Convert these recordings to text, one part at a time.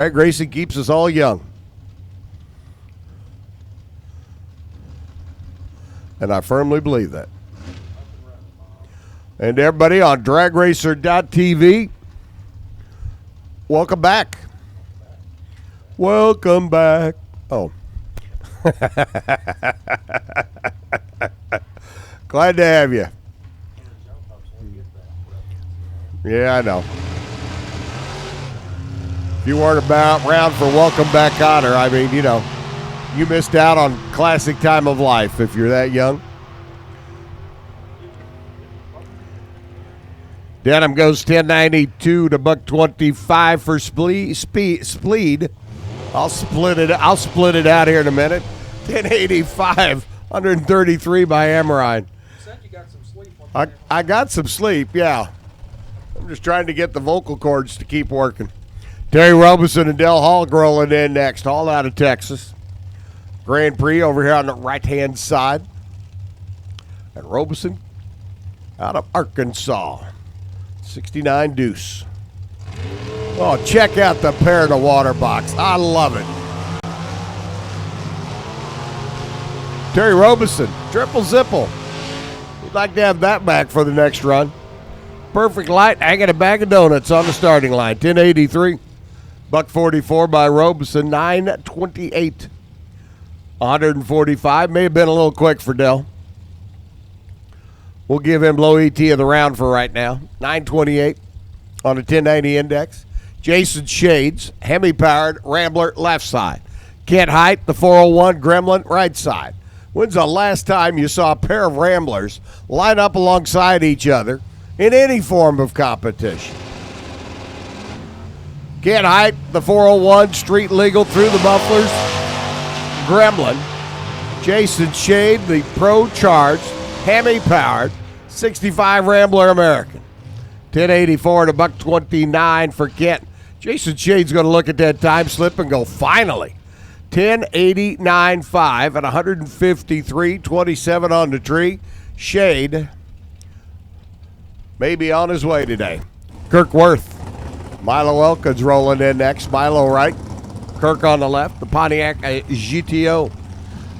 Drag racing keeps us all young. And I firmly believe that. And everybody on dragracer.tv, welcome back. Welcome back. Oh. Glad to have you. Yeah, I know. If you weren't around for Welcome Back Honor, I mean, you know, you missed out on classic time of life if you're that young. Denham goes 1092 to $125 for Spleed. I'll split it out here in a minute. 1085, 133 by Amarine. You got some sleep. I got some sleep, yeah. I'm just trying to get the vocal cords to keep working. Terry Robeson and Del Hall rolling in next. Hall out of Texas. Grand Prix over here on the right-hand side. And Robeson out of Arkansas. 69 deuce. Oh, check out the pair in the water box. I love it. Terry Robeson, triple zipple. We'd like to have that back for the next run. Perfect light, hanging a bag of donuts on the starting line. 1083. $144 by Robeson, 928. 145. May have been a little quick for Dell. We'll give him low ET of the round for right now. 928 on a 1090 index. Jason Shades, Hemi-powered Rambler left side. Kent Height, the 401 Gremlin right side. When's the last time you saw a pair of Ramblers line up alongside each other in any form of competition? Kent Height, the 401 street legal through the mufflers Gremlin. Jason Shade, the pro charged Hemi-powered 65 Rambler American. 1084 to $129 for Kent. Jason Shade's going to look at that time slip and go, finally. 1089.5 at 153.27 on the tree. Shade may be on his way today. Kirk Worth. Milo Elkins rolling in next. Milo right. Kirk on the left. The Pontiac GTO.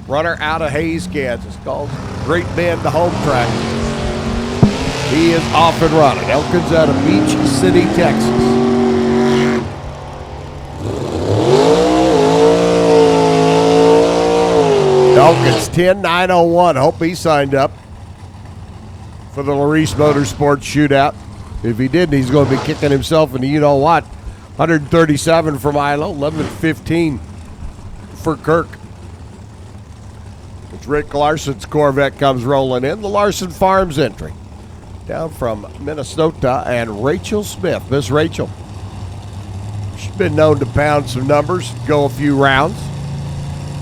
Runner out of Hayes, Kansas. Called Great Bend the home track. He is off and running. Elkins out of Beach City, Texas. Elkins 10.901. Hope he signed up for the Larice Motorsports shootout. If he didn't, he's going to be kicking himself in the you-know-what. 137 for Milo, 11.15 for Kirk. It's Rick Larson's Corvette comes rolling in. The Larson Farms entry. Down from Minnesota, and Rachel Smith. Miss Rachel. She's been known to pound some numbers, go a few rounds.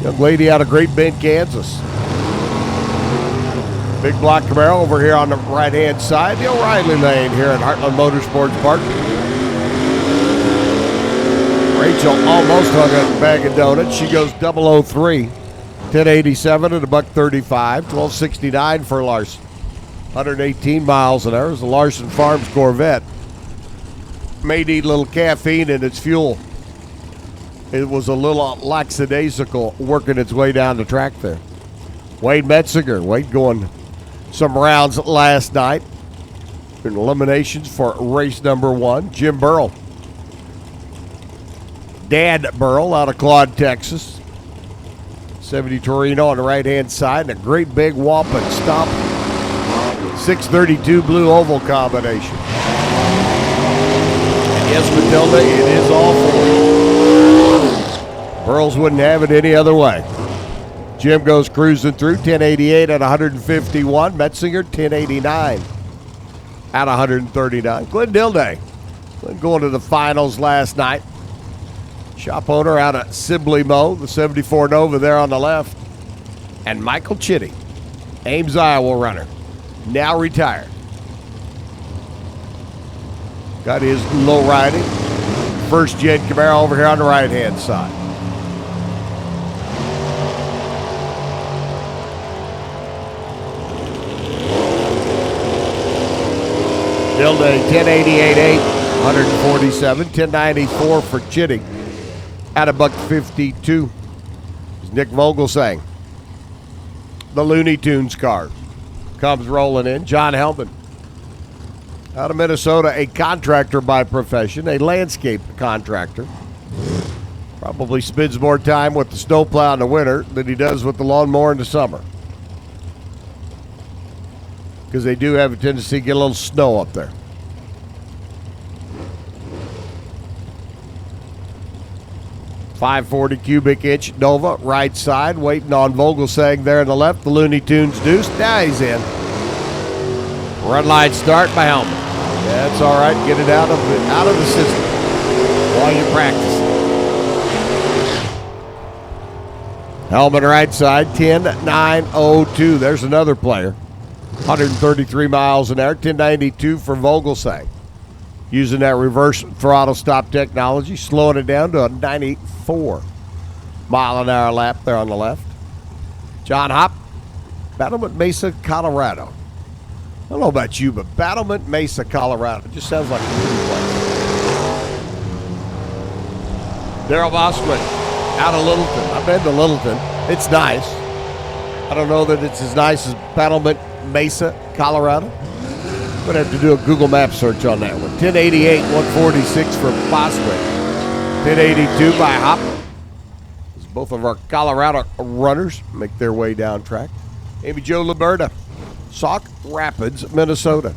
Young lady out of Great Bend, Kansas. Big block Camaro over here on the right-hand side. The O'Reilly lane here at Heartland Motorsports Park. Rachel almost hung up a bag of donuts. She goes 003. 1087 at $135. 1269 for Larson. 118 miles an hour is the Larson Farms Corvette. May need a little caffeine in its fuel. It was a little lackadaisical working its way down the track there. Wade Metzinger. Wade going some rounds last night in eliminations for race number 1. Jim Burrell. Dad Burrell out of Claude, Texas. 70 Torino on the right-hand side, and a great big whopping stomp. 632 blue oval combination. And yes, Matilda, it is all for you. Burrells wouldn't have it any other way. Jim goes cruising through, 1088 at 151. Metzinger, 1089 at 139. Glenn Dilday. Glenn going to the finals last night. Shop owner out of Sibley Mo, the 74 Nova there on the left. And Michael Chitty, Ames, Iowa runner, now retired. Got his low riding. First gen Camaro over here on the right-hand side. Dilday, 1088.8, 147, 1094 for Chitty. at $152. Nick Vogelsang. The Looney Tunes car comes rolling in. John Hellman out of Minnesota, a contractor by profession, a landscape contractor. Probably spends more time with the snowplow in the winter than he does with the lawnmower in the summer. Because they do have a tendency to get a little snow up there. .540 cubic inch Nova, right side, waiting on Vogelsang there on the left. The Looney Tunes deuce. Now he's in. Run line start by Hellman. That's all right. Get it out of the system while you practice. Hellman right side, 10.902. There's another player. 133 miles an hour, 10.92 for Vogelsang. Using that reverse throttle stop technology, slowing it down to a 94 mile an hour lap there on the left. John Hopp, Battlement Mesa, Colorado. I don't know about you, but Battlement Mesa, Colorado just sounds like a pretty place. Darrell Bosquin out of Littleton. I've been to Littleton. It's nice. I don't know that it's as nice as Battlement Mesa, Colorado. I'm going to have to do a Google Map search on that one. 1088, 146 for Bosquin. 1082 by Hop. As both of our Colorado runners make their way down track. Amy Jo Liberta, Sauk Rapids, Minnesota.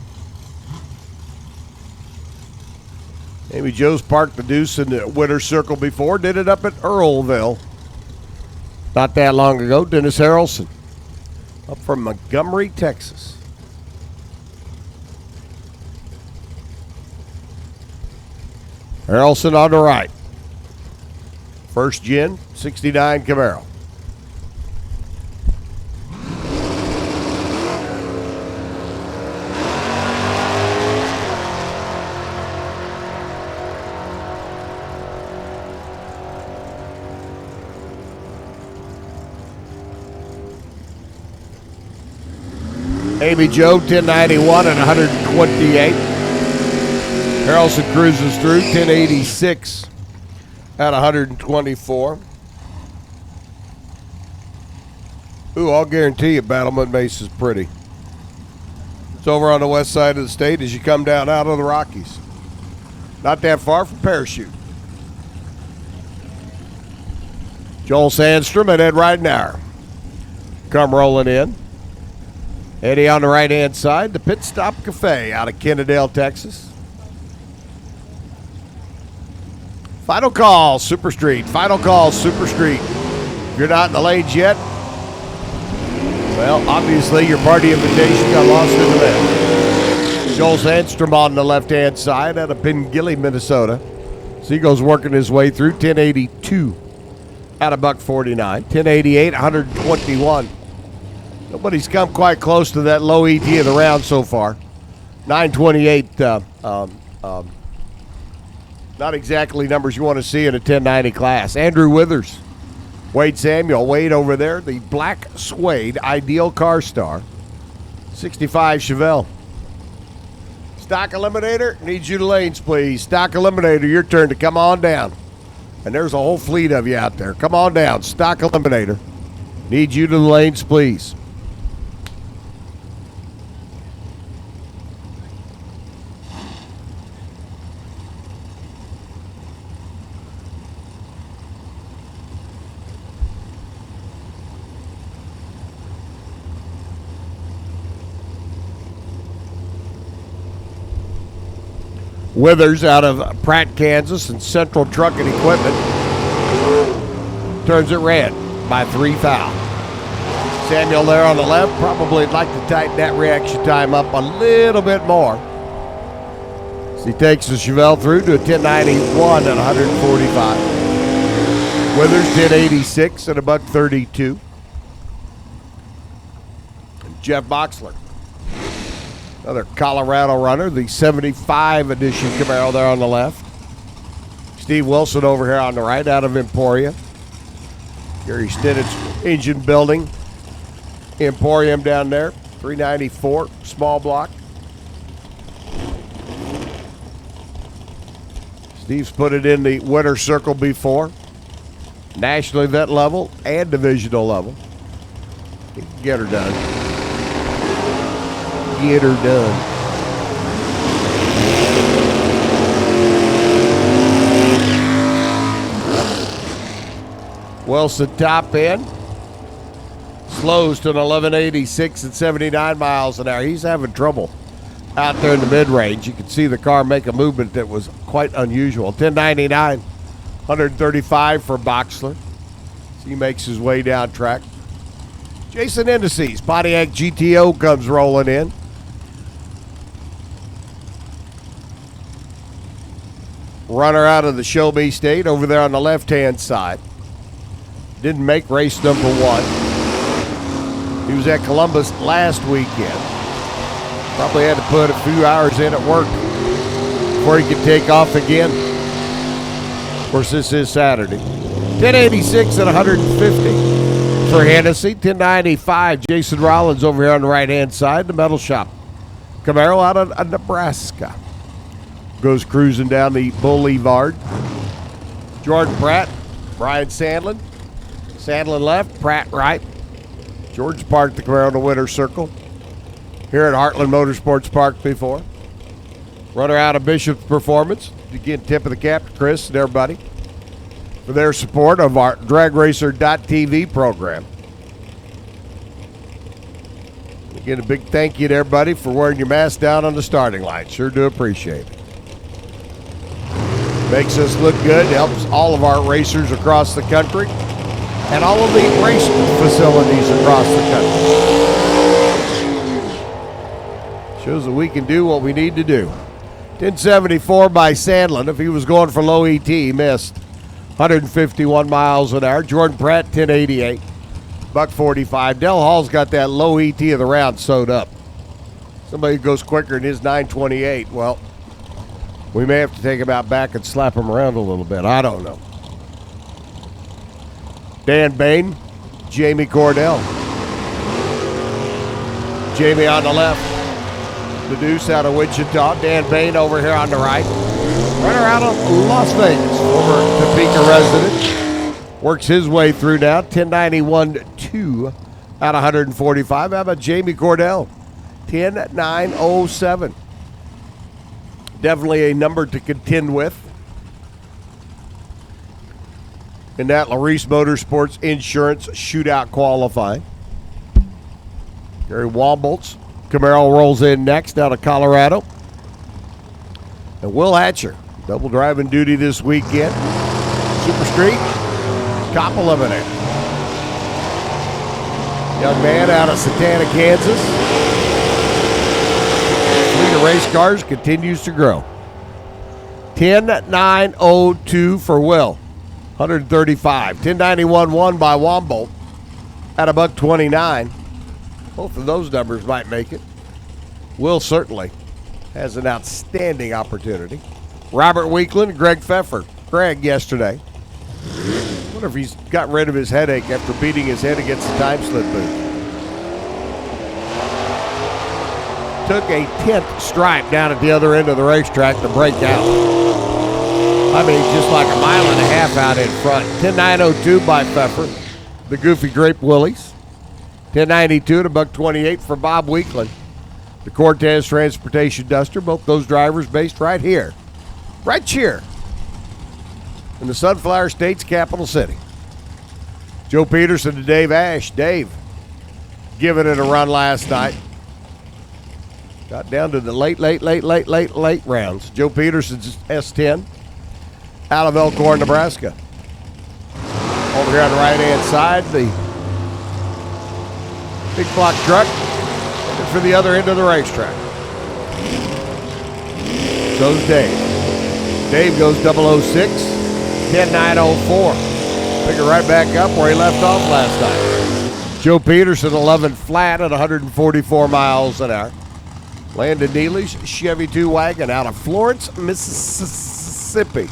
Amy Jo's parked the deuce in the winner's circle before. Did it up at Earlville not that long ago. Dennis Harrelson up from Montgomery, Texas. Harrelson on the right. First gen, 69 Camaro. Amy Jo, 1091 and 128. Harrelson cruises through, 1086 at 124. Ooh, I'll guarantee you Battlement Mesa's pretty. It's over on the west side of the state as you come down out of the Rockies. Not that far from Parachute. Joel Sandstrom and Ed Ridenauer come rolling in. Eddie on the right-hand side, the Pit Stop Cafe out of Kennedale, Texas. Final call, Super Street. Final call, Super Street. If you're not in the lanes yet, well, obviously your party invitation got lost in the mail. Joel Sandstrom on the left-hand side out of Pingilly, Minnesota. So he goes working his way through, 1082 out of $149. 1088, 121. Nobody's come quite close to that low ET of the round so far. 928, not exactly numbers you want to see in a 1090 class. Andrew Withers, Wade Samuel, Wade over there, the black suede ideal car star. 65 Chevelle. Stock Eliminator, needs you to lanes, please. Stock Eliminator, your turn to come on down. And there's a whole fleet of you out there. Come on down. Stock Eliminator, need you to the lanes, please. Withers out of Pratt, Kansas, and Central Trucking Equipment turns it red by 3 foul. Samuel there on the left, probably like to tighten that reaction time up a little bit more. So he takes the Chevelle through to a 1091 at 145. Withers 1086 at $132. Jeff Boxler, another Colorado runner, the 75 edition Camaro there on the left. Steve Wilson over here on the right out of Emporia. Gary Stinnet's engine building. Emporium down there, 394, small block. Steve's put it in the winner's circle before. national event level and divisional level. Get her done. Get her done. Wilson top end. Slows to an 1186 at 79 miles an hour. He's having trouble out there in the mid-range. You can see the car make a movement that was quite unusual. 1099, 135 for Boxler. So he makes his way down track. Jason Indices, Pontiac GTO comes rolling in. Runner out of the Show Me State over there on the left-hand side. Didn't make race number 1. He was at Columbus last weekend. Probably had to put a few hours in at work before he could take off again. Of course, this is Saturday. 1086 at 150 for Hennessy. 1095, Jason Rollins over here on the right-hand side, the metal shop. Camaro out of Nebraska. Goes cruising down the Boulevard. Jordan Pratt, Brian Sandlin. Sandlin left, Pratt right. George parked the Camaro in the winner's circle here at Heartland Motorsports Park before. Runner out of Bishop's Performance. Again, tip of the cap to Chris and everybody for their support of our DragRacer.tv program. Again, a big thank you to everybody for wearing your mask down on the starting line. Sure do appreciate it. Makes us look good. Helps all of our racers across the country and all of the race facilities across the country. Shows that we can do what we need to do. 1074 by Sandlin. If he was going for low ET, he missed. 151 miles an hour. Jordan Pratt, 1088. Buck 45. Del Hall's got that low ET of the round sewed up. Somebody goes quicker than his 928. Well, we may have to take him out back and slap him around a little bit. I don't know. Dan Bain, Jamie Cordell. Jamie on the left. The Deuce out of Wichita. Dan Bain over here on the right. Runner out of Las Vegas. Former Topeka resident. Works his way through now. 1091-2 out of 145. How about Jamie Cordell? 10-9-07. Definitely a number to contend with in that Larice Motorsports Insurance Shootout qualifying. Gary Wombolt's Camaro rolls in next out of Colorado. And Will Hatcher, double driving duty this weekend. Super Street, Cop Eliminator. Young man out of Satana, Kansas. Fleet of race cars continues to grow. 10-9-0-2 for Will. 135. 1091-1 by Wombolt at a buck 29. Both of those numbers might make it. Will certainly has an outstanding opportunity. Robert Weekland, Greg Pfeffer. Greg yesterday. I wonder if he's got rid of his headache after beating his head against the time slip booth. Took a 10th stripe down at the other end of the racetrack to break out. I mean, just like a mile and a half out in front. 10-9-0-2 by Pfeffer. The Goofy Grape Willies. 10-92 to buck 28 for Bob Weekland. The Cortez Transportation Duster. Both those drivers based right here. Right here. In the Sunflower State's capital city. Joe Peterson to Dave Ash. Dave giving it a run last night. Got down to the late rounds. Joe Peterson's S10. Out of Elkhorn, Nebraska. Over here on the right-hand side, the big block truck headed for the other end of the racetrack. So's Dave. Dave goes 006, 10-9-0-4. Pick it right back up where he left off last time. Joe Peterson, 11 flat at 144 miles an hour. Landon Neely's Chevy 2 wagon out of Florence, Mississippi.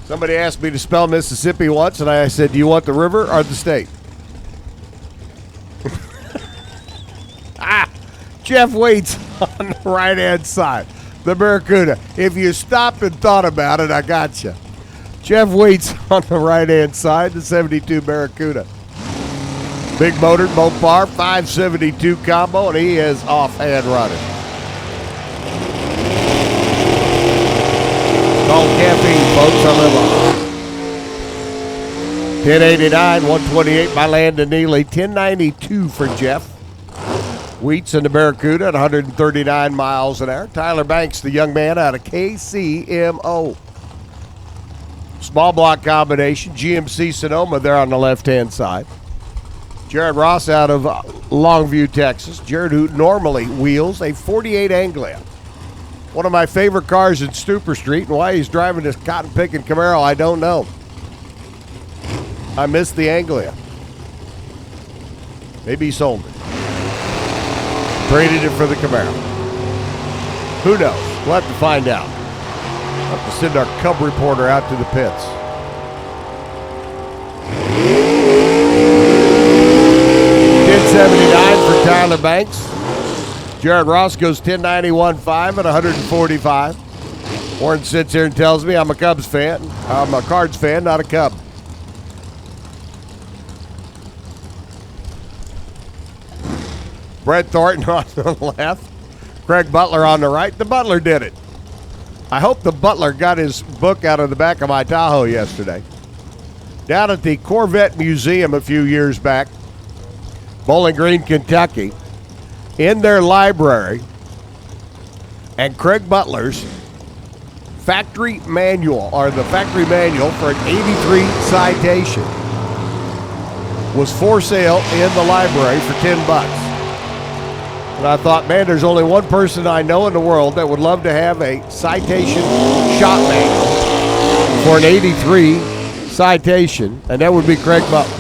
Somebody asked me to spell Mississippi once, and I said, do you want the river or the state? Jeff Waits on the right-hand side. The Barracuda. If you stopped and thought about it, I got you. Jeff Wheats on the right-hand side, the 72 Barracuda. Big motor, Mopar, 572 combo, and he is off and running. Called caffeine, folks. I live on 1089, 128 by Landon Neely, 1092 for Jeff Wheats in the Barracuda at 139 miles an hour. Tyler Banks, the young man out of KCMO. Small block combination, GMC Sonoma there on the left-hand side. Jared Ross out of Longview, Texas. Jared, who normally wheels a 48 Anglia. One of my favorite cars in Stupor Street, and why he's driving this cotton-picking Camaro, I don't know. I missed the Anglia. Maybe he sold it. Traded it for the Camaro. Who knows? We'll have to find out. We'll have to send our Cub reporter out to the pits. $10.79 for Tyler Banks. Jared Ross goes 10.91.5 at 145. Warren sits here and tells me I'm a Cubs fan. I'm a Cards fan, not a Cub. Brett Thornton on the left. Craig Butler on the right. The Butler did it. I hope the Butler got his book out of the back of my Tahoe yesterday. Down at the Corvette Museum a few years back, Bowling Green, Kentucky, in their library, and Craig Butler's factory manual, or the factory manual for an 83 Citation, was for sale in the library for $10. And I thought, man, there's only one person I know in the world that would love to have a Citation shop manual for an 83 Citation, and that would be Craig Butler.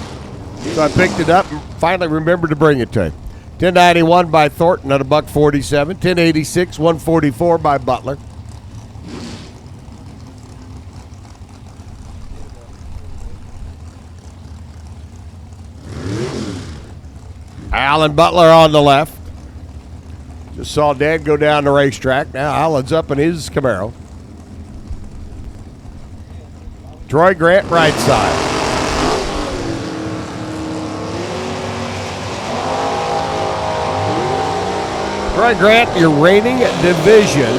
So I picked it up and finally remembered to bring it to him. 1091 by Thornton at $147. 1086, 144 by Butler. Alan Butler on the left. Just saw Dad go down the racetrack. Now Alan's up in his Camaro. Troy Grant right side. Troy Grant, your reigning division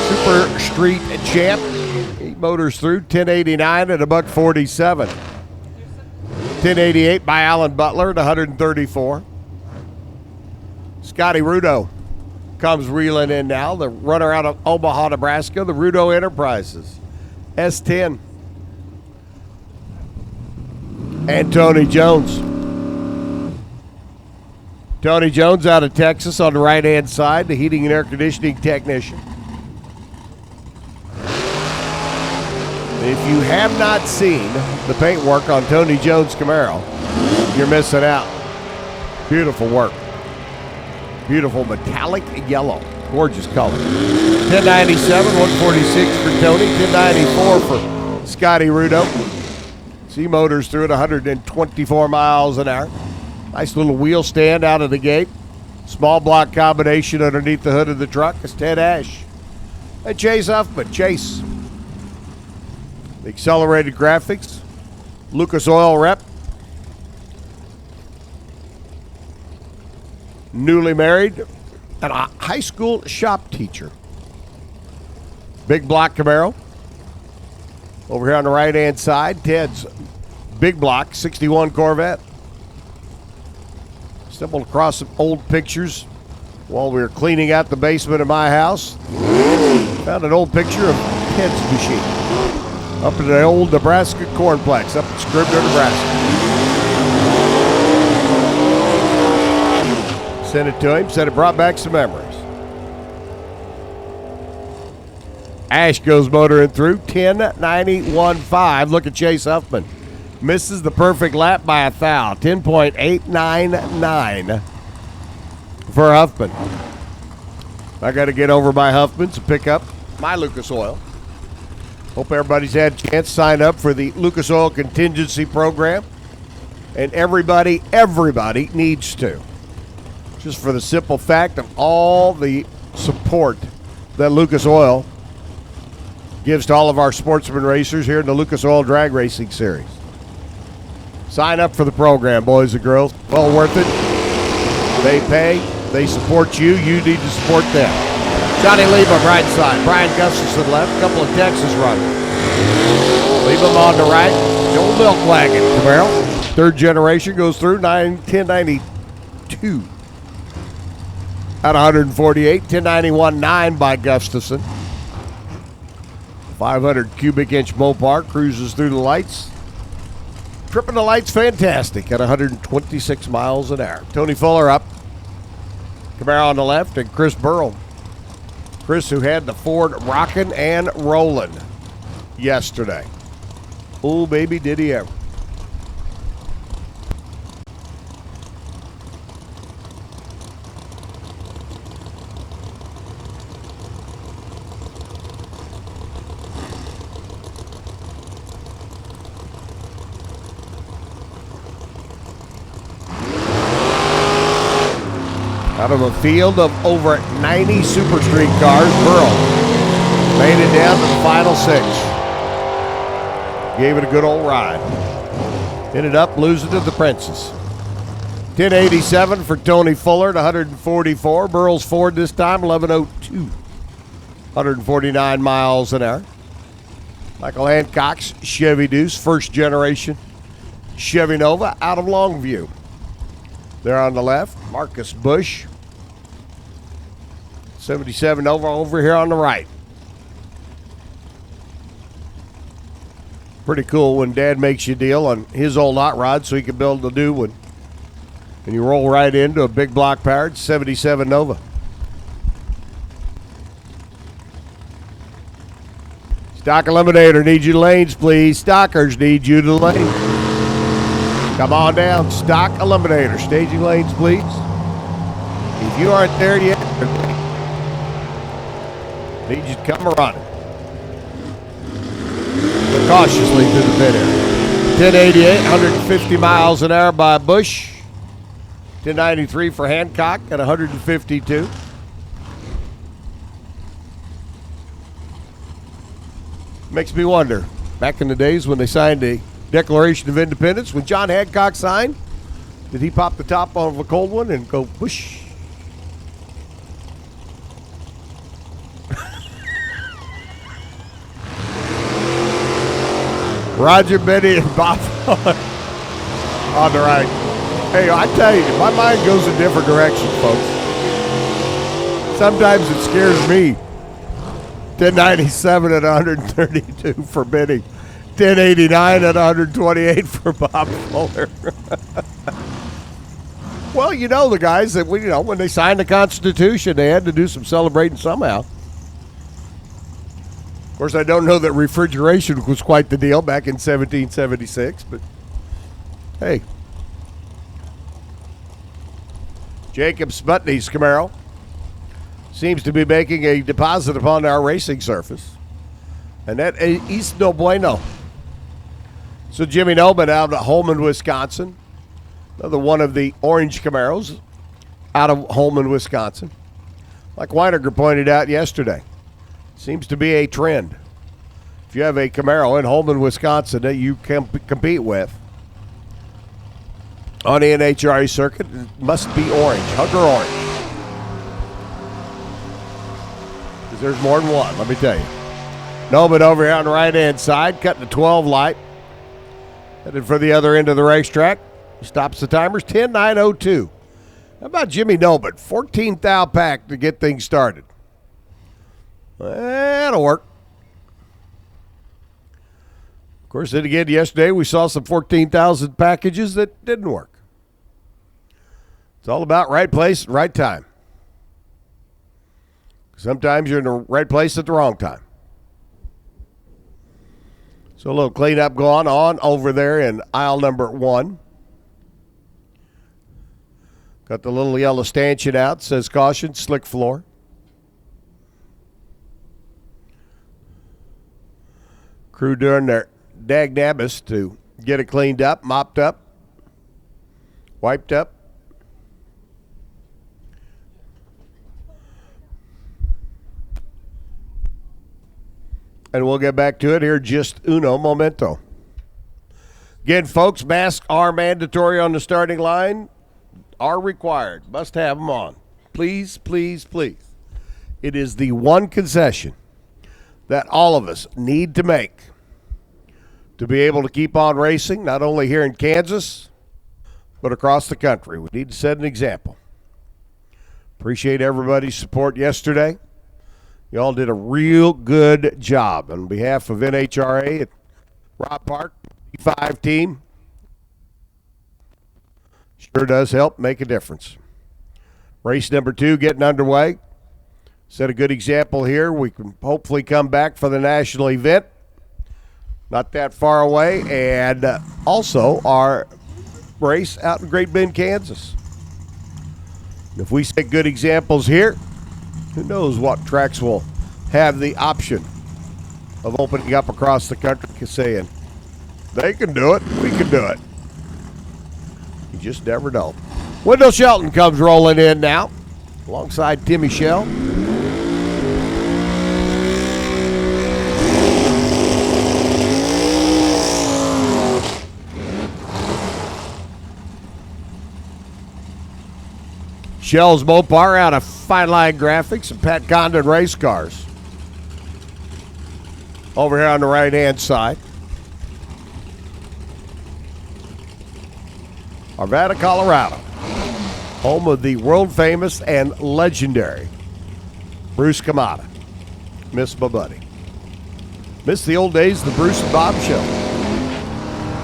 Super Street champ. He motors through 1089 at $147. 1088 by Alan Butler at 134. Scotty Rudo comes reeling in now. The runner out of Omaha, Nebraska, the Rudo Enterprises. S10. And Tony Jones. Tony Jones out of Texas on the right-hand side, the heating and air conditioning technician. If you have not seen the paintwork on Tony Jones' Camaro, you're missing out. Beautiful work. Beautiful metallic yellow. Gorgeous color. 1097, 146 for Tony. 1094 for Scotty Rudo. C Motors through at 124 miles an hour. Nice little wheel stand out of the gate. Small block combination underneath the hood of the truck is Ted Ash. And Chase Huffman. Chase. The accelerated graphics. Lucas Oil rep. Newly married and a high school shop teacher. Big block Camaro. Over here on the right-hand side, Ted's big block 61 Corvette. Stumbled across some old pictures while we were cleaning out the basement of my house. Found an old picture of Ted's machine up at the old Nebraska Cornplex up in Scribner, Nebraska. Sent it to him, said it brought back some memories. Ash goes motoring through, 1091.5. Look at Chase Huffman. Misses the perfect lap by a thou, 10.899 for Huffman. I got to get over by Huffman's to pick up my Lucas Oil. Hope everybody's had a chance to sign up for the Lucas Oil Contingency Program. And everybody needs to. Just for the simple fact of all the support that Lucas Oil gives to all of our sportsman racers here in the Lucas Oil Drag Racing Series. Sign up for the program, boys and girls. Well worth it. They pay. They support you. You need to support them. Johnny Lima, right side. Brian Gustafson left. A couple of Texas runners. Leave them on the right. The old milk wagon, Camaro. Third generation goes through 1092 at 148. 1091.9 by Gustafson. 500 cubic inch Mopar cruises through the lights. Tripping the lights fantastic at 126 miles an hour. Tony Fuller up. Camaro on the left, and Chris Burrell. Chris, who had the Ford rockin' and rollin' yesterday. Oh, baby, did he ever. Out of a field of over 90 Super Street cars, Burrow made it down to the final 6. Gave it a good old ride. Ended up losing to the Princess. 1087 for Tony Fuller at 144. Burrell's Ford this time, 1102. 149 miles an hour. Michael Hancock's Chevy Deuce, first generation Chevy Nova out of Longview. There on the left, Marcus Bush. 77 over here on the right. Pretty cool when Dad makes you a deal on his old hot rod so he can build a new one. And you roll right into a big block powered 77 Nova. Stock Eliminator needs you to lanes, please. Stockers need you to lanes. Come on down. Stock Eliminator. Staging lanes, please. If you aren't there yet, need you to come running. But cautiously through the pit area. 1088, 150 miles an hour by Bush. 1093 for Hancock at 152. Makes me wonder, back in the days when they signed the Declaration of Independence, when John Hancock signed, did he pop the top off of a cold one and go Bush? Roger, Benny, and Bob on the right. Hey, I tell you, my mind goes in different directions, folks. Sometimes it scares me. 1097 at 132 for Benny. 1089 at 128 for Bob Fuller. Well, you know the guys that when they signed the Constitution, they had to do some celebrating somehow. Of course, I don't know that refrigeration was quite the deal back in 1776, but hey. Jacob Sputney's Camaro seems to be making a deposit upon our racing surface, and that is no bueno. So Jimmy Noban out of Holman, Wisconsin, another one of the orange Camaros out of Holman, Wisconsin. Like Weininger pointed out yesterday, seems to be a trend. If you have a Camaro in Holman, Wisconsin that you can compete with on the NHRA circuit, it must be orange, hugger orange. Because there's more than one, let me tell you. Noban over here on the right-hand side, cutting the 12 light. Headed for the other end of the racetrack. Stops the timers, 10.902. How about Jimmy Noban? 14 thou pack to get things started. That'll work. Of course, then again, yesterday we saw some 14,000 packages that didn't work. It's all about right place, right time. Sometimes you're in the right place at the wrong time. So a little cleanup going on over there in aisle number 1. Got the little yellow stanchion out. Says caution, slick floor. Crew doing their dagnabbis to get it cleaned up, mopped up, wiped up. And we'll get back to it here just uno momento. Again, folks, masks are mandatory on the starting line, are required. Must have them on. Please, please, please. It is the one concession that all of us need to make to be able to keep on racing, not only here in Kansas, but across the country. We need to set an example. Appreciate everybody's support yesterday. Y'all did a real good job. On behalf of NHRA at Rock Park, P5 team, sure does help make a difference. Race number 2 getting underway. Set a good example here. We can hopefully come back for the national event. Not that far away. And also our race out in Great Bend, Kansas. If we set good examples here, who knows what tracks will have the option of opening up across the country, saying, they can do it, we can do it. You just never know. Wendell Shelton comes rolling in now, alongside Timmy Shell. Shell's Mopar out of Fine Line Graphics and Pat Condon Race Cars. Over here on the right-hand side. Arvada, Colorado. Home of the world-famous and legendary Bruce Kamada. Miss my buddy. Miss the old days of the Bruce and Bob Show.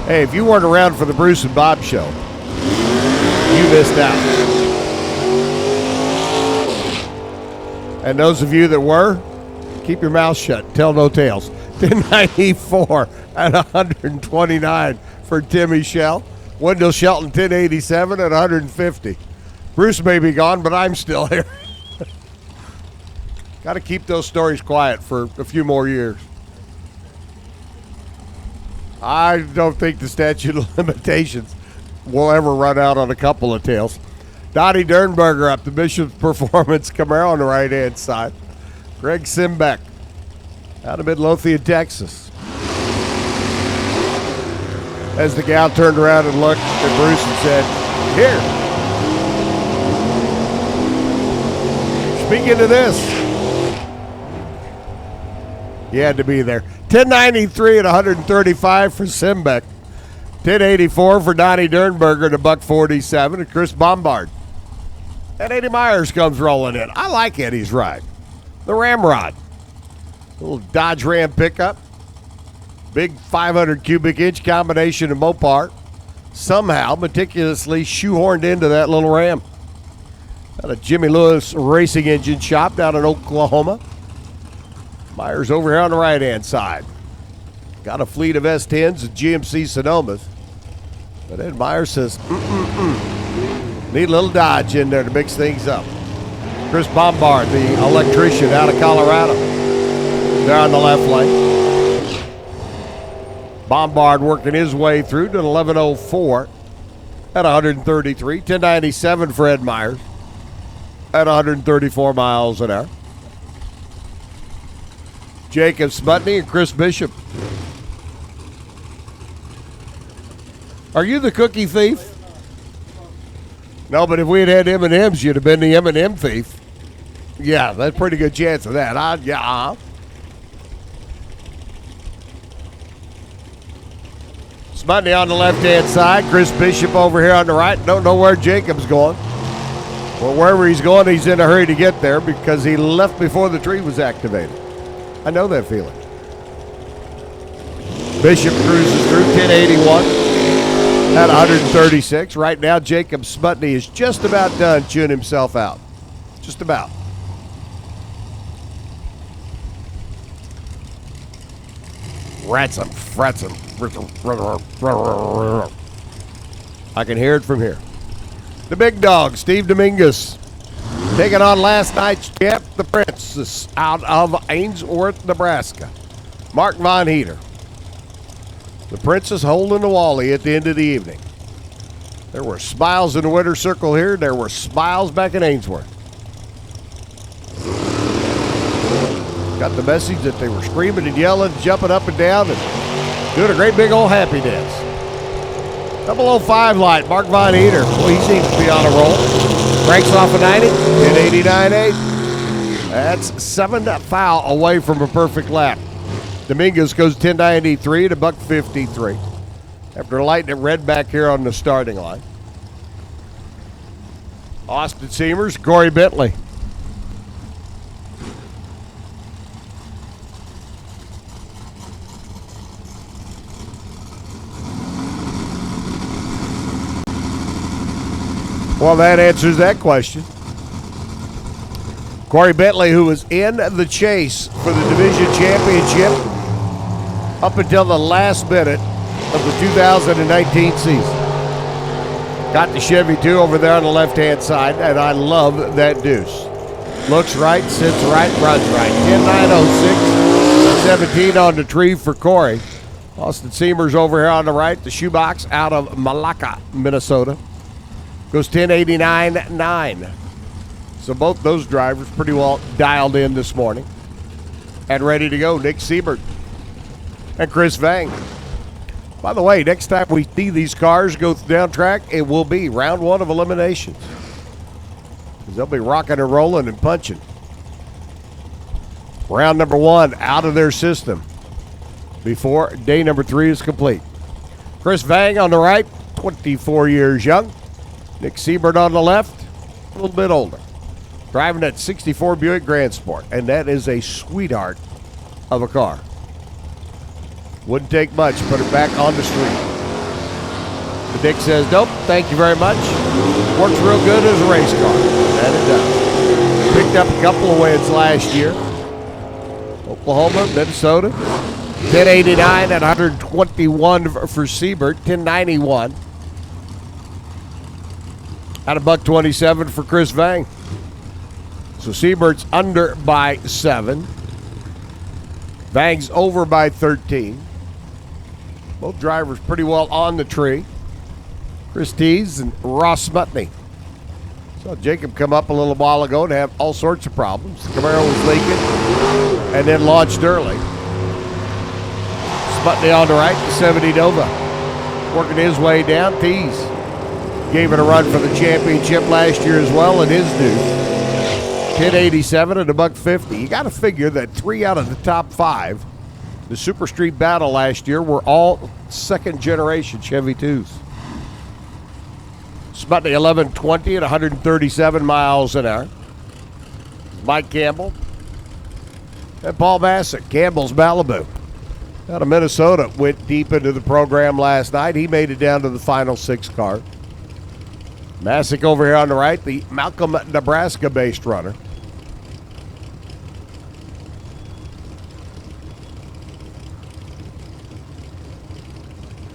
Hey, if you weren't around for the Bruce and Bob Show, you missed out. And those of you that were, keep your mouth shut. Tell no tales. 1094 at 129 for Timmy Shell. Wendell Shelton, 1087 at 150. Bruce may be gone, but I'm still here. Got to keep those stories quiet for a few more years. I don't think the statute of limitations will ever run out on a couple of tales. Donnie Dernberger up, the Bishop's Performance Camaro on the right-hand side. Greg Simbeck out of Midlothian, Texas. As the gal turned around and looked at Bruce and said, here. Speaking of this, you had to be there. 1093 at 135 for Simbeck. 1084 for Donnie Dernberger to $147 and Chris Bombard. And Eddie Myers comes rolling in. I like Eddie's ride. The Ramrod. Little Dodge Ram pickup. Big 500 cubic inch combination of Mopar. Somehow meticulously shoehorned into that little Ram. Out of Jimmy Lewis Racing Engine Shop down in Oklahoma. Myers over here on the right-hand side. Got a fleet of S10s and GMC Sonomas. But Ed Myers says, need a little Dodge in there to mix things up. Chris Bombard, the electrician out of Colorado. There on the left lane. Bombard working his way through to 1104 at 133. 1097 for Ed Myers at 134 miles an hour. Jacob Smutney and Chris Bishop. Are you the cookie thief? No, but if we had had M&Ms, you'd have been the M&M thief. Yeah, that's a pretty good chance of that. Smutney on the left-hand side. Chris Bishop over here on the right. Don't know where Jacob's going. Well, wherever he's going, he's in a hurry to get there because he left before the tree was activated. I know that feeling. Bishop cruises through 1081. At 136. Right now, Jacob Smutney is just about done chewing himself out. Just about. Ransom, Fransom. I can hear it from here. The big dog, Steve Dominguez, taking on last night's champ, the Princess, out of Ainsworth, Nebraska. Mark Von Heater. The Princess holding the Wally at the end of the evening. There were smiles in the winter circle here. There were smiles back in Ainsworth. got the message that they were screaming and yelling, jumping up and down, and doing a great big old happy dance. 005 light, Mark Von Eater. Well, he seems to be on a roll. Breaks off a 90, 10:89.8. That's 7 foul away from a perfect lap. Dominguez goes 10:93 to $1.53. After lighting it red back here on the starting line. Austin Seamers, Corey Bentley. Well, that answers that question. Corey Bentley, who was in the chase for the division championship up until the last minute of the 2019 season. Got the Chevy 2 over there on the left-hand side, and I love that deuce. Looks right, sits right, runs right. 10.906, 17 on the tree for Corey. Austin Seamers over here on the right, the shoebox out of Malacca, Minnesota. Goes 10:89.9. So both those drivers pretty well dialed in this morning and ready to go. Nick Siebert and Chris Vang. By the way, next time we see these cars go down track, it will be round one of eliminations. Because they'll be rocking and rolling and punching. Round number one out of their system before day number 3 is complete. Chris Vang on the right, 24 years young. Nick Siebert on the left, a little bit older. Driving that 64 Buick Grand Sport, and that is a sweetheart of a car. Wouldn't take much to put it back on the street. But Dick says, nope, thank you very much. Works real good as a race car. And it does. Picked up a couple of wins last year. Oklahoma, Minnesota. 1089 and 121 for Siebert. 1091. At $1.27 for Chris Vang. So Siebert's under by 7. Vang's over by 13. Both drivers pretty well on the tree. Chris Tees and Ross Smutney. Saw Jacob come up a little while ago and have all sorts of problems. The Camaro was leaking and then launched early. Smutney on the right, the 70 Nova. Working his way down. Tees gave it a run for the championship last year as well, and his due. 1087 and $1.50. You got to figure that 3 out of the top 5, the Super Street Battle last year, were all second-generation Chevy 2s. Smutney 1120 at 137 miles an hour. Mike Campbell and Paul Bassett. Campbell's Malibu out of Minnesota went deep into the program last night. He made it down to the final 6 car. Masick over here on the right, the Malcolm, Nebraska-based runner.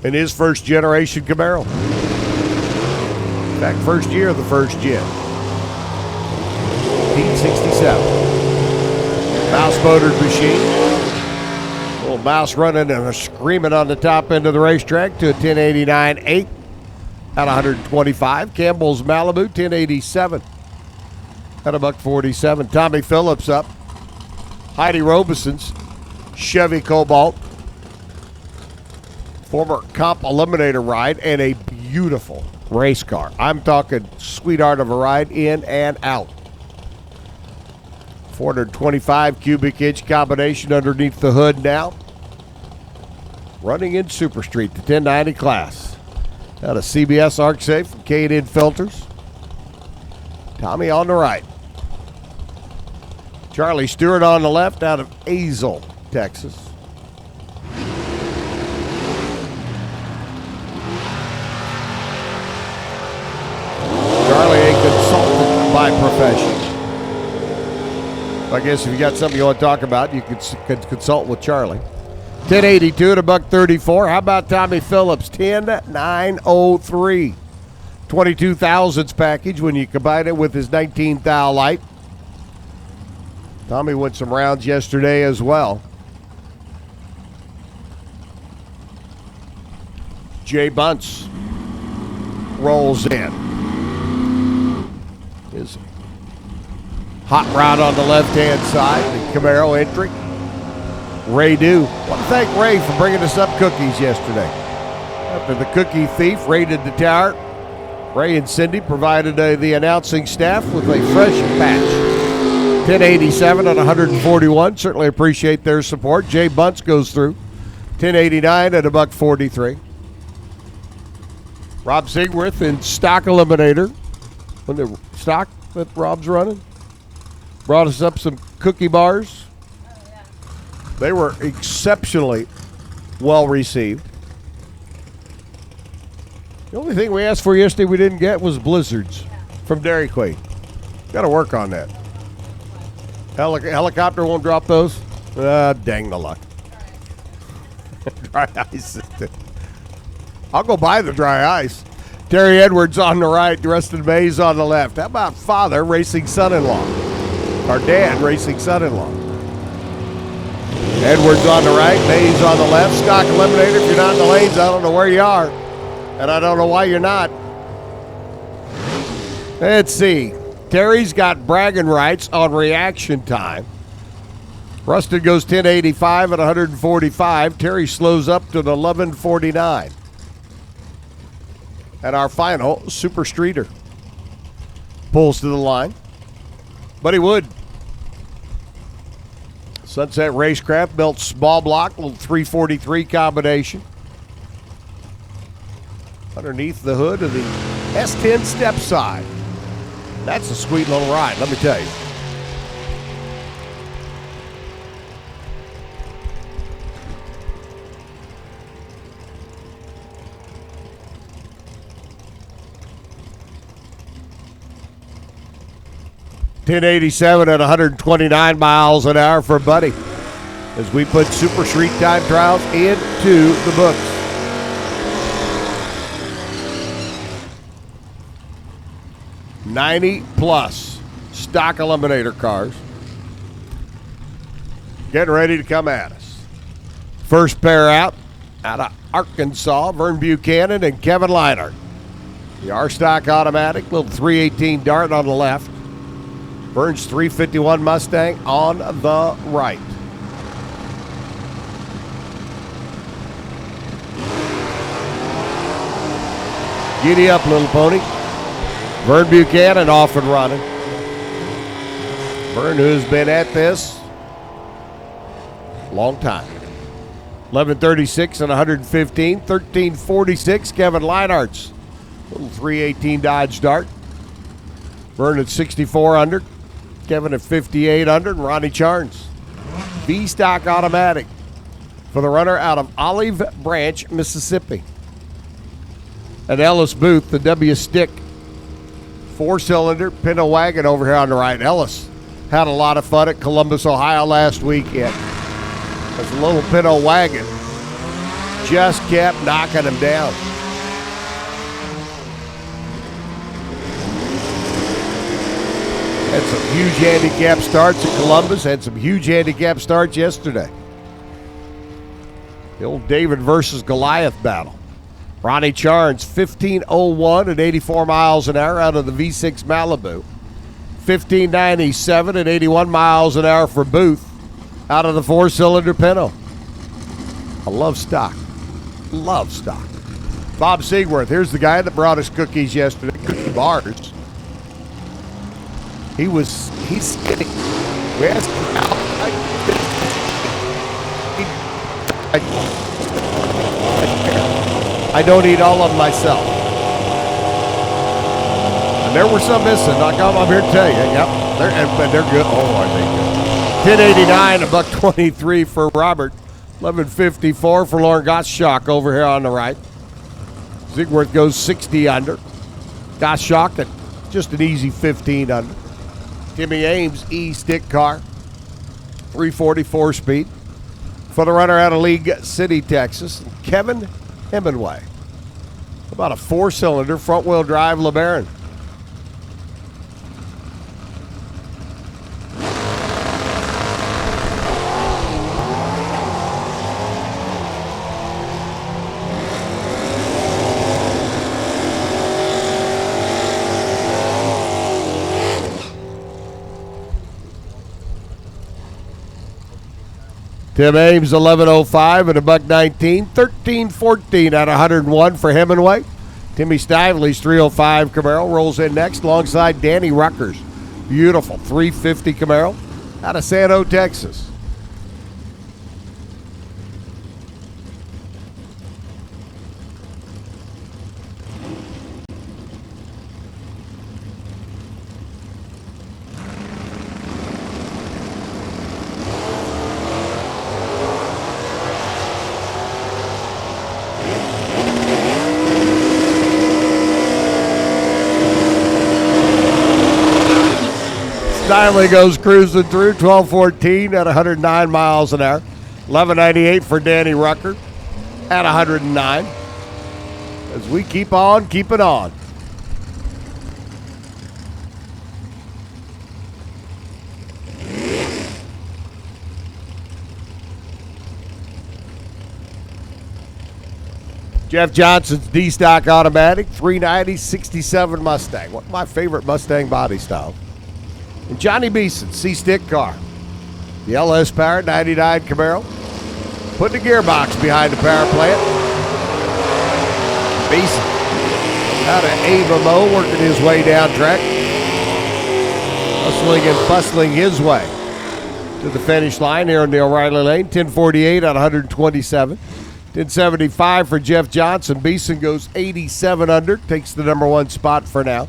In his first-generation Camaro. In fact, first year of the first gen. 1967. Mouse-motored machine. Little mouse running and screaming on the top end of the racetrack to a 1089.8. At 125. Campbell's Malibu, 1087. At $1.47. Tommy Phillips up. Heidi Robeson's Chevy Cobalt. Former Comp Eliminator ride and a beautiful race car. I'm talking sweetheart of a ride in and out. 425 cubic inch combination underneath the hood now. Running in Super Street, the 1090 class. Out of CBS ArcSafe from K&N Filters. Tommy on the right. Charlie Stewart on the left out of Azle, Texas. Charlie a consultant by profession. I guess if you got something you want to talk about, you could consult with Charlie. 1082 to $1.34. How about Tommy Phillips? 10.903. 22 thousandths package when you combine it with his 19 thou light. Tommy went some rounds yesterday as well. Jay Bunce rolls in. His Hot rod on the left-hand side, the Camaro entry. Ray Dew. I want to thank Ray for bringing us up cookies yesterday. After the cookie thief raided the tower, Ray and Cindy provided the announcing staff with a fresh batch. 1087 at 141. Certainly appreciate their support. Jay Bunce goes through. 1089 at $1.43. Rob Sigworth in stock eliminator. When the stock that Rob's running. Brought us up some cookie bars. They were exceptionally well received. The only thing we asked for yesterday we didn't get was blizzards from Dairy Queen. Got to work on that. Helicopter won't drop those? Dang the luck. Dry ice. I'll go buy the dry ice. Terry Edwards on the right, Dustin Mays on the left. How about father racing son-in-law? Or dad racing son-in-law? Edwards on the right, Mays on the left. Stock eliminator. If you're not in the lanes, I don't know where you are. And I don't know why you're not. Let's see. Terry's got bragging rights on reaction time. Rustin goes 1085 at 145. Terry slows up to an 1149. And our final, Super Streeter pulls to the line. Buddy Wood. Sunset Racecraft built small block, little 343 combination. Underneath the hood of the S10 step side. That's a sweet little ride, let me tell you. .1087 at 129 miles an hour for Buddy as we put Super Street Time Trials into the books. +90 stock eliminator cars getting ready to come at us. First pair out of Arkansas, Vern Buchanan and Kevin Leinart. The R-Stock automatic, little 318 Dart on the left. Vern's 351 Mustang on the right. Giddy up, little pony. Vern Buchanan off and running. Vern, who's been at this a long time. 1136 and 115. 1346, Kevin Leinart's little 318 Dodge Dart. Vern at 64 under. Kevin at 58 under. And Ronnie Charnes. V-Stock automatic for the runner out of Olive Branch, Mississippi. And Ellis Booth, the W-Stick 4-cylinder Pinto wagon over here on the right. Ellis had a lot of fun at Columbus, Ohio last weekend. This little Pinto wagon just kept knocking him down. Had some huge handicap starts at Columbus. Had some huge handicap starts yesterday. The old David versus Goliath battle. Ronnie Charnes, 1501 at 84 miles an hour out of the V6 Malibu. 1597 at 81 miles an hour for Booth out of the 4-cylinder Pinto. I love stock. Love stock. Bob Sigworth, here's the guy that brought us cookies yesterday, cookie bars. He's skinny. We asked him out. I don't eat all of them myself. And there were some missing. I'm here to tell you. Yep. They're good. Oh, are they good? 1089, $1.23 for Robert. 1154 for Lauren Gottschalk over here on the right. Sigworth goes 60 under. Gottschalk at just an easy 15 under. Timmy Ames, E-stick car, 344 speed. For the runner out of League City, Texas, Kevin Hemingway. About a 4-cylinder front-wheel drive LeBaron. Tim Ames 11:05 at $1.19. 13:14 at 101 for Hemingway. Timmy Stively's 3:05 Camaro rolls in next alongside Danny Ruckers. Beautiful 350 Camaro out of San Jose, Texas. Stively goes cruising through 12:14 at 109 miles an hour. 11:98 for Danny Rucker at 109. As we keep on keeping on. Jeff Johnson's D-Stock Automatic 390 67 Mustang. One of my favorite Mustang body styles. And Johnny Beeson, C-Stick car. The LS Power 99 Camaro. Putting a gearbox behind the power plant. Beeson out of Ava Mo, working his way down track. Hustling and bustling his way to the finish line here in the O'Reilly Lane. 10:48 out of 127. 10:75 for Jeff Johnson. Beeson goes 87 under, takes the number 1 spot for now.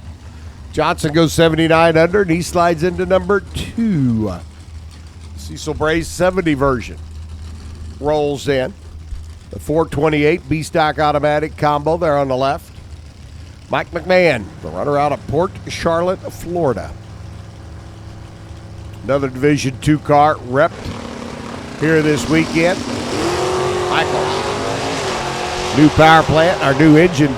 Johnson goes 79 under, and he slides into number 2. Cecil Bray's 70 version rolls in. The 428 B-Stock Automatic combo there on the left. Mike McMahon, the runner out of Port Charlotte, Florida. Another Division II car repped here this weekend. Michael. New power plant, our new engine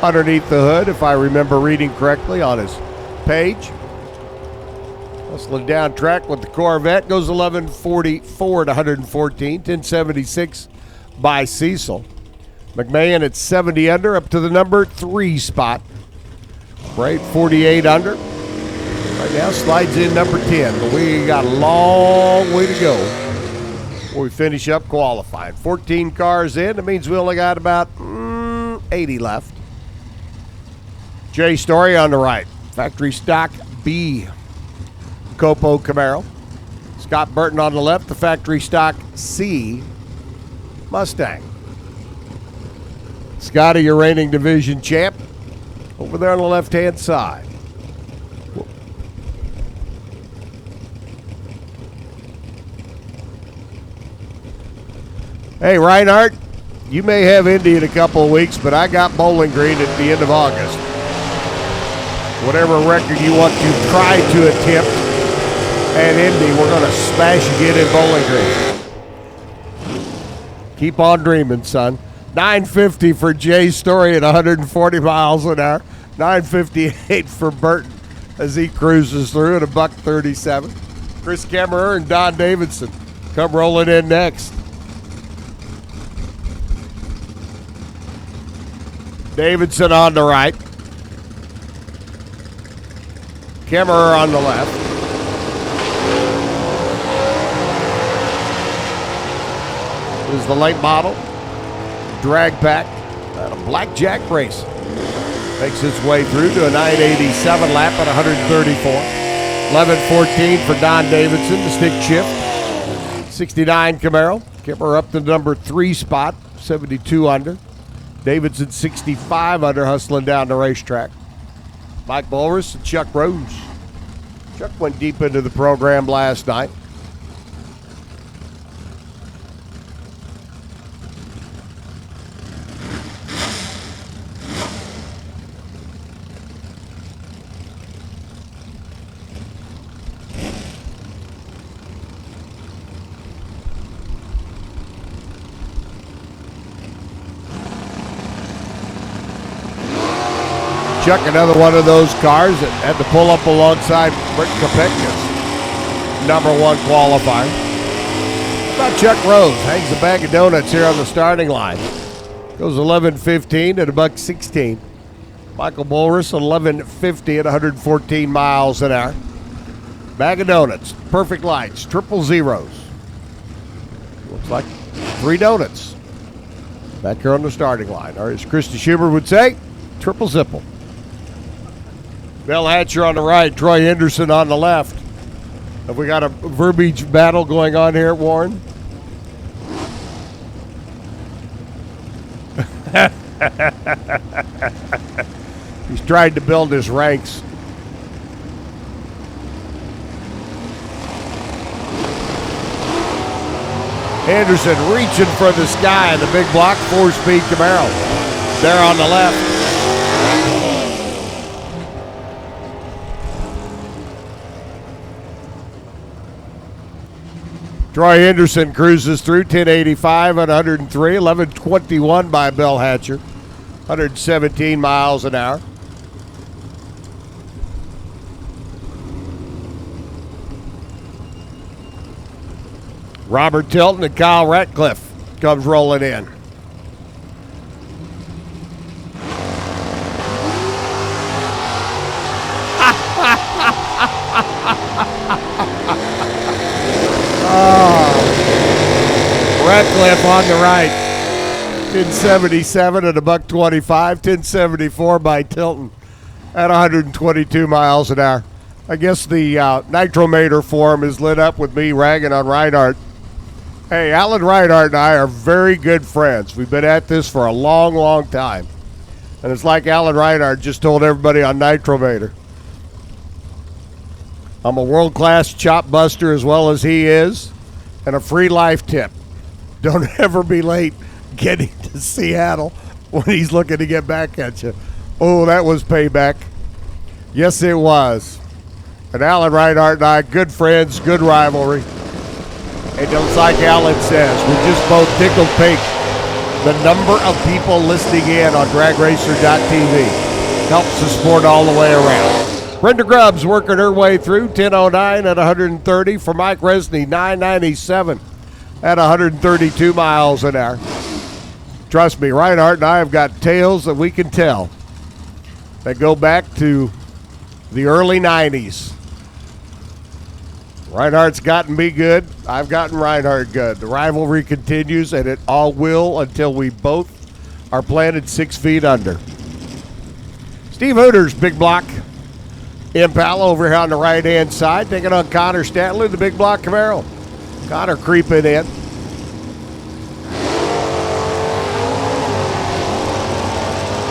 underneath the hood, if I remember reading correctly on his page. Hustling down track with the Corvette, goes 11:44 to 114, 10:76 by Cecil. McMahon at 70 under, up to the number 3 spot. Bray 48 under. Right now slides in number 10, but we got a long way to go before we finish up qualifying. 14 cars in, that means we only got about 80 left. Jay Story on the right. Factory stock B Copo Camaro. Scott Burton on the left. The factory stock C Mustang. Scotty, your reigning division champ, over there on the left-hand side. Hey, Reinhardt, you may have Indy in a couple of weeks, but I got Bowling Green at the end of August. Whatever record you want to try to attempt at Indy, we're going to smash again in Bowling Green. Keep on dreaming, son. 950 for Jay Story at 140 miles an hour. 958 for Burton as he cruises through at $1.37. Chris Kemmerer and Don Davidson come rolling in next. Davidson on the right. Kemmerer on the left. This is the late model drag pack at a blackjack race. Makes its way through to a 987 lap at 134. 11:14 for Don Davidson to stick shift. 69 Camaro. Kemmerer up to the number 3 spot, 72 under. Davidson 65 under, hustling down the racetrack. Mike Bulris and Chuck Rose. Chuck went deep into the program last night. Chuck, another one of those cars that had to pull up alongside Rick Kopechka's number 1 qualifier. How about Chuck Rose? Hangs a bag of donuts here on the starting line. Goes 11:15 at $1.16. Michael Bulris 11:50 at 114 miles an hour. Bag of donuts, perfect lights, triple zeros. Looks like 3 donuts back here on the starting line. Or as Christy Schumer would say, triple zipple. Bill Hatcher on the right, Troy Henderson on the left. Have we got a verbiage battle going on here, Warren? He's tried to build his ranks. Anderson reaching for the sky in the big block, 4-speed Camaro. There on the left. Troy Henderson cruises through 1085 at 103, 1121 by Bill Hatcher, 117 miles an hour. Robert Tilton and Kyle Ratcliffe comes rolling in. Ratcliffe on the right. 1077 at $1.25. 1074 by Tilton at 122 miles an hour. I guess the Nitrometer forum is lit up with me ragging on Reinhardt. Hey, Alan Reinhardt and I are very good friends. We've been at this for a long, long time. And it's like Alan Reinhardt just told everybody on Nitrometer. I'm a world-class chop buster as well as he is. And a free life tip. Don't ever be late getting to Seattle when he's looking to get back at you. Oh, that was payback. Yes, it was. And Alan Reinhardt and I, good friends, good rivalry. And just like Alan says, we just both tickled pink. The number of people listening in on dragracer.tv helps the sport all the way around. Brenda Grubbs working her way through, 10:09 at 130. For Mike Resney, 9:97 at 132 miles an hour. Trust me, Reinhardt and I have got tales that we can tell that go back to the early 90s. Reinhardt's gotten me good. I've gotten Reinhardt good. The rivalry continues, and it all will until we both are planted 6 feet under. Steve Hooter's big block Impala over here on the right-hand side, taking on Connor Statler, the big block Camaro. Connor creeping in.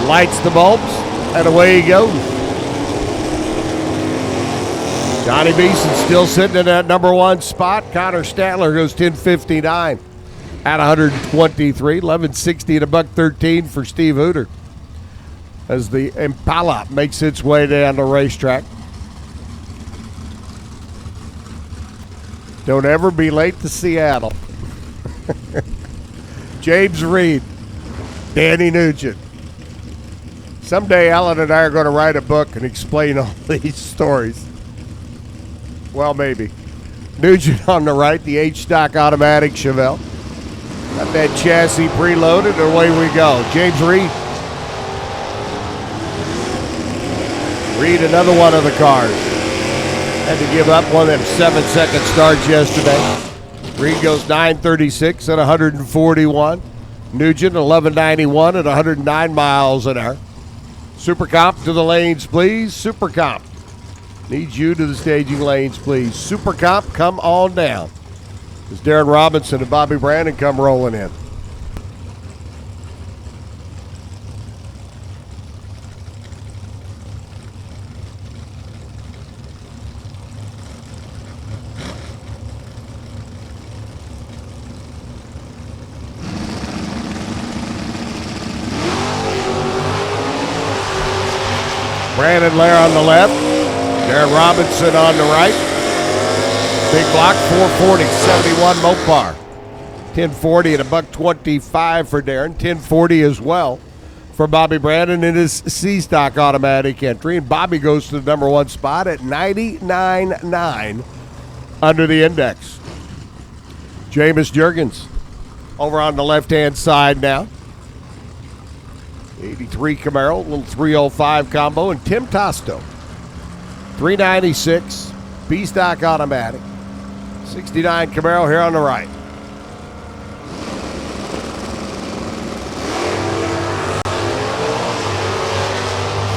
Lights the bulbs, and away he goes. Johnny Beeson still sitting in that number 1 spot. Connor Statler goes 10:59 at 123, 11:60 at $1.13 for Steve Hooter as the Impala makes its way down the racetrack. Don't ever be late to Seattle. James Reed, Danny Nugent. Someday Alan and I are going to write a book and explain all these stories. Well, maybe. Nugent on the right, the H-Stock automatic Chevelle. Got that chassis preloaded, and away we go. James Reed. Reed, another one of the cars. Had to give up one of them 7-second starts yesterday. Reed goes 9:36 at 141. Nugent 11:91 at 109 miles an hour. Super Comp to the lanes, please. Super Comp. Need you to the staging lanes, please. Super Comp, come on down. As Darren Robinson and Bobby Brandon come rolling in. Brandon Lair on the left. Darren Robinson on the right. Big block, 440, 71 Mopar. 1040 at $1.25 for Darren. 1040 as well for Bobby Brandon in his C-Stock automatic entry. And Bobby goes to the number 1 spot at 99.9 under the index. Jameis Jurgens over on the left-hand side now. 83 Camaro, little 305 combo, and Tim Tosto. 396 B-Stock automatic. 69 Camaro here on the right.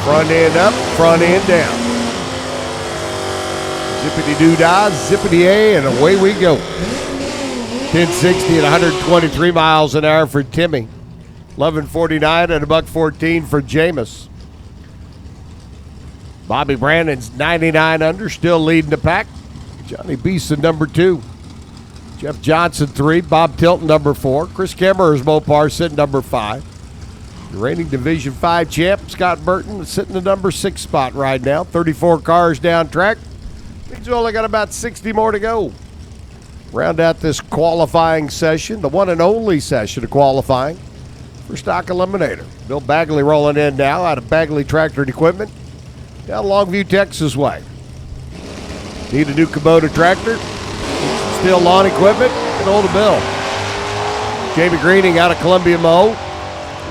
Front end up, front end down. Zippity-doo-dah, zippity-a, and away we go. 1060 at 123 miles an hour for Timmy. 1149 at $1.14 for Jameis. Bobby Brandon's 99 under, still leading the pack. Johnny Beeson, number 2. Jeff Johnson, 3. Bob Tilton, number 4. Chris Kemmerer's Mopar sitting number 5. The reigning Division 5 champ, Scott Burton, sitting the number 6 spot right now. 34 cars down track. He's only got about 60 more to go. Round out this qualifying session, the one and only session of qualifying for Stock Eliminator. Bill Bagley rolling in now out of Bagley Tractor and Equipment down Longview, Texas way. Need a new Kubota tractor? Still lawn equipment? Get hold of Bill. Jamie Greening out of Columbia Mo.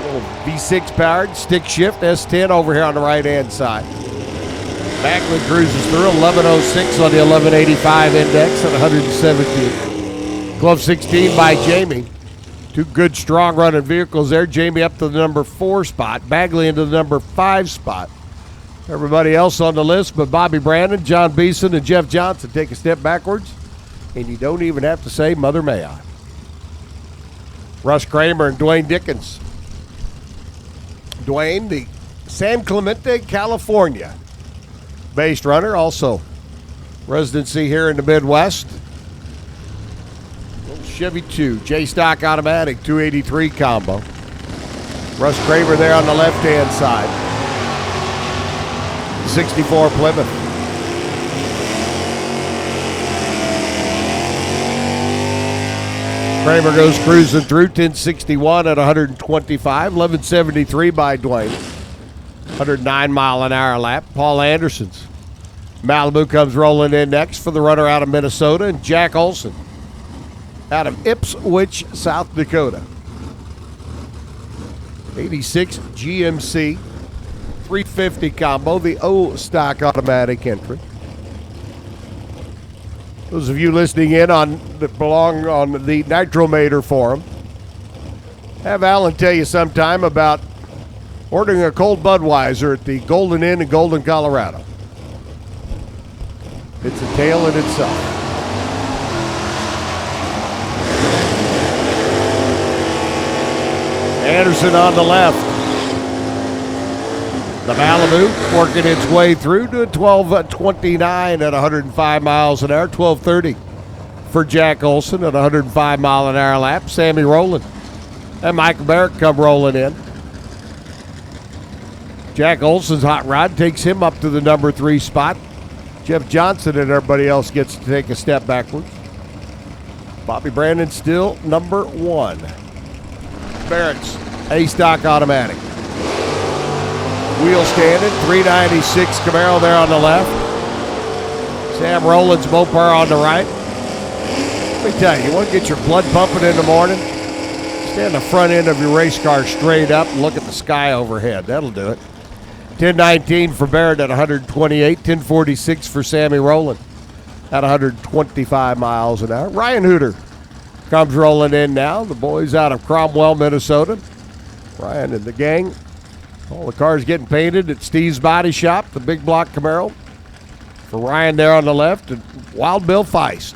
Little V6 powered stick shift S10 over here on the right hand side. Bagley cruises through 1106 on the 1185 index at 117. Glove 16 by Jamie. Two good, strong running vehicles there. Jamie up to the number 4 spot. Bagley into the number 5 spot. Everybody else on the list but Bobby Brandon, John Beeson, and Jeff Johnson take a step backwards. And you don't even have to say, Mother May I. Russ Kramer and Dwayne Dickens. Dwayne, the San Clemente, California based runner, also residency here in the Midwest. Little Chevy 2, J-Stock automatic, 283 combo. Russ Kramer there on the left-hand side. 64 Plymouth. Kramer goes cruising through 1061 at 125, 1173 by Dwayne. 109 mile an hour lap. Paul Anderson's Malibu comes rolling in next for the runner out of Minnesota, and Jack Olson out of Ipswich, South Dakota. 86 GMC 350 combo, the O stock automatic entry. Those of you listening in on that belong on the Nitromator forum, have Alan tell you sometime about ordering a cold Budweiser at the Golden Inn in Golden, Colorado. It's a tale in itself. Anderson on the left. The Malibu working its way through to 12:29 at 105 miles an hour. 12:30 for Jack Olson at 105 mile an hour lap. Sammy Rowland and Michael Barrett come rolling in. Jack Olson's hot rod takes him up to the number 3 spot. Jeff Johnson and everybody else gets to take a step backwards. Bobby Brandon still number 1. Barrett's A-Stock automatic. Wheel standing, 396 Camaro there on the left. Sam Rowland's Mopar on the right. Let me tell you, you want to get your blood pumping in the morning? Stand the front end of your race car straight up and look at the sky overhead. That'll do it. 1019 for Barrett at 128. 1046 for Sammy Rowland at 125 miles an hour. Ryan Hooter comes rolling in now. The boys out of Cromwell, Minnesota. Ryan and the gang. All the cars getting painted at Steve's Body Shop, the big block Camaro. For Ryan there on the left, and Wild Bill Feist.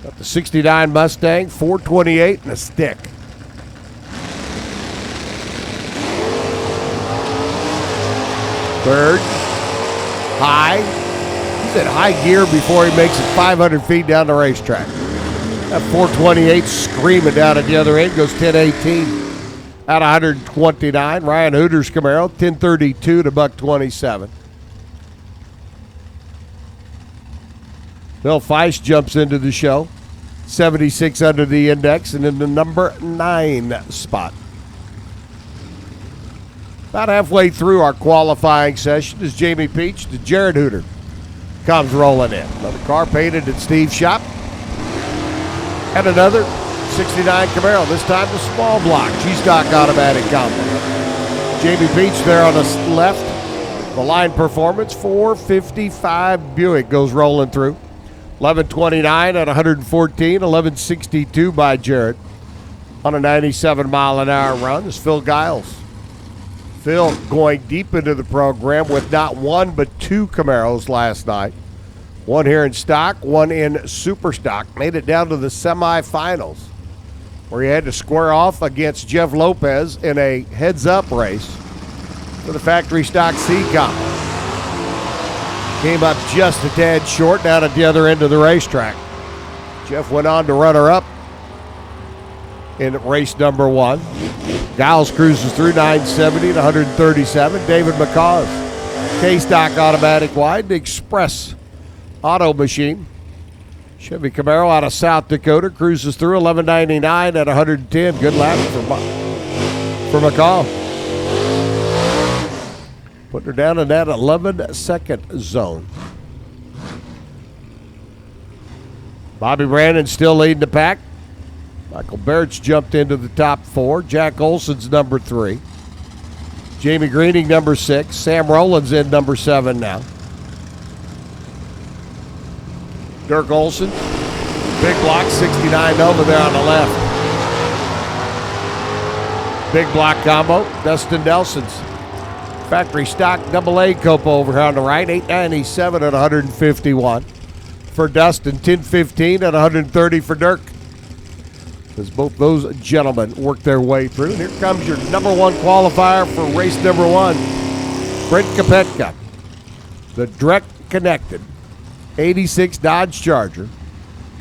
Got the 69 Mustang, 428 and a stick. Third, high. He's at high gear before he makes it 500 feet down the racetrack. That 428 screaming down at the other end, goes 1018 at 129. Ryan Hooter's Camaro, 1032 to $127. Bill Feist jumps into the show. 76 under the index and in the number 9 spot. About halfway through our qualifying session is Jamie Peach. The Jared Hooter comes rolling in. Another car painted at Steve's shop. And another 69 Camaro, this time the small block. G-Stock automatic combo. Jamie Peach there on the left. The line performance, 455 Buick goes rolling through. 1129 at 114, 1162 by Jared. On a 97 mile an hour run is Phil Giles. Phil going deep into the program with not one but two Camaros last night. One here in stock, one in super stock. Made it down to the semifinals, where he had to square off against Jeff Lopez in a heads-up race for the factory stock C comp. Came up just a tad short down at the other end of the racetrack. Jeff went on to runner-up in race number 1. Giles cruises through 970 to 137. David McCaw's K-Stock automatic wide, the Express Auto Machine. Chevy Camaro out of South Dakota cruises through 1199 at 110. Good lap for McCaw. Putting her down in that 11-second zone. Bobby Brandon still leading the pack. Michael Barrett's jumped into the top 4. Jack Olson's number 3. Jamie Greening number 6. Sam Rowland's in number 7 now. Dirk Olson, big block, 69 over there on the left. Big block combo, Dustin Nelson's factory stock AA Copa over here on the right, 897 at 151 for Dustin, 1015 at 130 for Dirk. As both those gentlemen work their way through. Here comes your number 1 qualifier for race number 1. Brent Kopetka, the direct connected 86 Dodge Charger,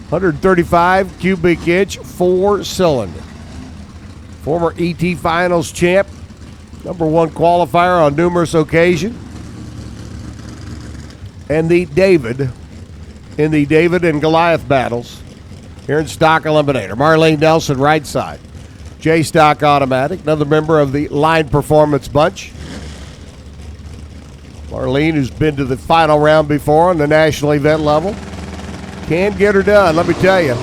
135 cubic inch 4-cylinder. Former ET Finals champ, number 1 qualifier on numerous occasions. And the David in the David and Goliath battles here in stock eliminator. Marlene Nelson, right side. J-Stock automatic, another member of the Line Performance bunch. Marlene, who's been to the final round before on the national event level, can get her done, let me tell you.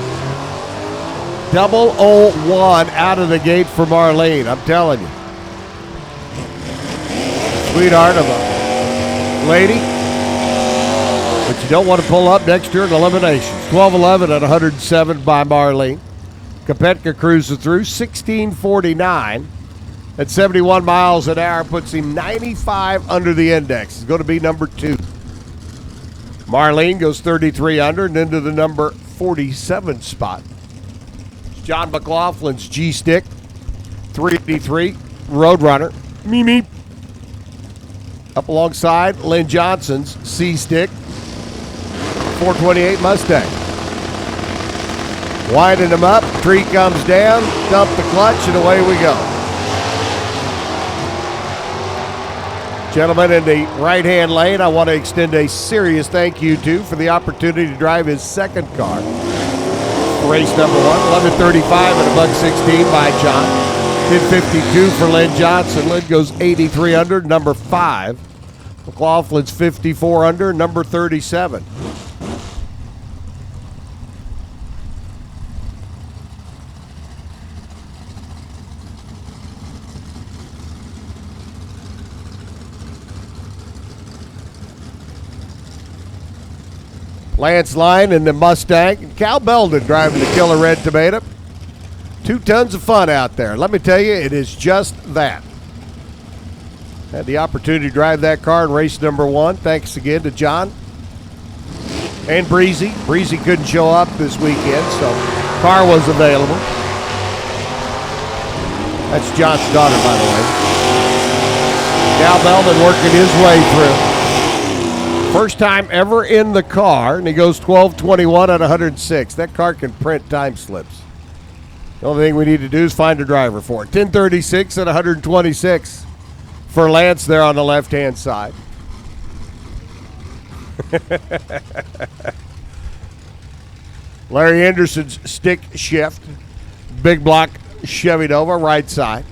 001 out of the gate for Marlene, I'm telling you. Sweetheart of a lady, but you don't want to pull up next year in eliminations. 12-11 at 107 by Marlene. Kopetka cruises through 1649. At 71 miles an hour, puts him 95 under the index. He's going to be number 2. Marlene goes 33 under and into the number 47 spot. John McLaughlin's G-Stick, 383 Roadrunner. Meep. Up alongside Lynn Johnson's C-Stick, 428 Mustang. Winding them up, tree comes down, dump the clutch, and away we go. Gentlemen in the right-hand lane, I want to extend a serious thank you to for the opportunity to drive his second car. Race number 1, 11:35 at $1.16 by John. 10:52 for Lynn Johnson. Lynn goes 83 under, number 5. McLaughlin's 54 under, number 37. Lance Lyon in the Mustang, and Cal Belden driving the Killer Red Tomato. 2 tons of fun out there. Let me tell you, it is just that. Had the opportunity to drive that car in race number 1. Thanks again to John and Breezy. Breezy couldn't show up this weekend, so car was available. That's John's daughter, by the way. Cal Belden working his way through. First time ever in the car, and he goes 12:21 at 106. That car can print time slips. The only thing we need to do is find a driver for it. 10:36 at 126 for Lance there on the left-hand side. Larry Anderson's stick shift. Big block Chevy Nova, right side.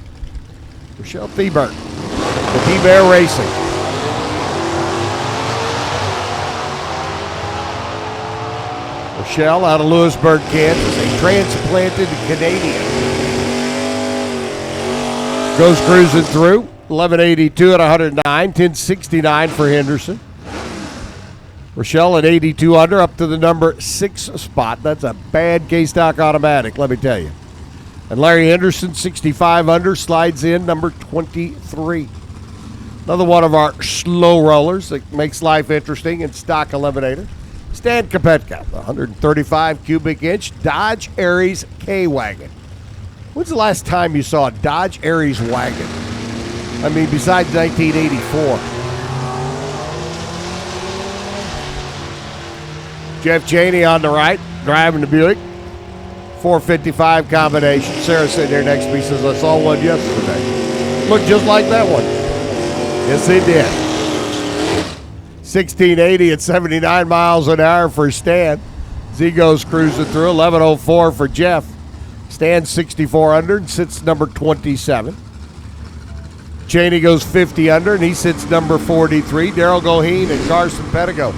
Michelle Thieberg, the T-Bear Racing. Michelle out of Lewisburg, Kansas, a transplanted Canadian. Goes cruising through, 1182 at 109, 1069 for Henderson. Rochelle at 82 under, up to the number 6 spot. That's a bad K-Stock automatic, let me tell you. And Larry Henderson, 65 under, slides in number 23. Another one of our slow rollers that makes life interesting in stock eliminator. Stan Topeka, the 135 cubic inch Dodge Aries K-Wagon. When's the last time you saw a Dodge Aries wagon? I mean, besides 1984. Jeff Cheney on the right, driving the Buick. 455 combination. Sarah sitting there next to me says, I saw one yesterday. Looked just like that one. Yes, it did. 1680 at 79 miles an hour for Stan. Z goes cruising through. 1104 for Jeff. Stan 64 under and sits number 27. Cheney goes 50 under and he sits number 43. Daryl Goheen and Carson Pettigo.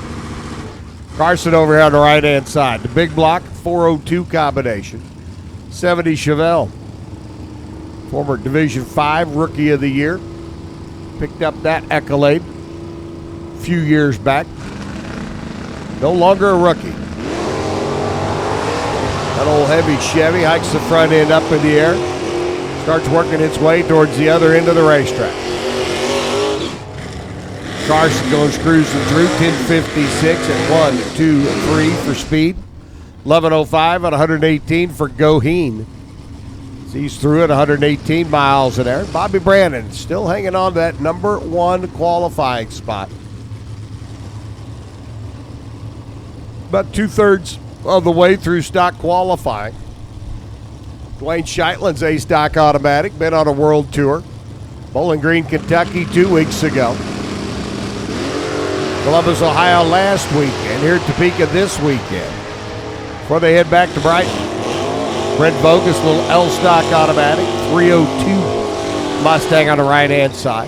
Carson over here on the right-hand side. The big block, 402 combination. 70 Chevelle. Former Division 5 Rookie of the Year. Picked up that accolade a few years back. No longer a rookie. That old heavy Chevy hikes the front end up in the air. Starts working its way towards the other end of the racetrack. Carson goes cruising through, 10:56 at 1, 2, 3 for speed. 11:05 at 118 for Goheen. He's through at 118 miles an hour. Bobby Brandon still hanging on to that number 1 qualifying spot. About 2/3 of the way through stock qualifying. Dwayne Scheitlin's A stock automatic, been on a world tour. Bowling Green, Kentucky 2 weeks ago. Columbus, Ohio last weekend. Here at Topeka this weekend. Before they head back to Brighton. Brent Bogus, little L stock automatic. 302 Mustang on the right-hand side.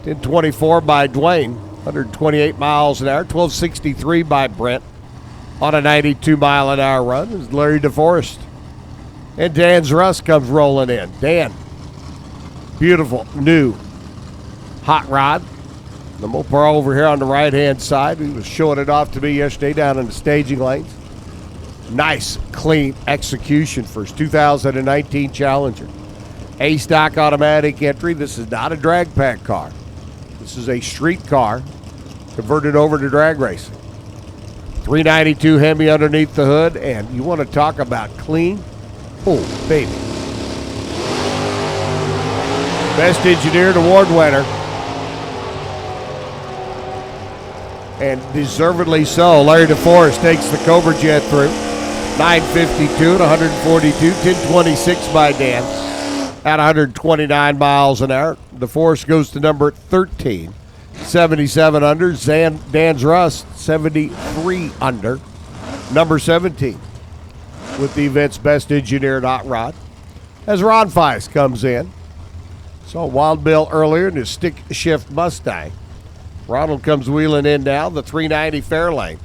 1024 by Dwayne. 128 miles an hour. 1263 by Brent. On a 92-mile-an-hour run is Larry DeForest. And Dan's Rust comes rolling in. Dan, beautiful new hot rod. The Mopar over here on the right-hand side. He was showing it off to me yesterday down in the staging lanes. Nice, clean execution for his 2019 Challenger. A stock automatic entry. This is not a drag pack car. This is a street car converted over to drag racing. 392 Hemi underneath the hood, and you want to talk about clean? Oh, baby. Best Engineered Award winner. And deservedly so. Larry DeForest takes the Cobra Jet through. 952 at 142. 1026 by Dan at 129 miles an hour. DeForest goes to number 13. 77 under. Dan's Rust, 73 under. Number 17 with the event's best engineered hot rod. As Ron Feist comes in. Saw Wild Bill earlier in his stick shift Mustang. Ronald comes wheeling in now, the 390 Fairlane.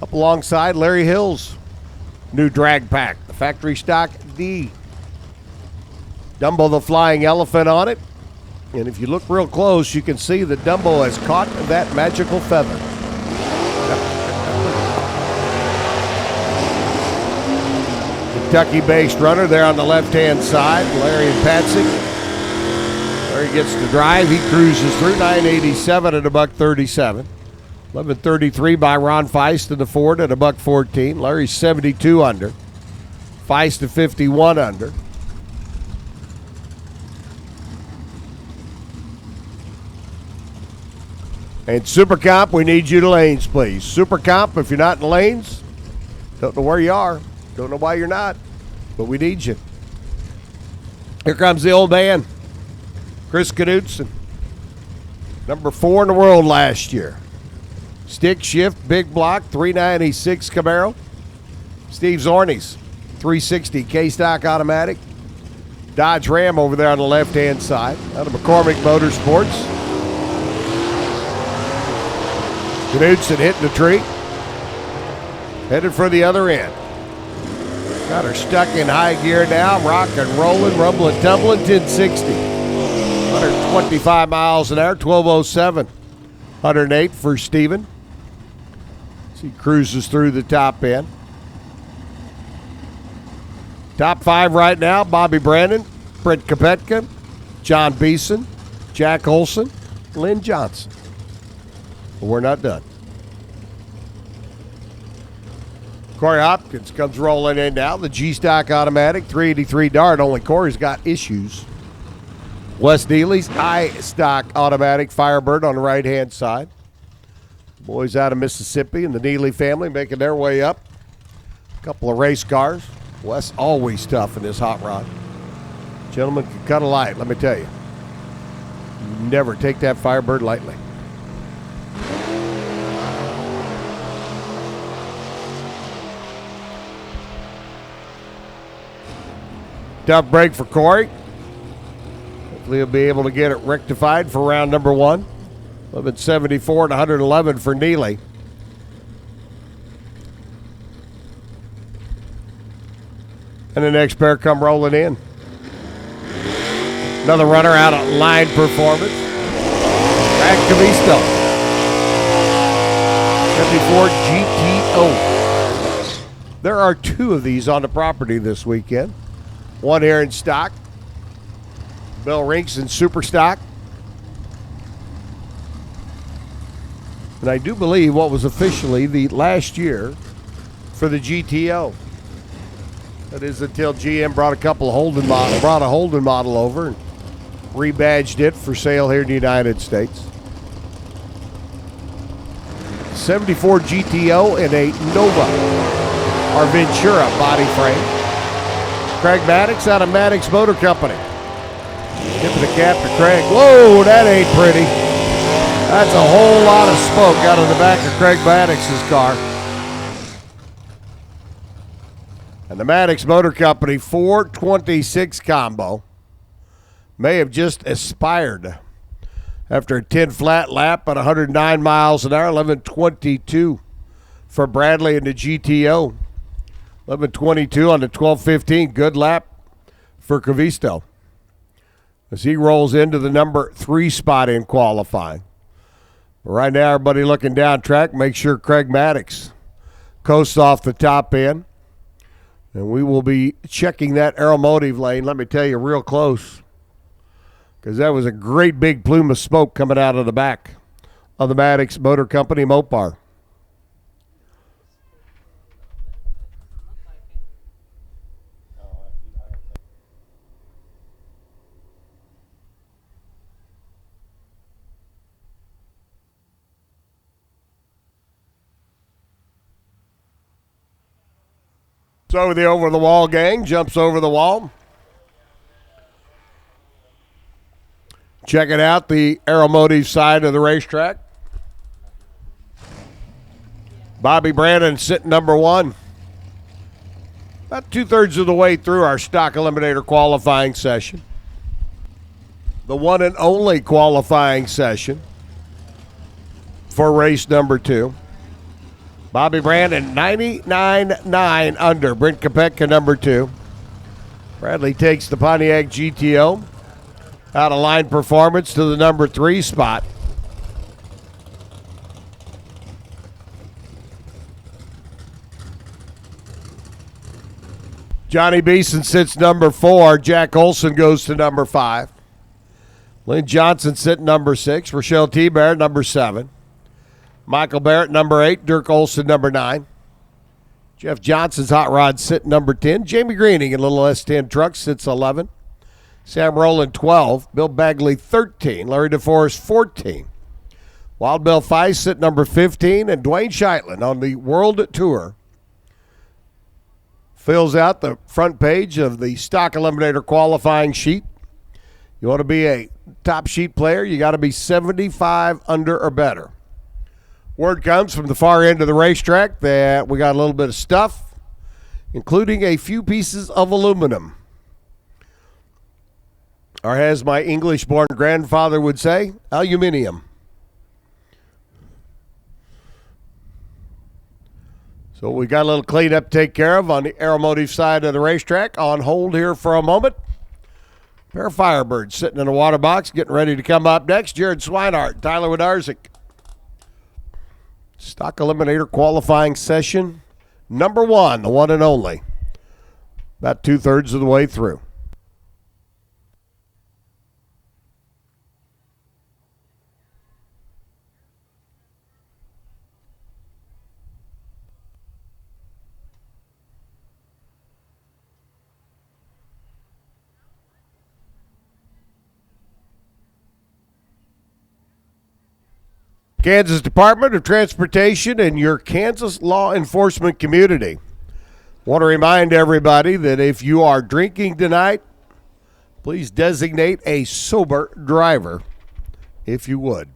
Up alongside Larry Hill's new drag pack, the factory stock D. Dumbo the Flying Elephant on it. And if you look real close, you can see that Dumbo has caught that magical feather. Kentucky-based runner there on the left-hand side, Larry and Patsy. Larry gets to drive. He cruises through 987 at $137. 1133 by Ron Feist in the Ford at $114. Larry's 72 under. Feist at 51 under. And Super Comp, we need you to lanes, please. Super Comp, if you're not in lanes, don't know where you are. Don't know why you're not, but we need you. Here comes the old man, Chris Knudsen. Number 4 in the world last year. Stick shift, big block, 396 Camaro. Steve Zorni's 360 K-Stock automatic. Dodge Ram over there on the left-hand side. Out of McCormick Motorsports. Knudsen hitting the tree. Headed for the other end. Got her stuck in high gear now. Rocking, rolling, rumbling, tumbling, 1060. 125 miles an hour, 1207. 108 for Steven. As he cruises through the top end. Top 5 right now, Bobby Brandon, Brent Kopetka, John Beeson, Jack Olson, Lynn Johnson. But we're not done. Corey Hopkins comes rolling in now. The G-Stock automatic, 383 Dart. Only Corey's got issues. Wes Neely's I-Stock automatic Firebird on the right-hand side. Boys out of Mississippi and the Neely family making their way up. A couple of race cars. Wes always tough in this hot rod. Gentlemen can cut a light, let me tell you. You never take that Firebird lightly. Tough break for Corey. Hopefully he'll be able to get it rectified for round number one. 1174 and 111 for Neely. And the next pair come rolling in. Another runner out of line performance. Back Cavisto. 74 GTO. There are two of these on the property this weekend. One here in stock. Bill Rinks in super stock. And I do believe what was officially the last year for the GTO. That is until GM brought a Holden model over and rebadged it for sale here in the United States. 74 GTO and a Nova Arventura body frame. Craig Maddox out of Maddox Motor Company. Tipping the cap to Craig. Whoa, that ain't pretty. That's a whole lot of smoke out of the back of Craig Maddox's car. And the Maddox Motor Company 426 combo may have just aspired after a 10 flat lap at 109 miles an hour, 11:22 for Bradley in the GTO. 11:22 on the 12:15. Good lap for Cavisto as he rolls into the number 3 spot in qualifying. But right now, everybody looking down track, make sure Craig Maddox coasts off the top end. And we will be checking that aeromotive lane, let me tell you, real close. Because that was a great big plume of smoke coming out of the back of the Maddox Motor Company Mopar. So the over-the-wall gang jumps over the wall. Checking out the aeromotive side of the racetrack. Bobby Brandon sitting number 1. About 2/3 of the way through our stock eliminator qualifying session. The one and only qualifying session for race number 2. Bobby Brandon, 99.9 under. Brent Kopetka, number 2. Bradley takes the Pontiac GTO. Out of line performance to the number 3 spot. Johnny Beeson sits number 4. Jack Olson goes to number 5. Lynn Johnson sitting number 6. Rochelle T. Barrett, number 7. Michael Barrett, number 8. Dirk Olson, number 9. Jeff Johnson's hot rod sitting number 10. Jamie Greening in little S10 truck sits 11. Sam Rowland, 12. Bill Bagley, 13. Larry DeForest, 14. Wild Bill Feist sitting number 15. And Dwayne Scheitlen on the World Tour fills out the front page of the stock eliminator qualifying sheet. You want to be a top sheet player, you got to be 75 under or better. Word comes from the far end of the racetrack that we got a little bit of stuff, including a few pieces of aluminum. Or as my English-born grandfather would say, aluminium. So we got a little cleanup to take care of on the aeromotive side of the racetrack. On hold here for a moment. Pair of Firebirds sitting in a water box, getting ready to come up next. Jared Swinehart, Tyler Wodarczyk. Stock eliminator qualifying session number 1, the one and only. About 2/3 of the way through. Kansas Department of Transportation and your Kansas law enforcement community. Want to remind everybody that if you are drinking tonight, please designate a sober driver, if you would.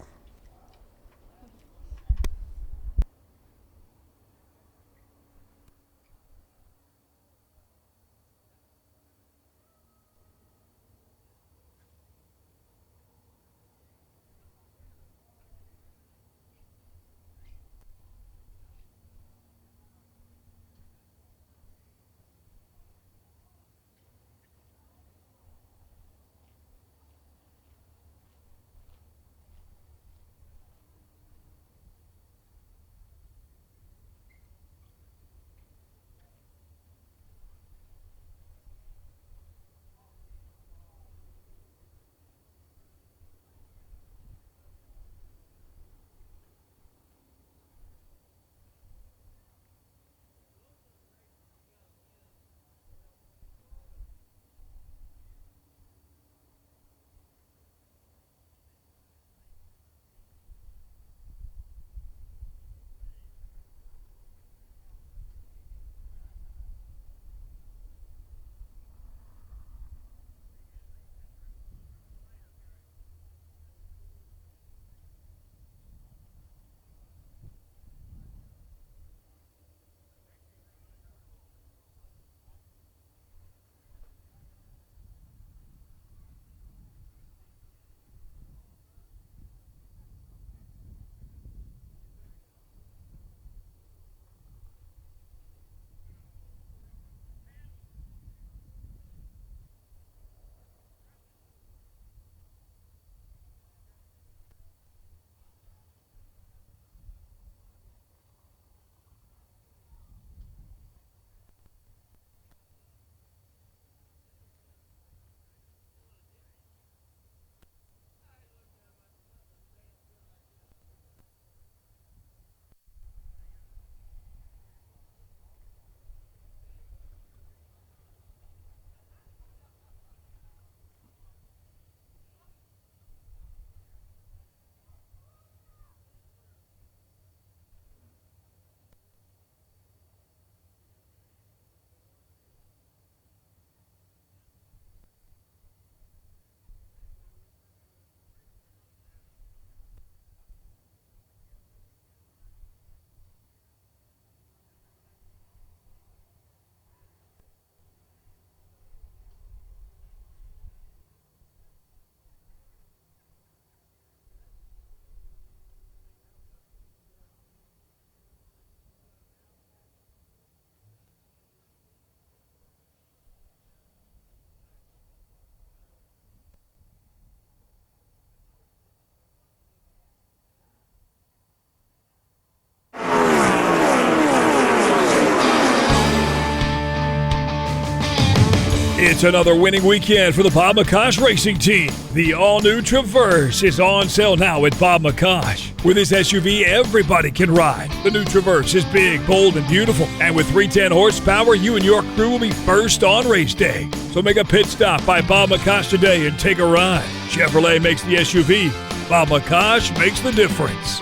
It's another winning weekend for the Bob McCosh Racing Team. The all-new Traverse is on sale now at Bob McCosh. With this SUV, everybody can ride. The new Traverse is big, bold, and beautiful. And with 310 horsepower, you and your crew will be first on race day. So make a pit stop by Bob McCosh today and take a ride. Chevrolet makes the SUV. Bob McCosh makes the difference.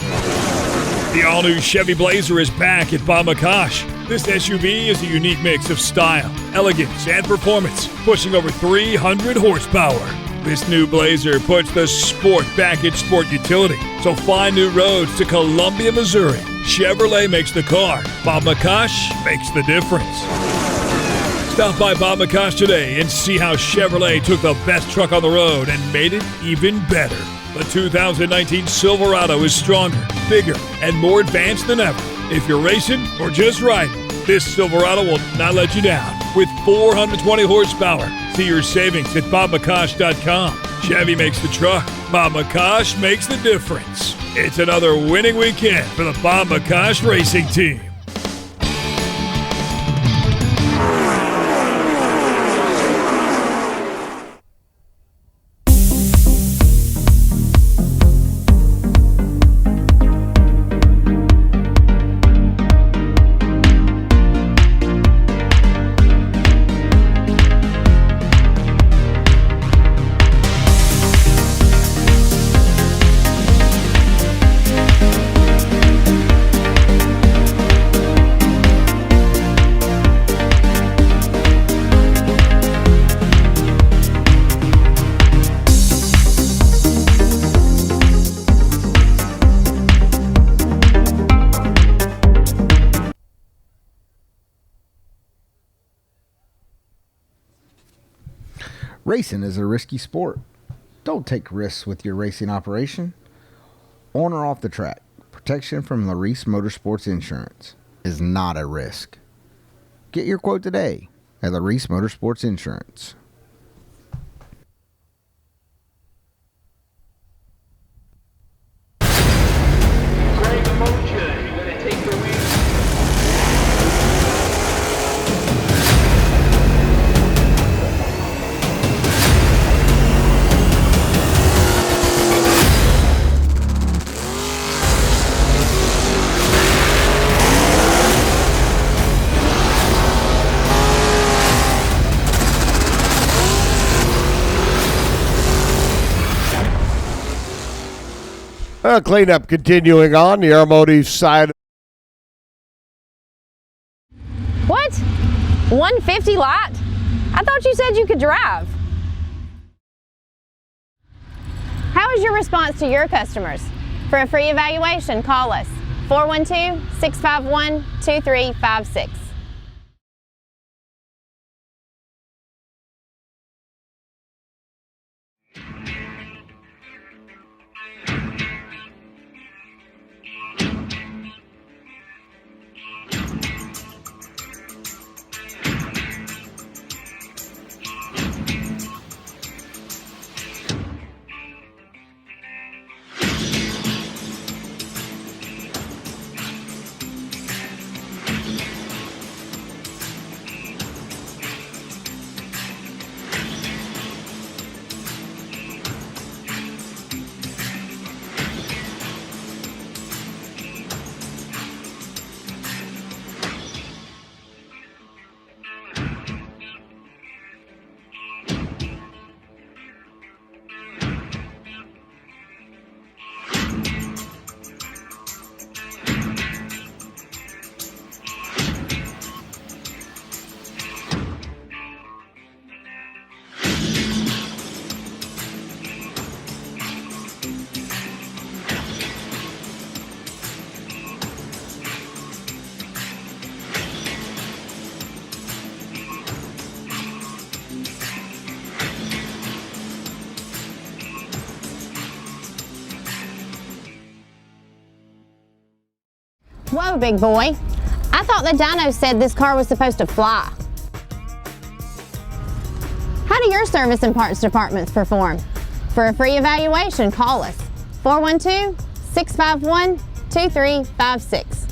The all-new Chevy Blazer is back at Bob McCosh. This SUV is a unique mix of style, elegance, and performance, pushing over 300 horsepower. This new Blazer puts the sport back in sport utility. So find new roads to Columbia, Missouri. Chevrolet makes the car. Bob McCosh makes the difference. Stop by Bob McCosh today and see how Chevrolet took the best truck on the road and made it even better. The 2019 Silverado is stronger, bigger, and more advanced than ever. If you're racing or just riding, this Silverado will not let you down. With 420 horsepower, see your savings at BobMcCosh.com. Chevy makes the truck. Bob McCosh makes the difference. It's another winning weekend for the Bob McCosh Racing Team. Racing is a risky sport. Don't take risks with your racing operation. On or off the track, protection from LODRS Motorsports Insurance is not a risk. Get your quote today at LODRS Motorsports Insurance. Greg Mocha, you gonna take the wheel? Cleanup continuing on the automotive side. What? 150 lot? I thought you said you could drive. How is your response to your customers? For a free evaluation, call us 412-651-2356. Whoa, big boy. I thought the dyno said this car was supposed to fly. How do your service and parts departments perform? For a free evaluation, call us 412-651-2356.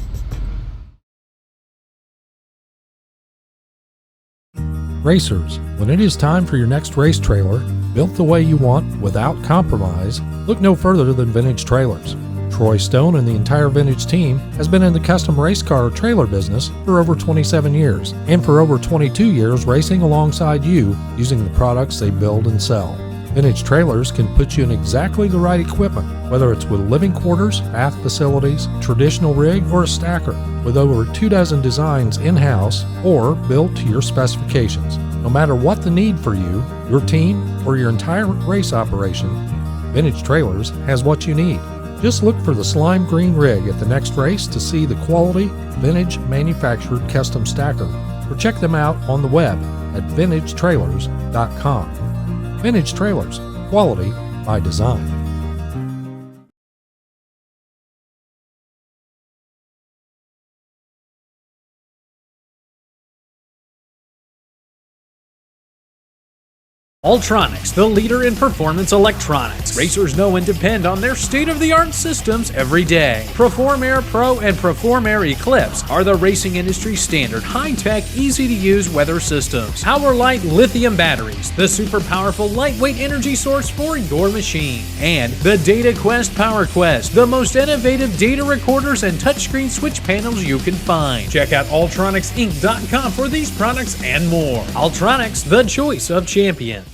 Racers, when it is time for your next race trailer, built the way you want without compromise, look no further than Vintage Trailers. Troy Stone and the entire Vintage team has been in the custom race car trailer business for over 27 years, and for over 22 years racing alongside you using the products they build and sell. Vintage Trailers can put you in exactly the right equipment, whether it's with living quarters, bath facilities, traditional rig, or a stacker, with over 24 designs in-house or built to your specifications. No matter what the need for you, your team, or your entire race operation, Vintage Trailers has what you need. Just look for the slime green rig at the next race to see the quality, vintage manufactured custom stacker, or check them out on the web at vintagetrailers.com. Vintage Trailers, quality by design. LODRS, the leader in performance electronics. Racers know and depend on their state-of-the-art systems every day. Perform Air Pro and Perform Air Eclipse are the racing industry's standard high-tech, easy-to-use weather systems. Power-Light lithium batteries, the super powerful lightweight energy source for your machine. And the Data Quest Power Quest, the most innovative data recorders and touchscreen switch panels you can find. Check out ultronicsinc.com for these products and more. LODRS, the choice of champions.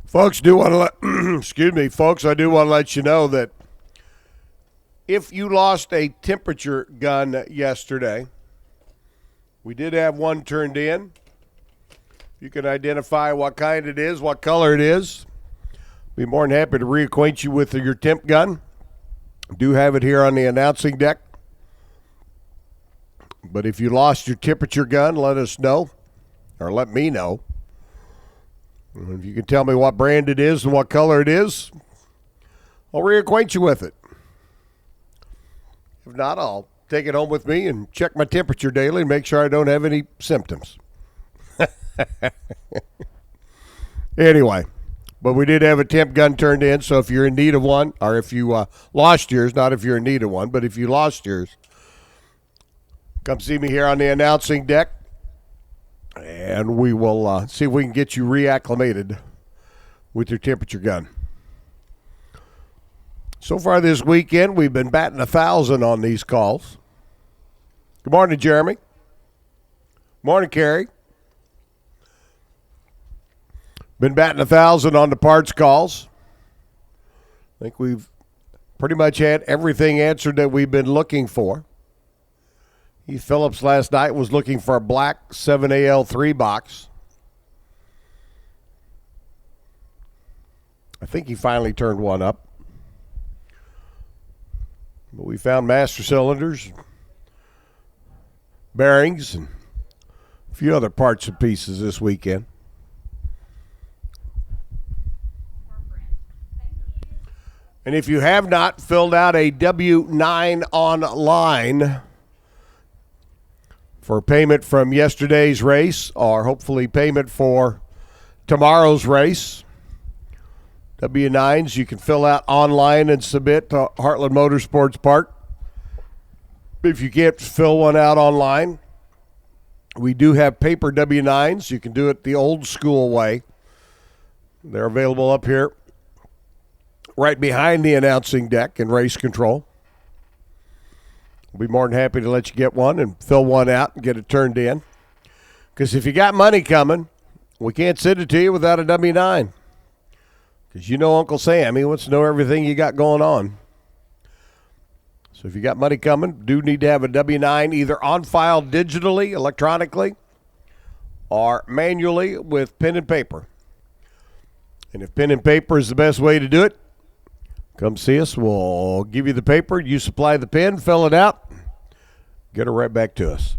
Folks, do want to let, excuse me, folks, I do want to let you know that if you lost a temperature gun yesterday, we did have one turned in. You can identify what kind it is, what color it is. Be more than happy to reacquaint you with your temp gun. Do have it here on the announcing deck. But if you lost your temperature gun, let us know, or let me know. And if you can tell me what brand it is and what color it is, I'll reacquaint you with it. If not, I'll take it home with me and check my temperature daily and make sure I don't have any symptoms. Anyway, but we did have a temp gun turned in, so if you're in need of one, or if you lost yours, not if you're in need of one, but if you lost yours, come see me here on the announcing deck, and we will see if we can get you reacclimated with your temperature gun. So far this weekend, we've been batting 1,000 on these calls. Good morning, Jeremy. Morning, Carrie. Been batting 1,000 on the parts calls. I think we've pretty much had everything answered that we've been looking for. Heath Phillips last night was looking for a black 7AL3 box. I think he finally turned one up. But we found master cylinders, bearings, and a few other parts and pieces this weekend. And if you have not filled out a W-9 online for payment from yesterday's race, or hopefully payment for tomorrow's race, W-9s you can fill out online and submit to Heartland Motorsports Park. If you can't fill one out online, we do have paper W-9s. You can do it the old school way. They're available up here right behind the announcing deck in race control. We'll be more than happy to let you get one and fill one out and get it turned in. Because if you got money coming, we can't send it to you without a W-9. Because you know Uncle Sam, he wants to know everything you got going on. So if you got money coming, do need to have a W-9 either on file digitally, electronically, or manually with pen and paper. And if pen and paper is the best way to do it, come see us. We'll give you the paper. You supply the pen, fill it out, get it right back to us.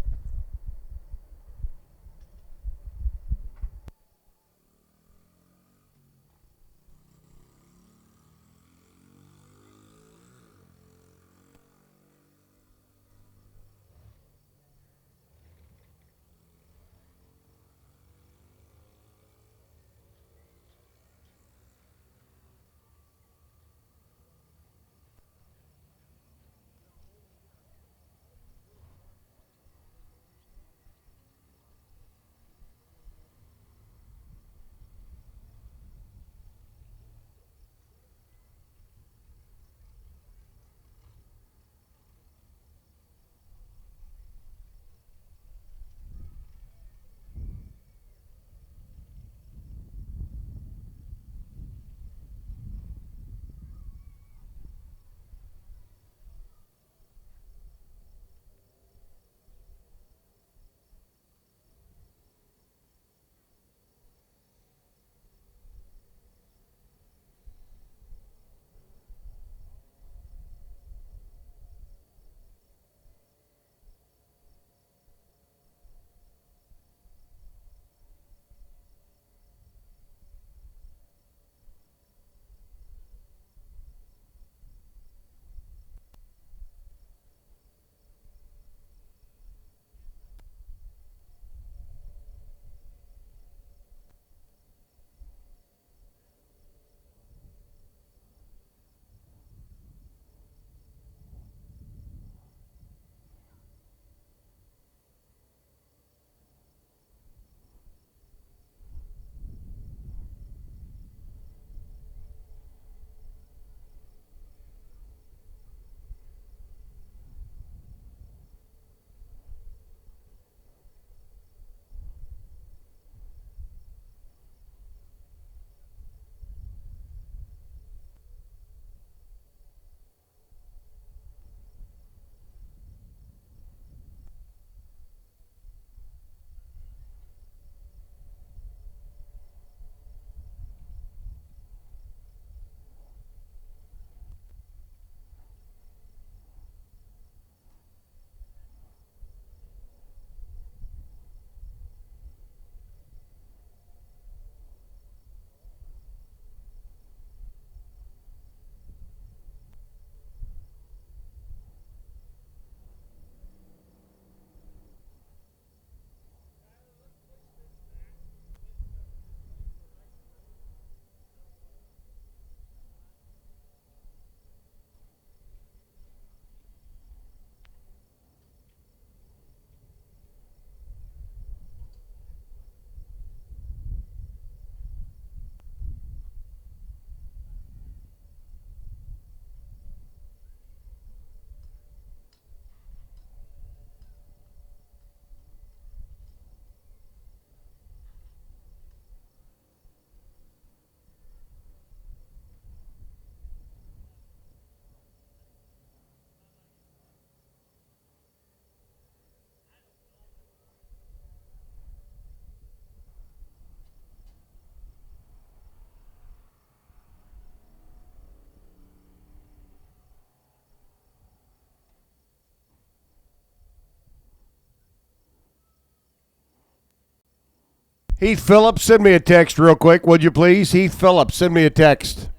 Heath Phillips, send me a text real quick, would you please? Heath Phillips, send me a text.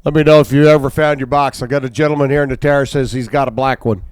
Let me know if you ever found your box. I got a gentleman here in the tower says he's got a black one.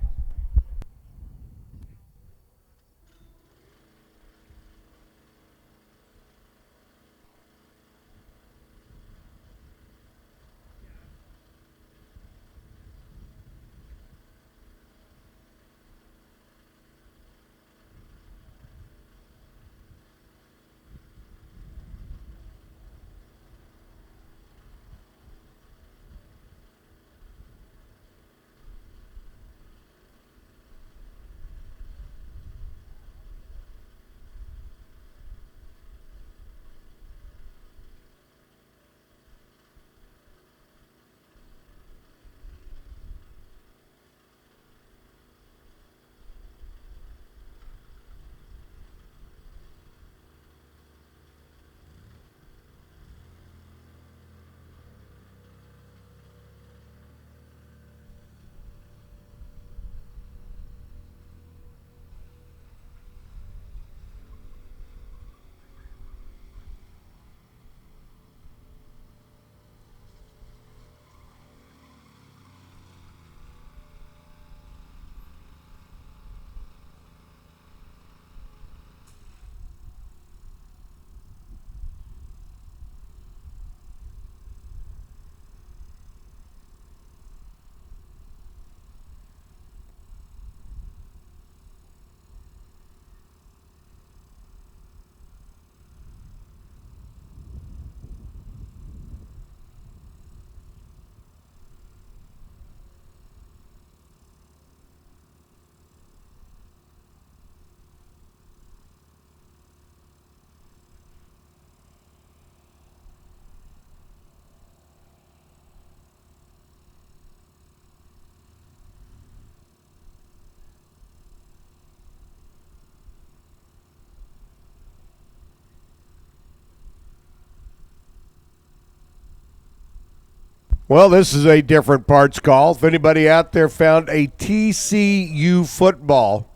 Well, this is a different parts call. If anybody out there found a TCU football,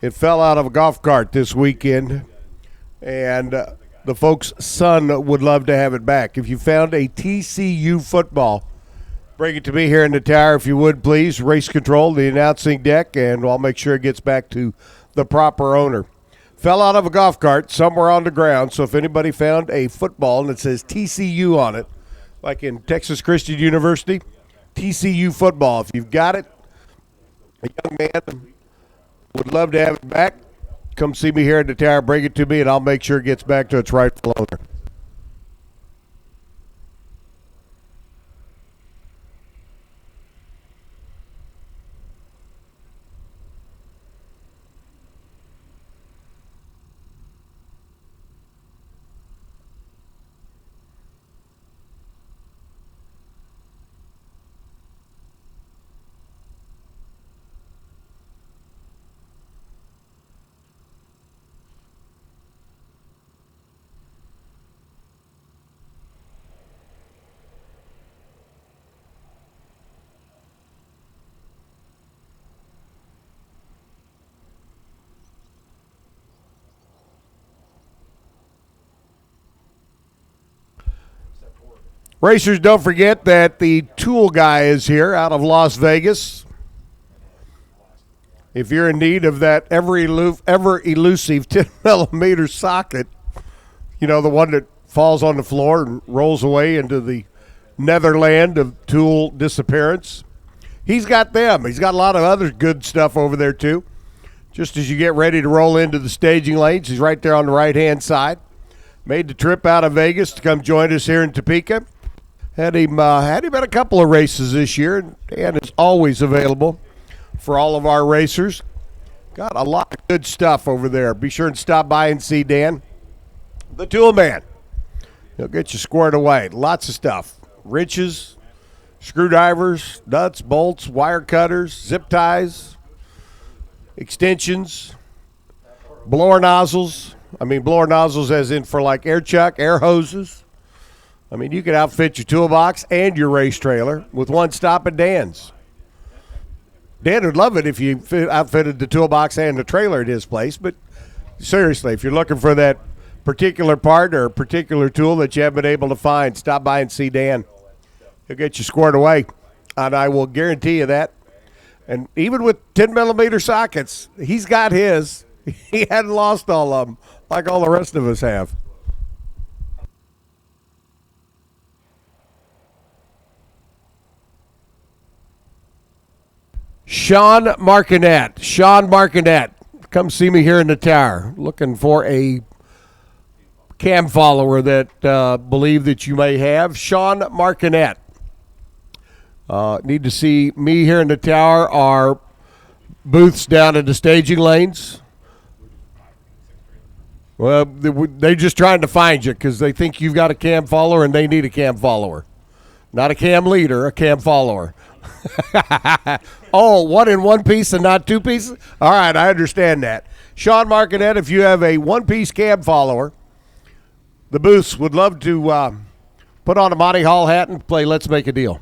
it fell out of a golf cart this weekend, and the folks' son would love to have it back. If you found a TCU football, bring it to me here in the tower, if you would, please. Race control, the announcing deck, and I'll make sure it gets back to the proper owner. Fell out of a golf cart somewhere on the ground, so if anybody found a football and it says TCU on it, like in Texas Christian University, TCU football. If you've got it, a young man would love to have it back. Come see me here at the tower, bring it to me, and I'll make sure it gets back to its rightful owner. Racers, don't forget that the tool guy is here out of Las Vegas. If you're in need of that ever elusive 10mm socket, you know, the one that falls on the floor and rolls away into the netherland of tool disappearance, he's got them. He's got a lot of other good stuff over there, too. Just as you get ready to roll into the staging lanes, he's right there on the right-hand side. Made the trip out of Vegas to come join us here in Topeka. Had him at a couple of races this year, and Dan is always available for all of our racers. Got a lot of good stuff over there. Be sure and stop by and see Dan, the tool man. He'll get you squared away. Lots of stuff. Wrenches, screwdrivers, nuts, bolts, wire cutters, zip ties, extensions, blower nozzles. I mean blower nozzles as in for like air chuck, air hoses. I mean, you could outfit your toolbox and your race trailer with one stop at Dan's. Dan would love it if you outfitted the toolbox and the trailer at his place, but seriously, if you're looking for that particular part or particular tool that you haven't been able to find, stop by and see Dan. He'll get you squared away, and I will guarantee you that. And even with 10-millimeter sockets, he's got his. He hadn't lost all of them like all the rest of us have. Sean Markinette, come see me here in the tower. Looking for a cam follower that believe that you may have. Sean Markinette. Need to see me here in the tower. Our booths down in the staging lanes. Well, they're just trying to find you because they think you've got a cam follower and they need a cam follower. Not a cam leader, a cam follower. Oh, one in one piece and not two pieces? All right, I understand that. Sean Markinette, if you have a one-piece cam follower, the booths would love to put on a Monty Hall hat and play Let's Make a Deal.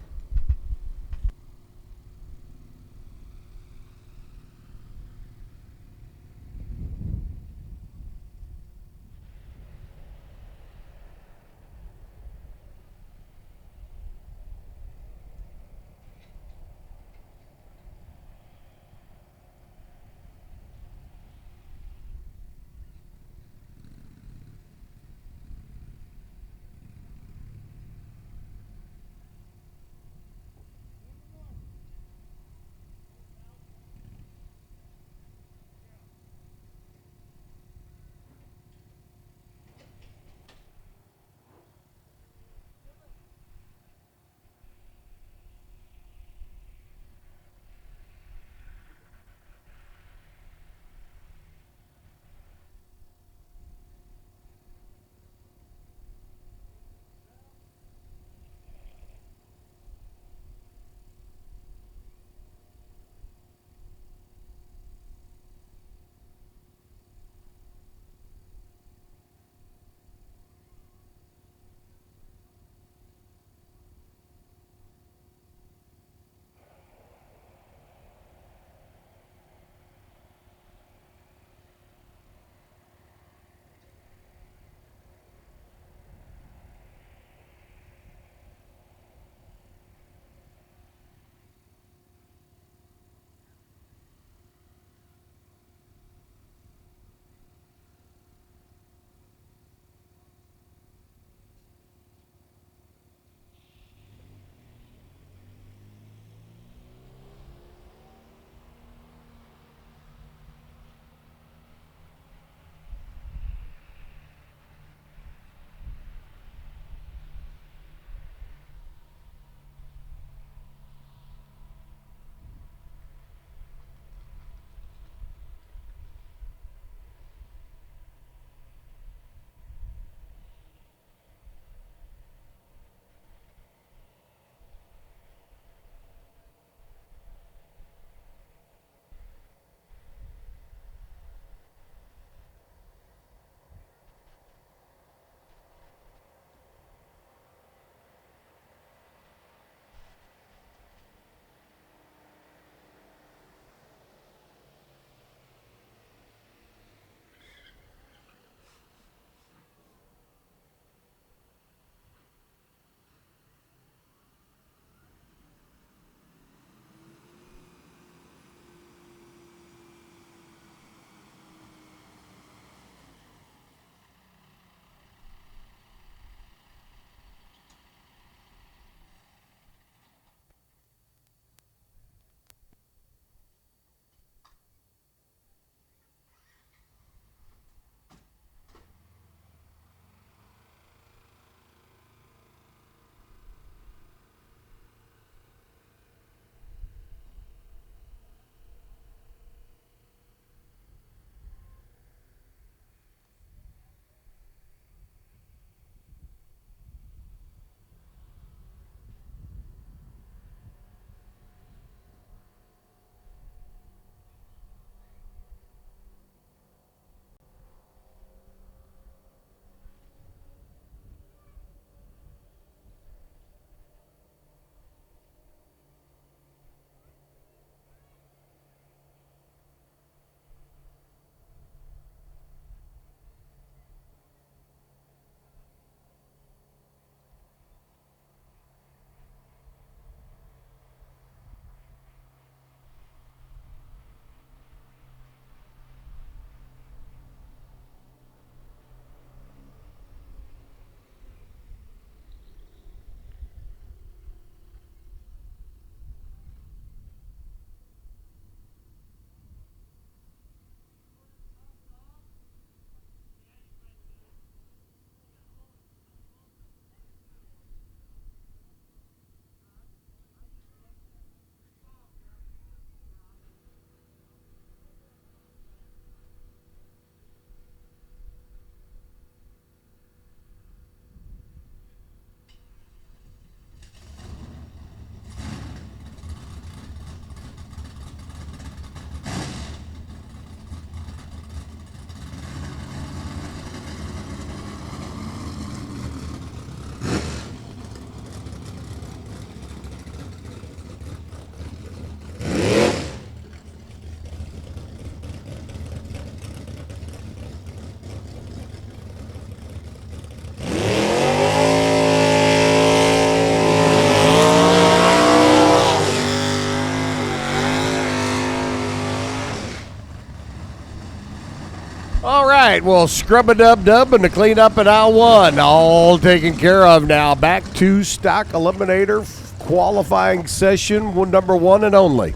All right, well, scrub-a-dub-dub and the cleanup at aisle 1. All taken care of now. Back to stock eliminator qualifying session, number 1 and only.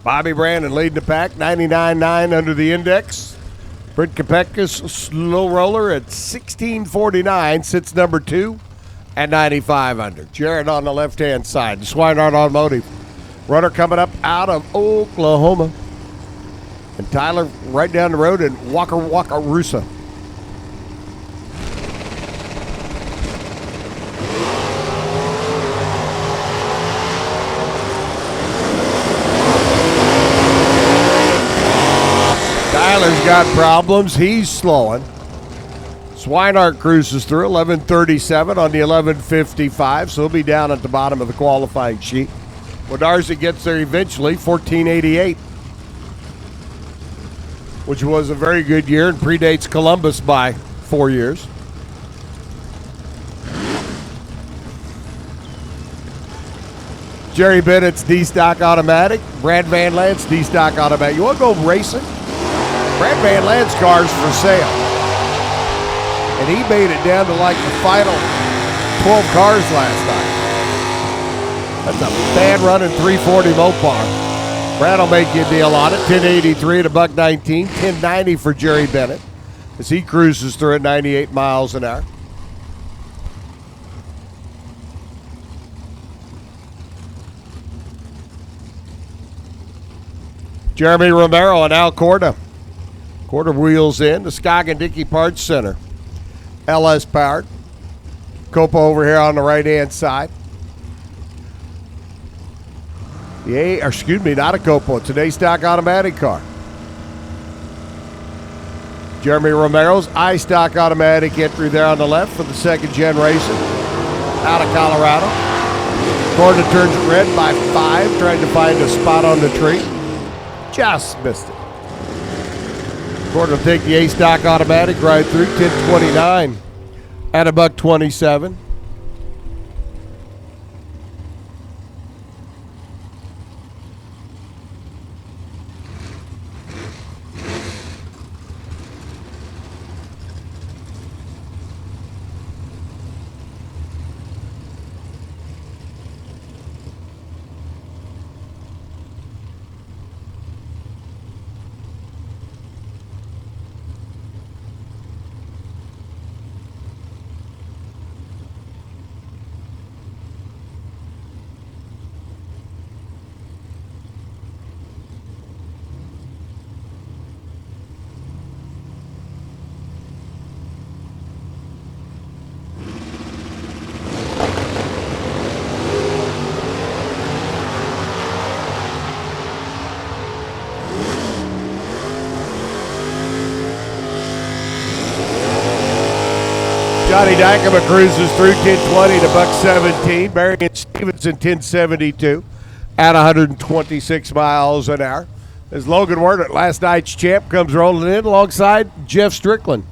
Bobby Brandon leading the pack, 99.9 under the index. Brent Kopeckis, slow roller at 16.49, sits number 2 at 95 under. Jared on the left-hand side, Swinehart Automotive. Runner coming up out of Oklahoma. And Tyler right down the road in Wakarusa. Tyler's got problems. He's slowing. Swinehart cruises through 11:37 on the 11:55, so he'll be down at the bottom of the qualifying sheet. LODRS gets there eventually, 14:88. Which was a very good year and predates Columbus by 4 years. Jerry Bennett's D-Stock Automatic. Brad Van Lant's D-Stock Automatic. You want to go racing? Brad Van Lant's car's for sale. And he made it down to like the final 12 cars last night. That's a bad running 340 Mopar. Brad will make you a deal on it. 1083 to $1.19. 1090 for Jerry Bennett as he cruises through at 98 miles an hour. Jeremy Romero and Al Corda. Quarter wheels in. The Scoggin Dickey Parts Center. LS powered. Copa over here on the right-hand side. Not a Copa. It's an A-Stock Automatic car. Jeremy Romero's I-Stock Automatic entry there on the left for the second-gen racing out of Colorado. Corda turns it red by 5, trying to find a spot on the tree. Just missed it. Corda will take the A-Stock Automatic right through 1029 at $1.27. Johnny Dykema cruises through 1020 to $1.17. Marion Stevenson 1072 at 126 miles an hour. As Logan Werner, last night's champ, comes rolling in alongside Jeff Strickland.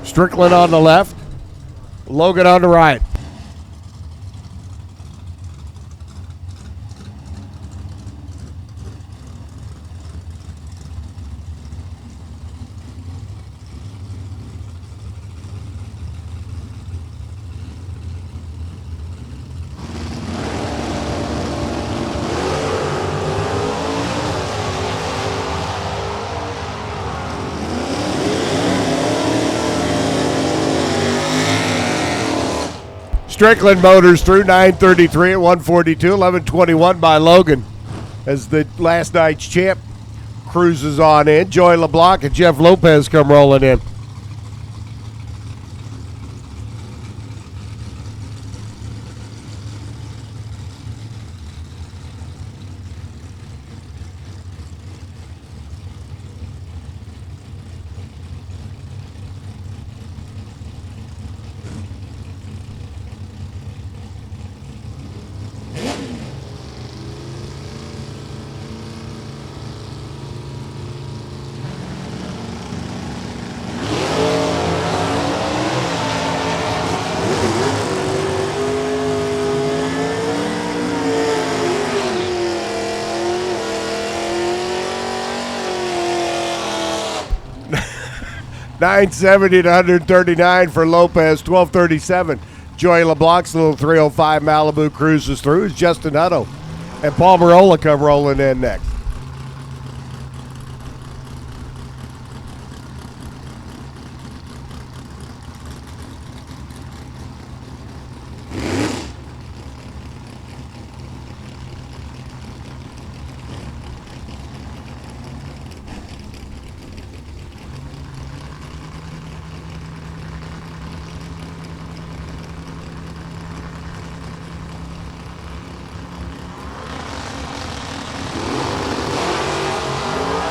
Strickland on the left, Logan on the right. Strickland motors through 933 at 142, 1121 by Logan as the last night's champ cruises on in. Joey LeBlanc and Jeff Lopez come rolling in. 970 to 139 for Lopez. 1237. Joey LeBlanc's little 305 Malibu cruises through. It's Justin Hutto and Paul Marola come rolling in next.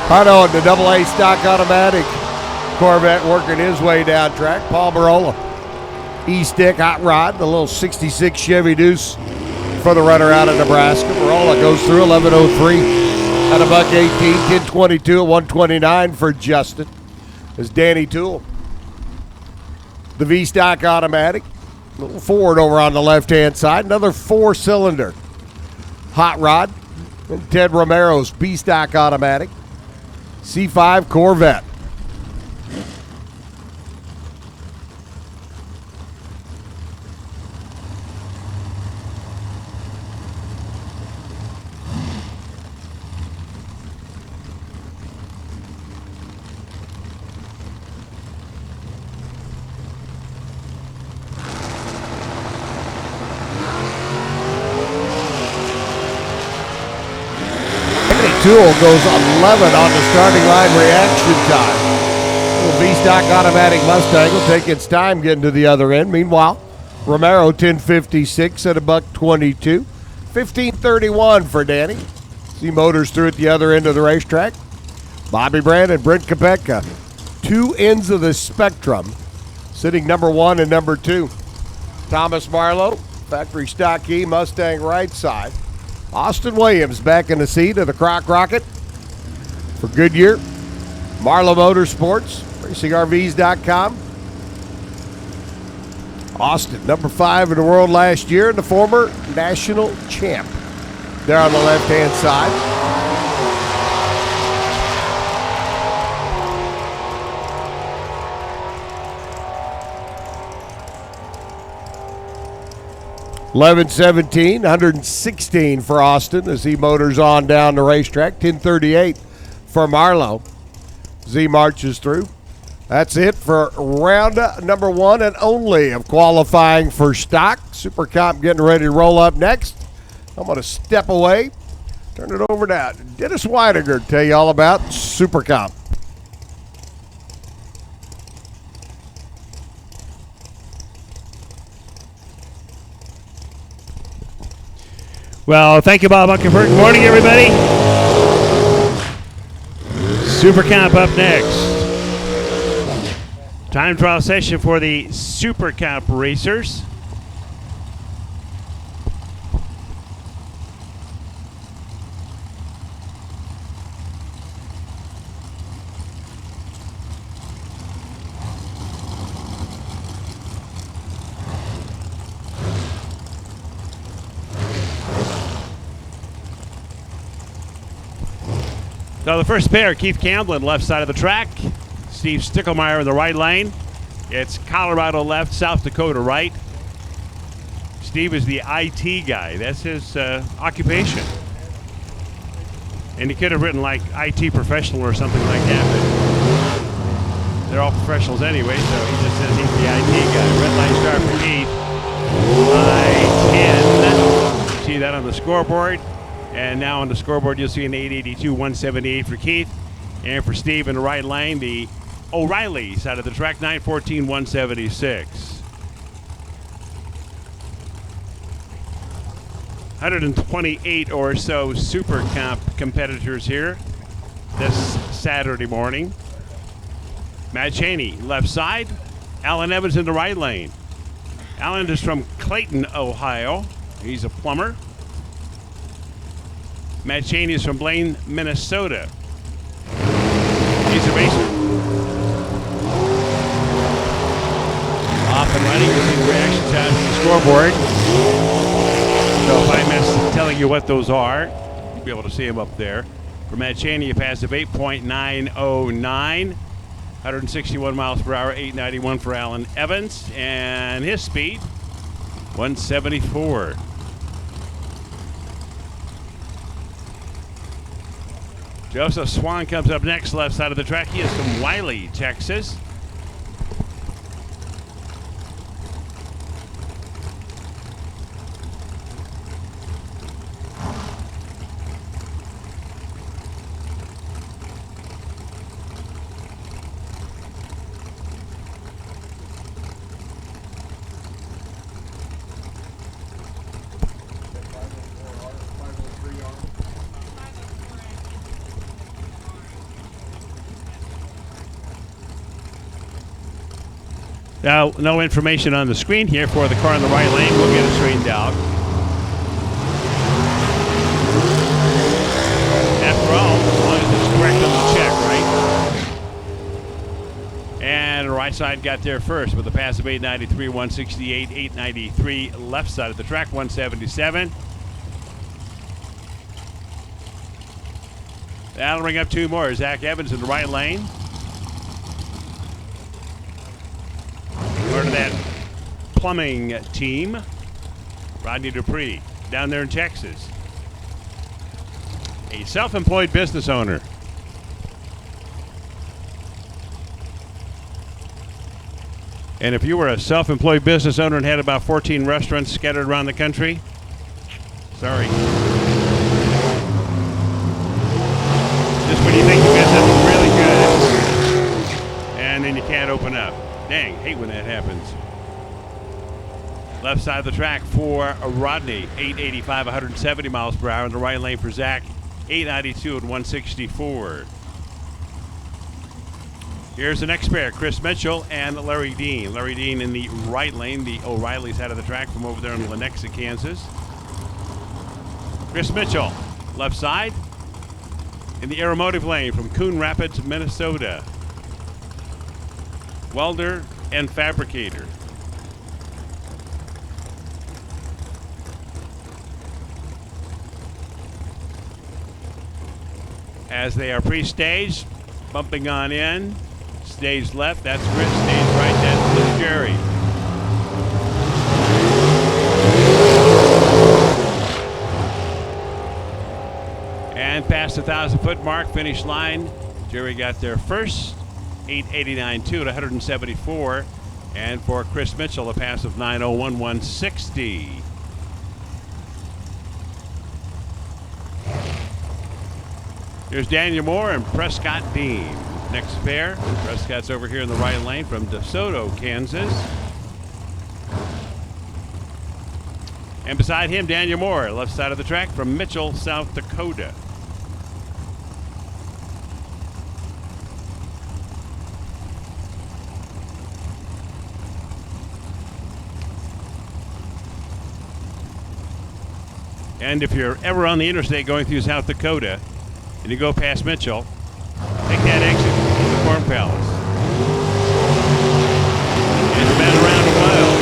Hutto in the AA stock automatic Corvette working his way down track. Paul Marola, E-stick hot rod, the little 66 Chevy Deuce for the runner out of Nebraska. Marola goes through 11:03 at $1.18, 10:22 at 129 for Justin. Is Danny Toole. The V-stock automatic, little Ford over on the left-hand side, another 4-cylinder hot rod. And Ted Romero's B-stock automatic. C5 Corvette. Tool goes 11 on the starting line reaction time. Little V-stock automatic Mustang will take its time getting to the other end. Meanwhile, Romero 10:56 at $1.22. 15:31 for Danny. See Motors through at the other end of the racetrack. Bobby Brand and Brent Topeka, two ends of the spectrum, sitting number 1 and number 2. Thomas Marlowe, factory stock E Mustang right side. Austin Williams back in the seat of the Croc Rocket for Goodyear. Marlowe Motorsports, RacingRVs.com. Austin, number 5 in the world last year, and the former national champ. There on the left-hand side. $11.17, 116 for Austin as he motors on down the racetrack. 10:38 for Marlowe. Z marches through. That's it for round number 1 and only of qualifying for stock. Super Comp getting ready to roll up next. I'm going to step away, turn it over to Dennis Weidiger to tell you all about Super Comp. Well, thank you, Bob Unkenberg. Good morning, everybody. Super Comp up next. Time trial session for the Super Comp racers. So the first pair, Keith Camblin, left side of the track. Steve Stickelmeyer in the right lane. It's Colorado left, South Dakota right. Steve is the IT guy. That's his occupation. And he could have written like IT professional or something like that, but they're all professionals anyway, so he just says he's the IT guy. Red light start for Keith. I-10. See that on the scoreboard. And now on the scoreboard, you'll see an 882, 178 for Keith. And for Steve in the right lane, the O'Reilly side of the track, 914, 176. 128 or so Super Comp competitors here this Saturday morning. Matt Cheney, left side. Alan Evans in the right lane. Alan is from Clayton, Ohio. He's a plumber. Matt Cheney is from Blaine, Minnesota. He's a racer. Off and running. You'll see the reaction time from the scoreboard. So if I miss telling you what those are, you'll be able to see them up there. For Matt Cheney, a pass of 8.909. 161 miles per hour, 891 for Alan Evans, and his speed, 174. Joseph Swan comes up next, left side of the track. He is from Wiley, Texas. Now, no information on the screen here for the car in the right lane. We'll get it straightened out. After all, as long as it's correct on the check, right? And the right side got there first with a pass of 893, 168, 893 left side of the track, 177. That'll bring up two more. Zach Evans in the right lane. Part of that plumbing team. Rodney Dupree down there in Texas. A self-employed business owner. And if you were a self-employed business owner and had about 14 restaurants scattered around the country, sorry. Just when you think the business is really good, and then you can't open up. Dang, hate when that happens. Left side of the track for Rodney, 885, 170 miles per hour. In the right lane for Zach, 892 and 164. Here's the next pair, Chris Mitchell and Larry Dean. Larry Dean in the right lane, the O'Reilly side of the track from over there in Lenexa, Kansas. Chris Mitchell, left side, in the aeromotive lane from Coon Rapids, Minnesota. Welder and fabricator. As they are pre-staged, bumping on in. Stage left, that's Chris. Stage right, that's Jerry. And past the 1,000-foot mark, finish line. Jerry got there first. 889.2 at 174. And for Chris Mitchell, a pass of 901, 160. Here's Daniel Moore and Prescott Dean. Next pair. Prescott's over here in the right lane from DeSoto, Kansas. And beside him, Daniel Moore, left side of the track from Mitchell, South Dakota. And if you're ever on the interstate going through South Dakota and you go past Mitchell, take that exit to the Corn Palace. It's been around a while.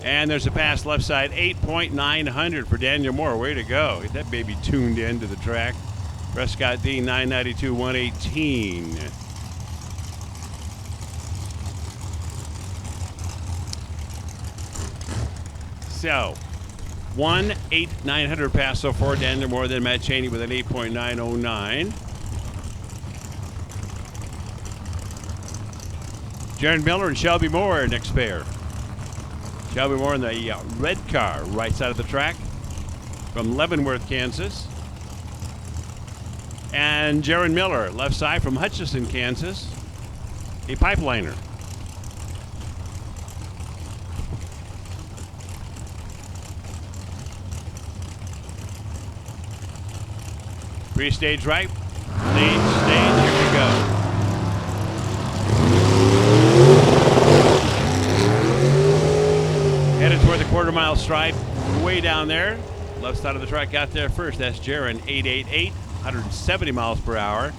And there's a pass left side, 8.900 for Daniel Moore. Way to go. Get that baby tuned in to the track. Prescott Dean, 992, 118. So, 1.8900 pass so far. Daniel Moore, then Matt Cheney with an 8.909. Jaron Miller and Shelby Moore, next pair. Shelby Moore in the red car, right side of the track from Leavenworth, Kansas. And Jaron Miller, left side from Hutchinson, Kansas, a pipeliner. Pre-stage right, lead stage, here we go. Headed toward the quarter-mile stripe, way down there. Left side of the track got there first. That's Jaron, 888, 170 miles per hour.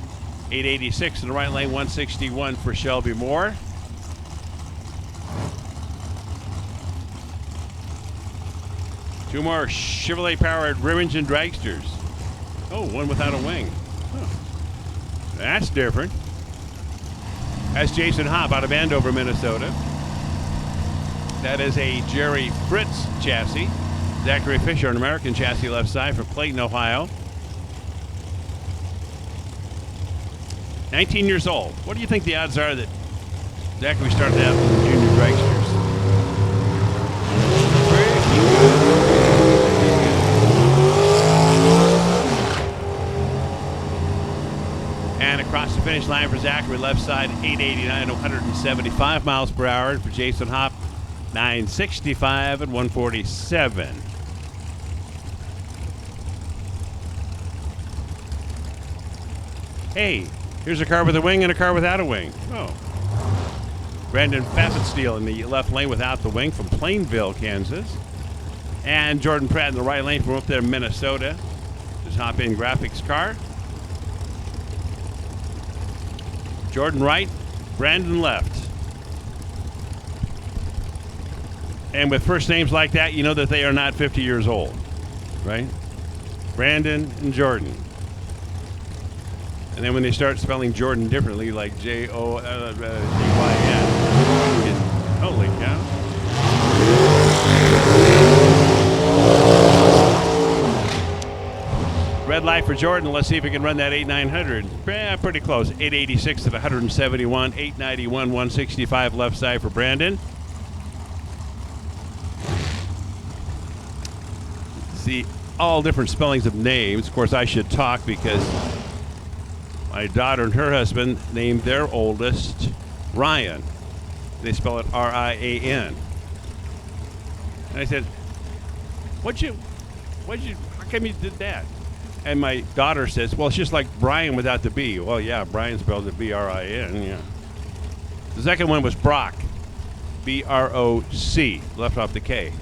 886 in the right lane, 161 for Shelby Moore. Two more Chevrolet-powered rear engine dragsters. Oh, one without a wing. Huh. That's different. That's Jason Hopp out of Andover, Minnesota. That is a Jerry Fritz chassis. Zachary Fisher, an American chassis left side from Clayton, Ohio. 19 years old. What do you think the odds are that Zachary started out with the junior dragsters? And across the finish line for Zachary, left side, 889 to 175 miles per hour. For Jason Hopp, 965 and 147. Hey, here's a car with a wing and a car without a wing. Oh. Brandon Pfaffenstiel in the left lane without the wing from Plainville, Kansas. And Jordan Pratt in the right lane from up there in Minnesota. Just hop in graphics car. Jordan right, Brandon left. And with first names like that, you know that they are not 50 years old, right? Brandon and Jordan. And then when they start spelling Jordan differently, like J-O-D-Y-N, holy cow. Red light for Jordan. Let's see if he can run that 8,900. Pretty close. 886 to the 171. 891, 165 left side for Brandon. See, all different spellings of names. Of course, I should talk because my daughter and her husband named their oldest Ryan. They spell it R-I-A-N. And I said, how come you did that? And my daughter says, well, it's just like Brian without the B. Well, yeah, Brian spelled it B-R-I-N, yeah. The second one was Brock, B-R-O-C, left off the K.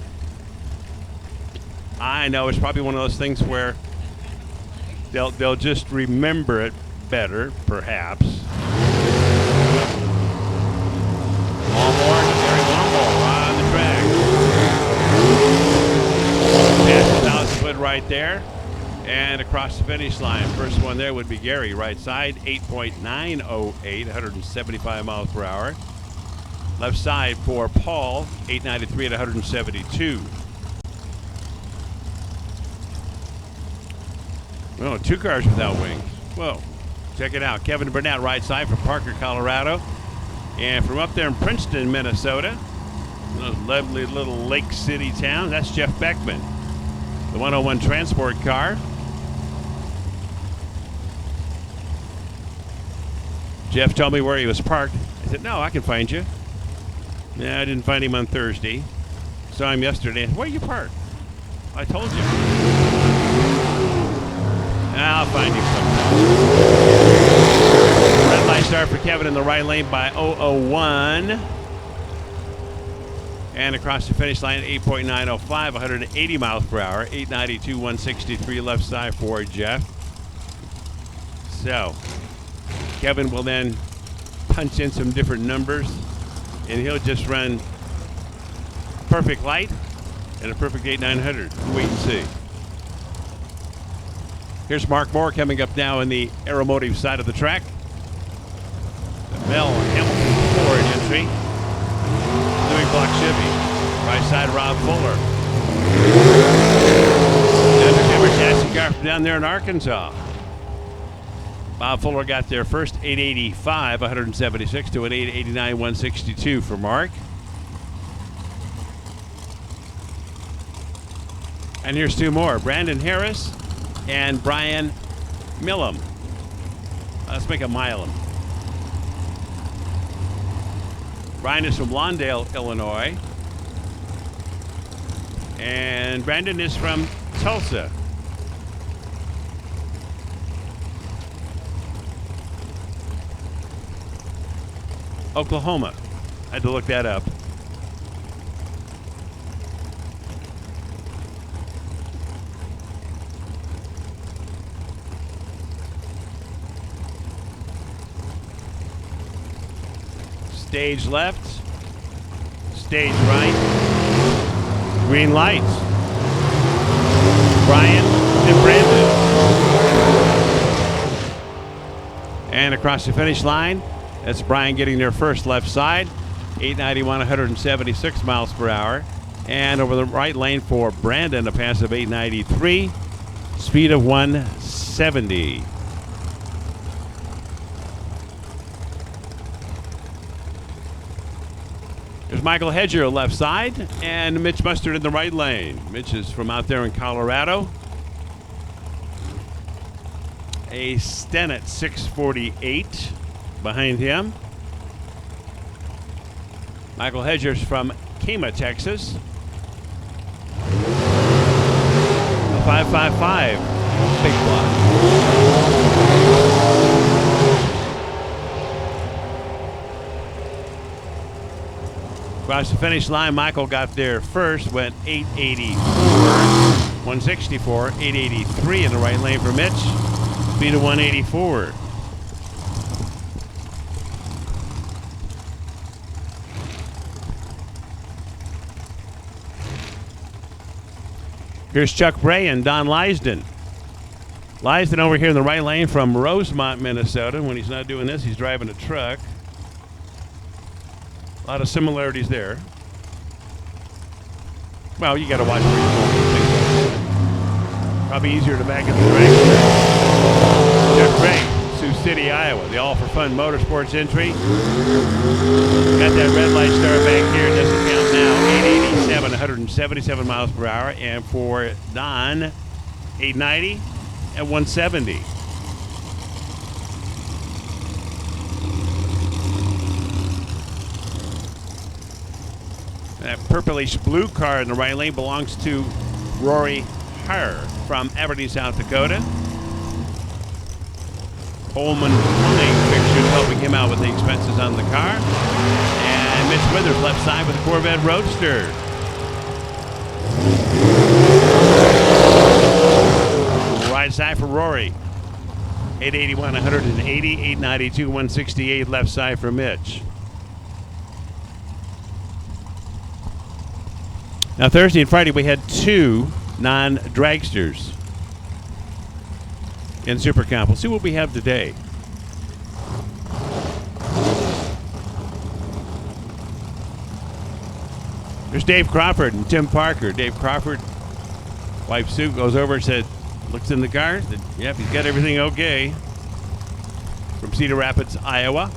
I know, it's probably one of those things where they'll just remember it better, perhaps. Longhorn, Gary Longhorn on the track. Past 1,000 foot right there. And across the finish line, first one there would be Gary, right side, 8.908, 175 miles per hour. Left side for Paul, 893 at 172. Oh, two cars without wings. Whoa. Check it out. Kevin Burnett, right side from Parker, Colorado. And from up there in Princeton, Minnesota, a lovely little Lake City town, that's Jeff Beckman. The 101 transport car. Jeff told me where he was parked. I said, no, I can find you. Yeah, I didn't find him on Thursday. Saw him yesterday. Where you parked? I told you. I'll find you sometime. Red light start for Kevin in the right lane by 001. And across the finish line, 8.905, 180 miles per hour, 892, 163 left side for Jeff. So, Kevin will then punch in some different numbers, and he'll just run perfect light and a perfect 8,900. Wait and see. Here's Mark Moore coming up now in the Aeromotive side of the track. The Mel Hamilton Ford entry. Louis Block Chevy. Right side, Rob Fuller. The undercover chassis car from down there in Arkansas. Bob Fuller got there first, 885, 176 to an 889, 162 for Mark. And here's two more, Brandon Harris and Brian Millam. Let's make a Milam. Brian is from Lawndale, Illinois. And Brandon is from Tulsa. Oklahoma. I had to look that up. Stage left, stage right, green lights. Brian and Brandon. And across the finish line, that's Brian getting there first left side. 891, 176 miles per hour. And over the right lane for Brandon, a pass of 893, speed of 170. There's Michael Hedger left side, and Mitch Mustard in the right lane. Mitch is from out there in Colorado. A Stennet 648 behind him. Michael Hedger's from Kema, Texas. A 555 big block. Across the finish line, Michael got there first, went 884, 164, 883 in the right lane for Mitch. Speed of 184. Here's Chuck Bray and Don Leisden. Leisden over here in the right lane from Rosemont, Minnesota. When he's not doing this, he's driving a truck. A lot of similarities there. Well, you got to watch where you're going. Probably easier to back in the track. Chuck Bray, Sioux City, Iowa. The All for Fun Motorsports entry. Got that red light star back here. Doesn't count now. 887, 177 miles per hour. And for Don, 890 and 170. That purplish blue car in the right lane belongs to Rory Herr from Aberdeen, South Dakota. Coleman Plumbing Fixtures helping him out with the expenses on the car. And Mitch Withers left side with a Corvette Roadster. Right side for Rory. 881, 180, 892, 168 left side for Mitch. Now Thursday and Friday we had two non-dragsters in Super Comp. We'll see what we have today. There's Dave Crawford and Tim Parker. Dave Crawford, wife Sue, goes over and said, looks in the car, said, yep, he's got everything okay. From Cedar Rapids, Iowa.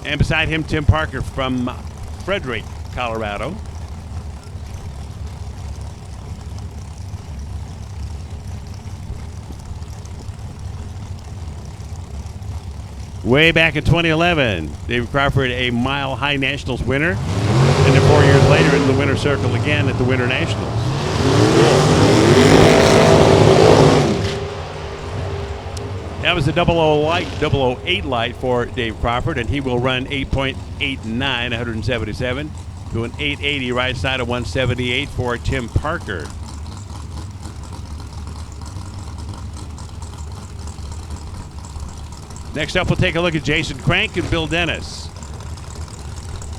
And beside him, Tim Parker from Frederick, Colorado. Way back in 2011, David Crawford, a Mile High Nationals winner. And then 4 years later, in the winner's circle again at the Winter Nationals. That was the 008 light for Dave Crawford, and he will run 8.89, 177, to an 880 right side of 178 for Tim Parker. Next up, we'll take a look at Jason Crank and Bill Dennis.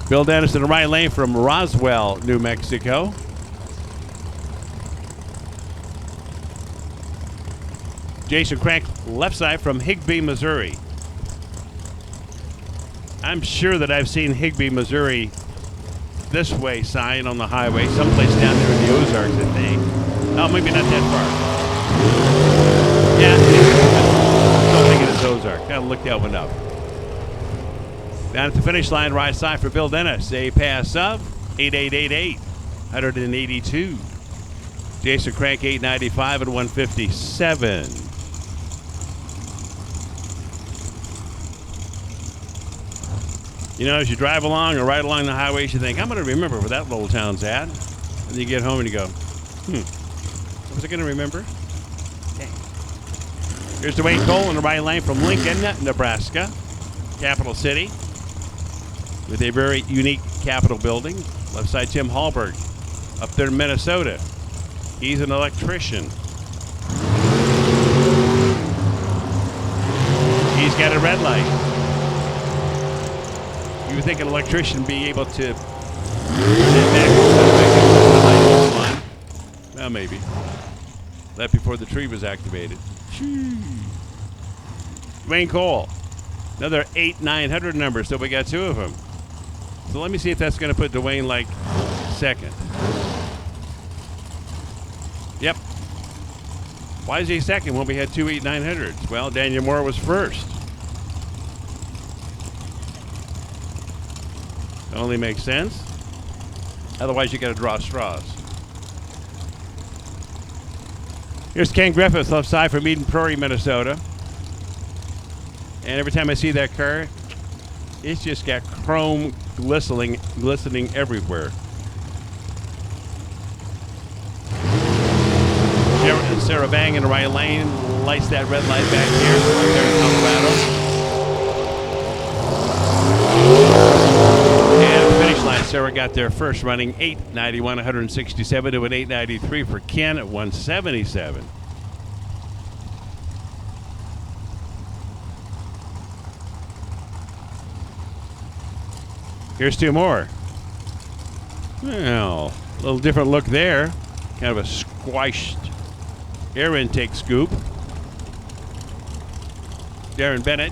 Bill Dennis in the right lane from Roswell, New Mexico. Jason Crank left side from Higbee, Missouri. I'm sure that I've seen Higbee, Missouri this way sign on the highway, someplace down there in the Ozarks, I think. No, maybe not that far. Yeah, I don't think it is Ozark. Gotta look that one up. Down at the finish line, right side for Bill Dennis. A pass of 8888, 182. Jason Crank, 895 and 157. You know, as you drive along or ride along the highways, you think, I'm going to remember where that little town's at. And you get home and you go, was I going to remember? Dang. Here's Dwayne Cole in the right lane from Lincoln, Nebraska, capital city, with a very unique Capitol building. Left side, Tim Hallberg, up there in Minnesota. He's an electrician. He's got a red light. You would think an electrician would be able to stand back and well, maybe. That before the tree was activated. Wayne Cole. Another 8,900 number, so we got 2 of them. So let me see if that's going to put Dwayne like second. Yep. Why is he second when we had 2 8,900s? Well, Daniel Moore was first. Only makes sense. Otherwise, you got to draw straws. Here's Ken Griffith, left side from Eden Prairie, Minnesota. And every time I see that car, it's just got chrome glistening everywhere. Sarah Bang in the right lane lights that red light back here there in Colorado. And at the finish line, Sarah got there first, running 8:91, 167 to an 8:93 for Ken at 177. Here's 2 more. Well, a little different look there. Kind of a squashed air intake scoop. Darren Bennett.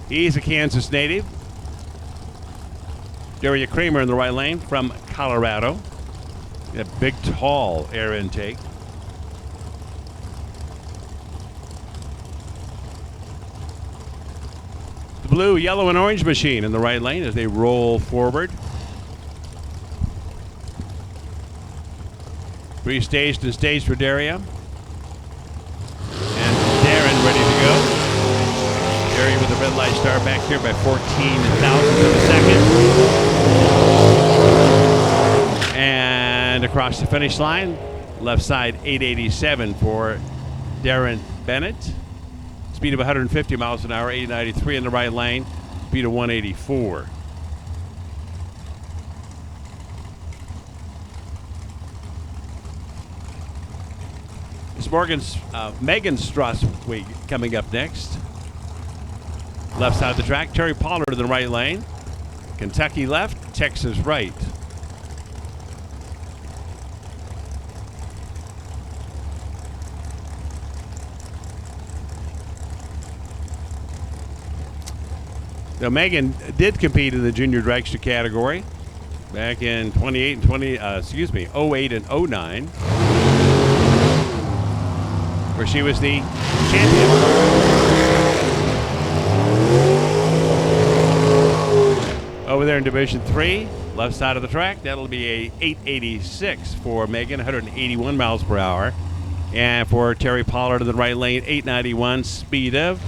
He's a Kansas native. Daria Kramer in the right lane from Colorado. A big, tall air intake. The blue, yellow, and orange machine in the right lane as they roll forward. Pre-staged and staged for Daria. And Darren ready to go. Daria with the red light star back here by 14 thousandths of a second. And across the finish line, left side 887 for Darren Bennett. Speed of 150 miles an hour, 893 in the right lane, speed of 184. It's Megan Straswig coming up next. Left side of the track, Terry Pollard in the right lane. Kentucky left, Texas right. Now, Megan did compete in the junior dragster category back in 08 and 09, where she was the champion. Over there in Division 3, left side of the track, that'll be a 886 for Megan, 181 miles per hour. And for Terry Pollard in the right lane, 891, speed of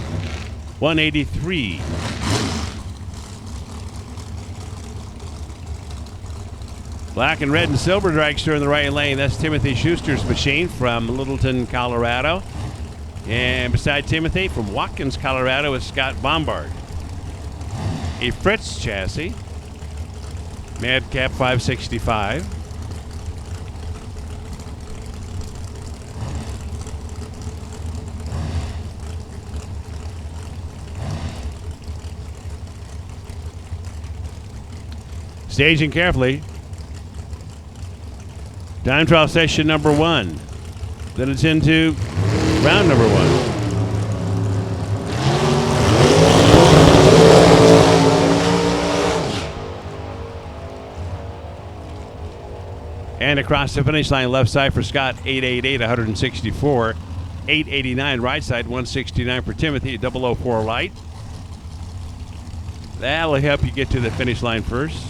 183. Black and red and silver dragster in the right lane. That's Timothy Schuster's machine from Littleton, Colorado. And beside Timothy, from Watkins, Colorado, is Scott Bombard. A Fritz chassis. Madcap 565. Staging carefully. Time trial session number 1. Then it's into round number 1. And across the finish line, left side for Scott, 888, 164. 889 right side, 169 for Timothy, 004 light. That'll help you get to the finish line first.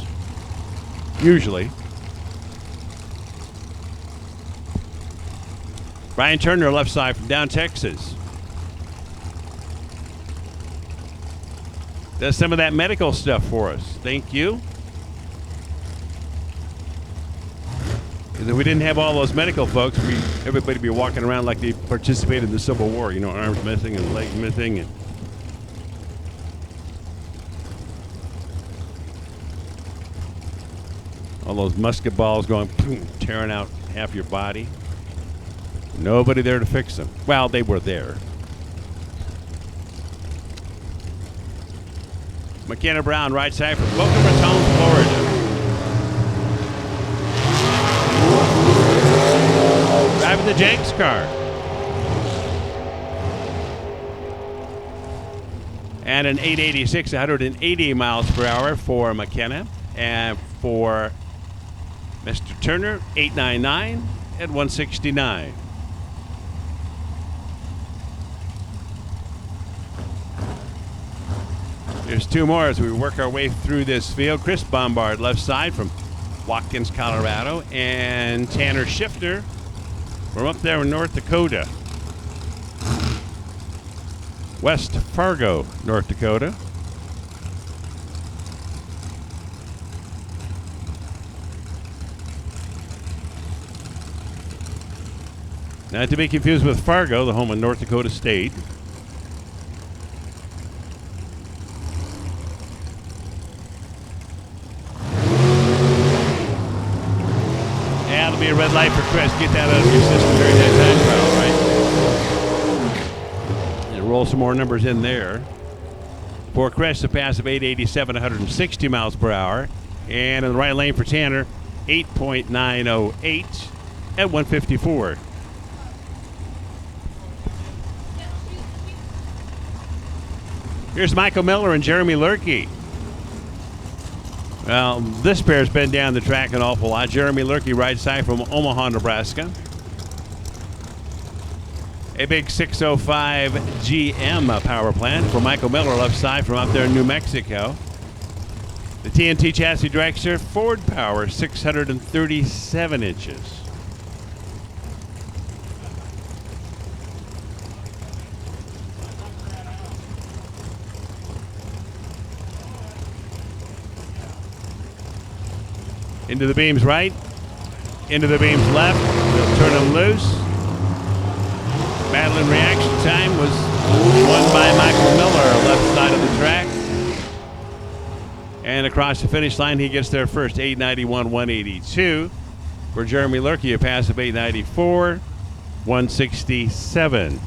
Usually. Brian Turner, left side from down Texas. Does some of that medical stuff for us. Thank you. Because if we didn't have all those medical folks, everybody would be walking around like they participated in the Civil War. You know, arms missing and legs missing. And all those musket balls going, boom, tearing out half your body. Nobody there to fix them. Well, they were there. McKenna Brown, right side from Boca Raton, Florida. Driving with the Jenks car. And an 886, 180 miles per hour for McKenna. And for Mr. Turner, 899 at 169. There's two more as we work our way through this field. Chris Bombard, left side from Watkins, Colorado. And Tanner Schiffner from up there in North Dakota. West Fargo, North Dakota. Not to be confused with Fargo, the home of North Dakota State. Yeah, it'll be a red light for Chris. Get that out of your system during that time trial, right? Roll some more numbers in there. For Chris, a pass of 887, 160 miles per hour. And in the right lane for Tanner, 8.908 at 154. Here's Michael Miller and Jeremy Lurkey. Well, this pair's been down the track an awful lot. Jeremy Lurkey, right side from Omaha, Nebraska. A big 605 GM power plant for Michael Miller, left side from up there in New Mexico. The TNT chassis dragster, Ford power, 637 inches. Into the beams right, into the beams left. They'll turn them loose. Battle and reaction time was won by Michael Miller, left side of the track. And across the finish line, he gets there first, 891, 182. For Jeremy Lurkey, a pass of 894, 167.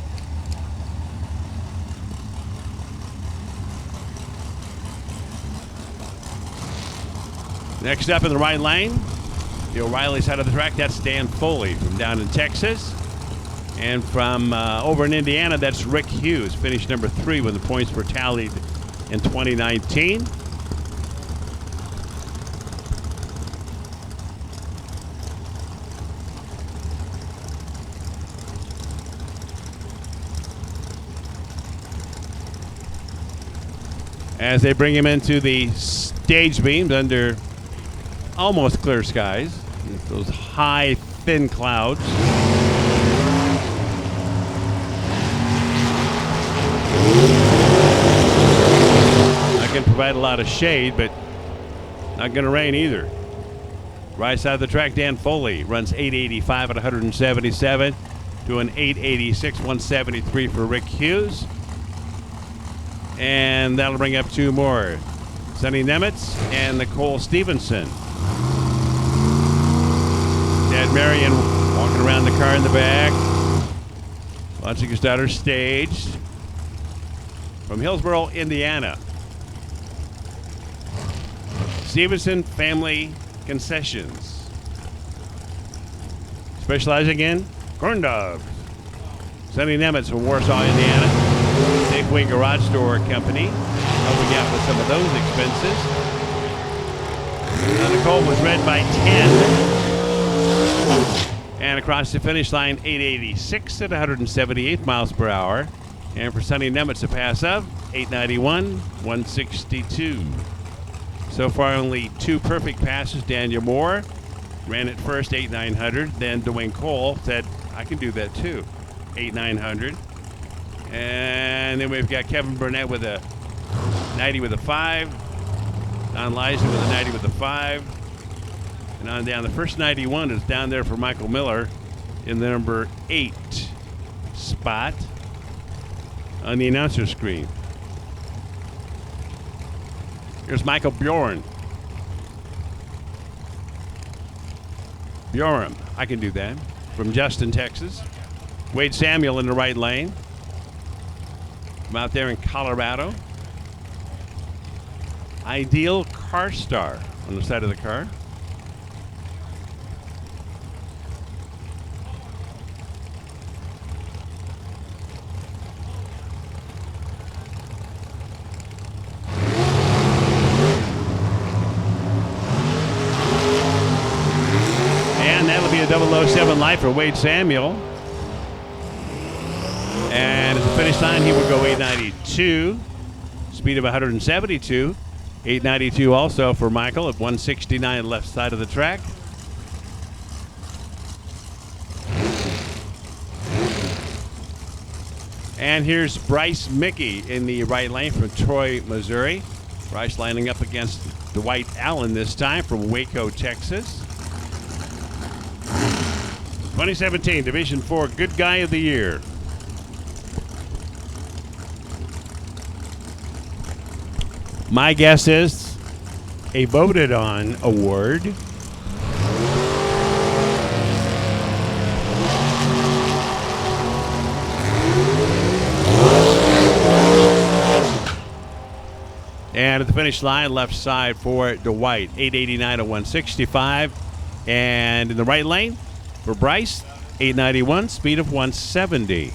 Next up in the right lane, the O'Reilly side of the track, that's Dan Foley from down in Texas. And from over in Indiana, that's Rick Hughes, finished number 3 when the points were tallied in 2019. As they bring him into the stage beams under almost clear skies, those high, thin clouds. Can provide a lot of shade, but not going to rain either. Right side of the track, Dan Foley runs 885 at 177 to an 886, 173 for Rick Hughes. And that'll bring up two more. Sonny Nemitz and Nicole Stevenson. Dad Marion walking around the car in the back, watching his daughter staged from Hillsboro, Indiana. Stevenson Family Concessions, specializing in corn dogs. Sonny Nemitz from Warsaw, Indiana. Safeway Garage Door Company, helping out with some of those expenses. Nicole was red by 10. And across the finish line, 886 at 178 miles per hour. And for Sonny Nemitz, a pass of 891, 162. So far, only 2 perfect passes. Daniel Moore ran it first, 8,900. Then Dwayne Cole said, I can do that too, 8,900. And then we've got Kevin Burnett with a 90 with a 5. Don Leisner with a 90 with a 5. And on down, the first 91 is down there for Michael Miller in the number 8 spot on the announcer screen. Here's Michael Bjorn. Bjorn, I can do that. From Justin, Texas. Wade Samuel in the right lane. From out there in Colorado. Ideal Car Star on the side of the car. and that'll be a 007 life for Wade Samuel. And at the finish line, he will go 892, speed of 172. 892 also for Michael at 169 left side of the track. And here's Bryce Mickey in the right lane from Troy, Missouri. Bryce lining up against Dwight Allen this time from Waco, Texas. 2017 Division 4 Good Guy of the Year. My guess is a voted on award. And at the finish line, left side for Dwight, 889 to 165. And in the right lane for Bryce, 891, speed of 170.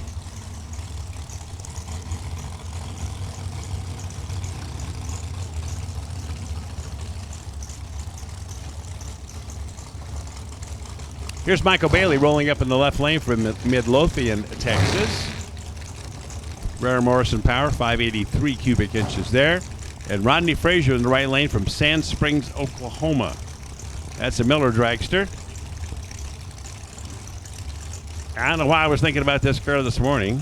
Here's Michael Bailey rolling up in the left lane from Midlothian, Texas. Rare Morrison power, 583 cubic inches there. And Rodney Frazier in the right lane from Sand Springs, Oklahoma. That's a Miller dragster. I don't know why I was thinking about this car this morning.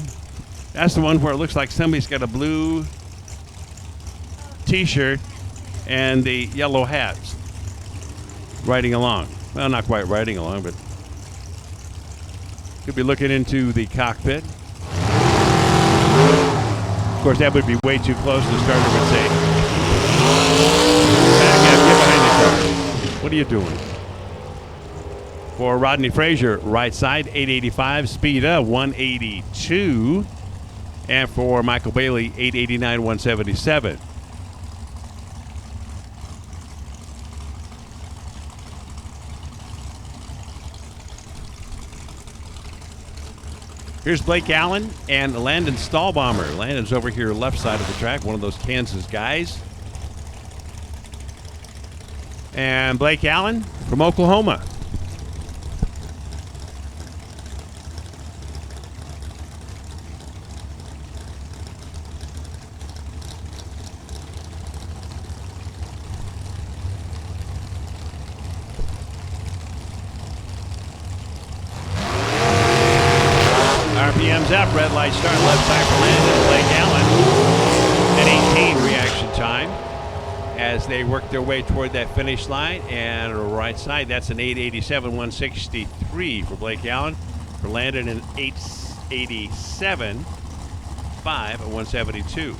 That's the one where it looks like somebody's got a blue t-shirt and the yellow hats riding along. Well, not quite riding along, but could be looking into the cockpit. Of course, that would be way too close. The starter would say, "Back up, get behind the car. What are you doing?" For Rodney Frazier, right side, 885, speed of 182. And for Michael Bailey, 889, 177. Here's Blake Allen and Landon Stahlbomber. Landon's over here left side of the track, one of those Kansas guys. And Blake Allen from Oklahoma. RPM's up, red light start, left side for Landon, Blake Allen. An 18 reaction time as they work their way toward that finish line. And right side, that's an 887, 163 for Blake Allen. For Landon, an 887, 5 at 172.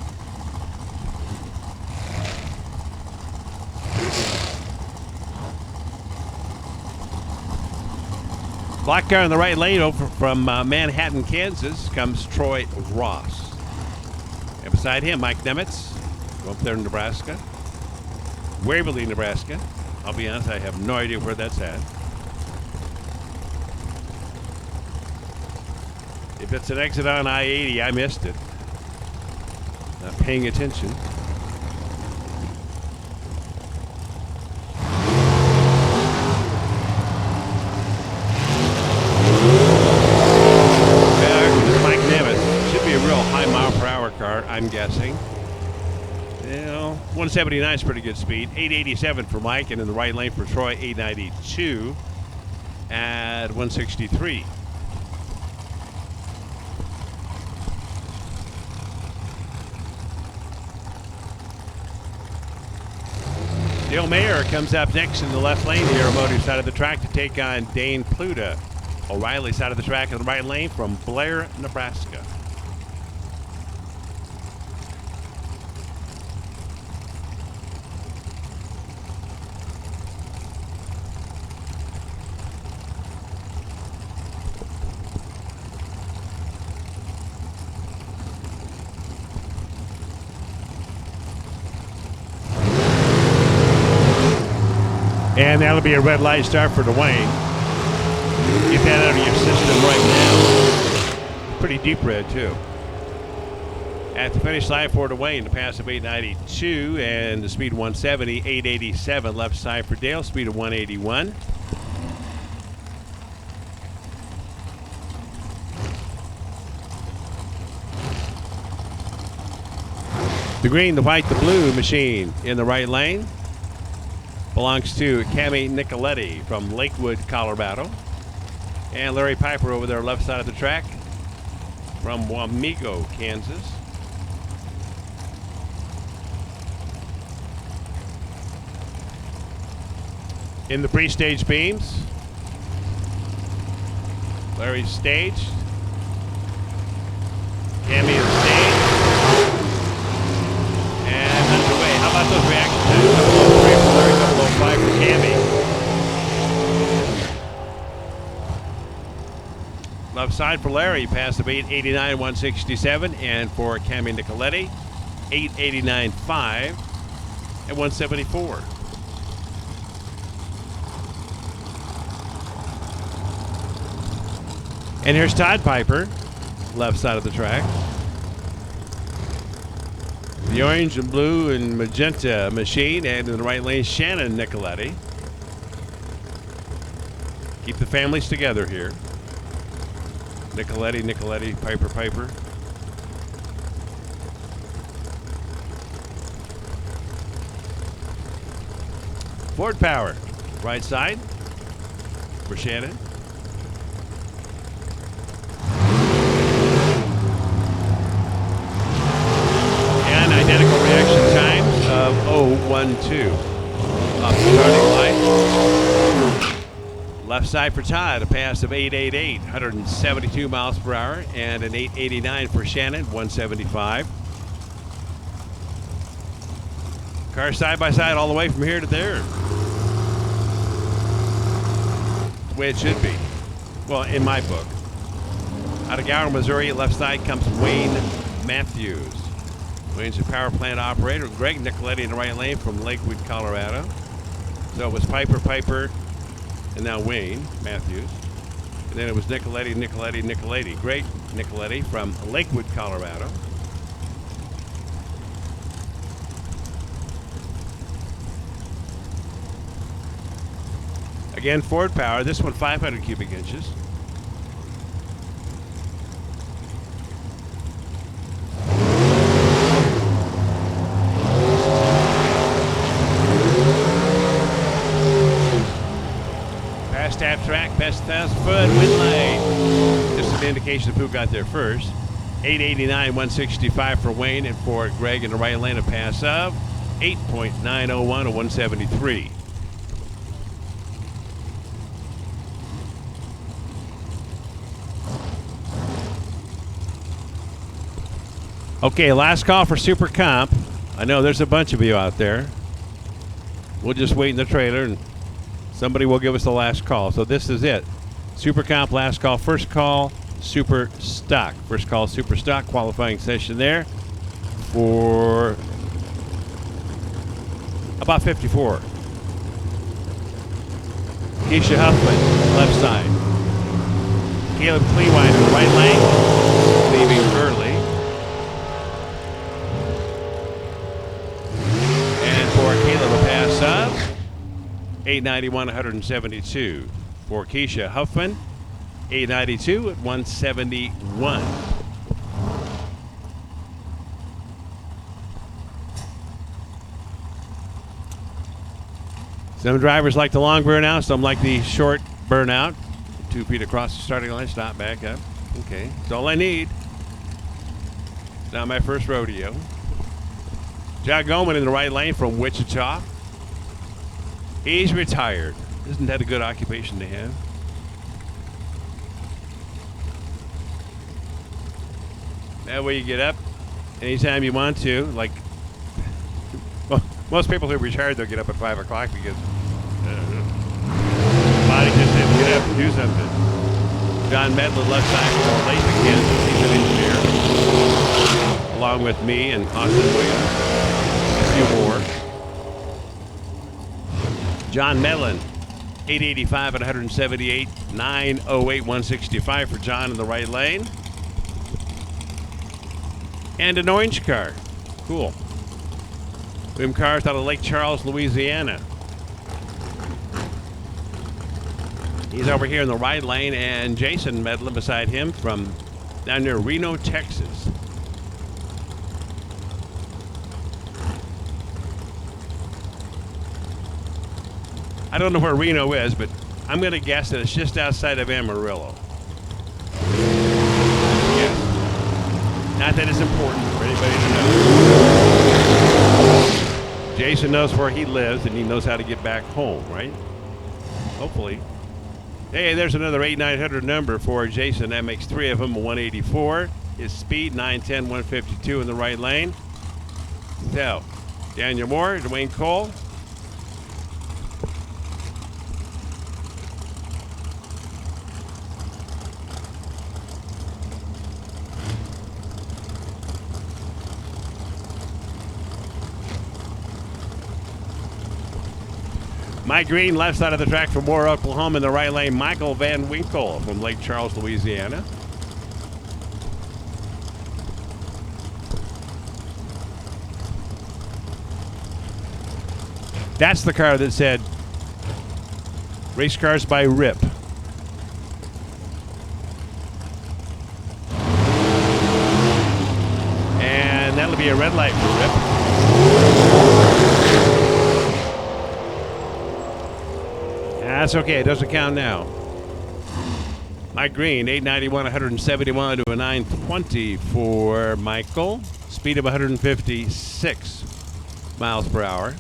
Black car in the right lane over from Manhattan, Kansas, comes Troy Ross. And beside him, Mike Nemitz, up there in Nebraska. Waverly, Nebraska. I'll be honest, I have no idea where that's at. If it's an exit on I-80, I missed it. Not paying attention. Car, I'm guessing. You know, 179 is pretty good speed. 887 for Mike, and in the right lane for Troy, 892 at 163. Dale Mayer comes up next in the left lane here, Automotive side of the track to take on Dane Pluta. O'Reilly side of the track in the right lane from Blair, Nebraska. And that'll be a red light start for Dwayne. Get that out of your system right now. Pretty deep red, too. At the finish line for Dwayne, the pass of 892 and the speed 170, 887 left side for Dale, speed of 181. The green, the white, the blue machine in the right lane belongs to Cami Nicoletti from Lakewood, Colorado. And Larry Piper over there left side of the track from Wamego, Kansas. In the pre-stage beams, Larry's staged. Cami is staged. And underway. How about those reaction times? 003 for Larry, 005 for Cami. Left side for Larry, pass of 889, 167, and for Cami Nicoletti, 889.5 and 174. And here's Todd Piper, left side of the track. The orange and blue and magenta machine, and in the right lane, Shannon Nicoletti. Keep the families together here. Nicoletti, Nicoletti, Piper, Piper. Ford Power, right side for Shannon. And identical reaction times of 012 off the starting line. Left side for Todd, a pass of 888, 172 miles per hour, and an 889 for Shannon, 175. Cars side by side all the way from here to there. The way it should be. Well, in my book. Out of Gower, Missouri, left side comes Wayne Matthews. Wayne's a power plant operator. Greg Nicoletti in the right lane from Lakewood, Colorado. So it was Piper, Piper, and now Wayne Matthews. And then it was Nicoletti, Nicoletti, Nicoletti. Greg Nicoletti from Lakewood, Colorado. Again, Ford Power. This one 500 cubic inches. Tap track, best 1,000-foot wind line. Just an indication of who got there first. 889, 165 for Wayne, and for Greg in the right lane, a pass of 8.901 to 173. Okay, last call for Super Comp. I know there's a bunch of you out there. We'll just wait in the trailer and somebody will give us the last call. So this is it. Super Comp, last call. First call, Super Stock. First call, Super Stock. Qualifying session there for about 54. Keisha Huffman, left side. Caleb Clewine in the right lane, leaving early. And for Caleb, a pass up. 891, 172 for Keisha Huffman. 892 at 171. Some drivers like the long burnout, some like the short burnout. 2 feet across the starting line, stop, back up. Okay, that's all I need. Not my first rodeo. Jack Goldman in the right lane from Wichita. He's retired. Isn't that a good occupation to have? That way you get up anytime you want to. Like, well, most people who are retired, they'll get up at 5 o'clock because the body just didn't get up and do something. John Medlin, left side from Lathan, Kansas. He's an engineer. Along with me and Austin Williams. A few more. John Medlin, 885 at 178, 908, 165 for John in the right lane. And an orange car. Cool. Wim Cars out of Lake Charles, Louisiana. He's over here in the right lane, and Jason Medlin beside him from down near Reno, Texas. I don't know where Reno is, but I'm going to guess that it's just outside of Amarillo. Yes. Not that it's important for anybody to know. Jason knows where he lives, and he knows how to get back home, right? Hopefully. Hey, there's another 8900 number for Jason. That makes 3 of them, 184. His speed, 910, 152 in the right lane. So, Daniel Moore, Dwayne Cole. Mike Green, left side of the track from Moore, Oklahoma. In the right lane, Michael Van Winkle from Lake Charles, Louisiana. That's the car that said, race cars by Rip. And that'll be a red light for Rip. That's okay, it doesn't count now. Mike Green, 891, 171 to a 920 for Michael. Speed of 156 miles per hour.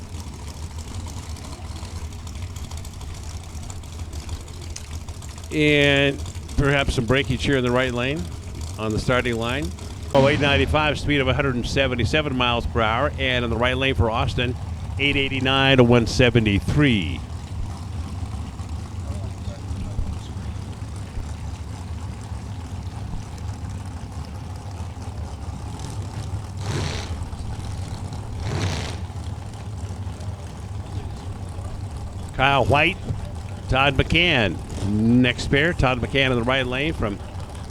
And perhaps some breakage here in the right lane on the starting line. 895, speed of 177 miles per hour. And in the right lane for Austin, 889 to 173. Kyle White, Todd McCann. Next pair, Todd McCann in the right lane from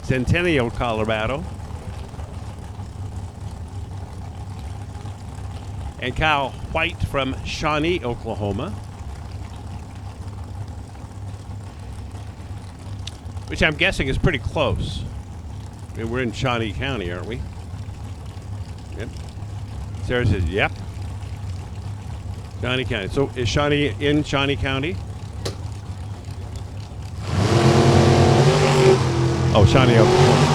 Centennial, Colorado. And Kyle White from Shawnee, Oklahoma. Which I'm guessing is pretty close. I mean, we're in Shawnee County, aren't we? Yep. Sarah says, yep. Shawnee County. So is Shawnee in Shawnee County? Oh, Shawnee, Oklahoma.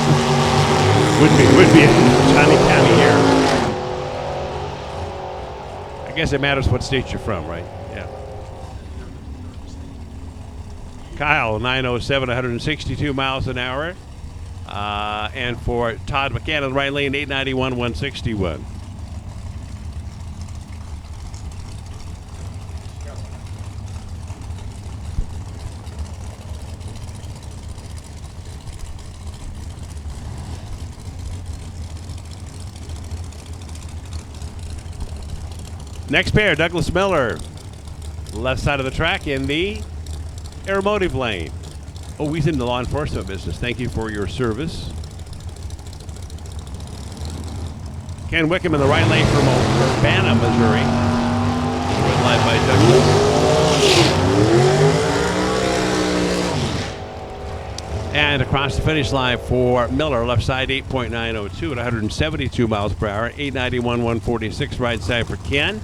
Would be in Shawnee County here. I guess it matters what state you're from, right? Yeah. Kyle, 907, 162 miles an hour. And for Todd McCann in the right lane, 891, 161. Next pair, Douglas Miller. Left side of the track in the aeromotive lane. Oh, he's in the law enforcement business. Thank you for your service. Ken Wickham in the right lane from Urbana, Missouri. Red light by Douglas. And across the finish line for Miller, left side 8.902 at 172 miles per hour. 891, 146 right side for Ken.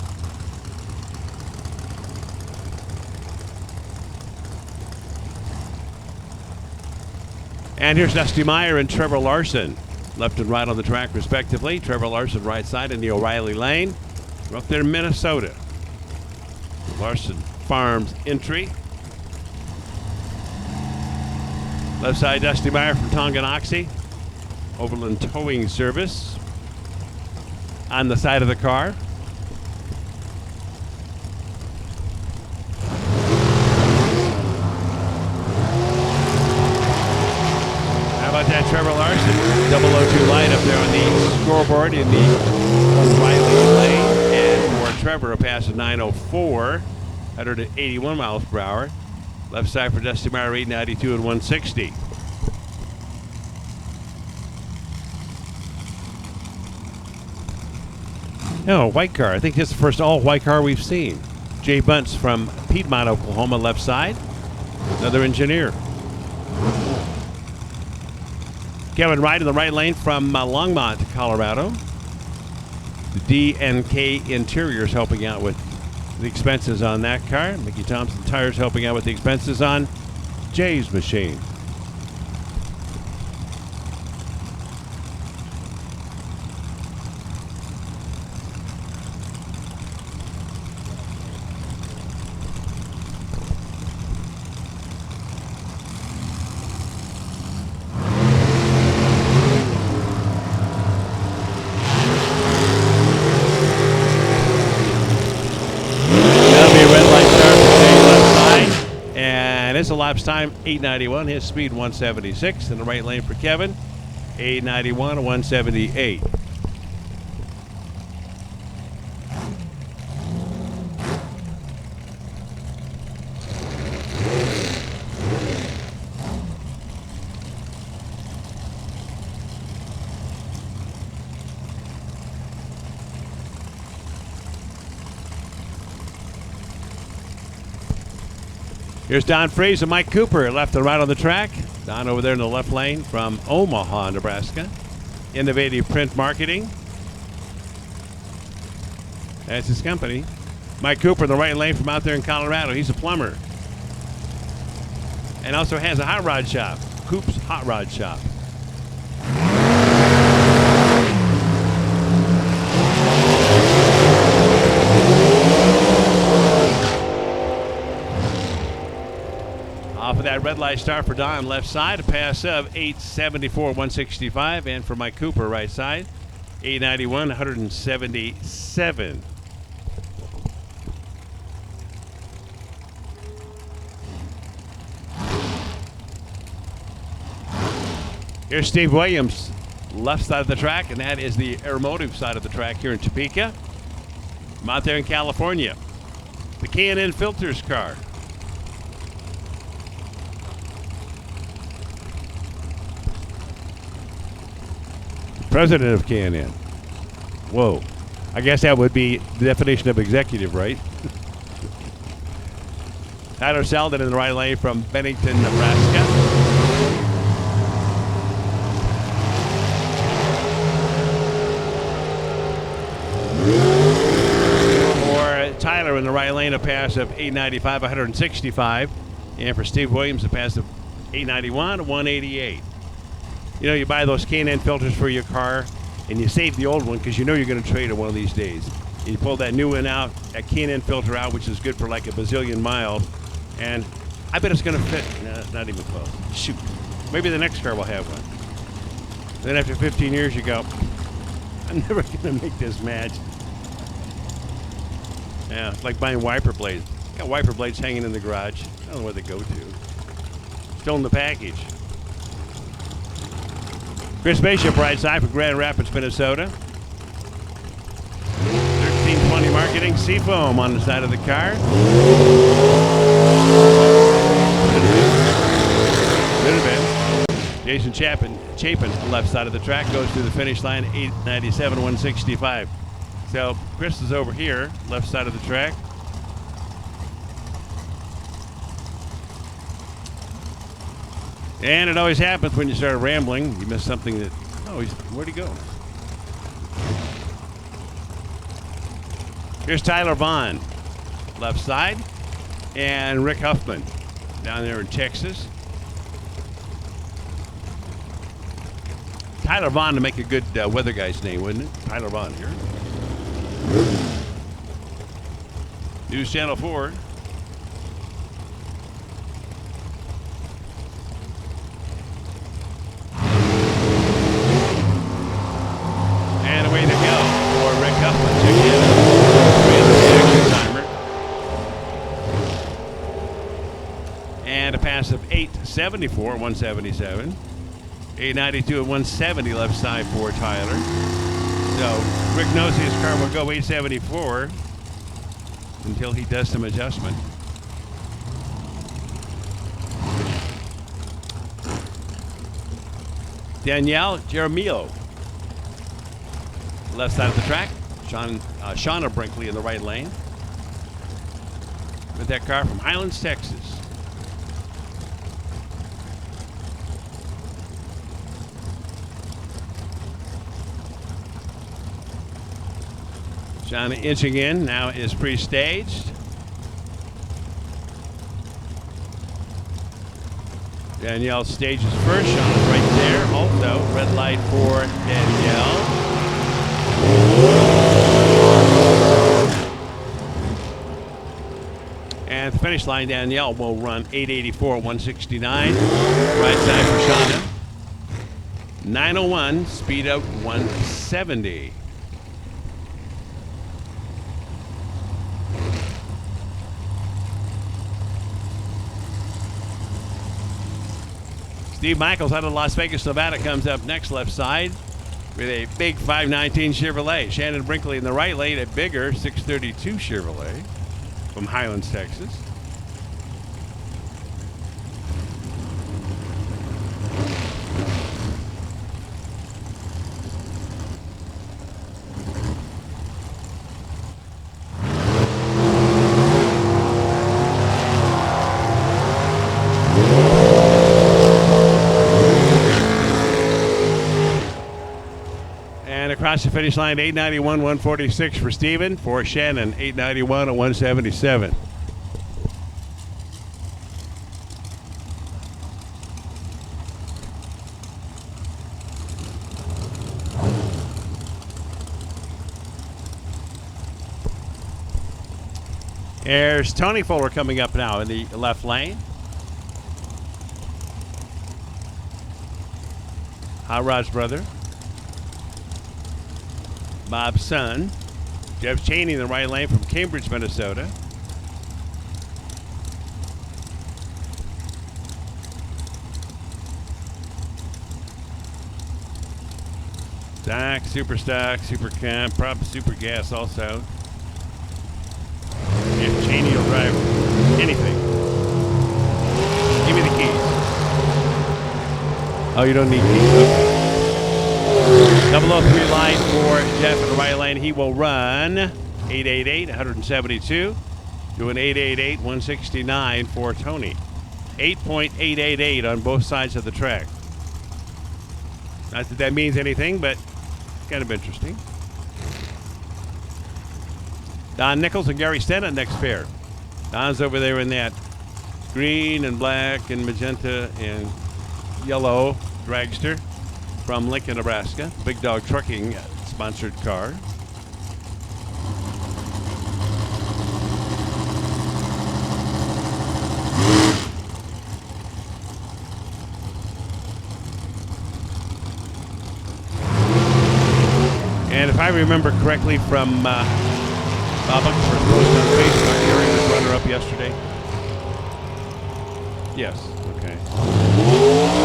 And here's Dusty Meyer and Trevor Larson, left and right on the track respectively. Trevor Larson right side in the O'Reilly lane. We're up there in Minnesota. Larson Farms entry. Left side, Dusty Meyer from Tonganoxie. Overland Towing Service. On the side of the car. How about that, Trevor Larson? 002 light up there on the scoreboard in the O'Reilly lane. And for Trevor, a pass of 904, 181 miles per hour. Left side for Dusty Meyer, 892 and 160. No, white car. I think this is the first all-white car we've seen. Jay Bunce from Piedmont, Oklahoma, left side. Another engineer. Kevin Wright in the right lane from Longmont, Colorado. The D&K Interiors helping out with the expenses on that car. Mickey Thompson Tires helping out with the expenses on Jay's machine. It's a lapse time 891. His speed 176 in the right lane for Kevin. 891 178. Here's Don Fraser, Mike Cooper, left and right on the track. Don over there in the left lane from Omaha, Nebraska. Innovative Print Marketing. That's his company. Mike Cooper in the right lane from out there in Colorado. He's a plumber. And also has a hot rod shop, Coop's Hot Rod Shop. Off of that red light start for Don, left side, a pass of 874, 165. And for Mike Cooper, right side, 891, 177. Here's Steve Williams, left side of the track, and that is the Aeromotive side of the track here in Topeka. I'm out there in California. The K&N Filters car. President of K&N. Whoa. I guess that would be the definition of executive, right? Tyler Selden in the right lane from Bennington, Nebraska. For Tyler in the right lane, a pass of 895, 165. And for Steve Williams, a pass of 891, 188. You know, you buy those K&N filters for your car, and you save the old one because you know you're going to trade it one of these days. You pull that new one out, that K&N filter out, which is good for like a bazillion miles, and I bet it's going to fit. No, not even close. Shoot. Maybe the next car will have one. Then after 15 years, you go, I'm never going to make this match. Yeah, it's like buying wiper blades. Got wiper blades hanging in the garage. I don't know where they go to. Still in the package. Chris Bishop, right side for Grand Rapids, Minnesota. 1320 Marketing, Seafoam on the side of the car. Could have been. Jason Chapin, left side of the track, goes through the finish line, 897, 165. So Chris is over here, left side of the track. And it always happens when you start rambling. You miss something that, where'd he go? Here's Tyler Vaughn, left side. And Rick Huffman down there in Texas. Tyler Vaughn to make a good weather guy's name, wouldn't it? Tyler Vaughn here. News Channel 4. And away to go for Rick Huffman. Check it out. Timer. And a pass of 874, 177. 892 at 170 left side for Tyler. So Rick knows his car will go 874 until he does some adjustment. Danielle Jeremio, left side of the track. Shauna Brinkley in the right lane. With that car from Highlands, Texas. Shauna inching in, now is pre-staged. Danielle stages first. Shauna's right there. Also, red light for Danielle. And at the finish line, Danielle will run 884, 169. Right side for Shauna. 901, speed out 170. Steve Michaels out of Las Vegas, Nevada comes up next, left side, with a big 519 Chevrolet. Shannon Brinkley in the right lane, a bigger 632 Chevrolet from Highlands, Texas. Across the finish line, 891, 146 for Steven. For Shannon, 891 and 177. There's Tony Fuller coming up now in the left lane. Hot Rod's brother. Bob's son. Jeff Cheney in the right lane from Cambridge, Minnesota. Stock, Super Stock, Super Camp, probably Super Gas also. Jeff Cheney will drive anything. Give me the keys. Oh, you don't need keys. Okay. 003 line for Jeff in the right lane. He will run 888, 172 to an 888, 169 for Tony. 8.888 on both sides of the track. Not that that means anything, but kind of interesting. Don Nichols and Gary Stennett next pair. Don's over there in that green and black and magenta and yellow dragster from Lincoln, Nebraska. Big Dog Trucking sponsored car. And if I remember correctly from Bob Uxford's post on Facebook, Gary was runner-up yesterday. Yes, okay.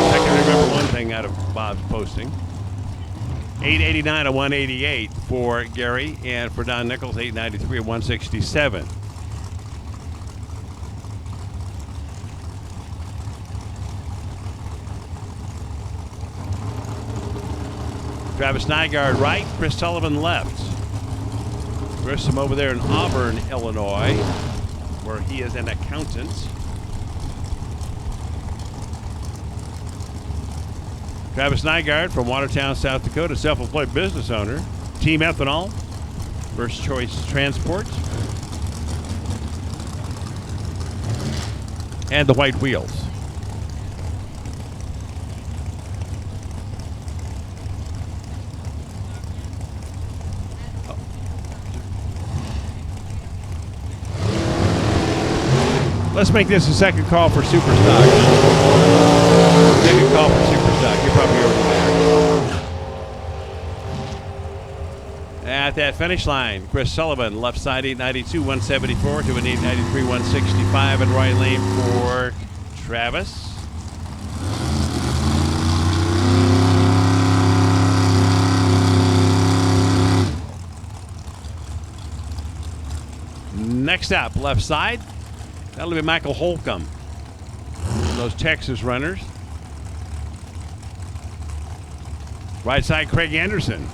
I can remember one thing out of Bob's posting. 889 and 188 for Gary, and for Don Nichols, 893 and 167. Travis Nygaard right, Chris Sullivan left. Chris from over there in Auburn, Illinois, where he is an accountant. Travis Nygaard from Watertown, South Dakota, self-employed business owner. Team Ethanol, First Choice Transport, and the White Wheels. Let's make this a second call for Superstock. Second call for Superstock. You're probably over there. At that finish line, Chris Sullivan, left side 892, 174 to an 893, 165, and right lane for Travis. Next up, left side. That'll be Michael Holcomb. Those Texas runners. Right side, Craig Anderson.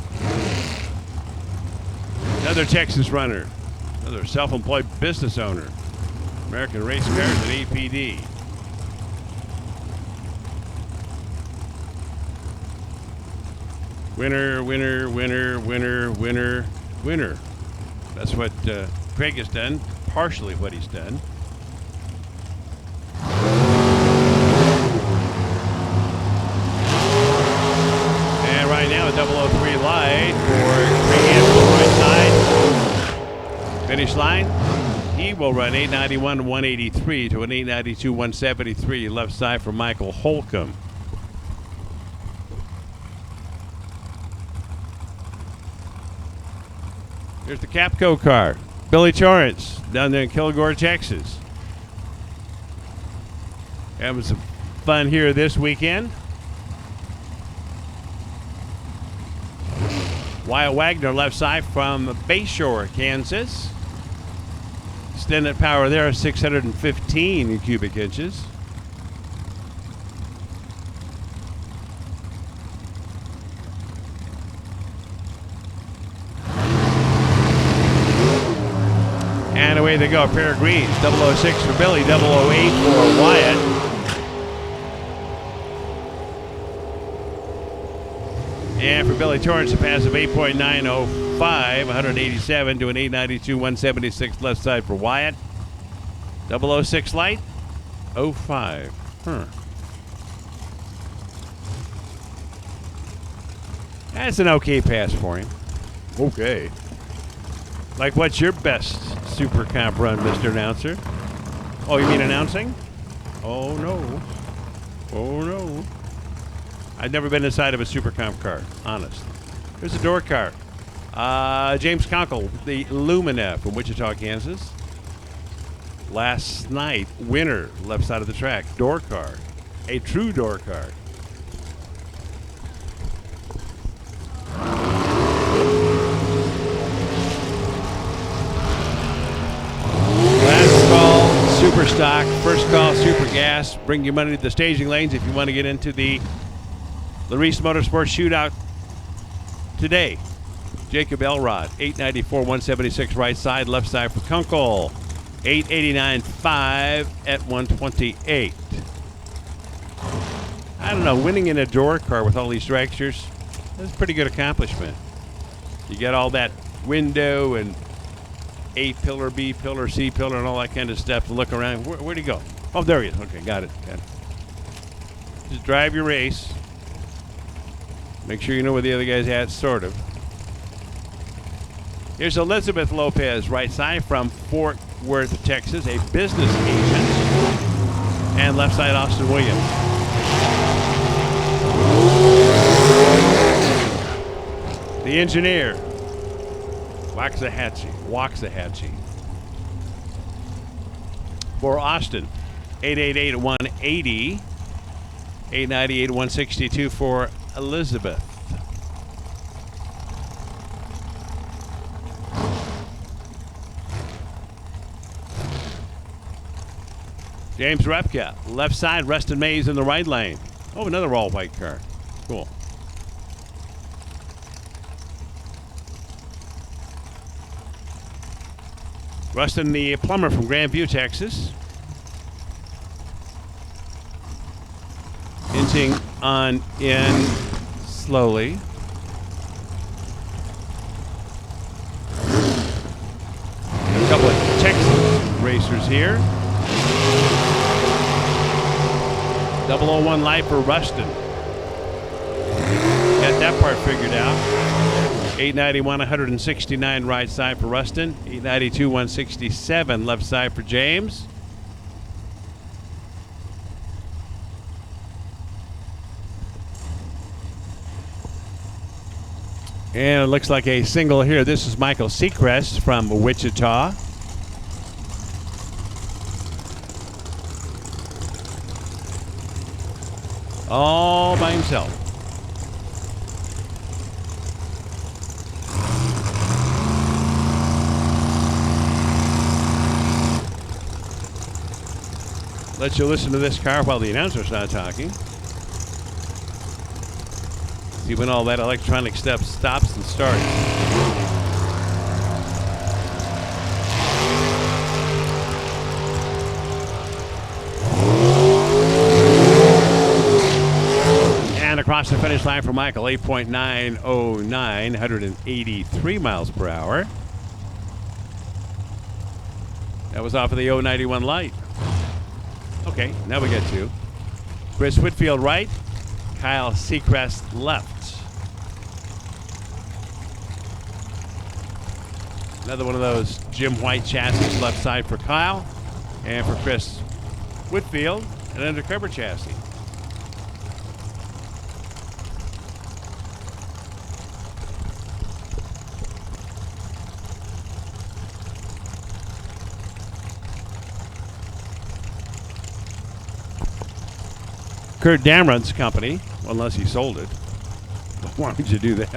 Another Texas runner. Another self-employed business owner. American Race Cars at APD. Winner, winner, winner, winner, winner, winner. That's what Craig has done, partially what he's done. And right now, a 003 light for Craig Anderson, right side. Finish line. He will run 891-183 to an 892-173 left side for Michael Holcomb. Here's the Capco car. Billy Torrance down there in Kilgore, Texas. Having some fun here this weekend. Wyatt Wagner left side from Bayshore, Kansas. Extended power there, 615 cubic inches. And away they go, a pair of greens. 006 for Billy, 008 for Wyatt. And for Billy Torrance, a pass of 8.905, 187 to an 892, 176 left side for Wyatt. 006 light, 05. That's an okay pass for him. Okay. Like, what's your best Super Comp run, Mr. Announcer? Oh, you mean announcing? Oh, no. Oh, no. I've never been inside of a Super Comp car, honest. Here's a door car. James Conkle, the Lumina from Wichita, Kansas. Last night, winner, left side of the track, door car. A true door car. Last call, super stock. First call, super gas. Bring your money to the staging lanes if you want to get into the LODRS Motorsports Shootout today. Jacob Elrod, 894-176 right side, left side for Kunkel. 889.5 at 128. I don't know, winning in a door car with all these dragsters, that's a pretty good accomplishment. You get all that window and A pillar, B pillar, C pillar, and all that kind of stuff to look around. Where'd he go? Oh, there he is. Okay, got it. Just drive your race. Make sure you know where the other guy's at, sort of. Here's Elizabeth Lopez, right side from Fort Worth, Texas, a business agent. And left side, Austin Williams. The engineer, Waxahachie. For Austin, 888-180, 898-162 for Elizabeth. James Repka, left side, Rustin Mays in the right lane. Oh, another all-white car. Cool. Rustin, the plumber from Grandview, Texas. Inching on in slowly. A couple of Texas racers here. 001 light for Rustin. Got that part figured out. 891, 169 right side for Rustin. 892, 167 left side for James. And it looks like a single here. This is Michael Seacrest from Wichita. All by himself. Let you listen to this car while the announcer's not talking. See when all that electronic stuff stops and starts. And across the finish line for Michael, 8.909, 183 miles per hour. That was off of the 091 light. Okay, now we get to Chris Whitfield right, Kyle Seacrest left. Another one of those Jim White chassis left side for Kyle, and for Chris Whitfield, an undercover chassis. Kurt Damron's company, unless he sold it. Why would you do that?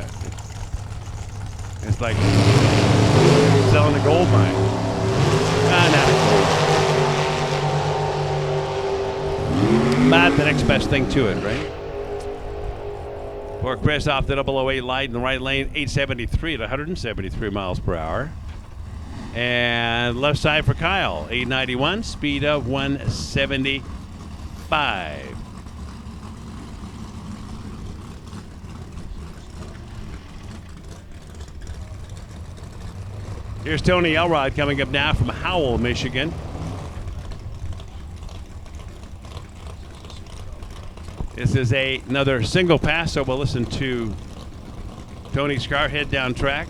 It's like selling a gold mine. Not the next best thing to it, right? For Chris off the 008 light in the right lane, 873 at 173 miles per hour. And left side for Kyle, 891, speed of 175. Here's Tony Elrod coming up now from Howell, Michigan. This is another single pass, so we'll listen to Tony's car head down track.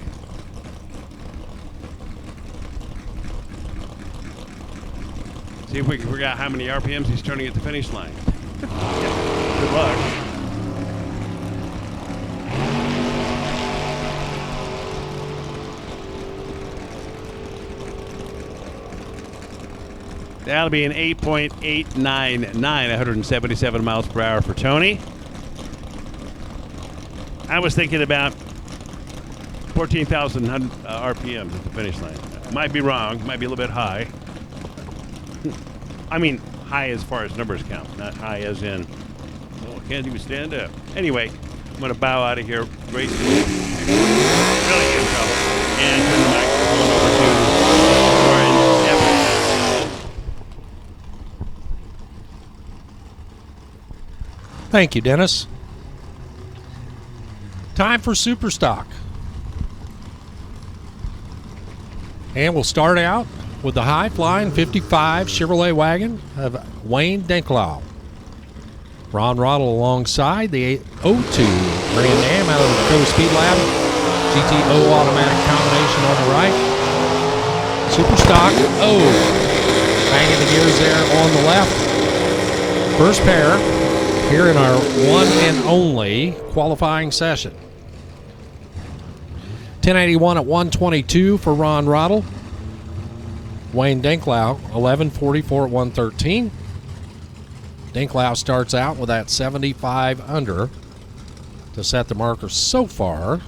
See if we can figure out how many RPMs he's turning at the finish line. Yeah, good luck. That'll be an 8.899, 177 miles per hour for Tony. I was thinking about 14,000 RPMs at the finish line. Might be wrong, might be a little bit high. I mean, high as far as numbers count, not high as in, oh, I can't even stand up. Anyway, I'm going to bow out of here gracefully. Really in trouble. And turn the microphone over to Warren Evans. Thank you, Dennis. Time for Superstock. And we'll start out with the high-flying 55 Chevrolet wagon of Wayne Denklau. Ron Rottle alongside the 02 Grand Am out of the Dakota Speed Lab. GTO automatic combination on the right. Superstock O. Banging the gears there on the left. First pair here in our one and only qualifying session. 1081 at 122 for Ron Rottle. Wayne Denklau, 1144 at 113. Denklau starts out with that 75 under to set the marker so far.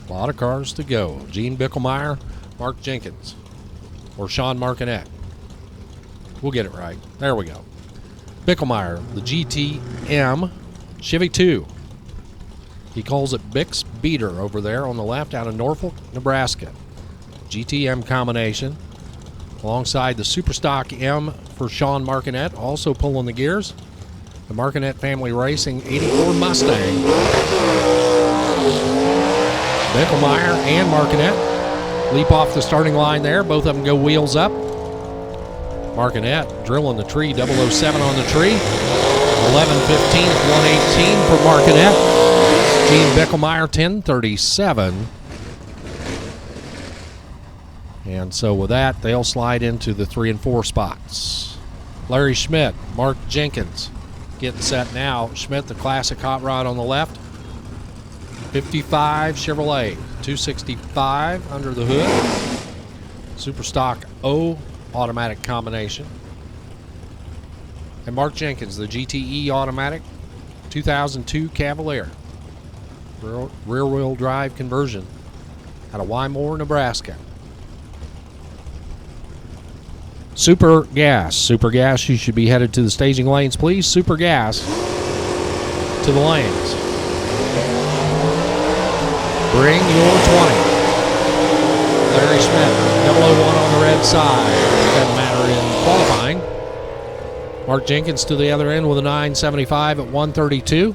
A lot of cars to go. Gene Bickelmeyer, Mark Jenkins, or Sean Martinet. We'll get it right. There we go. Bickelmeyer, the GTM Chevy 2. He calls it Bix Beater over there on the left out of Norfolk, Nebraska. GTM combination. Alongside the Superstock M for Sean Martinet, also pulling the gears. The Martinet Family Racing 84 Mustang. Bickelmeyer and Martinet leap off the starting line there. Both of them go wheels up. Martinet drilling the tree, 007 on the tree. 11:15 at 118 for Martinet. Gene Bickelmeyer, 10:37. And so with that, they'll slide into the 3 and 4 spots. Larry Schmidt, Mark Jenkins getting set now. Schmidt, the classic hot rod on the left. 55 Chevrolet, 265 under the hood. Superstock O automatic combination. And Mark Jenkins, the GTE automatic, 2002 Cavalier. Rear-wheel drive conversion out of Wymore, Nebraska. Super Gas. Super Gas, you should be headed to the staging lanes, please. Super Gas to the lanes. Bring your 20. Larry Schmidt, 001 on the red side. Doesn't matter in qualifying. Mark Jenkins to the other end with a 975 at 132.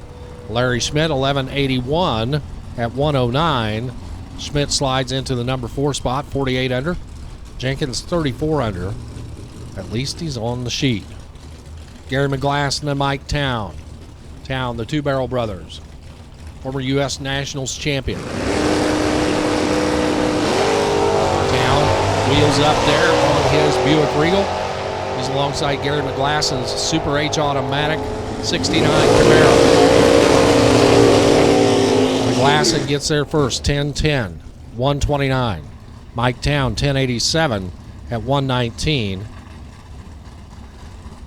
Larry Schmidt, 1181 at 109. Schmidt slides into the number 4 spot, 48 under. Jenkins 34 under. At least he's on the sheet. Gary McGlass and Mike Town. Town, the Two Barrel Brothers. Former U.S. Nationals champion. Town wheels up there on his Buick Regal. He's alongside Gary McGlass's Super H Automatic 69 Camaro. McGlasson gets there first, 10-10, 129. Mike Town, 1087 at 119.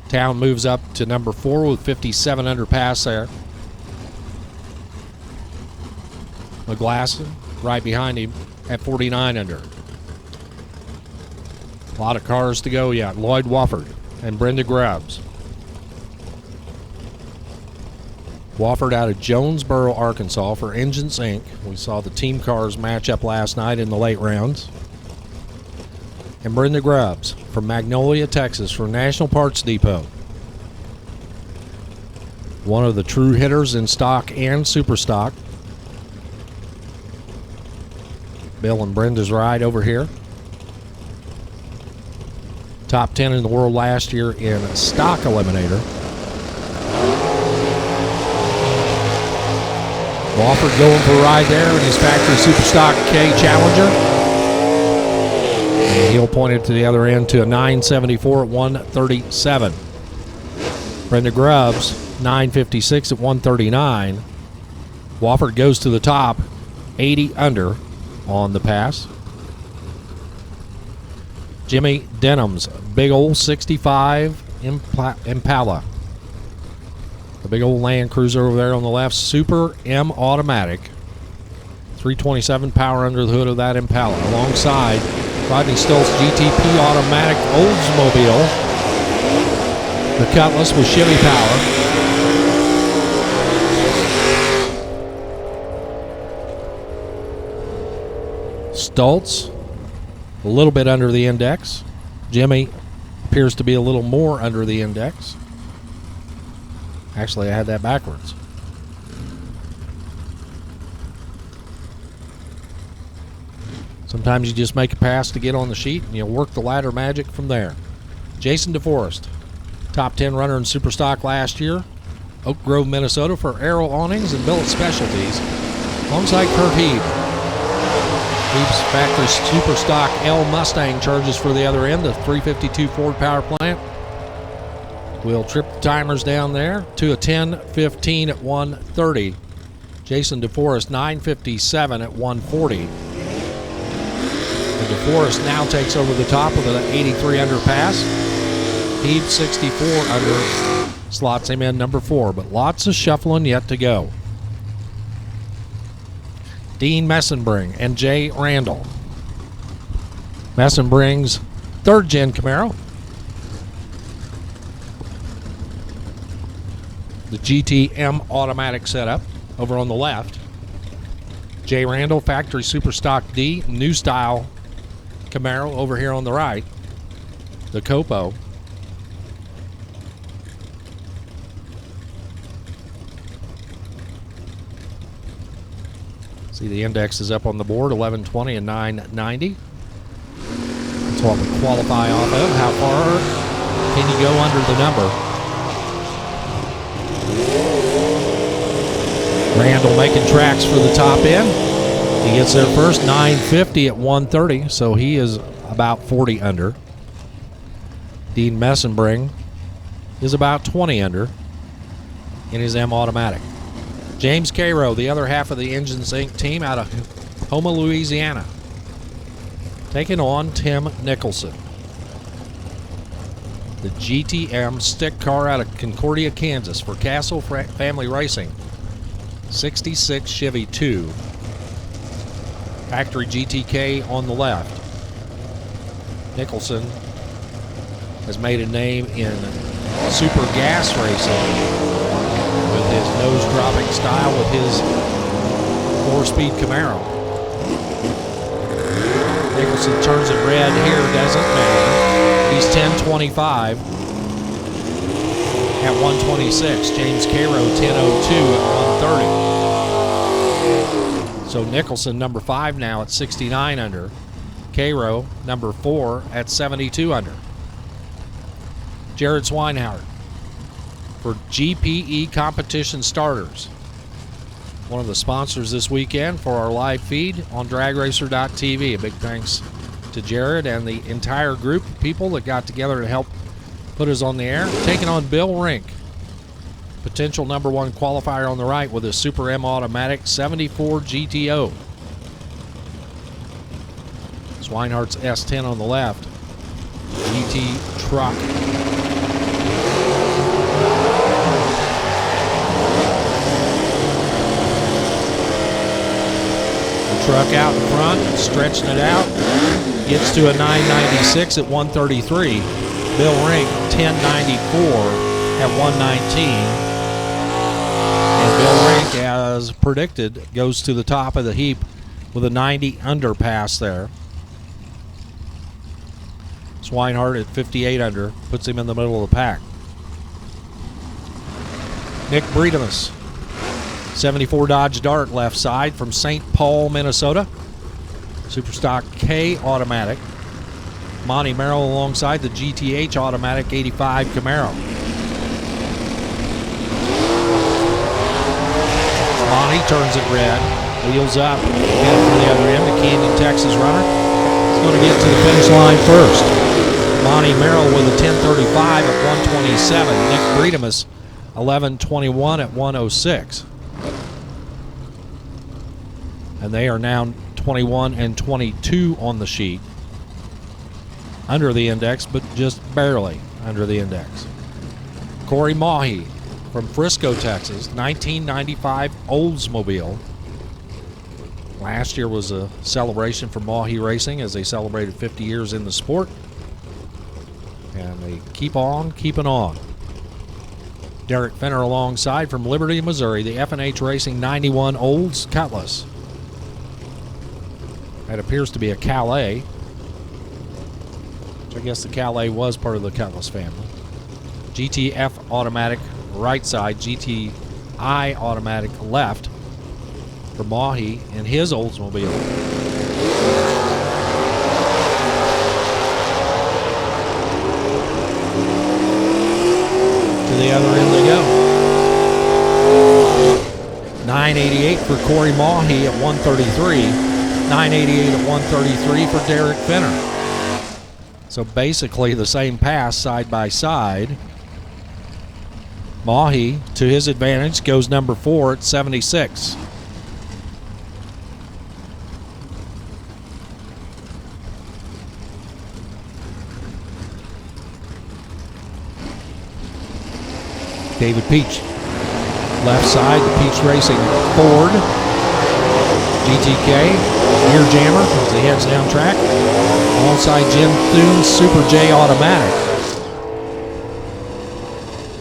Town moves up to number 4 with 57 under pass there. McGlasson right behind him at 49 under. A lot of cars to go yet. Lloyd Wofford and Brenda Grubbs. Wofford out of Jonesboro, Arkansas for Engines Inc. We saw the team cars match up last night in the late rounds. And Brenda Grubbs from Magnolia, Texas for National Parts Depot. One of the true hitters in stock and super stock. Bill and Brenda's ride over here. Top 10 in the world last year in stock eliminator. Wofford going for a ride there in his factory super stock K Challenger. And he'll point it to the other end to a 974 at 137. Brenda Grubbs, 956 at 139. Wofford goes to the top, 80 under on the pass. Jimmy Denham's big old 65 Impala. The big old Land Cruiser over there on the left, Super M Automatic. 327 power under the hood of that Impala. Alongside Rodney Stoltz GTP Automatic Oldsmobile. The Cutlass with Chevy power. Stoltz, a little bit under the index. Jimmy appears to be a little more under the index. Actually, I had that backwards. Sometimes you just make a pass to get on the sheet and you'll work the ladder magic from there. Jason DeForest, top 10 runner in Superstock last year. Oak Grove, Minnesota for Aero Awnings and Billet Specialties. Alongside Kurt Heeb. Heeb's factory Superstock L Mustang charges for the other end, the 352 Ford power plant. We'll trip the timers down there to a 10:15 at 130. Jason DeForest 9:57 at 140. And DeForest now takes over the top with an 83 under pass. Heeb 64 under slots him in number 4, but lots of shuffling yet to go. Dean Messenbring and Jay Randall. Messenbring's 3rd gen Camaro. The GTM automatic setup over on the left. Jay Randall, factory Superstock D, new style Camaro over here on the right. The Copo. See the index is up on the board, 1120 and 990. That's what we qualify off of. How far can you go under the number? Randall making tracks for the top end. He gets there first, 950 at 130, so he is about 40 under. Dean Messenbring is about 20 under in his M Automatic. James Cairo, the other half of the Engines Inc. team out of Houma, Louisiana, taking on Tim Nicholson. The GTM stick car out of Concordia, Kansas for Castle Family Racing. 66 Chevy 2. Factory GTK on the left. Nicholson has made a name in super gas racing with his nose-dropping style with his 4-speed Camaro. Nicholson turns it red here, doesn't matter. He's 10:25 at 126. James Cairo 10:02 at 130. So Nicholson, number 5 now at 69 under. Cairo, number 4, at 72 under. Jared Swinehart for GPE Competition Starters, one of the sponsors this weekend for our live feed on dragracer.tv. A big thanks to Jared and the entire group of people that got together to help put us on the air. Taking on Bill Rink, potential number 1 qualifier on the right with a Super M Automatic 74 GTO. Swinehart's S10 on the left, GT truck. The truck out in front, stretching it out, gets to a 996 at 133. Bill Rink, 1094 at 119. And Bill Rink, as predicted, goes to the top of the heap with a 90 underpass there. Swinehart at 58 under puts him in the middle of the pack. Nick Breedemus, 74 Dodge Dart left side from St. Paul, Minnesota. Superstock K Automatic. Monty Merrill alongside the GTH Automatic 85 Camaro. Monty turns it red, wheels up, headed for the other end. The Canyon, Texas runner is going to get to the finish line first. Monty Merrill with a 10:35 at 127. Nick Breedemus, 11:21 at 106. And they are now 21 and 22 on the sheet. Under the index, but just barely under the index. Corey Mahi from Frisco, Texas, 1995 Oldsmobile. Last year was a celebration for Mahi Racing as they celebrated 50 years in the sport. And they keep on keeping on. Derek Fenner alongside from Liberty, Missouri, the F&H Racing 91 Olds Cutlass. That appears to be a Calais. I guess the Calais was part of the Cutlass family. GTF Automatic right side, GTI Automatic left for Mahi and his Oldsmobile. To the other end they go. 988 for Corey Mahi at 133. 988 at 133 for Derek Fenner. So basically the same pass side by side. Mahi, to his advantage, goes number 4 at 76. David Peach, left side, the Peach Racing Ford GTK, Ear Jammer as he heads down track. Alongside Jim Thune's Super J Automatic.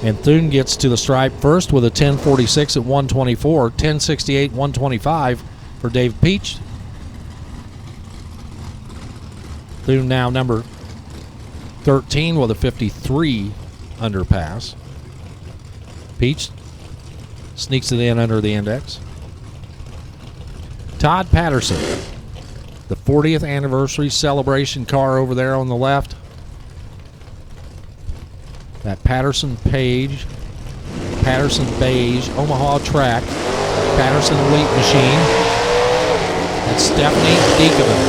And Thune gets to the stripe first with a 1046 at 124, 1068, 125 for Dave Peach. Thune now number 13 with a 53 underpass. Peach sneaks it in under the index. Todd Patterson, the 40th anniversary celebration car over there on the left. That Patterson Beige Omaha track, Patterson Elite machine. That's Stephanie Diekeman.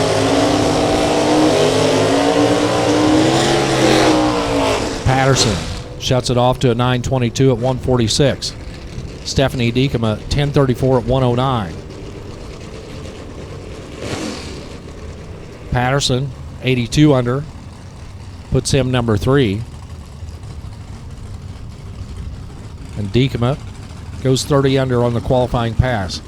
Patterson shuts it off to a 922 at 146. Stephanie Diekeman 1034 at 109. Patterson, 82 under, puts him number 3. And Diekeman goes 30 under on the qualifying pass.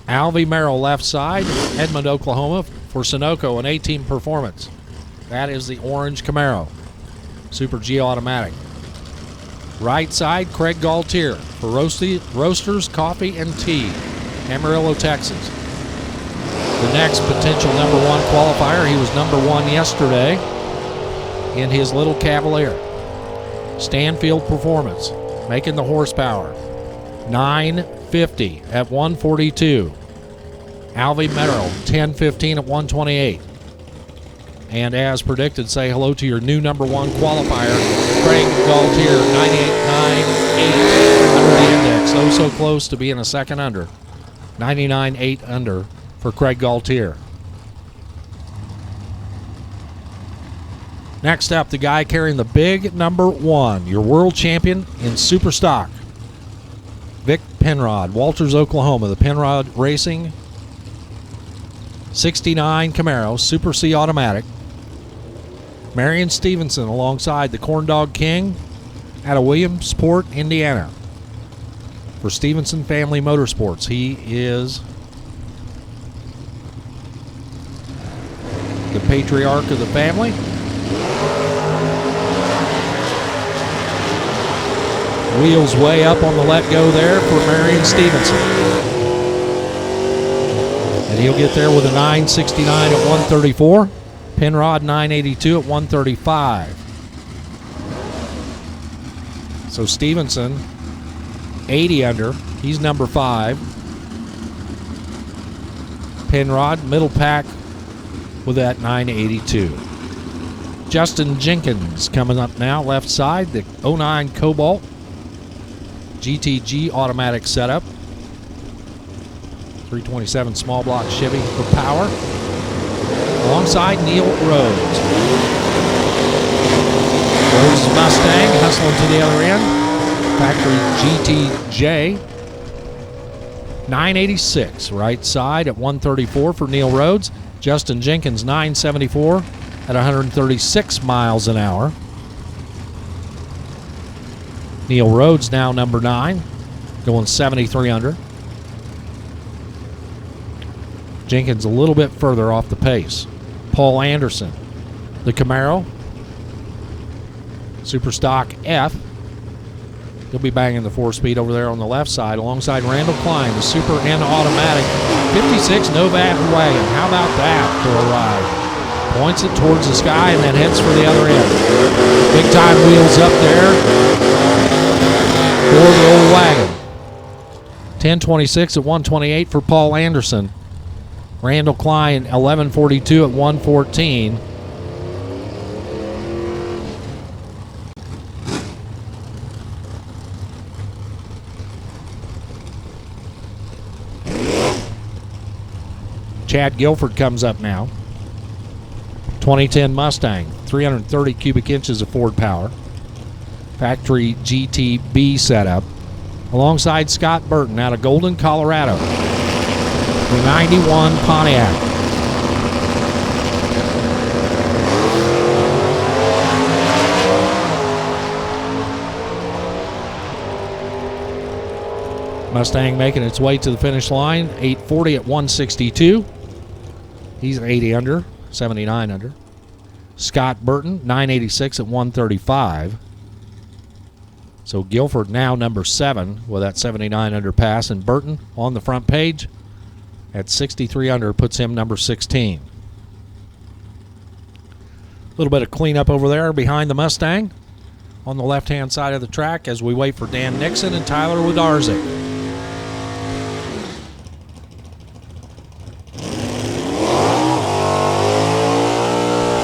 Alvy Merrill left side, Edmond, Oklahoma for Sunoco, an 18 Performance. That is the orange Camaro, Super G Automatic. Right side, Craig Gaultier for Roasters Coffee and Tea, Amarillo, Texas. The next potential number 1 qualifier, he was number 1 yesterday in his little Cavalier. Stanfield Performance, making the horsepower. 950 at 142. Alvy Merrill, 1015 at 128. And as predicted, say hello to your new number 1 qualifier, Craig Gaultier, 98.98 under the index. Oh, so close to being a second under. 99.8 under for Craig Gaultier. Next up, the guy carrying the big number 1, your world champion in super stock, Vic Penrod, Walters, Oklahoma. The Penrod Racing 69 Camaro, Super C automatic. Marion Stevenson alongside the Corn Dog King out of Williamsport, Indiana. For Stevenson Family Motorsports, he is the patriarch of the family. Wheels way up on the let go there for Marion Stevenson. And he'll get there with a 969 at 134. Penrod 982 at 135. So Stevenson 80 under. He's number 5. Penrod middle pack with that 982. Justin Jenkins coming up now, left side, the 09 Cobalt GTG automatic setup. 327 small block Chevy for power. Alongside Neil Rhodes. Rhodes' Mustang hustling to the other end. Factory GTJ. 986 right side at 134 for Neil Rhodes. Justin Jenkins 974 at 136 miles an hour. Neil Rhodes now number 9, going 73 under. Jenkins a little bit further off the pace. Paul Anderson, the Camaro, Super Stock F. He'll be banging the 4-speed over there on the left side alongside Randall Klein, the Super N automatic 56 Novat wagon. How about that for a ride? Points it towards the sky and then heads for the other end. Big time wheels up there for the old wagon. 1026 at 128 for Paul Anderson. Randall Klein 1142 at 114. Chad Guilford comes up now. 2010 Mustang, 330 cubic inches of Ford power. Factory GTB setup. Alongside Scott Burton out of Golden, Colorado. The 91 Pontiac. Mustang making its way to the finish line, 840 at 162. He's 80 under, 79 under. Scott Burton, 986 at 135. So Guilford now number 7 with that 79 under pass, and Burton on the front page at 63 under puts him number 16. A little bit of cleanup over there behind the Mustang on the left-hand side of the track as we wait for Dan Nixon and Tyler Wodarczyk.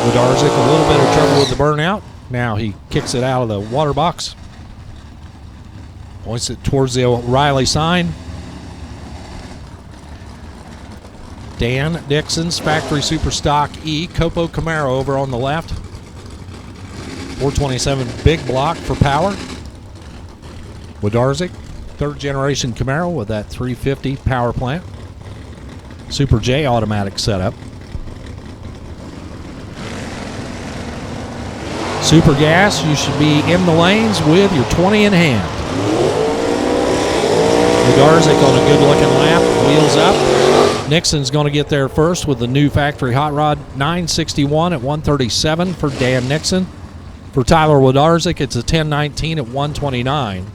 Wodarczyk a little bit of trouble with the burnout. Now he kicks it out of the water box. Points it towards the O'Reilly sign. Dan Dixon's Factory Super Stock E Copo Camaro over on the left. 427 big block for power. Wodarczyk, 3rd generation Camaro with that 350 power plant. Super J automatic setup. Super Gas, you should be in the lanes with your 20 in hand. Wodarczyk on a good looking lap, wheels up. Nixon's going to get there first with the new factory hot rod, 961 at 137 for Dan Nixon. For Tyler Wodarczyk, it's a 1019 at 129.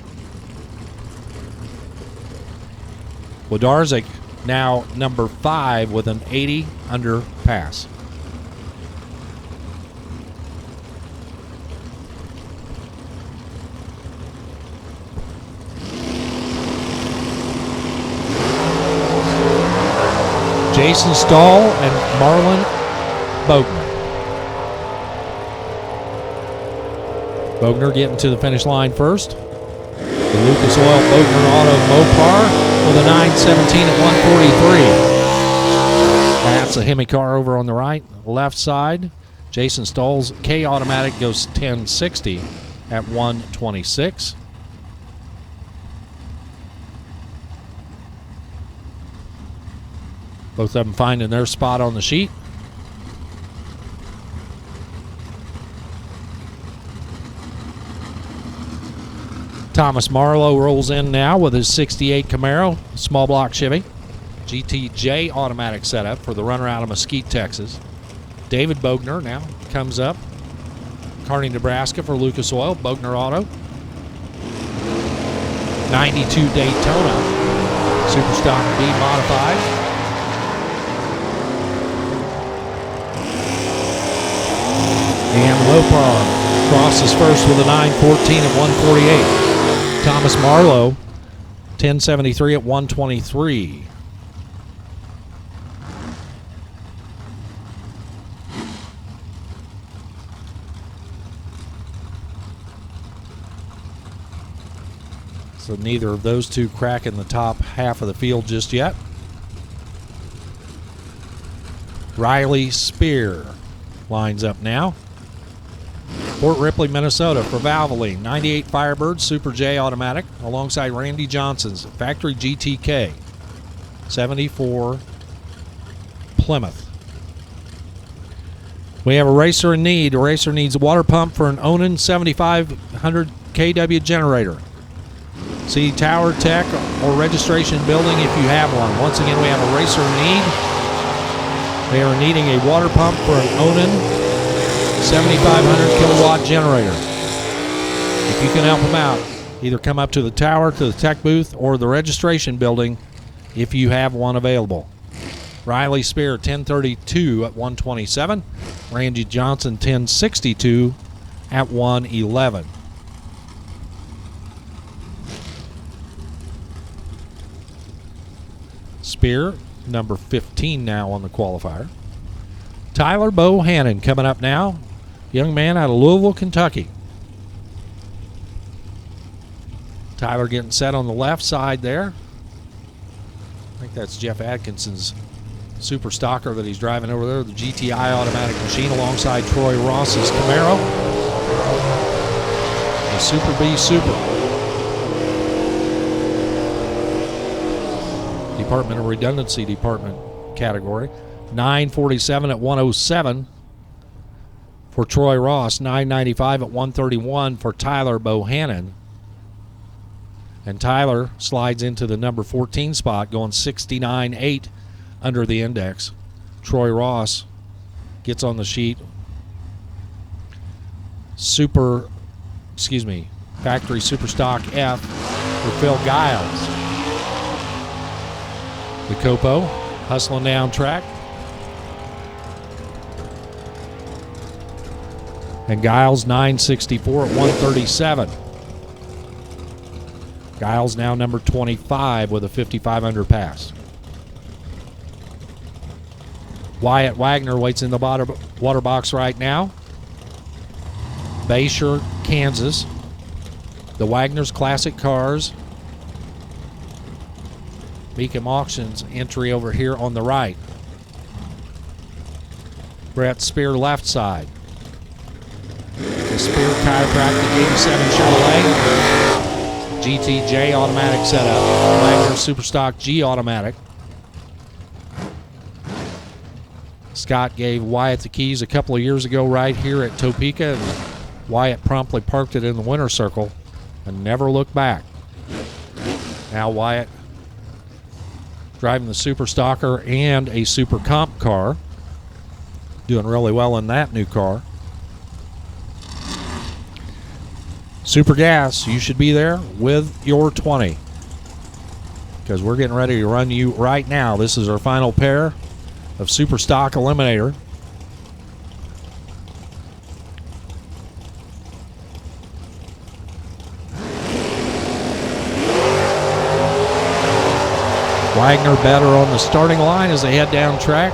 Wodarczyk now number 5 with an 80 under pass. Jason Stahl and Marlon Boatman. Bogner getting to the finish line first. The Lucas Oil Bogner Auto Mopar with a 9:17 at 1:43. That's a Hemi car over on the right, left side. Jason Stoll's K Automatic goes 10:60 at 1:26. Both of them finding their spot on the sheet. Thomas Marlowe rolls in now with his 68 Camaro, small block Chevy. GTJ automatic setup for the runner out of Mesquite, Texas. David Bogner now comes up. Kearney, Nebraska for Lucas Oil, Bogner Auto. 92 Daytona, Superstock B modified. And Lopar crosses first with a 9:14 at 1:48. Thomas Marlowe, 10:73 at 1:23. So neither of those two cracking the top half of the field just yet. Riley Spear lines up now. Fort Ripley, Minnesota for Valvoline. 98 Firebird Super J automatic alongside Randy Johnson's factory GTK. 74 Plymouth. We have a racer in need. A racer needs a water pump for an Onan 7500 kW generator. See Tower Tech or registration building if you have one. Once again, we have a racer in need. They are needing a water pump for an Onan 7,500 kilowatt generator. If you can help them out, either come up to the tower, to the tech booth, or the registration building if you have one available. Riley Spear, 10:32 at 1:27. Randy Johnson, 10:62 at 1:11. Spear, number 15 now on the qualifier. Tyler Bohannon coming up now. Young man out of Louisville, Kentucky. Tyler getting set on the left side there. I think that's Jeff Atkinson's super stocker that he's driving over there, the GTI automatic machine alongside Troy Ross's Camaro. The Super B Super. Department of Redundancy Department category. 9:47 at 1:07 for Troy Ross. 9:95 at 1:31 for Tyler Bohannon. And Tyler slides into the number 14 spot, going 69.8 under the index. Troy Ross gets on the sheet. Factory Superstock F for Phil Giles. The Copo hustling down track. And Giles 9:64 at 1:37. Giles now number 25 with a 5,500 pass. Wyatt Wagner waits in the water box right now. Bayshore, Kansas. The Wagner's Classic Cars. Beacom Auctions entry over here on the right. Brett Spear left side. The Spear Chiropractic 87 Chevrolet. GTJ automatic setup. Wagner Superstock G automatic. Scott gave Wyatt the keys a couple of years ago right here at Topeka, and Wyatt promptly parked it in the winner's circle and never looked back. Now Wyatt driving the Super Stalker and a Super Comp car. Doing really well in that new car. Super Gas, you should be there with your 20. Because we're getting ready to run you right now. This is our final pair of Super Stock Eliminator. Wagner better on the starting line as they head down track.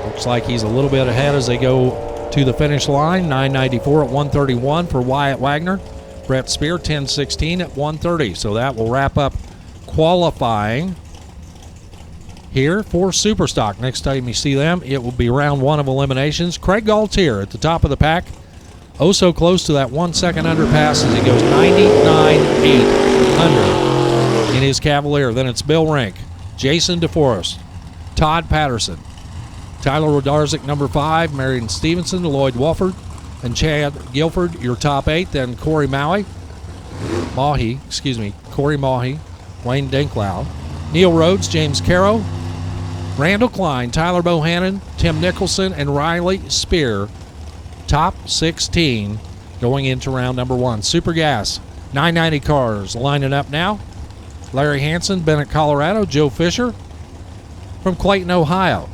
Looks like he's a little bit ahead as they go To the finish line, 994 at 131 for Wyatt Wagner. Brett Spear, 1016 at 130. So that will wrap up qualifying here for Superstock. Next time you see them, it will be round 1 of eliminations. Craig Gaultier at the top of the pack. Oh, so close to that 1 second underpass as he goes 99.8 under in his Cavalier. Then it's Bill Rink, Jason DeForest, Todd Patterson, Tyler Rodarczyk, number 5, Marion Stevenson, Lloyd Wolford, and Chad Guilford, your top 8. Then Corey Mahi, Wayne Dinklau, Neil Rhodes, James Caro, Randall Klein, Tyler Bohannon, Tim Nicholson, and Riley Spear. Top 16 going into round number 1. Super Gas, 990 cars lining up now. Larry Hansen, Bennett, Colorado. Joe Fisher from Clayton, Ohio.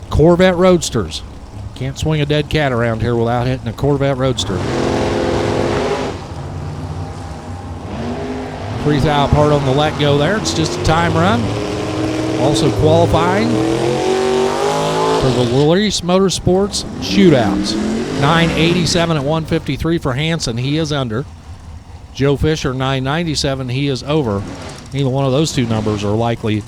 Corvette Roadsters. Can't swing a dead cat around here without hitting a Corvette Roadster. 3,000 apart on the let go there. It's just a time run. Also qualifying for the Larice Motorsports shootouts. 987 at 153 for Hansen. He is under. Joe Fisher, 997. He is over. Neither one of those two numbers are likely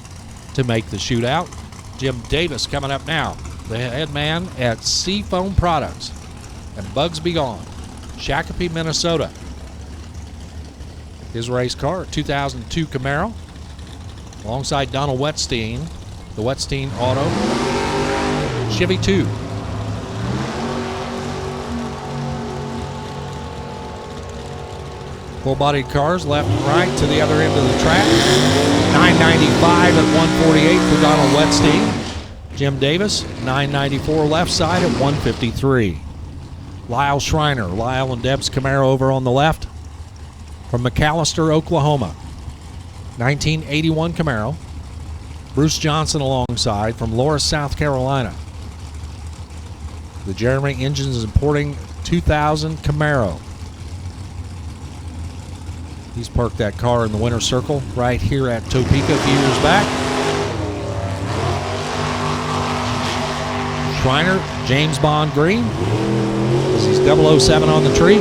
to make the shootout. Jim Davis coming up now. The head man at Seafoam Products and Bugs Be Gone, Shakopee, Minnesota. His race car, a 2002 Camaro, alongside Donald Wetstein, the Wetstein Auto Chevy 2. Full-bodied cars left and right to the other end of the track. 995 at 148 for Donald Wetstein. Jim Davis, 994 left side at 153. Lyle Schreiner, Lyle and Deb's Camaro over on the left. From McAllister, Oklahoma, 1981 Camaro. Bruce Johnson alongside from Loris, South Carolina. The Jeremy Engines is importing 2000 Camaro. He's parked that car in the winner's circle right here at Topeka a few years back. Schreiner, James Bond Green. This is 007 on the tree.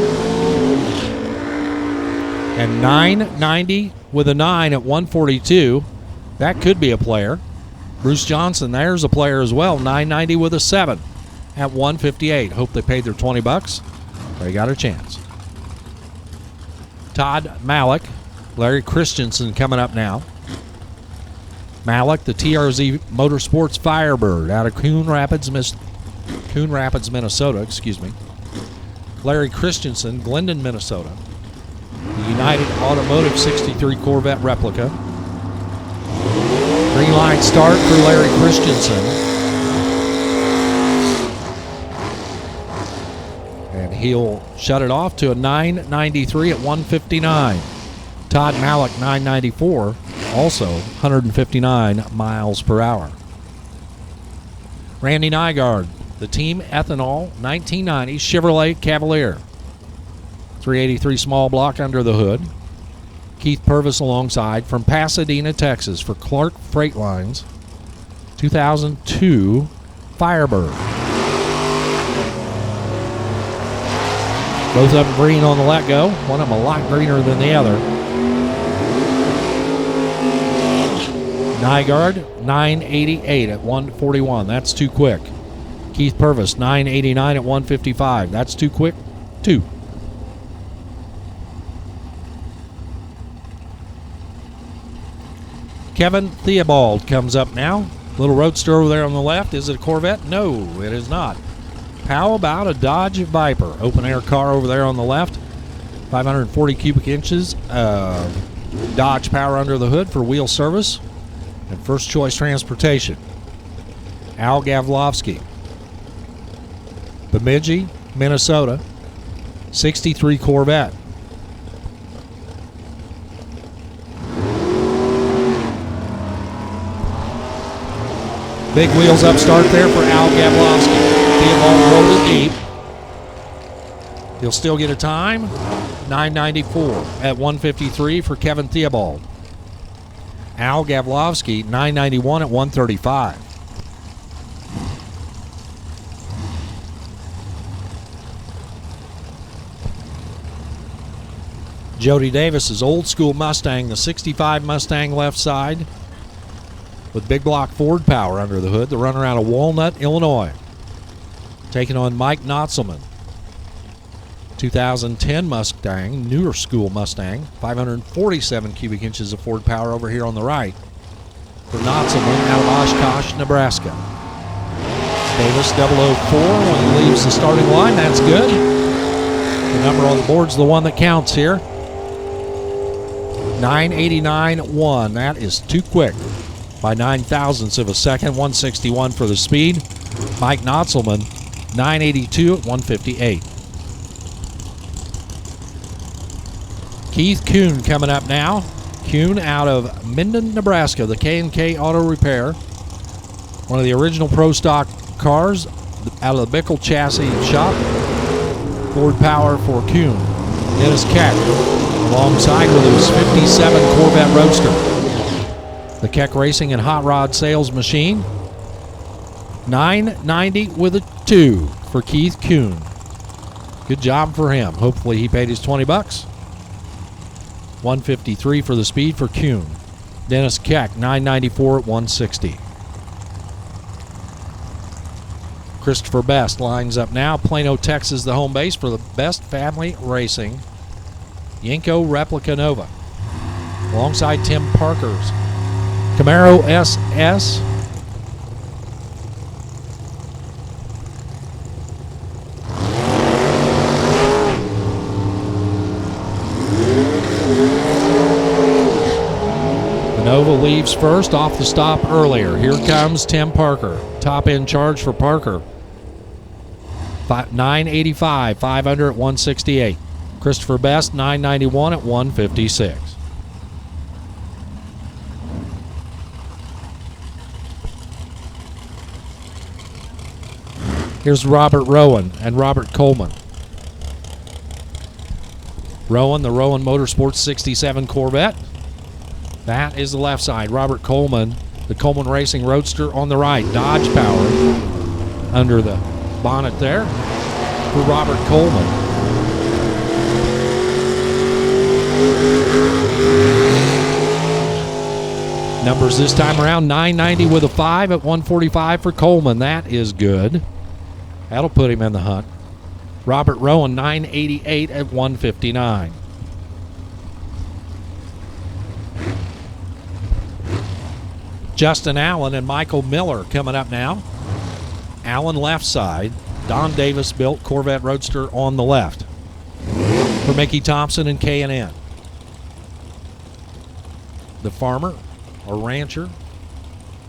And 990 with a 9 at 142. That could be a player. Bruce Johnson, there's a player as well. 990 with a 7 at 158. Hope they paid their $20. They got a chance. Todd Malik, Larry Christensen coming up now. Malik, the TRZ Motorsports Firebird out of Coon Rapids, Minnesota. Larry Christensen, Glendon, Minnesota. The United Automotive 63 Corvette replica. Green line start for Larry Christensen. And he'll shut it off to a 993 at 159. Todd Malik, 994, also 159 miles per hour. Randy Nygaard, the Team Ethanol 1990 Chevrolet Cavalier. 383 small block under the hood. Keith Purvis alongside from Pasadena, Texas for Clark Freight Lines. 2002 Firebird. Both of them green on the let go. One of them a lot greener than the other. Nygaard, 988 at 141. That's too quick. Keith Purvis, 989 at 155. That's too quick, too. Kevin Theobald comes up now. Little roadster over there on the left. Is it a Corvette? No, it is not. How about a Dodge Viper? Open air car over there on the left. 540 cubic inches. Dodge power under the hood for wheel service. And first choice transportation. Al Gavlovsky. Bemidji, Minnesota. 63 Corvette. Big wheels up start there for Al Gavlovsky. Theobald rolled it deep. He'll still get a time. 994 at 153 for Kevin Theobald. Al Gavlovsky, 991 at 135. Jody Davis's old school Mustang, the 65 Mustang left side, with big block Ford power under the hood. The runner out of Walnut, Illinois, taking on Mike Knotzelman. 2010 Mustang, newer school Mustang, 547 cubic inches of Ford power over here on the right for Knotzelman out of Oshkosh, Nebraska. Davis 004 when he leaves the starting line. That's good. The number on the board's the one that counts here. 989.1. That is too quick by 9 thousandths of a second. 161 for the speed. Mike Knotzelman 982 at 158. Keith Kuhn coming up now. Kuhn out of Minden, Nebraska, the K&K Auto Repair. One of the original Pro Stock cars out of the Bickle chassis shop. Ford power for Kuhn. Dennis Keck alongside with his 57 Corvette Roadster. The Keck Racing and Hot Rod Sales Machine. 990 with a 2 for Keith Kuhn. Good job for him. Hopefully he paid his 20 bucks. 153 for the speed for Kuhn. Dennis Keck, 994 at 160. Christopher Best lines up now. Plano, Texas, the home base for the Best Family Racing. Yenko Replica Nova. Alongside Tim Parker's Camaro SS. Nova leaves first off the stop earlier. Here comes Tim Parker. Top end charge for Parker. 985, 500 at 168. Christopher Best, 991 at 156. Here's Robert Rowan and Robert Coleman. Rowan, the Rowan Motorsports 67 Corvette. That is the left side. Robert Coleman, the Coleman Racing Roadster on the right. Dodge power under the bonnet there for Robert Coleman. Numbers this time around, 990 with a 5 at 145 for Coleman. That is good. That'll put him in the hunt. Robert Rowan, 988 at 159. Justin Allen and Michael Miller coming up now. Allen left side. Don Davis built Corvette Roadster on the left. For Mickey Thompson and K&N. The farmer or rancher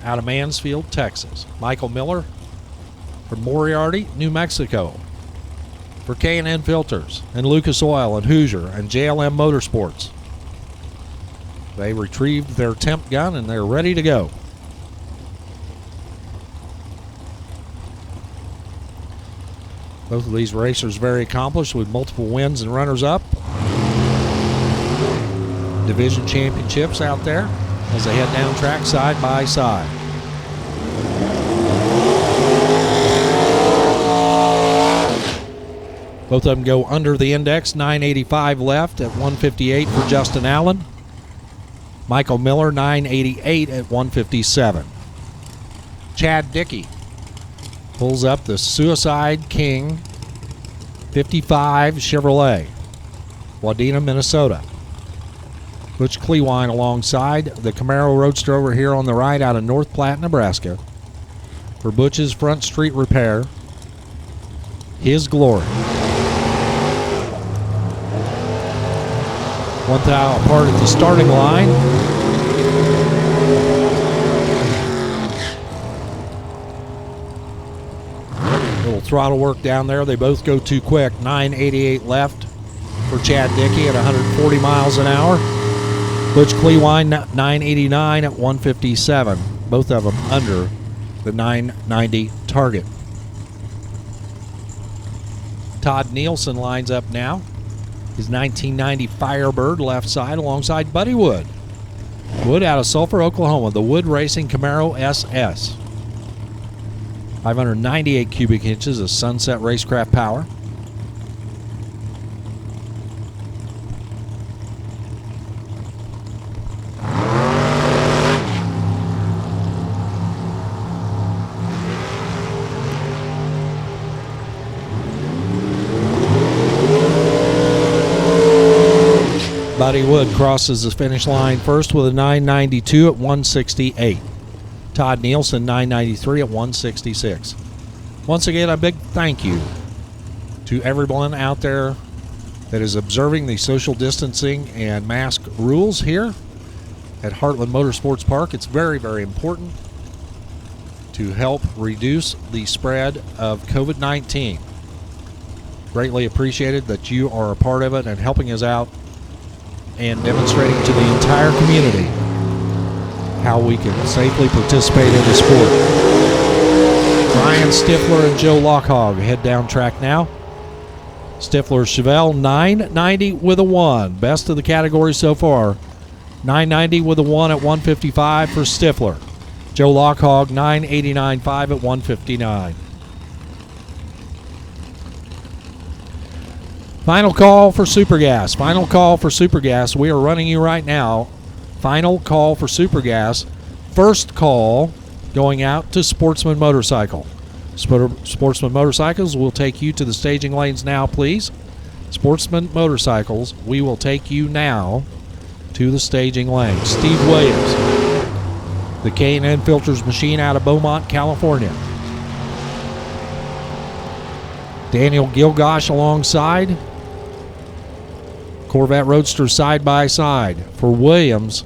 out of Mansfield, Texas. Michael Miller from Moriarty, New Mexico. For K&N Filters and Lucas Oil and Hoosier and JLM Motorsports. They retrieved their temp gun and they're ready to go. Both of these racers very accomplished with multiple wins and runners-up. Division championships out there as they head down track side by side. Both of them go under the index, 985 left at 158 for Justin Allen. Michael Miller, 988 at 157. Chad Dickey pulls up the Suicide King 55 Chevrolet, Wadena, Minnesota. Butch Clewine alongside the Camaro Roadster over here on the right out of North Platte, Nebraska. For Butch's Front Street Repair, His Glory. 1 thou apart at the starting line. Little throttle work down there. They both go too quick. 988 left for Chad Dickey at 140 miles an hour. Butch Clewine, 989 at 157. Both of them under the 990 target. Todd Nielsen lines up now. His 1990 Firebird left side alongside Buddy Wood. Wood out of Sulphur, Oklahoma, the Wood Racing Camaro SS. 598 cubic inches of Sunset Racecraft power. Buddy Wood crosses the finish line first with a 992 at 168. Todd Nielsen, 993 at 166. Once again, a big thank you to everyone out there that is observing the social distancing and mask rules here at Heartland Motorsports Park. It's very, very important to help reduce the spread of COVID-19. Greatly appreciated that you are a part of it and helping us out and demonstrating to the entire community how we can safely participate in the sport. Ryan Stifler and Joe Lockhog head down track now. Stifler Chevelle 990 with a 1. Best of the category so far. 990 with a 1 at 155 for Stifler. Joe Lockhog 989.5 at 159. Final call for Supergas. Final call for Supergas. We are running you right now. Final call for Supergas. First call going out to Sportsman Motorcycle. Sportsman Motorcycles will take you to the staging lanes now, please. Sportsman Motorcycles, we will take you now to the staging lanes. Steve Williams, the K&N Filters machine out of Beaumont, California. Daniel Gilgosh alongside. Corvette Roadster side by side. For Williams,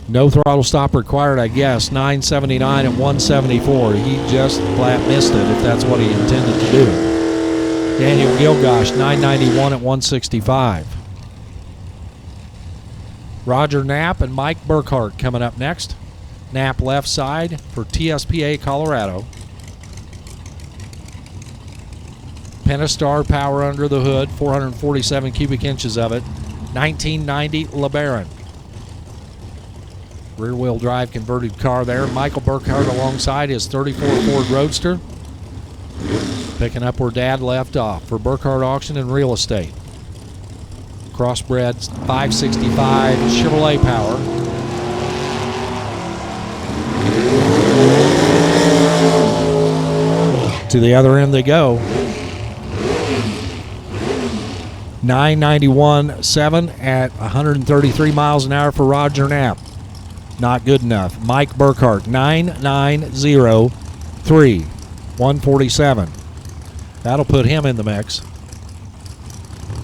no throttle stop required, I guess. 979 at 174. He just flat missed it if that's what he intended to do. Daniel Gilgosh, 991 at 165. Roger Knapp and Mike Burkhart coming up next. Knapp left side for TSPA Colorado. Pentastar power under the hood, 447 cubic inches of it. 1990 LeBaron. Rear-wheel drive converted car there. Michael Burkhart alongside his 34 Ford Roadster. Picking up where Dad left off for Burkhart Auction and Real Estate. Crossbred 565 Chevrolet power. To the other end they go. 991.7 at 133 miles an hour for Roger Knapp. Not good enough. Mike Burkhart, 990.3, 147. That'll put him in the mix.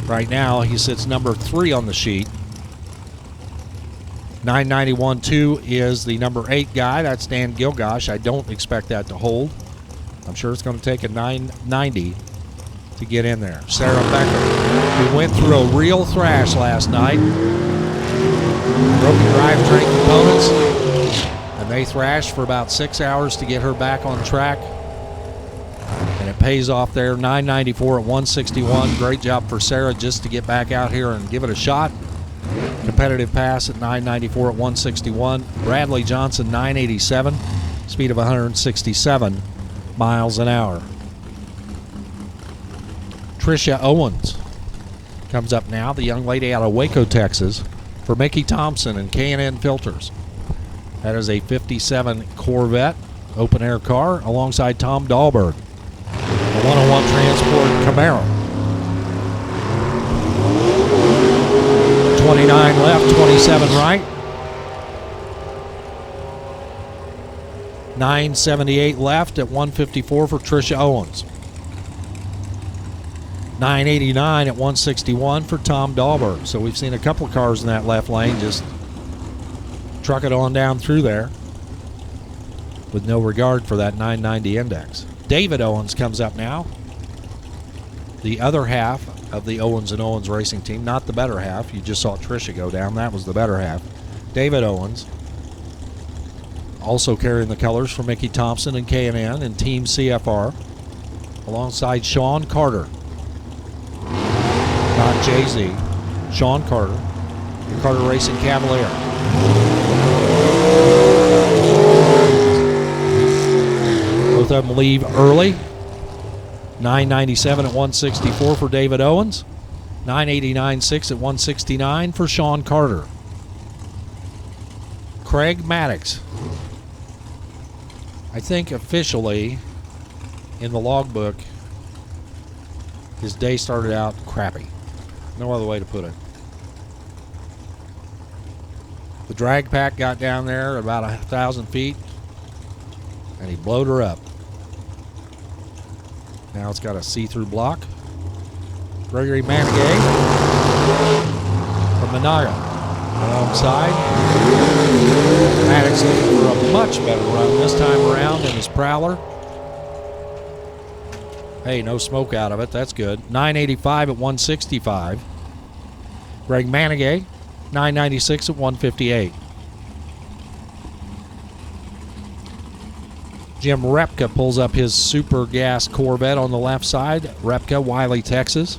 Right now, he sits number 3 on the sheet. 991.2 is the number 8 guy. That's Dan Gilgosh. I don't expect that to hold. I'm sure it's going to take a 990 to get in there. Sarah Becker, who went through a real thrash last night. Broken drivetrain components, and they thrashed for about 6 hours to get her back on track. And it pays off there. 994 at 161. Great job for Sarah just to get back out here and give it a shot. Competitive pass at 994 at 161. Bradley Johnson, 987. Speed of 167 miles an hour. Tricia Owens comes up now, the young lady out of Waco, Texas, for Mickey Thompson and K&N Filters. That is a 57 Corvette open-air car alongside Tom Dahlberg. A 101 Transport Camaro. 29 left, 27 right. 978 left at 154 for Tricia Owens. 989 at 161 for Tom Dahlberg. So we've seen a couple of cars in that left lane just truck it on down through there with no regard for that 990 index. David Owens comes up now. The other half of the Owens & Owens racing team, not the better half. You just saw Tricia go down. That was the better half. David Owens also carrying the colors for Mickey Thompson and K&N and Team CFR alongside Sean Carter. Not Jay-Z, Sean Carter, Carter Racing Cavalier. Both of them leave early. 997 at 164 for David Owens. 989.6 at 169 for Sean Carter. Craig Maddox. I think officially in the logbook, his day started out crappy. No other way to put it. The drag pack got down there about 1,000 feet, and he blowed her up. Now it's got a see-through block. Gregory Manigay from Managa alongside. Maddox looking for a much better run this time around in his Prowler. Hey, no smoke out of it. That's good. 985 at 165. Greg Manigay, 996 at 158. Jim Repka pulls up his super gas Corvette on the left side. Repka, Wiley, Texas.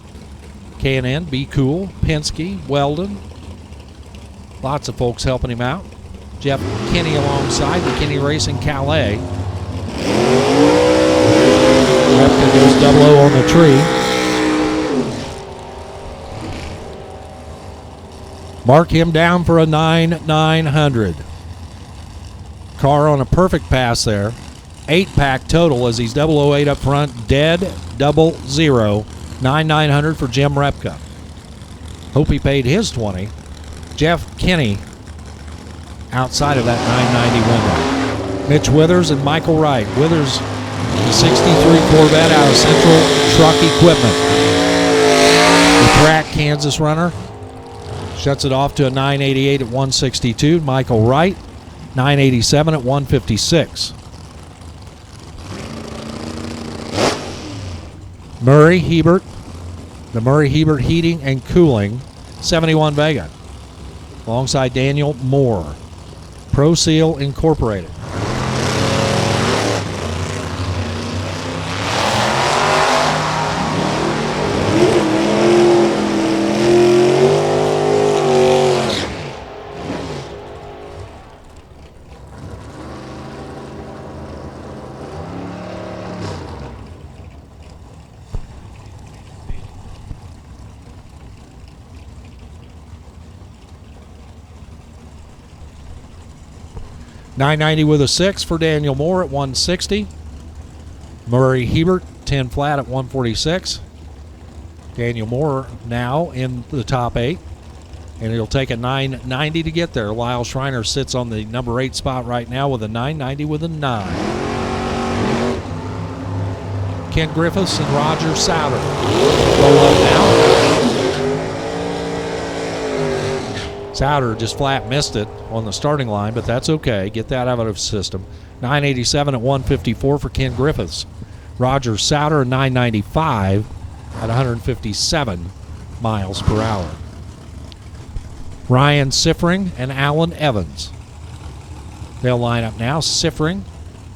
K&N, Be Cool, Penske, Weldon. Lots of folks helping him out. Jeff Kinney alongside, McKinney Racing, Calais. Repka goes 00 on the tree. Mark him down for a 9,900. Car on a perfect pass there. 8-pack total as he's 008 up front. Dead 00. 9,900 for Jim Repka. Hope he paid his 20. Jeff Kinney outside of that 990 window. Mitch Withers and Michael Wright. Withers, the 63 Corvette out of Central Truck Equipment. The track Kansas runner shuts it off to a 988 at 162. Michael Wright, 987 at 156. Murray Hebert, the Murray Hebert Heating and Cooling, 71 Vega, alongside Daniel Moore, Pro Seal Incorporated. $990 with a 6 for Daniel Moore at 160. Murray Hebert, 10 flat at 146. Daniel Moore now in the top 8. And it'll take a 990 to get there. Lyle Schreiner sits on the number 8 spot right now with a 990 with a 9. Ken Griffiths and Roger Souter roll up now. Souter just flat missed it on the starting line, but that's okay. Get that out of the system. 987 at 154 for Ken Griffiths. Roger Souter, 995 at 157 miles per hour. Ryan Siffring and Alan Evans. They'll line up now. Siffring,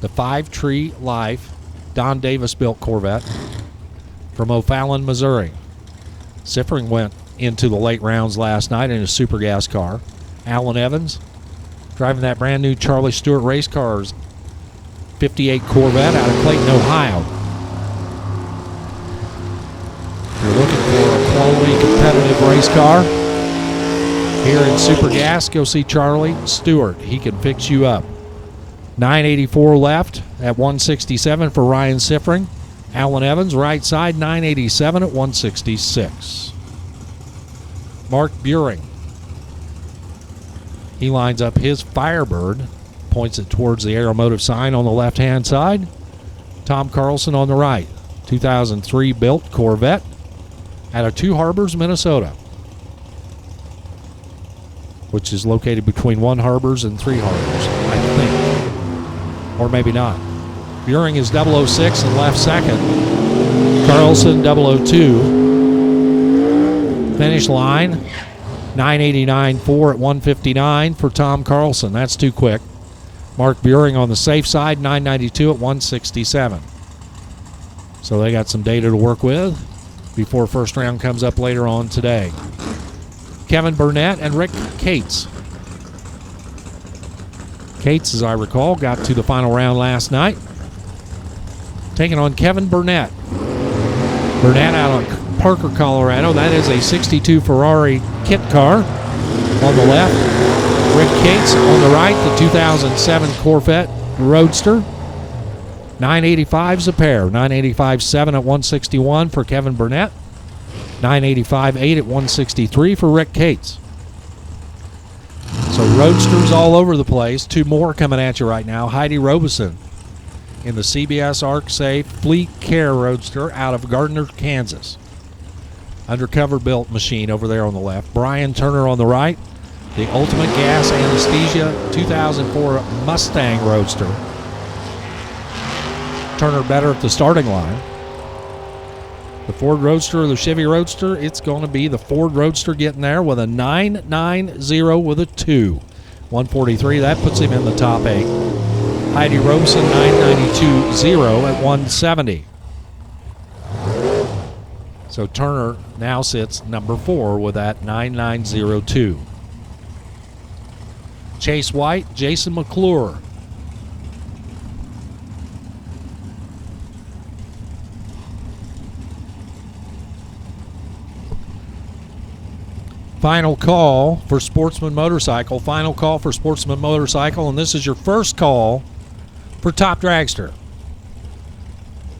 the 5 Tree Life Don Davis built Corvette from O'Fallon, Missouri. Siffring went into the late rounds last night in a super gas car. Alan Evans driving that brand new Charlie Stewart race cars 58 Corvette out of Clayton, Ohio. If you're looking for a quality competitive race car here in super gas, go see Charlie Stewart. He can fix you up. 984 left at 167 for Ryan Siffring. Alan Evans right side 987 at 166. Mark Buring. He lines up his Firebird, points it towards the Aeromotive sign on the left-hand side. Tom Carlson on the right. 2003 built Corvette out of Two Harbors, Minnesota, which is located between One Harbors and Three Harbors, I think. Or maybe not. Buring is 006 and left second. Carlson 002. Finish line, 989.4 at 159 for Tom Carlson. That's too quick. Mark Buring on the safe side, 992 at 167. So they got some data to work with before first round comes up later on today. Kevin Burnett and Rick Cates. Cates, as I recall, got to the final round last night, taking on Kevin Burnett. Burnett out of Parker, Colorado. That is a 62 Ferrari kit car on the left. Rick Cates on the right, the 2007 Corvette Roadster. 985's a pair. 985.7 at 161 for Kevin Burnett. 985.8 at 163 for Rick Cates. So So roadsters all over the place. Two more coming at you right now. Heidi Robeson in the CBS Arc Safe Fleet Care Roadster out of Gardner, Kansas. Undercover built machine over there on the left. Brian Turner on the right. The Ultimate Gas Anesthesia 2004 Mustang Roadster. Turner better at the starting line. The Ford Roadster or the Chevy Roadster, it's going to be the Ford Roadster getting there with a 990 with a 2. 143, that puts him in the top 8. Heidi Robeson, 992.0 at 170. So Turner now sits number 4 with that 9902. Chase White, Jason McClure. Final call for Sportsman Motorcycle. Final call for Sportsman Motorcycle, and this is your first call for Top Dragster.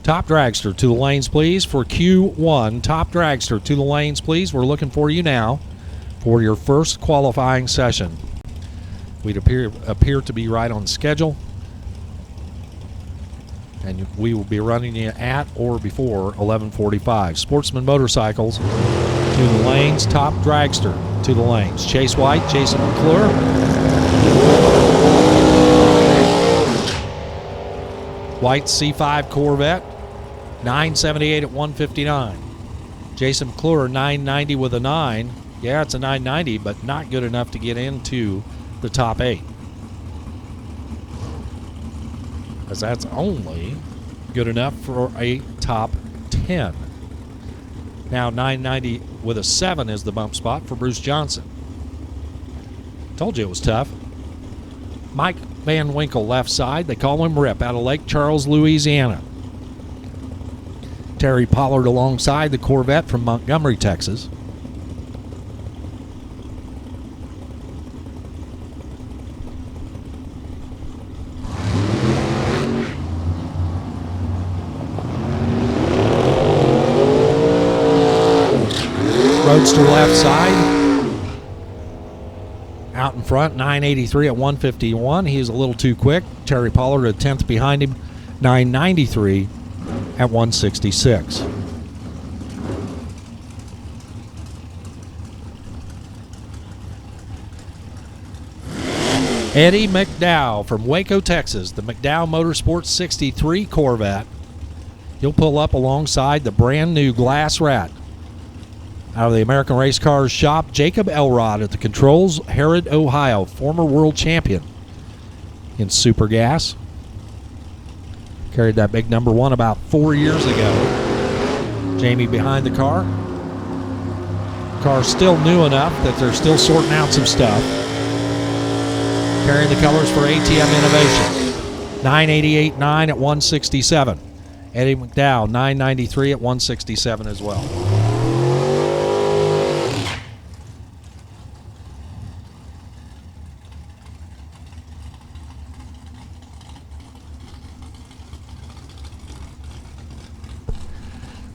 Top Dragster to the lanes, please, for Q1. Top Dragster to the lanes, please. We're looking for you now for your first qualifying session. We'd appear to be right on schedule, and we will be running you at or before 11:45. Sportsman Motorcycles to the lanes. Top Dragster to the lanes. Chase White, Jason McClure. White C5 Corvette, 978 at 159. Jason McClure, 990 with a 9. Yeah, it's a 990, but not good enough to get into the top 8. As that's only good enough for a top 10. Now 990 with a 7 is the bump spot for Bruce Johnson. Told you it was tough. Mike Van Winkle left side. They call him Rip out of Lake Charles, Louisiana. Terry Pollard alongside the Corvette from Montgomery, Texas. Roadster left side. Out in front, 983 at 151. He is a little too quick. Terry Pollard a 10th behind him, 993 at 166. Eddie McDowell from Waco, Texas. The McDowell Motorsports 63 Corvette. He'll pull up alongside the brand new Glass Rat. Out of the American Race Cars shop, Jacob Elrod at the controls, Herod, Ohio, former world champion in Super Gas. Carried that big number 1 about 4 years ago. Jamie behind the car. Car's still new enough that they're still sorting out some stuff. Carrying the colors for ATM Innovation. 988.9 at 167. Eddie McDowell, 993 at 167 as well.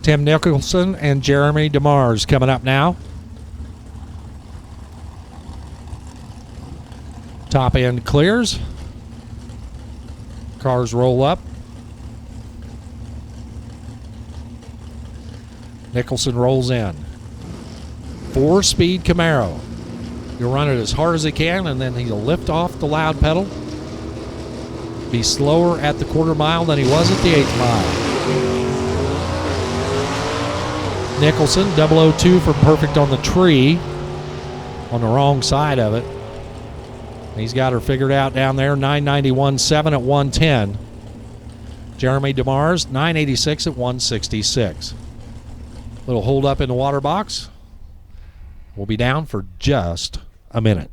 Tim Nicholson and Jeremy DeMars coming up now. Top end clears. Cars roll up. Nicholson rolls in. 4-speed Camaro. He'll run it as hard as he can, and then he'll lift off the loud pedal. Be slower at the quarter mile than he was at the 8th mile. Nicholson, 002 for perfect on the tree. On the wrong side of it. He's got her figured out down there, 991.7 at 110. Jeremy DeMars, 986 at 166. Little hold up in the water box. We'll be down for just a minute.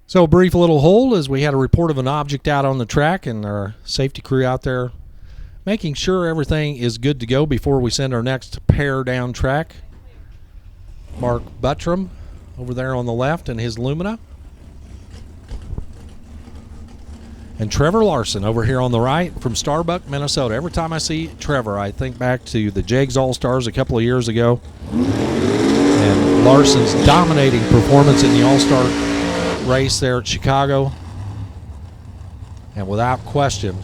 So a brief little hold as we had a report of an object out on the track, and our safety crew out there making sure everything is good to go before we send our next pair down track. Mark Buttram over there on the left in his Lumina. And Trevor Larson over here on the right from Starbuck, Minnesota. Every time I see Trevor, I think back to the Jags All-Stars a couple of years ago. And Larson's dominating performance in the All-Star race there at Chicago. And without question,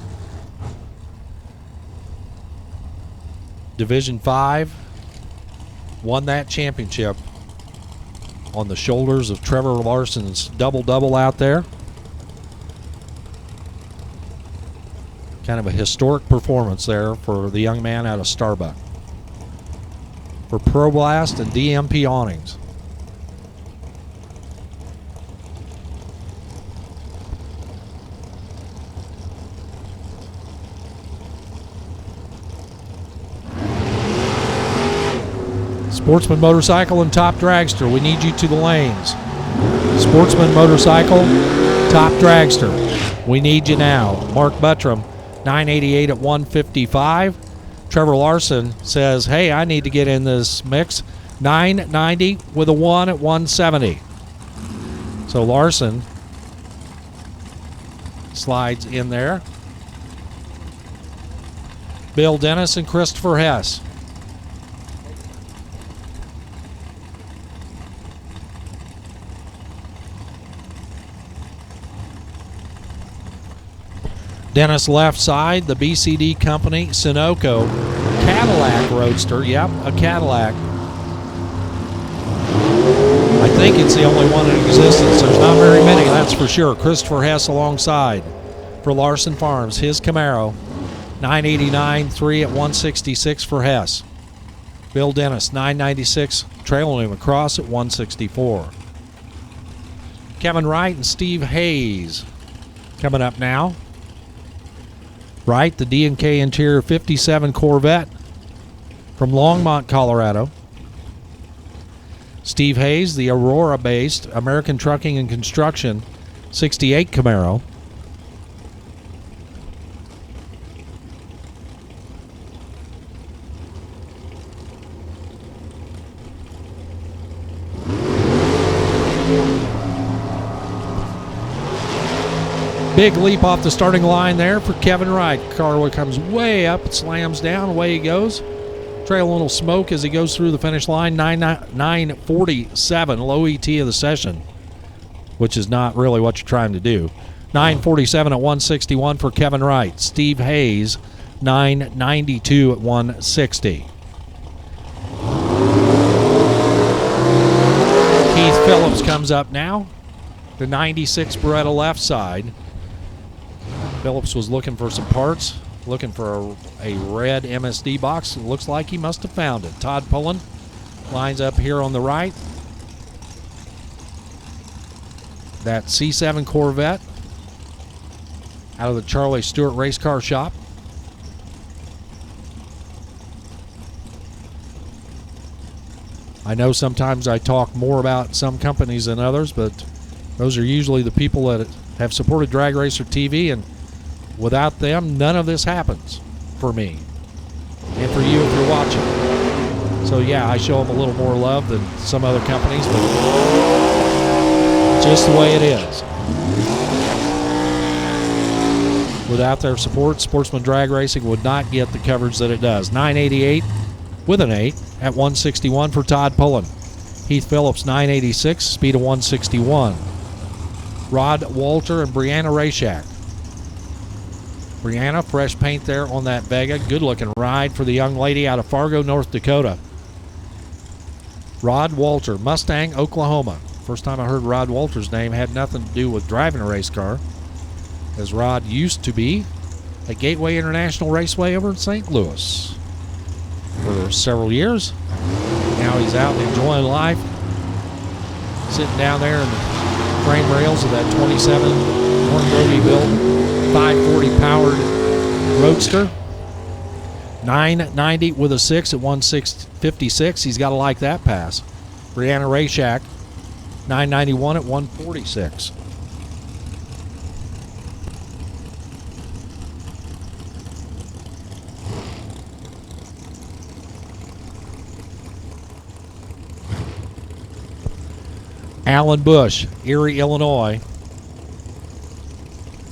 Division 5 won that championship on the shoulders of Trevor Larson's double-double out there. Kind of a historic performance there for the young man out of Starbuck. For Pro Blast and DMP awnings. Sportsman Motorcycle and Top Dragster, we need you to the lanes. Sportsman Motorcycle, Top Dragster, we need you now. Mark Buttram, 988 at 155. Trevor Larson says, hey, I need to get in this mix. 990 with a 1 at 170. So Larson slides in there. Bill Dennis and Christopher Hess. Dennis left side, the BCD company, Sunoco, Cadillac Roadster. Yep, a Cadillac. I think it's the only one in existence. There's not very many, that's for sure. Christopher Hess alongside for Larson Farms. His Camaro, 989, 3 at 166 for Hess. Bill Dennis, 996, trailing him across at 164. Kevin Wright and Steve Hayes coming up now. Wright, the D&K Interior 57 Corvette from Longmont, Colorado. Steve Hayes, the Aurora-based American Trucking and Construction 68 Camaro. Big leap off the starting line there for Kevin Wright. Car comes way up, slams down, away he goes. Trail a little smoke as he goes through the finish line. 9:47, low ET of the session, which is not really what you're trying to do. 9:47 at 161 for Kevin Wright. Steve Hayes, 9:92 at 160. Keith Phillips comes up now. The 96 Beretta left side. Phillips was looking for some parts, looking for a red MSD box. It looks like he must have found it. Todd Pullen lines up here on the right. That C7 Corvette out of the Charlie Stewart Race Car Shop. I know sometimes I talk more about some companies than others, but those are usually the people that have supported Drag Racer TV, and without them, none of this happens for me and for you if you're watching. So yeah, I show them a little more love than some other companies, but just the way it is. Without their support, Sportsman Drag Racing would not get the coverage that it does. 988 with an 8 at 161 for Todd Pullen. Heath Phillips, 986, speed of 161. Rod Walter and Brianna Rayshak. Brianna, fresh paint there on that Vega. Good looking ride for the young lady out of Fargo, North Dakota. Rod Walter, Mustang, Oklahoma. First time I heard Rod Walter's name had nothing to do with driving a race car, as Rod used to be at Gateway International Raceway over in St. Louis for several years. Now he's out enjoying life, sitting down there in the frame rails of that 27 Warren Brody built 540 powered Roadster. 990 with a 6 at 156. He's got to like that pass. Brianna Rayshak, 991 at 146. Alan Bush, Erie, Illinois,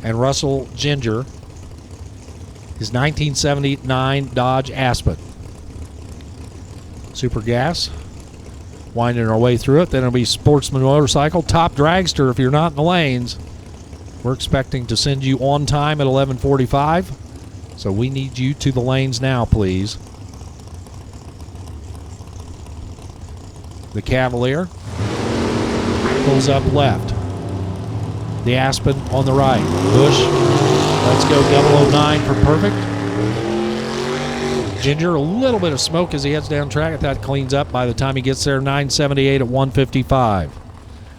and Russell Ginger, his 1979 Dodge Aspen. Super Gas, winding our way through it. Then it'll be Sportsman Motorcycle, Top Dragster if you're not in the lanes. We're expecting to send you on time at 11:45, so we need you to the lanes now, please. The Cavalier pulls up left. The Aspen on the right. Bush, let's go 009 for perfect. Ginger, a little bit of smoke as he heads down track. I thought it cleans up by the time he gets there. 978 at 155.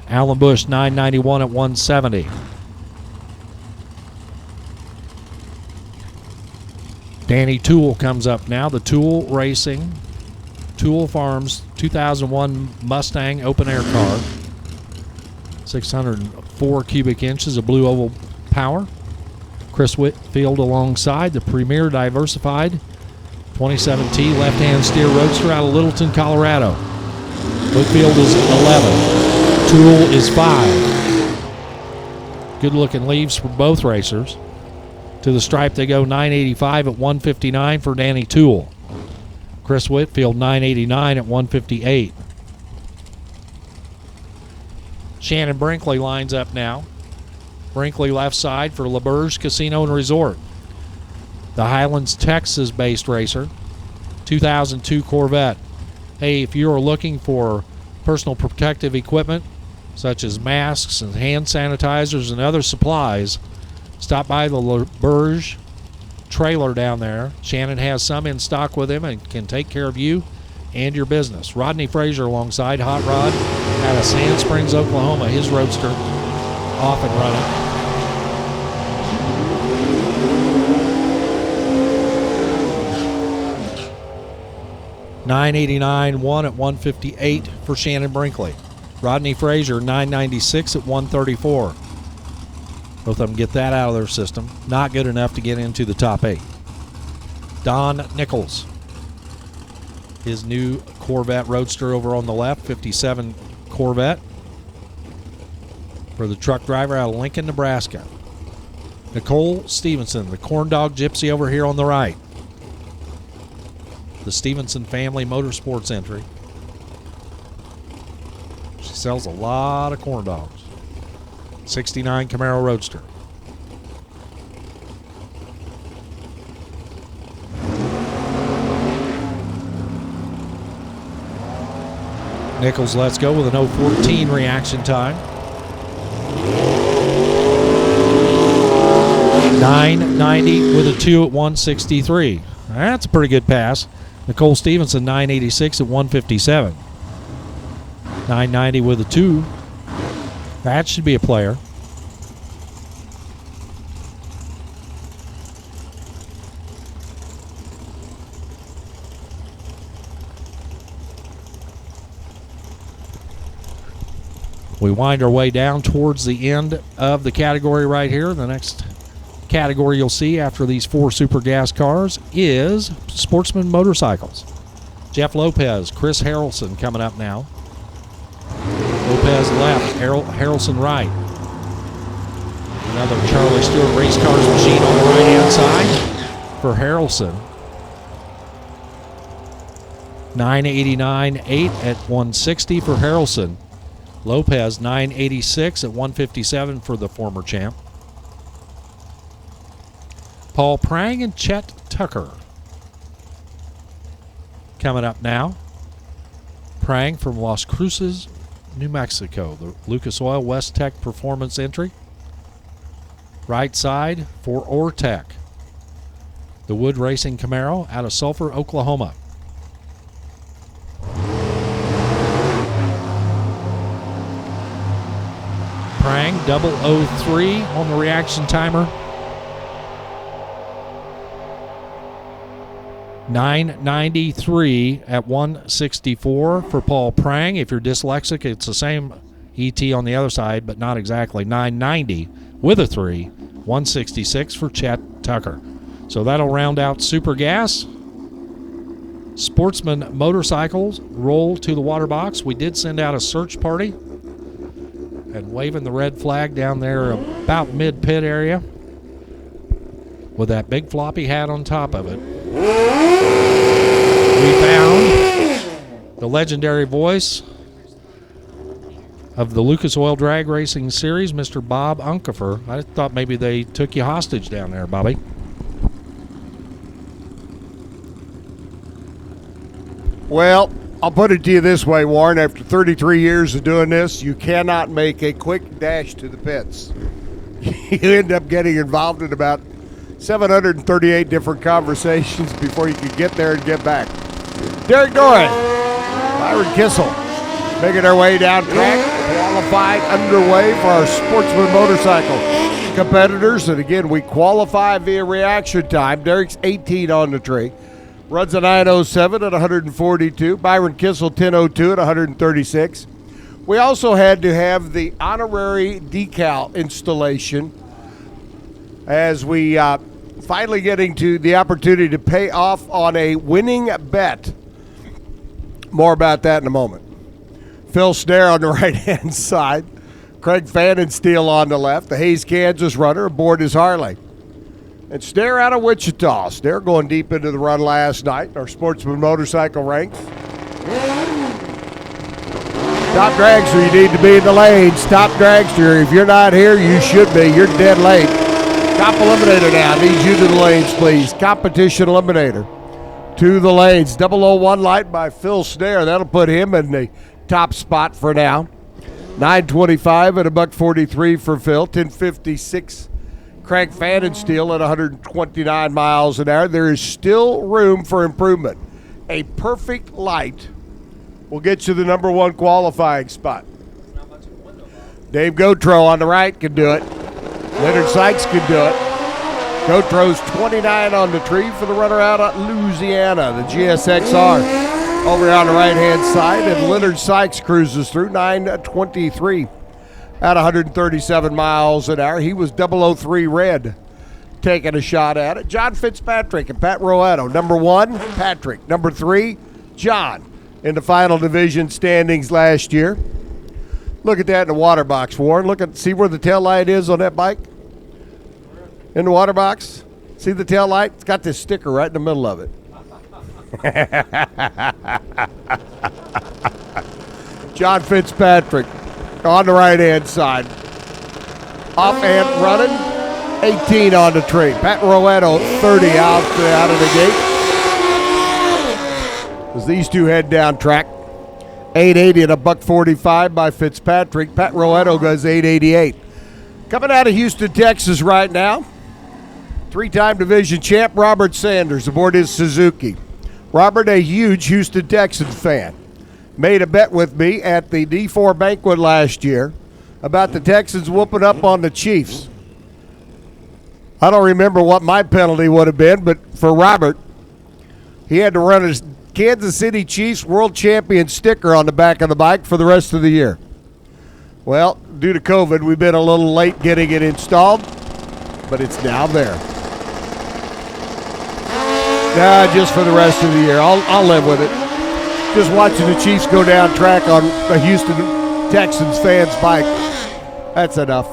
Alan Bush, 991 at 170. Danny Toole comes up now. The Toole Racing, Toole Farms 2001 Mustang open air car. 604 cubic inches of blue oval power. Chris Whitfield alongside the premier diversified 27T left-hand steer roadster out of Littleton, Colorado. Whitfield is 11. Toole is 5. Good-looking leaves for both racers. To the stripe they go 985 at 159 for Danny Toole. Chris Whitfield 989 at 158. Shannon Brinkley lines up now. Brinkley left side for LODRS Casino and Resort. The Highlands, Texas-based racer. 2002 Corvette. Hey, if you are looking for personal protective equipment, such as masks and hand sanitizers and other supplies, stop by the LODRS trailer down there. Shannon has some in stock with him and can take care of you and your business. Rodney Frazier alongside Hot Rod out of Sand Springs, Oklahoma. His roadster off and running. $989.1 at 158 for Shannon Brinkley. Rodney Frazier, $996 at 134. Both of them get that out of their system. Not good enough to get into the top 8. Don Nichols. His new Corvette Roadster over on the left, 57 Corvette. For the truck driver out of Lincoln, Nebraska. Nicole Stevenson, the Corn Dog Gypsy over here on the right. The Stevenson family motorsports entry. She sells a lot of corn dogs. 69 Camaro Roadster. Nichols lets go with an 014 reaction time. 990 with a 2 at 163. That's a pretty good pass. Nicole Stevenson, 986 at 157. 990 with a 2. That should be a player. We wind our way down towards the end of the category right here. The next category you'll see after these 4 Super Gas cars is Sportsman Motorcycles. Jeff Lopez, Chris Harrelson coming up now. Lopez left, Harrelson right. Another Charlie Stewart race cars machine on the right-hand side for Harrelson. 989.8 at 160 for Harrelson. Lopez 986 at 157 for the former champ. Paul Prang and Chet Tucker coming up now. Prang from Las Cruces, New Mexico, the Lucas Oil West Tech Performance entry. Right side for Ortec, the Wood Racing Camaro out of Sulphur, Oklahoma. Prang 003 on the reaction timer. 993 at 164 for Paul Prang. If you're dyslexic, it's the same ET on the other side, but not exactly. 990 with a 3, 166 for Chet Tucker. So that'll round out Super Gas. Sportsman Motorcycles roll to the water box. We did send out a search party and waving the red flag down there about mid-pit area with that big floppy hat on top of it. We found the legendary voice of the Lucas Oil Drag Racing Series, Mr. Bob Unkefer. I thought maybe they took you hostage down there, Bobby. Well, I'll put it to you this way, Warren. After 33 years of doing this, you cannot make a quick dash to the pits. You end up getting involved in about 738 different conversations before you can get there and get back. Derek Doran, Byron Kissel, making their way down track. Qualified underway for our Sportsman motorcycle competitors. And again, we qualify via reaction time. Derek's 18 on the tree. Runs a 9:07 at 142. Byron Kissel 10:02 at 136. We also had to have the honorary decal installation as we finally getting to the opportunity to pay off on a winning bet. More about that in a moment. Phil Snare on the right-hand side. Craig Fannensteel on the left. The Hayes, Kansas runner aboard his Harley. And Snare out of Wichita. Snare going deep into the run last night in our Sportsman motorcycle ranks. Top dragster, you need to be in the lanes. Top dragster, if you're not here, you should be. You're dead late. Cop eliminator now. Needs you to the lanes, please. Competition eliminator. To the lanes. 001 light by Phil Snare. That'll put him in the top spot for now. 9:25 at $1.43 for Phil. 10:56. Craig Fannensteel at 129 miles an hour. There is still room for improvement. A perfect light will get you the number one qualifying spot. Dave Gautreaux on the right can do it. Leonard Sykes can do it. Gautreaux's 29 on the tree for the runner out of Louisiana, the GSXR. Over on the right-hand side, and Leonard Sykes cruises through 9:23 at 137 miles an hour. He was 003 red, taking a shot at it. John Fitzpatrick and Pat Roetto. Number 1, Patrick. Number 3, John, in the final division standings last year. Look at that in the water box, Warren. See where the tail light is on that bike? In the water box? See the tail light? It's got this sticker right in the middle of it. John Fitzpatrick on the right-hand side. Off and running. 18 on the tree. Pat Roetto, 30 out of the gate. As these two head down track. 880 at $1.45 by Fitzpatrick. Pat Roetto goes 888. Coming out of Houston, Texas right now. 3-time division champ Robert Sanders aboard his Suzuki. Robert, a huge Houston Texans fan, made a bet with me at the D4 banquet last year about the Texans whooping up on the Chiefs. I don't remember what my penalty would have been, but for Robert, he had to run his Kansas City Chiefs World Champion sticker on the back of the bike for the rest of the year. Well, due to COVID, we've been a little late getting it installed, but it's now there. Just for the rest of the year. I'll live with it. Just watching the Chiefs go down track on a Houston Texans fan's bike. That's enough.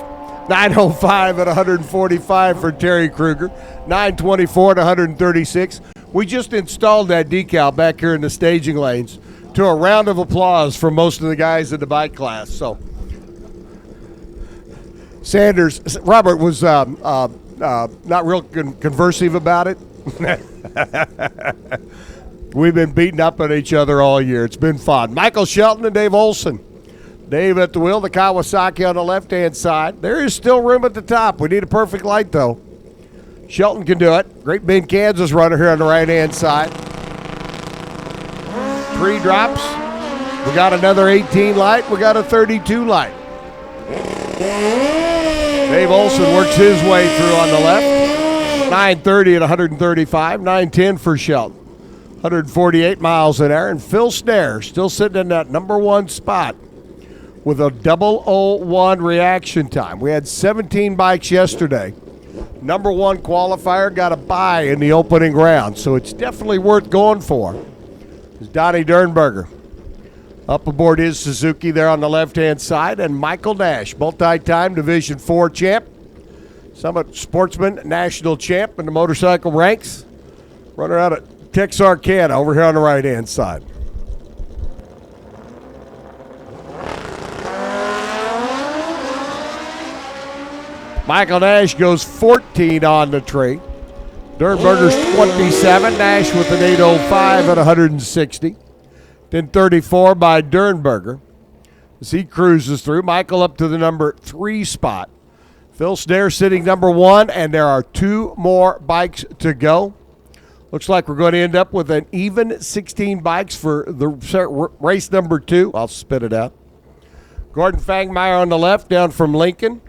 9:05 at 145 for Terry Kruger. 9:24 at 136. We just installed that decal back here in the staging lanes to a round of applause from most of the guys in the bike class. So Robert was not real conversive about it. We've been beating up on each other all year. It's been fun. Michael Shelton and Dave Olson. Dave at the wheel, the Kawasaki on the left-hand side. There is still room at the top. We need a perfect light, though. Shelton can do it. Great Bend, Kansas runner here on the right-hand side. 3 drops. We got another 18 light. We got a 32 light. Dave Olson works his way through on the left. 9:30 at 135. 9:10 for Shelton. 148 miles an hour. And Phil Snare still sitting in that number 1 spot with a 001 reaction time. We had 17 bikes yesterday. Number 1 qualifier got a bye in the opening round, so it's definitely worth going for. It's Donnie Dernberger. Up aboard is Suzuki there on the left-hand side, and Michael Nash, multi-time Division 4 champ, Summit Sportsman National champ in the motorcycle ranks. Runner out of Texarkana over here on the right-hand side. Michael Nash goes 14 on the tree. Dernberger's 27. Nash with an 805 at 160. Then 34 by Dernberger. As he cruises through, Michael up to the number 3 spot. Phil Snare sitting number 1, and there are 2 more bikes to go. Looks like we're going to end up with an even 16 bikes for the race number 2. I'll spit it out. Gordon Fangmeyer on the left, down from Lincoln.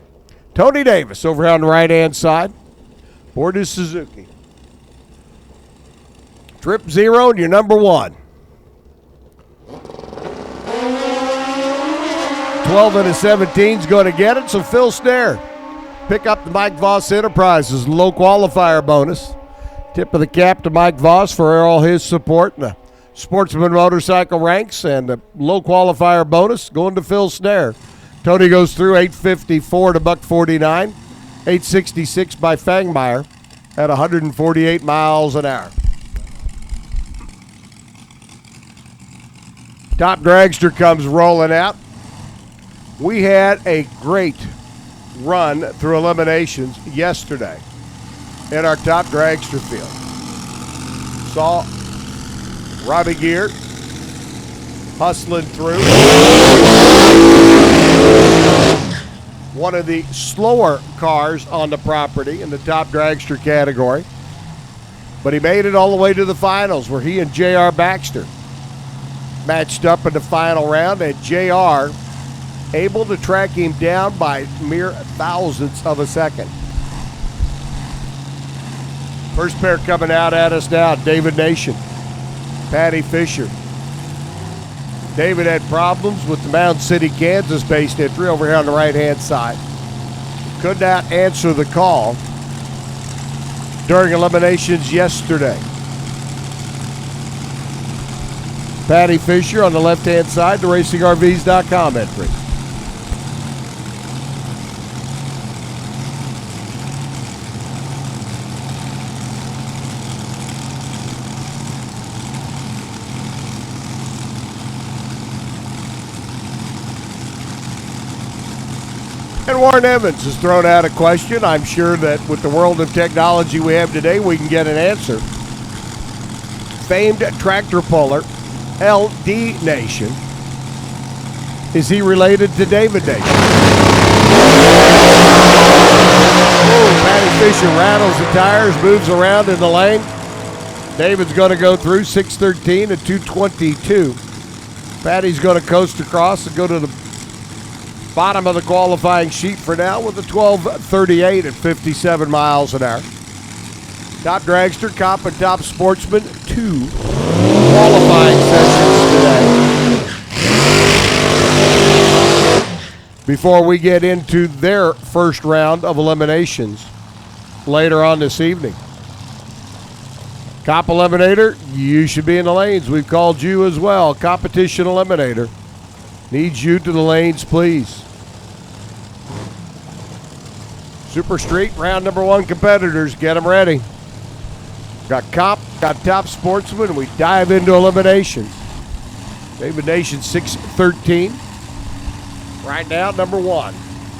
Tony Davis over here on the right-hand side. Board is Suzuki. Trip 0 and your number 1. 12 and a 17's going to get it, so Phil Snare pick up the Mike Voss Enterprises low qualifier bonus. Tip of the cap to Mike Voss for all his support in the Sportsman motorcycle ranks, and the low qualifier bonus going to Phil Snare. Tony goes through 854 to $149, 866 by Fangmeyer at 148 miles an hour. Top dragster comes rolling out. We had a great run through eliminations yesterday in our top dragster field. Saw Robbie Gear hustling through. One of the slower cars on the property in the top dragster category. But he made it all the way to the finals, where he and J.R. Baxter matched up in the final round, and J.R. able to track him down by mere thousandths of a second. First pair coming out at us now, David Nation, Patty Fisher. David had problems with the Mound City, Kansas-based entry over here on the right-hand side. Could not answer the call during eliminations yesterday. Patty Fisher on the left-hand side, the RacingRVs.com entry. And Warren Evans has thrown out a question. I'm sure that with the world of technology we have today, we can get an answer. Famed tractor puller, LD Nation. Is he related to David Nation? Oh, Patty Fisher rattles the tires, moves around in the lane. David's going to go through 6:13 at 2:22. Patty's going to coast across and go to the bottom of the qualifying sheet for now with a 12:38 at 57 miles an hour. Top dragster, comp, and top sportsman, 2 qualifying sessions today. Before we get into their first round of eliminations later on this evening. Comp Eliminator, you should be in the lanes. We've called you as well. Competition Eliminator needs you to the lanes, please. Super Street, round number 1 competitors, get them ready. Got comp, got top sportsman, we dive into eliminations. David Nation 6:13. Right now, number 1.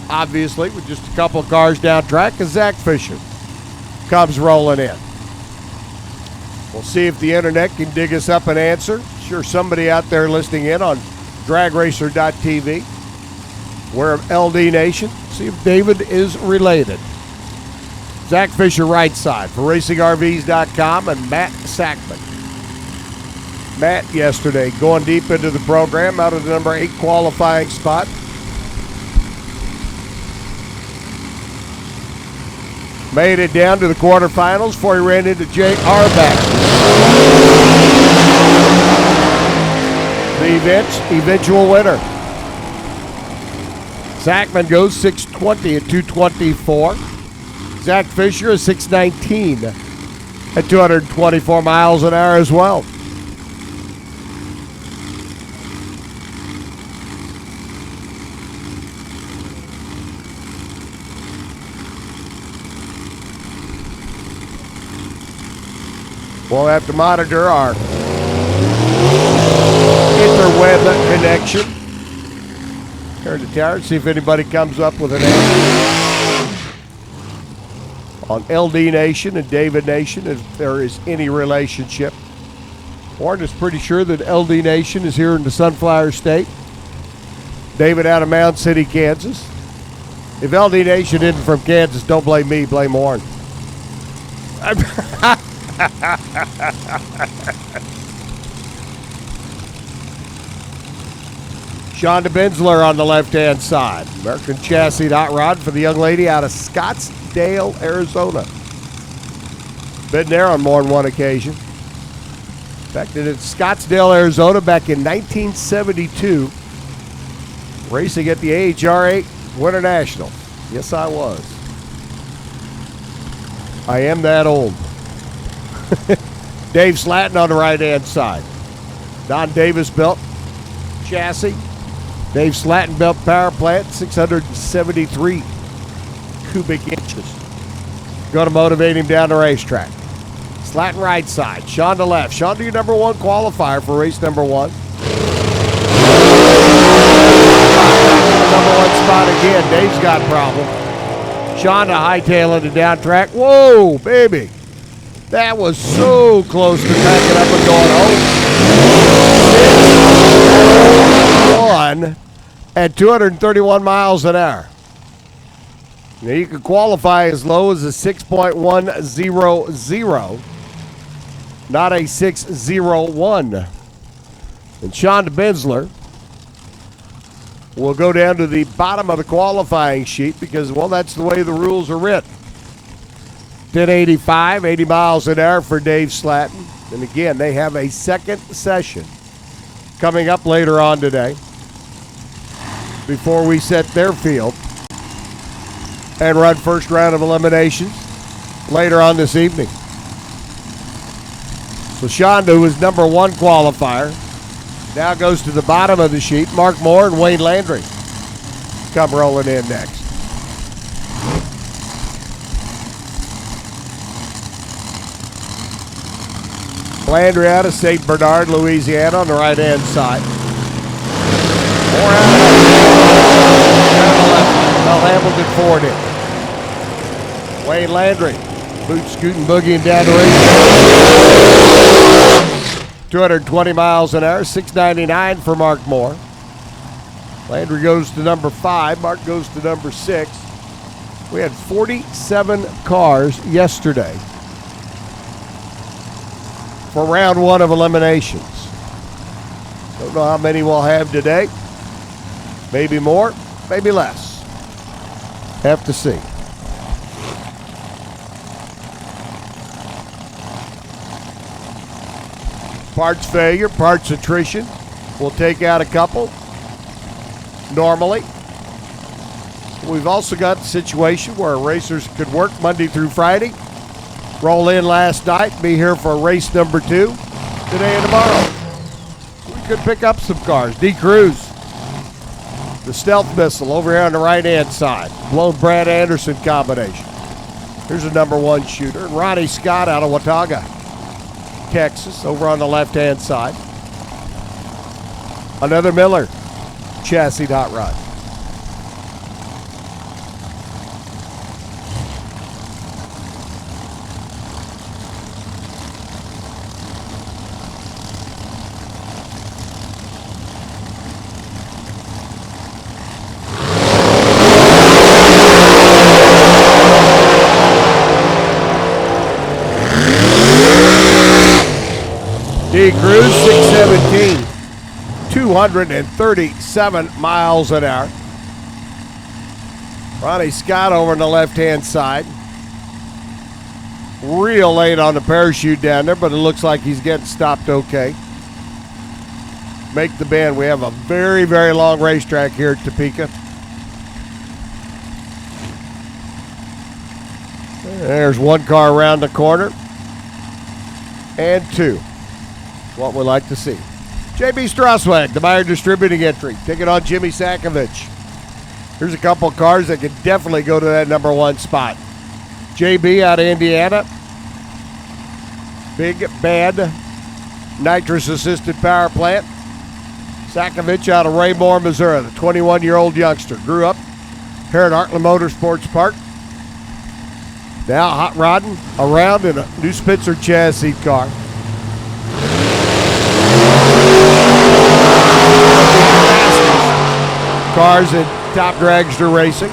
Obviously, with just a couple of cars down track, as Zach Fisher comes rolling in. We'll see if the internet can dig us up an answer. Sure, somebody out there listening in on dragracer.tv. We're LD Nation. See if David is related. Zach Fisher right side for RacingRVs.com and Matt Sackman. Matt yesterday going deep into the program out of the number 8 qualifying spot. Made it down to the quarterfinals before he ran into J.R. Baxter. The event's eventual winner. Sackman goes 6:20 at 2:24. Zach Fisher is 6:19 at 224 miles an hour as well. We'll have to monitor our interweb connection. Turn the tower, see if anybody comes up with an answer on LD Nation and David Nation, if there is any relationship. Warren is pretty sure that LD Nation is here in the Sunflower State. David out of Mound City, Kansas. If LD Nation isn't from Kansas, don't blame me, blame Warren. Shonda Bensler on the left-hand side. American Chassis Hot Rod for the young lady out of Scottsdale, Arizona. Been there on more than one occasion. In fact, in Scottsdale, Arizona back in 1972, racing at the AHR8 Winter National. Yes, I was. I am that old. Dave Slatton on the right-hand side. Don Davis built chassis. Dave Slatton built power plant, 673 cubic inches. Going to motivate him down the racetrack. Slatton right side, Sean to left. Sean to your number one qualifier for race number one. Number one spot again. Dave's got a problem. Sean to hightailing it down track. Whoa, baby. That was so close to backing up and going home. 6-1 at 231 miles an hour. Now you can qualify as low as a 6.100, not a 601. And Sean Bensler will go down to the bottom of the qualifying sheet because, well, that's the way the rules are written. 1085, 80 miles an hour for Dave Slatton. And again, they have a second session coming up later on today before we set their field and run first round of eliminations later on this evening. So Shonda, who was number one qualifier, now goes to the bottom of the sheet. Mark Moore and Wayne Landry come rolling in next. Landry out of St. Bernard, Louisiana on the right-hand side. Moore out of the left. Well, Hamilton Ford in. Wayne Landry, boot scooting, boogieing down the race. 220 miles an hour, 699 for Mark Moore. Landry goes to number 5. Mark goes to number 6. We had 47 cars yesterday for round one of eliminations. Don't know how many we'll have today. Maybe more, maybe less. Have to see. Parts failure, parts attrition. We'll take out a couple normally. We've also got the situation where racers could work Monday through Friday, roll in last night, be here for race number 2 today and tomorrow. We could pick up some cars. D. Cruz, the stealth missile over here on the right-hand side. Blown Brad Anderson combination. Here's a number 1 shooter. Ronnie Scott out of Watauga, Texas, over on the left-hand side. Another Miller chassis hot rod. D. Cruz, 617, 237 miles an hour. Ronnie Scott over on the left-hand side. Real late on the parachute down there, but it looks like he's getting stopped okay. Make the bend. We have a very, very long racetrack here at Topeka. There's one car around the corner. And 2. What we like to see. JB Straswag, the Meyer Distributing entry, taking on Jimmy Sakovich. Here's a couple of cars that could definitely go to that number 1 spot. JB out of Indiana. Big Bad nitrous-assisted power plant. Sakovich out of Raymore, Missouri, the 21-year-old youngster. Grew up here at Heartland Motorsports Park. Now hot rodding around in a new Spitzer chassis car. Cars at Top Dragster Racing.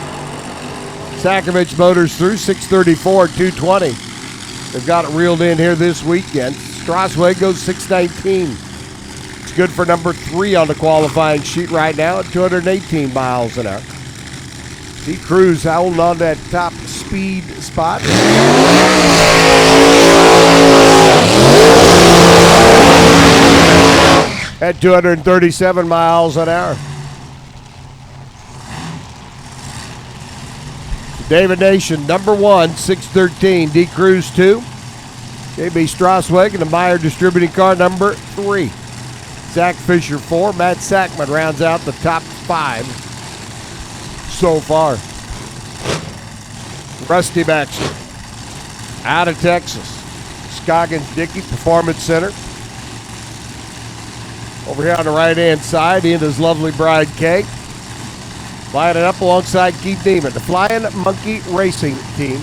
Sakovich Motors through 634 220. They've got it reeled in here this weekend. Strasweg goes 619. It's good for number 3 on the qualifying sheet right now at 218 miles an hour. D. Cruz holding on that top speed spot. At 237 miles an hour. David Nation, number 1, 613. D. Cruz, 2. JB Strasweg in the Meyer Distributing car, number 3. Zach Fisher, 4. Matt Sackman rounds out the top 5 so far. Rusty Baxter, out of Texas. Scoggins-Dickey Performance Center. Over here on the right-hand side, he and his lovely bride, Kay. Flying it up alongside Keith Neiman, the Flying Monkey Racing Team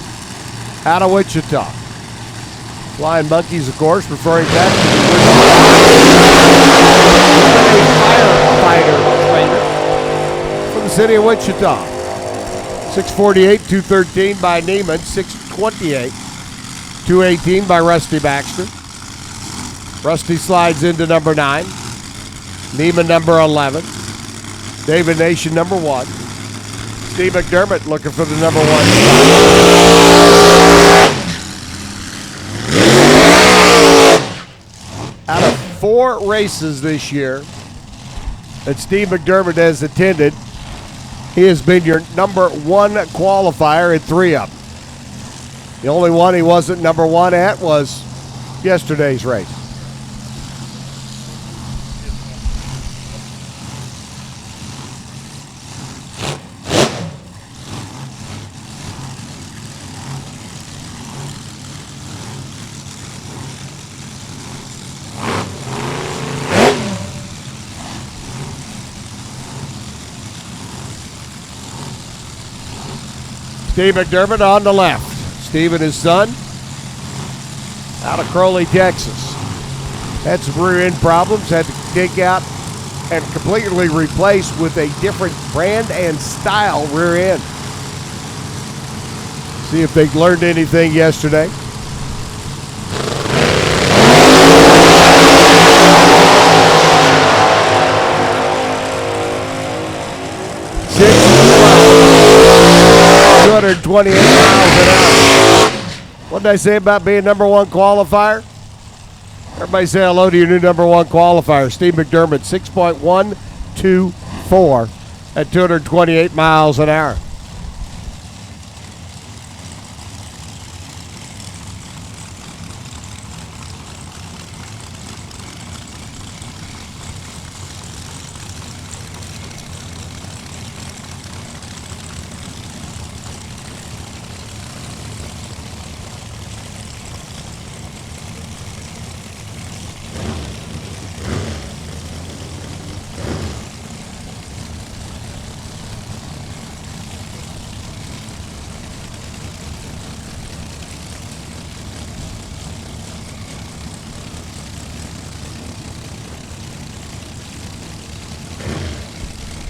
out of Wichita. Flying Monkeys, of course, referring back to a firefighter trainer from the city of Wichita. 648, 213 by Neiman, 628, 218 by Rusty Baxter. Rusty slides into number 9. Neiman number 11. David Nation number 1. Steve McDermott looking for the number 1 spot. Out of 4 races this year that Steve McDermott has attended, he has been your number 1 qualifier in 3 of them. The only one he wasn't number 1 at was yesterday's race. Steve McDermott on the left. Steve and his son out of Crowley, Texas. Had some rear end problems, had to take out and completely replace with a different brand and style rear end. See if they learned anything yesterday. Six 228 miles an hour. What did I say about being number 1 qualifier? Everybody say hello to your new number 1 qualifier, Steve McDermott, 6.124 at 228 miles an hour.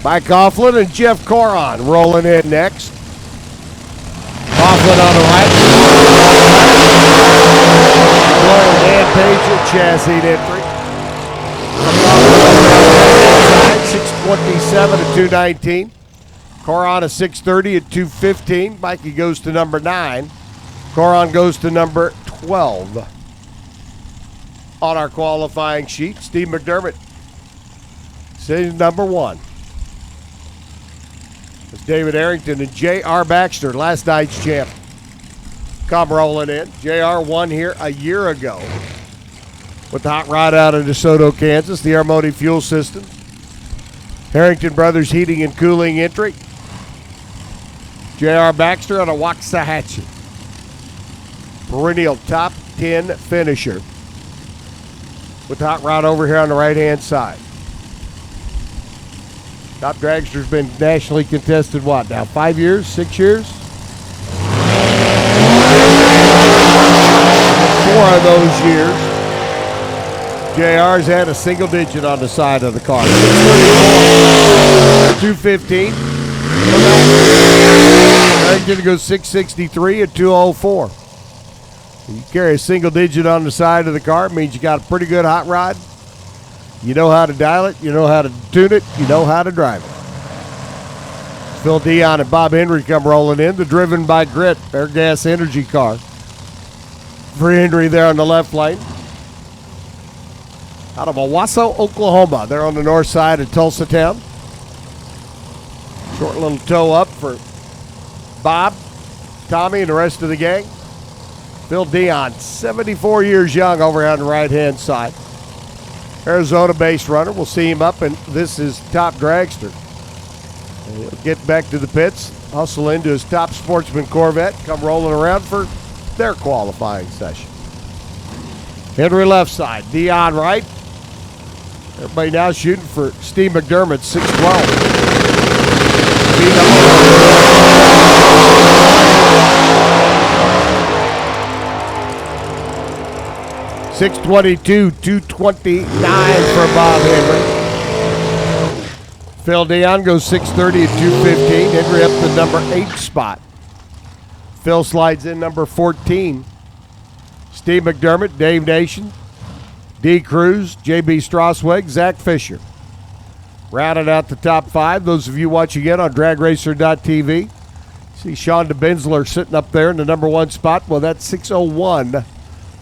Mike Coughlin and Jeff Coron rolling in next. Coughlin on the right. Dan Page at chassis entry. 627 at 219. Coron at 630 at 215. Mikey goes to number 9. Coron goes to number 12 on our qualifying sheet. Steve McDermott sitting number 1. It's David Arrington and J.R. Baxter, last night's champ. Come rolling in. J.R. won here a year ago with the hot rod out of DeSoto, Kansas, the Armoni fuel system. Harrington Brothers Heating and Cooling entry. J.R. Baxter on a Waxahachie. Perennial top 10 finisher with the hot rod over here on the right-hand side. Top Dragster's been nationally contested, what now, 5 years, 6 years? 4 of those years. JR's had a single digit on the side of the car. 215. Going to go 663 at 204. You carry a single digit on the side of the car, it means you got a pretty good hot rod. You know how to dial it, you know how to tune it, you know how to drive it. Phil Dion and Bob Henry come rolling in. The Driven by Grit Air Gas Energy car. For Henry there on the left lane. Out of Owasso, Oklahoma. They're on the north side of Tulsa Town. Short little toe up for Bob, Tommy, and the rest of the gang. Phil Dion, 74 years young over on the right-hand side. Arizona-based runner. We'll see him up, and this is Top Dragster. And he'll get back to the pits, hustle into his Top Sportsman Corvette, come rolling around for their qualifying session. Henry left side, Dion right. Everybody now shooting for Steve McDermott, 6'12". 622, 229 for Bob Henry. Phil Dion goes 630 at 215. Henry up the number 8 spot. Phil slides in number 14. Steve McDermott, Dave Nation, D. Cruz, J.B. Strasweg, Zach Fisher. Rounded out the top 5. Those of you watching it on dragracer.tv. See Sean DeBenzler sitting up there in the number 1 spot. Well, that's 601.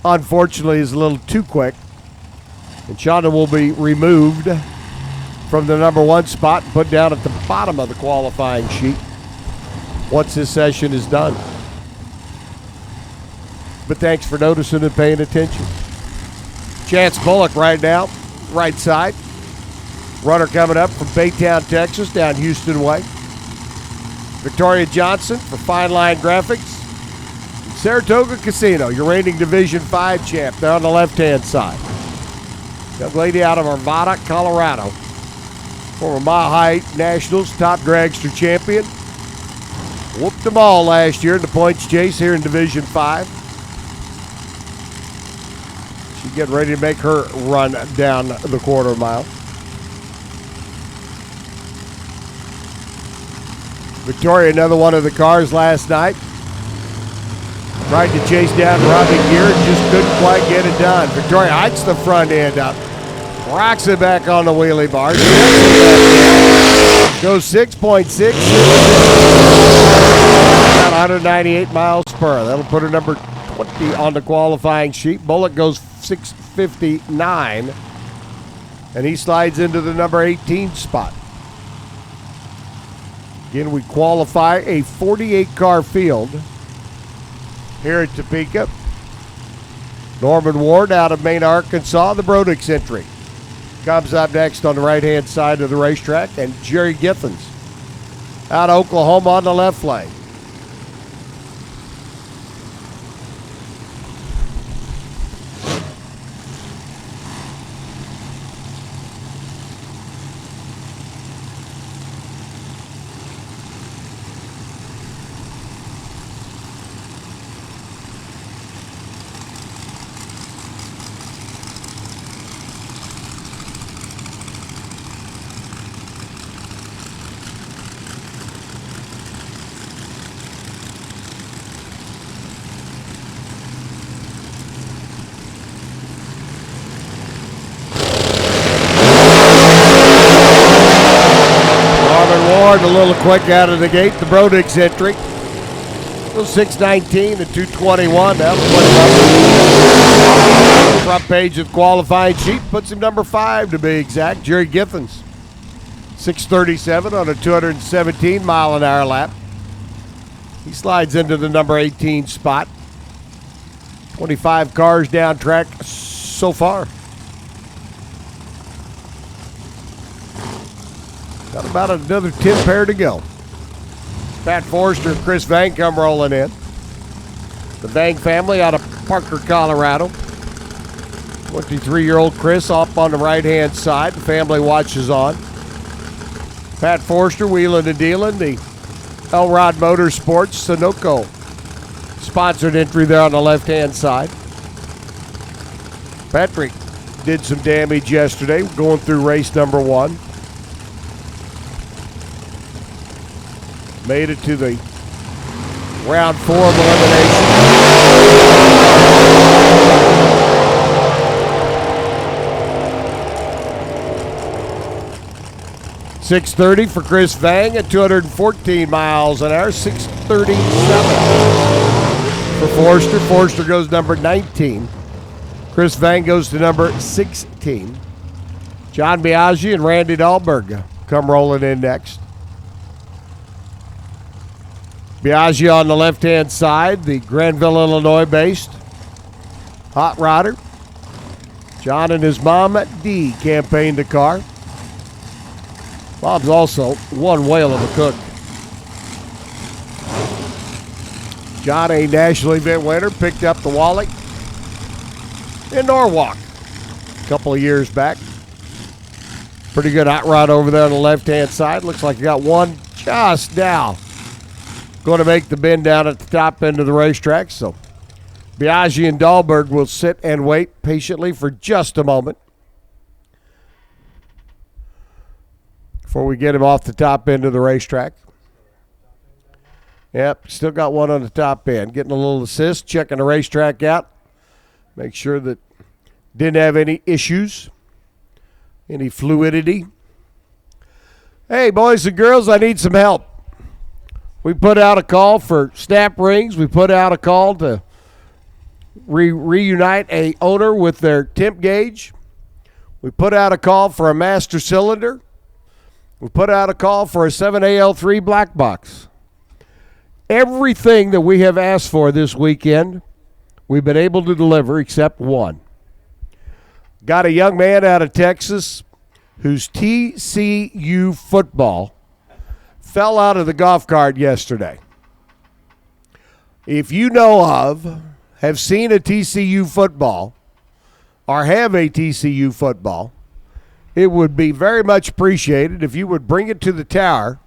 Unfortunately, is a little too quick. And Shonda will be removed from the number 1 spot and put down at the bottom of the qualifying sheet once this session is done. But thanks for noticing and paying attention. Chance Bullock right now, right side. Runner coming up from Baytown, Texas, down Houston way. Victoria Johnson for Fine Line Graphics. Saratoga Casino, your reigning Division 5 champ. They're on the left-hand side. Young lady out of Arvada, Colorado. Former Mile High Nationals top dragster champion. Whooped them all last year in the points chase here in Division 5. She's getting ready to make her run down the quarter mile. Victoria, another one of the cars last night. Tried to chase down Robbie Gear and just couldn't quite get it done. Victoria hikes the front end up. Rocks it back on the wheelie bar. Goes 6.6. About 198 miles per hour. That'll put her number 20 on the qualifying sheet. Bullock goes 6:59. And he slides into the number 18 spot. Again, we qualify a 48-car field here at Topeka. Norman Ward out of Maine, Arkansas, the Brodix entry. Comes up next on the right-hand side of the racetrack, and Jerry Giffens out of Oklahoma on the left lane. A little quick out of the gate. The Brodix entry. Goes 6:19 to 2:21. That'll put him up. Front page of the qualifying sheet puts him number 5 to be exact. Jerry Giffens. 6:37 on a 217-mile-an-hour lap. He slides into the number 18 spot. 25 cars down track so far. Got about another 10 pair to go. Pat Forrester and Chris Vang come rolling in. The Vang family out of Parker, Colorado. 23-year-old Chris off on the right-hand side. The family watches on. Pat Forster wheeling and dealing. The Elrod Motorsports Sunoco sponsored entry there on the left-hand side. Patrick did some damage yesterday going through race number 1. Made it to the round 4 of elimination. 630 for Chris Vang at 214 miles an hour. 637 for Forster. Forster goes number 19. Chris Vang goes to number 16. John Biaggi and Randy Dahlberg come rolling in next. Biaggi on the left-hand side, the Granville, Illinois-based hot rodder. John and his mom, Dee, campaigned the car. Bob's also one whale of a cook. John, a national event winner, picked up the Wally in Norwalk a couple of years back. Pretty good hot rod over there on the left-hand side. Looks like you got one just now. Going to make the bend down at the top end of the racetrack. So Biaggi and Dahlberg will sit and wait patiently for just a moment before we get him off the top end of the racetrack. Yep, still got one on the top end. Getting a little assist, checking the racetrack out. Make sure that didn't have any issues, any fluidity. Hey, boys and girls, I need some help. We put out a call for snap rings. We put out a call to reunite a owner with their temp gauge. We put out a call for a master cylinder. We put out a call for a 7AL3 black box. Everything that we have asked for this weekend, we've been able to deliver except one. Got a young man out of Texas whose TCU football fell out of the golf cart yesterday. If you know of, have seen a TCU football, or have a TCU football, it would be very much appreciated if you would bring it to the tower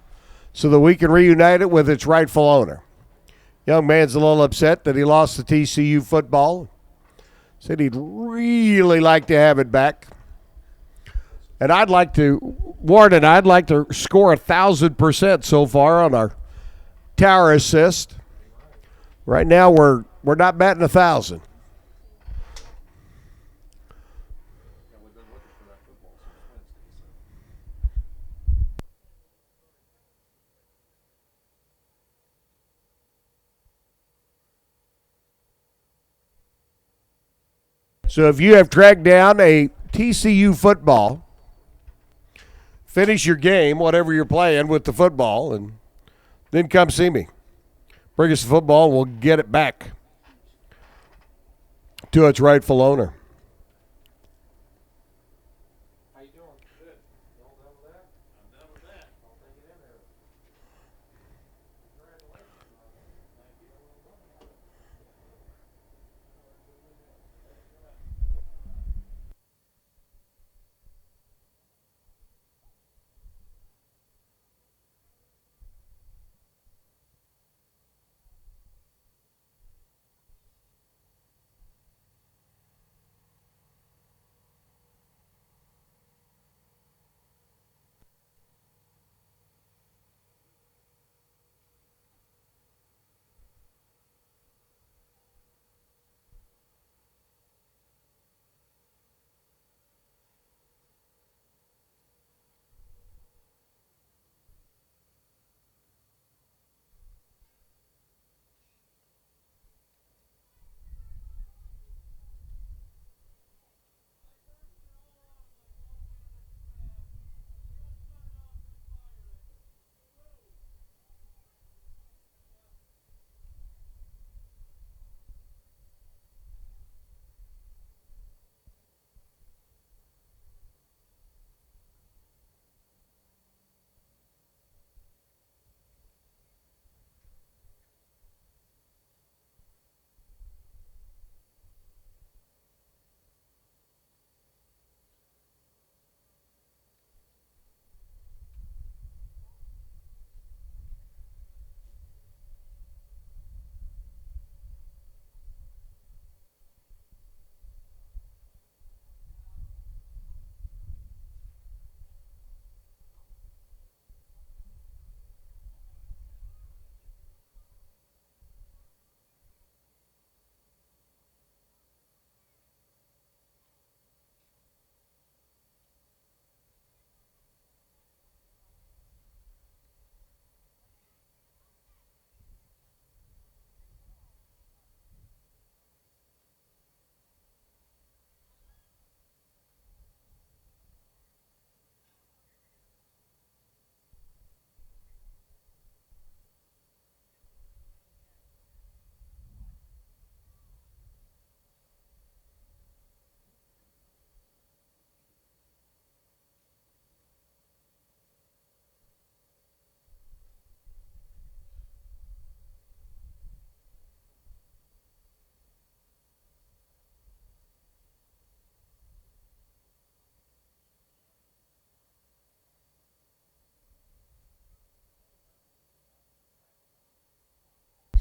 so that we can reunite it with its rightful owner. Young man's a little upset that he lost the TCU football. Said he'd really like to have it back. And I'd like to, Warden, I'd like to score 1,000% so far on our tower assist. Right now we're not batting 1,000. So if you have tracked down a TCU football, finish your game, whatever you're playing with the football, and then come see me. Bring us the football, and we'll get it back to its rightful owner. How you doing? Good. You all done with that? I'm done with that. I'll take it in there. Congratulations. Thank you.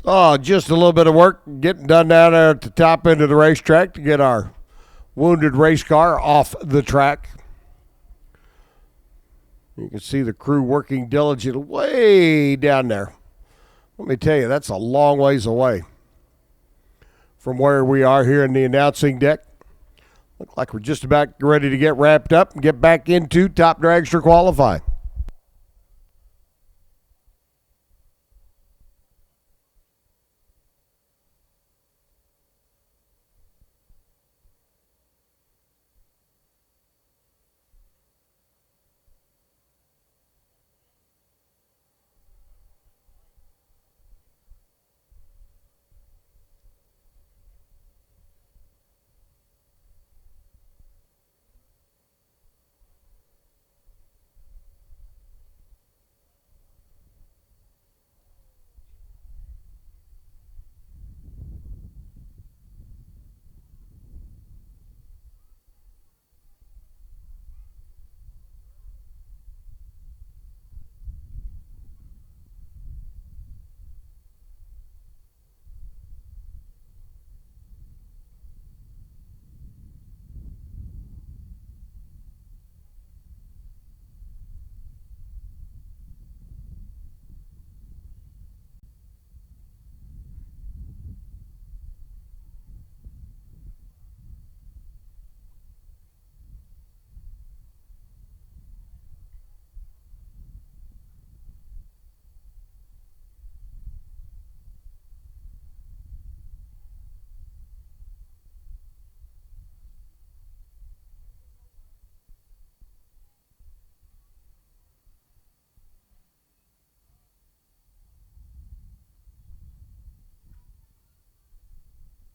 Oh, just a little bit of work getting done down there at the top end of the racetrack to get our wounded race car off the track. You can see the crew working diligently way down there. Let me tell you, that's a long ways away from where we are here in the announcing deck. Look like we're just about ready to get wrapped up and get back into top dragster qualifying.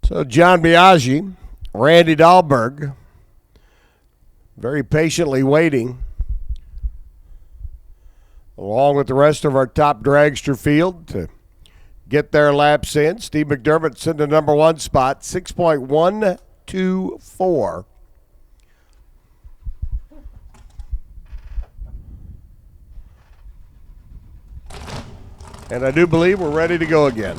So John Biaggi, Randy Dahlberg, very patiently waiting, along with the rest of our top dragster field, to get their laps in. Steve McDermott's in the number one spot, 6.124. And I do believe we're ready to go again.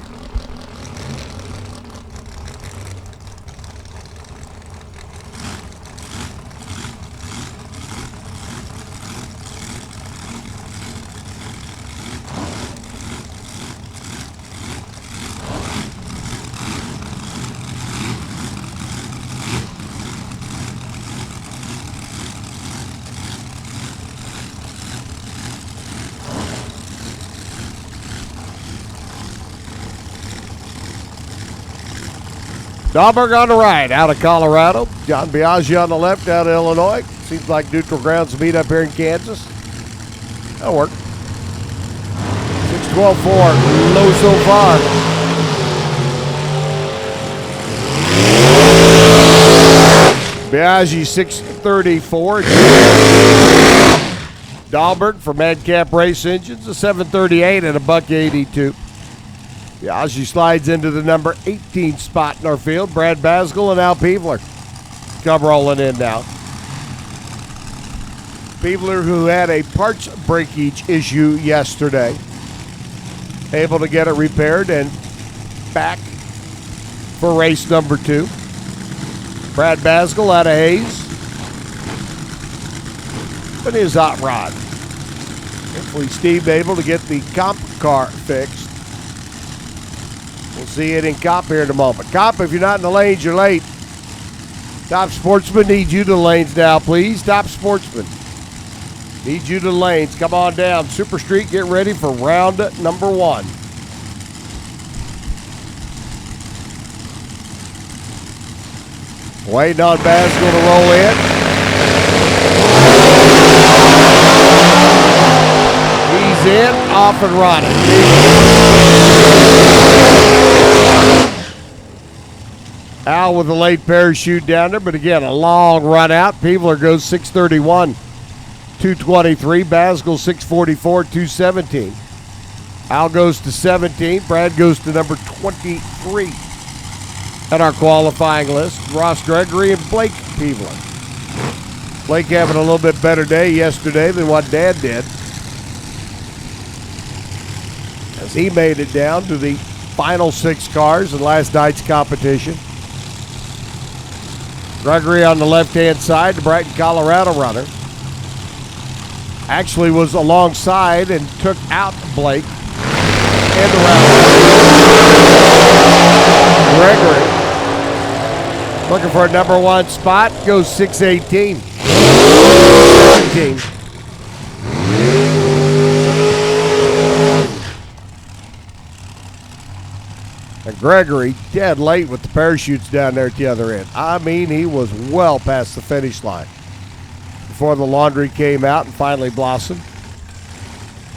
Dahlberg on the right, out of Colorado. John Biaggi on the left, out of Illinois. Seems like neutral grounds meet up here in Kansas. That'll work. 6.12.4, low so far. Biaggi 6.34. Dahlberg from Madcap Race Engines, a 7.38 and a $1.82. Biaggi slides into the number 18 spot in our field. Brad Basgall and Al Peevler come rolling in now. Peevler, who had a parts breakage issue yesterday, able to get it repaired and back for race number 2. Brad Basgall out of Hayes. But his hot rod. Hopefully Steve able to get the comp car fixed. We'll see it in Cop here in a moment. Cop, if you're not in the lanes, you're late. Top Sportsman needs you to the lanes now, please. Top Sportsman needs you to the lanes. Come on down. Super Street, get ready for round number 1. Waiting on Basgall to roll in. He's in, off and running. Al with a late parachute down there, but again, a long run out. Peevler goes 6:31, 2:23. Basgall 6:44, 2:17. Al goes to 17. Brad goes to number 23 at our qualifying list. Ross Gregory and Blake Peevler. Blake having a little bit better day yesterday than what Dad did, as he made it down to the final 6 cars in last night's competition. Gregory on the left-hand side, the Brighton, Colorado runner. Actually was alongside and took out Blake and the round. Gregory looking for a number 1 spot, goes 6:18. 17. And Gregory dead late with the parachutes down there at the other end. I mean, he was well past the finish line before the laundry came out and finally blossomed.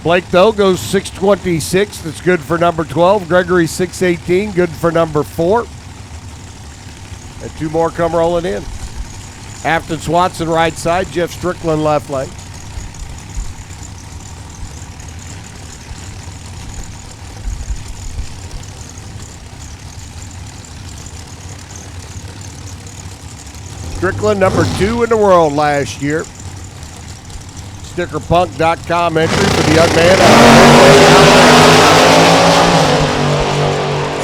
Blake, though, goes 6:26. That's good for number 12. Gregory 6:18, good for number 4. And 2 more come rolling in. Afton Swanson right side, Jeff Strickland left lane. Strickland, number 2 in the world last year. Stickerpunk.com entry for the young man.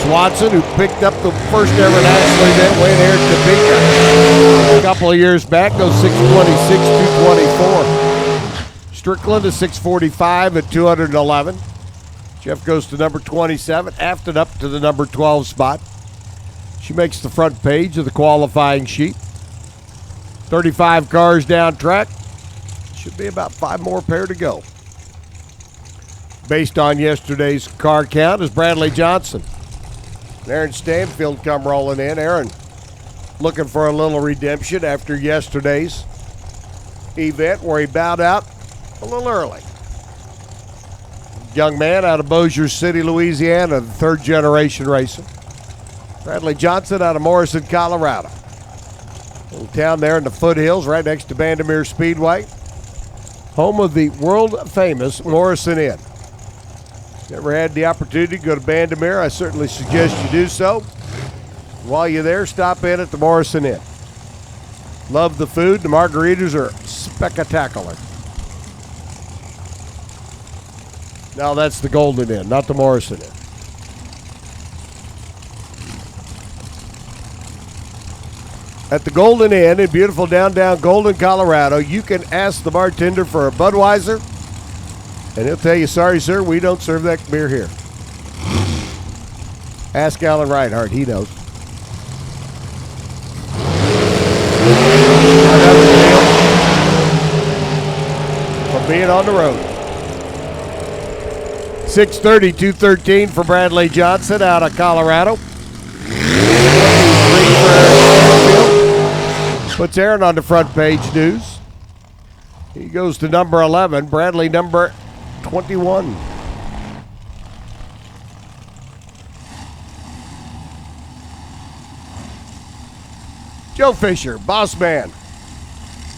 Swanson, who picked up the first ever national event win here at Topeka a couple of years back, goes 6:26, 2:24. Strickland to 6:45 at 211. Jeff goes to number 27. Afton up to the number 12 spot. She makes the front page of the qualifying sheet. 35 cars down track. Should be about 5 more pair to go. Based on yesterday's car count is Bradley Johnson. Aaron Stanfield come rolling in. Aaron looking for a little redemption after yesterday's event where he bowed out a little early. Young man out of Bossier City, Louisiana, the 3rd generation racer. Bradley Johnson out of Morrison, Colorado. Little town there in the foothills right next to Bandimere Speedway. Home of the world-famous Morrison Inn. Never had the opportunity to go to Bandimere, I certainly suggest you do so. While you're there, stop in at the Morrison Inn. Love the food. The margaritas are spectacular. Now that's the Golden Inn, not the Morrison Inn. At the Golden Inn in beautiful downtown Golden, Colorado, you can ask the bartender for a Budweiser, and he'll tell you, sorry, sir, we don't serve that beer here. Ask Alan Reinhardt, he knows. For being on the road. 6:30, 2:13 for Bradley Johnson out of Colorado. Puts Aaron on the front page news. He goes to number 11. Bradley number 21. Joe Fisher, boss man.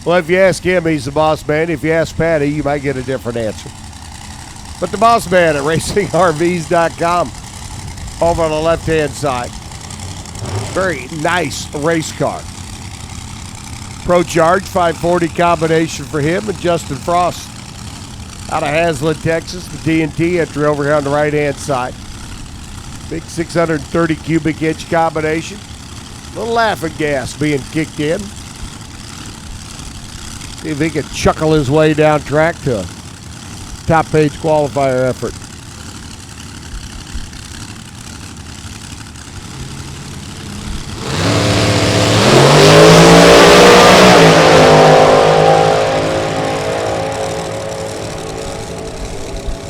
Well, if you ask him, he's the boss man. If you ask Patty, you might get a different answer. But the boss man at RacingRVs.com over on the left-hand side. Very nice race car. Pro Charge 540 combination for him and Justin Frost out of Haslett, Texas. The D&T entry over here on the right-hand side. Big 630 cubic inch combination. Little laughing gas being kicked in. See if he can chuckle his way down track to a top page qualifier effort.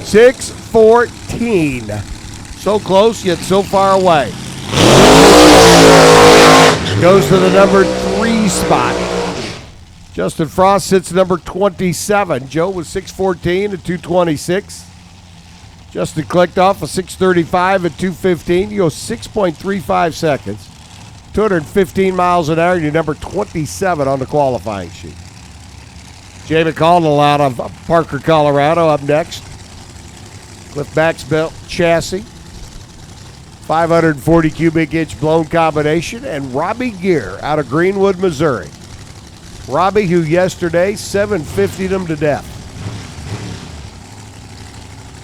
.614. So close, yet so far away. Goes to the number 3 spot. Justin Frost sits number 27. Joe was 6:14 at 2:26. Justin clicked off a 6:35 at 2:15. You go 6.35 seconds. 215 miles an hour. You're number 27 on the qualifying sheet. Jay McConnell out of Parker, Colorado up next. Cliff Back's belt chassis. 540 cubic inch blown combination. And Robbie Gear out of Greenwood, Missouri. Robbie, who yesterday 750'd him to death.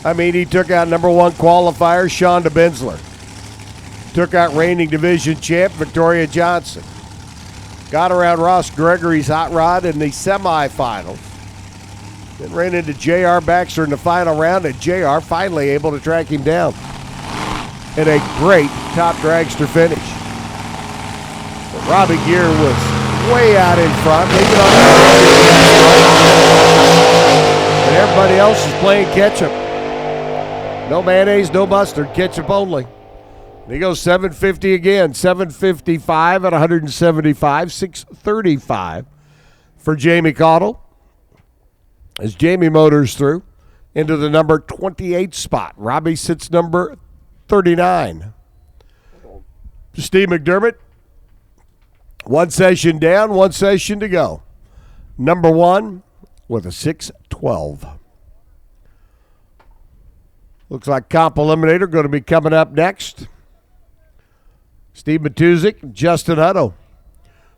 I mean, he took out number 1 qualifier, Shonda Bensler. took out reigning division champ Victoria Johnson. Got around Ross Gregory's hot rod in the semifinals. Then ran into J.R. Baxter in the final round, and J.R. finally able to track him down in a great top dragster finish. But Robbie Gear was way out in front, leaving on and everybody else is playing ketchup. No mayonnaise, no mustard, ketchup only. And he goes 750 again, 755 at 175, 635 for Jamie Caudle. As Jamie motors through into the number 28 spot. Robbie sits number 39. Steve McDermott, one session down, one session to go. Number one with a 612. Looks like Comp Eliminator going to be coming up next. Steve Matuzik, Justin Hutto.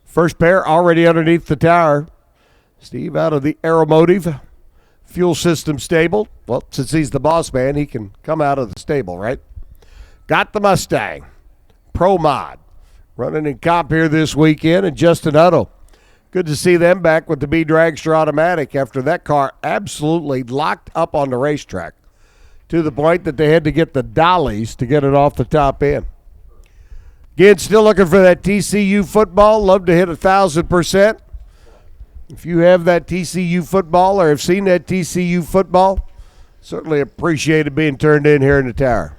First pair already underneath the tower. Steve out of the Aeromotive fuel system stable. Well, since he's the boss man, he can come out of the stable, right? Got the Mustang. Pro Mod. Running in comp here this weekend. And Justin Hutto. Good to see them back with the B Dragster Automatic after that car absolutely locked up on the racetrack to the point that they had to get the dollies to get it off the top end. Again, still looking for that TCU football. Love to hit 1,000%. If you have that TCU football or have seen that TCU football, certainly appreciate it being turned in here in the tower.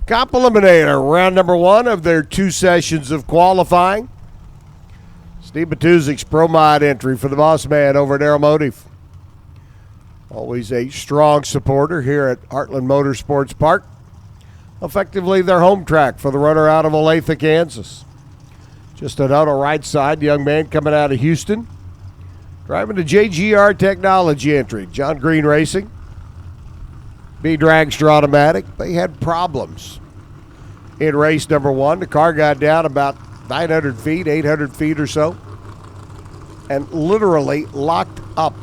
Comp Eliminator, round number one of their 2 sessions of qualifying. Steve Matuzik's Pro Mod entry for the boss man over at Aeromotive. Always a strong supporter here at Heartland Motorsports Park. Effectively their home track for the runner out of Olathe, Kansas. Just an auto right side, young man coming out of Houston. Driving the JGR Technology entry, John Green Racing. B Dragster Automatic. They had problems in race number one. The car got down about 900 feet, 800 feet or so, and literally locked up.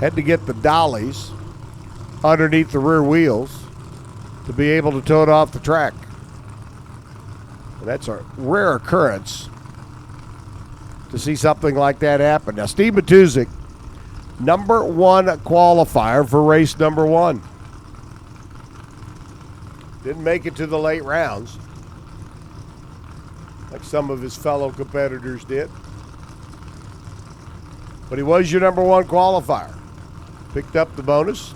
Had to get the dollies underneath the rear wheels to be able to tow it off the track. And that's a rare occurrence to see something like that happen. Now, Steve Matuzik, number one qualifier for race number one. Didn't make it to the late rounds like some of his fellow competitors did. But he was your number one qualifier. Picked up the bonus.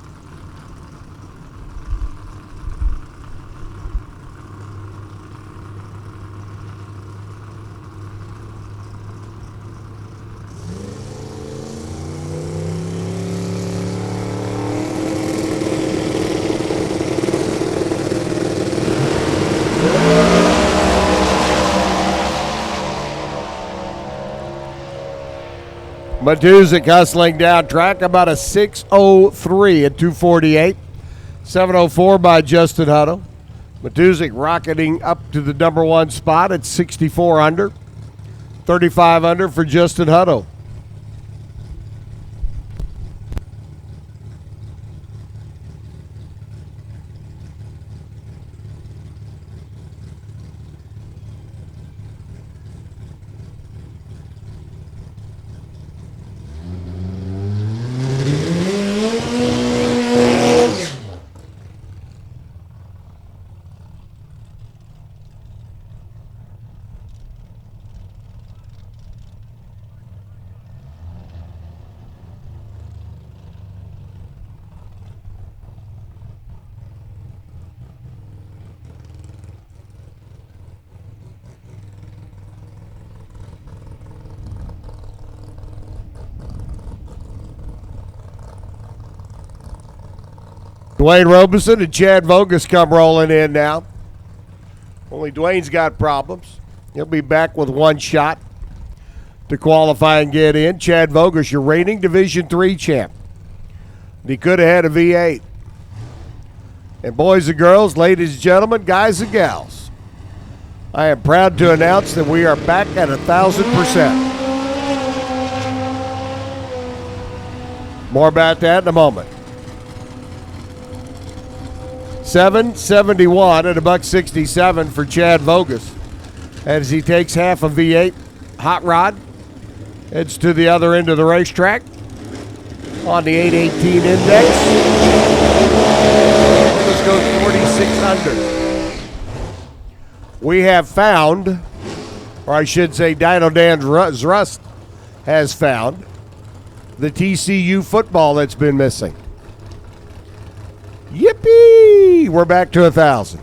Matuzik hustling down track, about a 6:03 at 2:48. 7:04 by Justin Hutto. Matuzik rocketing up to the number one spot at 64 under. 35 under for Justin Hutto. Dwayne Robeson and Chad Vogus come rolling in now. Only Dwayne's got problems. He'll be back with one shot to qualify and get in. Chad Vogus, your reigning Division III champ. And he could have had a V8. And boys and girls, ladies and gentlemen, guys and gals, I am proud to announce that we are back at 1,000%. More about that in a moment. 771 at $1.67 for Chad Vogus as he takes half a V8 hot rod, heads to the other end of the racetrack on the 818 index. Vogus goes 46 under. We have found, or I should say Dino Dan Zrust has found, the TCU football that's been missing. Yippee! We're back to 1,000.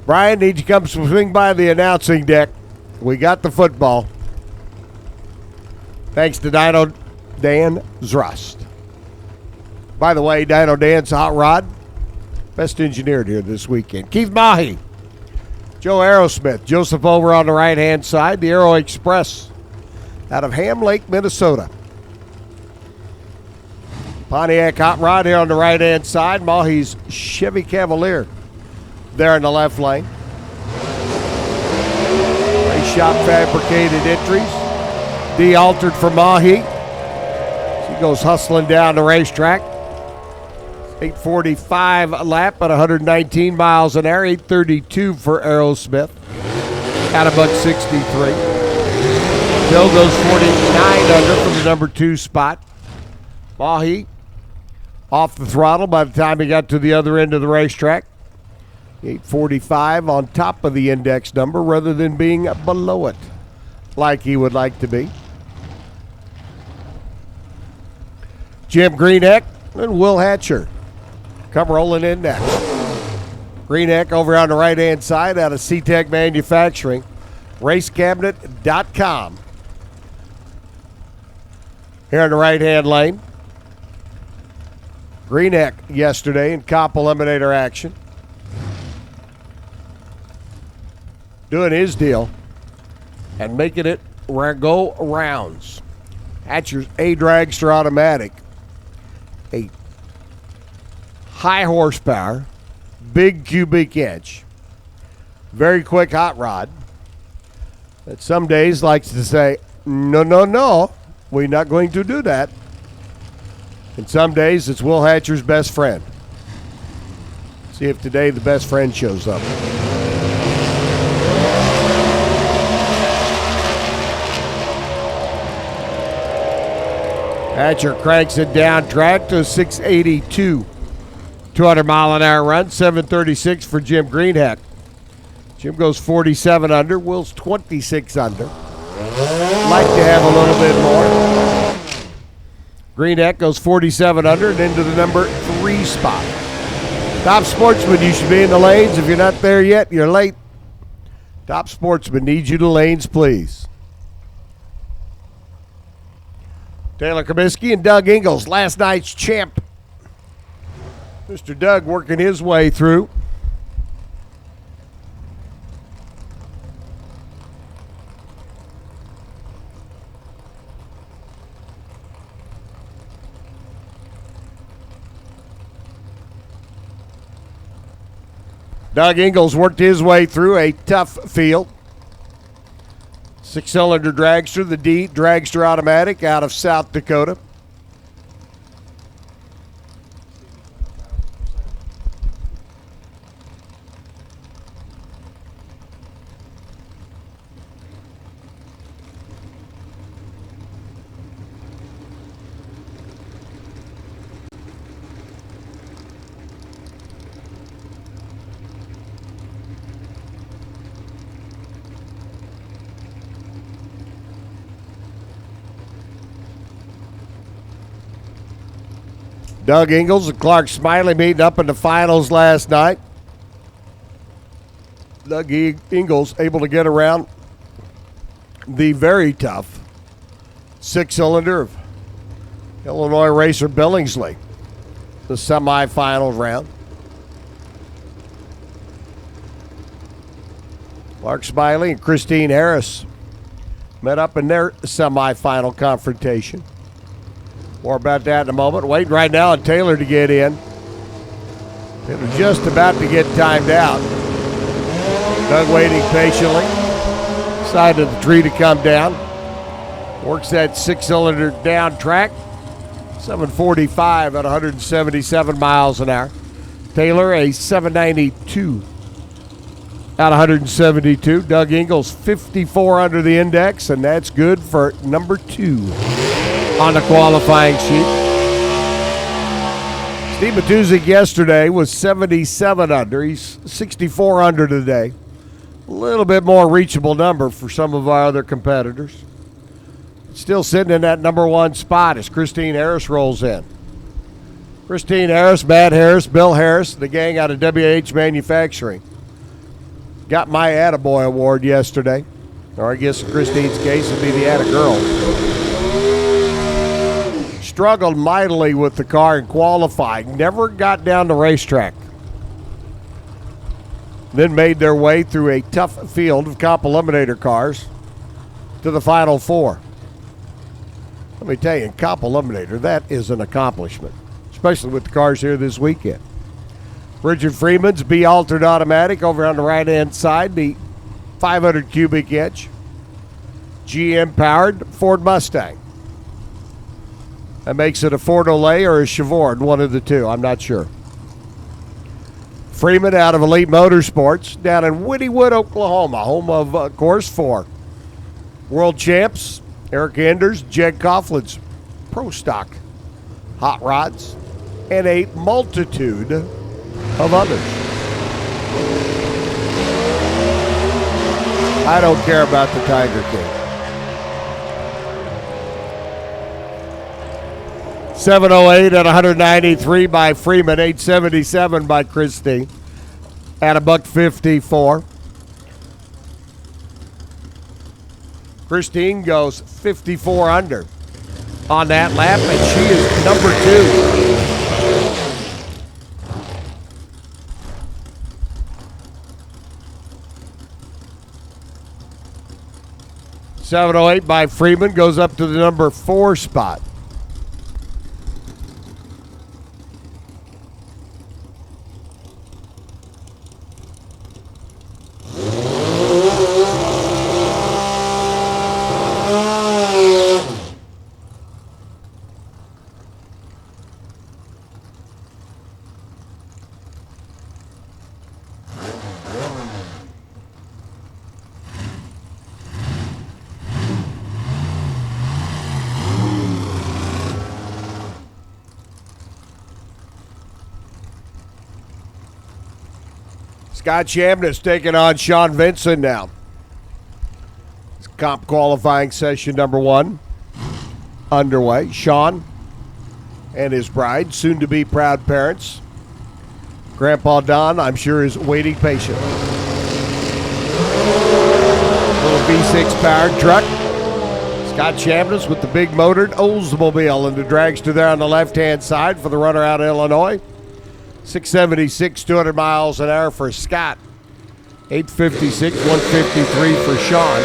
Brian, need you to come swing by the announcing deck. We got the football. Thanks to Dino Dan Zrust. By the way, Dino Dan's hot rod, best engineered here this weekend. Keith Mahi, Joe Aerosmith, Joseph over on the right-hand side, the Aero Express out of Ham Lake, Minnesota. Pontiac hot rod here on the right-hand side. Mahi's Chevy Cavalier there in the left lane. Race shop fabricated entries. De-altered for Mahi. He goes hustling down the racetrack. 8:45 a lap at 119 miles an hour. 8:32 for Aerosmith at $1.63. Bill goes 49 under from the number 2 spot. Mahi off the throttle by the time he got to the other end of the racetrack. 8:45 on top of the index number rather than being below it like he would like to be. Jim Greenheck and Will Hatcher come rolling in next. Greenheck over on the right-hand side out of C-Tech Manufacturing. Racecabinet.com. Here in the right-hand lane. Greenheck yesterday in comp eliminator action. Doing his deal and making it go rounds. Hatcher's A dragster automatic. A high horsepower, big cubic inch, very quick hot rod that some days likes to say, no, we're not going to do that. And some days it's Will Hatcher's best friend. See if today the best friend shows up. Hatcher cranks it down track to 682. 200-mile-an-hour run, 736 for Jim Greenheck. Jim goes 47 under, Will's 26 under. Like to have a little bit more. Greenheck goes 47 under and into the number 3 spot. Top Sportsman, you should be in the lanes. If you're not there yet, you're late. Top Sportsman needs you to lanes, please. Taylor Comiskey and Doug Ingles, last night's champ. Mr. Doug working his way through. Doug Ingles worked his way through a tough field. 6-cylinder dragster, the D dragster automatic out of South Dakota. Doug Ingles and Clark Smiley meeting up in the finals last night. Doug Ingles able to get around the very tough 6-cylinder of Illinois racer Billingsley, the semifinal round. Clark Smiley and Christine Harris met up in their semifinal confrontation. More about that in a moment. Waiting right now on Taylor to get in. Taylor just about to get timed out. Doug waiting patiently. Side of the tree to come down. Works that 6-cylinder down track. 745 at 177 miles an hour. Taylor a 792 at 172. Doug Ingles 54 under the index, and that's good for number 2 on the qualifying sheet. Steve Matuzik yesterday was 77 under. He's 64 under today. A little bit more reachable number for some of our other competitors. Still sitting in that number 1 spot as Christine Harris rolls in. Christine Harris, Matt Harris, Bill Harris, the gang out of WH Manufacturing. Got my Attaboy award yesterday. Or I guess in Christine's case it'd be the Attagirl. Struggled mightily with the car in qualifying. Never got down the racetrack. Then made their way through a tough field of comp eliminator cars to the final 4. Let me tell you, in comp eliminator, that is an accomplishment, especially with the cars here this weekend. Richard Freeman's B-altered automatic over on the right-hand side, the 500 cubic inch GM-powered Ford Mustang. That makes it a Ford Olay or a Chevrolet, one of the two. I'm not sure. Freeman out of Elite Motorsports down in Wynnewood, Oklahoma, home of course, for world champs Eric Enders, Jed Coughlin's Pro Stock hot rods, and a multitude of others. I don't care about the Tiger King. 708 at 193 by Freeman, 877 by Christie at $154. Christine goes 54 under on that lap, and she is number 2. 708 by Freeman goes up to the number 4 spot. Scott Shamness taking on Sean Vincent now. It's comp qualifying session number 1 underway. Sean and his bride, soon to be proud parents. Grandpa Don, I'm sure, is waiting patiently. Little V6 powered truck. Scott Shamness with the big motored Oldsmobile and the dragster there on the left-hand side for the runner out of Illinois. 676, 200 miles an hour for Scott. 856, 153 for Sean.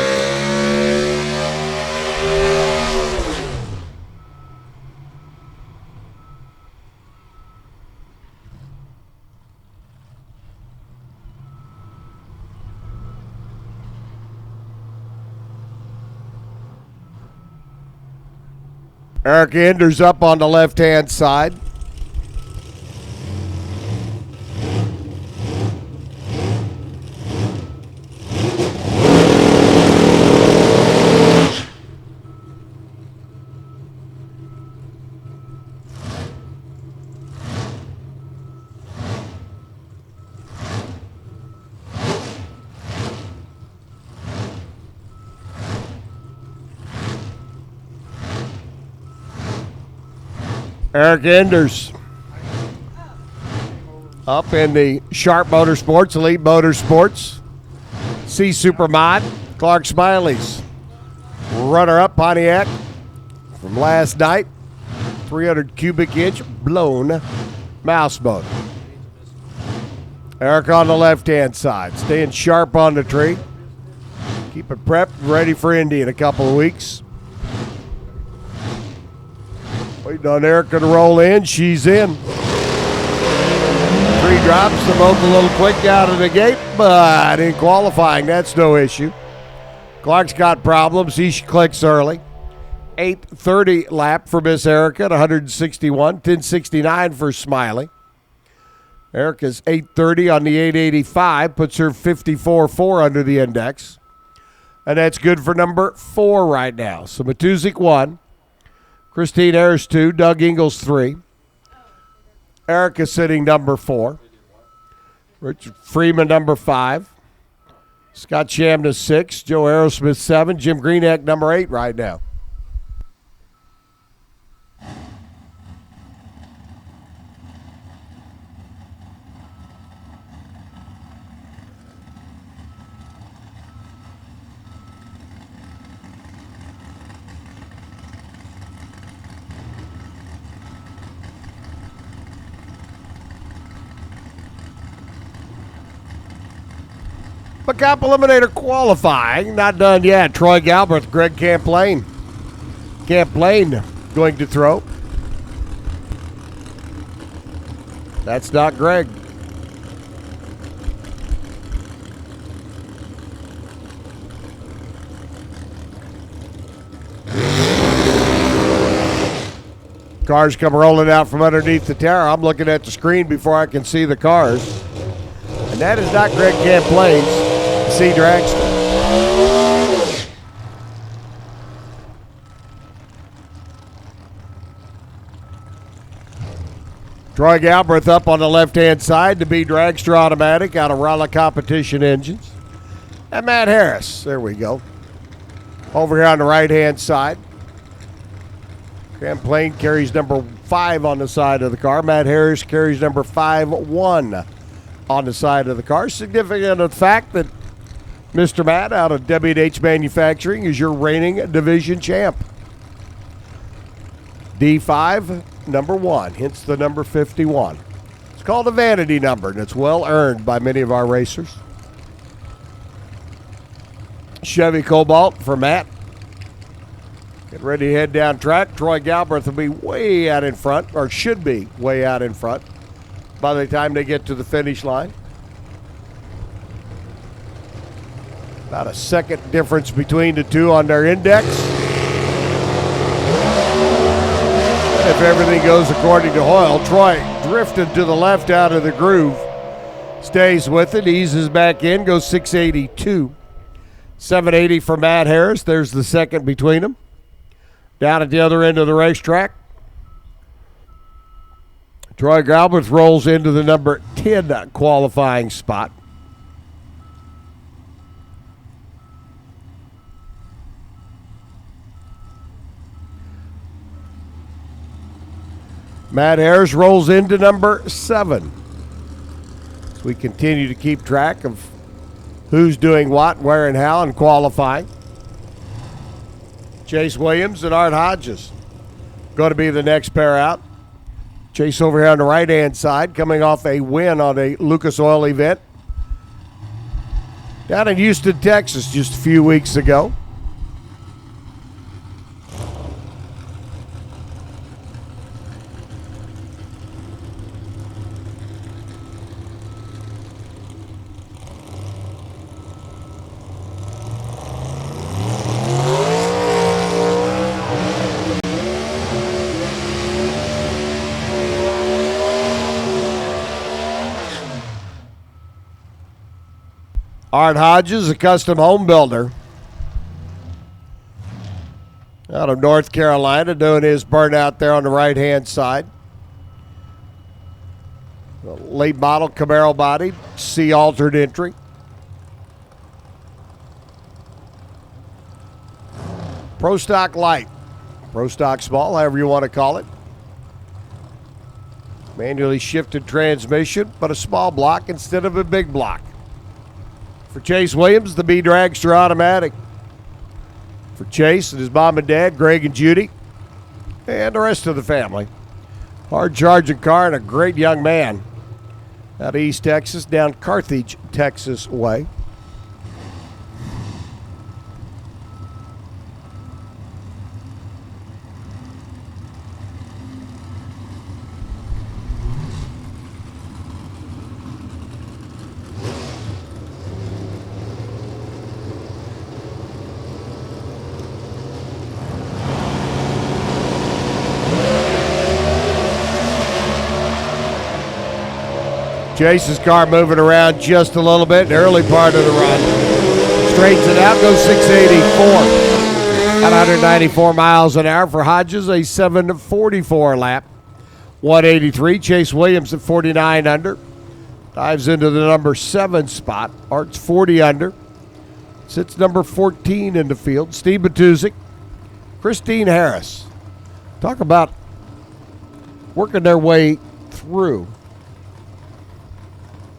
Eric Enders up on the left-hand side. Eric Enders up in the Sharp Motorsports, Elite Motorsports, C Supermod, Clark Smiley's runner-up Pontiac from last night, 300 cubic inch blown mouse motor. Eric on the left-hand side, staying sharp on the tree. Keep it prepped, ready for Indy in a couple of weeks. Waiting on Erica to roll in. She's in. 3 drops. They're both a little quick out of the gate, but in qualifying, that's no issue. Clark's got problems. He clicks early. 8:30 lap for Miss Erica at 161. 10:69 for Smiley. Erica's 8:30 on the 885 puts her 54.4 under the index. And that's good for number 4 right now. So Matuzik 1. Christine Ayers 2, Doug Ingles 3. Erica sitting number 4. Richard Freeman number 5. Scott Shamna 6. Joe Aerosmith 7. Jim Greenack number 8 right now. But Cup Eliminator qualifying, not done yet. Troy Galbraith, Greg Camplain. Camplain going to throw. That's not Greg. Cars come rolling out from underneath the tower. I'm looking at the screen before I can see the cars. And that is not Greg Camplain's. C. Dragster. Troy Galbraith up on the left-hand side to be Dragster Automatic out of Rolla Competition Engines. And Matt Harris, there we go. Over here on the right-hand side. Camplain carries number 5 on the side of the car. Matt Harris carries number 5-1 on the side of the car. Significant of the fact that Mr. Matt out of W&H Manufacturing is your reigning division champ. D5, number 1, hence the number 51. It's called a vanity number, and it's well earned by many of our racers. Chevy Cobalt for Matt. Get ready to head down track. Troy Galbraith will be way out in front, or should be way out in front by the time they get to the finish line. About a second difference between the two on their index. If everything goes according to Hoyle, Troy drifted to the left out of the groove. Stays with it, eases back in, goes 682. 780 for Matt Harris. There's the second between them. Down at the other end of the racetrack, Troy Galbraith rolls into the number 10 qualifying spot. Matt Harris rolls into number 7. So we continue to keep track of who's doing what, where, and how in qualifying. Chase Williams and Art Hodges going to be the next pair out. Chase over here on the right-hand side, coming off a win on a Lucas Oil event down in Houston, Texas, just a few weeks ago. Art Hodges, a custom home builder out of North Carolina, doing his burnout there on the right-hand side. A late model Camaro body, C-altered entry. Pro Stock Light, Pro Stock Small, however you want to call it. Manually shifted transmission, but a small block instead of a big block. For Chase Williams, the B Dragster Automatic. For Chase and his mom and dad, Greg and Judy, and the rest of the family. Hard charging car and a great young man out of East Texas, down Carthage, Texas way. Chase's car moving around just a little bit in the early part of the run. Straightens it out, goes 684. At 194 miles an hour for Hodges, a 744 lap. 183, Chase Williams at 49 under. Dives into the number 7 spot. Art's 40 under. Sits number 14 in the field. Steve Batuzik, Christine Harris. Talk about working their way through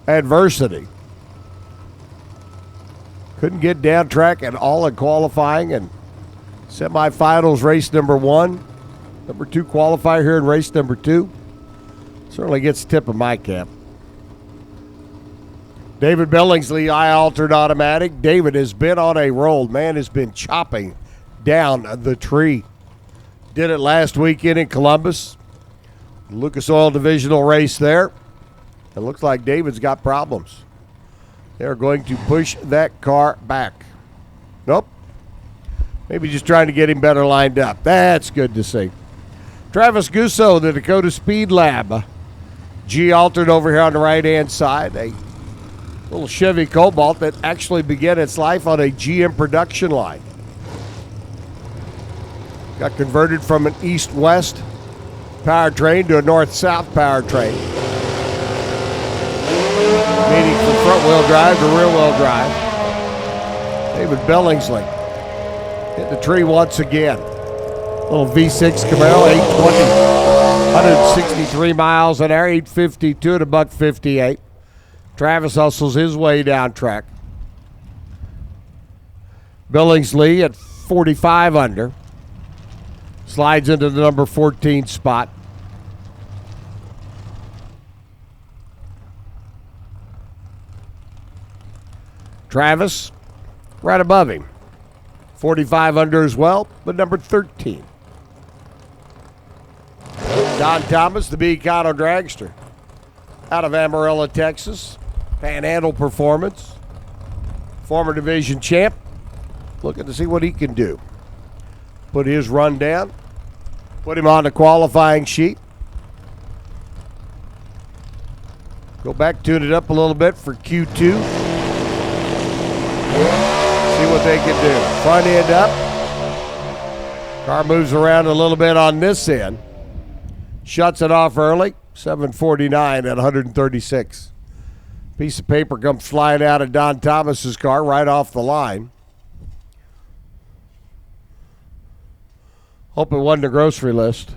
adversity. Couldn't get down track at all in qualifying, and semifinals race number 1. Number 2 qualifier here in race number 2. Certainly gets the tip of my cap. David Billingsley, I-altered automatic. David has been on a roll. Man has been chopping down the tree. Did it last weekend in Columbus. Lucas Oil divisional race there. It looks like David's got problems. They're going to push that car back. Nope. Maybe just trying to get him better lined up. That's good to see. Travis Gusso, the Dakota Speed Lab. G-altered over here on the right-hand side. A little Chevy Cobalt that actually began its life on a GM production line. Got converted from an east-west powertrain to a north-south powertrain. Meaning from front-wheel drive to rear-wheel drive. David Billingsley hit the tree once again. Little V6 Camaro, 820. 163 miles an hour, 852 to $158. Travis hustles his way down track. Billingsley at 45 under. Slides into the number 14 spot. Travis, right above him. 45 under as well, but number 13. Don Thomas, the B Econo Dragster, out of Amarillo, Texas. Panhandle Performance. Former division champ. Looking to see what he can do. Put his run down. Put him on the qualifying sheet. Go back, tune it up a little bit for Q2. See what they can do. Front end up. Car moves around a little bit on this end. Shuts it off early. 749 at 136. Piece of paper comes flying out of Don Thomas's car right off the line. Hope it wasn't a grocery list.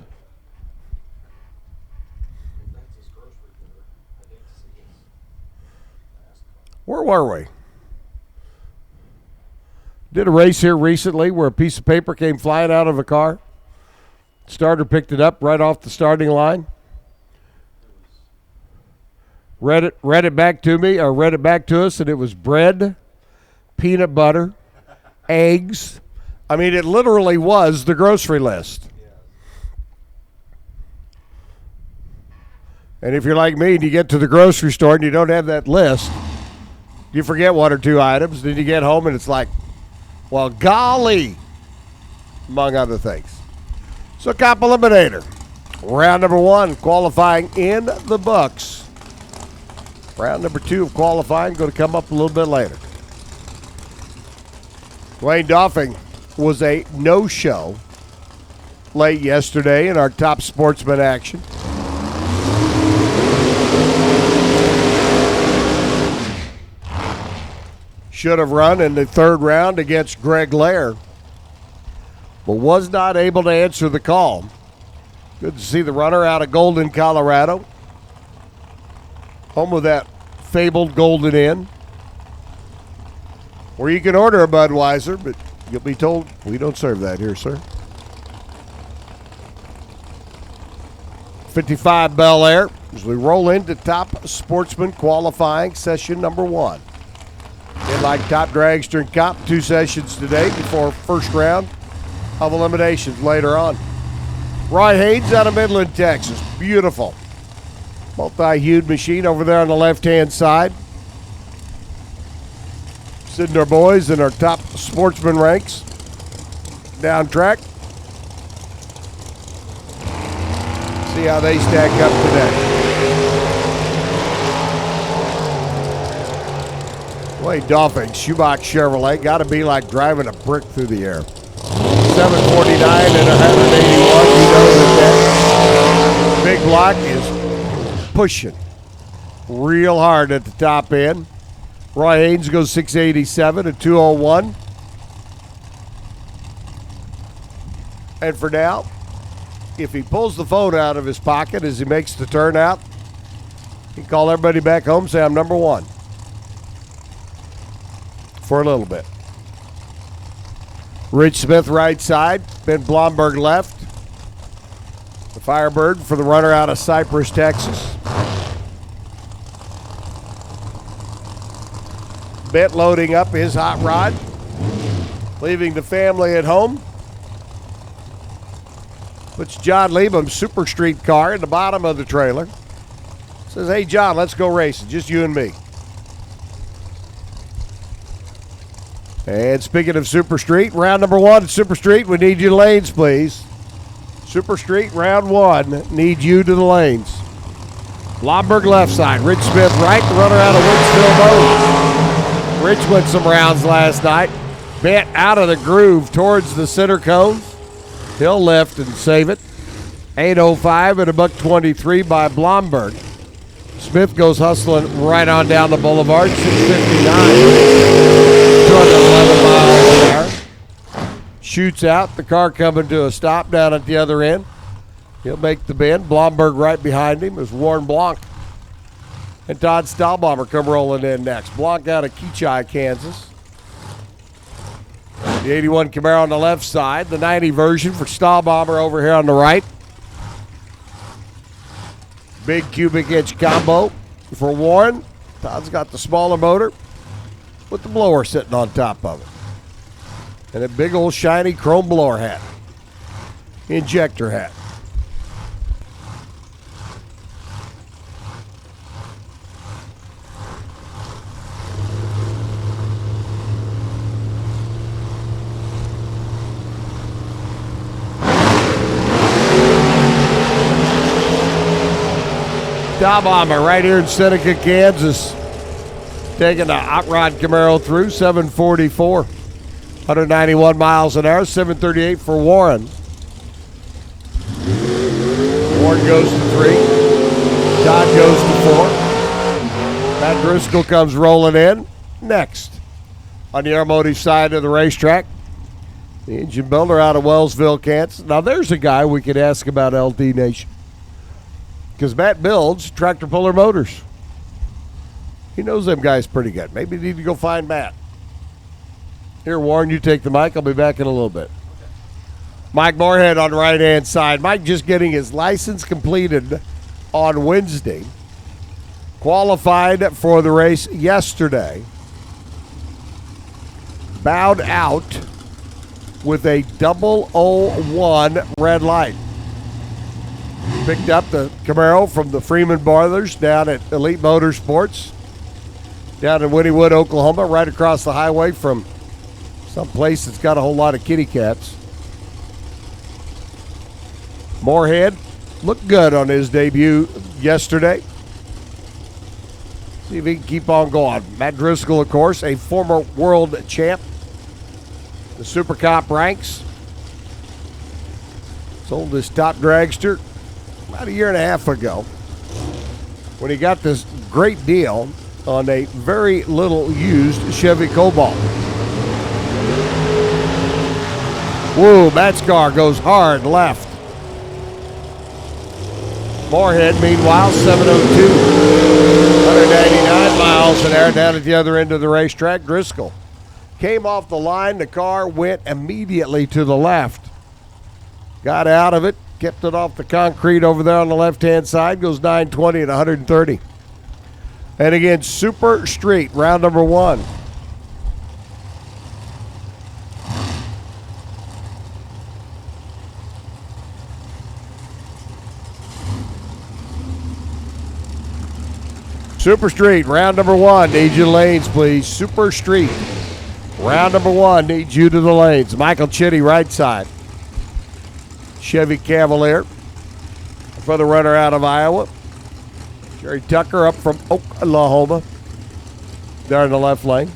Where were we? Did a race here recently where a piece of paper came flying out of a car. Starter picked it up right off the starting line. Read it back to me, or read it back to us, and it was bread, peanut butter, eggs. I mean, it literally was the grocery list. And if you're like me and you get to the grocery store and you don't have that list, you forget 1 or 2 items, then you get home and it's like, well, golly, among other things. So, Cop Eliminator. Round number 1, qualifying in the books. Round number 2 of qualifying going to come up a little bit later. Wayne Doffing was a no-show late yesterday in our top sportsman action. Should have run in the third round against Greg Lair, but was not able to answer the call. Good to see the runner out of Golden, Colorado, home of that fabled Golden Inn, where you can order a Budweiser, but you'll be told we don't serve that here, sir. 55 Bel Air as we roll into top sportsman qualifying session number 1. And like top dragster and comp, 2 sessions today before first round of eliminations later on. Roy Haynes out of Midland, Texas. Beautiful. Multi-hued machine over there on the left-hand side. Sitting our boys in our top sportsman ranks. Down track. See how they stack up today. Wade Doffing, Schubach Chevrolet, got to be like driving a brick through the air. 749 and 181. You know that big block is pushing real hard at the top end. Roy Haynes goes 687 and 201. And for now, if he pulls the phone out of his pocket as he makes the turnout, he can call everybody back home, say I'm number 1. For a little bit. Rich Smith right side, Ben Blomberg left. The Firebird for the runner out of Cypress, Texas. Bent loading up his hot rod, leaving the family at home. Puts John Liebham's Super Street car in the bottom of the trailer. Says, hey, John, let's go racing, just you and me. And speaking of Super Street, round number 1 at Super Street, we need you to lanes, please. Super Street, round 1, need you to the lanes. Blomberg left side, Rich Smith right, the runner out of Winsfield Mode. Rich went some rounds last night. Bent out of the groove towards the center cone. He'll lift and save it. 8:05 and $1.23 by Blomberg. Smith goes hustling right on down the boulevard, 6:59. 211 miles an hour. Shoots out, the car coming to a stop down at the other end. He'll make the bend. Blomberg right behind him as Warren Blanc and Todd Stahlbomber come rolling in next. Blanc out of Keachai, Kansas. The 81 Camaro on the left side. The 90 version for Stahlbomber over here on the right. Big cubic inch combo for Warren. Todd's got the smaller motor with the blower sitting on top of it. And a big old shiny chrome blower hat. Injector hat. Stahlbomber right here in Seneca, Kansas. Taking the hot rod Camaro through, 744. 191 miles an hour, 738 for Warren. Warren goes to 3. Todd goes to 4. Matt Driscoll comes rolling in next. On the automotive side of the racetrack, the engine builder out of Wellsville, Kansas. Now there's a guy we could ask about LD Nation. Because Matt builds Tractor Puller Motors. He knows them guys pretty good. Maybe you need to go find Matt. Here, Warren, you take the mic. I'll be back in a little bit. Mike Moorhead on the right-hand side. Mike just getting his license completed on Wednesday. Qualified for the race yesterday. Bowed out with a 001 red light. Picked up the Camaro from the Freeman Brothers down at Elite Motorsports down in Wynnewood, Oklahoma, right across the highway from some place that's got a whole lot of kitty cats. Moorhead looked good on his debut yesterday. See if he can keep on going. Matt Driscoll, of course, a former world champ. the Super Cop ranks. Sold this top dragster about a year and a half ago when he got this great deal on a very little used Chevy Cobalt. Whoa, Matt's car goes hard left. Moorhead, meanwhile, 702. 199 miles an hour down at the other end of the racetrack. Driscoll came off the line. The car went immediately to the left. Got out of it, kept it off the concrete over there on the left-hand side. Goes 920 at 130. And again, Super Street, round number 1. Super Street, round number 1. Need you to lanes, please. Super Street, round number 1. Need you to the lanes. Michael Chitty, right side. Chevy Cavalier for the runner out of Iowa. Jerry Tucker up from Oklahoma. There in the left lane.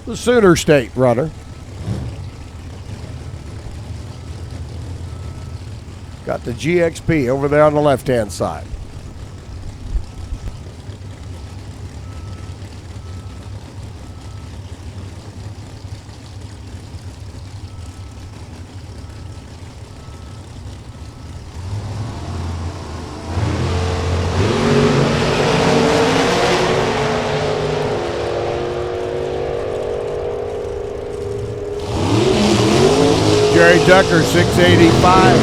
The Sooner State runner. Got the GXP over there on the left-hand side. Jerry Tucker, 685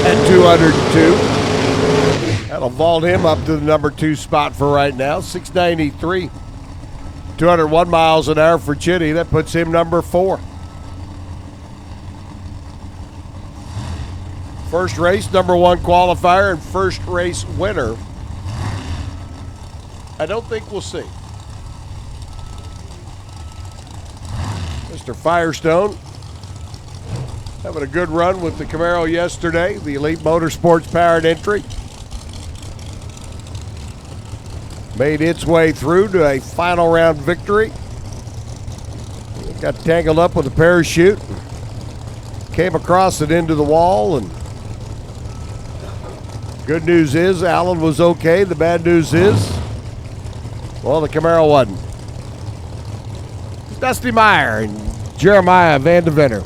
at 202. That'll vault him up to the number 2 spot for right now, 693. 201 miles an hour for Chitty. That puts him number 4. First race, number 1 qualifier, and first race winner. I don't think we'll see. Mr. Firestone having a good run with the Camaro yesterday, the Elite Motorsports powered entry. Made its way through to a final round victory. It got tangled up with a parachute. Came across it into the wall, and good news is Alan was okay. The bad news is, well, the Camaro wasn't. Dusty Meyer and Jeremiah Van de Venner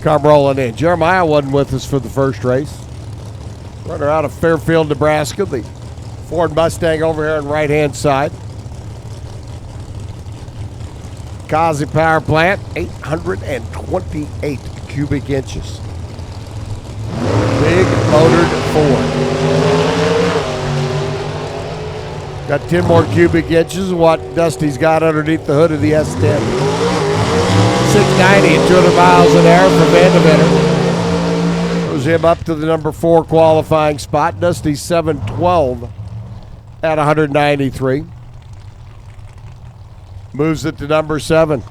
come rolling in. Jeremiah wasn't with us for the first race. Runner out of Fairfield, Nebraska. The Ford Mustang over here on the right-hand side. Kazi Power Plant, 828 cubic inches. Big motored Ford. Got 10 more cubic inches of what Dusty's got underneath the hood of the S10. 690 at 200 miles an hour for Van de Venner. Throws him up to the number 4 qualifying spot. Dusty's 712 at 193. Moves it to number 7.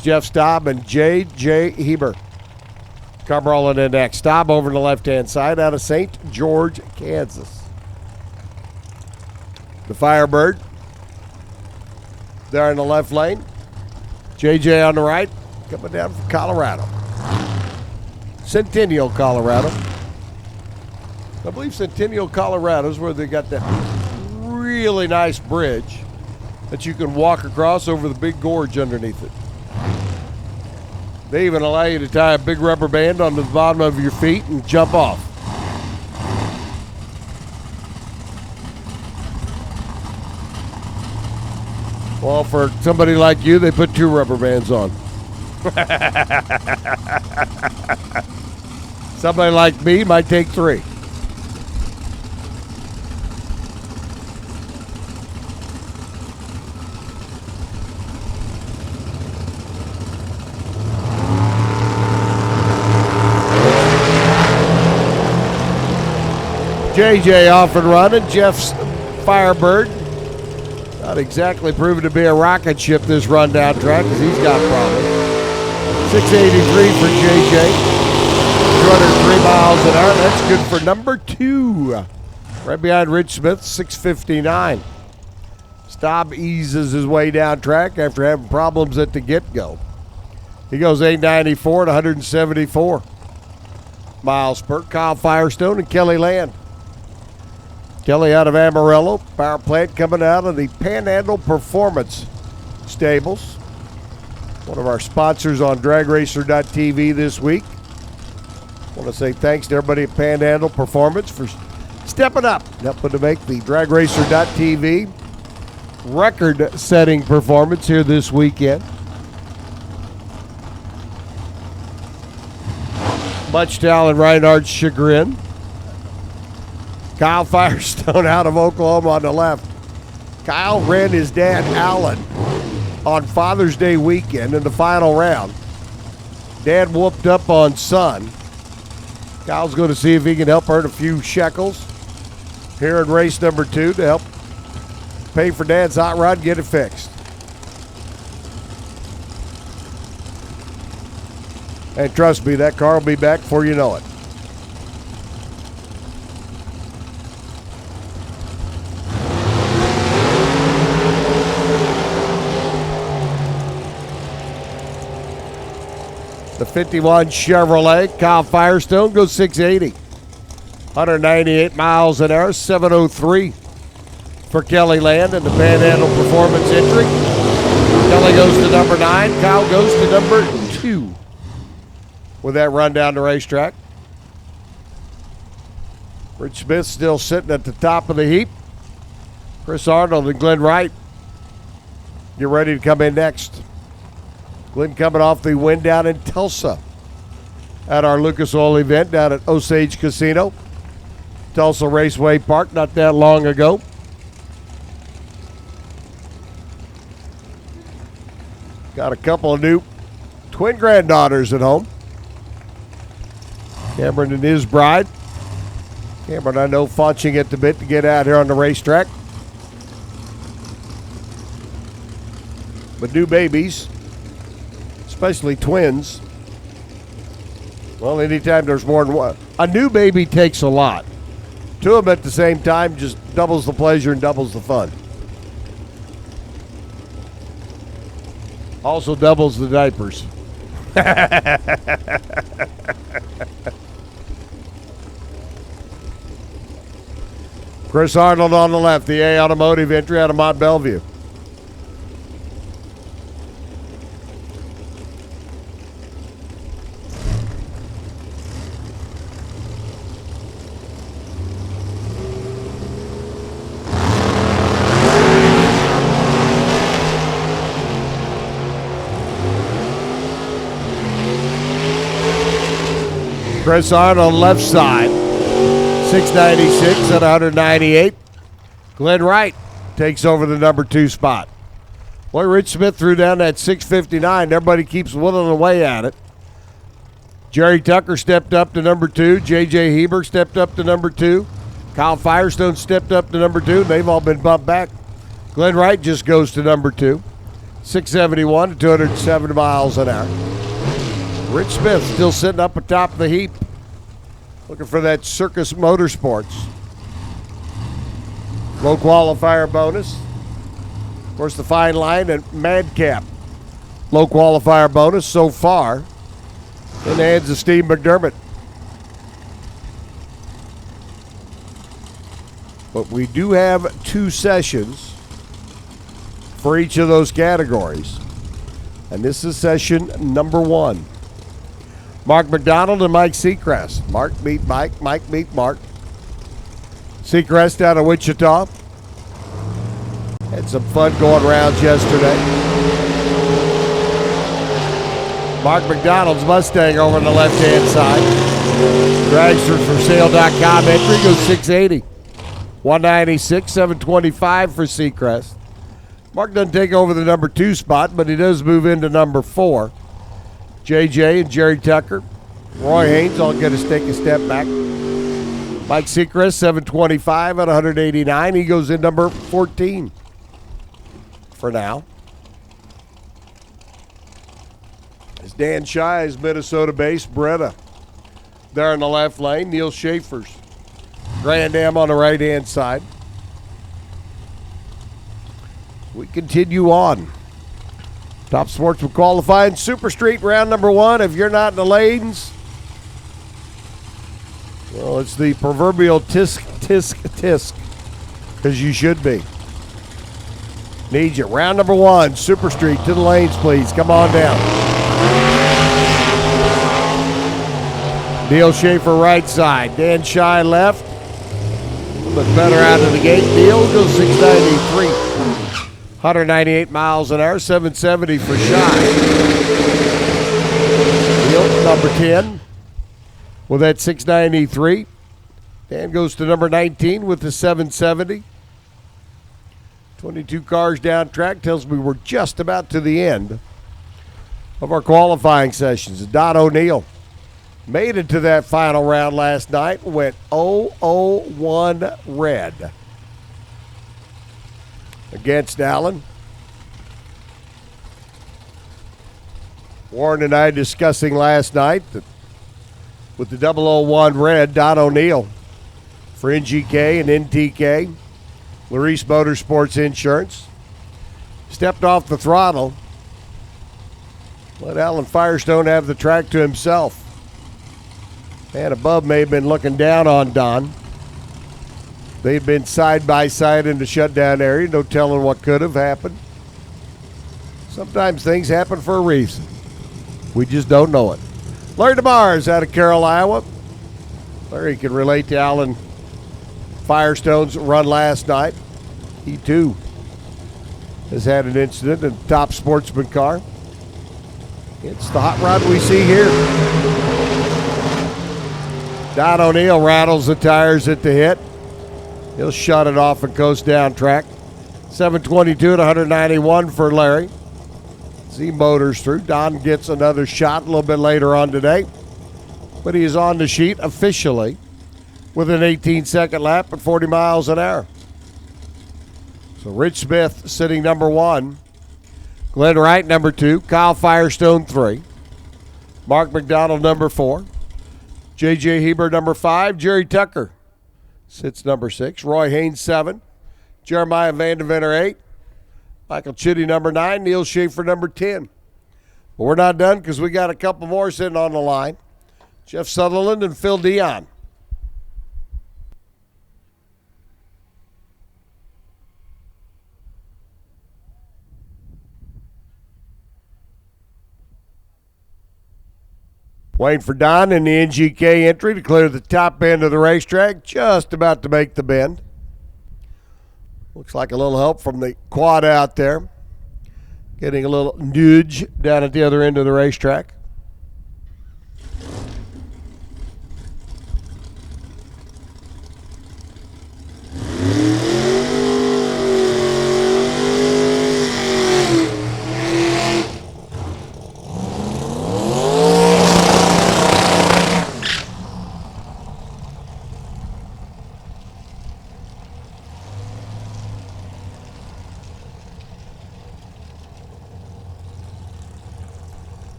Jeff Staub and J.J. Heber come rolling in next. Staub over to the left-hand side out of St. George, Kansas. The Firebird there in the left lane. JJ on the right, coming down from Colorado. Centennial, Colorado. I believe Centennial, Colorado is where they got that really nice bridge that you can walk across over the big gorge underneath it. They even allow you to tie a big rubber band onto the bottom of your feet and jump off. Well, for somebody like you, they put 2 rubber bands on. Somebody like me might take 3. JJ off and running. Jeff's Firebird. Not exactly proven to be a rocket ship this rundown track because he's got problems. 683 for JJ. 203 miles an hour. That's good for number 2. Right behind Rich Smith, 659. Staub eases his way down track after having problems at the get-go. He goes 894 at 174 miles per. Kyle Firestone and Kelly Land. Kelly out of Amarillo. Power plant coming out of the Panhandle Performance Stables. One of our sponsors on DragRacer.tv this week. I want to say thanks to everybody at Panhandle Performance for stepping up, helping to make the DragRacer.tv record-setting performance here this weekend. Much to Alan Reinhardt's chagrin. Kyle Firestone out of Oklahoma on the left. Kyle ran his dad, Alan, on Father's Day weekend in the final round. Dad whooped up on son. Kyle's going to see if he can help earn a few shekels here in race number 2 to help pay for Dad's hot rod and get it fixed. And trust me, that car will be back before you know it. The 51 Chevrolet, Kyle Firestone, goes 680. 198 miles an hour, 703 for Kelly Land in the Panhandle Performance entry. Kelly goes to number 9. Kyle goes to number 2 with that run down the racetrack. Rich Smith still sitting at the top of the heap. Chris Arnold and Glenn Wright get ready to come in next. Glenn coming off the win down in Tulsa at our Lucas Oil event down at Osage Casino, Tulsa Raceway Park, not that long ago. Got a couple of new twin granddaughters at home. Cameron and his bride. Cameron, I know, faunching at the bit to get out here on the racetrack. But new babies, especially twins. Well, anytime there's more than one. A new baby takes a lot. 2 of them at the same time just doubles the pleasure and doubles the fun. Also doubles the diapers. Chris Arnold on the left, the A Automotive entry out of Mont Belvieu. Chris Arnold left side, 696 at 198. Glenn Wright takes over the number 2 spot. Boy, Rich Smith threw down that 659. Everybody keeps whittling away at it. Jerry Tucker stepped up to number 2. J.J. Heber stepped up to number 2. Kyle Firestone stepped up to number 2. They've all been bumped back. Glenn Wright just goes to number 2. 671 to 207 miles an hour. Rich Smith still sitting up atop the heap, looking for that Circus Motorsports low qualifier bonus. Of course, the Fine Line and Madcap low qualifier bonus so far in the hands of Steve McDermott. But we do have 2 sessions for each of those categories, and this is session number 1. Mark McDonald and Mike Seacrest. Mark meet Mike, Mike meet Mark. Seacrest out of Wichita. Had some fun going rounds yesterday. Mark McDonald's Mustang over on the left-hand side. Dragsters for sale.com entry goes 680. 196, 725 for Seacrest. Mark doesn't take over the number 2 spot, but he does move into number 4. JJ and Jerry Tucker. Roy Haynes all get to take a step back. Mike Seacrest, 725 at 189. He goes in number 14 for now. As Dan Shy's Minnesota-based Beretta there in the left lane. Neil Schaefer's Grand Am on the right-hand side. We continue on. Top Sportsman qualifying. Super Street round number 1. If you're not in the lanes, well, it's the proverbial tisk, tisk, tisk, because you should be. Need you. Round number 1, Super Street. To the lanes, please. Come on down. Neil Schaefer right side. Dan Shy left. A little bit better out of the gate. Neil goes 693. 198 miles an hour. 770 for Shy. Neil, number 10. With that 693. Dan goes to number 19 with the 770. 22 cars down track. Tells me we're just about to the end of our qualifying sessions. Don O'Neill made it to that final round last night. Went 0-0-1 red against Allen. Warren and I discussing last night that with the 0-0-1 red, Don O'Neill for NGK and NTK, Larice Motorsports Insurance, stepped off the throttle, let Alan Firestone have the track to himself. Man above may have been looking down on Don. They'd been side by side in the shutdown area, no telling what could have happened. Sometimes things happen for a reason. We just don't know it. Larry DeMars out of Carroll, Iowa. Larry can relate to Alan Firestone's run last night. He too has had an incident in a Top Sportsman car. It's the hot rod we see here. Don O'Neill rattles the tires at the hit. He'll shut it off and coast down track. 722 at 191 for Larry. Z motors through. Don gets another shot a little bit later on today. But he is on the sheet officially with an 18-second lap at 40 miles an hour. So Rich Smith sitting number 1. Glenn Wright number 2. Kyle Firestone 3. Mark McDonald number 4. J.J. Heber number 5. Jerry Tucker sits number 6. Roy Haynes 7. Jeremiah Vandeventer 8. Michael Chitty number 9. Neil Schaefer number 10. But we're not done because we got a couple more sitting on the line. Jeff Sutherland and Phil Dion. Waiting for Don in the NGK entry to clear the top end of the racetrack. Just about to make the bend. Looks like a little help from the quad out there. Getting a little nudge down at the other end of the racetrack.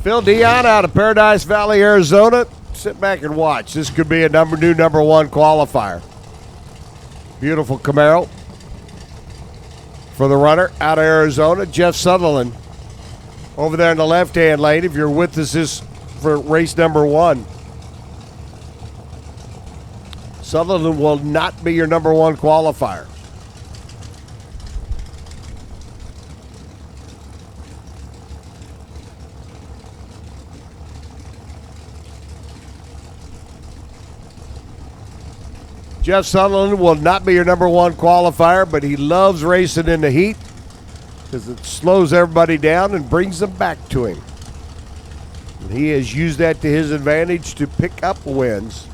Phil Dion out of Paradise Valley, Arizona. Sit back and watch. This could be a new number 1 qualifier. Beautiful Camaro for the runner out of Arizona. Jeff Sutherland over there in the left-hand lane. If you're with us, this for race number 1. Sutherland will not be your number 1 qualifier. Jeff Sutherland will not be your number 1 qualifier, but he loves racing in the heat because it slows everybody down and brings them back to him. And he has used that to his advantage to pick up wins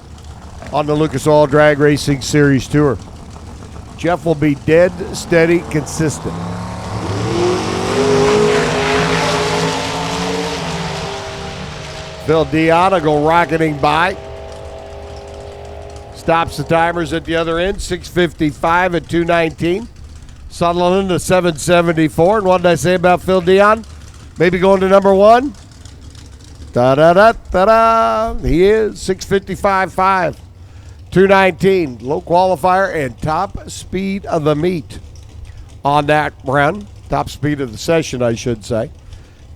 on the Lucas Oil Drag Racing Series Tour. Jeff will be dead, steady, consistent. Phil Dion will go rocketing by. Stops the timers at the other end, 6:55 at 2:19. Sutherland to 7:74. And what did I say about Phil Dion? Maybe going to number one? Da-da-da-da-da. He is 6:55.5. 2:19. Low qualifier and top speed of the meet on that run. Top speed of the session, I should say.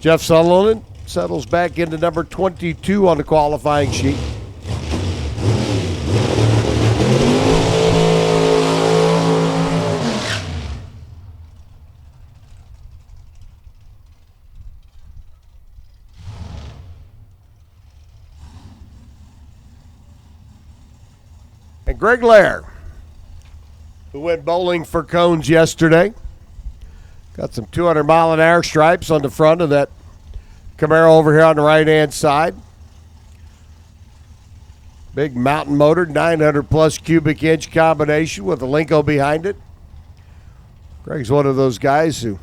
Jeff Sutherland settles back into number 22 on the qualifying sheet. And Greg Lair, who went bowling for cones yesterday, got some 200-mile-an-hour stripes on the front of that Camaro over here on the right-hand side. Big mountain motor, 900-plus cubic inch combination with a Linko behind it. Greg's one of those guys who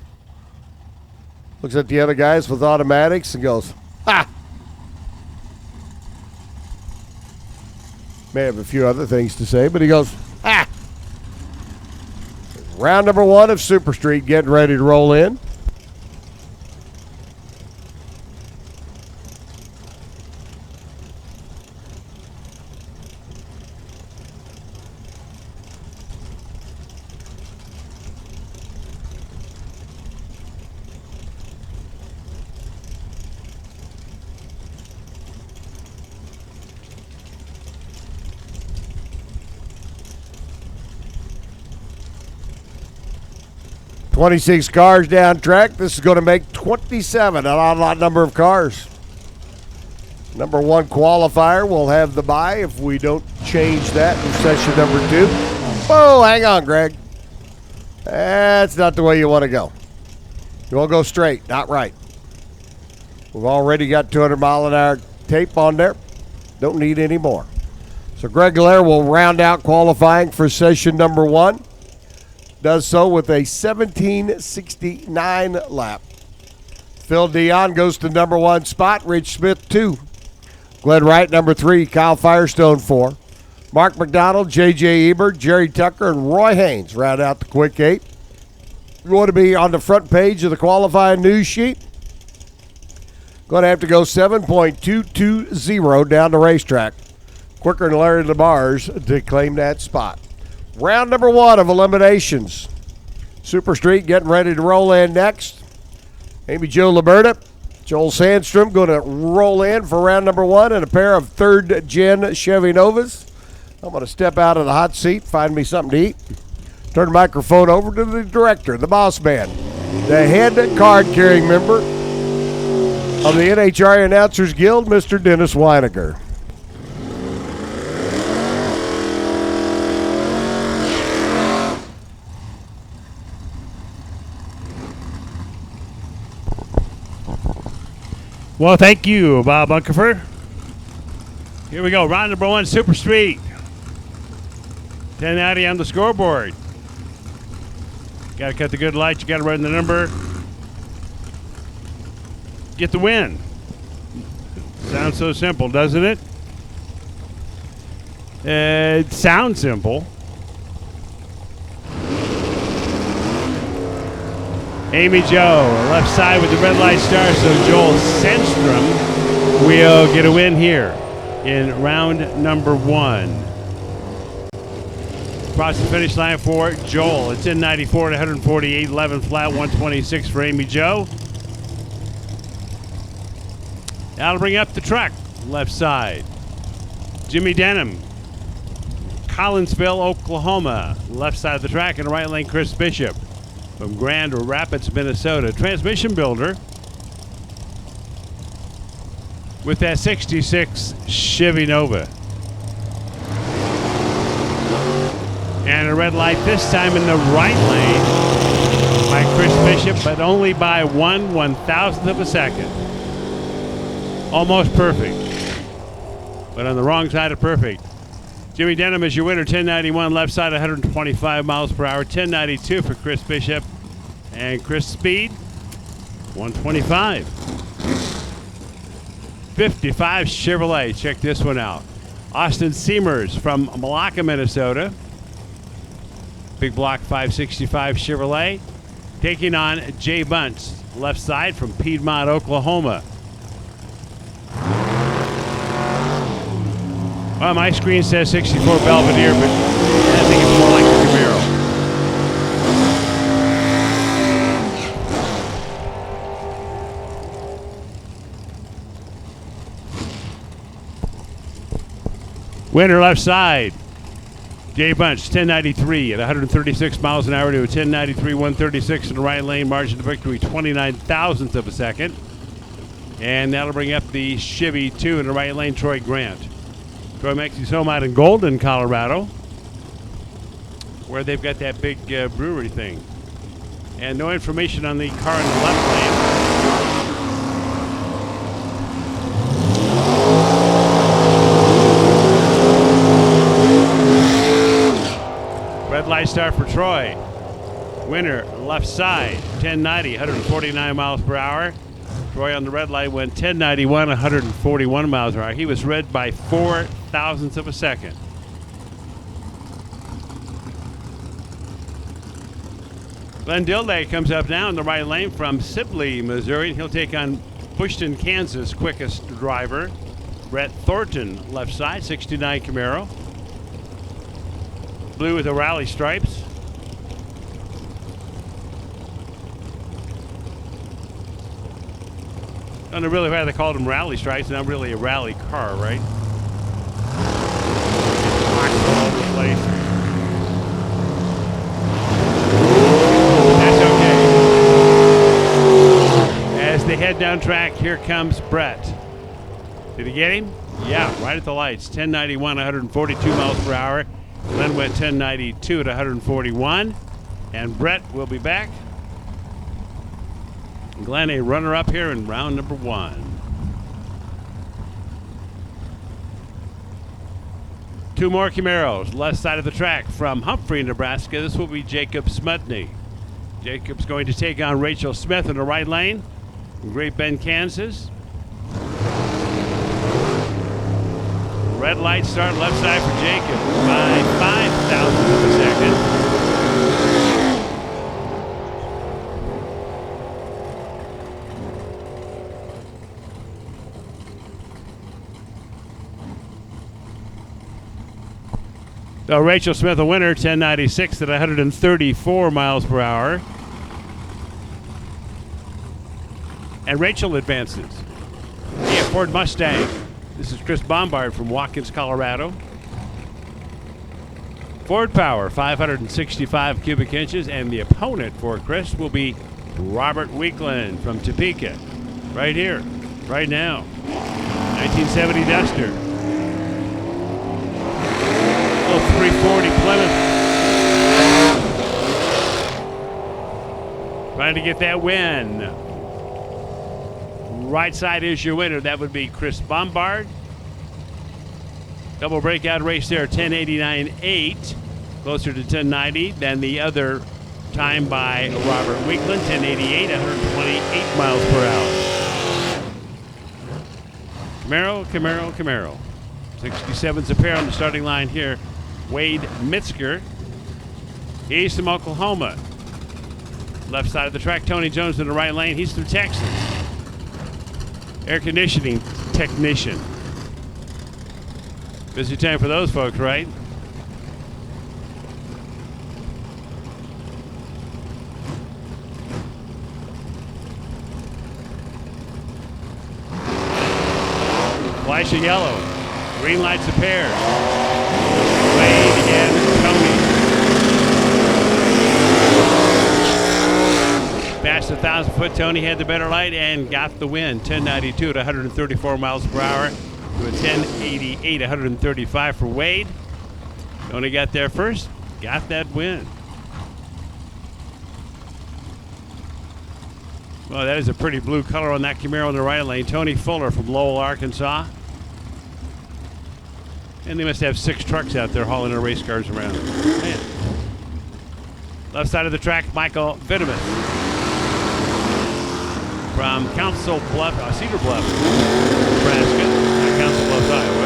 looks at the other guys with automatics and goes, ha! May have a few other things to say, but he goes, ha! Round number one of Super Street getting ready to roll in. "26 cars down track. This is going to make 27, an odd lot number of cars. Number one qualifier will have the bye if we don't change that in session number 2. Whoa, hang on, Greg. That's not the way you want to go. You want to go straight, not right. We've already got 200-mile-an-hour tape on there. Don't need any more. So Greg Lair will round out qualifying for session number 1. Does so with a 17:69 lap. Phil Dion goes to number 1 spot. Rich Smith 2. Glenn Wright number 3. Kyle Firestone 4. Mark McDonald, J.J. Ebert, Jerry Tucker, and Roy Haynes round out the quick 8. You want to be on the front page of the qualifying news sheet? Going to have to go 7.220 down the racetrack. Quicker than Larry LODRS to claim that spot. Round number 1 of eliminations. Super Street getting ready to roll in next. Amy Jo Liberta, Joel Sandstrom going to roll in for round number 1 in a pair of third-gen Chevy Novas. I'm going to step out of the hot seat, find me something to eat. Turn the microphone over to the director, the boss man, the head card-carrying member of the NHRA Announcers Guild, Mr. Dennis Weiniger. Well, thank you, Bob Unkefer. Here we go. Round number 1, Super Street. 1090 on the scoreboard. Got to cut the good lights. You got to run the number. Get the win. Sounds so simple, doesn't it? It sounds simple. Amy Jo, left side with the red light star, so Joel Sandstrom will get a win here in round number 1. Across the finish line for Joel. It's in 94 at 148, 11 flat, 126 for Amy Jo. That'll bring up the truck, left side. Jimmy Denham, Collinsville, Oklahoma. Left side of the track, in the right lane, Chris Bishop from Grand Rapids, Minnesota. Transmission builder with that 66 Chevy Nova. And a red light this time in the right lane by Chris Bishop, but only by 1/1000th of a second. Almost perfect, but on the wrong side of perfect. Jimmy Denham is your winner, 1091, left side 125 miles per hour, 1092 for Chris Bishop. And Chris Speed, 125. 55 Chevrolet, check this one out. Austin Seamers from Malacca, Minnesota. Big block 565 Chevrolet. Taking on Jay Bunch, left side from Piedmont, Oklahoma. Well, my screen says 64 Belvedere, but I think it's more like a Camaro. Winner left side. Jay Bunch, 1093 at 136 miles an hour to a 1093, 136 in the right lane. Margin of victory, 29 thousandths of a second. And that'll bring up the Chevy 2 in the right lane, Troy Grant. Troy makes his home out in Golden, Colorado, where they've got that big brewery thing. And no information on the car in the left lane. Red light start for Troy. Winner left side, 1090, 149 miles per hour. Troy on the red light went 1091, 141 miles per hour. He was red by 4 thousandths of a second. Glenn Dilday comes up now in the right lane from Sibley, Missouri. He'll take on Bushton, Kansas, quickest driver. Brett Thornton, left side, 69 Camaro. Blue with the rally stripes. I don't know really why they called them rally stripes. Not really a rally car, right? All over the place. That's okay. As they head down track, here comes Brett. Did he get him? Yeah, right at the lights. 1091, 142 miles per hour. Glenn went 1092 at 141. And Brett will be back. Glenn, a runner-up here in round number 1. 2 more Camaros, left side of the track from Humphrey, Nebraska. This will be Jacob Smutney. Jacob's going to take on Rachel Smith in the right lane from Great Bend, Kansas. Red light start left side for Jacob by 5 thousandths of a second. So Rachel Smith, a winner, 1096 at 134 miles per hour. And Rachel advances. Yeah, Ford Mustang. This is Chris Bombard from Watkins, Colorado. Ford Power, 565 cubic inches. And the opponent for Chris will be Robert Weekland from Topeka. Right here, right now. 1970 Duster. 340 Plymouth. Trying to get that win. Right side is your winner. That would be Chris Bombard. Double breakout race there, 1089.8. Closer to 1090 than the other time by Robert Weekland, 1088, 128 miles per hour. Camaro. 67's a pair on the starting line here. Wade Mitzker. He's from Oklahoma. Left side of the track, Tony Jones in the right lane. He's from Texas. Air conditioning technician. Busy time for those folks, right? Flash of yellow. Green lights a pair. Wade and Tony. Past 1,000-foot, Tony had the better light and got the win. 1092 at 134 miles per hour to a 1088, 135 for Wade. Tony got there first, got that win. Well, that is a pretty blue color on that Camaro in the right lane. Tony Fuller from Lowell, Arkansas. And they must have 6 trucks out there hauling their race cars around. Man. Left side of the track, Michael Vitamin from Council Bluff, Cedar Bluff, Nebraska. Council Bluffs, Iowa.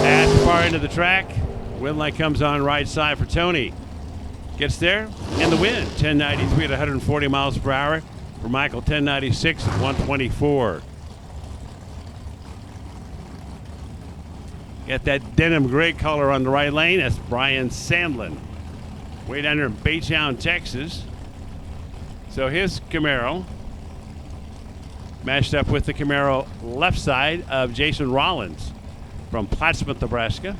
At the far end of the track, wind light comes on right side for Tony. Gets there, and the wind, 1093 at 140 miles per hour. For Michael, 1096 at 124. Got that denim gray color on the right lane. That's Brian Sandlin. Way down there in Baytown, Texas. So his Camaro matched up with the Camaro left side of Jason Rollins from Plattsmouth, Nebraska.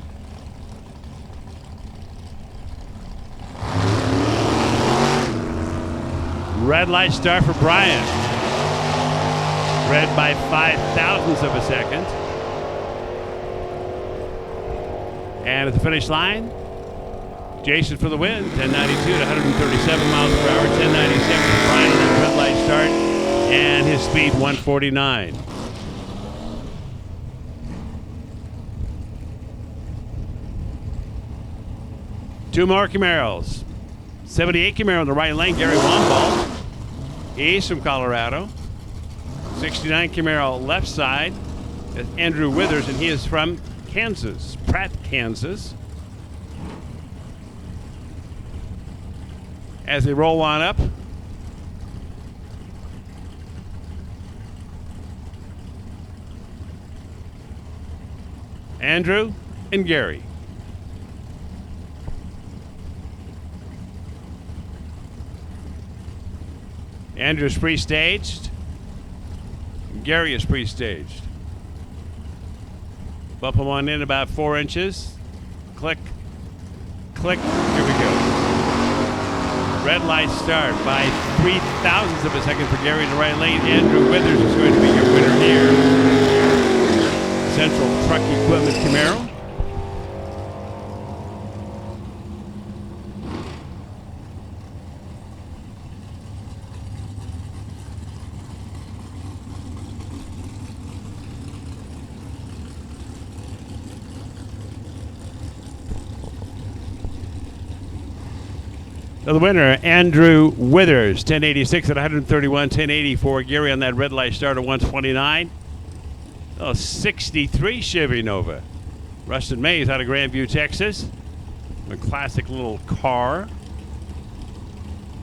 Red light start for Brian. Red by 0.005 of a second. And at the finish line, Jason for the win. 1092 at 137 miles per hour. 1097 for Brian on that red light start. And his speed 149. Two more Camaros. 78 Camaro on the right lane, Gary Wamball. He's from Colorado. 69 Camaro left side. That's Andrew Withers, and he is from Kansas, Pratt, Kansas. As they roll on up, Andrew and Gary. Andrew is pre-staged. Gary is pre-staged. Bump them on in about 4 inches. Click, click, here we go. Red light start by 0.003 of a second for Gary in the right lane. Andrew Withers is going to be your winner here. Central Truck Equipment Camaro. So the winner, Andrew Withers, 1086 at 131, 1080 for Gary on that red light start at 129. Oh, 63 Chevy Nova. Rustin Mays out of Grandview, Texas. A classic little car.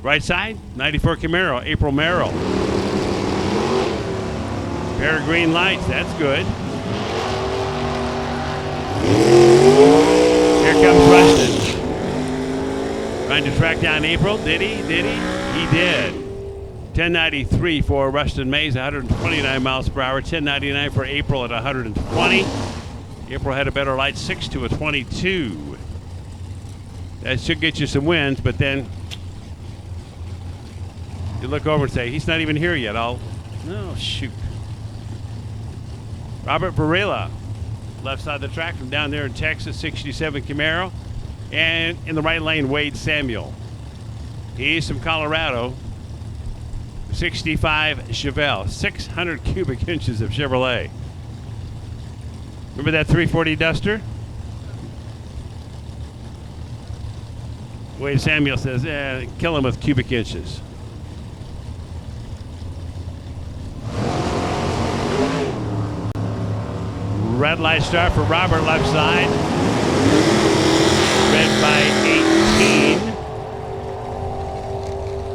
Right side, 94 Camaro, April Merrill. Pair of green lights, that's good. Here comes Rustin. Trying to track down April. Did he? Did he? He did. 1093 for Rustin Mays, 129 miles per hour. 1099 for April at 120. April had a better light, 6 to a 22. That should get you some wins, but then you look over and say, he's not even here yet. No, shoot. Robert Barilla, left side of the track from down there in Texas, 67 Camaro. And in the right lane, Wade Samuel. He's from Colorado. 65 Chevelle. 600 cubic inches of Chevrolet. Remember that 340 Duster? Wade Samuel says, kill him with cubic inches. Red light start for Robert, left side. Red by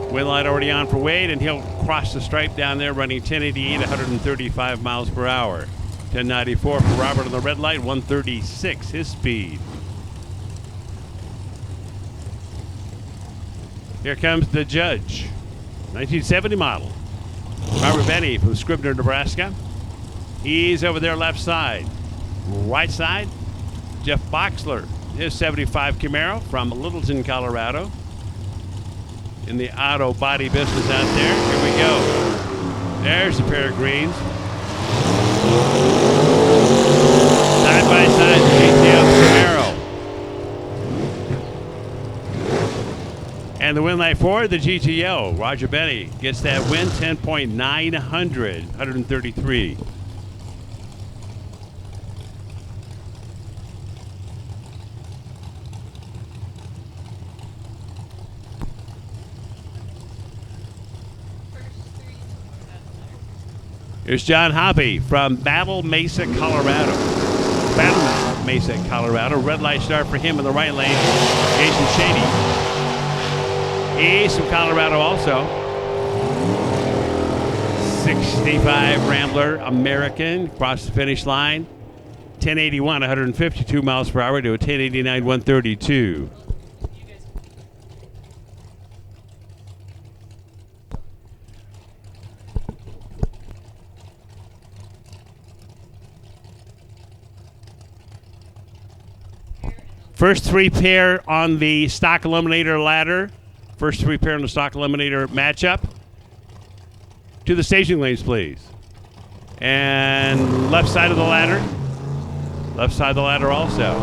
18. Wind light already on for Wade, and he'll cross the stripe down there running 1088, 135 miles per hour. 1094 for Robert on the red light, 136 his speed. Here comes the judge. 1970 model. Robert Benny from Scribner, Nebraska. He's over there left side. Right side, Jeff Boxler. His 75 Camaro from Littleton, Colorado. In the auto body business out there. Here we go. There's a pair of greens. Side by side, GTL Camaro. And the win light for the GTO. Roger Benny gets that win, 10.900, 133. Here's John Hoppy from Battle Mesa, Colorado. Battle Mesa, Colorado. Red light start for him in the right lane. Jason Shady. He's from Colorado also. 65 Rambler American. Across the finish line. 1081, 152 miles per hour to a 1089, 132. First three pair on the stock eliminator ladder. First three pair on the stock eliminator matchup. To the staging lanes, please. And left side of the ladder. Left side of the ladder also.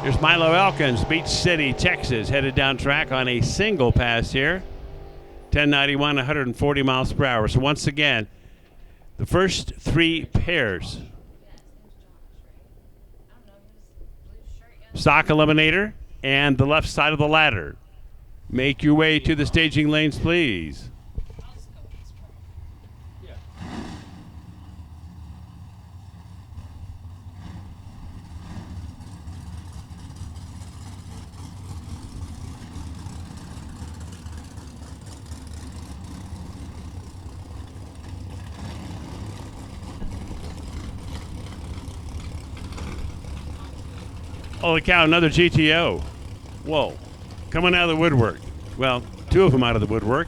Here's Milo Elkins, Beach City, Texas, headed down track on a single pass here. 1091, 140 miles per hour. So once again, the first three pairs. Stock eliminator and the left side of the ladder. Make your way to the staging lanes, please. Holy cow, another GTO. Whoa. Coming out of the woodwork. Well, two of them out of the woodwork.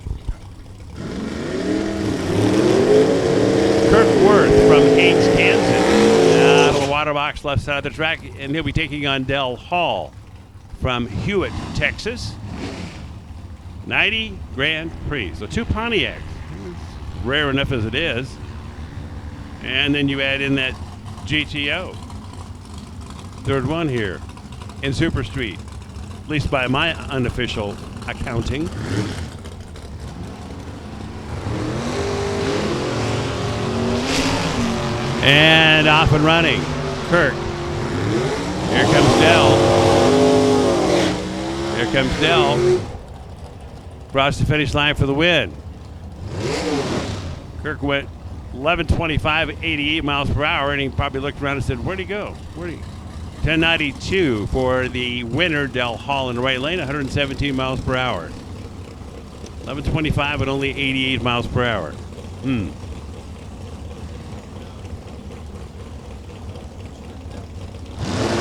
Kirk Worth from Haines, Kansas. Out of the water box, left side of the track. And he'll be taking on Del Hall from Hewitt, Texas. 90 Grand Prix. So two Pontiacs. Rare enough as it is. And then you add in that GTO. Third one here in Super Street, at least by my unofficial accounting. And off and running. Kirk. Here comes Dell. Here comes Dell. Across the finish line for the win. Kirk went 11:25, 88 miles per hour, and he probably looked around and said, where'd he go? 1092 for the winner, Del Hall in the right lane, 117 miles per hour. 11:25 at only 88 miles per hour.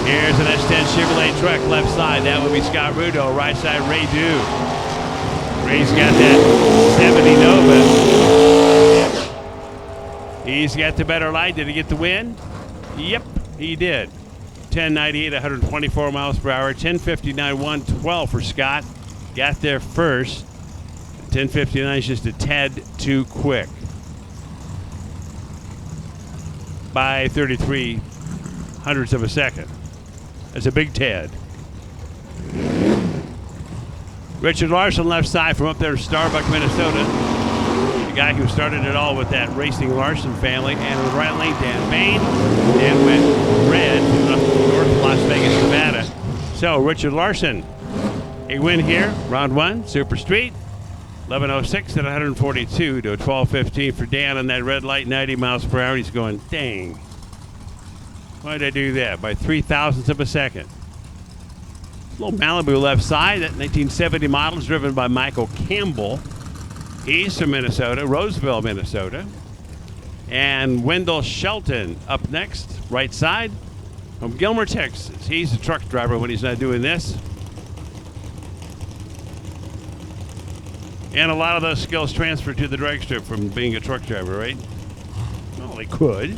Here's an S10 Chevrolet truck, left side. That would be Scott Rudo. Right side, Ray Dew. Ray's got that 70 Nova. He's got the better light. Did he get the win? Yep, he did. 1098, 124 miles per hour. 1059, 112 for Scott. Got there first. 1059 is just a tad too quick. By 33 hundredths of a second. That's a big tad. Richard Larson, left side from up there in Starbuck, Minnesota. The guy who started it all with that Racing Larson family. And in the right lane, Dan Bain. Dan went red up north Las Vegas, Nevada. So Richard Larson, a win here, round one, Super Street. 11:06 at 142 to a 12:15 for Dan on that red light, 90 miles per hour. He's going, dang. Why did I do that? By 3,000ths of a second. Little Malibu left side. That 1970 model is driven by Michael Campbell. He's from Minnesota, Roseville, Minnesota. And Wendell Shelton up next, right side, from Gilmer, Texas. He's a truck driver when he's not doing this. And a lot of those skills transfer to the drag strip from being a truck driver, right? Well, they could.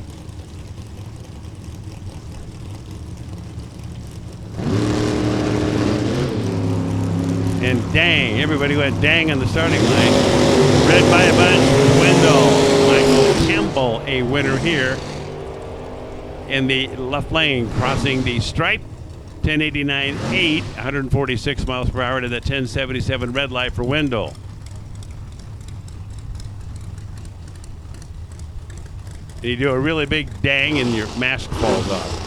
And dang, everybody went dang on the starting line. Red by a bunch with Wendell. Michael Campbell, a winner here in the left lane, crossing the stripe. 1089.8, 146 miles per hour to that 1077 red light for Wendell. You do a really big dang and your mask falls off.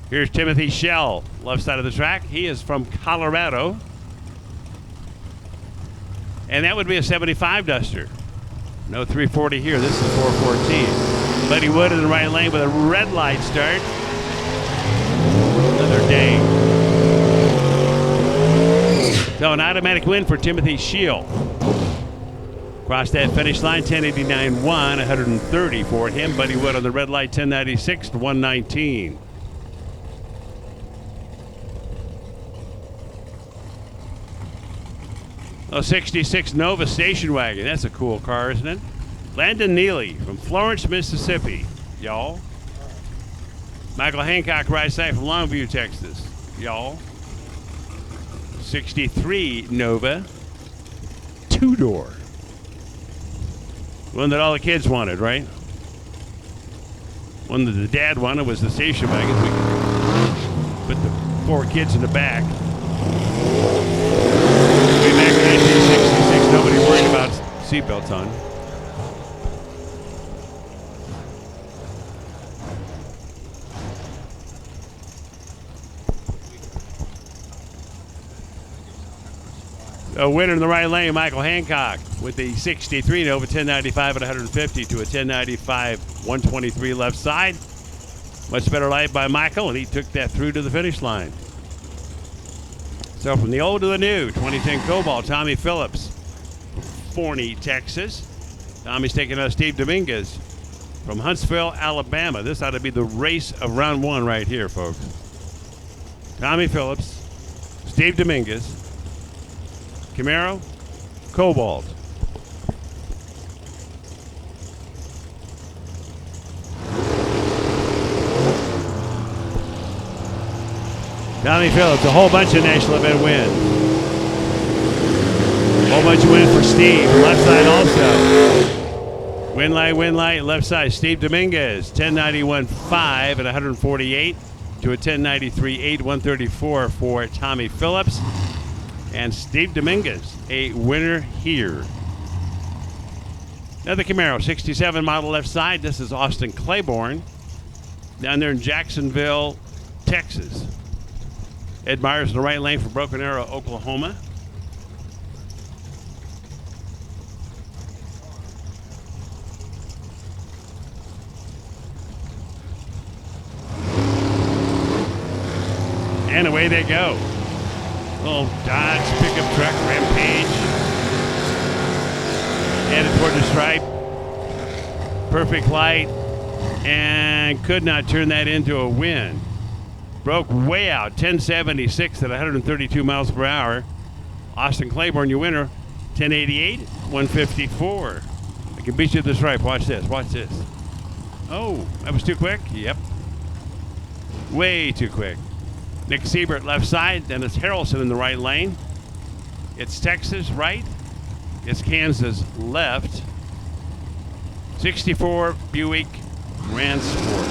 Here's Timothy Shell, left side of the track. He is from Colorado. And that would be a 75 duster. No 340 here. This is 414. Buddy Wood in the right lane with a red light start. Another day. So an automatic win for Timothy Shield. Across that finish line, 1089-1, 130 for him. Buddy Wood on the red light, 1096 to 119. A 66 Nova station wagon. That's a cool car, isn't it? Landon Neely from Florence, Mississippi. Y'all. Michael Hancock, right side from Longview, Texas. Y'all. 63 Nova. Two-door. One that all the kids wanted, right? One that the dad wanted was the station wagon. We could put the 4 kids in the back. Way back in 1966, nobody worried about seatbelts on. A winner in the right lane, Michael Hancock, with the 63 Nova 1095 at 150 to a 1095 123 left side. Much better light by Michael, and he took that through to the finish line. So from the old to the new, 2010 Cobalt, Tommy Phillips, Forney, Texas. Tommy's taking out Steve Dominguez from Huntsville, Alabama. This ought to be the race of round 1 right here, folks. Tommy Phillips, Steve Dominguez, Camaro, Cobalt. Tommy Phillips, a whole bunch of national event wins. A whole bunch of wins for Steve, left side also. Win light, left side. Steve Dominguez, 1091.5 at 148 to a 1093.8, 134 for Tommy Phillips. And Steve Dominguez, a winner here. Another Camaro, 67 model left side. This is Austin Claiborne down there in Jacksonville, Texas. Ed Myers in the right lane for Broken Arrow, Oklahoma. And away they go. Little Dodge pickup truck, Rampage. Headed toward the stripe. Perfect light. And could not turn that into a win. Broke way out, 1076 at 132 miles per hour. Austin Claiborne, your winner, 1088, 154. I can beat you to the stripe. Watch this, watch this. Oh, that was too quick? Yep. Way too quick. Nick Siebert left side, Dennis Harrelson in the right lane. It's Texas right. It's Kansas left. 64 Buick Grand Sport.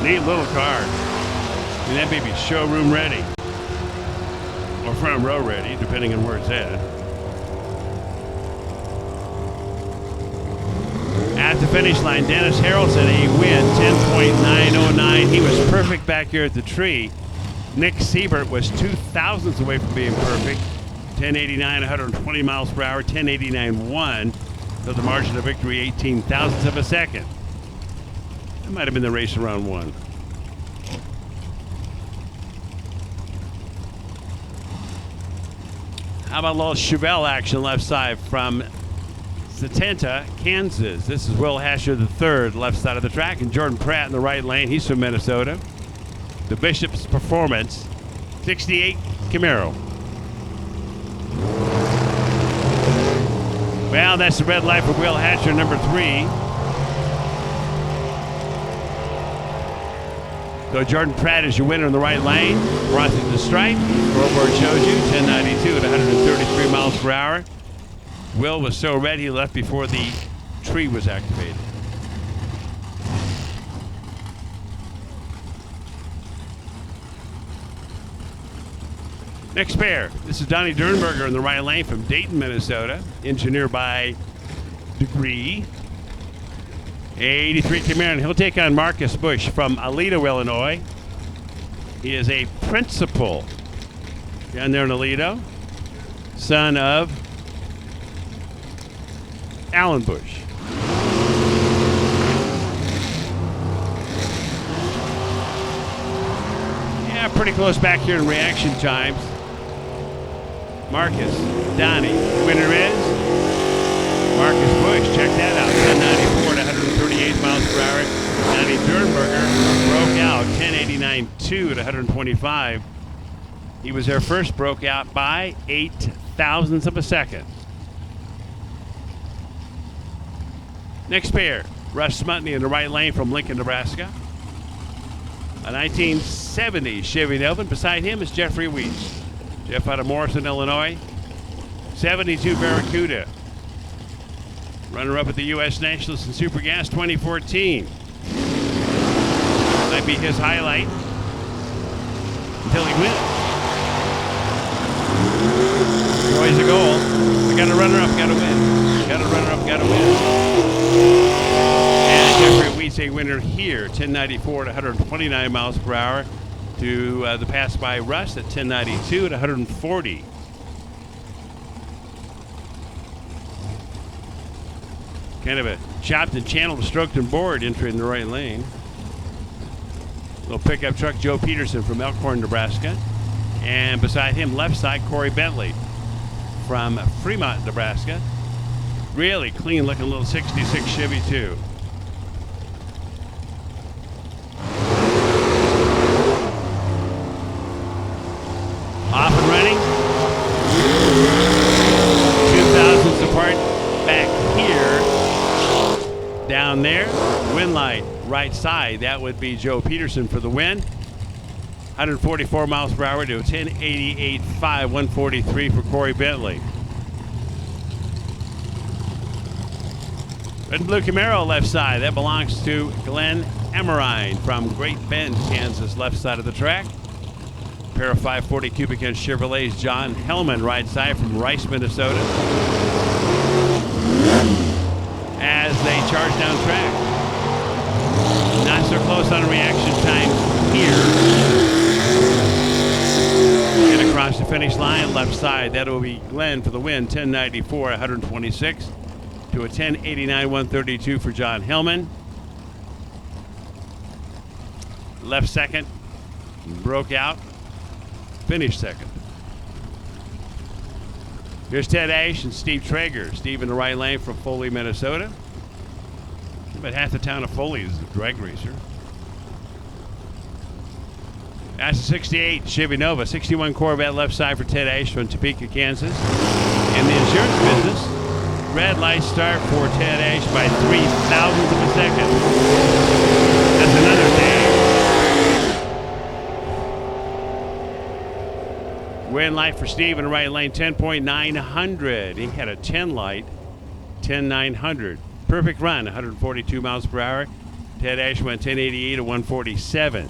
Neat little car. And that baby showroom ready. Or front row ready, depending on where it's at. At the finish line, Dennis Harrelson, a win, 10.909. He was perfect back here at the tree. Nick Siebert was 2 thousandths away from being perfect. 1089, 120 miles per hour, 1089.1. So the margin of victory, 18 thousandths of a second. That might have been the race in round 1. How about a little Chevelle action left side from Satanta, Kansas. This is Will Hasher III, left side of the track, and Jordan Pratt in the right lane. He's from Minnesota. The Bishop's Performance, 68 Camaro. Well, that's the red light for Will Hatcher, number 3. So Jordan Pratt is your winner in the right lane. Crossing the stripe. Scoreboard shows you 1092 at 133 miles per hour. Will was so red he left before the tree was activated. Next pair. This is Donnie Dernberger in the right lane from Dayton, Minnesota. Engineer by Degree. 83 Camaro. He'll take on Marcus Bush from Aledo, Illinois. He is a principal down there in Aledo, son of Alan Bush. Yeah, pretty close back here in reaction times. Marcus, Donnie, winner is Marcus Bush. Check that out, 1094 to 138 miles per hour. Donnie Dernberger broke out 1089.2 at 125. He was there first, broke out by 8 thousandths of a second. Next pair, Russ Smutney in the right lane from Lincoln, Nebraska. A 1970 Chevy Nova. Beside him is Jeffrey Weiss. Jeff out of Morrison, Illinois. 72 Barracuda. Runner-up at the U.S. Nationals in Super Gas 2014. Might be his highlight until he wins. Always a goal. We got a runner-up, got to win. Got a runner-up, got to win. And Jeffrey Weiss, a winner here, 1094 to 129 miles per hour to the pass by Russ at 1092 at 140. Kind of a chopped and channeled, stroked and bored entry in the right lane. Little pickup truck, Joe Peterson from Elkhorn, Nebraska. And beside him, left side, Corey Bentley from Fremont, Nebraska. Really clean looking little 66 Chevy too. Off and running. 2,000ths apart back here. Down there, win light, right side. That would be Joe Peterson for the win. 144 miles per hour to 1088.5, 143 for Corey Bentley. Red and blue Camaro left side. That belongs to Glenn Emerine from Great Bend, Kansas, left side of the track. Pair of 540 cubic inch Chevrolets, John Hellman, right side from Rice, Minnesota. As they charge down track. Not so close on reaction time here. Get across the finish line, left side. That'll be Glenn for the win, 1094, 126 to a 1089, 132 for John Hellman. Left second, broke out. Finished second. Here's Ted Ash and Steve Traeger. Steve in the right lane from Foley, Minnesota. About half the town of Foley is a drag racer. That's a 68 Chevy Nova. 61 Corvette left side for Ted Ash from Topeka, Kansas. In the insurance business, red light start for Ted Ash by 3,000ths of a second. That's another day. Win light for Steve in the right lane, 10.900. He had a 10 light, 10.900. Perfect run, 142 miles per hour. Ted Ash went 1088 to 147.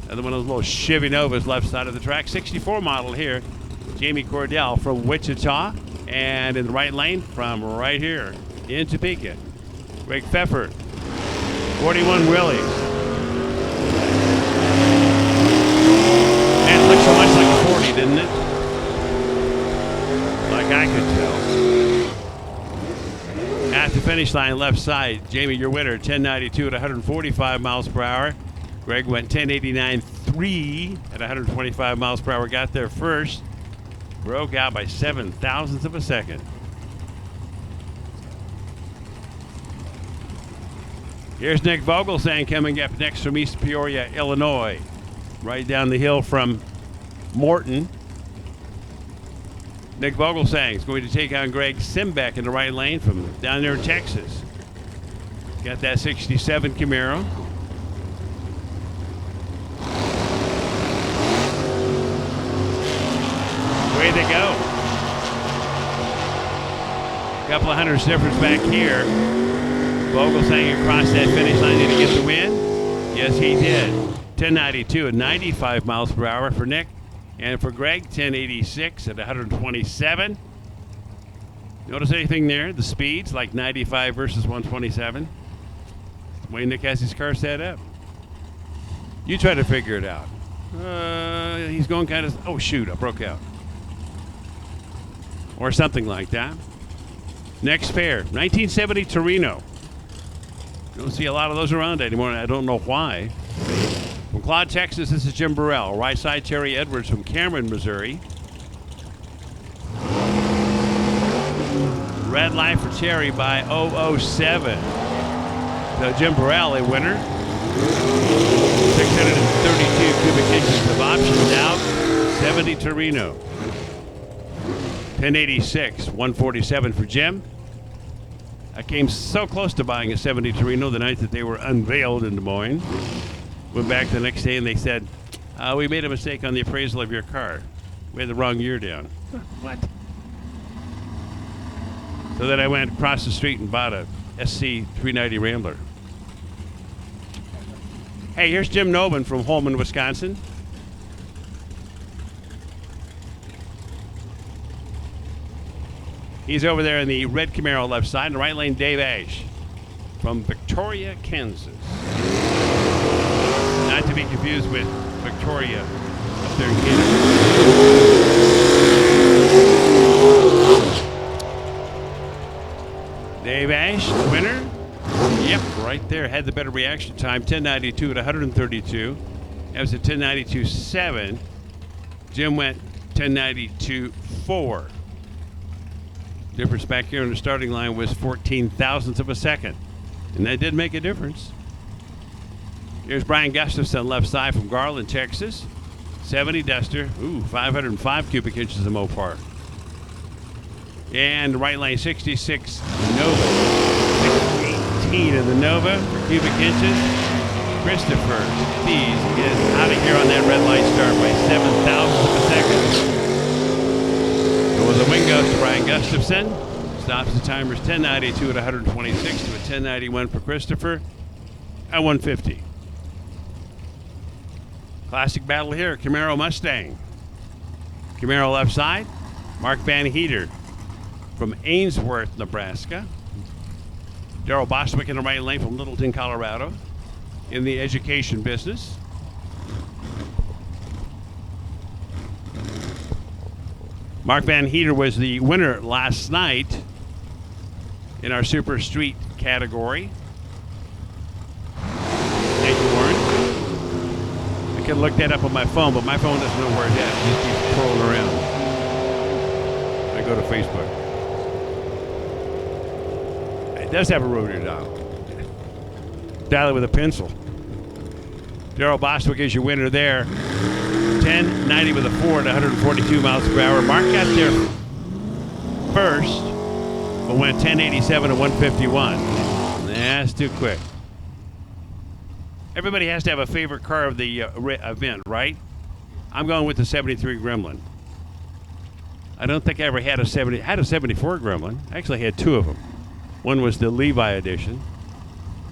Another one of those little Chevy Novas left side of the track. 64 model here. Jamie Cordell from Wichita. And in the right lane from right here in Topeka, Greg Pfeffer, 41 Willys. Man, it looks so much like a 40, didn't it? Like I could tell. At the finish line, left side, Jamie, your winner, 1092 at 145 miles per hour. Greg went 1089.3 at 125 miles per hour. Got there first. Broke out by 7,000ths of a second. Here's Nick Vogelsang coming up next from East Peoria, Illinois. Right down the hill from Morton. Nick Vogelsang is going to take on Greg Simbeck in the right lane from down there in Texas. Got that 67 Camaro. Way they go. Couple of hundreds difference back here. Vogelsang across that finish line. Did he get the win? Yes, he did. 1092 at 95 miles per hour for Nick. And for Greg, 1086 at 127. Notice anything there? The speeds, like 95 versus 127. The way Nick has his car set up. You try to figure it out. He's going kind of, oh shoot, I broke out. Or something like that. Next pair, 1970 Torino. Don't see a lot of those around anymore, and I don't know why. From Claude, Texas, this is Jim Burrell. Right side, Terry Edwards from Cameron, Missouri. Red light for Terry by 007. So Jim Burrell, a winner. 632 cubic inches of options out. 70 Torino. 1086, 147 for Jim. I came so close to buying a 70 Torino the night that they were unveiled in Des Moines. Went back the next day and they said, we made a mistake on the appraisal of your car. We had the wrong year down. What? So then I went across the street and bought a SC 390 Rambler. Hey, here's Jim Nobin from Holman, Wisconsin. He's over there in the red Camaro left side. In the right lane, Dave Ash from Victoria, Kansas. Not to be confused with Victoria up there in Canada. Dave Ash, the winner. Yep, right there. Had the better reaction time. 1092 at 132. That was a 1092.7. Jim went 1092.4. Difference back here in the starting line was 14 thousandths of a second. And that did make a difference. Here's Brian Gustafson, left side from Garland, Texas. 70 Duster. Ooh, 505 cubic inches of Mopar. And right lane, 66 Nova. 618 of the Nova for cubic inches. Christopher Thies is out of here on that red light start by 7 thousandths of a second. It was a wing goes to Brian Gustafson. Stops the timers 1092 at 126 to a 1091 for Christopher at 150. Classic battle here, Camaro Mustang. Camaro left side, Mark Van Heater from Ainsworth, Nebraska. Darrell Bostwick in the right lane from Littleton, Colorado, in the education business. Mark Van Heater was the winner last night in our Super Street category. Thank you, Warren. I could look that up on my phone, but my phone doesn't know where it's at. It just keeps trolling around. I go to Facebook. It does have a rotary dial. Dial it with a pencil. Darrell Bostwick is your winner there. 1090 with a Ford, 142 miles per hour. Mark got there first, but went 1087 to 151. That's too quick. Everybody has to have a favorite car of the event, right? I'm going with the 73 Gremlin. I don't think I ever had a 70. I had a 74 Gremlin. I actually had two of them. One was the Levi edition,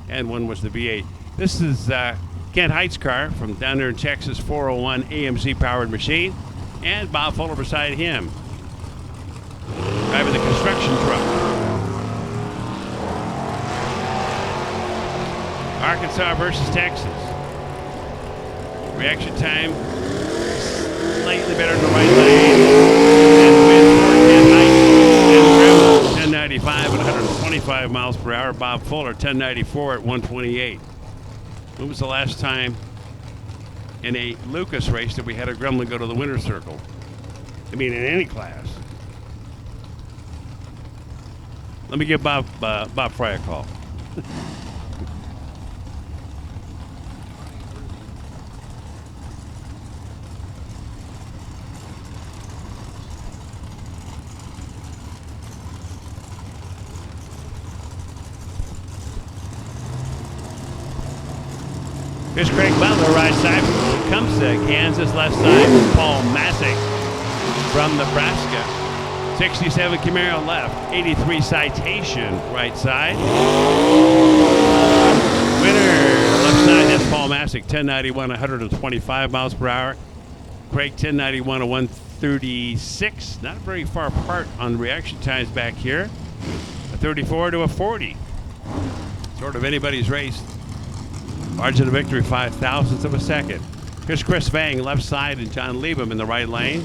and one was the V8. This is Kent Height's car from down there in Texas, 401 AMC powered machine, and Bob Fuller beside him, driving the construction truck. Arkansas versus Texas. Reaction time slightly better in the right lane, and wins for Kent Height and Gremlin, 1095 at 125 miles per hour. Bob Fuller, 1094 at 128. When was the last time in a Lucas race that we had a Gremlin go to the winner's circle? I mean, in any class. Let me give Bob Fry a call. Here's Craig Butler, right side from Tecumseh, Kansas, left side from Paul Masick from Nebraska. 67 Camaro left, 83 Citation, right side. Winner, left side, that's Paul Masick, 1091, 125 miles per hour. Craig, 1091 to 136. Not very far apart on reaction times back here. A 34 to a 40. Sort of anybody's race. Margin of victory, 0.05 of a second. Here's Chris Vang, left side, and John Liebem in the right lane.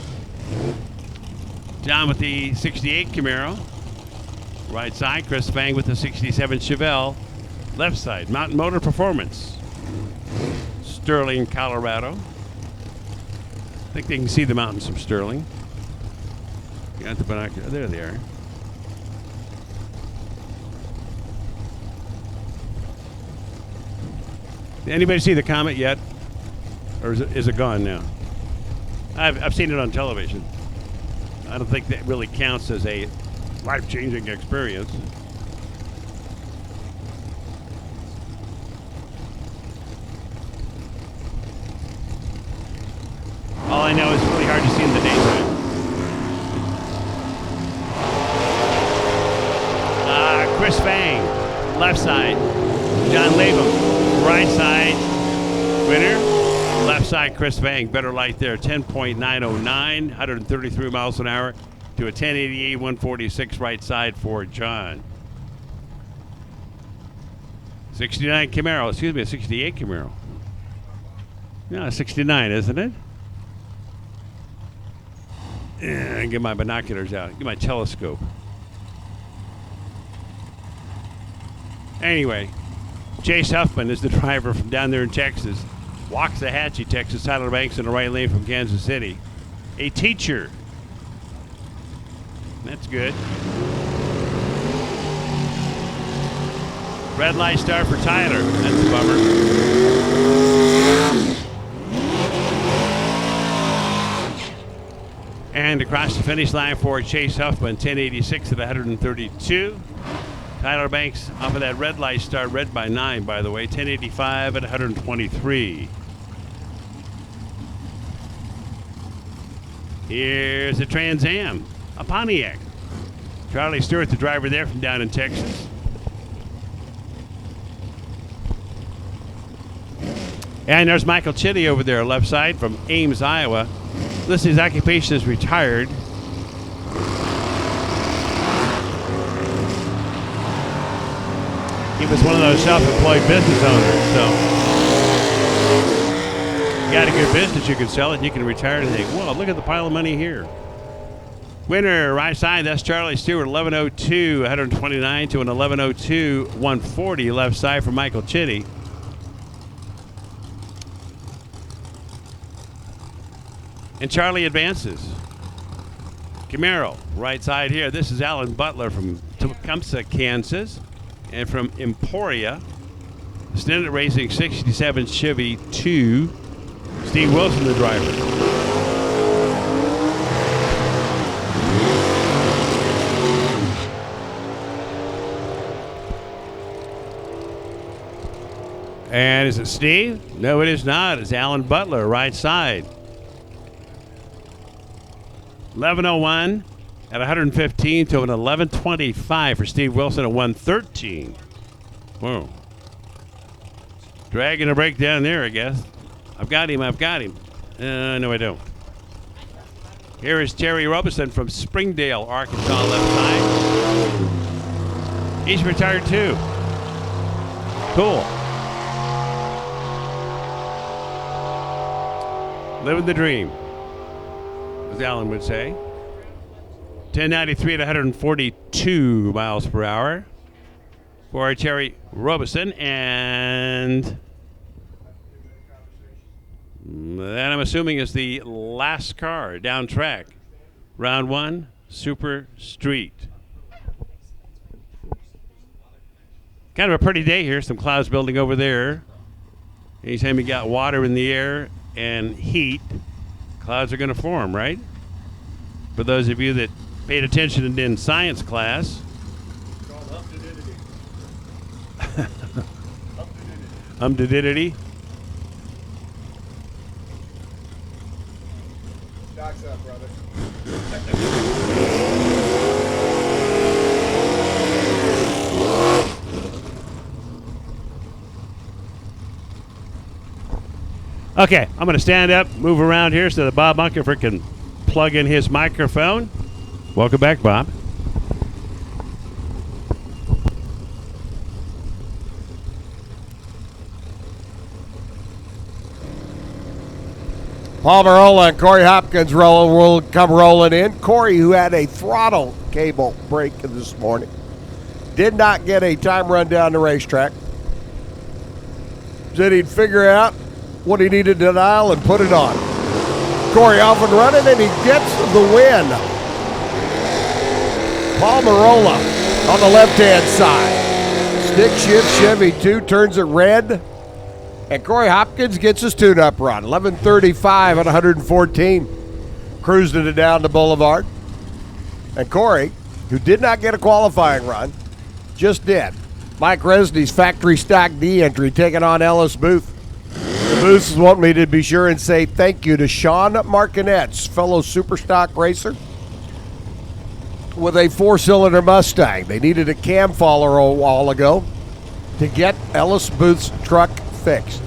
John with the 68 Camaro. Right side, Chris Vang with the 67 Chevelle. Left side, Mountain Motor Performance. Sterling, Colorado. I think they can see the mountains from Sterling. Got the binocular. There they are. Did anybody see the comet yet? Or is it gone now? I've seen it on television. I don't think that really counts as a life-changing experience. All I know is it's really hard to see in the daytime. Chris Vang, left side. John Labum, right side. Winner, left side, Chris Vang. Better light there, 10.909, 133 miles an hour to a 1088, 146 right side for John. 69 Camaro, excuse me, a 68 Camaro. No, 69, isn't it? Yeah, get my binoculars out. Get my telescope. Anyway, Chase Huffman is the driver from down there in Texas. Waxahachie, Texas. Tyler Banks in the right lane from Kansas City. A teacher. That's good. Red light start for Tyler. That's a bummer. And across the finish line for Chase Huffman, 1086 at 132. Tyler Banks off of that red light start, red by 9, by the way, 1085 at 123. Here's a Trans Am, a Pontiac. Charlie Stewart, the driver there from down in Texas. And there's Michael Chitty over there, left side from Ames, Iowa. Listen, his occupation is retired. He was one of those self-employed business owners, so you got a good business, you can sell it, and you can retire and think, whoa, look at the pile of money here. Winner, right side, that's Charlie Stewart, 1102, 129 to an 1102, 140, left side for Michael Chitty. And Charlie advances. Camaro, right side here. This is Alan Butler from Tecumseh, Kansas. And from Emporia, Standard Racing 67 Chevy 2, Steve Wilson, the driver. And is it Steve? No, it is not. It's Alan Butler, right side. 1101. At 115 to an 1125 for Steve Wilson at 113. Whoa. Dragging a break down there, I guess. I've got him. No, I don't. Here is Terry Robeson from Springdale, Arkansas, left side. He's retired too. Cool. Living the dream, as Alan would say. 1093 at 142 miles per hour for Terry Robeson. And that, I'm assuming, is the last car down track. Round 1, Super Street. Kind of a pretty day here. Some clouds building over there. Anytime you got water in the air and heat, clouds are going to form, right? For those of you that paid attention in science class. Humdidity. Docks up, brother. Okay, I'm going to stand up, move around here so that Bob Munkerfer can plug in his microphone. Welcome back, Bob. Palmerola and Corey Hopkins will come rolling in. Corey, who had a throttle cable break this morning, did not get a time run down the racetrack. Said he'd figure out what he needed to dial and put it on. Corey off and running, and he gets the win. Palmerola on the left-hand side. Stick shift Chevy 2 turns it red. And Corey Hopkins gets his tune-up run. 11:35 at 114. Cruising it down the boulevard. And Corey, who did not get a qualifying run, just did. Mike Resney's factory stock D entry taking on Ellis Booth. The Booths want me to be sure and say thank you to Sean Markinet's fellow Superstock racer with a 4-cylinder Mustang. They needed a cam follower a while ago to get Ellis Booth's truck fixed.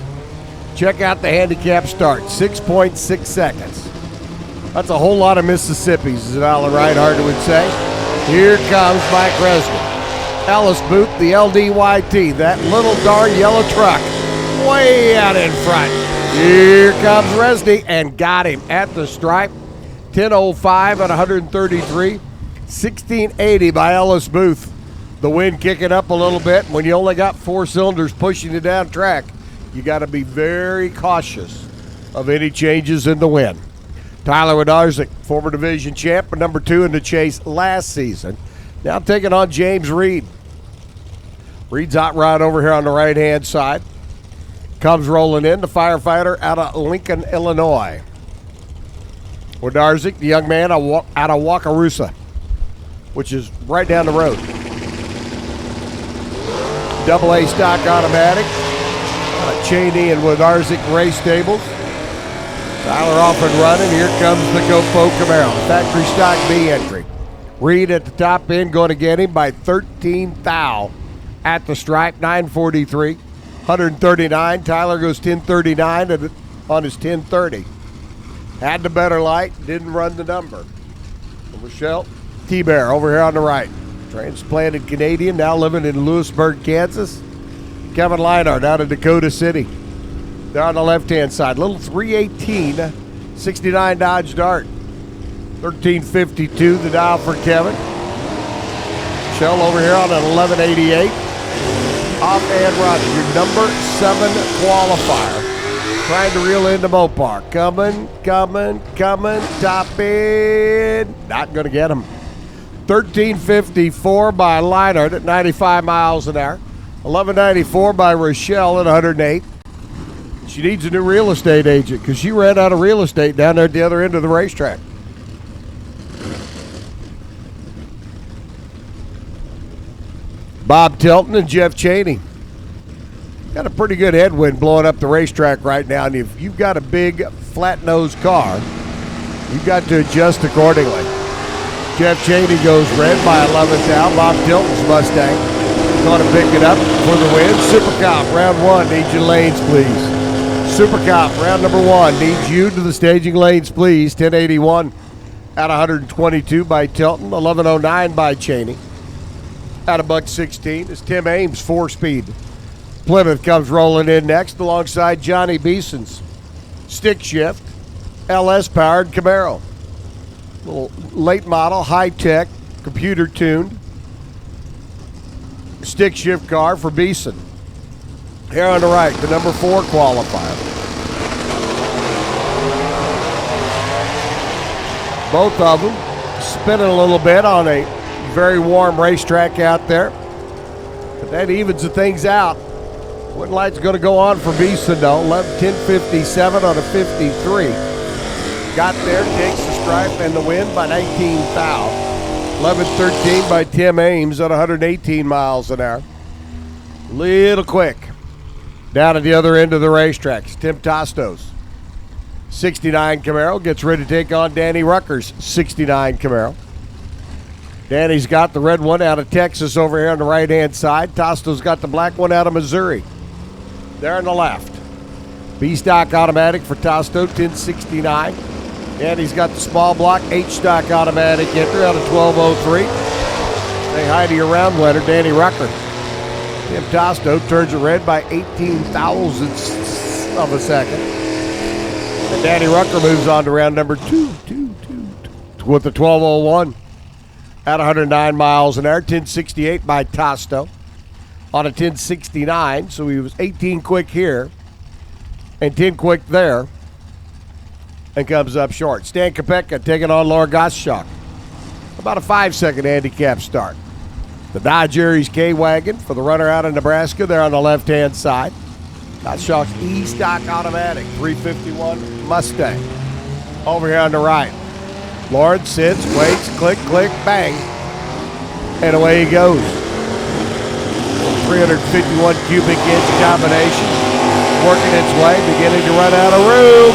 Check out the handicap start, 6.6 seconds. That's a whole lot of Mississippis, as Alan Reinhardt would say. Here comes Mike Resnick. Ellis Booth, the LDYT, that little darn yellow truck, way out in front. Here comes Resnick and got him at the stripe. 10:05 at 133. 1680 by Ellis Booth. The wind kicking up a little bit. When you only got 4 cylinders pushing you down track, you got to be very cautious of any changes in the wind. Tyler Wodorczyk, former division champ, but number 2 in the chase last season, now taking on James Reed. Reed's hot rod over here on the right-hand side. Comes rolling in, the firefighter out of Lincoln, Illinois. Wodorczyk, the young man out of Wakarusa, which is right down the road. AA stock automatic. Cheney and Wodorczyk race stables. Tyler off and running. Here comes the GoPro Camaro. Factory stock B entry. Reed at the top end going to get him by 13 thou at the stripe. 943. 139. Tyler goes 1039 on his 1030. Had the better light. Didn't run the number. Michelle T-Bear over here on the right. Transplanted Canadian, now living in Lewisburg, Kansas. Kevin Leinart out of Dakota City. They're on the left-hand side. Little 318, 69 Dodge Dart. 1352, the dial for Kevin. Michelle over here on an 1188. Off and running. Your number 7 qualifier. Trying to reel into Mopar. Coming. Top end. Not going to get him. 1354 by Leinart at 95 miles an hour. 1194 by Rochelle at 108. She needs a new real estate agent because she ran out of real estate down there at the other end of the racetrack. Bob Tilton and Jeff Cheney. Got a pretty good headwind blowing up the racetrack right now, and if you've got a big flat-nosed car, you've got to adjust accordingly. Jeff Cheney goes red by 11th out. Bob Tilton's Mustang going to pick it up for the win. Super Cop, round 1, need your lanes, please. Super Cop, round number 1, needs you to the staging lanes, please. 1081 at 122 by Tilton. 1109 by Cheney. At $1.16 is Tim Ames, 4-speed. Plymouth comes rolling in next alongside Johnny Beeson's stick shift, LS-powered Camaro. Little late model, high-tech, computer-tuned stick shift car for Beeson. Here on the right, the number 4 qualifier. Both of them spinning a little bit on a very warm racetrack out there. But that evens the things out. Wooden light's going to go on for Beeson, though. 10:57 on a 53. Got there, takes the stripe and the win by 19 thou. 11:13 by Tim Ames at 118 miles an hour. Little quick. Down at the other end of the racetrack, Tim Tostos. 69 Camaro gets ready to take on Danny Rucker's 69 Camaro. Danny's got the red one out of Texas over here on the right-hand side. Tostos got the black one out of Missouri. There on the left. B-stock automatic for Tosto, 1069. Danny's got the small block H-stock automatic entry out of 1203. Say hi to your round winner, Danny Rucker. Tim Tosto turns it red by 18 thousandths of a second. Danny Rucker moves on to round number two with the 12:01 at 109 miles an hour. 10:68 by Tosto on a 10:69. So he was 18 quick here and 10 quick there and comes up short. Stan Topeka taking on Laura Gottschalk. About a 5-second handicap start. The Dodge Aries K-Wagon for the runner out of Nebraska. They're on the left-hand side. Gottschalk's E-Stock Automatic 351 Mustang. Over here on the right. Lawrence sits, waits, click, click, bang. And away he goes. 351 cubic inch combination. Working its way, beginning to run out of room.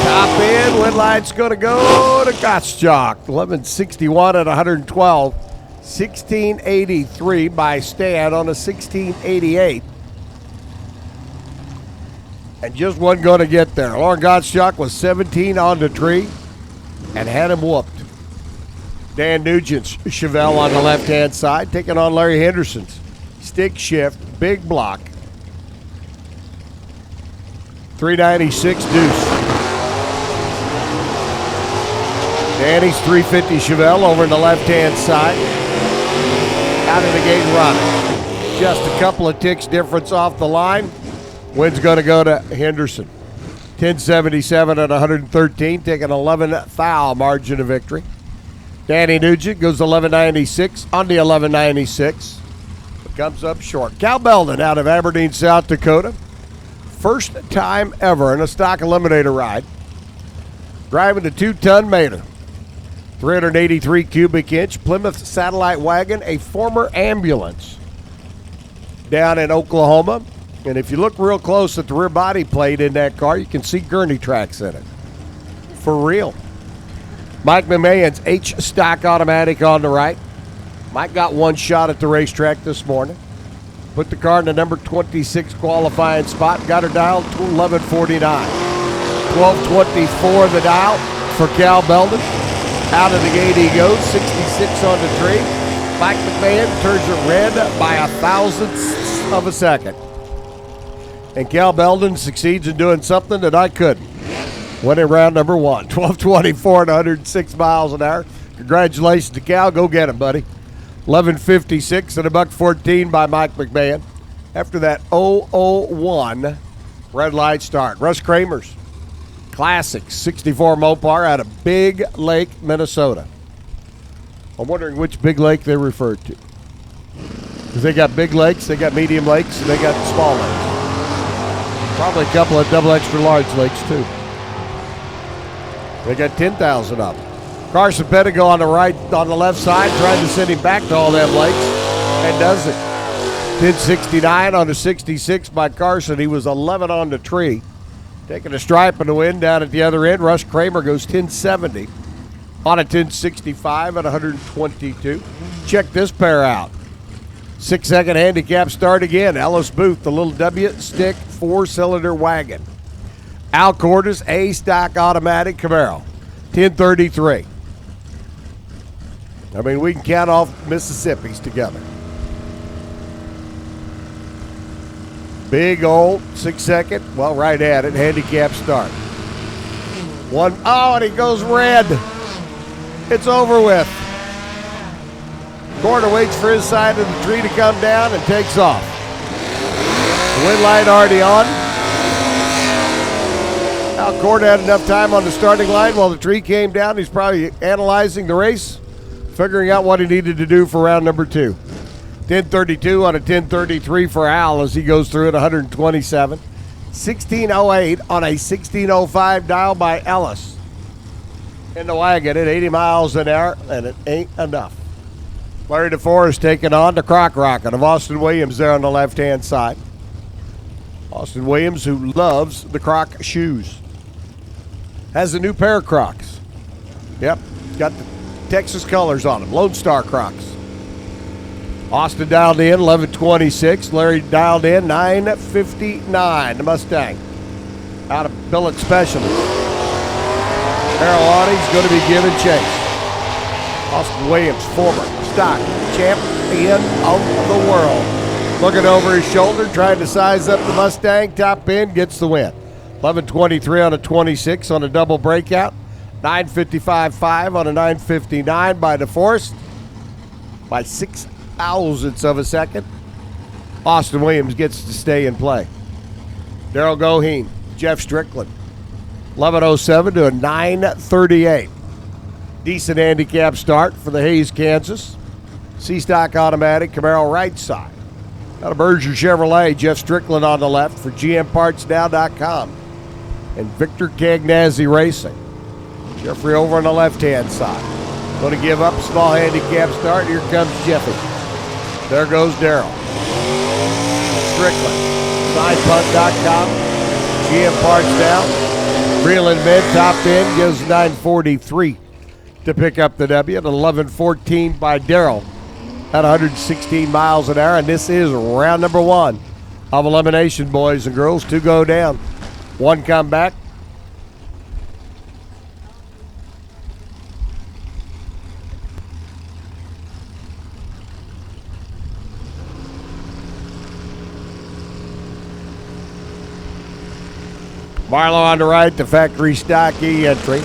Top end, wind line's going to go to Gottschalk. 1161 at 112. 1683 by Stan on a 1688. And just wasn't going to get there. Lauren Gottschalk was 17 on the tree and had him whooped. Dan Nugent's Chevelle on the left-hand side, taking on Larry Henderson's stick shift, big block. 396 deuce. Danny's 350 Chevelle over in the left-hand side. Out of the gate running. Just a couple of ticks difference off the line. Wind's going to go to Henderson. 1077 at 113, taking 11 thou margin of victory. Danny Nugent goes 1196 on the 1196. Comes up short. Cal Belden out of Aberdeen, South Dakota. First time ever in a stock eliminator ride. Driving the 2-ton Mater. 383 cubic inch Plymouth satellite wagon, a former ambulance down in Oklahoma. And if you look real close at the rear body plate in that car, you can see gurney tracks in it. For real. Mike McMahon's H-Stock Automatic on the right. Mike got one shot at the racetrack this morning. Put the car in the number 26 qualifying spot. Got her dialed to 1149. 1224 the dial for Cal Belden. Out of the gate he goes, 66 on the tree. Mike McMahon turns it red by a thousandth of a second. And Cal Belden succeeds in doing something that I couldn't. Winning round number one, 1224 at 106 miles an hour. Congratulations to Cal. Go get him, buddy. 1156 and $1.14 by Mike McMahon. After that 001 red light start. Russ Kramer's Classic 64 Mopar out of Big Lake, Minnesota. I'm wondering which big lake they referred to. Because they got big lakes, they got medium lakes, and they got small lakes. Probably a couple of double extra large lakes, too. They got 10,000 of them. Carson Pettigo on the right, on the left side, trying to send him back to all them lakes, and does it. 1069 on the 66 by Carson. He was 11 on the tree. Taking a stripe in the wind down at the other end. Russ Kramer goes 1070 on a 1065 at 122. Check this pair out. 6-second handicap start again. Ellis Booth, the little W-stick 4-cylinder wagon. Al Cordes, A-Stock Automatic Camaro, 1033. I mean, we can count off Mississippi's together. Big old 6-second, well, right at it, handicap start. One, oh, and he goes red. It's over with. Corner waits for his side of the tree to come down and takes off. The wind light already on. Al Corder had enough time on the starting line while the tree came down. He's probably analyzing the race, figuring out what he needed to do for round number 2. 1032 on a 1033 for Al as he goes through at 127. 1608 on a 1605 dial by Ellis. In the wagon at 80 miles an hour, and it ain't enough. Larry DeForest taking on the Croc Rocket of Austin Williams there on the left-hand side. Austin Williams, who loves the Croc shoes. Has a new pair of Crocs. Yep, got the Texas colors on them, Lone Star Crocs. Austin dialed in 1126. Larry dialed in 959. The Mustang out of Billet Specialist. Harold Audie's going to be giving chase. Austin Williams, former stock champion of the world. Looking over his shoulder, trying to size up the Mustang. Top end gets the win. 11:23 on a 26 on a double breakout. 9:55.5 on a 9:59 by DeForest by 0.06 of a second. Austin Williams gets to stay and play. Daryl Goheen, Jeff Strickland. 11:07 to a 9:38. Decent handicap start for the Hayes, Kansas. C-Stock Automatic, Camaro right side. Got a Berger Chevrolet, Jeff Strickland on the left for GMPartsNow.com. And Victor Cagnazzi Racing. Jeffrey over on the left-hand side. Going to give up a small handicap start. Here comes Jeffy. There goes Daryl. Strickland. Sidepunt.com. GM Parts Now. Reeling mid, top end, gives 9:43 to pick up the W at 11:14 by Daryl at 116 miles an hour. And this is round number 1 of elimination, boys and girls. 2 go down, 1 come back. Marlowe on the right, the factory stock E entry.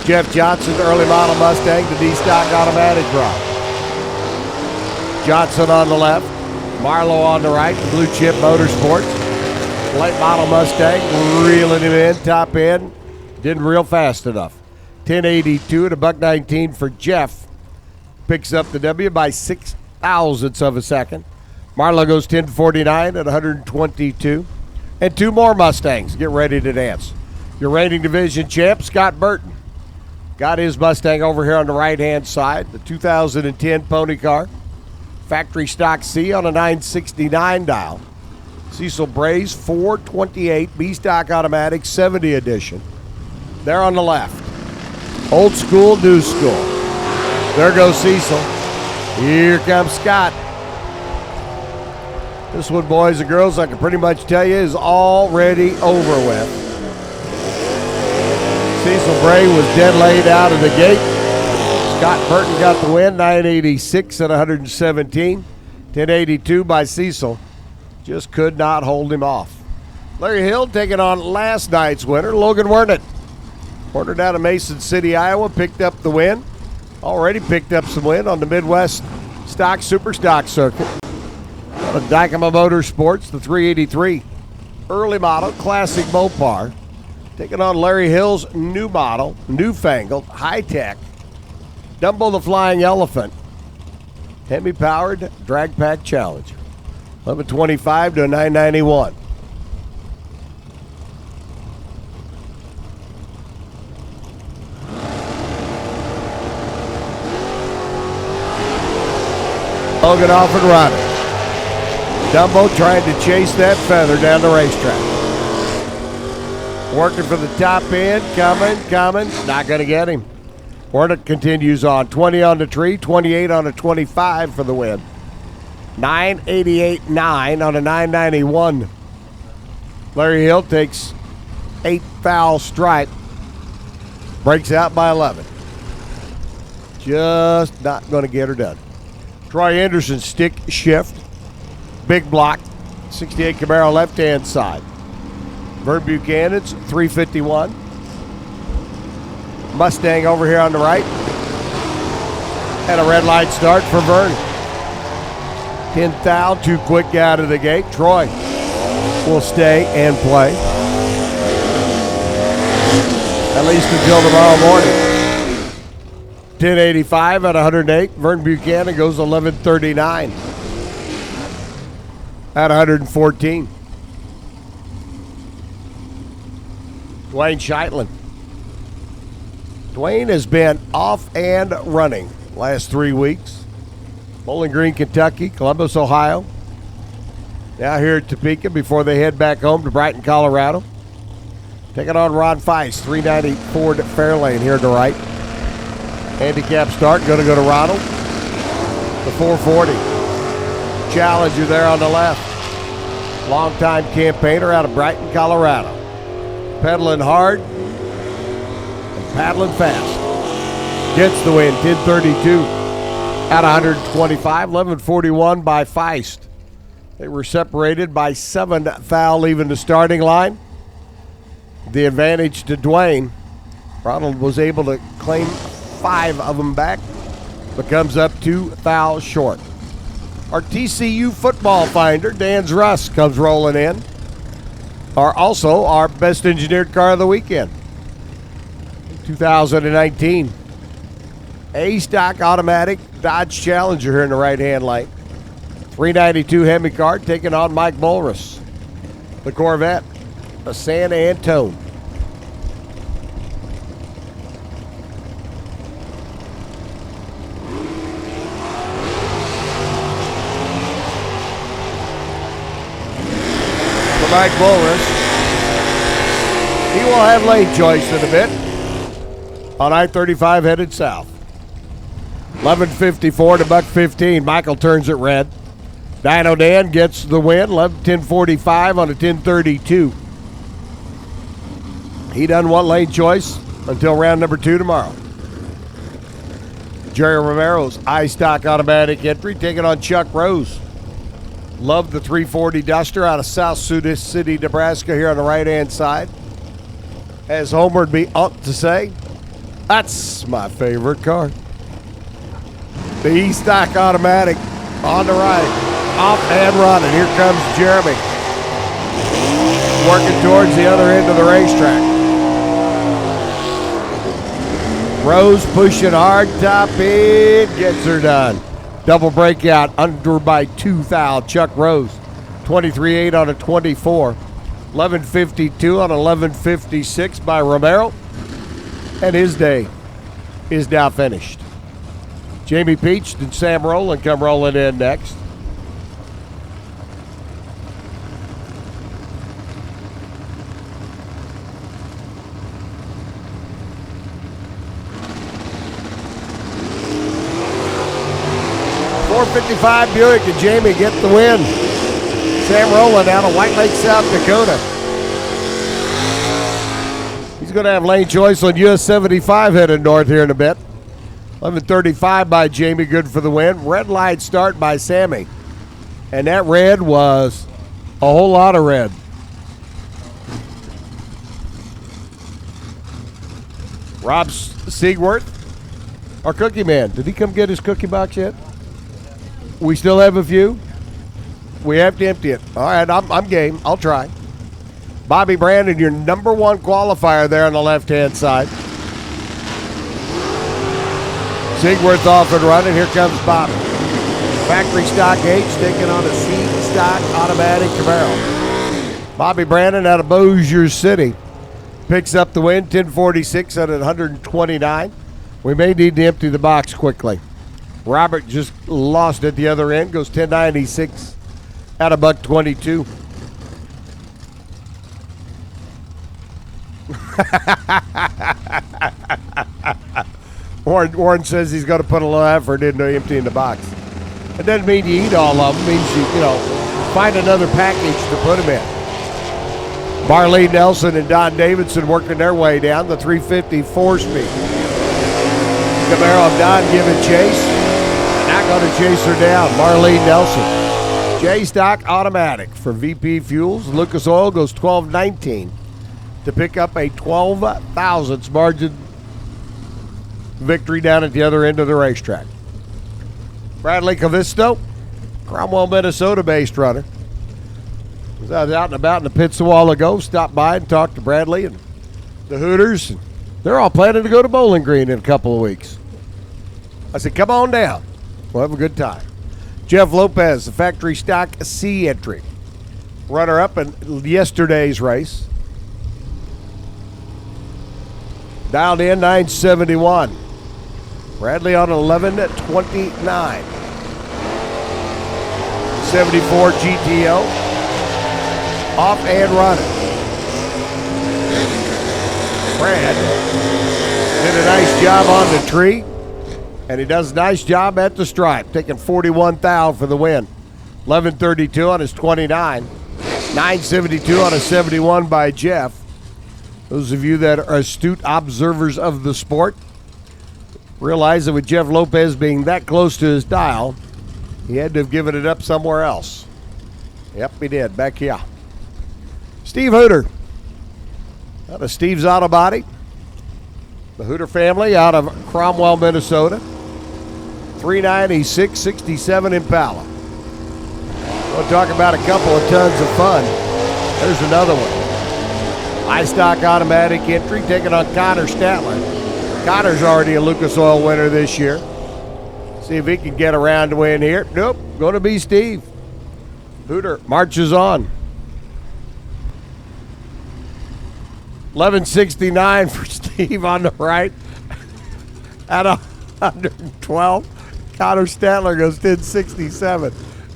Jeff Johnson, early model Mustang, the D-Stock automatic drop. Johnson on the left, Marlowe on the right, the Blue Chip Motorsports. Late model Mustang, reeling him in, top end. Didn't reel fast enough. 10.82 at a $1.19 for Jeff. Picks up the W by 0.06 of a second. Marlowe goes 10.49 at 122. And 2 more Mustangs get ready to dance. Your reigning division champ, Scott Burton. Got his Mustang over here on the right-hand side, the 2010 Pony Car. Factory stock C on a 969 dial. Cecil Bray's 428 B-Stock Automatic 70 edition. There on the left. Old school, new school. There goes Cecil. Here comes Scott. This one, boys and girls, I can pretty much tell you, is already over with. Cecil Bray was dead laid out of the gate. Scott Burton got the win, 986 at 117. 1082 by Cecil. Just could not hold him off. Larry Hill taking on last night's winner, Logan Wernick. Wernick out of Mason City, Iowa, picked up the win. Already picked up some win on the Midwest Stock Super Stock circuit. Dykema Motorsports, the 383 early model classic Mopar, taking on Larry Hill's new model, newfangled, high-tech Dumbo the Flying Elephant, Hemi-powered drag pack Challenger. 1125 to a 991. Logan off and running. Dumbo trying to chase that feather down the racetrack. Working for the top end, coming. Not going to get him. Wernick continues on. 20 on the tree, 28 on a 25 for the win. 988.9 on a 991. Larry Hill takes 8 foul stripe. Breaks out by 11. Just not going to get her done. Troy Anderson stick shift. Big block, 68 Camaro left-hand side. Vern Buchanan's 351. Mustang over here on the right. And a red light start for Vern. 10 thou, too quick out of the gate. Troy will stay and play. At least until tomorrow morning. 1085 at 108. Vern Buchanan goes 1139. At 114. Dwayne Scheitlen. Dwayne has been off and running last 3 weeks. Bowling Green, Kentucky, Columbus, Ohio. Now here at Topeka before they head back home to Brighton, Colorado. Taking on Ron Feist, 390 Ford Fairlane here to the right. Handicap start, going to go to Ronald. The 440. Challenger there on the left. Longtime campaigner out of Brighton, Colorado. Pedaling hard and paddling fast. Gets the win, 1032 at 125, 1141 by Feist. They were separated by 7 thou leaving the starting line. The advantage to Dwayne. Ronald was able to claim 5 of them back, but comes up 2 fouls short. Our TCU football finder, Dan's Russ, comes rolling in. Also our best engineered car of the weekend. 2019 A-Stock automatic Dodge Challenger here in the right-hand lane. 392 Hemi car taking on Mike Bolrus. The Corvette, a San Antone. For Mike Bolrus, he will have lane choice in a bit on I-35 headed south. 11:54 to $1.15. Michael turns it red. Dino Dan gets the win. 10:45 on a 10:32. He doesn't want lane choice until round number 2 tomorrow. Jerry Romero's I-Stock automatic entry taking on Chuck Rose. Love the 340 Duster out of South City, Nebraska here on the right-hand side. As Homer would be up to say, that's my favorite car. The E-Stock automatic on the right. Off and running. Here comes Jeremy. Working towards the other end of the racetrack. Rose pushing hard, top in, gets her done. Double breakout, under by 2 foul. Chuck Rose, 23.8 on a 24. 11:52 on 11:56 by Romero. And his day is now finished. Jamie Peach and Sam Rowland come rolling in next. .455 Buick and Jamie get the win. Sam Rowland out of White Lake, South Dakota. He's going to have lane choice on US 75 headed north here in a bit. 11:35 by Jamie, good for the win. Red light start by Sammy. And that red was a whole lot of red. Rob Siegworth, our cookie man. Did he come get his cookie box yet? We still have a few. We have to empty it. All right, I'm game. I'll try. Bobby Brandon, your number 1 qualifier there on the left-hand side. Siegworth off and running. Here comes Bobby. Factory stock H taking on a C-Stock automatic Camaro. Bobby Brandon out of Bossier City picks up the win. 10:46 at 129. We may need to empty the box quickly. Robert just lost at the other end. Goes 10.96 at a $1.22. Warren says he's going to put a little effort into emptying the box. It doesn't mean you eat all of them. It means you find another package to put them in. Marlene Nelson and Don Davidson working their way down the 350 4-speed. Camaro of Don giving chase. Not going to chase her down. Marlene Nelson. J-Stock automatic for VP Fuels. Lucas Oil goes 12.19 to pick up a 12 thousandths margin victory down at the other end of the racetrack. Bradley Cavisto, Cromwell, Minnesota-based runner. Was out and about in the pits a while ago. Stopped by and talked to Bradley and the Hooters. They're all planning to go to Bowling Green in a couple of weeks. I said, come on down. We'll have a good time. Jeff Lopez, the factory stock C entry. Runner-up in yesterday's race. Dialed in 971. Bradley on 11:29. 74 GTO. Off and running. Brad did a nice job on the tree. And he does a nice job at the stripe, taking 41 thou for the win. 11:32 on his 29. 972 on a 71 by Jeff. Those of you that are astute observers of the sport realize that with Jeff Lopez being that close to his dial, he had to have given it up somewhere else. Yep, he did. Back here. Steve Hooter. Out of Steve's Auto Body. The Hooter family out of Cromwell, Minnesota. 396.67 Impala. We'll talk about a couple of tons of fun. There's another one. High stock automatic entry taking on Connor Statler. Connor's already a Lucas Oil winner this year. See if he can get around to win here. Nope, going to be Steve. Hooter marches on. 1169 for Steve on the right. At 112. Connor Statler goes 1067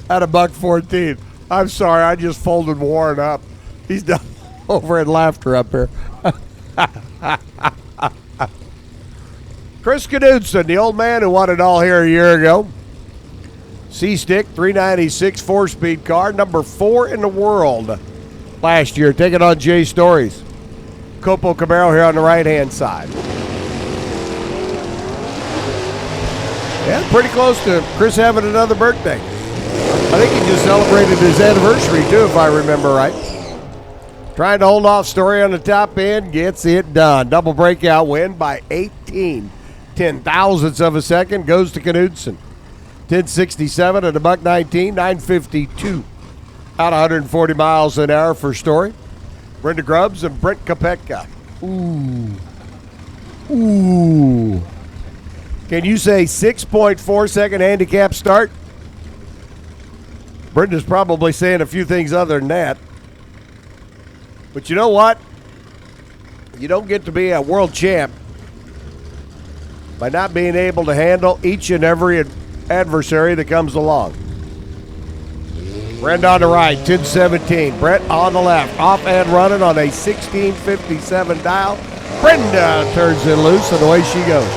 at $1.14. I'm sorry, I just folded Warren up. He's down over in laughter up here. Chris Knudsen, the old man who won it all here a year ago. C-Stick, 396, 4-speed car, number 4 in the world last year, taking on Jay Stories. Copo Camaro here on the right-hand side. Yeah, pretty close to Chris having another birthday. I think he just celebrated his anniversary, too, if I remember right. Trying to hold off Story on the top end, gets it done. Double breakout win by 18 ten-thousandths of a second, goes to Knudsen. 1067 at $1.19, 952 out of 140 miles an hour for Story. Brenda Grubbs and Brent Topeka. Ooh. Can you say 6.4 second handicap start? Brenda's probably saying a few things other than that. But you know what? You don't get to be a world champ by not being able to handle each and every adversary that comes along. Brent on the right, 1017. Brett on the left, off and running on a 1657 dial. Brenda turns it loose, and away she goes.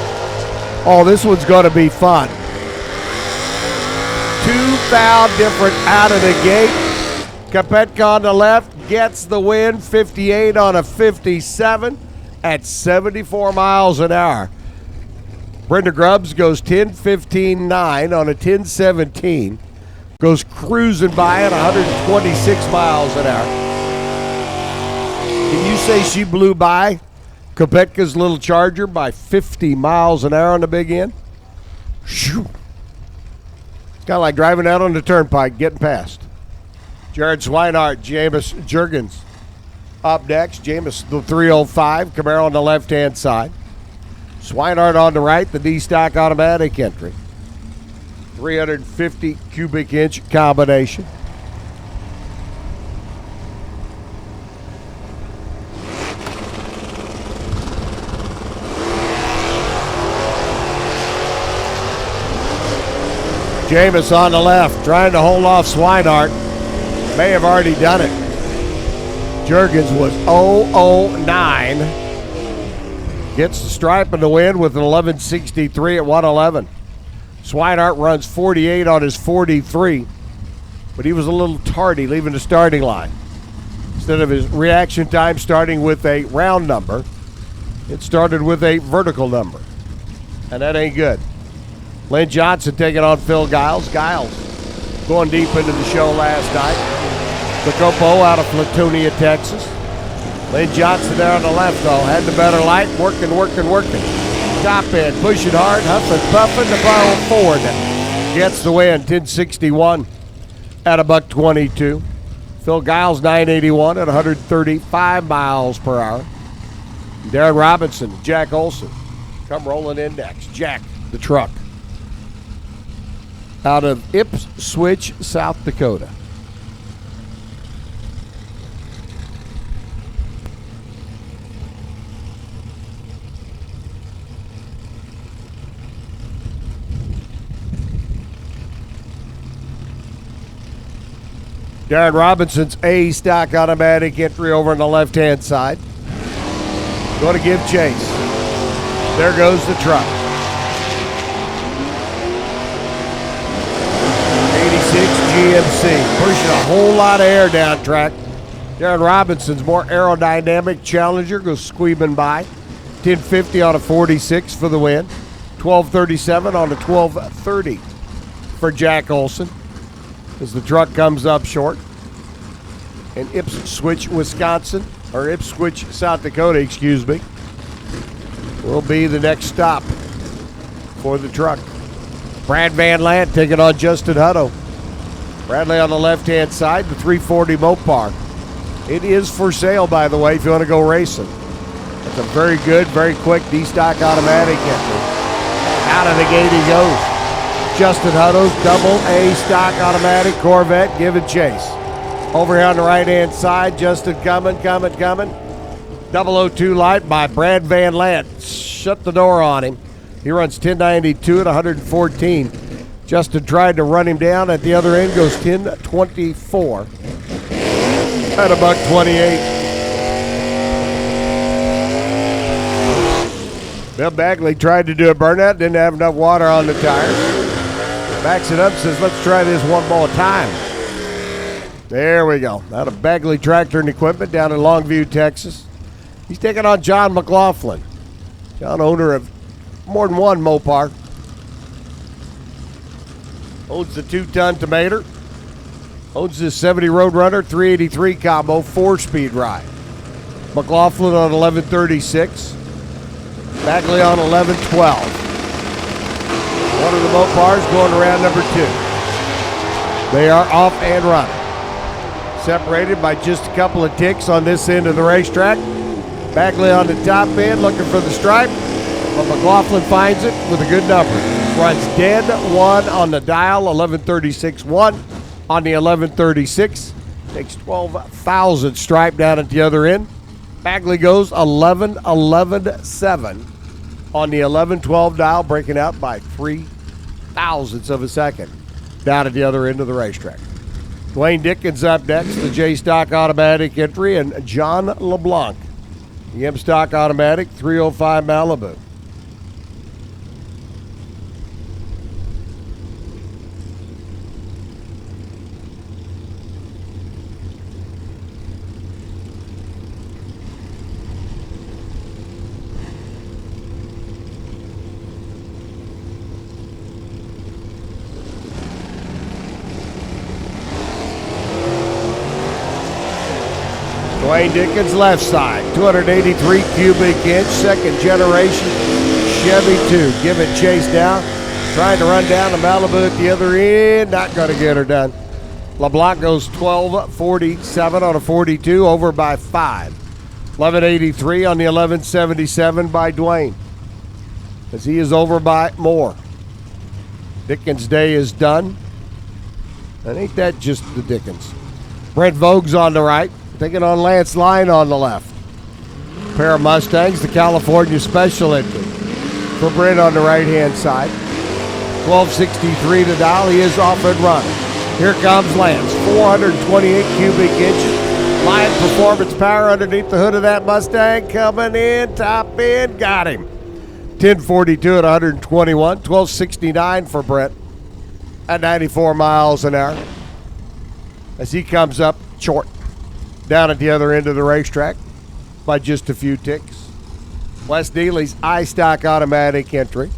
Oh, this one's going to be fun. 2,000 different out of the gate. Kopetka on the left gets the win, 58 on a 57 at 74 miles an hour. Brenda Grubbs goes 10.15.9 on a 10.17. Goes cruising by at 126 miles an hour. Can you say she blew by Kopetka's little Charger by 50 miles an hour on the big end? Shoo. It's kind of like driving out on the turnpike, getting past. Jared Swinehart, Jameis Jurgens up next. Jameis, the 305, Camaro on the left-hand side. Swinehart on the right, the D-Stock automatic entry. 350 cubic inch combination. Jameis on the left, trying to hold off Swinehart. May have already done it. Jurgens was 009. Gets the stripe in the win with an 1163 at 111. Swinehart runs 48 on his 43, but he was a little tardy leaving the starting line. Instead of his reaction time starting with a round number, it started with a vertical number, and that ain't good. Lynn Johnson taking on Phil Giles. Giles going deep into the show last night. The Copo out of Flatonia, Texas. Lynn Johnson there on the left, though, had the better light, working. Top end, pushing hard, huffing, puffing, the barrel forward. Gets the win, 1061 at $1.22. Phil Giles, 981 at 135 miles per hour. Darren Robinson, Jack Olson, come rolling in next. Jack, the truck, out of Ipswich, South Dakota. Darren Robinson's A-Stock automatic entry over on the left-hand side. Going to give chase. There goes the truck. 86 GMC. Pushing a whole lot of air down track. Darren Robinson's more aerodynamic Challenger goes squeezing by. 1050 on a 46 for the win. 1237 on a 1230 for Jack Olson, as the truck comes up short. In Ipswich, Wisconsin, or Ipswich, South Dakota, excuse me, will be the next stop for the truck. Brad Van Lant taking on Justin Hutto. Bradley on the left-hand side, the 340 Mopar. It is for sale, by the way, if you want to go racing. It's a very good, very quick D-stock automatic entry. Out of the gate he goes. Justin Hutto's double A stock automatic Corvette giving chase. Over here on the right-hand side, Justin coming. 002 light by Brad Van Lant. Shut the door on him. He runs 1092 at 114. Justin tried to run him down at the other end, goes 1024 at $128. Bill Bagley tried to do a burnout, didn't have enough water on the tires. Backs it up, says, let's try this one more time. There we go. Out of Bagley Tractor and Equipment down in Longview, Texas. He's taking on John McLaughlin. John, owner of more than one Mopar. Owns the 2-ton Tomater. Owns this 70 Roadrunner 383 combo 4-speed ride. McLaughlin on 1136. Bagley on 1112. One of the Mopars going around number 2. They are off and running. Separated by just a couple of ticks on this end of the racetrack. Bagley on the top end looking for the stripe, but McLaughlin finds it with a good number. Runs dead 1 on the dial, 1136-1 on the 1136. Takes 12,000 stripe down at the other end. Bagley goes 11-11-7 on the 1112 dial, breaking out by 3 thousandths of a second down at the other end of the racetrack. Dwayne Dickens up next, the J-Stock automatic entry, and John LeBlanc, the M-Stock automatic 305 Malibu. Dwayne Dickens left side, 283 cubic inch, second generation Chevy 2. Giving chase down, trying to run down the Malibu at the other end, not going to get her done. LeBlanc goes 12:47 on a 42, over by 5. 11:83 on the 11:77 by Dwayne, as he is over by more. Dickens' day is done, and ain't that just the Dickens. Brent Vogue's on the right, taking on Lance Lyon on the left. Pair of Mustangs, the California Special entry for Brent on the right-hand side. 1263 to dial. He is off and running. Here comes Lance, 428 cubic inches. Lyon Performance Power underneath the hood of that Mustang, coming in, top end, got him. 1042 at 121, 1269 for Brent at 94 miles an hour. As he comes up short down at the other end of the racetrack by just a few ticks. Wes Neely's iStock automatic entry.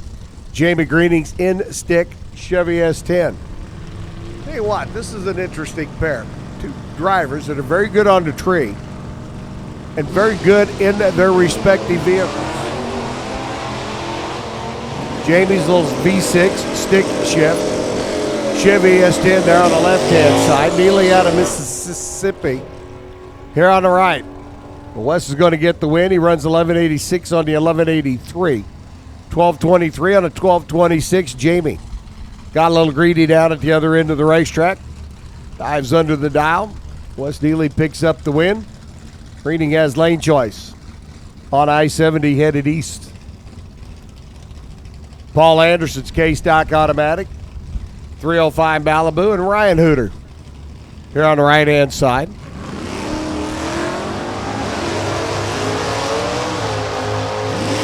Jamie Greening's in-stick Chevy S10. Tell you what, this is an interesting pair. Two drivers that are very good on the tree and very good in their respective vehicles. Jamie's little V6 stick shift. Chevy S10 there on the left-hand side. Neely out of Mississippi here on the right. Well, Wes is going to get the win. He runs 1186 on the 1183. 1223 on a 1226. Jamie got a little greedy down at the other end of the racetrack. Dives under the dial. Wes Neely picks up the win. Greening has lane choice on I-70 headed east. Paul Anderson's K-Stock automatic. 305 Malibu, and Ryan Hooter here on the right-hand side.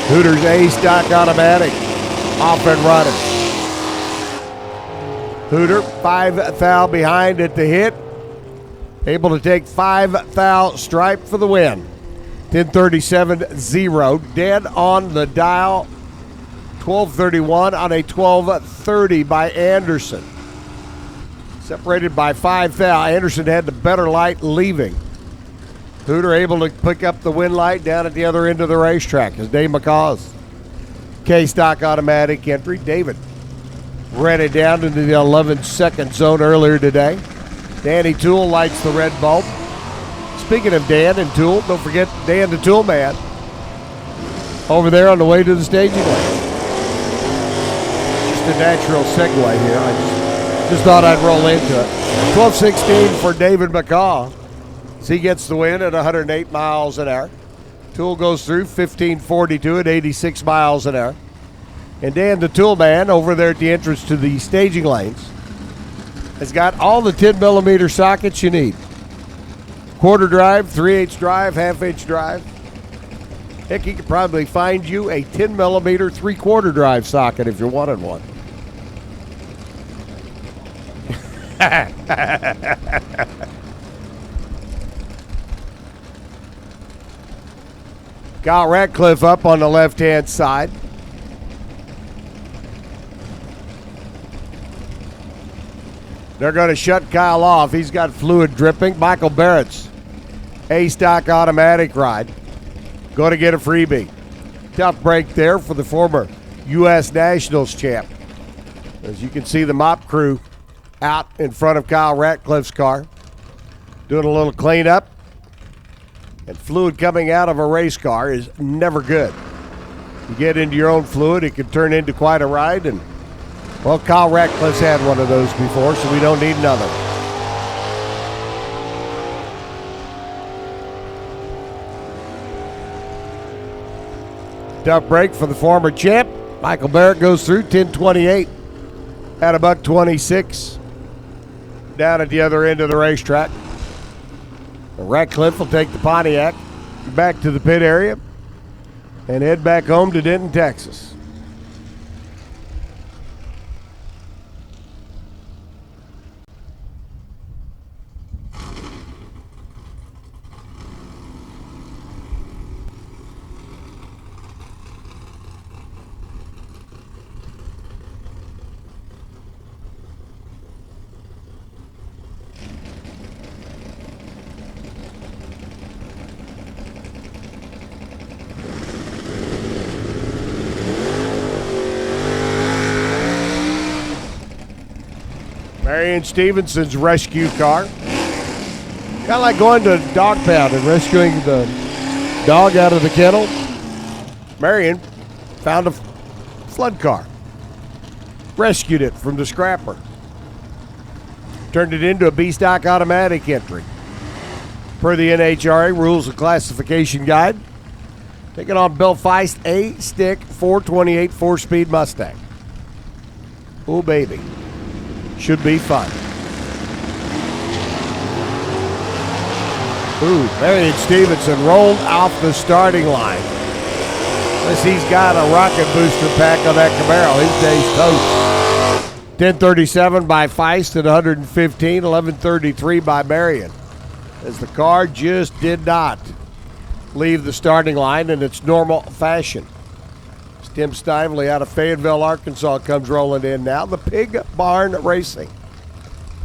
Hooter's A-Stock automatic, off and running. Hooter, 5 thou behind at the hit. Able to take 5 thou stripe for the win. 10:37.0, dead on the dial. 12:31 on a 12:30 by Anderson. Separated by 5 thou. Anderson had the better light leaving. Hooter able to pick up the win light down at the other end of the racetrack is Dave McCaw's K-Stock automatic entry. David ran it down into the 11-second zone earlier today. Danny Toole lights the red bulb. Speaking of Dan and Toole, don't forget Dan the Tool Man over there on the way to the staging lane. Just a natural segue here. I just thought I'd roll into it. 12-16 for David McCaw as he gets the win at 108 miles an hour. Toole goes through 15:42 at 86 miles an hour. And Dan the Tool Man over there at the entrance to the staging lanes has got all the 10-millimeter sockets you need. Quarter drive, 3/8 drive, half-inch drive. Heck, he could probably find you a 10-millimeter 3/4 drive socket if you wanted one. Kyle Ratcliffe up on the left-hand side. They're going to shut Kyle off. He's got fluid dripping. Michael Barrett's A-Stock automatic ride going to get a freebie. Tough break there for the former U.S. Nationals champ. As you can see, the mop crew out in front of Kyle Ratcliffe's car doing a little cleanup. And fluid coming out of a race car is never good. You get into your own fluid, it can turn into quite a ride. And, well, Kyle Ratcliffe's had one of those before, so we don't need another. Tough break for the former champ. Michael Barrett goes through 10:28 at $1:26 down at the other end of the racetrack. Ratcliffe will take the Pontiac back to the pit area and head back home to Denton, Texas. Marion Stevenson's rescue car. Kind of like going to a dog pound and rescuing the dog out of the kennel. Marion found a flood car. Rescued it from the scrapper. Turned it into a B-Stock automatic entry. Per the NHRA Rules of Classification Guide. Taking on Bill Feist, A-Stick 428 4-speed Mustang. Oh, baby. Should be fun. Ooh, Marion Stevenson rolled off the starting line. Unless he's got a rocket booster pack on that Camaro, his day's toast. 10:37 by Feist at 115, 11:33 by Marion. As the car just did not leave the starting line in its normal fashion. Tim Stively out of Fayetteville, Arkansas comes rolling in now. The Pig Barn Racing.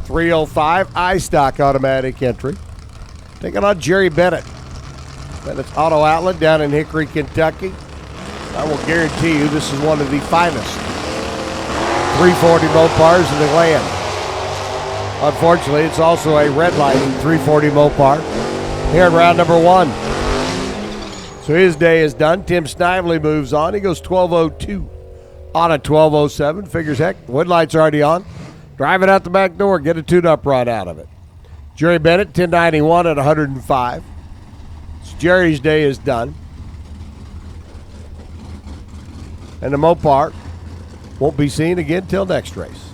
305 I-Stock automatic entry. Taking on Jerry Bennett. Bennett's Auto Outlet down in Hickory, Kentucky. I will guarantee you this is one of the finest 340 Mopars in the land. Unfortunately, it's also a redlining 340 Mopar here in round number one. So his day is done. Tim Snively moves on. He goes 12:02 on a 12:07. Figures, heck, the woodlight's already on. Drive it out the back door. Get a tune-up run out of it. Jerry Bennett, 1091 at 105. So Jerry's day is done. And the Mopar won't be seen again till next race.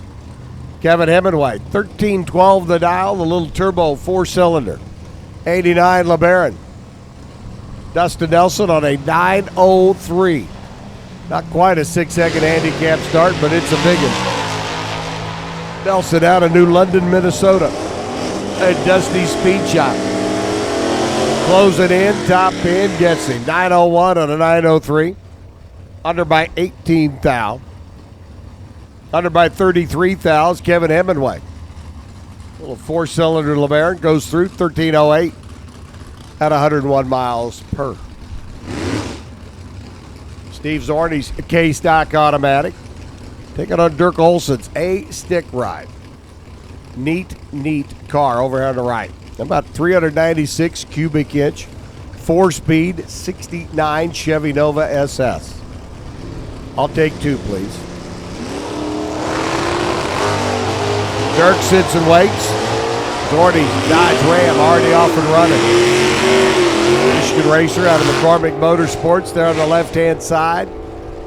Kevin Hemingway, 1312 the dial, the little turbo 4-cylinder. 89 LeBaron. Dustin Nelson on a 9:03. Not quite a 6-second handicap start, but it's a big one. Nelson out of New London, Minnesota. A Dusty speed shot. Closing in, top pin, gets him. 9:01 on a 9:03. Under by 18 thou. Under by 33 thou is Kevin Hemingway. Little 4-cylinder LeBaron goes through 13:08. at 101 miles per. Steve Zorney's K-Stock automatic. Taking on Dirk Olson's A-Stick ride. Neat car over here on the right. About 396 cubic inch, 4-speed, 69 Chevy Nova SS. I'll take 2, please. Dirk sits and waits. Zorney's Dodge Ram already off and running. Michigan Racer out of McCormick Motorsports there on the left-hand side.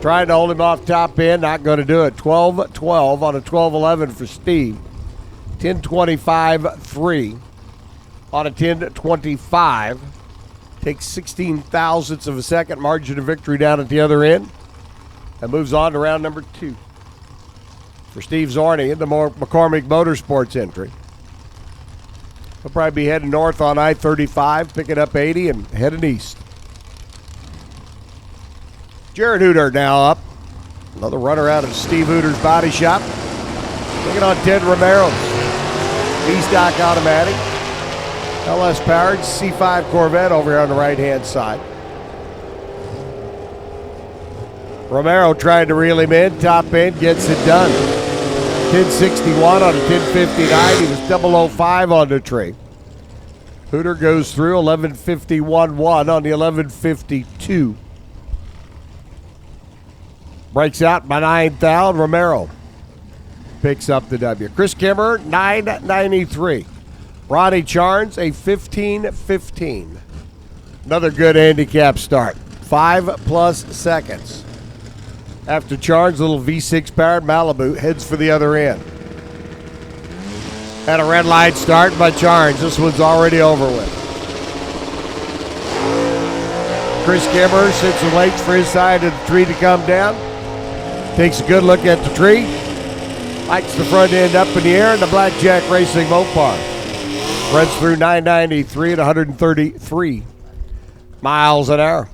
Trying to hold him off top end, not going to do it. 12-12 on a 12-11 for Steve. 10-25-3 on a 10-25. Takes 16 thousandths of a second margin of victory down at the other end. And moves on to round number 2. For Steve Zorney in the McCormick Motorsports entry. He'll probably be heading north on I-35, picking up 80 and heading east. Jared Hooter now up. Another runner out of Steve Hooter's body shop. Taking on Ted Romero's V-Stock automatic. LS powered C5 Corvette over here on the right-hand side. Romero tried to reel him in. Top end gets it done. 1061 on a 1059. He was 005 on the tree. Hooter goes through 1151-1 on the 1152. Breaks out by 9,000. Romero picks up the W. Chris Kimmer, 993. Ronnie Charnes, a 15-15. Another good handicap start. 5+ seconds. After Charnes, little V6 powered Malibu heads for the other end. Had a red light start by Charnes. This one's already over with. Chris Kimmer sits and waits for his side of the tree to come down. Takes a good look at the tree. Likes the front end up in the air in the Blackjack Racing Mopar. Runs through 993 at 133 miles an hour.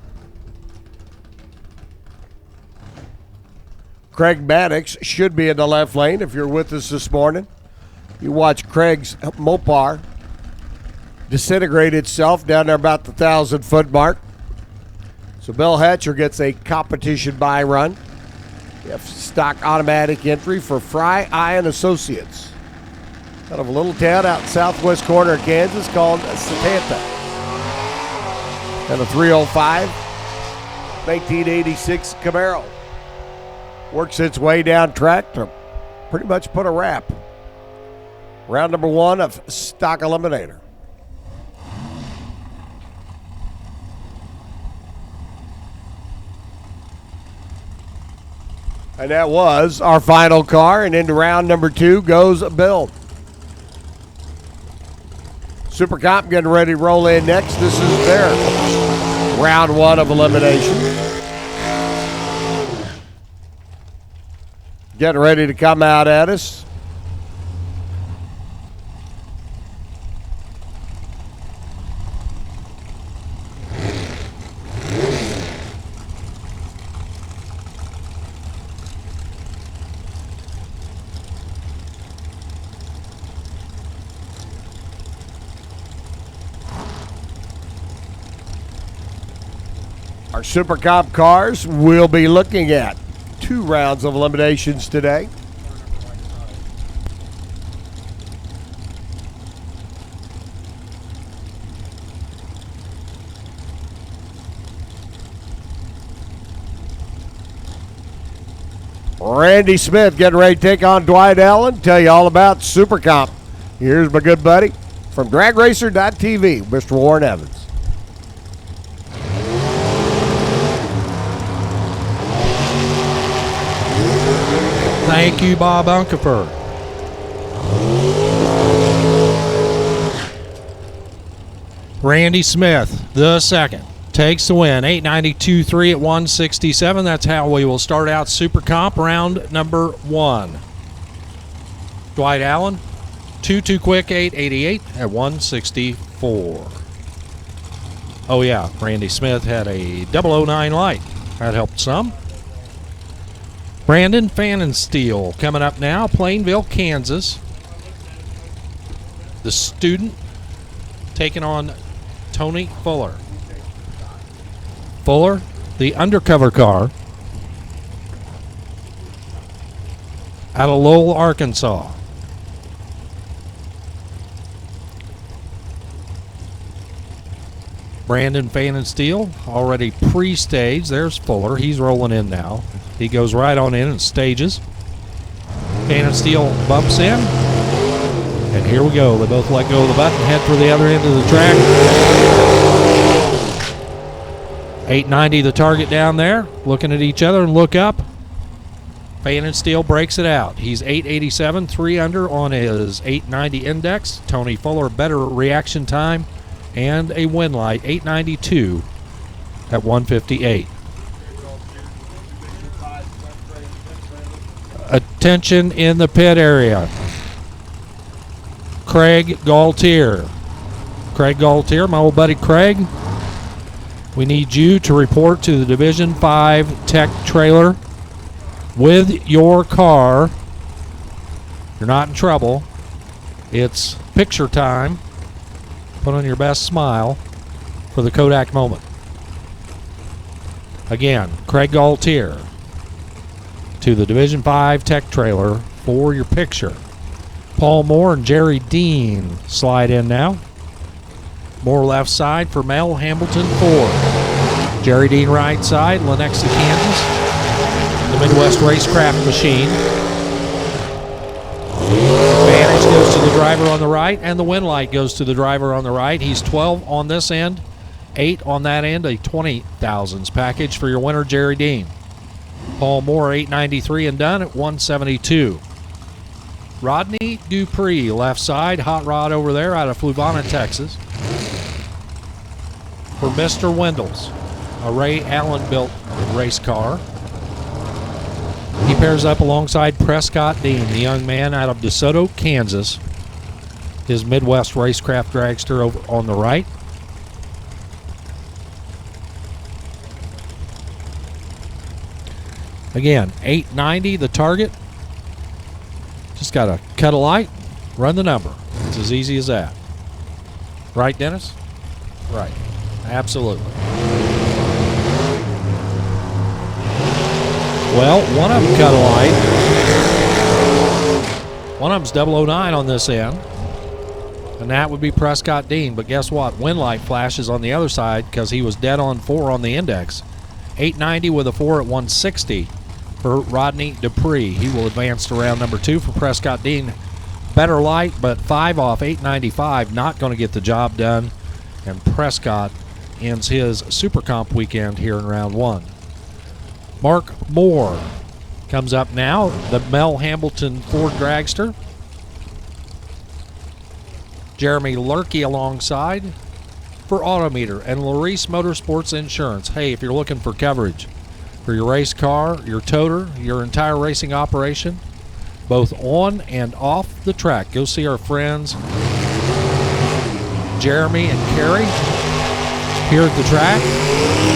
Craig Maddox should be in the left lane if you're with us this morning. You watch Craig's Mopar disintegrate itself down there about the 1,000-foot mark. So Bill Hatcher gets a competition buy run. You have stock automatic entry for Fry Iron Associates. Out of a little town out southwest corner of Kansas called Satanta. And a 305 1986 Camaro. Works its way down track to pretty much put a wrap. Round number 1 of Stock Eliminator. And that was our final car, and into round number 2 goes Bill. Super Comp getting ready to roll in next. This is their round 1 of elimination. Getting ready to come out at us. Our Super Comp cars will be looking at 2 rounds of eliminations today. Randy Smith getting ready to take on Dwight Allen. Tell you all about Super Comp. Here's my good buddy from DragRacer.tv, Mr. Warren Evans. Thank you, Bob Unkefer. Randy Smith, the second, takes the win. 892.3 at 167. That's how we will start out Super Comp round number 1. Dwight Allen, 2 quick, 888 at 164. Oh yeah, Randy Smith had a 009 light. That helped some. Brandon Fannensteel coming up now, Plainville, Kansas. The student taking on Tony Fuller. Fuller, the undercover car out of Lowell, Arkansas. Brandon Fan and Steel already pre-staged. There's Fuller. He's rolling in now. He goes right on in and stages. Fan and Steel bumps in. And here we go. They both let go of the button, head for the other end of the track. 890 the target down there. Looking at each other and look up. Fan and Steel breaks it out. He's 887, 3 under on his 890 index. Tony Fuller, better reaction time and a win light, 892 at 158. Attention in the pit area. Craig Gaultier. Craig Gaultier, my old buddy Craig. We need you to report to the Division 5 Tech trailer with your car. You're not in trouble. It's picture time. Put on your best smile for the Kodak moment. Again, Craig Gaultier to the Division 5 Tech trailer for your picture. Paul Moore and Jerry Dean slide in now. Moore left side for Mel Hamilton Ford. Jerry Dean right side, Lenexa, Kansas. The Midwest Racecraft Machine. Advantage goes to the driver on the right, and the win light goes to the driver on the right. He's 12 on this end, 8 on that end, a 20,000s package for your winner, Jerry Dean. Paul Moore, 893 and done at 172. Rodney Dupree, left side, hot rod over there out of Fluvanna, Texas. For Mr. Wendell's, a Ray Allen-built race car. He pairs up alongside Prescott Dean, the young man out of DeSoto, Kansas. His Midwest Racecraft dragster over on the right. Again, 890 the target. Just got to cut a light, run the number. It's as easy as that. Right, Dennis? Right. Absolutely. Well, one of them cut a light. One of them's 009 on this end. And that would be Prescott Dean. But guess what? Win light flashes on the other side because he was dead on 4 on the index. 890 with a 4 at 160 for Rodney Dupree. He will advance to round number 2 for Prescott Dean. Better light, but 5 off 895. Not going to get the job done. And Prescott ends his Super Comp weekend here in round 1. Mark Moore comes up now, the Mel Hamilton Ford dragster. Jeremy Lurkey alongside for Autometer and Larice Motorsports Insurance. Hey, if you're looking for coverage for your race car, your toter, your entire racing operation, both on and off the track, go see our friends Jeremy and Carrie here at the track,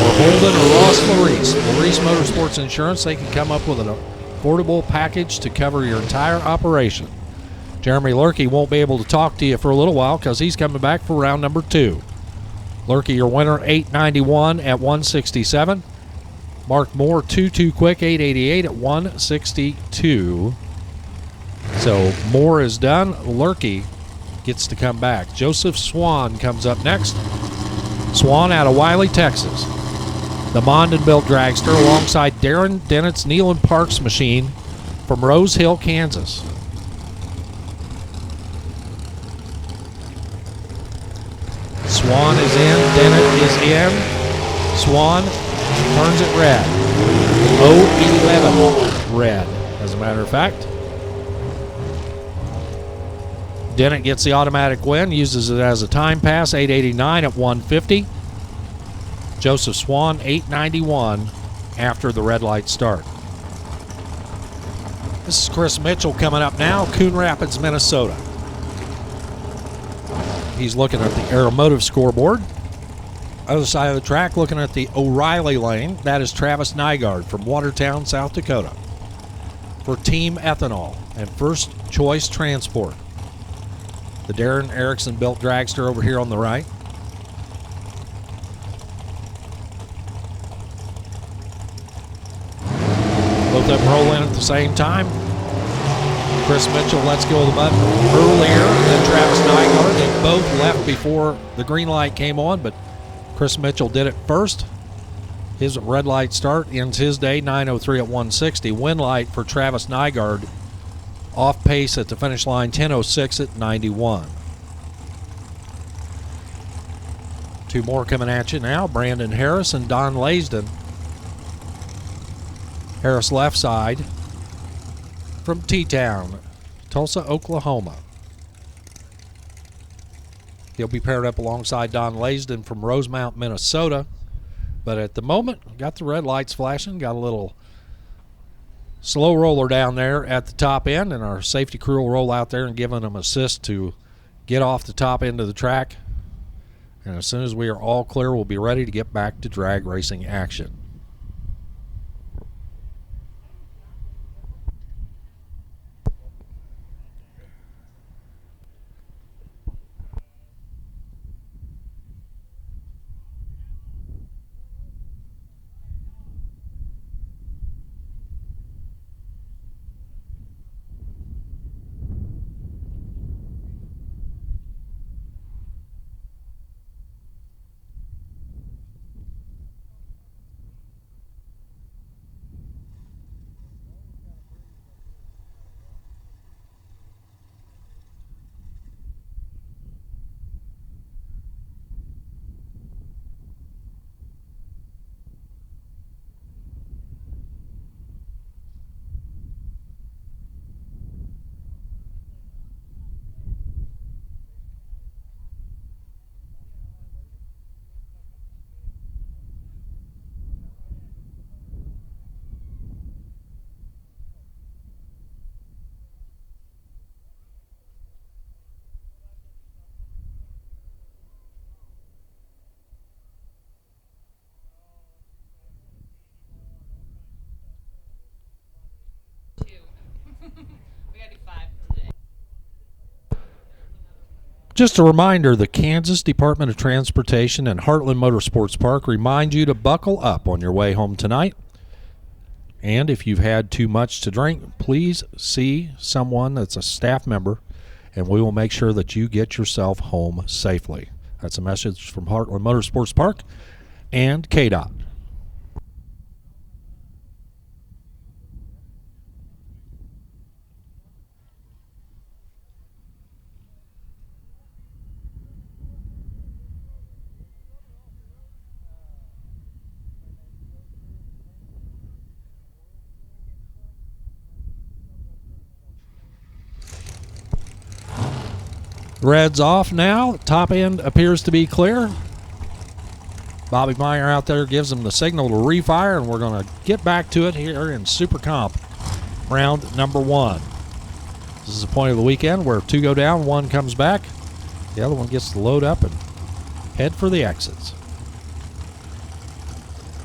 or Holden or Ross Larice. Larice Motorsports Insurance, they can come up with an affordable package to cover your entire operation. Jeremy Lurkey won't be able to talk to you for a little while because he's coming back for round number 2. Lurkey, your winner, 891 at 167. Mark Moore, 2 quick, 888 at 162. So Moore is done. Lurkey gets to come back. Joseph Swan comes up next. Swan out of Wiley, Texas. The Mondin-built dragster alongside Darren Dennett's Neyland Parks machine from Rose Hill, Kansas. Swan is in, Dennett is in. Swan turns it red. 011 red, as a matter of fact. Dennett gets the automatic win, uses it as a time pass, 889 at 150. Joseph Swan, 891 after the red light start. This is Chris Mitchell coming up now, Coon Rapids, Minnesota. He's looking at the Aeromotive scoreboard. Other side of the track, looking at the O'Reilly lane. That is Travis Nygaard from Watertown, South Dakota. For Team Ethanol and First Choice Transport. The Darren Erickson built dragster over here on the right. Both of them roll in at the same time. Chris Mitchell lets go of the button earlier than Travis Nygaard. They both left before the green light came on, but Chris Mitchell did it first. His red light start ends his day 9:03 at 160. Win light for Travis Nygaard, off pace at the finish line 10:06 at 91. Two more coming at you now, Brandon Harris and Don Laysden. Harris left side from T-Town, Tulsa, Oklahoma. He'll be paired up alongside Don Laysden from Rosemount, Minnesota. But at the moment, got the red lights flashing, got a little slow roller down there at the top end, and our safety crew will roll out there and give them assist to get off the top end of the track. And as soon as we are all clear, we'll be ready to get back to drag racing action. Just a reminder, the Kansas Department of Transportation and Heartland Motorsports Park remind you to buckle up on your way home tonight. And if you've had too much to drink, please see someone that's a staff member, and we will make sure that you get yourself home safely. That's a message from Heartland Motorsports Park and KDOT. Red's off now. Top end appears to be clear. Bobby Meyer out there gives them the signal to refire, and we're going to get back to it here in Super Comp round number 1. This is the point of the weekend where 2 go down, 1 comes back. The other one gets to load up and head for the exits.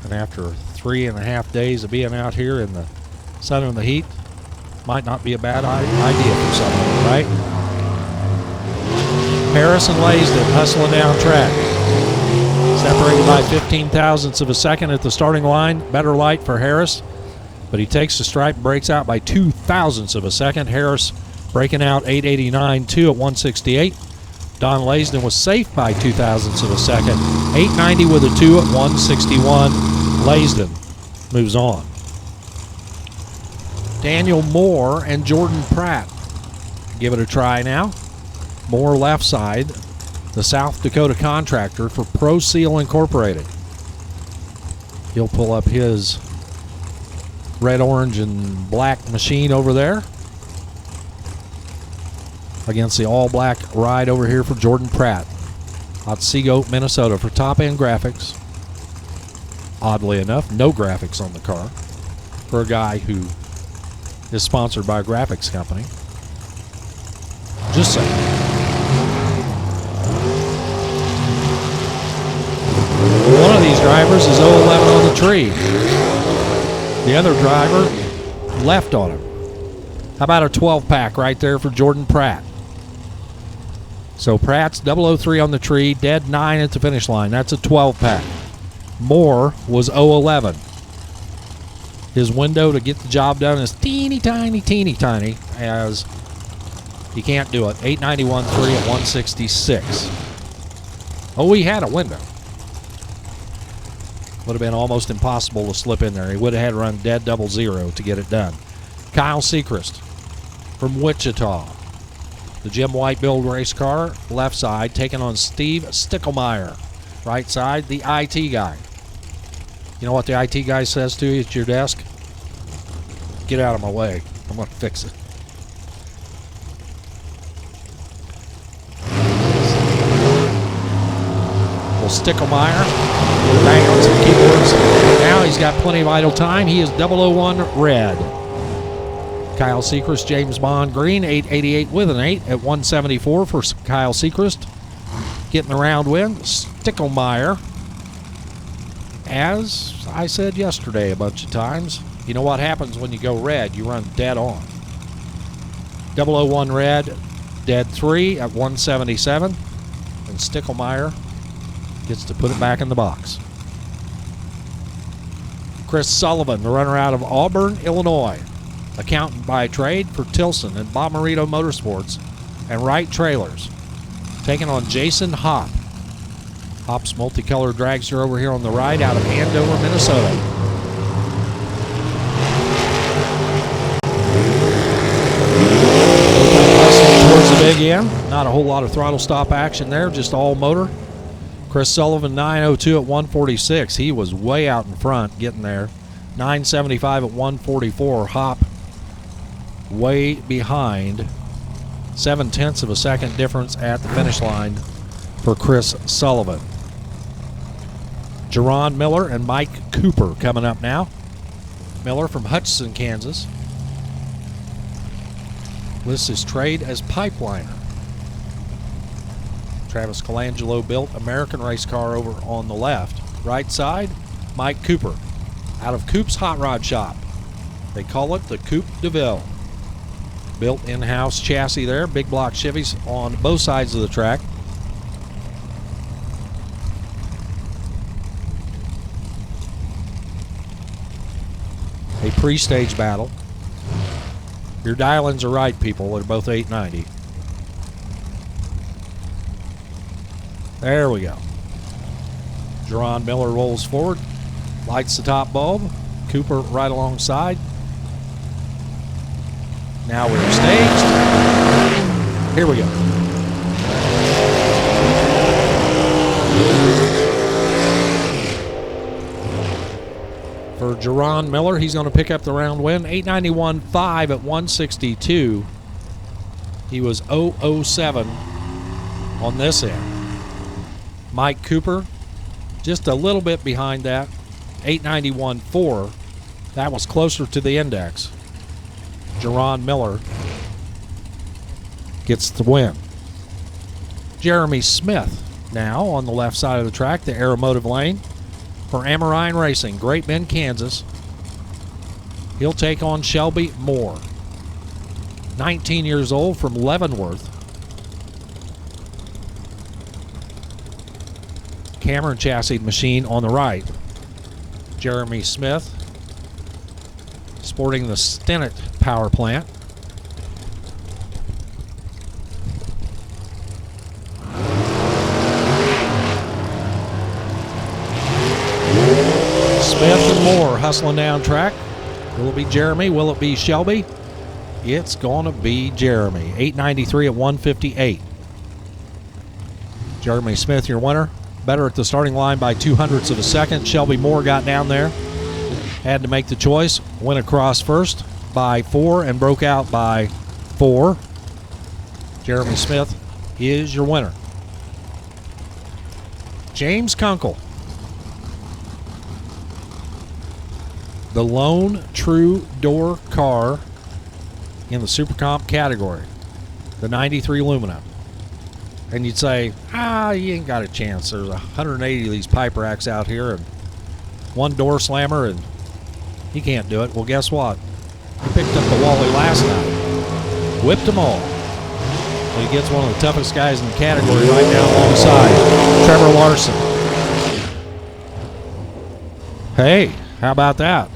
And after 3.5 days of being out here in the sun and the heat, might not be a bad idea for someone, right? Harris and Laysden hustling down track. Separated by 15 thousandths of a second at the starting line. Better light for Harris, but he takes the stripe and breaks out by 2 thousandths of a second. Harris breaking out 889.2 at 168. Don Laysden was safe by 2 thousandths of a second. 890 with a 2 at 161. Laysden moves on. Daniel Moore and Jordan Pratt give it a try now. Moore left side, the South Dakota contractor for Pro Seal Incorporated. He'll pull up his red, orange, and black machine over there against the all-black ride over here for Jordan Pratt out Seagoat, Minnesota for Top End Graphics. Oddly enough, no graphics on the car for a guy who is sponsored by a graphics company. Just saying. One of these drivers is 011 on the tree. The other driver left on him. How about a 12-pack right there for Jordan Pratt? So Pratt's 003 on the tree, dead 9 at the finish line. That's a 12-pack. Moore was 011. His window to get the job done is teeny tiny, as he can't do it. 891.3 at 166. Oh, he had a window. Would have been almost impossible to slip in there. He would have had to run dead 00 to get it done. Kyle Sechrist from Wichita. The Jim White build race car, left side, taking on Steve Stickelmeyer. Right side, the IT guy. You know what the IT guy says to you at your desk? Get out of my way. I'm going to fix it. Well, Stickelmeyer, bang on some keyboards. Now he's got plenty of idle time. He is 001 red. Kyle Sechrist, James Bond green, 888 with an 8 at 174 for Kyle Sechrist. Getting the round win, Stickelmeyer. As I said yesterday a bunch of times, you know what happens when you go red? You run dead on. 001 red, dead 3 at 177. And Stickelmeyer gets to put it back in the box. Chris Sullivan, the runner out of Auburn, Illinois. Accountant by trade for Tilson and Bommarito Motorsports and Wright Trailers. Taking on Jason Hopp. Hopp's multicolored dragster over here on the right out of Andover, Minnesota. Towards the big end. Not a whole lot of throttle stop action there, just all motor. Chris Sullivan, 902 at 146. He was way out in front getting there. 975 at 144. Hopp way behind. 0.7 of a second difference at the finish line for Chris Sullivan. Jerron Miller and Mike Cooper coming up now. Miller from Hutchinson, Kansas. Lists his trade as pipeliner. Travis Colangelo built American race car over on the left. Right side, Mike Cooper out of Coop's Hot Rod Shop. They call it the Coupe de Ville. Built in-house chassis there, big block Chevys on both sides of the track. A pre-stage battle. Your dial-ins are right, people. They're both 890. There we go. Jerron Miller rolls forward, lights the top bulb. Cooper right alongside. Now we're staged. Here we go. For Jerron Miller, he's going to pick up the round win. 891.5 at 162. He was 007 on this end. Mike Cooper, just a little bit behind that. 891.4. That was closer to the index. Jerron Miller gets the win. Jeremy Smith now on the left side of the track, the aeromotive lane for Amarine Racing, Great Bend, Kansas. He'll take on Shelby Moore, 19 years old from Leavenworth. Cameron chassis machine on the right. Jeremy Smith sporting the Stinnett power plant. Smith and Moore hustling down track. Will it be Jeremy? Will it be Shelby? It's going to be Jeremy. 893 at 158. Jeremy Smith, your winner. Better at the starting line by 0.02 of a second. Shelby Moore got down there. Had to make the choice. Went across first by 4 and broke out by 4. Jeremy Smith is your winner. James Kunkel. The lone true door car in the Super Comp category. The 93 Lumina. And you'd say, you ain't got a chance. There's 180 of these pipe racks out here and one door slammer, and he can't do it. Well, guess what? He picked up the Wally last night. Whipped them all. And he gets one of the toughest guys in the category right now alongside Trevor Larson. Hey, how about that?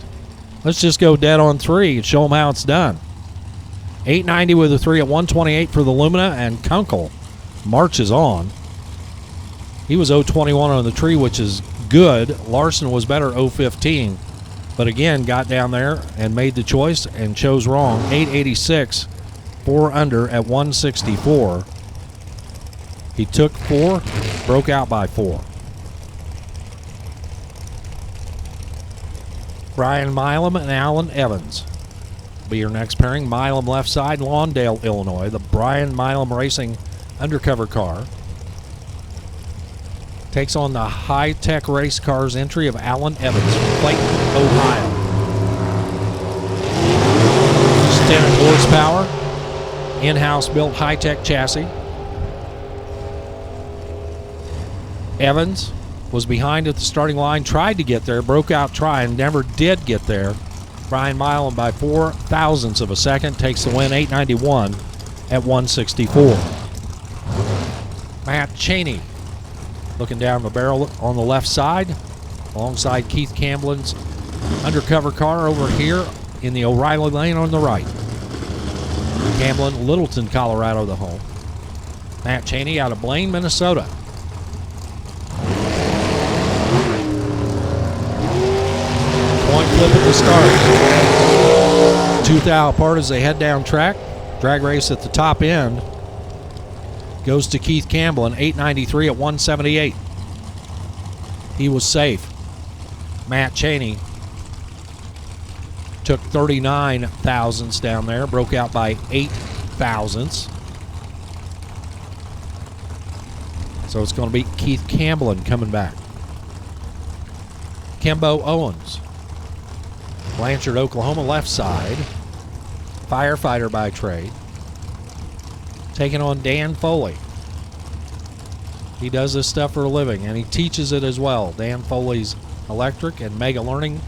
Let's just go dead on 3 and show them how it's done. 890 with a 3 at 128 for the Lumina, and Kunkel marches on. He was 021 on the tree, which is good. Larson was better, 015. But again, got down there and made the choice and chose wrong. 886, 4 under at 164. He took 4, broke out by 4. Brian Milam and Alan Evans will be your next pairing. Milam left side, Lawndale, Illinois. The Brian Milam Racing undercover car takes on the high-tech race cars entry of Alan Evans from Clayton, Ohio. 10 horsepower, in-house built high-tech chassis. Evans was behind at the starting line, tried to get there, broke out trying, never did get there. Brian Milam by 4 thousandths of a second takes the win, 891 at 164. Matt Cheney looking down the barrel on the left side alongside Keith Campbell's undercover car over here in the O'Reilly lane on the right. Camblin, Littleton, Colorado, the home. Matt Cheney out of Blaine, Minnesota. Coin flip at the start. 2 thou apart as they head down track. Drag race at the top end goes to Keith Campbell in 893 at 178. He was safe. Matt Cheney took 39 thousandths down there, broke out by 8 thousandths. So it's going to be Keith Campbell coming back. Kimbo Owens, Blanchard, Oklahoma, left side. Firefighter by trade. Taking on Dan Foley. He does this stuff for a living, and he teaches it as well. Dan Foley's Electric and Mega Learning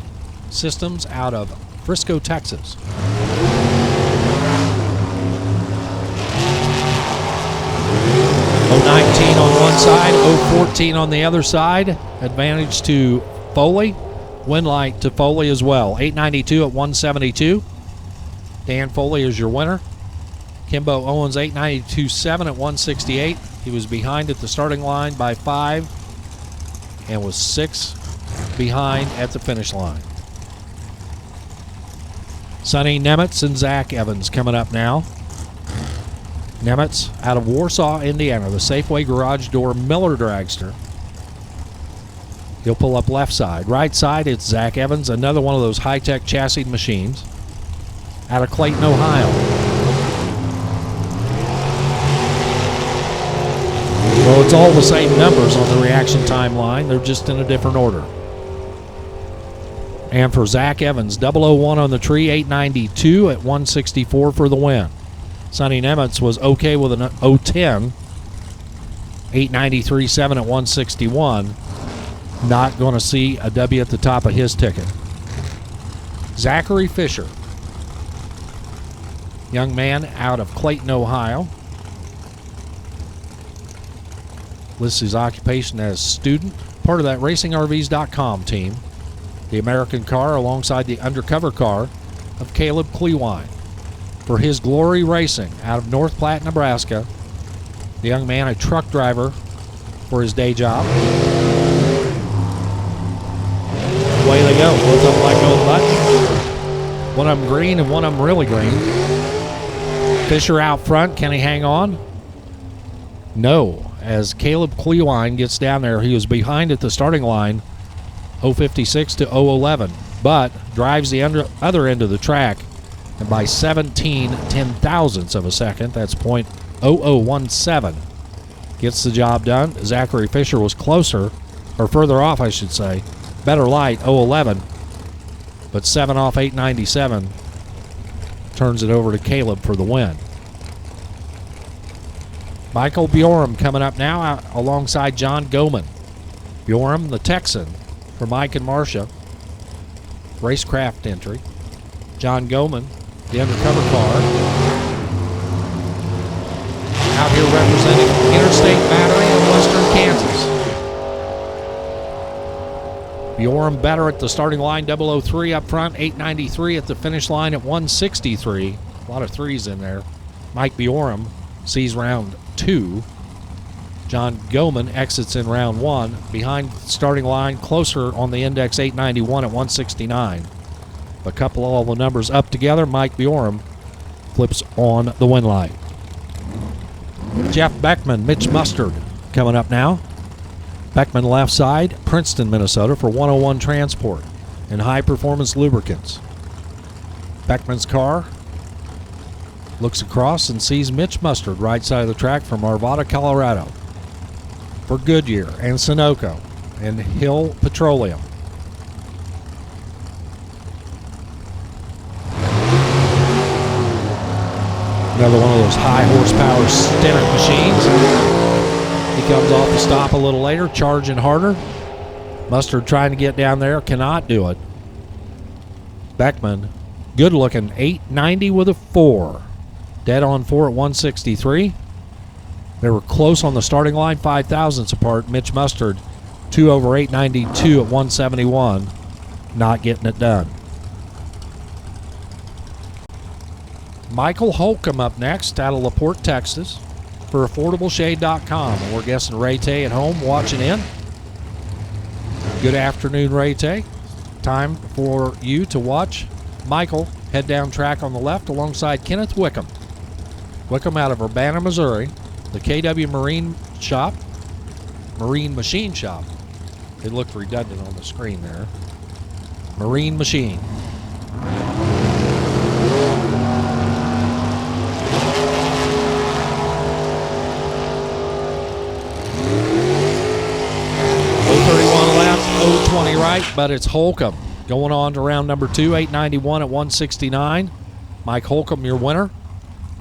Systems out of Frisco, Texas. .019 on one side, .014 on the other side. Advantage to Foley. Win light to Foley as well. 892 at 172. Dan Foley is your winner. Kimbo Owens 892.7 at 168. He was behind at the starting line by 5 and was 6 behind at the finish line. Sonny Nemitz and Zach Evans coming up now. Nemitz out of Warsaw, Indiana, the Safeway garage door Miller dragster. He'll pull up left side. Right side, it's Zach Evans, another one of those high-tech chassis machines out of Clayton, Ohio. Well, it's all the same numbers on the reaction timeline. They're just in a different order. And for Zach Evans, 001 on the tree, 892 at 164 for the win. Sonny Nemitz was okay with an 010, 893.7 at 161. Not going to see a W at the top of his ticket. Zachary Fisher, young man out of Clayton, Ohio. Lists his occupation as student, part of that RacingRVs.com team. The American car alongside the undercover car of Caleb Klewine. For his Glory Racing out of North Platte, Nebraska. The young man, a truck driver for his day job. Away they go. Both of them like no button. One of them green and one of them really green. Fisher out front. Can he hang on? No. As Caleb Klewine gets down there, he was behind at the starting line, 056 to 011, but drives the other end of the track, and by 17 ten-thousandths of a second, that's .0017, gets the job done. Zachary Fisher was closer, or further off, I should say. Better light, 011, but 7 off 897 turns it over to Caleb for the win. Michael Bjorum coming up now alongside John Goman. Bjorum, the Texan, for Mike and Marcia. Racecraft entry. John Goman, the undercover car. Out here representing Interstate Battery in Western Kansas. Bjorum better at the starting line, 003 up front, 893 at the finish line at 163. A lot of threes in there. Mike Bjorum sees round 2. John Goman exits in round 1. Behind the starting line, closer on the index, 891 at 169. A couple of all the numbers up together, Mike Bjorum flips on the win line. Jeff Beckman, Mitch Mustard coming up now. Beckman left side, Princeton, Minnesota for 101 Transport and High Performance Lubricants. Beckman's car looks across and sees Mitch Mustard right side of the track from Arvada, Colorado for Goodyear and Sunoco and Hill Petroleum. Another one of those high horsepower Stennett machines. He comes off the stop a little later, charging harder. Mustard trying to get down there, cannot do it. Beckman, good looking, 890 with a 4. Dead on 4 at 163. They were close on the starting line, 5 thousandths apart. Mitch Mustard, 2 over 892 at 171. Not getting it done. Michael Holcomb up next out of LaPorte, Texas for AffordableShade.com. And we're guessing Ray Tay at home watching in. Good afternoon, Ray Tay. Time for you to watch Michael head down track on the left alongside Kenneth Wickham. Wickham out of Urbana, Missouri. The KW Marine Machine Shop. It looked redundant on the screen there. Marine Machine. .020 right, but it's Holcomb going on to round number 2, 891 at 169. Mike Holcomb, your winner.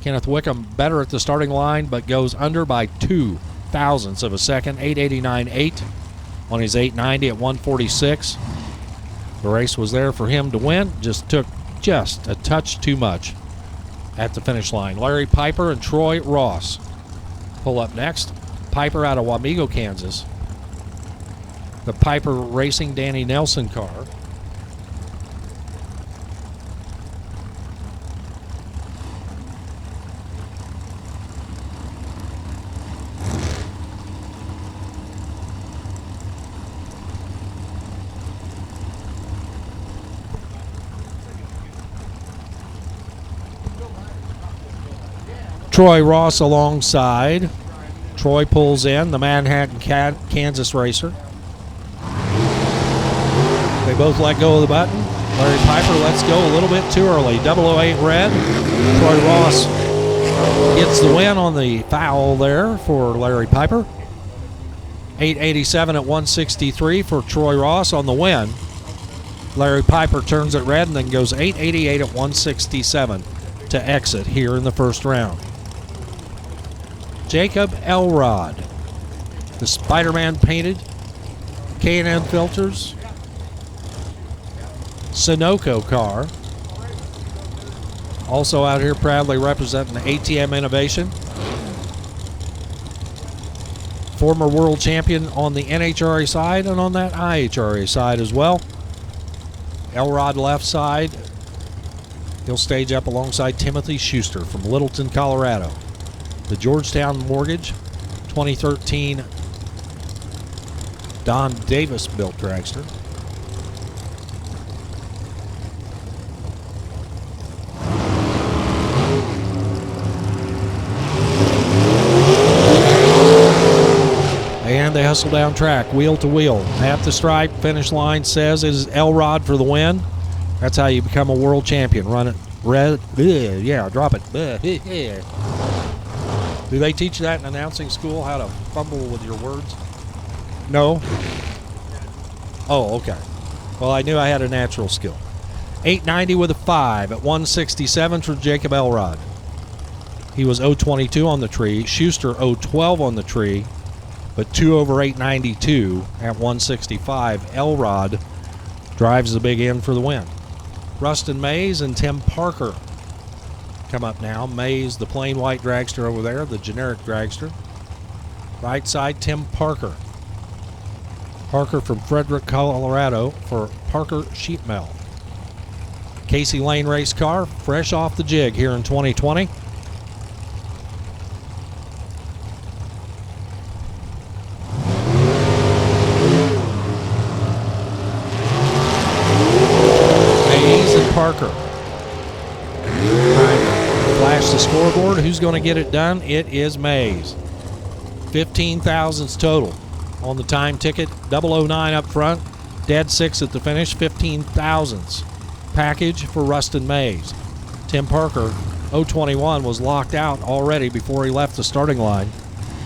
Kenneth Wickham better at the starting line, but goes under by 2 thousandths of a second, 889.8 on his 890 at 146. The race was there for him to win, just took just a touch too much at the finish line. Larry Piper and Troy Ross pull up next. Piper out of Wamego, Kansas. The Piper Racing Danny Nelson car. Troy Ross alongside. Troy pulls in, the Manhattan, Kansas racer. They both let go of the button. Larry Piper lets go a little bit too early. 008 red. Troy Ross gets the win on the foul there for Larry Piper. 887 at 163 for Troy Ross on the win. Larry Piper turns it red and then goes 888 at 167 to exit here in the first round. Jacob Elrod, the Spider-Man painted K&N filters. Sunoco car. Also out here proudly representing the ATM Innovation. Former world champion on the NHRA side and on that IHRA side as well. Elrod left side. He'll stage up alongside Timothy Schuster from Littleton, Colorado. The Georgetown Mortgage 2013 Don Davis built dragster. And they hustle down track, wheel to wheel. At the stripe, finish line says it is Elrod for the win. That's how you become a world champion. Run it red. Yeah, drop it. Do they teach that in announcing school, how to fumble with your words? No? Oh, okay. Well, I knew I had a natural skill. 890 with a 5 at 167 for Jacob Elrod. He was 022 on the tree. Schuster 012 on the tree. But 2 over 892 at 165. Elrod drives the big end for the win. Rustin Mays and Tim Parker come up now. Mays, the plain white dragster over there, the generic dragster. Right side, Tim Parker. Parker from Frederick, Colorado for Parker Sheet Mill. Casey Lane race car, fresh off the jig here in 2020. Mays and Parker. Trying to flash the scoreboard. Who's going to get it done? It is Mays. 15 thousandths total on the time ticket. 009 up front. Dead 6 at the finish. 15 thousandths. Package for Rustin Mays. Tim Parker, 021, was locked out already before he left the starting line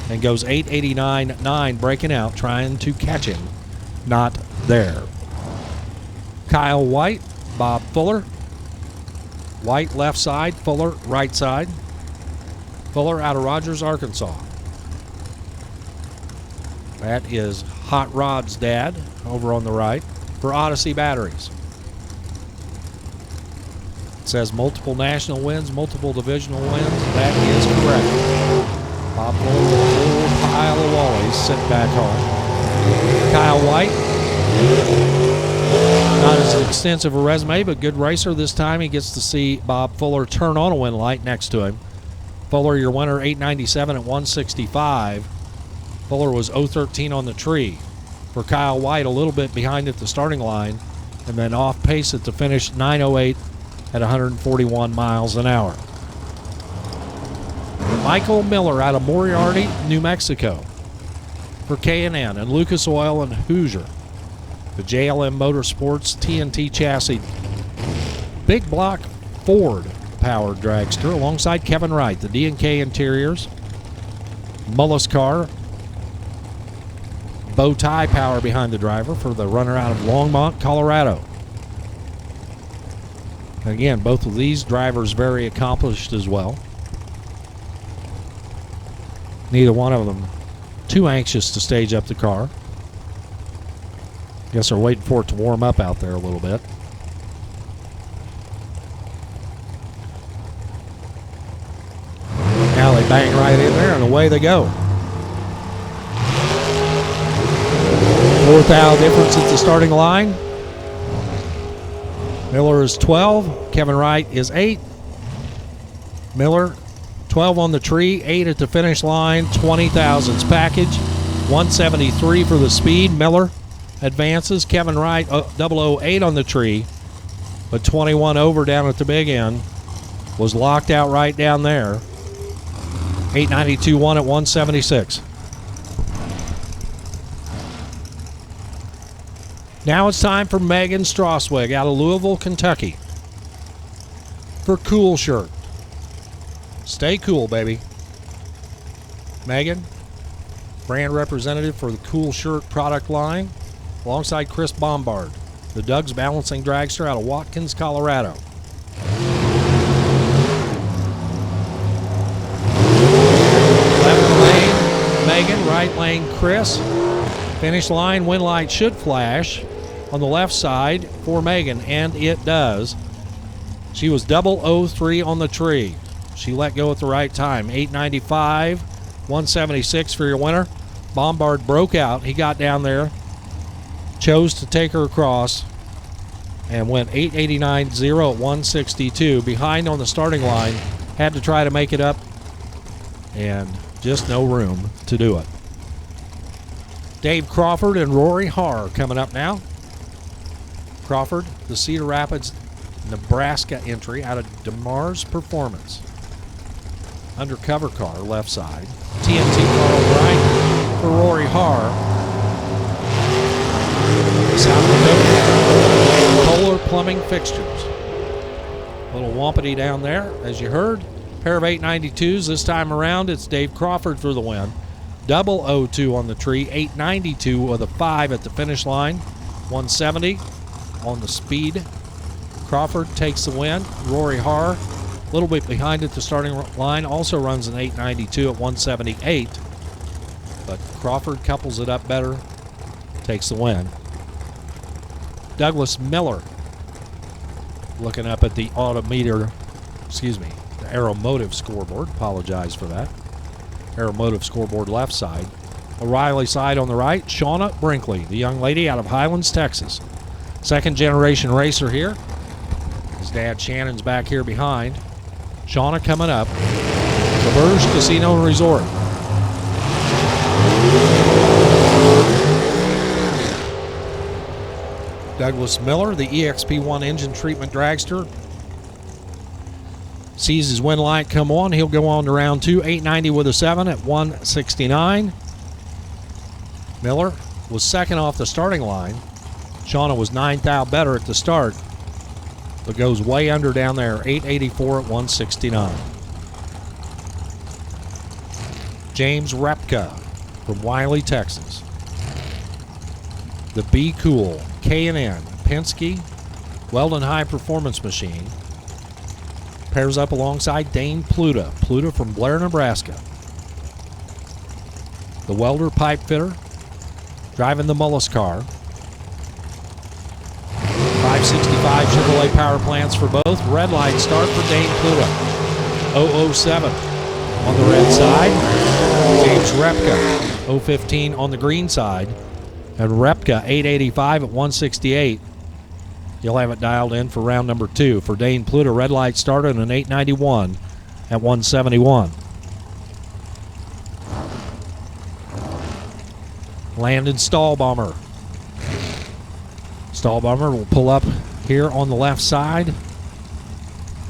and goes 8:89.9, breaking out, trying to catch him. Not there. Kyle White, Bob Fuller. White left side, Fuller right side. Fuller out of Rogers, Arkansas. That is Hot Rod's dad over on the right for Odyssey Batteries. It says multiple national wins, multiple divisional wins. That is correct. Bob Fuller with a full pile of Wallies sent back home. Kyle White, not as extensive a resume, but good racer. This time he gets to see Bob Fuller turn on a win light next to him. Fuller, your winner, 897 at 165. Fuller was 013 on the tree. For Kyle White, a little bit behind at the starting line, and then off pace at the finish, 908 at 141 miles an hour. Michael Miller out of Moriarty, New Mexico for K&N and Lucas Oil and Hoosier. The JLM Motorsports TNT chassis. Big block Ford powered dragster alongside Kevin Wright. The D&K interiors. Mullis car. Bow tie power behind the driver for the runner out of Longmont, Colorado. Again, both of these drivers very accomplished as well. Neither one of them too anxious to stage up the car. Guess they're waiting for it to warm up out there a little bit. Now they bang right in there and away they go. 4th thou difference at the starting line. Miller is 12. Kevin Wright is 8. Miller, 12 on the tree, 8 at the finish line, 20 thousandths package, 173 for the speed. Miller advances. Kevin Wright, 008 on the tree, but 21 over down at the big end. Was locked out right down there. 892-1 at 176. Now it's time for Megan Straswig out of Louisville, Kentucky for Cool Shirt. Stay cool, baby. Megan, brand representative for the Cool Shirt product line, alongside Chris Bombard, the Doug's Balancing Dragster out of Watkins, Colorado. Left lane, Megan. Right lane, Chris. Finish line, win light should flash on the left side for Megan, and it does. She was 003 on the tree. She let go at the right time. 895, 176 for your winner. Bombard broke out. He got down there, chose to take her across, and went 889.0 at 162. Behind on the starting line, had to try to make it up, and just no room to do it. Dave Crawford and Rory Harr coming up now. Crawford, the Cedar Rapids, Nebraska entry out of DeMars Performance. Undercover car, left side. TNT car on the right for Rory Harr. South Dakota, Polar Plumbing Fixtures. Little wampity down there, as you heard. Pair of 892s. This time around, it's Dave Crawford for the win. 002 on the tree, 892 with a 5 at the finish line, 170 on the speed. Crawford takes the win. Rory Harr, a little bit behind at the starting line, also runs an 892 at 178, but Crawford couples it up better, takes the win. Douglas Miller looking up at the Aeromotive scoreboard. Apologize for that. Aeromotive scoreboard left side. O'Reilly side on the right, Shauna Brinkley, the young lady out of Highlands, Texas. Second generation racer here. His dad Shannon's back here behind. Shauna coming up. LODRS Casino and Resort. Douglas Miller, the EXP1 engine treatment dragster, sees his wind light come on. He'll go on to round 2, 890 with a 7 at 169. Miller was second off the starting line. Shauna was 9th out better at the start, but goes way under down there, 884 at 169. James Repka from Wiley, Texas. The Be Cool K&N Penske Weldon High Performance Machine pairs up alongside Dane Pluta. Pluta from Blair, Nebraska. The welder pipe fitter driving the Mullis car. 565 Chevrolet power plants for both. Red light start for Dane Pluta. 007 on the red side. James Repka 015 on the green side. And Repka 885 at 168. You'll have it dialed in for round number 2. For Dane Pluta, red light started an 891 at 171. Landon Stahlbomber. Stahlbomber will pull up here on the left side.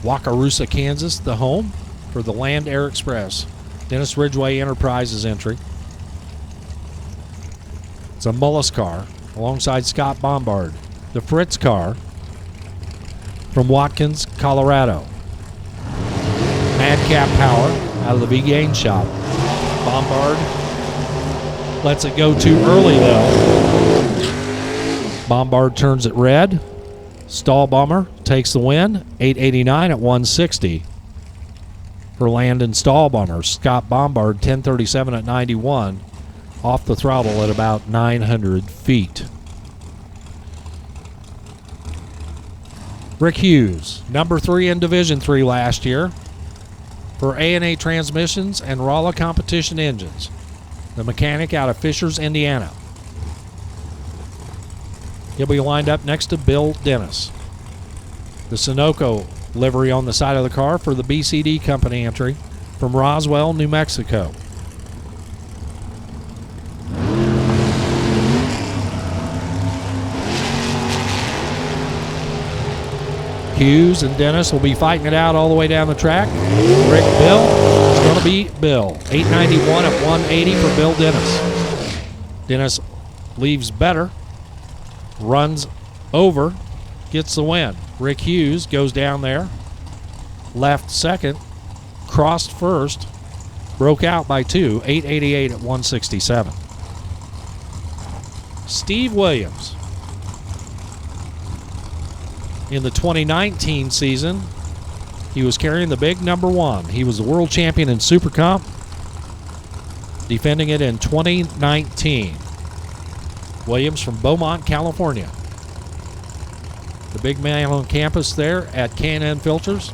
Wakarusa, Kansas, the home for the Land Air Express. Dennis Ridgeway Enterprises entry. It's a Mullis car alongside Scott Bombard. The Fritz car from Watkins, Colorado. Madcap Power out of the B Gain shop. Bombard lets it go too early though. Bombard turns it red. Stahlbomber takes the win, 889 at 160. For Landon Stahlbomber, Scott Bombard 1037 at 91. Off the throttle at about 900 feet. Rick Hughes, number 3 in Division 3 last year for A&A Transmissions and Rolla Competition Engines. The mechanic out of Fishers, Indiana. He'll be lined up next to Bill Dennis. The Sunoco livery on the side of the car for the BCD Company entry from Roswell, New Mexico. Hughes and Dennis will be fighting it out all the way down the track. Rick Bill is going to be Bill. 891 at 180 for Bill Dennis. Dennis leaves better, runs over, gets the win. Rick Hughes goes down there, left second, crossed first, broke out by 2, 888 at 167. Steve Williams. In the 2019 season, he was carrying the big number 1. He was the world champion in Super Comp, defending it in 2019. Williams from Beaumont, California. The big man on campus there at K&N Filters.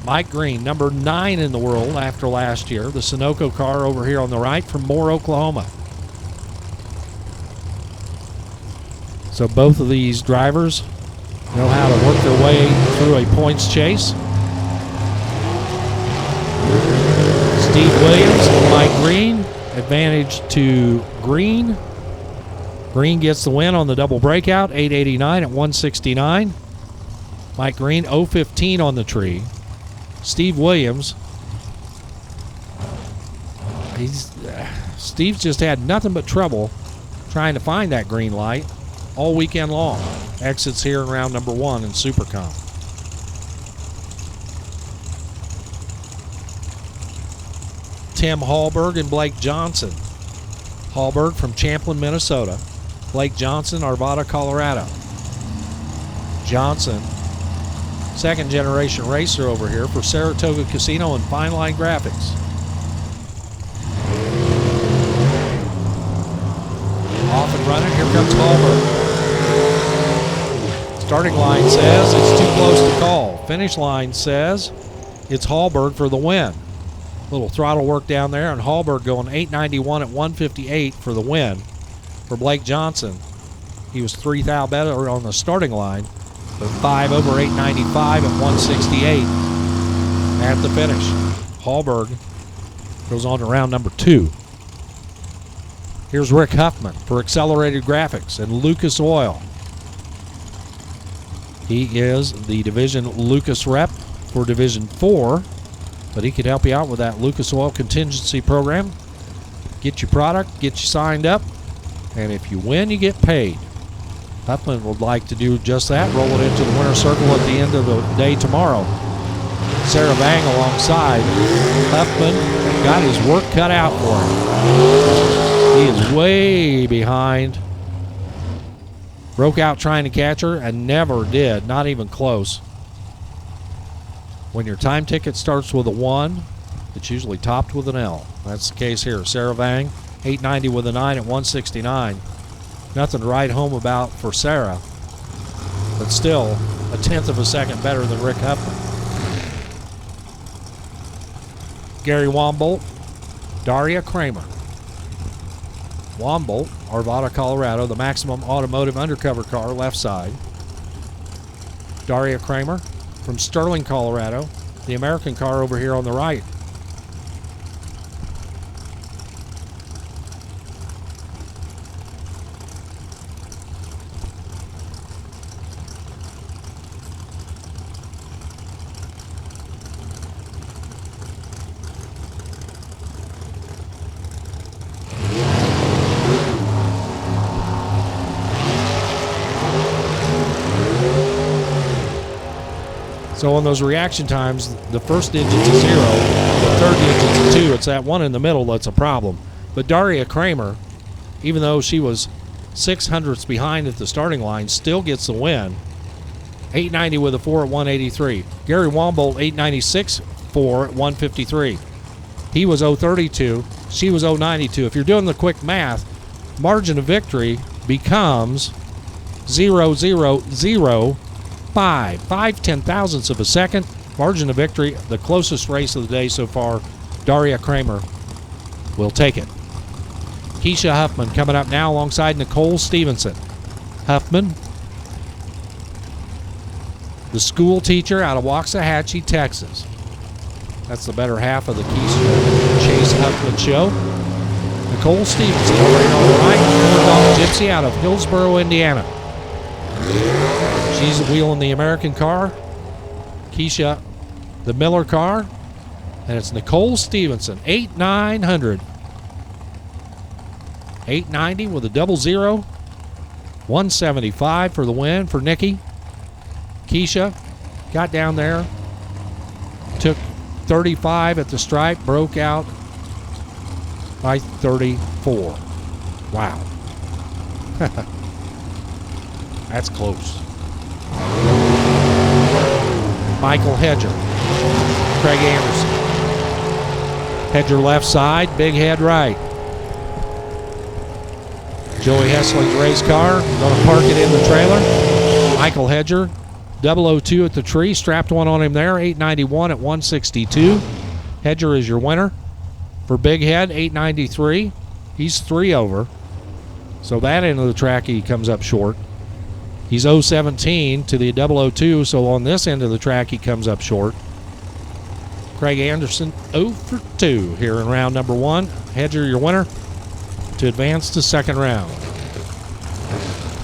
Mike Green, number 9 in the world after last year. The Sunoco car over here on the right from Moore, Oklahoma. So both of these drivers know how to work their way through a points chase. Steve Williams and Mike Green, advantage to Green. Green gets the win on the double breakout, 889 at 169. Mike Green, 015 on the tree. Steve Williams, Steve's just had nothing but trouble trying to find that green light all weekend long. Exits here in round number 1 in Super Comp. Tim Hallberg and Blake Johnson. Hallberg from Champlin, Minnesota. Blake Johnson, Arvada, Colorado. Johnson, second generation racer over here for Saratoga Casino and Fine Line Graphics. Off and running, here comes Hallberg. Starting line says it's too close to call. Finish line says it's Hallberg for the win. Little throttle work down there, and Hallberg going 891 at 158 for the win. For Blake Johnson, he was 3 thou better on the starting line, but 5 over 895 at 168 at the finish. Hallberg goes on to round number 2. Here's Rick Huffman for Accelerated Graphics and Lucas Oil. He is the Division Lucas rep for Division 4, but he could help you out with that Lucas Oil contingency program. Get your product, get you signed up, and if you win, you get paid. Huffman would like to do just that, roll it into the winner's circle at the end of the day tomorrow. Sarah Vang alongside. Huffman got his work cut out for him. He is way behind. Broke out trying to catch her and never did, not even close. When your time ticket starts with a 1, it's usually topped with an L. That's the case here. Sarah Vang, 890 with a 9 at 169. Nothing to write home about for Sarah, but still a 1/10 of a second better than Rick Huffman. Gary Wombolt, Daria Kramer. Wombolt, Arvada, Colorado, the Maximum Automotive undercover car, left side. Daria Kramer from Sterling, Colorado, the American car over here on the right. So on those reaction times, the first digit's a 0, the third digit's a 2. It's that one in the middle that's a problem. But Daria Kramer, even though she was 6/100ths behind at the starting line, still gets the win. 890 with a 4 at 183. Gary Wombolt, 896, 4 at 153. He was 032. She was 092. If you're doing the quick math, margin of victory becomes 0.005. 5/10,000ths of a second. Margin of victory, the closest race of the day so far. Daria Kramer will take it. Keisha Huffman coming up now alongside Nicole Stevenson. Huffman, the school teacher out of Waxahachie, Texas. That's the better half of the Keisha Chase Huffman show. Nicole Stevenson over here on the right. Corn Dog Gypsy out of Hillsboro, Indiana. She's wheeling the American car. Keisha, the Miller car. And it's Nicole Stevenson, 8,900. 890 with a 00. 175 for the win for Nikki. Keisha got down there. Took 35 at the stripe. Broke out by 34. Wow. That's close. Michael Hedger, Craig Anderson. Hedger left side, big head right. Joey Hessling's race car, gonna park it in the trailer. Michael Hedger, 002 at the tree, strapped one on him there, 891 at 162. Hedger is your winner. For Big Head, 893. He's 3 over. So that end of the track he comes up short. He's 017 to the 002, so on this end of the track he comes up short. Craig Anderson 0 for 2 here in round number 1. Hedger, your winner, to advance to second round.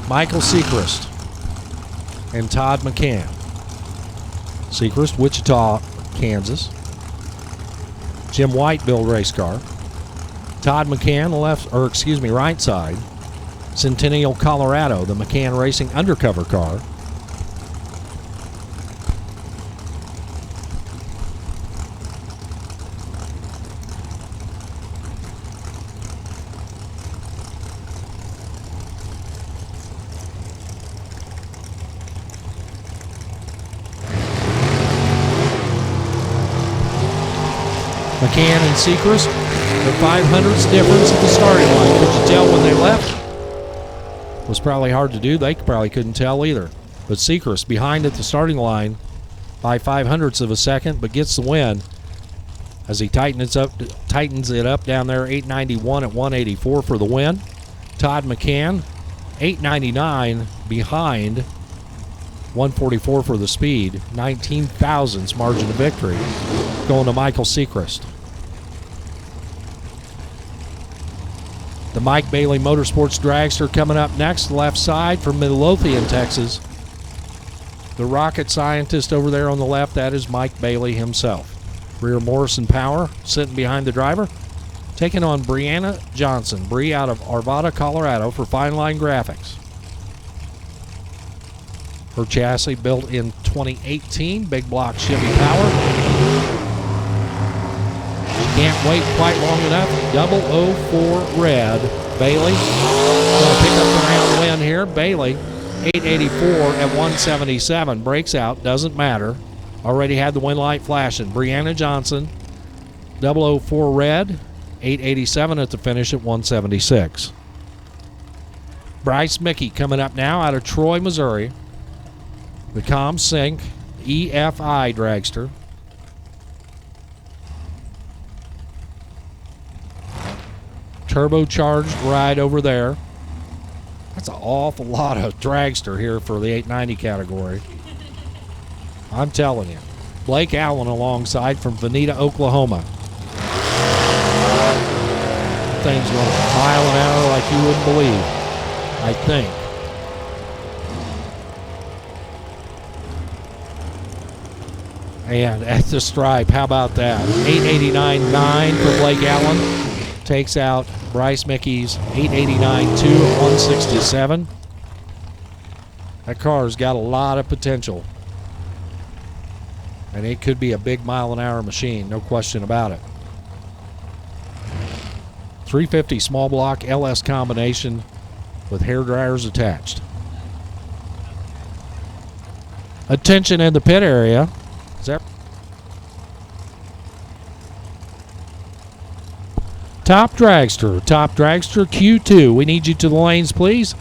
Michael Sechrist and Todd McCann. Sechrist, Wichita, Kansas. Jim Whiteville race car. Todd McCann, right side. Centennial, Colorado, the McCann Racing undercover car. McCann and Sechrist, the 500ths difference at the starting line. Could you tell when they left? Was probably hard to do. They probably couldn't tell either. But Sechrist behind at the starting line by 500ths of a second, but gets the win. as he tightens it up down there. 891 at 184 for the win. Todd McCann, 899 behind, 144 for the speed. 19 thousandths margin of victory going to Michael Sechrist. The Mike Bailey Motorsports Dragster coming up next, left side from Midlothian, Texas. The rocket scientist over there on the left, that is Mike Bailey himself. Rear Morrison Power sitting behind the driver, taking on Brianna Johnson. Bree out of Arvada, Colorado for Fine Line Graphics. Her chassis built in 2018, big block Chevy Power. Can't wait quite long enough. 004 red. Bailey going to pick up the round win here. Bailey, 884 at 177. Breaks out, doesn't matter. Already had the win light flashing. Brianna Johnson, 004 red, 887 at the finish at 176. Bryce Mickey coming up now out of Troy, Missouri. The ComSync EFI Dragster. Turbocharged ride over there. That's an awful lot of dragster here for the 890 category. I'm telling you. Blake Allen alongside from Veneta, Oklahoma. Thing's going a mile an hour like you wouldn't believe, I think. And at the stripe, how about that? 889.9 for Blake Allen. Takes out Bryce Mickey's 889.2 at 167. That car's got a lot of potential. And it could be a big mile-an-hour machine, no question about it. 350 small block LS combination with hair dryers attached. Attention in the pit area. Is that Top Dragster Q2. We need you to the lanes, please.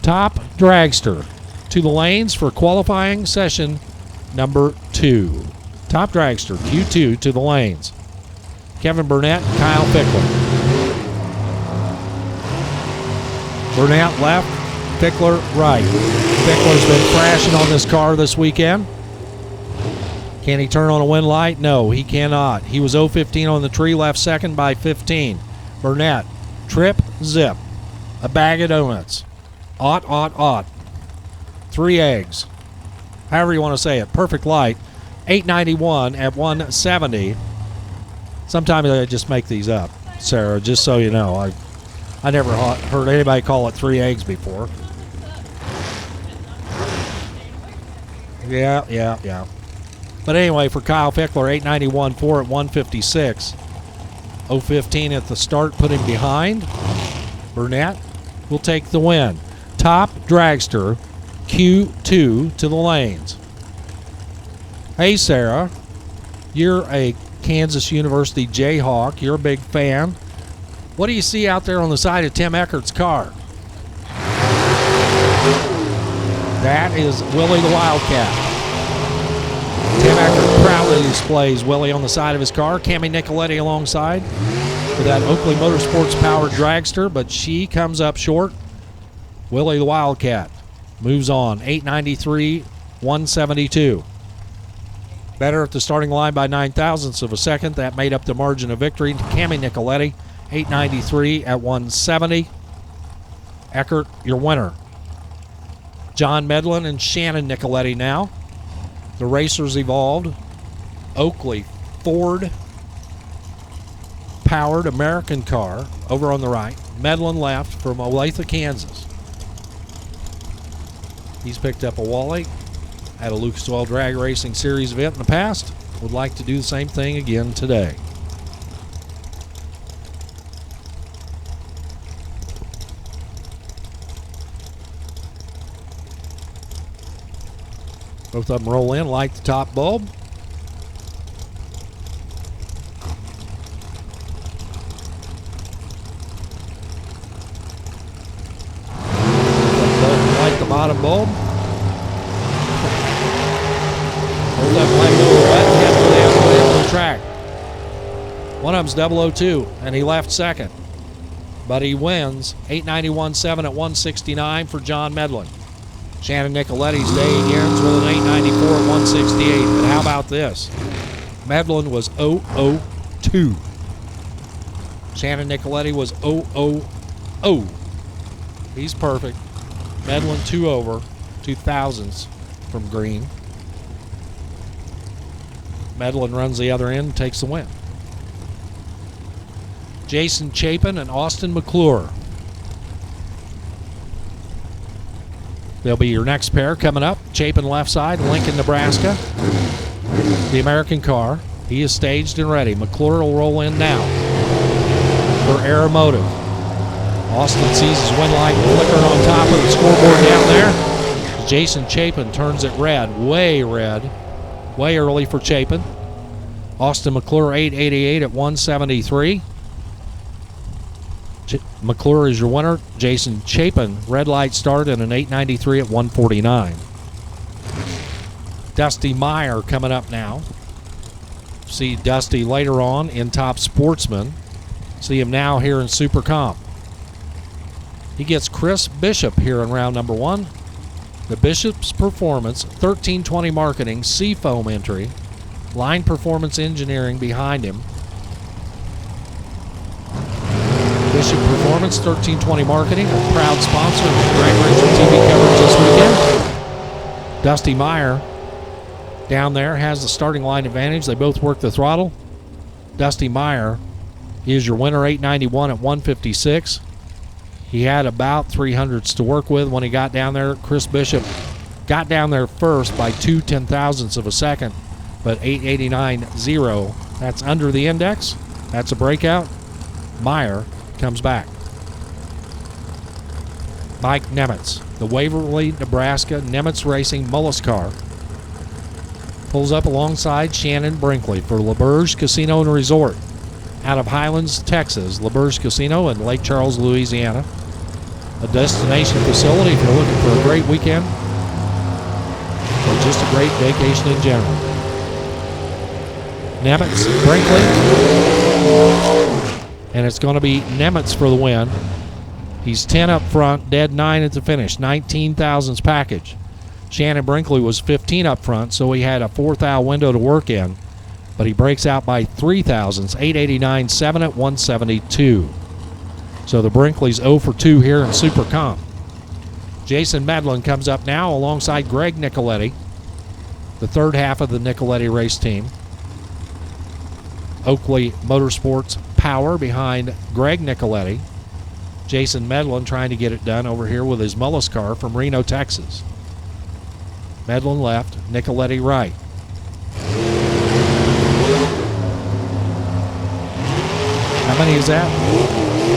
Top Dragster to the lanes for qualifying session number 2. Top Dragster Q2 to the lanes. Kevin Burnett, Kyle Fickler. Burnett left, Fickler right. Fickler's been crashing on this car this weekend. Can he turn on a win light? No, he cannot. He was 0-15 on the tree, left second by 15. Burnett, trip, zip. A bag of donuts. Ought. 3 eggs. However you want to say it. Perfect light. 891 at 170. Sometimes I just make these up, Sarah, just so you know. I never heard anybody call it 3 eggs before. Yeah. But anyway, for Kyle Fickler, 891.4 at 156. 0-15 at the start, put him behind. Burnett will take the win. Top Dragster Q2 to the lanes. Hey, Sarah, you're a Kansas University Jayhawk. You're a big fan. What do you see out there on the side of Tim Eckert's car? That is Willie the Wildcat. Tim Eckert proudly displays Willie on the side of his car. Cami Nicoletti alongside with that Oakley Motorsports powered dragster, but she comes up short. Willie the Wildcat moves on. 893, 172. Better at the starting line by 9 thousandths of a second. That made up the margin of victory. Cami Nicoletti, 893 at 170. Eckert, your winner. John Medlin and Shannon Nicoletti now. The racers evolved. Oakley Ford powered American car over on the right. Medlin left from Olathe, Kansas. He's picked up a Wally at a Lucas Oil Drag Racing Series event in the past. Would like to do the same thing again today. Both of them roll in, light the top bulb. Light the bottom bulb. Hold that light over wet and head to the track. One of them's 002, and he left second. But he wins 891.7 at 169 for John Medlin. Shannon Nicoletti's day ends with an 894 at 168. But how about this? Medlin was 002. Shannon Nicoletti was 000. He's perfect. Medlin 2 over, 2 thousandths from green. Medlin runs the other end and takes the win. Jason Chapin and Austin McClure. They'll be your next pair coming up. Chapin left side, Lincoln, Nebraska. The American car. He is staged and ready. McClure will roll in now for Aeromotive. Austin sees his win light flickering on top of the scoreboard down there. Jason Chapin turns it red, way early for Chapin. Austin McClure 888 at 173. McClure is your winner. Jason Chapin, red light start in an 893 at 149. Dusty Meyer coming up now. See Dusty later on in Top Sportsman. See him now here in Super Comp. He gets Chris Bishop here in round number 1. The Bishop's Performance, 1320 Marketing, Seafoam entry, Line Performance Engineering behind him. Bishop Performance, 1320 Marketing, a proud sponsor of Drag Racer TV coverage this weekend. Dusty Meyer down there has the starting line advantage. They both work the throttle. Dusty Meyer is your winner, 891 at 156. He had about 300s to work with when he got down there. Chris Bishop got down there first by 2 ten-thousandths of a second, but 889.0. That's under the index. That's a breakout. Meyer comes back. Mike Nemitz, the Waverly, Nebraska Nemitz Racing Mullis car, pulls up alongside Shannon Brinkley for LODRS Casino and Resort out of Highlands, Texas. LODRS Casino in Lake Charles, Louisiana. A destination facility if you're looking for a great weekend or just a great vacation in general. Nemitz, Brinkley, and it's going to be Nemitz for the win. He's 10 up front, dead 9 at the finish, 19 thousandths package. Shannon Brinkley was 15 up front, so he had a 4 thou window to work in, but he breaks out by 3 thousandths, 889.7 at 172. So the Brinkley's 0 for 2 here in Super Comp. Jason Medlin comes up now alongside Greg Nicoletti, the third half of the Nicoletti race team. Oakley Motorsports Power behind Greg Nicoletti. Jason Medlin trying to get it done over here with his Mullis car from Reno, Texas. Medlin left, Nicoletti right. How many is that?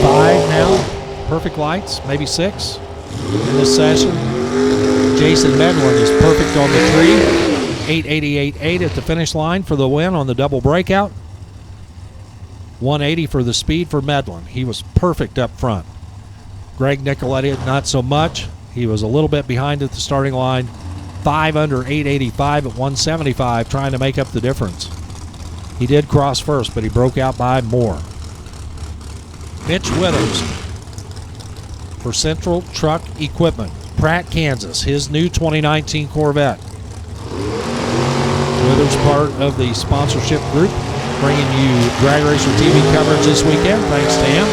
5 now. Perfect lights, maybe 6 in this session. Jason Medlin is perfect on the tree. 888.8 at the finish line for the win on the double breakout. 180 for the speed for Medlin. He was perfect up front. Greg Nicoletti, not so much. He was a little bit behind at the starting line. 5 under 885 at 175, trying to make up the difference. He did cross first, but he broke out by more. Mitch Withers for Central Truck Equipment, Pratt, Kansas, his new 2019 Corvette. Withers part of the sponsorship group, bringing you Drag Racer TV coverage this weekend, thanks to him.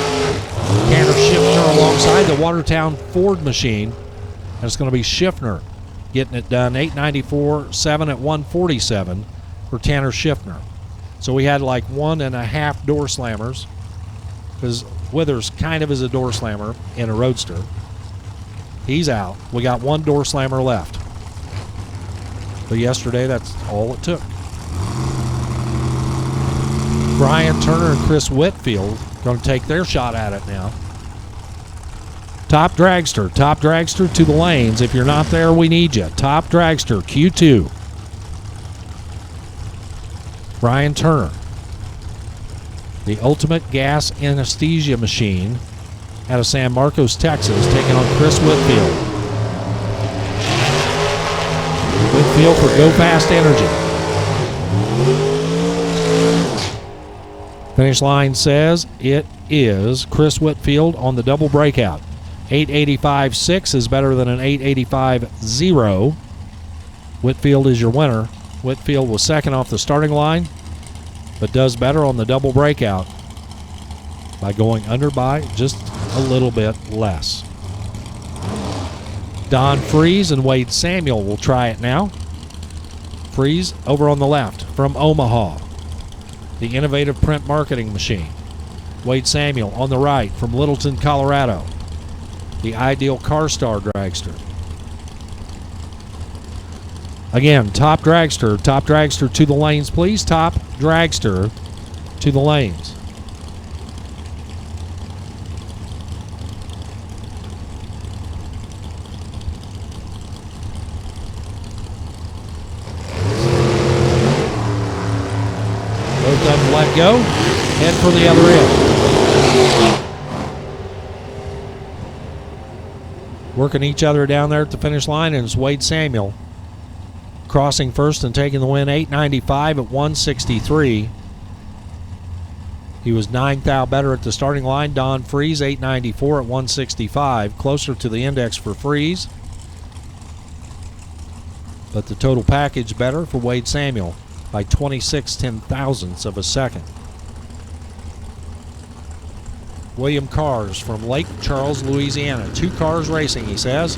Tanner Schiffner alongside the Watertown Ford machine. And it's going to be Schiffner getting it done, 894.7 at 147 for Tanner Schiffner. So we had like 1.5 door slammers, because Withers kind of is a door slammer in a Roadster. He's out. We got 1 door slammer left. But yesterday, that's all it took. Brian Turner and Chris Whitfield going to take their shot at it now. Top Dragster to the lanes. If you're not there, we need you. Top Dragster, Q2. Brian Turner. The Ultimate Gas Anesthesia Machine out of San Marcos, Texas, taking on Chris Whitfield. Whitfield for Go Fast Energy. Finish line says it is Chris Whitfield on the double breakout. 8:85.6 is better than an 8:85.0. Whitfield is your winner. Whitfield was second off the starting line, but does better on the double breakout by going under by just a little bit less. Don Freeze and Wade Samuel will try it now. Freeze over on the left from Omaha, the innovative print marketing machine. Wade Samuel on the right from Littleton, Colorado, the ideal car star dragster. Again, top dragster to the lanes, please. Top dragster to the lanes. Both of them let go. Head for the other end. Working each other down there at the finish line, and it's Wade Samuel crossing first and taking the win. 8:95 at 163. He was 9 thou better at the starting line. Don Freeze 8:94 at 165, closer to the index for Freeze, but the total package better for Wade Samuel by 26/10,000ths of a second. William Cars from Lake Charles, Louisiana. 2 cars racing, he says.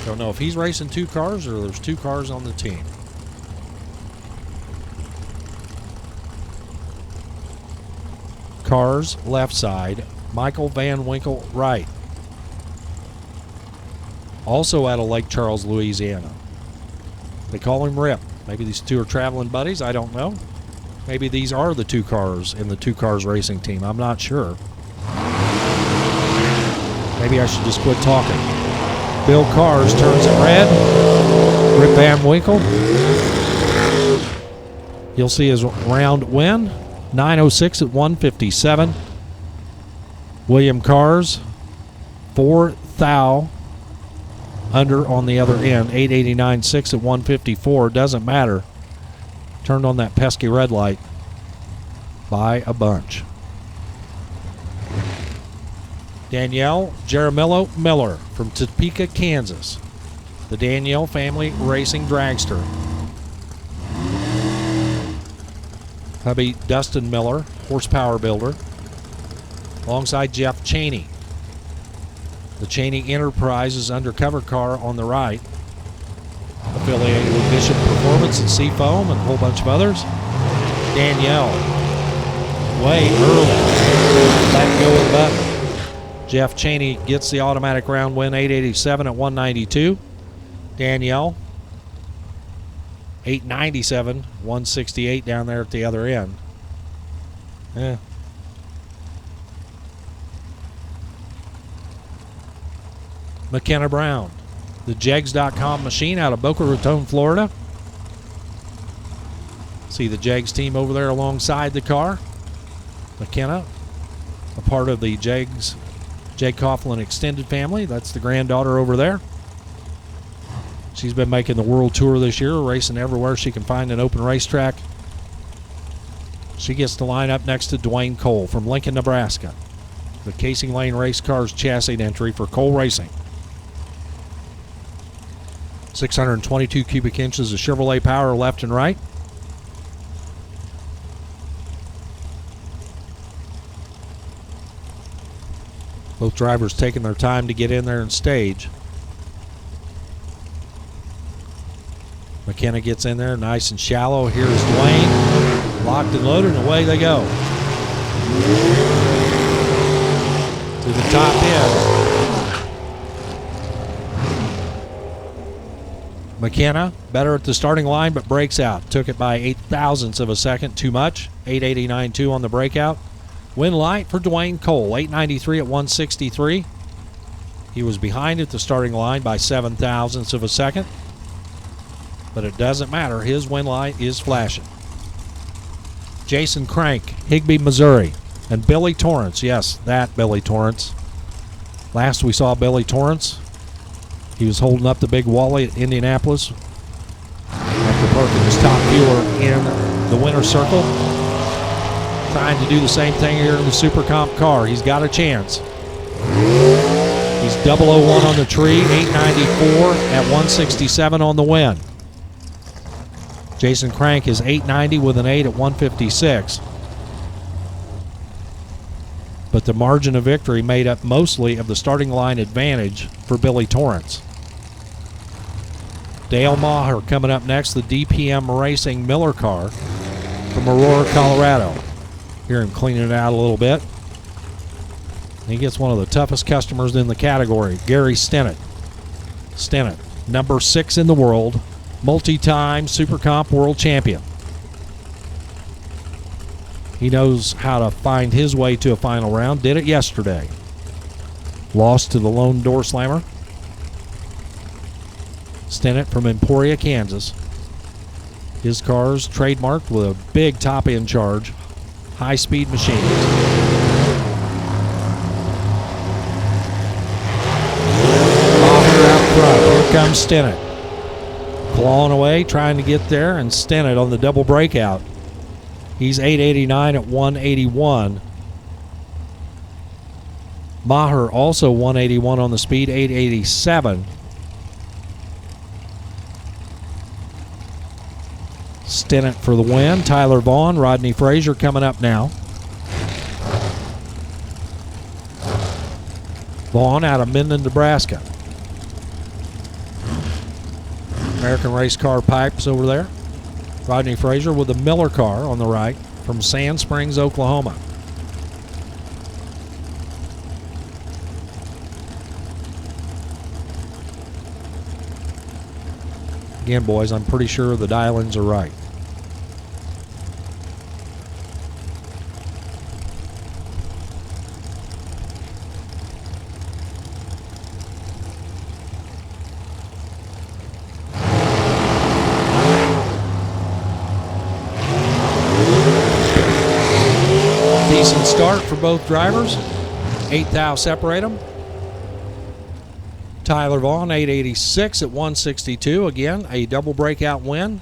Don't know if he's racing 2 cars or there's 2 cars on the team. Cars left side, Michael Van Winkle right. Also out of Lake Charles, Louisiana. They call him Rip. Maybe these 2 are traveling buddies, I don't know. Maybe these are the 2 cars in the 2 cars racing team, I'm not sure. Maybe I should just quit talking. Bill Cars turns it red. Rip Van Winkle. You'll see his round win. 9:06 at 157. William Cars, 4 thou under on the other end. 8:89.6 at 154. Doesn't matter. Turned on that pesky red light by a bunch. Danielle Jaramillo Miller from Topeka, Kansas. The Danielle family racing dragster. Hubby Dustin Miller, horsepower builder, alongside Jeff Cheney. The Cheney Enterprises undercover car on the right, affiliated with Bishop Performance and Seafoam and a whole bunch of others. Danielle, way early, let go of the button. Jeff Cheney gets the automatic round win, 8:87 at 192. Danielle, 8:97, 168 down there at the other end. McKenna Brown, the Jegs.com machine out of Boca Raton, Florida. See the Jegs team over there alongside the car. McKenna, a part of the Jegs, Jake Coughlin extended family. That's the granddaughter over there. She's been making the world tour this year, racing everywhere she can find an open racetrack. She gets to line up next to Dwayne Cole from Lincoln, Nebraska. The Casing Lane Race Cars chassis entry for Cole Racing. 622 cubic inches of Chevrolet power left and right. Both drivers taking their time to get in there and stage. McKenna gets in there nice and shallow. Here's Dwayne. Locked and loaded, and away they go. To the top end. McKenna, better at the starting line, but breaks out. Took it by 0.08 of a second, too much. 8:89.2 on the breakout. Win light for Dwayne Cole, 8:93 at 163. He was behind at the starting line by 0.07 of a second, but it doesn't matter. His win light is flashing. Jason Crank, Higbee, Missouri, and Billy Torrance. Yes, that Billy Torrance. Last we saw Billy Torrance, he was holding up the big Wally at Indianapolis after parking his top fueler in the winner's circle. trying to do the same thing here in the Super Comp car. He's got a chance. He's 001 on the tree, 894 at 167 on the win. Jason Crank is 890 with an 8 at 156. But the margin of victory made up mostly of the starting line advantage for Billy Torrance. Dale Maher coming up next, the DPM Racing Miller car from Aurora, Colorado. Hear him cleaning it out a little bit. He gets one of the toughest customers in the category, Gary Stennett. Stennett, number 6 in the world, multi-time Super Comp world champion. He knows how to find his way to a final round. Did it yesterday. Lost to the lone door slammer. Stennett from Emporia, Kansas. His car's trademarked with a big top-end charge. High-speed machines. Out front. Here comes Stennett. Clawing away, trying to get there, and Stennett on the double breakout. He's 889 at 181. Maher also 181 on the speed, 887. Stennett for the win. Tyler Vaughn, Rodney Frazier coming up now. Vaughn out of Minden, Nebraska. American Race Car Pipes over there. Rodney Frazier with the Miller car on the right from Sand Springs, Oklahoma. Again, boys, I'm pretty sure the dial-ins are right. Decent start for both drivers. 8 thou separate them. Tyler Vaughn, 886 at 162. Again, a double breakout win.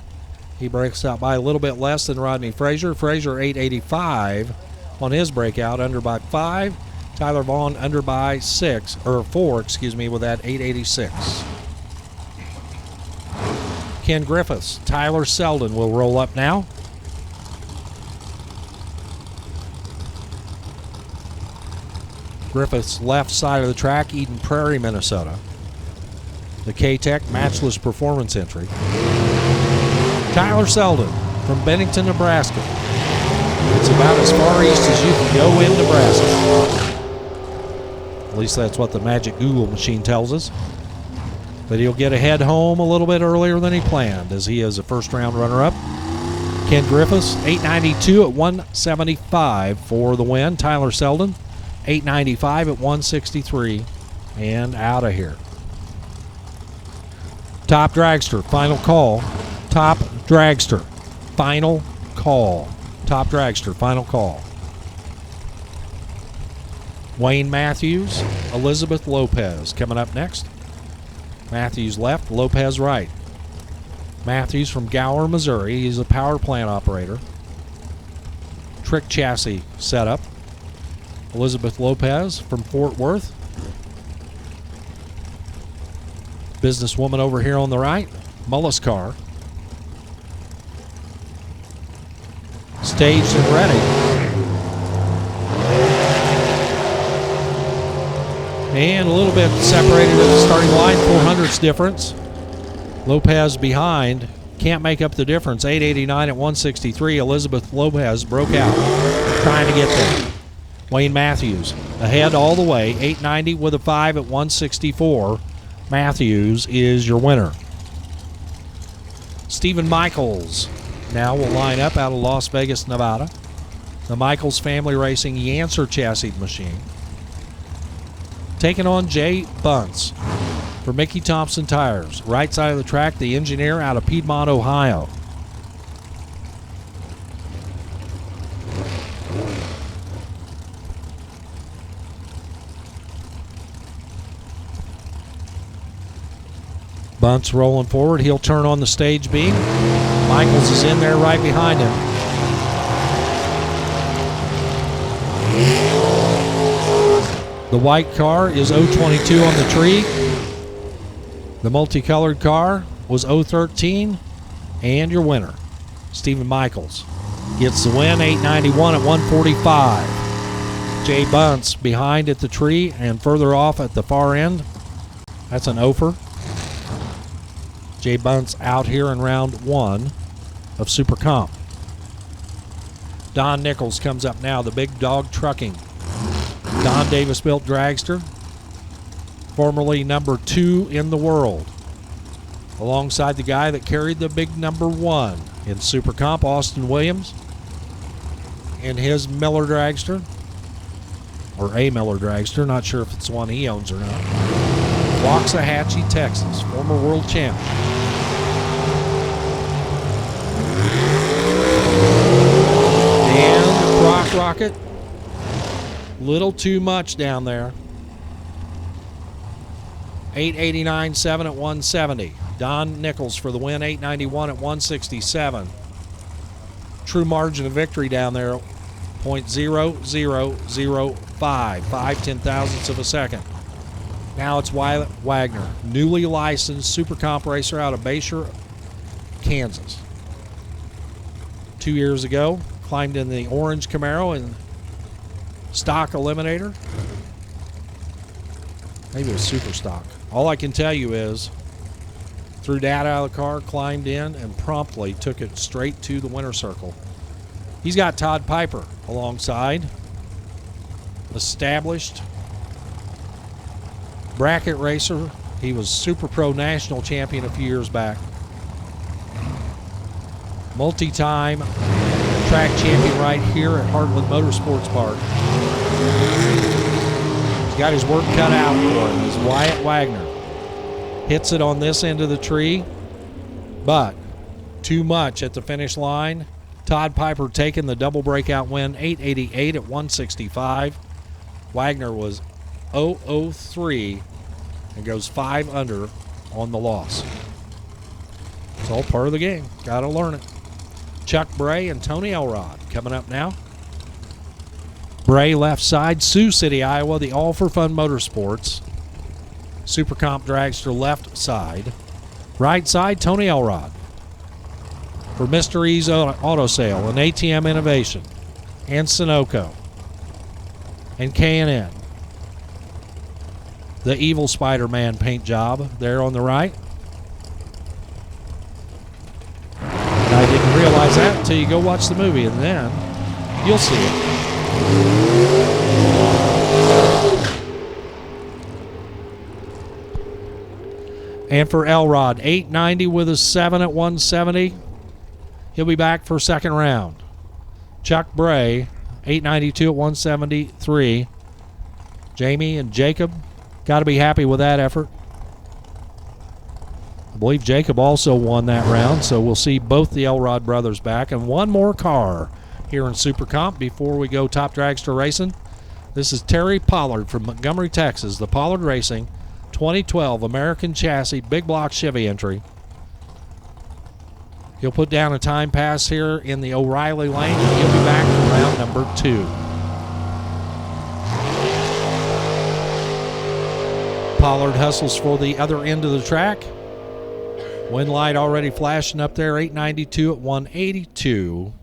He breaks out by a little bit less than Rodney Frazier. Frazier, 885 on his breakout, under by 5. Tyler Vaughn under by 4, with that 886. Ken Griffiths, Tyler Selden will roll up now. Griffiths left side of the track, Eden Prairie, Minnesota. The K-Tech Matchless Performance entry. Tyler Selden from Bennington, Nebraska. It's about as far east as you can go in Nebraska. At least that's what the magic Google machine tells us. But he'll get a head home a little bit earlier than he planned, as he is a first-round runner-up. Ken Griffiths, 892 at 175 for the win. Tyler Selden, 895 at 163, and out of here. Top Dragster, final call. Top Dragster, final call. Top Dragster, final call. Wayne Matthews, Elizabeth Lopez coming up next. Matthews left, Lopez right. Matthews from Gower, Missouri. He's a power plant operator. Trick chassis setup. Elizabeth Lopez from Fort Worth. Businesswoman over here on the right. Mullis car. Staged and ready. And a little bit separated at the starting line. 400ths difference. Lopez behind. Can't make up the difference. 889 at 163. Elizabeth Lopez broke out. Trying to get there. Wayne Matthews ahead all the way, 890 with a 5 at 164. Matthews is your winner. Stephen Michaels now will line up out of Las Vegas, Nevada. The Michaels Family Racing Yancer chassis machine. Taking on Jay Bunce for Mickey Thompson Tires. Right side of the track, the engineer out of Piedmont, Ohio. Bunce rolling forward. He'll turn on the stage beam. Michaels is in there right behind him. The white car is 022 on the tree. The multicolored car was 013. And your winner, Stephen Michaels, gets the win, 891 at 145. Jay Bunce behind at the tree and further off at the far end. That's an offer. Jay Bunce out here in round 1 of Super Comp. Don Nichols comes up now, the Big Dog Trucking. Don Davis built dragster, formerly number 2 in the world, alongside the guy that carried the big number 1 in Super Comp, Austin Williams, in his Miller dragster, or a Miller dragster, not sure if it's one he owns or not. Waxahachie, Texas, former world champion. And Croc Rocket, little too much down there. 889.7 at 170. Don Nichols for the win, 891 at 167. True margin of victory down there, 0.0005, 5/10,000ths of a second. Now it's Wyatt Wagner, newly licensed Super Comp racer out of Bayshore, Kansas. 2 years ago, climbed in the orange Camaro and stock eliminator. Maybe it was super stock. All I can tell you is, threw dad out of the car, climbed in, and promptly took it straight to the winner's circle. He's got Todd Piper alongside, established bracket racer. He was Super Pro National Champion a few years back. Multi-time track champion right here at Heartland Motorsports Park. He's got his work cut out for him. Is Wyatt Wagner. Hits it on this end of the tree, but too much at the finish line. Todd Piper taking the double breakout win, 888 at 165. Wagner was 003 and goes 5 under on the loss. It's all part of the game. Got to learn it. Chuck Bray and Tony Elrod coming up now. Bray left side, Sioux City, Iowa, the All for Fun Motorsports Super Comp dragster left side. Right side, Tony Elrod for Mr. E's Auto Sale and ATM Innovation and Sunoco and K&N. The Evil Spider-Man paint job there on the right. And I didn't realize that until you go watch the movie, and then you'll see it. And for Elrod, 890 with a 7 at 170. He'll be back for second round. Chuck Bray, 892 at 173. Jamie and Jacob, got to be happy with that effort. I believe Jacob also won that round, so we'll see both the Elrod brothers back. And one more car here in Super Comp before we go top dragster racing. This is Terry Pollard from Montgomery, Texas, the Pollard Racing 2012 American Chassis Big Block Chevy entry. He'll put down a time pass here in the O'Reilly lane, and he'll be back for round number 2. Pollard hustles for the other end of the track. Wind light already flashing up there, 892 at 182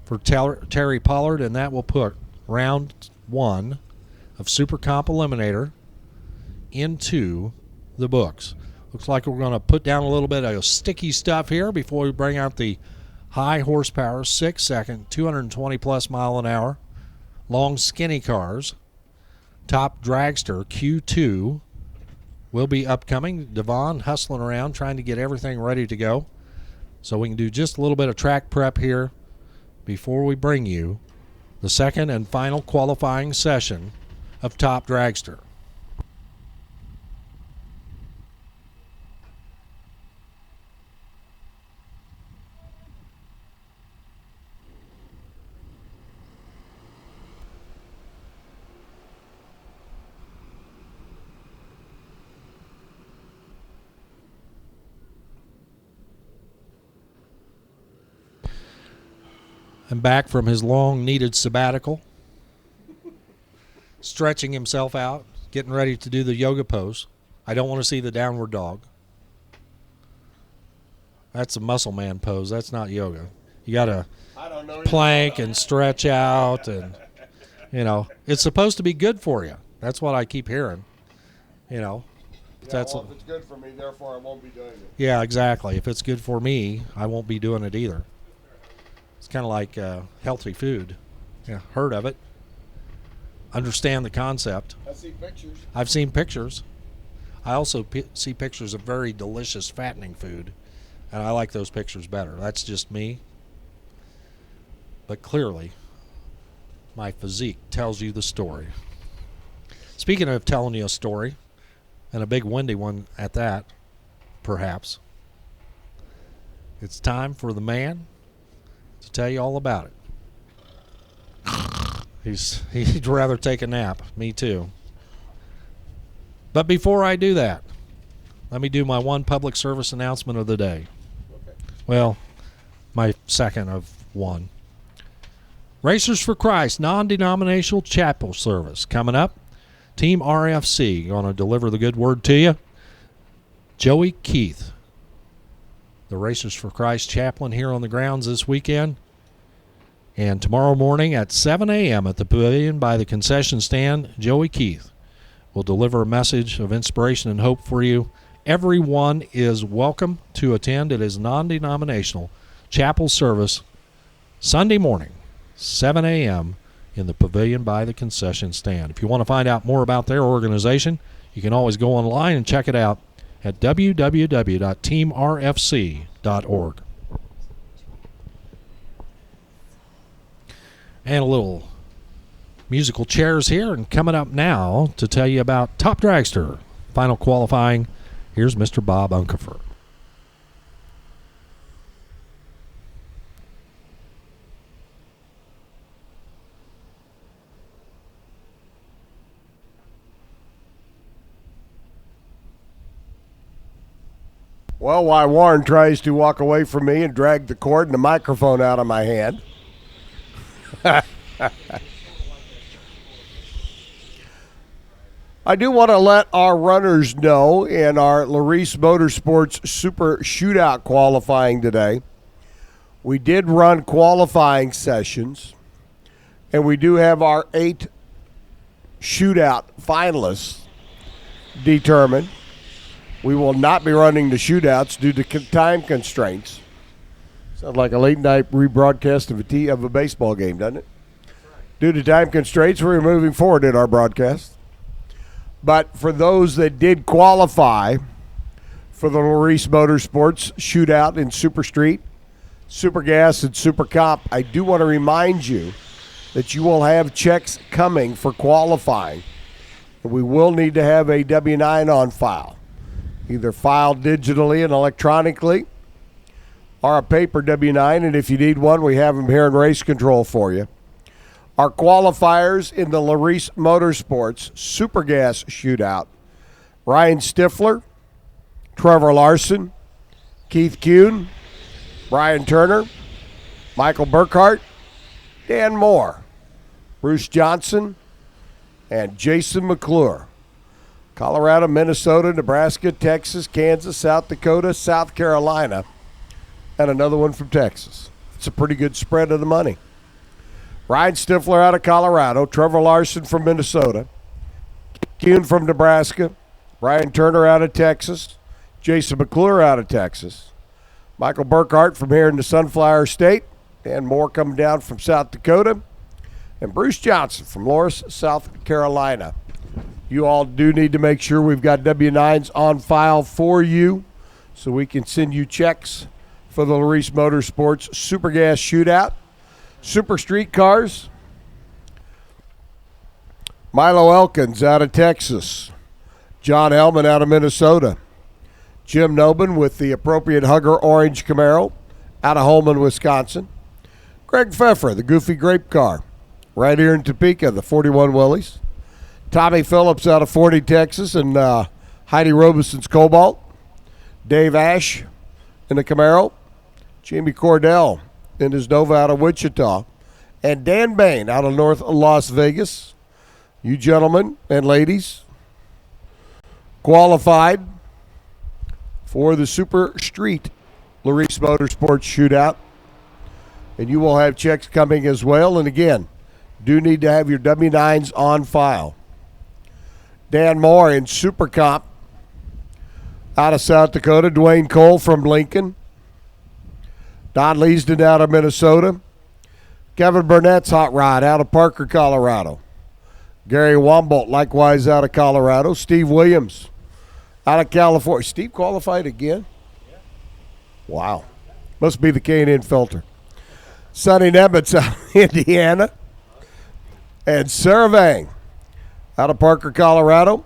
for Terry Pollard, and that will put round 1 of Super Comp Eliminator into the books. Looks like we're going to put down a little bit of sticky stuff here before we bring out the high horsepower, 6-second, 220 plus mile an hour, long skinny cars. Top dragster Q2 will be upcoming. Devon hustling around trying to get everything ready to go so we can do just a little bit of track prep here before we bring you the second and final qualifying session of Top Dragster. And back from his long-needed sabbatical. stretching himself out, getting ready to do the yoga pose. I don't want to see the downward dog. That's a muscle man pose. That's not yoga. You got to plank and stretch out, and, it's supposed to be good for you. That's what I keep hearing, If it's good for me, therefore I won't be doing it. Yeah, exactly. If it's good for me, I won't be doing it either. It's kind of like healthy food. Yeah, heard of it. Understand the concept. I see pictures. I've seen pictures. I also see pictures of very delicious, fattening food, and I like those pictures better. That's just me. But clearly, my physique tells you the story. Speaking of telling you a story, and a big windy one at that, perhaps, it's time for the man to tell you all about it. He'd rather take a nap. Me too. But before I do that, let me do my one public service announcement of the day. Okay. Well, my second of one. Racers for Christ non-denominational chapel service coming up. Team RFC going to deliver the good word to you. Joey Keith, the Racers for Christ chaplain here on the grounds this weekend. And tomorrow morning at 7 a.m. at the pavilion by the concession stand, Joey Keith will deliver a message of inspiration and hope for you. Everyone is welcome to attend. It is non-denominational chapel service Sunday morning, 7 a.m. in the pavilion by the concession stand. If you want to find out more about their organization, you can always go online and check it out at www.teamrfc.org. And a little musical chairs here, and coming up now to tell you about Top Dragster. Final qualifying, here's Mr. Bob Unkefer. Well, while Warren tries to walk away from me and drag the cord and the microphone out of my hand. I do want to let our runners know in our Larice Motorsports Super Shootout qualifying today, we did run qualifying sessions, and we do have our 8 shootout finalists determined. We will not be running the shootouts due to time constraints. Sounds like a late-night rebroadcast of a baseball game, doesn't it? Due to time constraints, we're moving forward in our broadcast. But for those that did qualify for the Larice Motorsports Shootout in Super Street, Super Gas, and Super Comp, I do want to remind you that you will have checks coming for qualifying. We will need to have a W-9 on file, either filed digitally and electronically or a paper W-9, and if you need one, we have them here in race control for you. Our qualifiers in the Larice Motorsports Super Gas Shootout: Ryan Stifler, Trevor Larson, Keith Kuhn, Brian Turner, Michael Burkhart, Dan Moore, Bruce Johnson, and Jason McClure. Colorado, Minnesota, Nebraska, Texas, Kansas, South Dakota, South Carolina, and another one from Texas. It's a pretty good spread of the money. Ryan Stifler out of Colorado, Trevor Larson from Minnesota, Kuhn from Nebraska, Brian Turner out of Texas, Jason McClure out of Texas, Michael Burkhart from here in the Sunflower State, Dan Moore coming down from South Dakota, and Bruce Johnson from Loris, South Carolina. You all do need to make sure we've got W-9s on file for you so we can send you checks for the Larice Motorsports Super Gas Shootout. Super Street Cars, Milo Elkins out of Texas, John Hellman out of Minnesota, Jim Nobin with the appropriate Hugger Orange Camaro out of Holman, Wisconsin, Greg Pfeffer, the Goofy Grape Car, right here in Topeka, the 41 Willys, Tommy Phillips out of Forney, Texas, and Heidi Robeson's Cobalt, Dave Ash in the Camaro, Jamie Cordell in his Nova out of Wichita, and Dan Bain out of North Las Vegas. You gentlemen and ladies qualified for the Super Street Larice Motorsports Shootout. And you will have checks coming as well. And again, do need to have your W-9s on file. Dan Moore in Super Comp out of South Dakota. Dwayne Cole from Lincoln. Don Leesden out of Minnesota. Kevin Burnett's Hot Rod out of Parker, Colorado. Gary Wambolt, likewise out of Colorado. Steve Williams out of California. Steve qualified again? Wow. Must be the K&N filter. Sonny Nemitz out of Indiana. And Sarah Vang out of Parker, Colorado.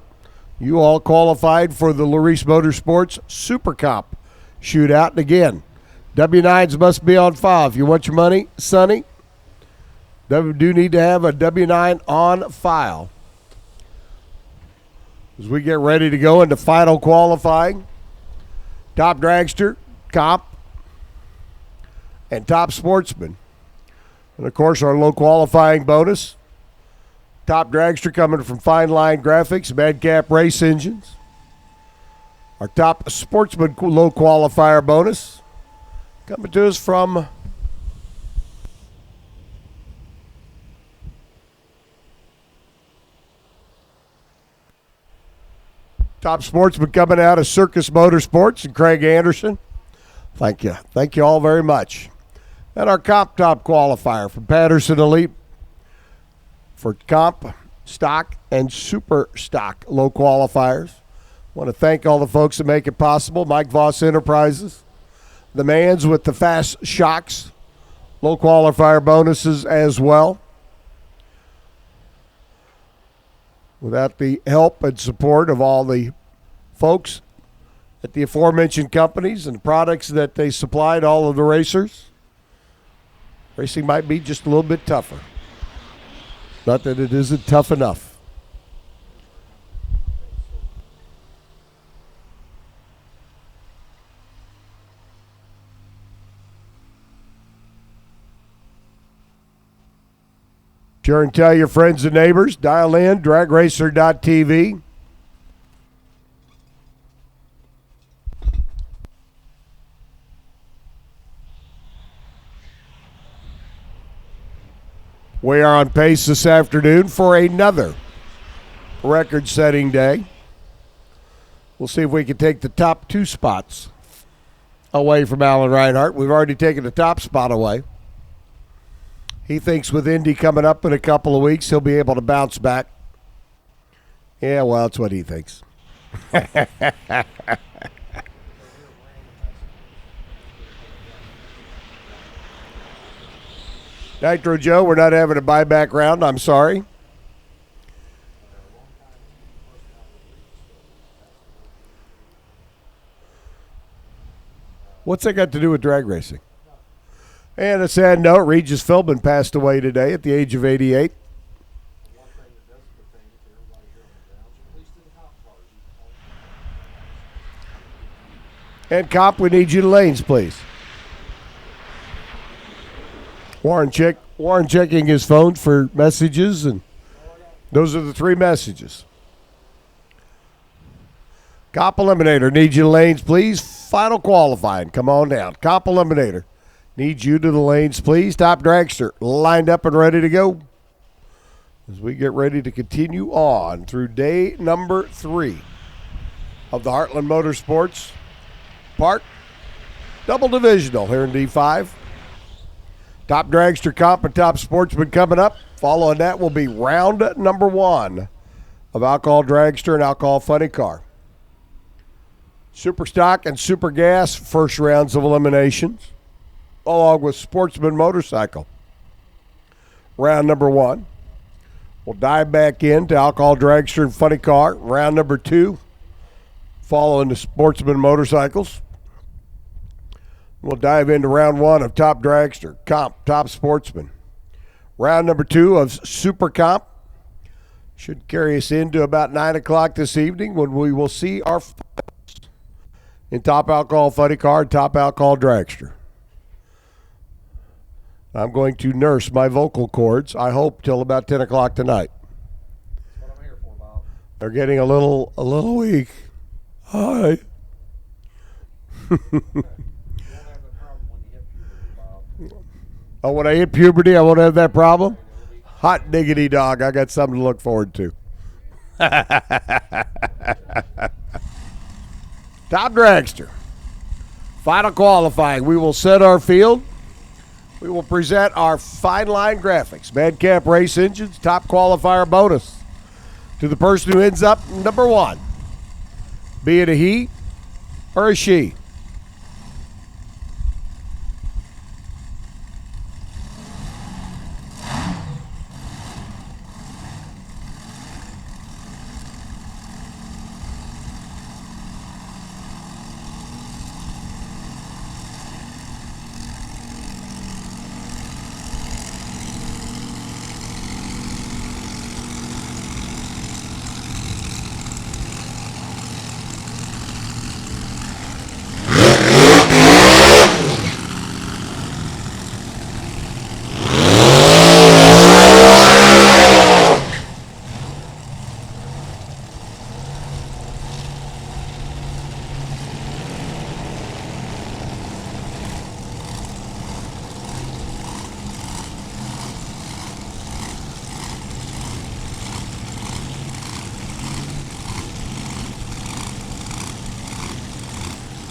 You all qualified for the Larice Motorsports Super Comp Shootout. And again, W-9s must be on file. If you want your money, Sonny, you do need to have a W-9 on file. As we get ready to go into final qualifying, top dragster, comp, and top sportsman. And, of course, our low qualifying bonus. Top dragster coming from Fine Line Graphics, Madcap Race Engines. Our top sportsman low qualifier bonus coming to us from top sportsman coming out of Circus Motorsports and Craig Anderson. Thank you. Thank you all very much. And our comp top qualifier from Patterson Elite for comp, stock, and super stock low qualifiers. Want to thank all the folks that make it possible. Mike Voss Enterprises, the Mans with the Fast Shocks, low qualifier bonuses as well. Without the help and support of all the folks at the aforementioned companies and products that they supplied all of the racers, racing might be just a little bit tougher. Not that it isn't tough enough. Sure and tell your friends and neighbors. Dial in, dragracer.tv. We are on pace this afternoon for another record-setting day. We'll see if we can take the top two spots away from Alan Reinhart. We've already taken the top spot away. He thinks with Indy coming up in a couple of weeks, he'll be able to bounce back. Yeah, well, that's what he thinks. Nitro Joe, we're not having a buyback round. I'm sorry. What's that got to do with drag racing? And a sad note, Regis Philbin passed away today at the age of 88. And cop, we need you to lanes, please. Warren checking his phone for messages, and those are the three messages. Cop Eliminator, need you to lanes, please. Final qualifying, come on down. Cop Eliminator, need you to the lanes, please. Top dragster, lined up and ready to go. As we get ready to continue on through day number 3 of the Heartland Motorsports Park Double Divisional here in D5. Top dragster, comp, and top sportsman coming up. Following that will be round number 1 of alcohol dragster and alcohol funny car. Super stock and super gas first rounds of eliminations, along with sportsman motorcycle. Round number 1. We'll dive back into alcohol dragster and funny car. Round number 2, following the sportsman motorcycles. We'll dive into round 1 of top dragster, comp, top sportsman. Round number 2 of super comp should carry us into about 9 o'clock this evening when we will see our finals in top alcohol funny car and top alcohol dragster. I'm going to nurse my vocal cords, I hope, till about 10 o'clock tonight. They're getting a little weak. Hi. Oh, when I hit puberty, I won't have that problem? Hot diggity dog. I got something to look forward to. Top dragster. Final qualifying. We will set our field. We will present our fine line graphics. Madcap Race Engines, top qualifier bonus to the person who ends up number one, be it a he or a she.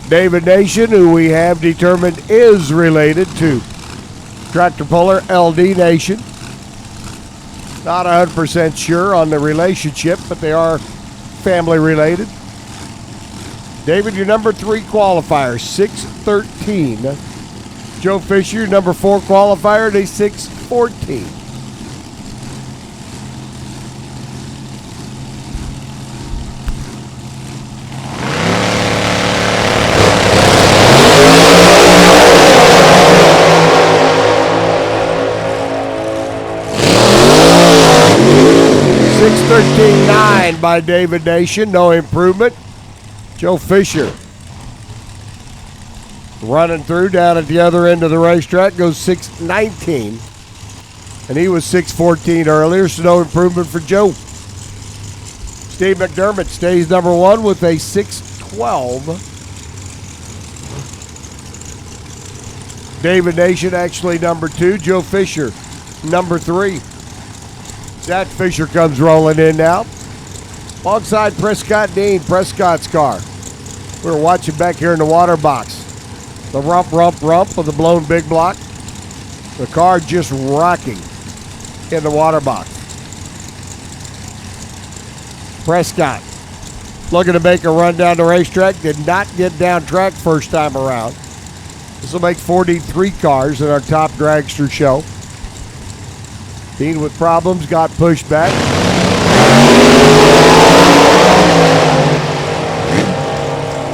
David Nation, who we have determined is related to tractor puller LD Nation. Not 100% sure on the relationship, but they are family related. David, your number 3 qualifier, 6:13. Joe Fisher, number 4 qualifier, at a 6:14. $613.9 by David Nation. No improvement. Joe Fisher running through down at the other end of the racetrack goes 6:19. And he was 6:14 earlier, so no improvement for Joe. Steve McDermott stays number 1 with a 6:12. David Nation actually number 2. Joe Fisher number 3. Zach Fisher comes rolling in now. Alongside Prescott Dean, Prescott's car. We were watching back here in the water box. The rump of the blown big block. The car just rocking in the water box. Prescott looking to make a run down the racetrack. Did not get down track first time around. This will make 43 cars in our top dragster show. Dean with problems, got pushed back.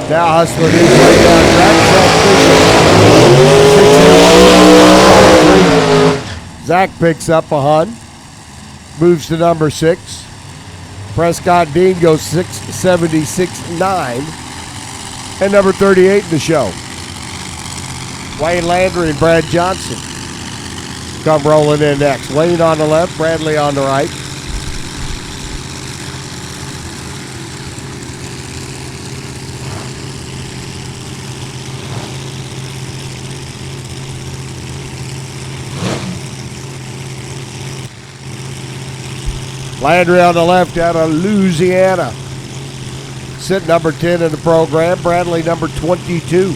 Now hustling his way down track. Zach picks up a Hun. Moves to number 6. Prescott Dean goes 6:76.9. And number 38 in the show. Wayne Landry and Brad Johnson come rolling in next. Wayne on the left, Bradley on the right. Landry on the left out of Louisiana. Sit number 10 in the program. Bradley number 22.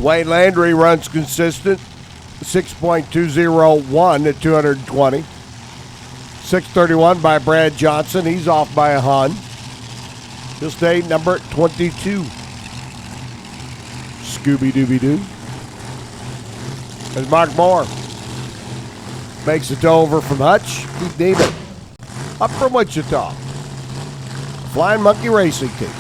Wayne Landry runs consistent, 6.201 at 220. 631 by Brad Johnson. He's off by a Hun. He'll stay number 22. Scooby-Dooby-Doo. As Mark Moore makes it over from Hutch. Keith Neiman up from Wichita. Flying Monkey Racing Team.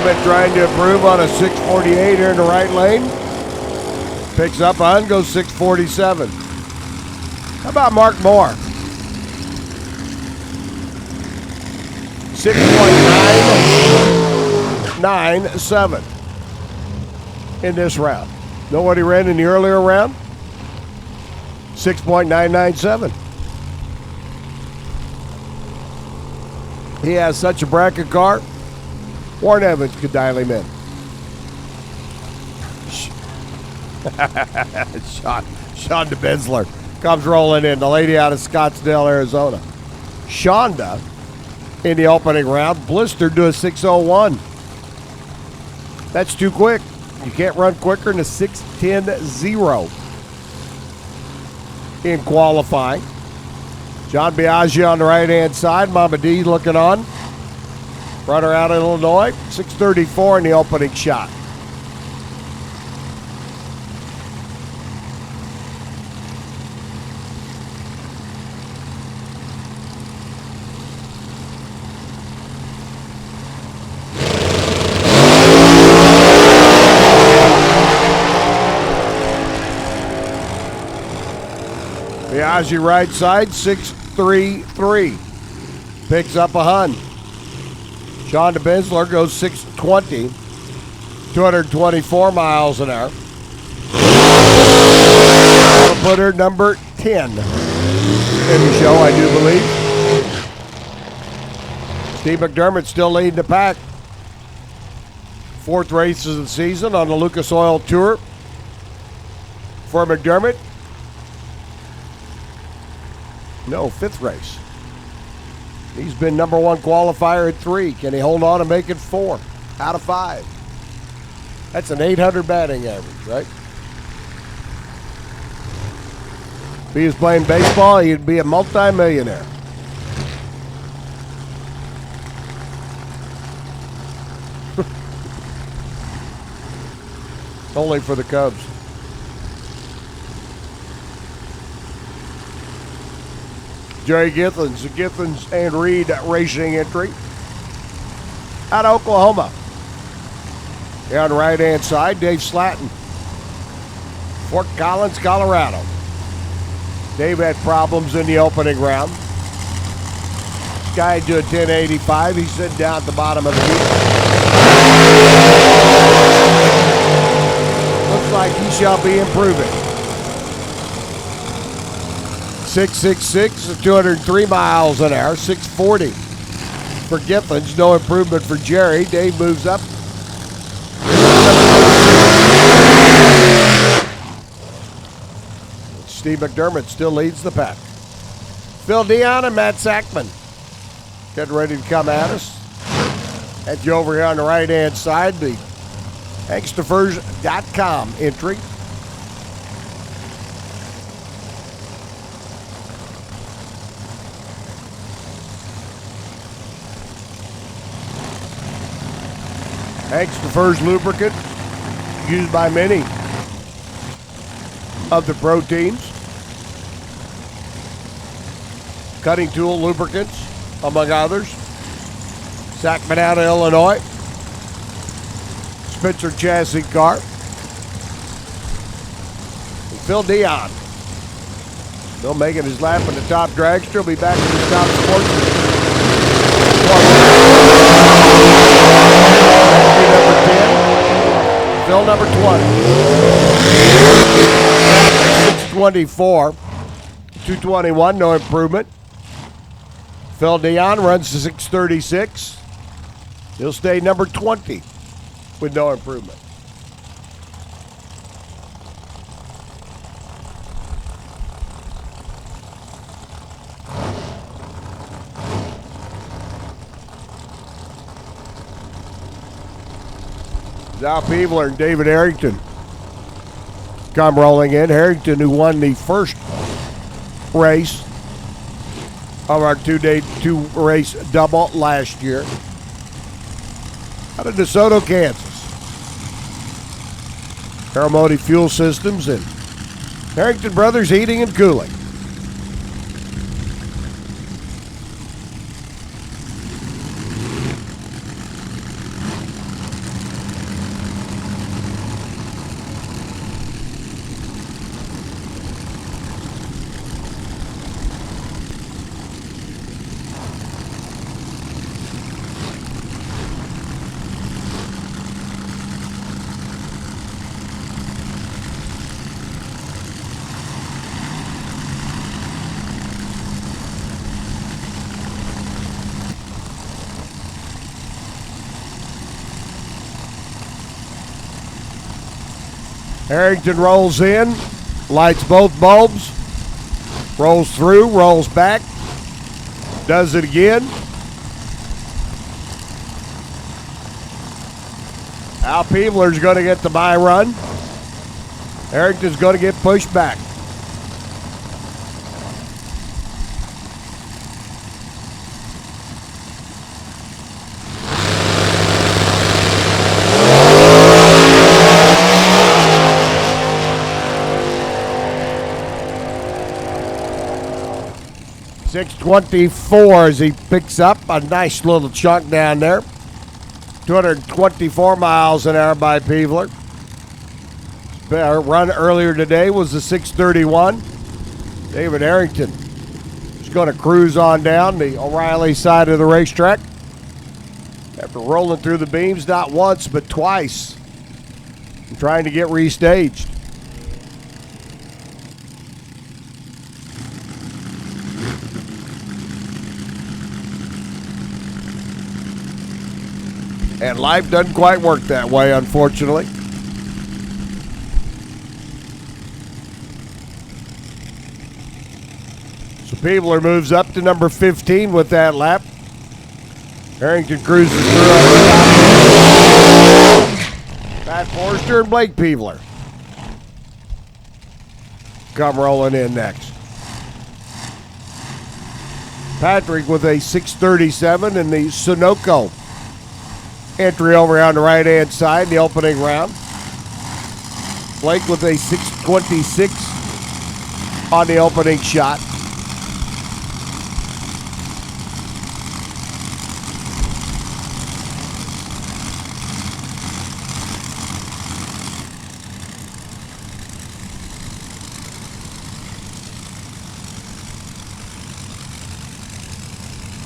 Devitt trying to improve on a 6:48 here in the right lane. Picks up on, goes 6:47. How about Mark Moore? 6.997 in this round. Know what he ran in the earlier round? 6.997. He has such a bracket car, Warren Evans could dial him in. Sean DeBenzler comes rolling in, the lady out of Scottsdale, Arizona. Shonda, in the opening round, blistered to a 6:01. That's too quick. You can't run quicker than a 6:10.0 in qualifying. John Biaggi on the right-hand side. Mama D looking on. Runner out of Illinois. 6:34 in the opening shot. Biaggi right side, 6:33. Picks up a hun. Sean DeBenzler goes 6:20, 224 miles an hour. That'll put her number 10 in the show, I do believe. Steve McDermott still leading the pack. Fourth race of the season on the Lucas Oil Tour for McDermott. No, fifth race. He's been number one qualifier at 3. Can he hold on and make it 4 out of 5? That's an 800 batting average, right? If he was playing baseball, he'd be a multi-millionaire. Only for the Cubs. Jerry Githens, the Githens and Reed Racing entry out of Oklahoma. Here on the right-hand side, Dave Slatton, Fort Collins, Colorado. Dave had problems in the opening round. This guy do a 1085. He's sitting down at the bottom of the heap. Looks like he shall be improving. 666 at 203 miles an hour, 640 for Githens. No improvement for Jerry. Dave moves up. Steve McDermott still leads the pack. Phil Dion and Matt Sackman getting ready to come at us. That's you over here on the right-hand side, the Extravers.com entry. Extravers lubricant used by many of the pro teams. Cutting tool lubricants, among others. Sackman out of Illinois. Spitzer chassis car. And Phil Dion. Still making his lap in the top dragster. He'll be back in the top sports. Number 10. Phil number 20. 624. 221, no improvement. Phil Dion runs to 636. He'll stay number 20 with no improvement. Al Peebler and David Harrington come rolling in. Harrington, who won the first race of our two-race double last year out of DeSoto, Kansas. Aramoti Fuel Systems and Harrington Brothers Heating and Cooling. Harrington rolls in, lights both bulbs, rolls through, rolls back, does it again. Al Peevler's going to get the bye run. Harrington's going to get pushed back. .624 as he picks up a nice little chunk down there. 224 miles an hour by Peevler. Our run earlier today was the 631. David Harrington is going to cruise on down the O'Reilly side of the racetrack after rolling through the beams not once but twice and trying to get restaged. And life doesn't quite work that way, unfortunately. So Peevler moves up to number 15 with that lap. Harrington cruises through. Pat Forrester and Blake Peevler come rolling in next. Patrick with a 637 in the Sunoco entry over on the right-hand side in the opening round. Blake with a 626 on the opening shot.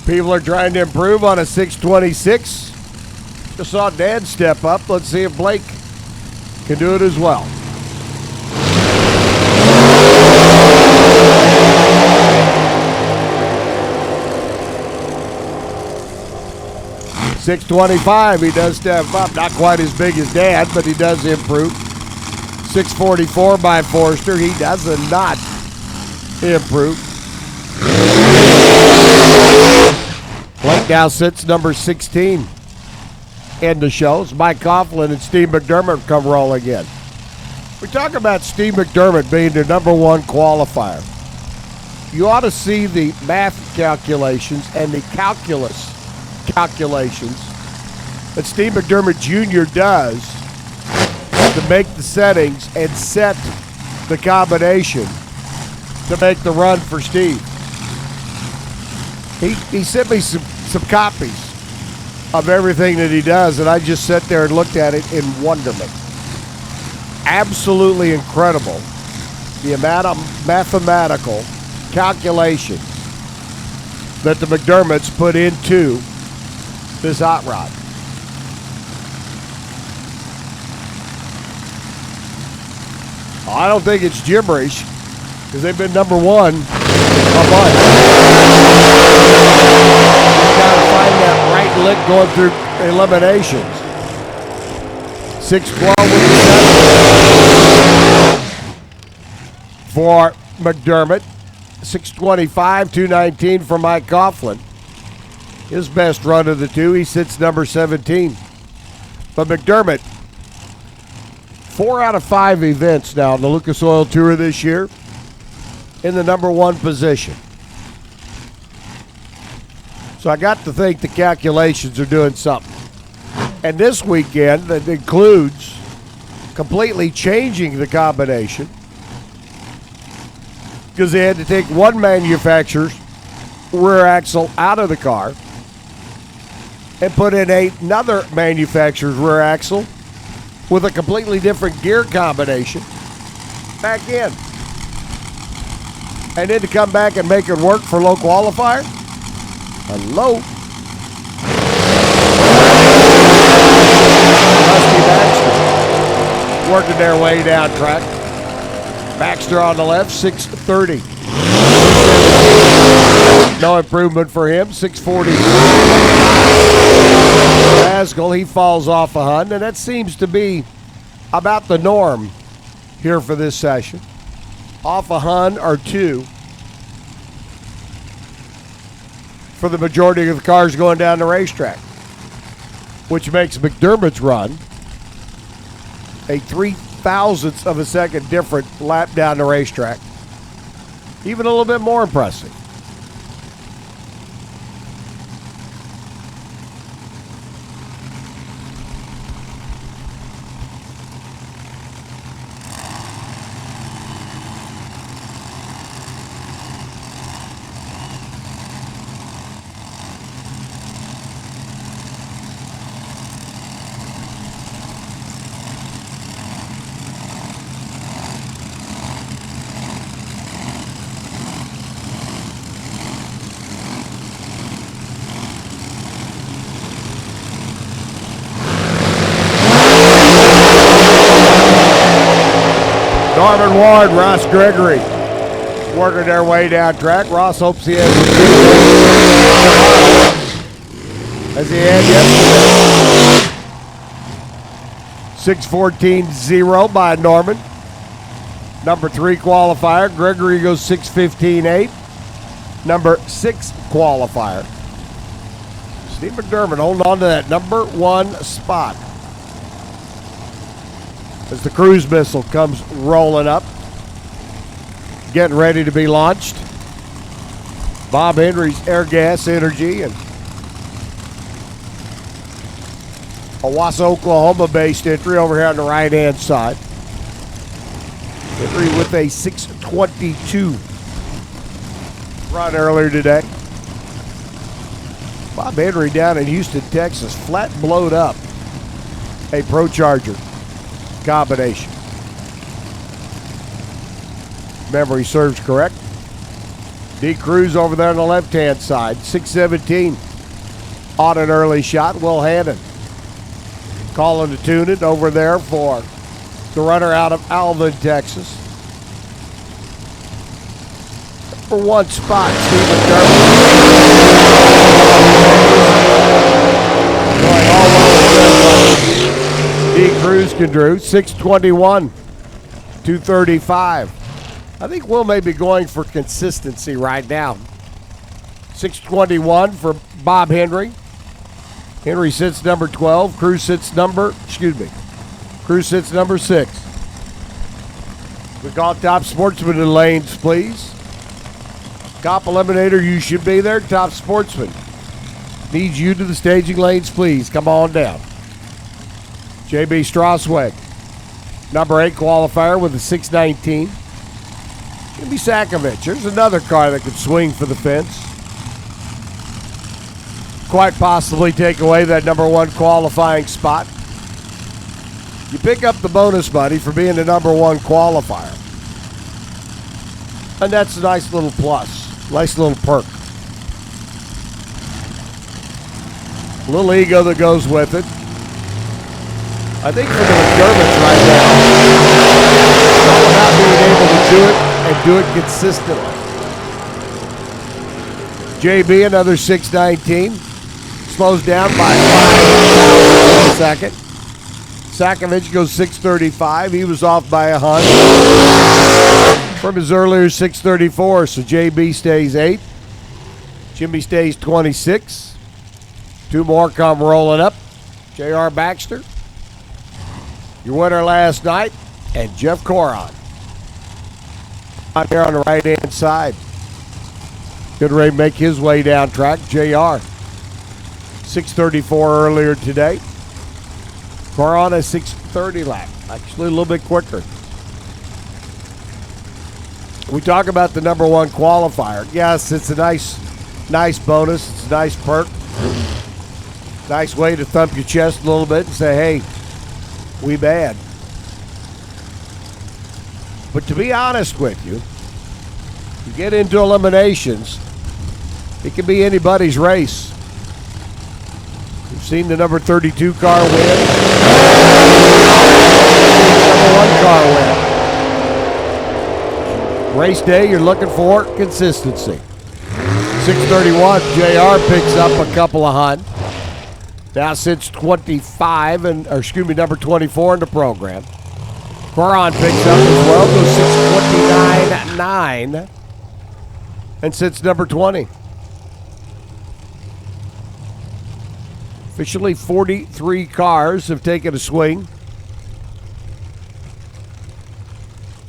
People are trying to improve on a 626. Just saw Dad step up. Let's see if Blake can do it as well. .625, he does step up. Not quite as big as Dad, but he does improve. .644 by Forrester. He does not improve. Blake now sits number 16 in the shows. Mike Coughlin and Steve McDermott come rolling in. We talk about Steve McDermott being the number one qualifier. You ought to see the math calculations and the calculus calculations that Steve McDermott Jr. does to make the settings and set the combination to make the run for Steve. He sent me some copies of everything that he does, and I just sat there and looked at it in wonderment. Absolutely incredible the amount of mathematical calculations that the McDermotts put into this hot rod. I don't think it's gibberish because they've been number one a month. You've got to find that right lick going through eliminations. 612 for McDermott. 625, 219 for Mike Coughlin. His best run of the two, he sits number 17. But McDermott, 4 out of 5 events now in the Lucas Oil Tour this year in the number one position. So I got to think the calculations are doing something. And this weekend, that includes completely changing the combination because they had to take one manufacturer's rear axle out of the car and put in another manufacturer's rear axle with a completely different gear combination back in. And then to come back and make it work for low qualifier? Hello? Rusty Baxter working their way down track. Baxter on the left, 630. No improvement for him, 640. Haskell, he falls off a Hun, and that seems to be about the norm here for this session. Off a Hun or two for the majority of the cars going down the racetrack, which makes McDermott's run a 0.003 of a second different lap down the racetrack even a little bit more impressive. Norman Ward, Ross Gregory working their way down track. Ross hopes he has as he had yesterday. 6:14.0 by Norman. Number 3 qualifier. Gregory goes 6:15.8. Number 6 qualifier. Steve McDermott holding on to that number 1 spot as the cruise missile comes rolling up, getting ready to be launched. Bob Henry's Air Gas Energy and Owasso, Oklahoma-based entry over here on the right-hand side. Henry with a 6:22 run earlier today. Bob Henry down in Houston, Texas, flat blowed up a Pro Charger combination. Memory serves correct. D. Cruz over there on the left-hand side, 6:17 on an early shot. Will Hannon calling to tune it over there for the runner out of Alvin, Texas. Number 1 spot, Steve McDermott. Going all over D. Cruz can drew, 6:21, 2:35. I think Will may be going for consistency right now. 6:21 for Bob Henry. Henry sits number 12. Cruz sits number 6. We call Top Sportsman in lanes, please. Cop Eliminator, you should be there. Top Sportsman needs you to the staging lanes, please. Come on down. JB Strasweg, number 8 qualifier with a 6:19. Jimmy Sakovic, there's another car that could swing for the fence. Quite possibly take away that number 1 qualifying spot. You pick up the bonus money for being the number 1 qualifier. And that's a nice little plus, nice little perk. A little ego that goes with it. I think for the McDermotts right now, it's all about being able to do it and do it consistently. JB, another 6:19. Slows down by 5 seconds. Sakovic goes 6:35. He was off by a Hun from his earlier 6:34. So JB stays 8. Jimmy stays 26. 2 more come rolling up. J.R. Baxter, your winner last night, and Jeff Coron out there on the right-hand side. Good ready to make his way down track. JR, 6:34 earlier today. Coron a 6:30 lap, actually a little bit quicker. We talk about the number 1 qualifier. Yes, it's a nice bonus. It's a nice perk. Nice way to thump your chest a little bit and say, hey, we bad. But to be honest with you, you get into eliminations, it can be anybody's race. We've seen the number 32 car win. Number 1 car win. Race day, you're looking for consistency. 6:31, JR picks up a couple of Hun. Now sits 25 number 24 in the program. Coron picks up as well, goes 6:29.9 and sits number 20. Officially, 43 cars have taken a swing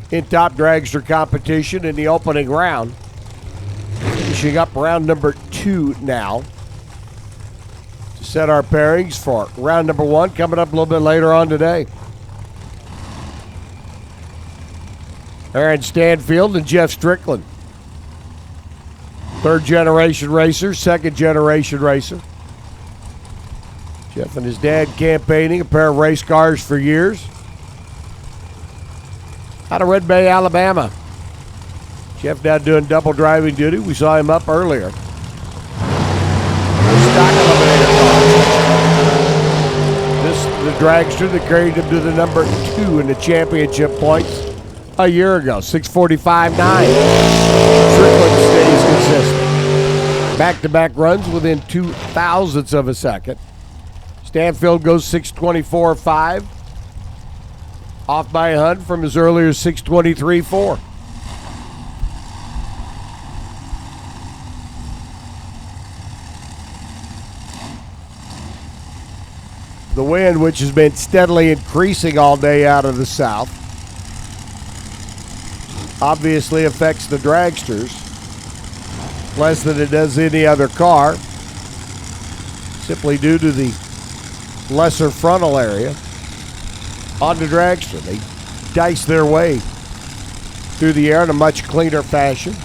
in top dragster competition in the opening round. Finishing up round number 2 now to set our pairings for round number 1 coming up a little bit later on today. Aaron Stanfield and Jeff Strickland. Third generation racer, second generation racer. Jeff and his dad campaigning a pair of race cars for years. Out of Red Bay, Alabama. Jeff now doing double driving duty. We saw him up earlier. Stock eliminator car. This the dragster that carried him to the number 2 in the championship points a year ago. 6:45.9. Strickland stays consistent. Back-to-back runs within 0.02 of a second. Stanfield goes 6:24.5. Off by a hunt from his earlier 6:23.4. The wind, which has been steadily increasing all day out of the south, obviously affects the dragsters less than it does any other car, simply due to the lesser frontal area on the dragster. They dice their way through the air in a much cleaner fashion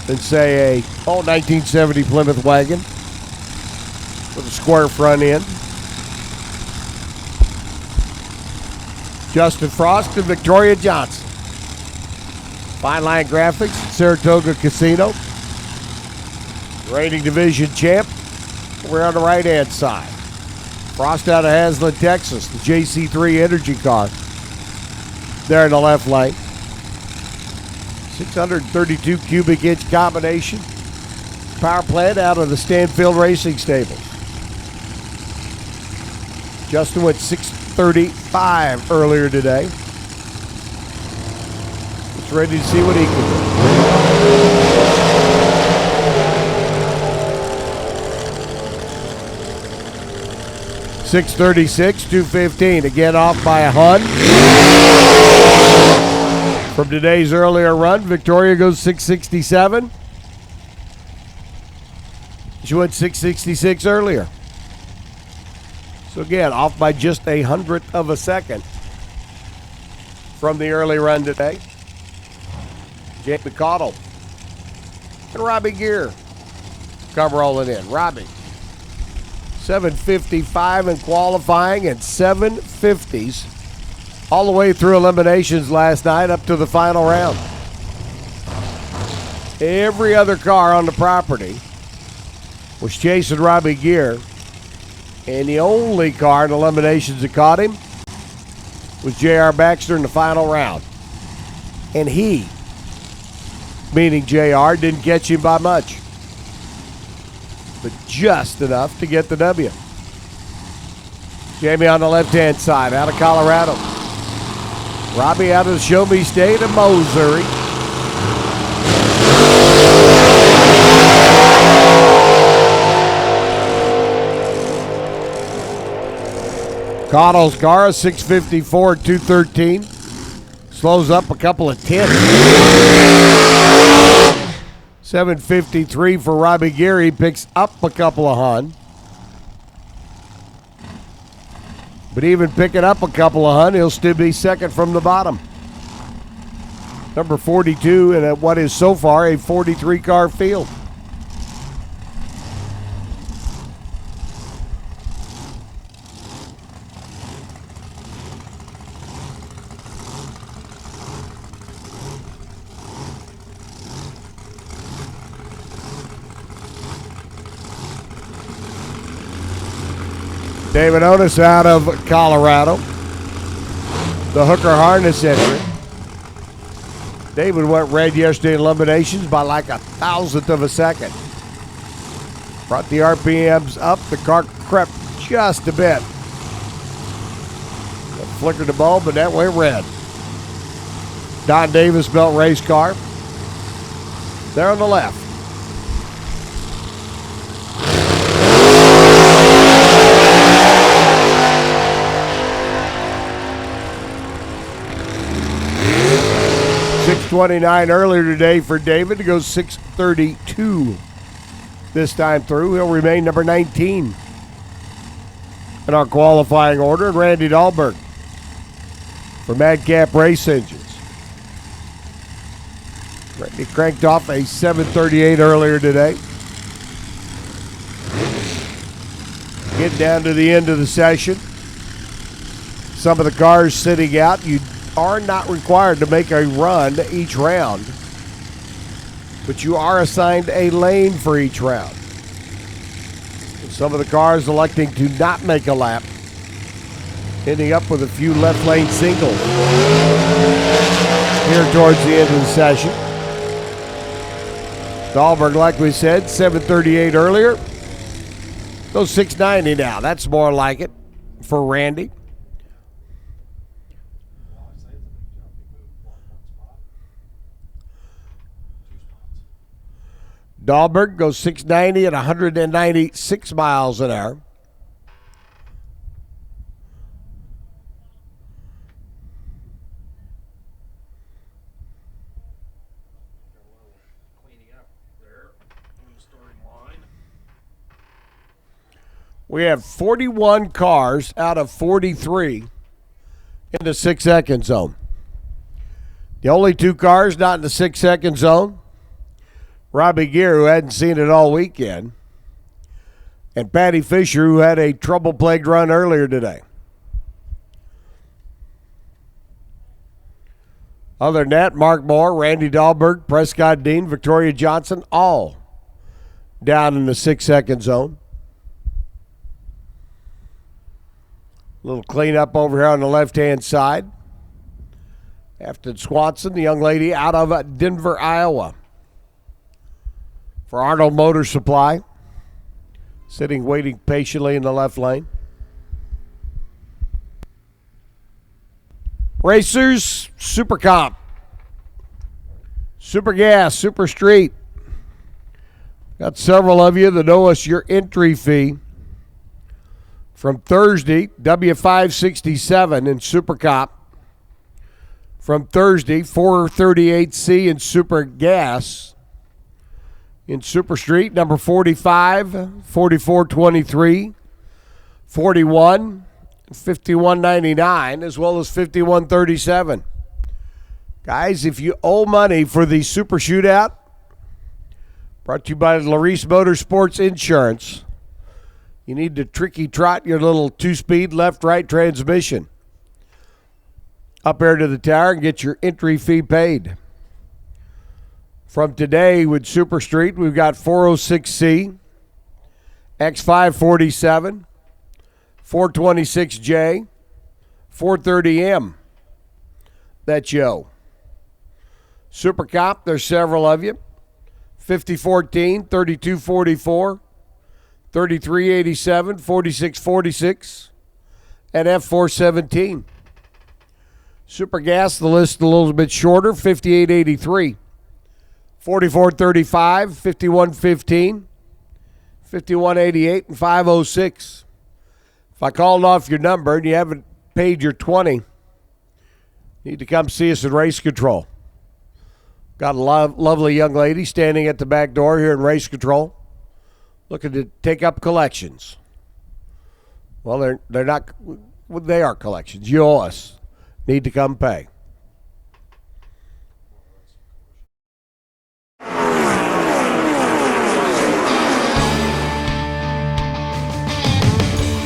than, say, a 1970 Plymouth wagon with a square front end. Justin Frost and Victoria Johnson. Fine Line Graphics, Saratoga Casino. Reigning division champ. We're on the right-hand side. Frost out of Haslet, Texas, the JC3 Energy car. There in the left lane. 632 cubic inch combination. Power plant out of the Stanfield Racing Stables. Justin went 6:35 earlier today. It's ready to see what he can do. 6:36, 2:15. Again off by a Hun. From today's earlier run, Victoria goes 6:67. She went 6:66 earlier. So again, off by just 1/100th of a second from the early run today. Jake McConnell and Robbie Gear come rolling in. Robbie, 7:55 in qualifying and 7:50s all the way through eliminations last night up to the final round. Every other car on the property was chasing Robbie Gear, and the only car in eliminations that caught him was J.R. Baxter in the final round. And he, meaning J.R., didn't catch him by much, but just enough to get the W. Jamie on the left-hand side out of Colorado. Robbie out of the Show Me State of Missouri. Connell's car, 6:54, 2:13. Slows up a couple of tenths. 7:53 for Robbie Geary, picks up a couple of Hun. But even picking up a couple of Hun, he'll still be second from the bottom. Number 42 in what is so far a 43-car field. David Otis out of Colorado. The Hooker Harness entry. David went red yesterday in eliminations by like 1,000th of a second. Brought the RPMs up. The car crept just a bit. Flickered the bulb, but that went red. Don Davis built race car. There on the left. $6.29 earlier today for David to go $6.32 this time through. He'll remain number 19 in our qualifying order. And Randy Dahlberg for Madcap Race Engines. Randy cranked off a 7:38 earlier today. Getting down to the end of the session. Some of the cars sitting out. You are not required to make a run each round, but you are assigned a lane for each round. Some of the cars electing to not make a lap, ending up with a few left lane singles here towards the end of the session. Dahlberg, like we said, 7:38 earlier. Goes 6:90 now. That's more like it for Randy. Dahlberg goes 690 at 196 miles an hour. We have 41 cars out of 43 in the 6-second zone. The only 2 cars not in the 6-second zone, Robbie Gear, who hadn't seen it all weekend, and Patty Fisher, who had a trouble-plagued run earlier today. Other than that, Mark Moore, Randy Dahlberg, Prescott Dean, Victoria Johnson, all down in the 6-second zone. A little cleanup over here on the left-hand side. Afton Swanson, the young lady out of Denver, Iowa, for Arnold Motor Supply, sitting waiting patiently in the left lane. Racers, Super Comp, Super Gas, Super Street. Got several of you that know us your entry fee. From Thursday, W567 in Super Cop. From Thursday, 438C in Super Gas. In Super Street, number 45, 4423, 41, 5199, as well as 5137. Guys, if you owe money for the Super Shootout, brought to you by Larice Motorsports Insurance, you need to tricky trot your little 2-speed left-right transmission up there to the tower and get your entry fee paid. From today with Super Street, we've got 406C, X547, 426J, 430M. That's yo. Super Cop, there's several of you. 5014, 3244, 3387, 4646, and F417. Super Gas, the list a little bit shorter, 5883, 4435, 5115, 5188, and 506. If I called off your number and you haven't paid your 20, you need to come see us at Race Control. Got a lovely young lady standing at the back door here in Race Control, looking to take up collections. Well, they're not. They are collections. You owe us. Need to come pay.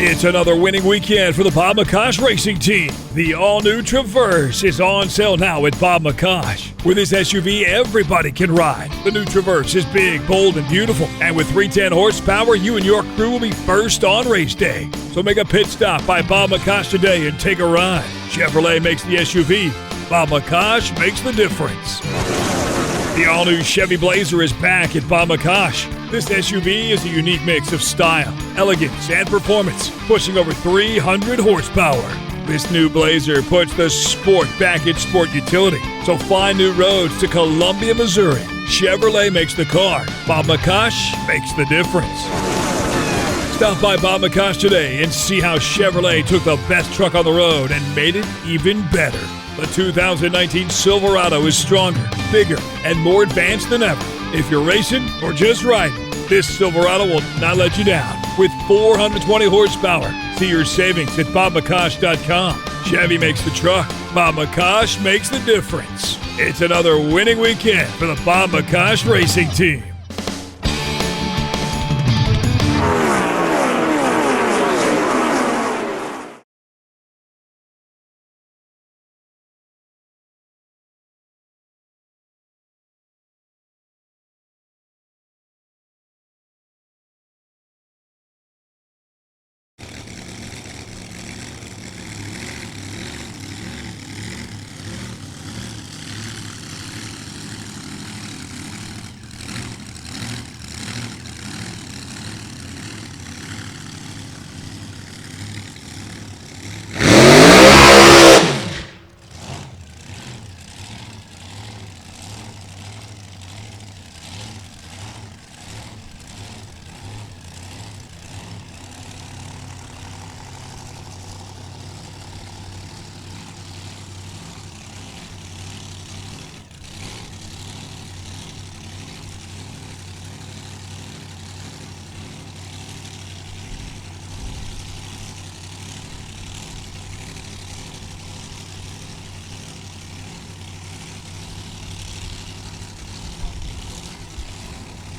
It's another winning weekend for the Bob McCosh Racing Team. The all-new Traverse is on sale now at Bob McCosh. With this SUV, everybody can ride. The new Traverse is big, bold, and beautiful. And with 310 horsepower, you and your crew will be first on race day. So make a pit stop by Bob McCosh today and take a ride. Chevrolet makes the SUV. Bob McCosh makes the difference. The all-new Chevy Blazer is back at Bob McCosh. This SUV is a unique mix of style, elegance, and performance, pushing over 300 horsepower. This new Blazer puts the sport back in sport utility. So find new roads to Columbia, Missouri. Chevrolet makes the car. Bob McCosh makes the difference. Stop by Bob McCosh today and see how Chevrolet took the best truck on the road and made it even better. The 2019 Silverado is stronger, bigger, and more advanced than ever. If you're racing or just riding, this Silverado will not let you down. With 420 horsepower, see your savings at BobMcCosh.com. Chevy makes the truck. Bob McCosh makes the difference. It's another winning weekend for the Bob McCosh Racing Team.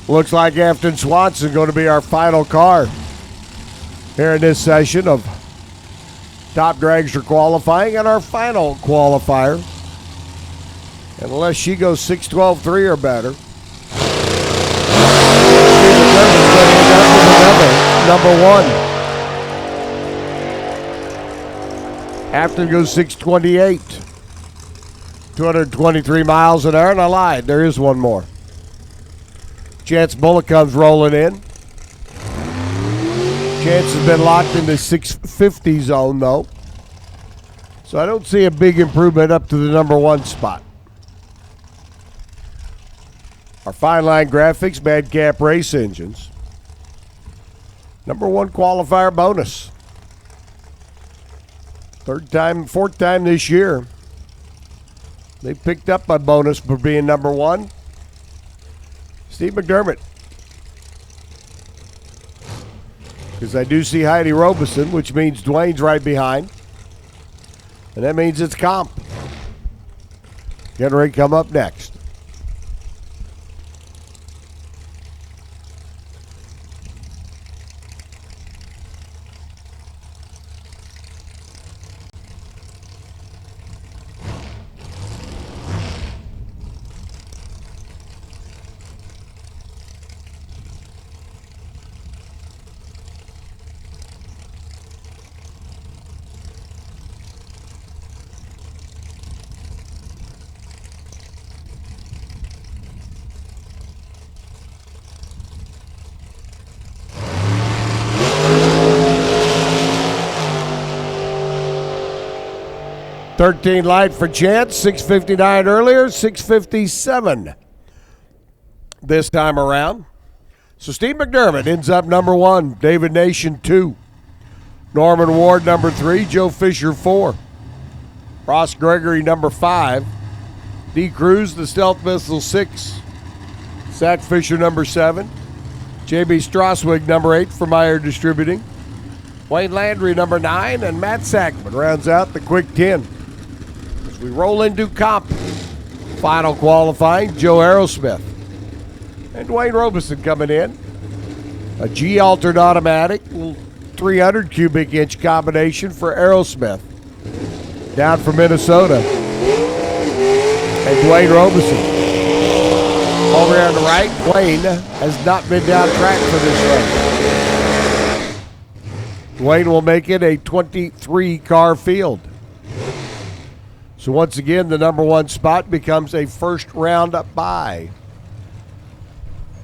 Looks like Afton Swanson going to be our final car here in this session of Top Dragster qualifying and our final qualifier. And unless she goes 6:12.3 or better, number one. Afton goes 6:28, 223 miles an hour, and I lied. There is one more. Chance Bullock comes rolling in. Chance has been locked in the 650 zone, though. So I don't see a big improvement up to the number one spot. Our fine line graphics, Madcap Race Engines. Number one qualifier bonus. Fourth time this year. They picked up my bonus for being number one. Steve McDermott. Because I do see Heidi Robeson, which means Dwayne's right behind. And that means it's comp. Getting ready to come up next. $13 light for Chance, 6:59 earlier, 6:57 this time around. So Steve McDermott ends up number one, David Nation 2, Norman Ward number 3, Joe Fisher 4, Ross Gregory number 5, D. Cruz the Stealth Missile 6, Zach Fisher number 7, J.B. Straswig number 8 for Meyer Distributing, Wayne Landry number 9, and Matt Sackman rounds out the quick 10. We roll into comp. Final qualifying, Joe Aerosmith. And Dwayne Robeson coming in. A G-altered automatic, 300 cubic inch combination for Aerosmith. Down from Minnesota. And Dwayne Robeson. Over here on the right, Dwayne has not been down track for this race. Dwayne will make it a 23 car field. So once again, the number one spot becomes a first round bye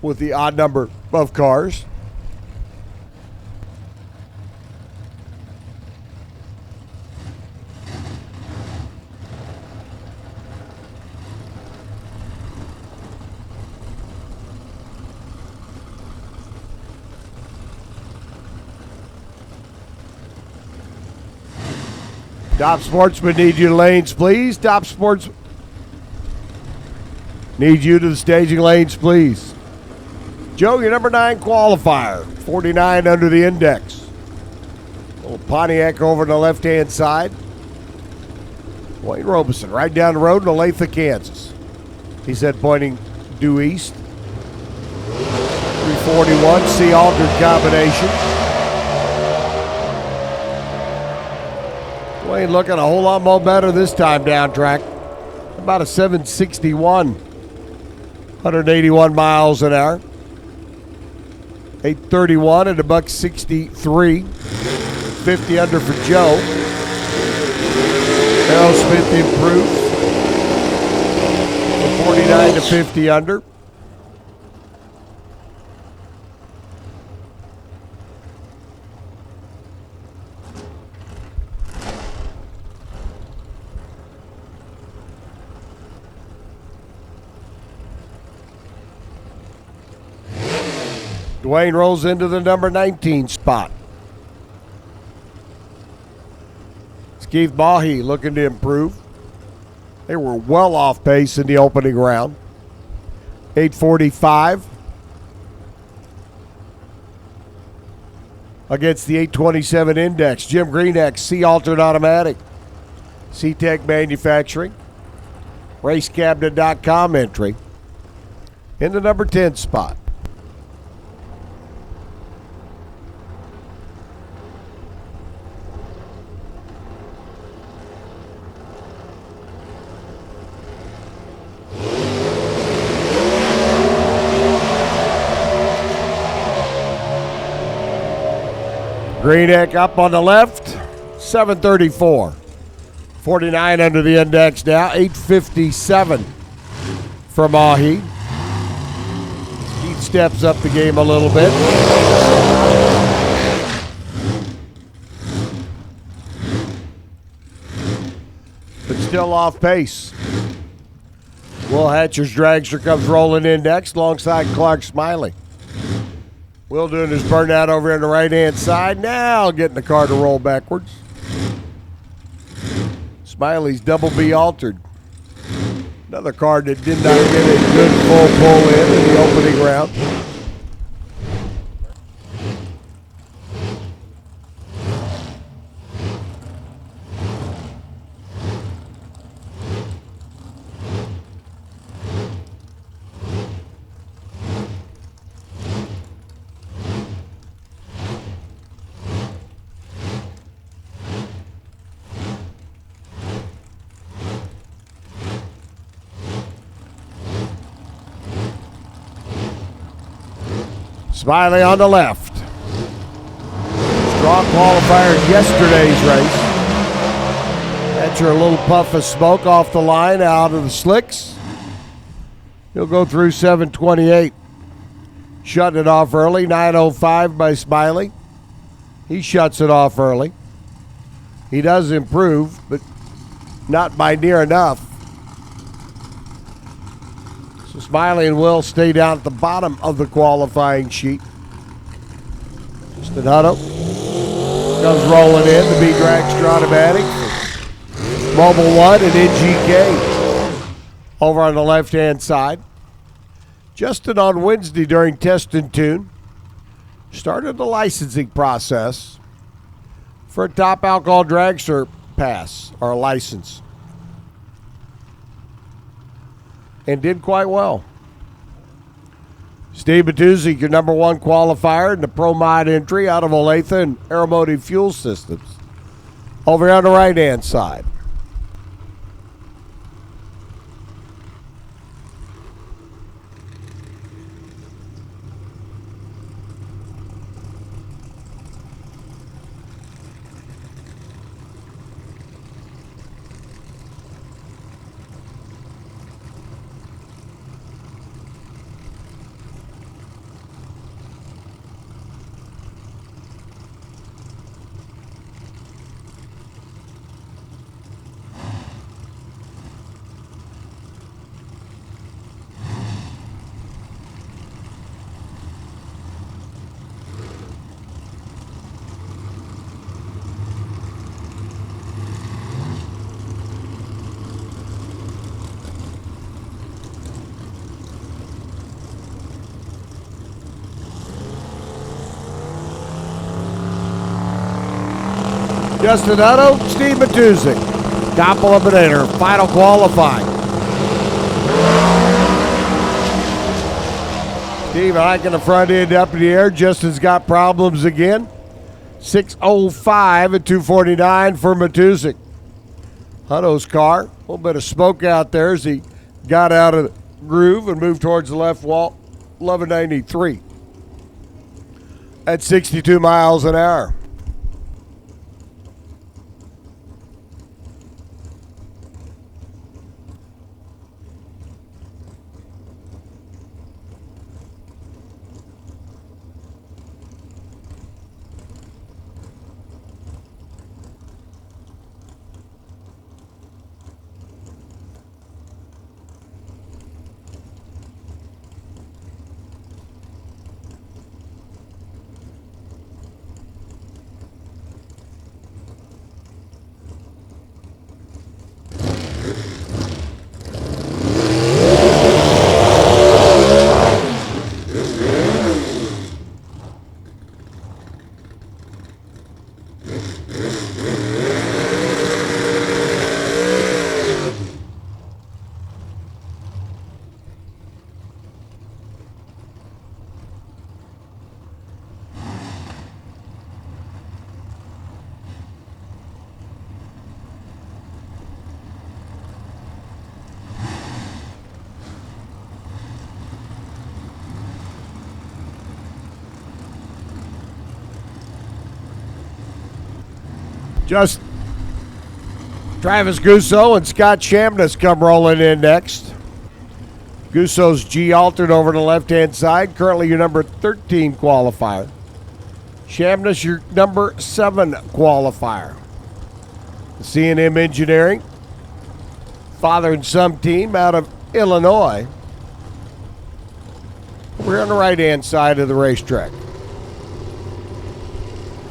with the odd number of cars. Top Sportsman, need you to lanes, please. Top Sports, need you to the staging lanes, please. Joe, your number 9 qualifier, 49 under the index. Little Pontiac over on the left-hand side. Wayne Robeson right down the road in Olathe, Kansas. He said pointing due east. 341, C-altered combination. Wayne looking a whole lot more better this time down track. About a 761. 181 miles an hour. 831 at a $163. 50 under for Joe. Harold Smith improves from 49 to 50 under. Dwayne rolls into the number 19 spot. Keith Mahi looking to improve. They were well off pace in the opening round. 845 against the 827 index. Jim Greeneck, C-altered automatic. C-Tech Manufacturing. Racecabinet.com entry in the number 10 spot. Greeneck up on the left, 734. 49 under the index now, 857 for Mahi. He steps up the game a little bit. But still off pace. Will Hatcher's dragster comes rolling in next alongside Clark Smiley. Will doing his burnout over on the right-hand side. Now getting the car to roll backwards. Smiley's double B altered. Another car that did not get a good full pull in the opening round. Smiley on the left. Strong qualifier in yesterday's race. That's your little puff of smoke off the line out of the slicks. He'll go through 728. Shutting it off early. 905 by Smiley. He shuts it off early. He does improve, but not by near enough. Smiley and Will stay down at the bottom of the qualifying sheet. Justin Hutto comes rolling in to be dragster automatic. Mobile 1 and NGK over on the left-hand side. Justin on Wednesday during Test and Tune started the licensing process for a top alcohol dragster pass or license. And did quite well. Steve Batuzzi, your number 1 qualifier in the Pro Mod entry out of Olathe and Aeromotive Fuel Systems. Over on the right-hand side. Justin Hutto, Steve Matuzik. Top eliminator, final qualifying. Steve hiking the front end up in the air. Justin's got problems again. 6:05 at 2:49 for Matuzik. Hutto's car, a little bit of smoke out there as he got out of the groove and moved towards the left wall. 1193 at 62 miles an hour. Just Travis Gusso and Scott Shamness come rolling in next. Gusso's G altered over to the left-hand side. Currently your number 13 qualifier. Shamness your number 7 qualifier. C&M Engineering, father and son team out of Illinois. We're on the right-hand side of the racetrack.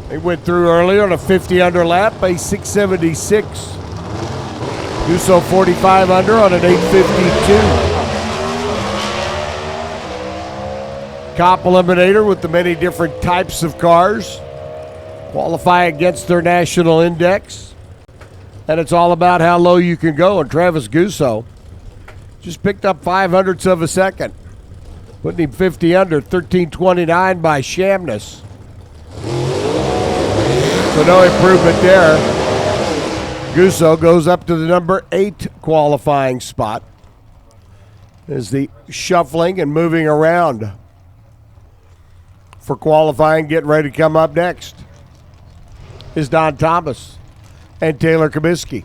They went through earlier on a 50 under lap, a 676. Gusso 45 under on an 852. Cop eliminator with the many different types of cars. Qualify against their national index. And it's all about how low you can go. And Travis Gusso just picked up 0.05 of a second. Putting him 50 under, 13:29 by Shamness. So no improvement there. Gusso goes up to the number 8 qualifying spot. As the shuffling and moving around for qualifying, getting ready to come up next is Don Thomas and Taylor Comiskey.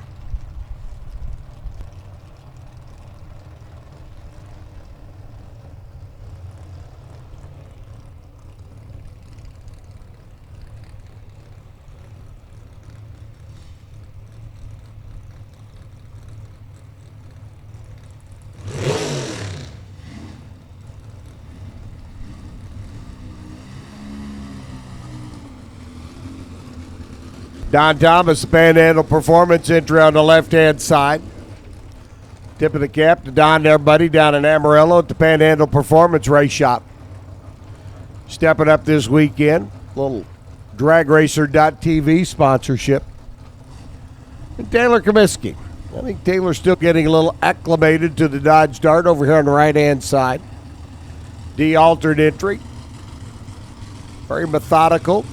Don Thomas, Panhandle Performance entry on the left-hand side. Tip of the cap to Don and everybody down in Amarillo at the Panhandle Performance Race Shop. Stepping up this weekend, little DragRacer.tv sponsorship. And Taylor Comiskey. I think Taylor's still getting a little acclimated to the Dodge Dart over here on the right-hand side. De-altered entry. Very methodical.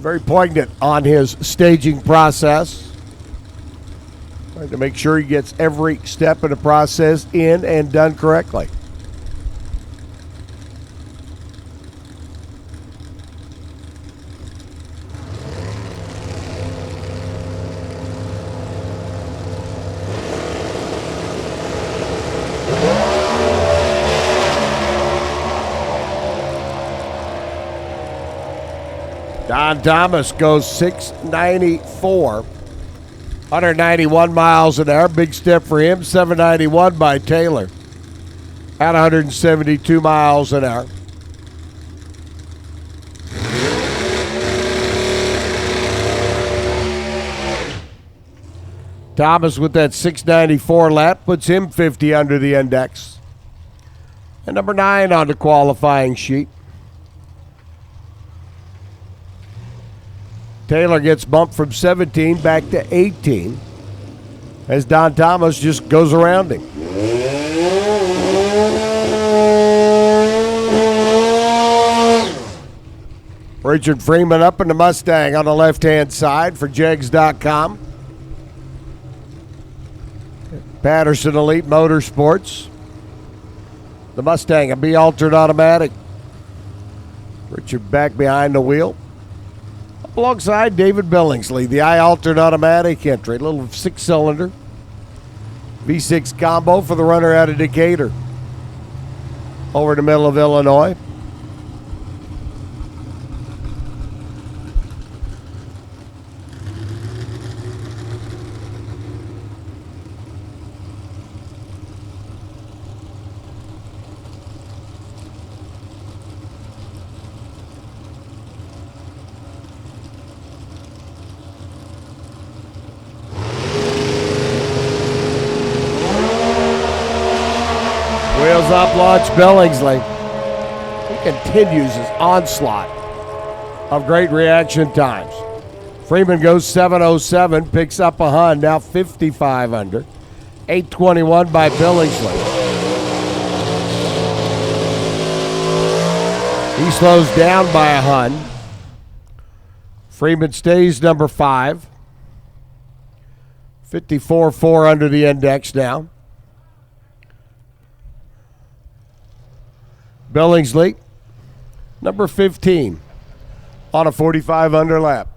Very poignant on his staging process. Trying to make sure he gets every step of the process in and done correctly. Don Thomas goes 694, 191 miles an hour. Big step for him. 791 by Taylor at 172 miles an hour. Thomas with that 694 lap puts him 50 under the index. And number 9 on the qualifying sheet. Taylor gets bumped from 17 back to 18 as Don Thomas just goes around him. Richard Freeman up in the Mustang on the left-hand side for Jegs.com. Patterson Elite Motorsports. The Mustang, a B-altered automatic. Richard back behind the wheel. Up alongside David Billingsley, the I-altered automatic entry. A little 6-cylinder. V6 combo for the runner out of Decatur. Over the middle of Illinois. Wheels up, launch Billingsley. He continues his onslaught of great reaction times. Freeman goes 7:07, picks up a Hun, now 55 under. 8:21 by Billingsley. He slows down by a Hun. Freeman stays number 5. 54.4 under the index now. Billingsley, number 15, on a 45 under lap.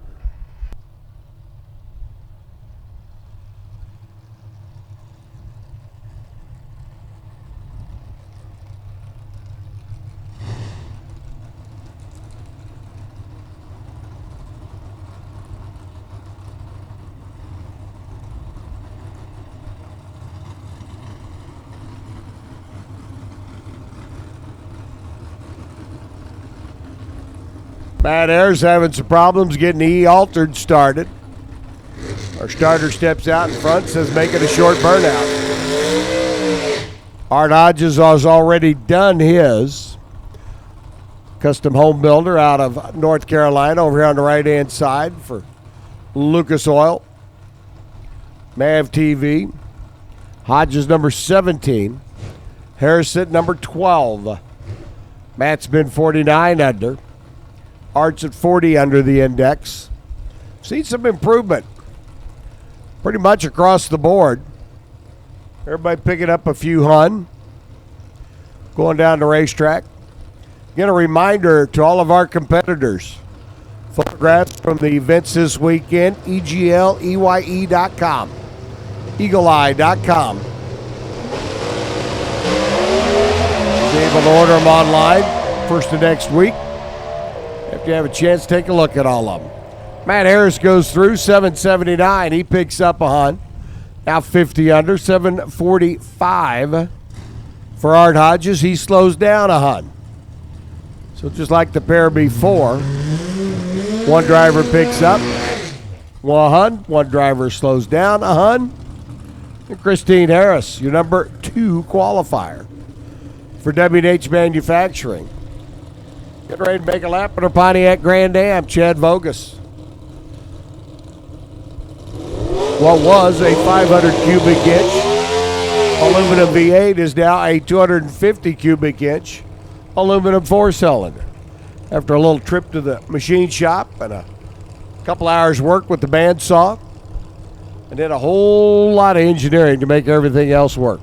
Matt Ayers having some problems getting the E-altered started. Our starter steps out in front, says make it a short burnout. Art Hodges has already done his. Custom home builder out of North Carolina over here on the right-hand side for Lucas Oil. Mav TV. Hodges number 17. Harrison number 12. Matt's been 49 under. Art's at 40 under the index. Seen some improvement pretty much across the board. Everybody picking up a few Hun. Going down the racetrack. Again, a reminder to all of our competitors. Photographs from the events this weekend, EGLEYE.com, eagleeye.com. You'll be able to order them online first of next week. If you have a chance, take a look at all of them. Matt Harris goes through 779. He picks up a Hun. Now 50 under, 745 for Art Hodges. He slows down a Hun. So just like the pair before, one driver picks up one Hun, one driver slows down a Hun. And Christine Harris, your number 2 qualifier for W&H Manufacturing. Getting ready to make a lap at our Pontiac Grand Am, Chad Vogus. What was a 500 cubic inch aluminum V8 is now a 250 cubic inch aluminum 4-cylinder. After a little trip to the machine shop and a couple hours work with the bandsaw, and then a whole lot of engineering to make everything else work.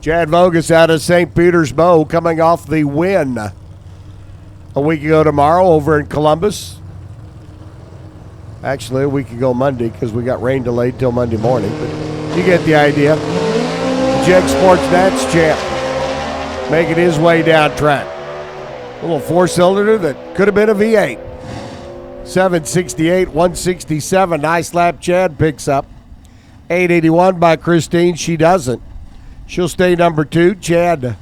Chad Vogus out of St. Petersburg coming off the win a week ago tomorrow over in Columbus. Actually, a week ago Monday because we got rain delayed till Monday morning. But you get the idea. Jag Sports Nats champ making his way down track. A little 4-cylinder that could have been a V8. 768, 167. Nice lap Chad picks up. 881 by Christine. She doesn't. She'll stay number 2. Chad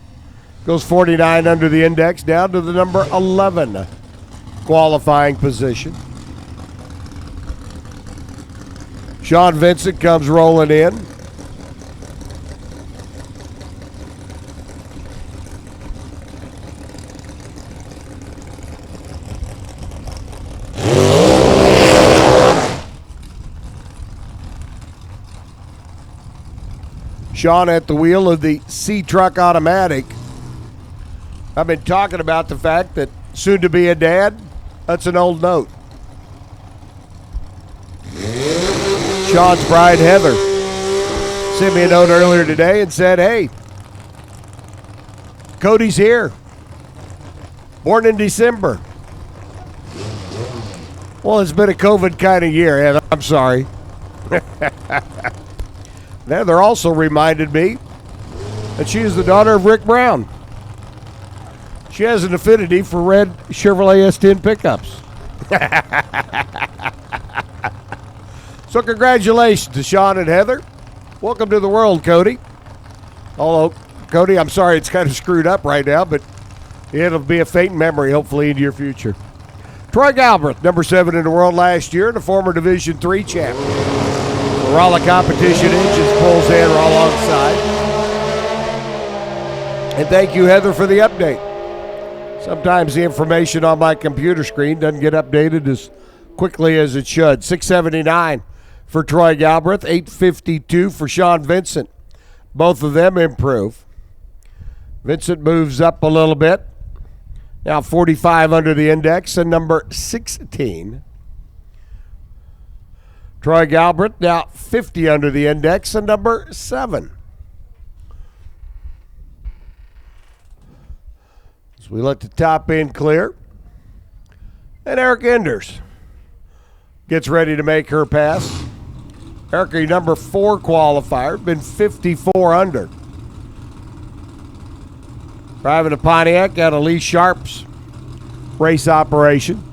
goes 49 under the index, down to the number 11 qualifying position. Sean Vincent comes rolling in. Sean at the wheel of the C-Truck Automatic. I've been talking about the fact that soon to be a dad, that's an old note. Sean's bride, Heather, sent me a note earlier today and said, hey, Cody's here. Born in December. Well, it's been a COVID kind of year, Heather. I'm sorry. Heather also reminded me that she is the daughter of Rick Brown. She has an affinity for red Chevrolet S10 pickups. So congratulations to Sean and Heather. Welcome to the world, Cody. Although, Cody, I'm sorry it's kind of screwed up right now, but it'll be a faint memory, hopefully, in your future. Troy Galbraith, number 7 in the world last year, and a former Division III champ. Raleigh Competition Engines pulls in alongside. And thank you, Heather, for the update. Sometimes the information on my computer screen doesn't get updated as quickly as it should. 679 for Troy Galbraith, 852 for Sean Vincent. Both of them improve. Vincent moves up a little bit. Now 45 under the index and number 16. Troy Galbraith now 50 under the index and number 7. As we let the top end clear. And Eric Enders gets ready to make her pass. Erica, your number 4 qualifier, been 54 under. Driving a Pontiac out of Lee Sharp's race operation.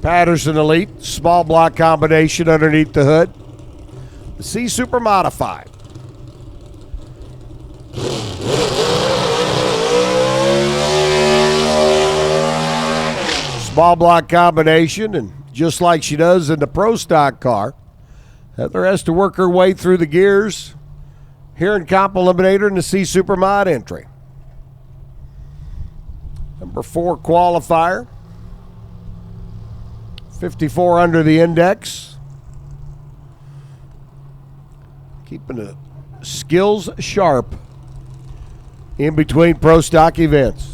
Patterson Elite, small block combination underneath the hood. The C Super Modified. Small block combination, and just like she does in the Pro Stock car, Heather has to work her way through the gears here in Comp Eliminator in the C Super Mod entry. Number 4 qualifier. 54 under the index. Keeping the skills sharp in between Pro Stock events.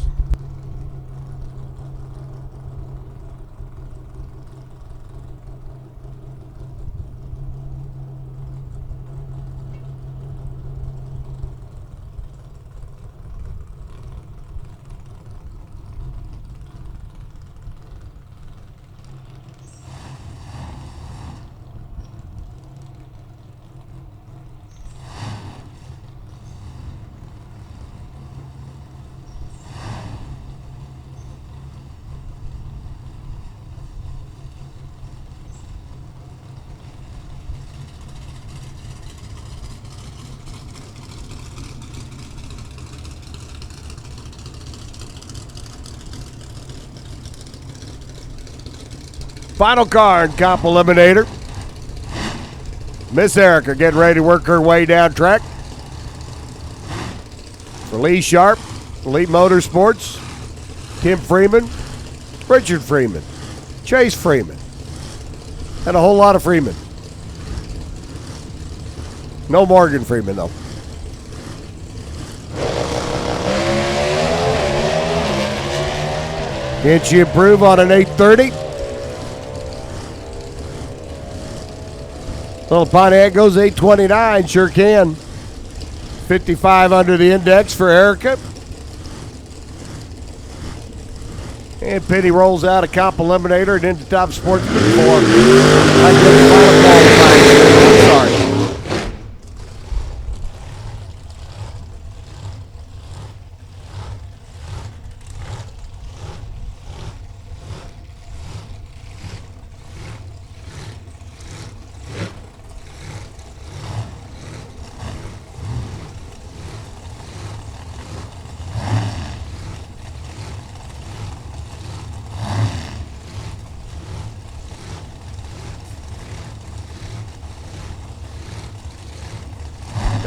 Final car in Comp Eliminator. Miss Erica getting ready to work her way down track. For Lee Sharp, Elite Motorsports, Tim Freeman, Richard Freeman, Chase Freeman, and a whole lot of Freeman. No Morgan Freeman, though. Can she improve on an 830? Little Pontiac goes 829, sure can. 55 under the index for Erica. And Penny rolls out a Comp Eliminator and into Top Sportsman 4. I'm sorry.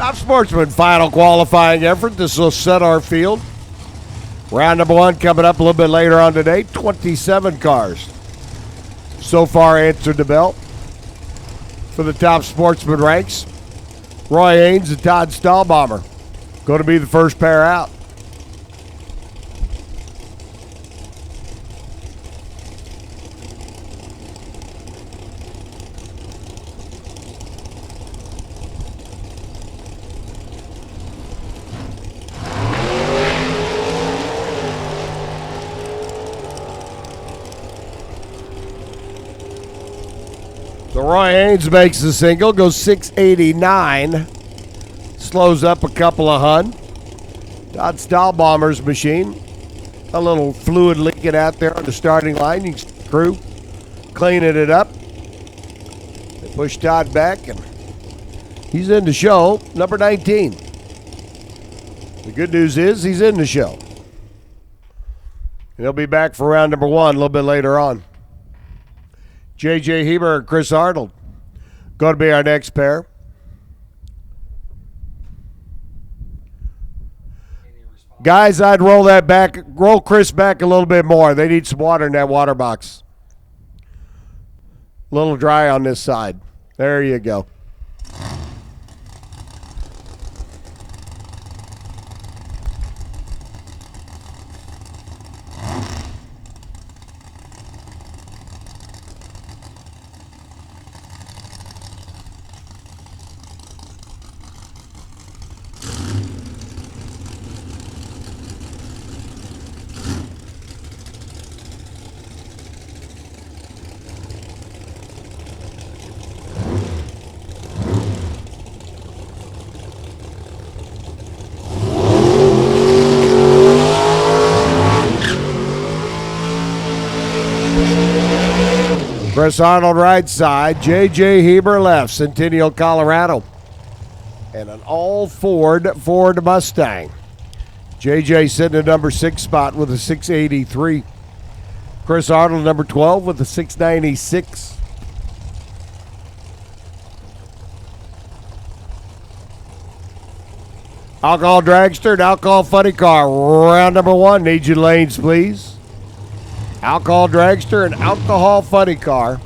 Top Sportsman final qualifying effort. This will set our field. Round number one coming up a little bit later on today. 27 cars so far answered the bell for the Top Sportsman ranks. Roy Haynes and Todd Stahlbomber going to be the first pair out. So Roy Haynes makes the single, goes 689, slows up a couple of hun. Todd Stahlbomber's machine, a little fluid leaking out there on the starting line. You can see the crew cleaning it up. They push Todd back, and he's in the show, number 19. The good news is he's in the show. And he'll be back for round number one a little bit later on. J.J. Heber and Chris Arnold going to be our next pair. Guys, I'd roll Chris back a little bit more. They need some water in that water box. A little dry on this side. There you go. Chris Arnold right side, J.J. Heber left, Centennial, Colorado. And an all Ford Mustang. J.J. sitting at number 6 spot with a 683. Chris Arnold number 12 with a 696. Alcohol Dragster and Alcohol Funny Car. Round number one. Need you lanes, please. Alcohol Dragster and Alcohol Funny Car.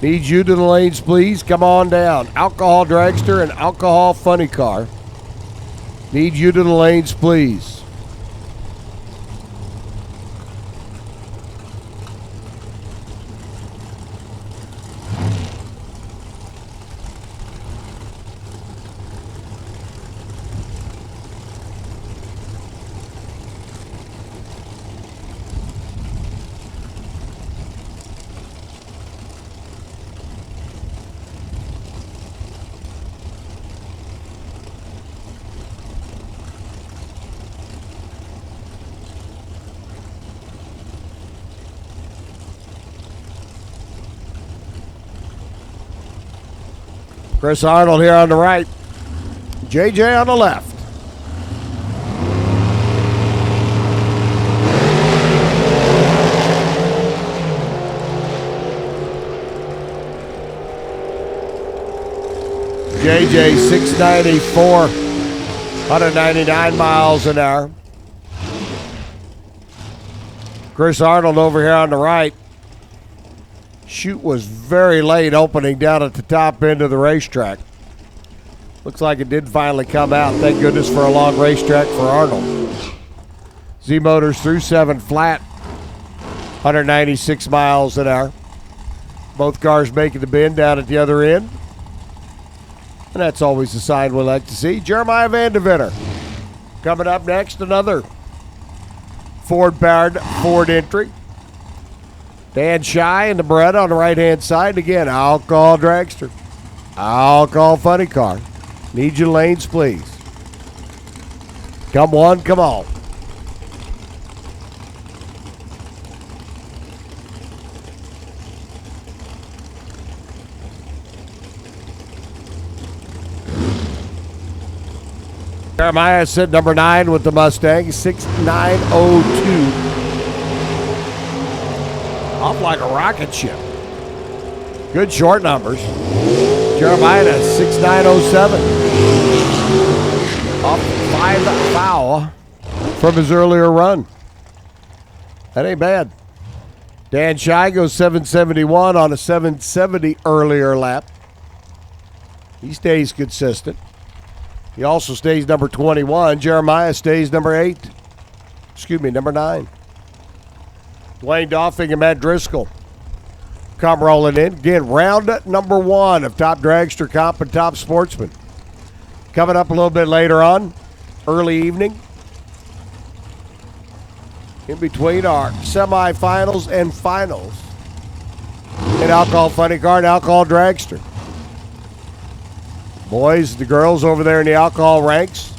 Need you to the lanes, please. Come on down. Alcohol Dragster and Alcohol Funny Car. Need you to the lanes, please. Chris Arnold here on the right. JJ on the left. JJ 694, 199 miles an hour. Chris Arnold over here on the right. Chute was very late opening down at the top end of the racetrack. Looks like it did finally come out. Thank goodness for a long racetrack for Arnold. Z Motors through 7 flat, 196 miles an hour. Both cars making the bend down at the other end. And that's always a sign we like to see. Jeremiah Van de Vitter coming up next, another Ford-powered Ford entry. Dan Shy and the Beretta on the right-hand side. Again, Alcohol Dragster. Alcohol Funny Car. Need your lanes, please. Come on, come on. Jeremiah sitting number 9 with the Mustang, 6902. Off like a rocket ship. Good short numbers. Jeremiah at 6907. Off 5 foul from his earlier run. That ain't bad. Dan Shy goes 771 on a 770 earlier lap. He stays consistent. He also stays number 21. Jeremiah stays number 8. Number 9. Dwayne Doffing and Matt Driscoll come rolling in. Again, round number 1 of Top Dragster Comp and Top Sportsman. Coming up a little bit later on, early evening. In between our semifinals and finals in Alcohol Funny Car and Alcohol Dragster. Boys, the girls over there in the alcohol ranks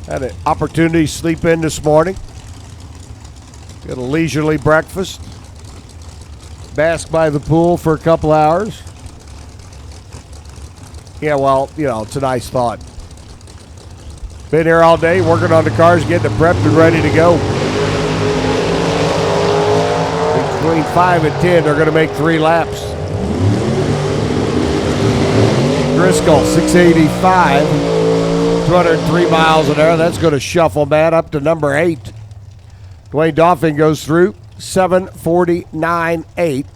had an opportunity to sleep in this morning. Get a leisurely breakfast. Bask by the pool for a couple hours. Yeah, well, it's a nice thought. Been here all day working on the cars, getting them prepped and ready to go. Between 5 and 10, they're going to make 3 laps. Driscoll, 685, 203 miles an hour. That's going to shuffle Matt up to number 8. Dwayne Doffing goes through 749.8.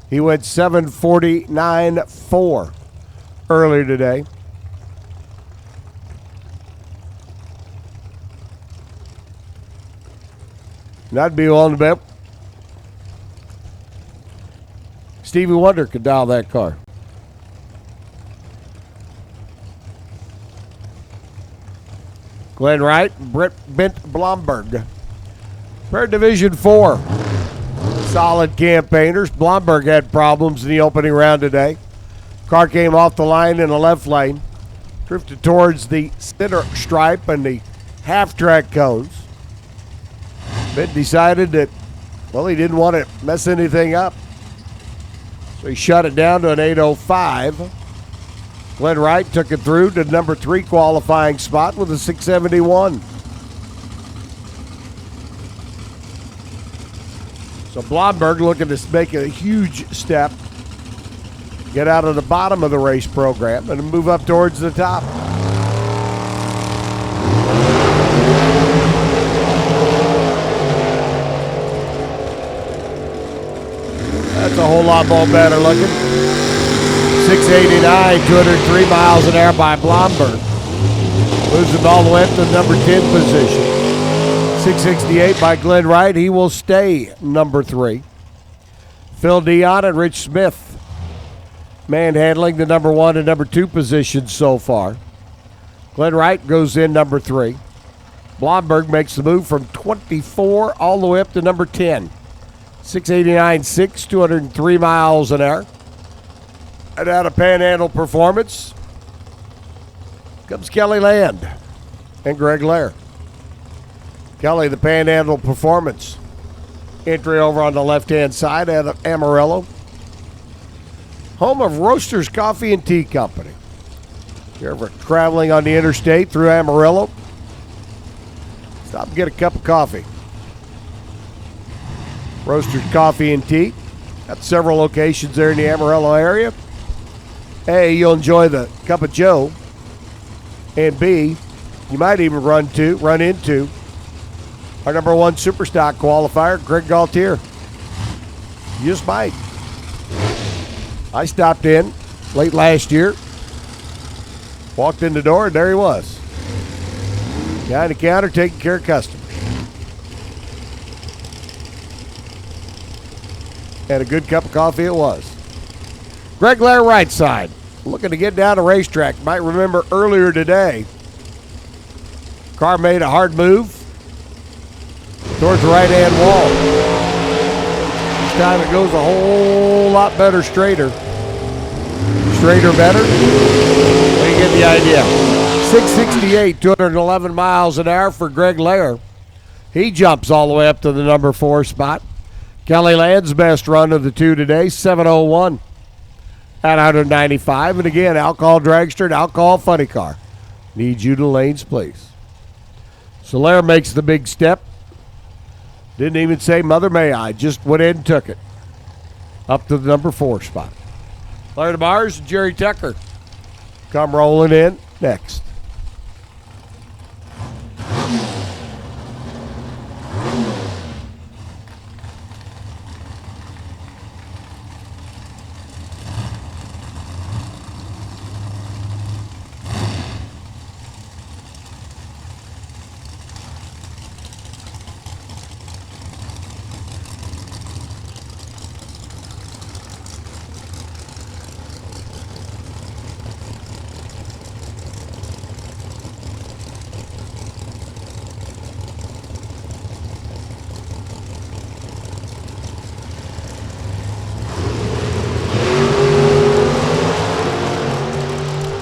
He went 749.4 earlier today. And I'd be willing to bet Stevie Wonder could dial that car. Glenn Wright, Bent Blomberg. For Division 4. Solid campaigners. Blomberg had problems in the opening round today. Car came off the line in the left lane. Drifted towards the center stripe and the half-track cones. Bent decided that, he didn't want to mess anything up. So he shut it down to an 805. Glenn Wright took it through to number 3 qualifying spot with a 671. So Blomberg looking to make a huge step, get out of the bottom of the race program and move up towards the top. That's a whole lot more better looking. 689, 203 miles an hour by Blomberg. Moves him all the way up to the number 10 position. 668 by Glenn Wright. He will stay number 3. Phil Dion and Rich Smith manhandling the number 1 and number 2 positions so far. Glenn Wright goes in number 3. Blomberg makes the move from 24 all the way up to number 10. 689.6, 203 miles an hour. And out of Panhandle Performance comes Kelly Land and Greg Lair. Kelly, the Panhandle Performance. Entry over on the left-hand side out of Amarillo. Home of Roasters Coffee and Tea Company. If you're ever traveling on the interstate through Amarillo, stop and get a cup of coffee. Roasters Coffee and Tea. Got several locations there in the Amarillo area. A, you'll enjoy the cup of joe. And B, you might even run into our number 1 Superstock qualifier, Greg Gaultier. You just might. I stopped in late last year, walked in the door, and there he was. Behind the counter, taking care of customers. And a good cup of coffee it was. Greg Lair, right side. Looking to get down the racetrack. Might remember earlier today, car made a hard move towards the right-hand wall. This time it goes a whole lot better straighter. Straighter better? Well, you get the idea. 668, 211 miles an hour for Greg Lair. He jumps all the way up to the number 4 spot. Kelly Land's best run of the 2 today, 701 at 195. And again, Alcohol Dragster and Alcohol Funny Car. Need you to lanes, please. Solaire makes the big step. Didn't even say Mother May I, just went in and took it. Up to the number 4 spot. Larry DeMars and Jerry Tucker come rolling in next.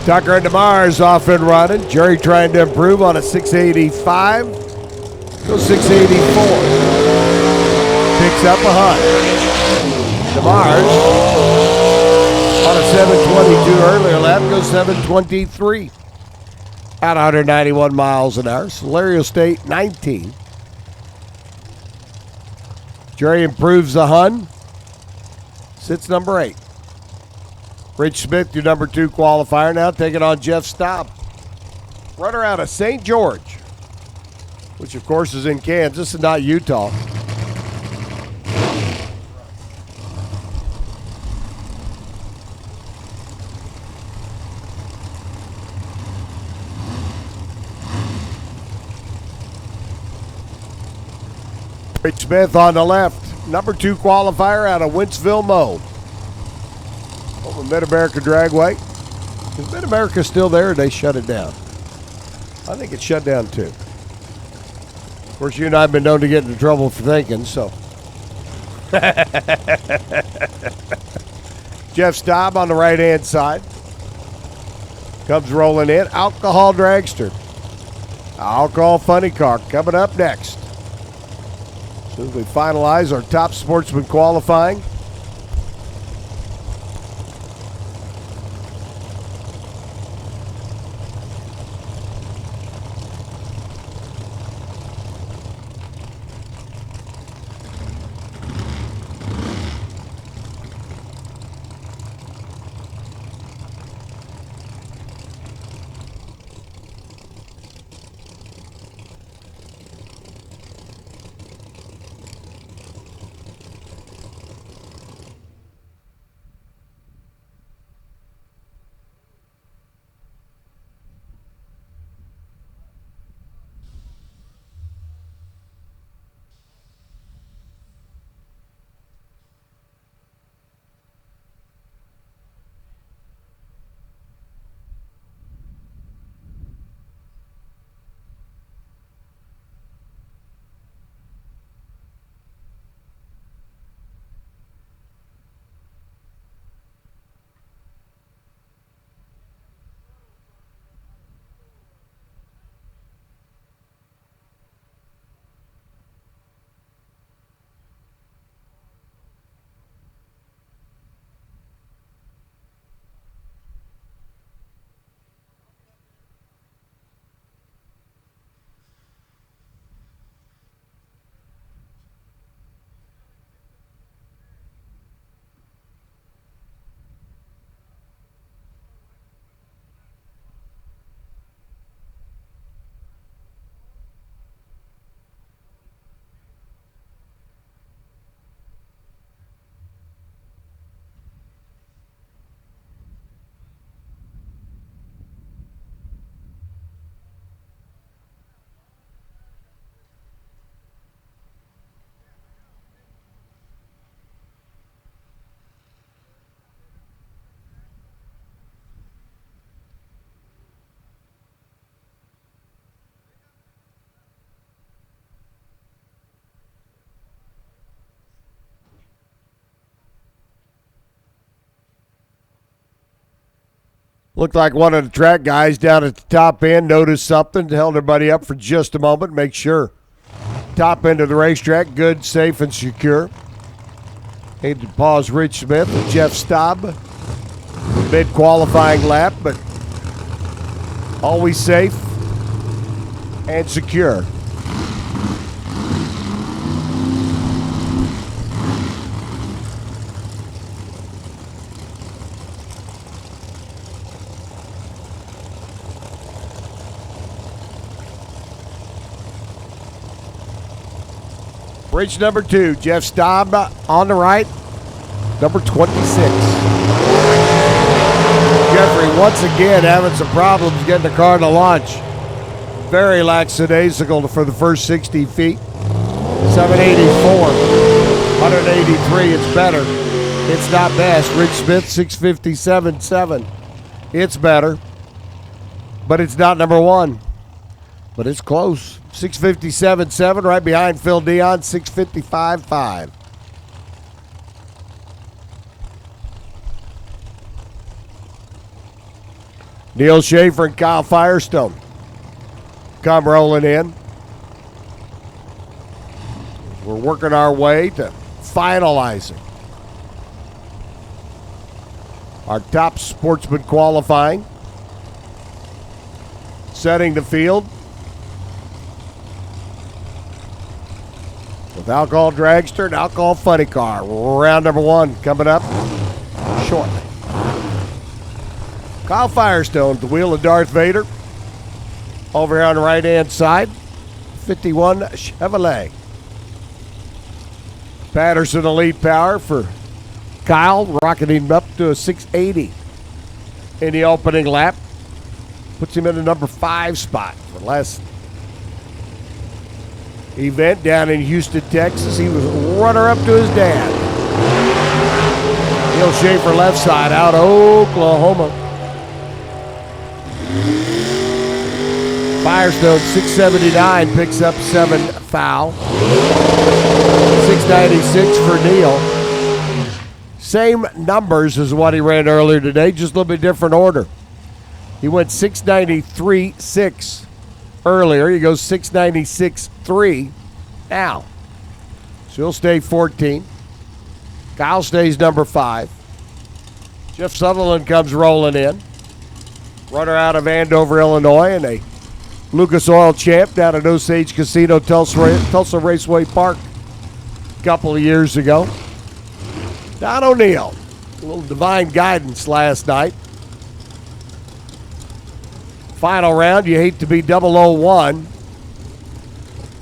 Tucker and DeMars off and running. Jerry trying to improve on a 685. Goes 684. Picks up a Hunt. DeMars on a 722 earlier lap goes 723. At 191 miles an hour. Solario State 19. Jerry improves the Hun. Sits number 8. Rich Smith, your number 2 qualifier, now taking on Jeff Staub. Runner out of St. George, which of course is in Kansas and not Utah. Rich Smith on the left, number 2 qualifier out of Wentzville, Mo. Over Mid-America Dragway. Is Mid-America still there or they shut it down? I think it's shut down too. Of course, you and I have been known to get into trouble for thinking, so. Jeff Staub on the right-hand side. Comes rolling in. Alcohol Dragster. Alcohol Funny Car coming up next. As soon as we finalize our top sportsman qualifying. Looked like one of the track guys down at the top end noticed something, held everybody up for just a moment, make sure. Top end of the racetrack, good, safe, and secure. Need to pause Rich Smith and Jeff Staub. Mid-qualifying lap, but always safe and secure. Bridge number 2, Jeff Staub on the right, number 26. Jeffrey once again having some problems getting the car to launch. Very lackadaisical for the first 60 feet. 784, 183, it's better. It's not best. Rich Smith, 657.7. It's better, but it's not number 1. But it's close. 657.7 right behind Phil Dion, 655.5. Neil Schaefer and Kyle Firestone come rolling in. We're working our way to finalizing our top sportsman qualifying. Setting the field with alcohol dragster and alcohol funny car. Round number 1 coming up shortly. Kyle Firestone at the wheel of Darth Vader. Over here on the right-hand side, 51 Chevrolet. Patterson Elite Power for Kyle, rocketing him up to a 680 in the opening lap. Puts him in the number 5 spot for last event down in Houston, Texas. He was runner-up to his dad. Neil Schaefer left side out of Oklahoma. Firestone 679 picks up 7 foul. 696 for Neil. Same numbers as what he ran earlier today, just a little bit different order. He went 693.6 earlier. He goes 696.3 now. So he'll stay 14. Kyle stays number 5. Jeff Sutherland comes rolling in. Runner out of Andover, Illinois, and a Lucas Oil champ down at Osage Casino, Tulsa Raceway Park a couple of years ago. Don O'Neill, a little divine guidance last night. Final round, you hate to be 001.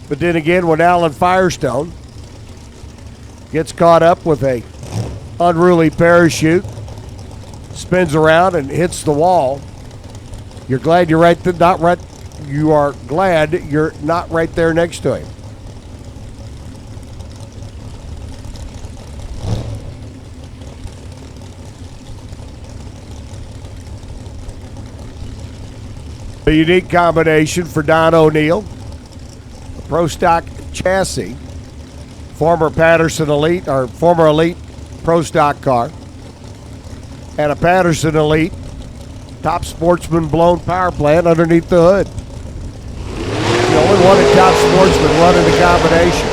But then again, when Alan Firestone gets caught up with a unruly parachute, spins around and hits the wall, you're glad you're you are glad you're not right there next to him. A unique combination for Don O'Neill. A Pro Stock chassis, former Patterson Elite, or former Elite Pro Stock car, and a Patterson Elite Top Sportsman blown power plant underneath the hood. The only one at Top Sportsman running the combination.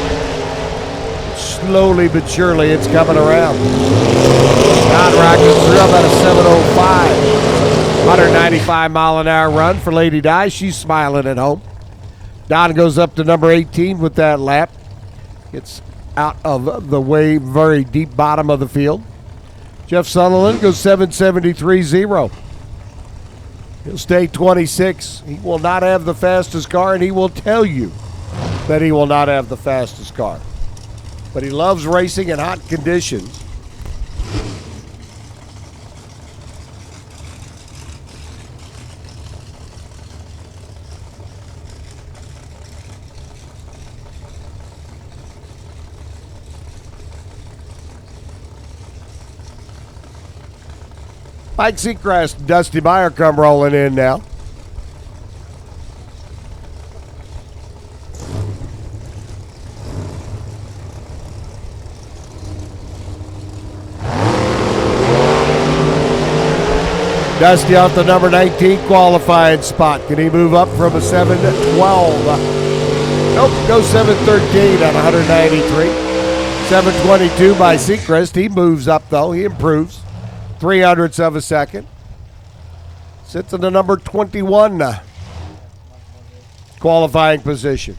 Slowly but surely it's coming around. Don rockets through about a 705. 195 mile an hour run for Lady Di. She's smiling at home. Don goes up to number 18 with that lap. Gets out of the way, very deep bottom of the field. Jeff Sutherland goes 773.0. He'll stay 26. He will not have the fastest car, and he will tell you that he will not have the fastest car. But he loves racing in hot conditions. Mike Seacrest and Dusty Meyer come rolling in now. Dusty off the number 19 qualifying spot. Can he move up from a 712? Nope, goes 713 on 193. 722 by Seacrest. He moves up though. He improves. 0.03 of a second. Sits in the number 21 qualifying position.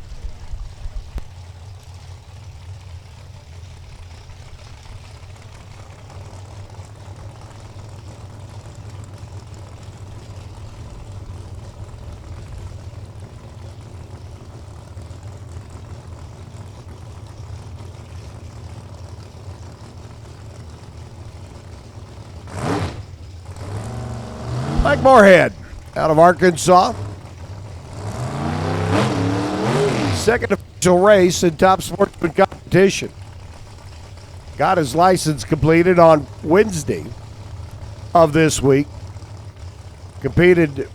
Mike Moorhead out of Arkansas. Second official race in Top Sportsman competition. Got his license completed on Wednesday of this week. Competed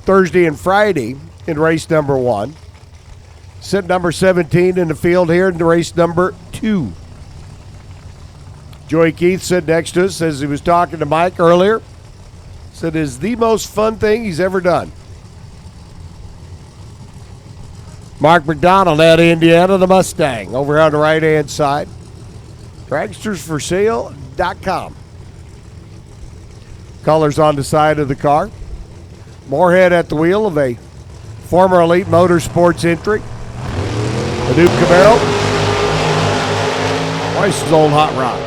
Thursday and Friday in race number 1. Sit number 17 in the field here in race number 2. Joey Keith sitting next to us as he was talking to Mike earlier. Said it is the most fun thing he's ever done. Mark McDonald out of Indiana, the Mustang, over on the right-hand side. Dragstersforsale.com. Colors on the side of the car. Moorhead at the wheel of a former Elite Motorsports entry. The new Camaro. Royce's old hot rod.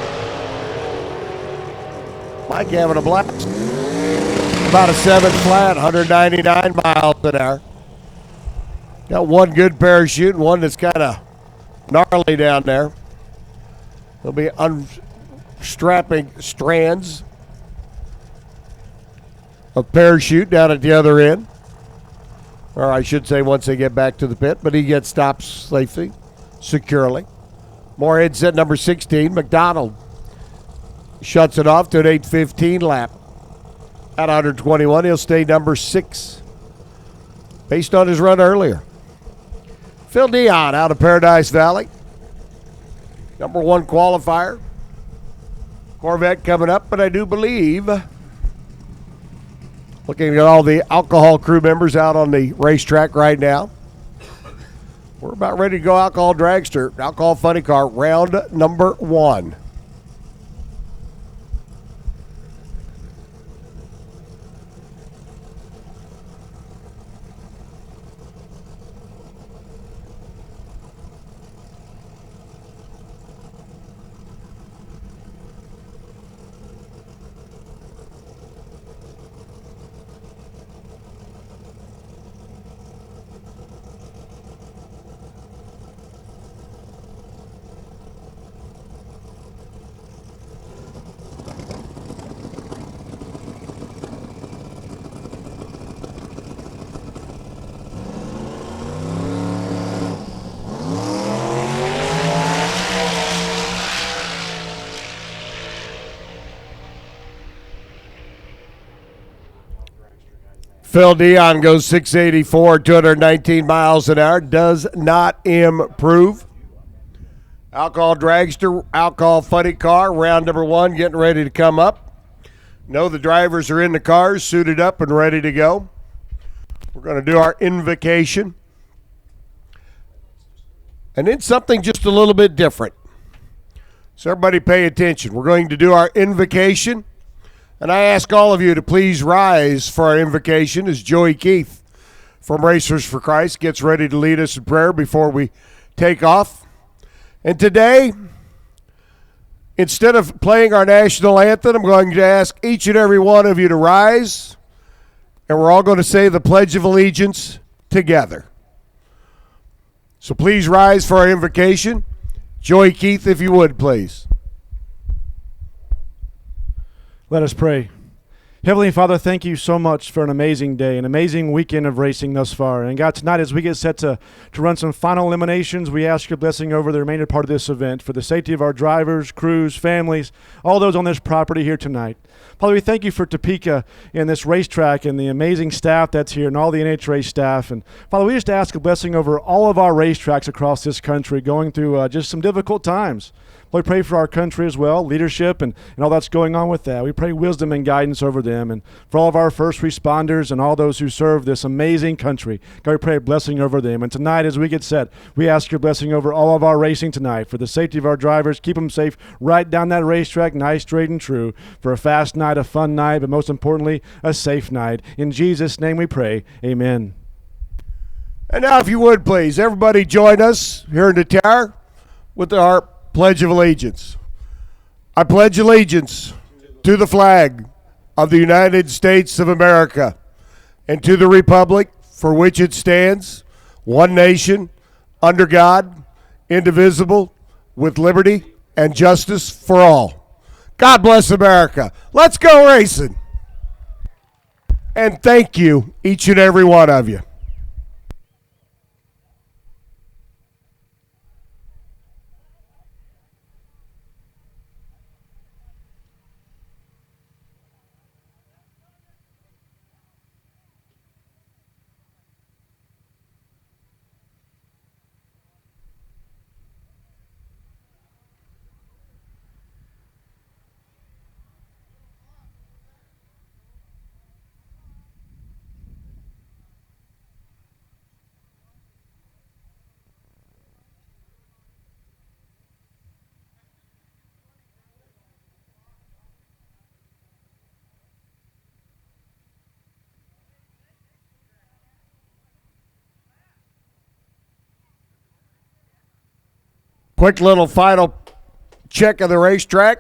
Mike having a blast. About a 7 flat, 199 miles an hour. Got one good parachute and one that's kind of gnarly down there. They'll be unstrapping strands of parachute down at the other end. Or I should say once they get back to the pit, but he gets stopped safely, securely. Moorhead set number 16. McDonald shuts it off to an 8:15 lap. At 121, he'll stay number 6 based on his run earlier. Phil Dion out of Paradise Valley. Number 1 qualifier. Corvette coming up, but I do believe, looking at all the alcohol crew members out on the racetrack right now, we're about ready to go alcohol dragster, alcohol funny car, round number 1. Phil Dion goes 684, 219 miles an hour. Does not improve. Alcohol dragster, alcohol funny car, round number 1, getting ready to come up. Know the drivers are in the cars, suited up and ready to go. We're going to do our invocation. And then something just a little bit different. So everybody pay attention. We're going to do our invocation. And I ask all of you to please rise for our invocation as Joey Keith from Racers for Christ gets ready to lead us in prayer before we take off. And today, instead of playing our national anthem, I'm going to ask each and every one of you to rise, and we're all going to say the Pledge of Allegiance together. So please rise for our invocation. Joey Keith, if you would, please. Let us pray. Heavenly Father, thank you so much for an amazing day, an amazing weekend of racing thus far. And God, tonight as we get set to run some final eliminations, we ask your blessing over the remainder part of this event for the safety of our drivers, crews, families, all those on this property here tonight. Father, we thank you for Topeka and this racetrack and the amazing staff that's here and all the NHRA staff. And Father, we just ask a blessing over all of our racetracks across this country going through just some difficult times. Lord, we pray for our country as well, leadership and all that's going on with that. We pray wisdom and guidance over them and for all of our first responders and all those who serve this amazing country. God, we pray a blessing over them. And tonight as we get set, we ask your blessing over all of our racing tonight for the safety of our drivers. Keep them safe right down that racetrack, nice, straight, and true for a fast night, a fun night, but most importantly, a safe night. In Jesus' name we pray, amen. And now if you would please, everybody join us here in the tower with our Pledge of Allegiance. I pledge allegiance to the flag of the United States of America and to the republic for which it stands, one nation, under God, indivisible, with liberty and justice for all. God bless America. Let's go racing. And thank you, each and every one of you. Quick little final check of the racetrack.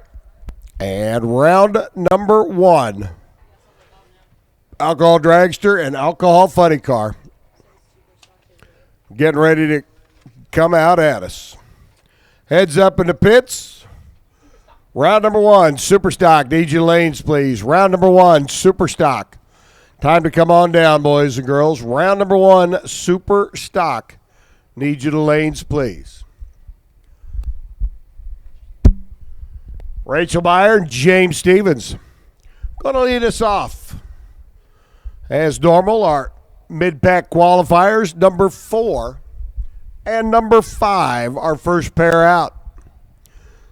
And round number 1. Alcohol dragster and alcohol funny car. Getting ready to come out at us. Heads up in the pits. Round number 1, super stock. Need you lanes, please. Round number 1, super stock. Time to come on down, boys and girls. Round number 1, super stock. Need you to lanes, please. Rachel Meyer and James Stevens going to lead us off. As normal, our mid-pack qualifiers, number 4 and number 5, our first pair out.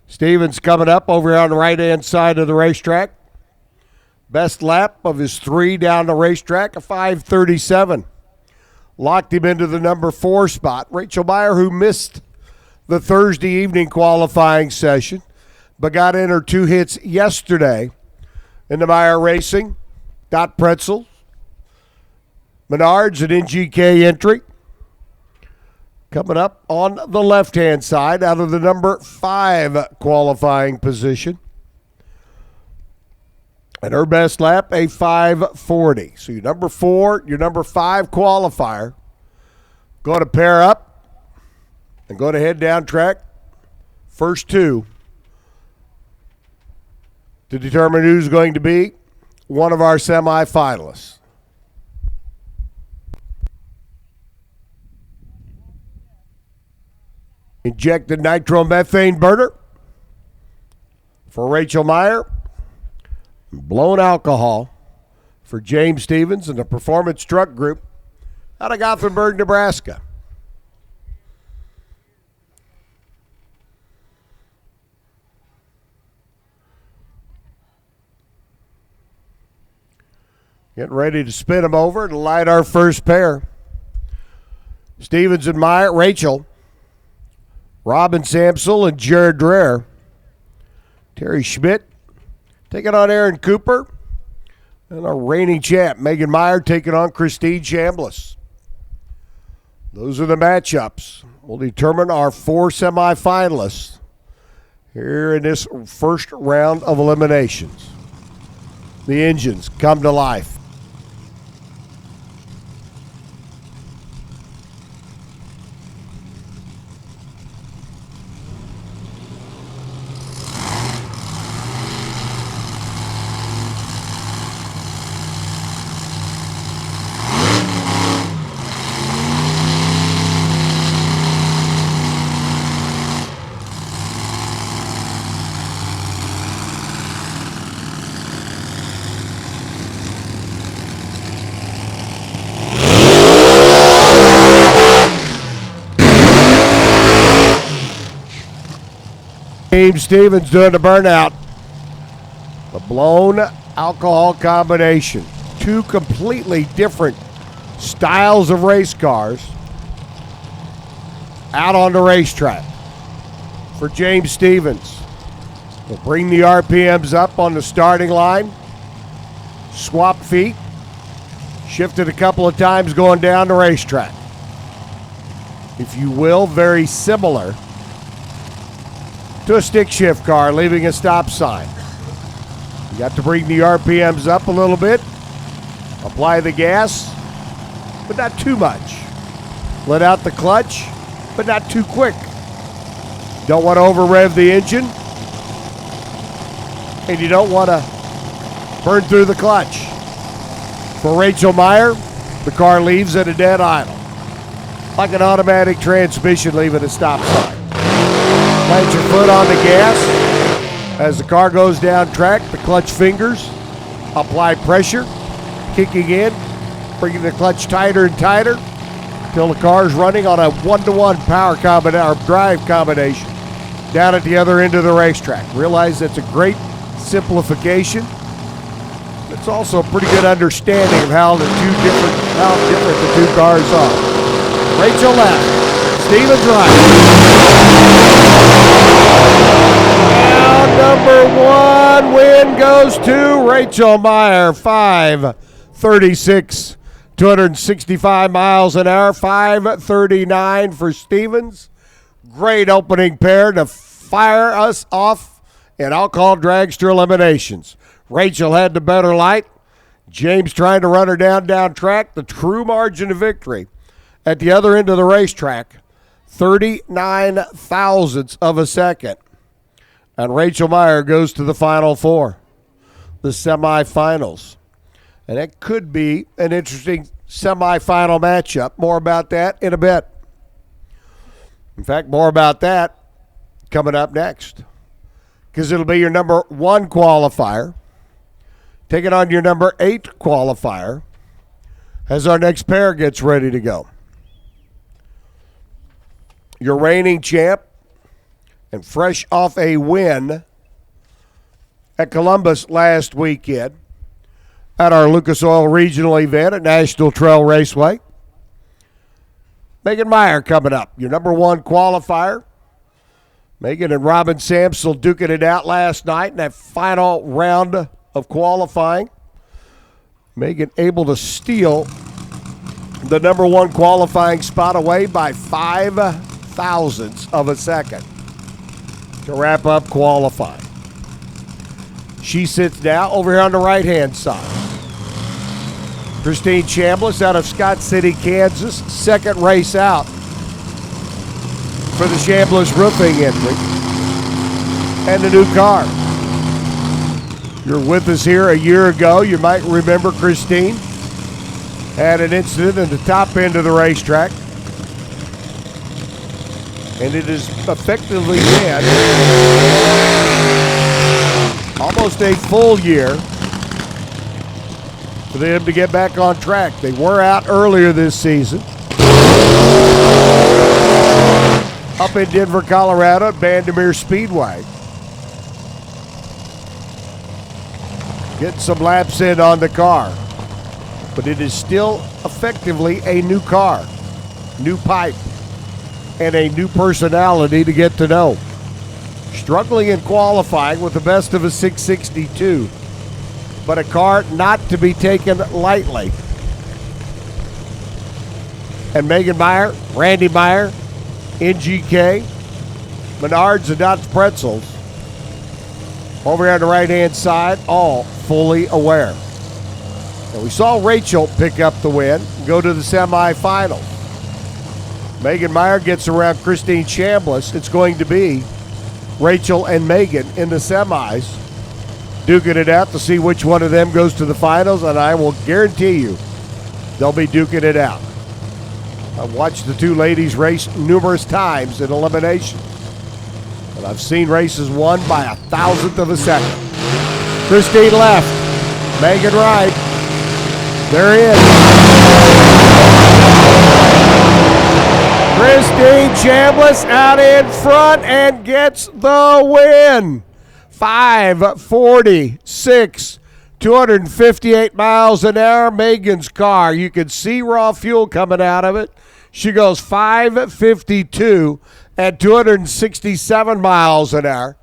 Stevens coming up over here on the right-hand side of the racetrack. Best lap of his 3 down the racetrack, a 5:37. Locked him into the number 4 spot. Rachel Meyer, who missed the Thursday evening qualifying session, but got in her 2 hits yesterday in the Meyer Racing. Dot Pretzel, Menards, an NGK entry. Coming up on the left-hand side out of the number 5 qualifying position. And her best lap, a 5:40. So your number 4, your number 5 qualifier going to pair up and go to head down track. First 2 to determine who's going to be one of our semifinalists. Injected nitromethane burner for Rachel Meyer. Blown alcohol for James Stevens and the Performance Truck Group out of Gothenburg, Nebraska. Getting ready to spin them over and light our first pair. Stevens and Meyer, Rachel, Robin Samsel and Jared Dreher. Terry Schmidt taking on Aaron Cooper. And our reigning champ, Megan Meyer, taking on Christine Chambliss. Those are the matchups. We'll determine our 4 semifinalists here in this first round of eliminations. The engines come to life. James Stevens doing the burnout. The blown alcohol combination. 2 completely different styles of race cars out on the racetrack. For James Stevens, we'll bring the RPMs up on the starting line. Swap feet. Shifted a couple of times going down the racetrack. If you will, very similar to a stick shift car leaving a stop sign. You got to bring the RPMs up a little bit, apply the gas, but not too much. Let out the clutch, but not too quick. Don't want to over rev the engine, and you don't want to burn through the clutch. For Rachel Meyer, the car leaves at a dead idle, like an automatic transmission leaving a stop sign. Plant your foot on the gas. As the car goes down track, the clutch fingers apply pressure, kicking in, bringing the clutch tighter and tighter until the car is running on a 1-to-1 power combination or drive combination down at the other end of the racetrack. Realize that's a great simplification. It's also a pretty good understanding of how different the 2 cars are. Rachel left, Stevens right. Now number 1 win goes to Rachel Meyer, 5:36, 265 miles an hour, 5:39 for Stevens. Great opening pair to fire us off in alcohol dragster eliminations. Rachel had the better light. James trying to run her down track. The true margin of victory at the other end of the racetrack, 39 thousandths of a second. And Rachel Meyer goes to the Final Four, the semifinals. And it could be an interesting semifinal matchup. More about that in a bit. In fact, more about that coming up next. Because it'll be your number 1 qualifier taking on your number 8 qualifier as our next pair gets ready to go. Your reigning champ and fresh off a win at Columbus last weekend at our Lucas Oil Regional event at National Trail Raceway. Megan Meyer coming up, your number 1 qualifier. Megan and Robin Samsel duking it out last night in that final round of qualifying. Megan able to steal the number 1 qualifying spot away by 5 thousandths of a second to wrap up qualifying. She sits now over here on the right-hand side. Christine Chambliss out of Scott City, Kansas, second race out for the Chambliss Roofing entry and the new car. You're with us here a year ago. You might remember Christine had an incident at the top end of the racetrack, and it has effectively been almost a full year for them to get back on track. They were out earlier this season up in Denver, Colorado at Bandimere Speedway. Getting some laps in on the car. But it is still effectively a new car, new pipe, and a new personality to get to know. Struggling in qualifying with the best of a 662, but a car not to be taken lightly. And Megan Meyer, Randy Meyer, NGK, Menards and Dutch Pretzels, over here on the right-hand side, all fully aware. And we saw Rachel pick up the win and go to the semifinals. Megan Meyer gets around Christine Chambliss. It's going to be Rachel and Megan in the semis, duking it out to see which one of them goes to the finals, and I will guarantee you they'll be duking it out. I've watched the two ladies race numerous times in elimination, and I've seen races won by 1,000th of a second. Christine left, Megan right. There he is. Christine Chambliss out in front and gets the win. 5:46, 258 miles an hour. Megan's car, you can see raw fuel coming out of it. She goes 5:52 at 267 miles an hour.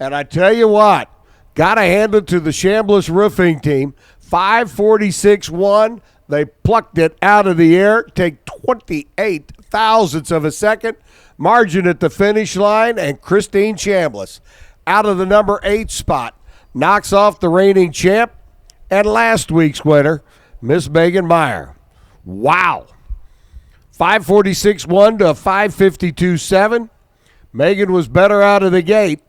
And I tell you what, got to hand it to the Chambliss Roofing team. 5:46.1. They plucked it out of the air, take 28 thousandths of a second, margin at the finish line, and Christine Chambliss out of the number 8 spot knocks off the reigning champ and last week's winner, Miss Megan Meyer. Wow. 5:46.1 to 5:52.7. Megan was better out of the gate.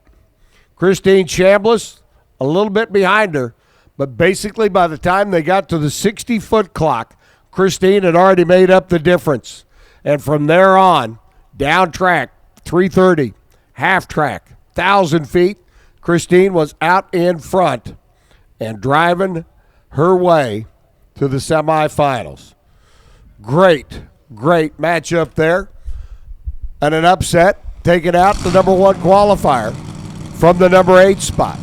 Christine Chambliss a little bit behind her, but basically by the time they got to the 60-foot clock, Christine had already made up the difference. And from there on, down track, 330, half track, 1,000 feet, Christine was out in front and driving her way to the semifinals. Great matchup there. And an upset, taking out the number 1 qualifier from the number 8 spot.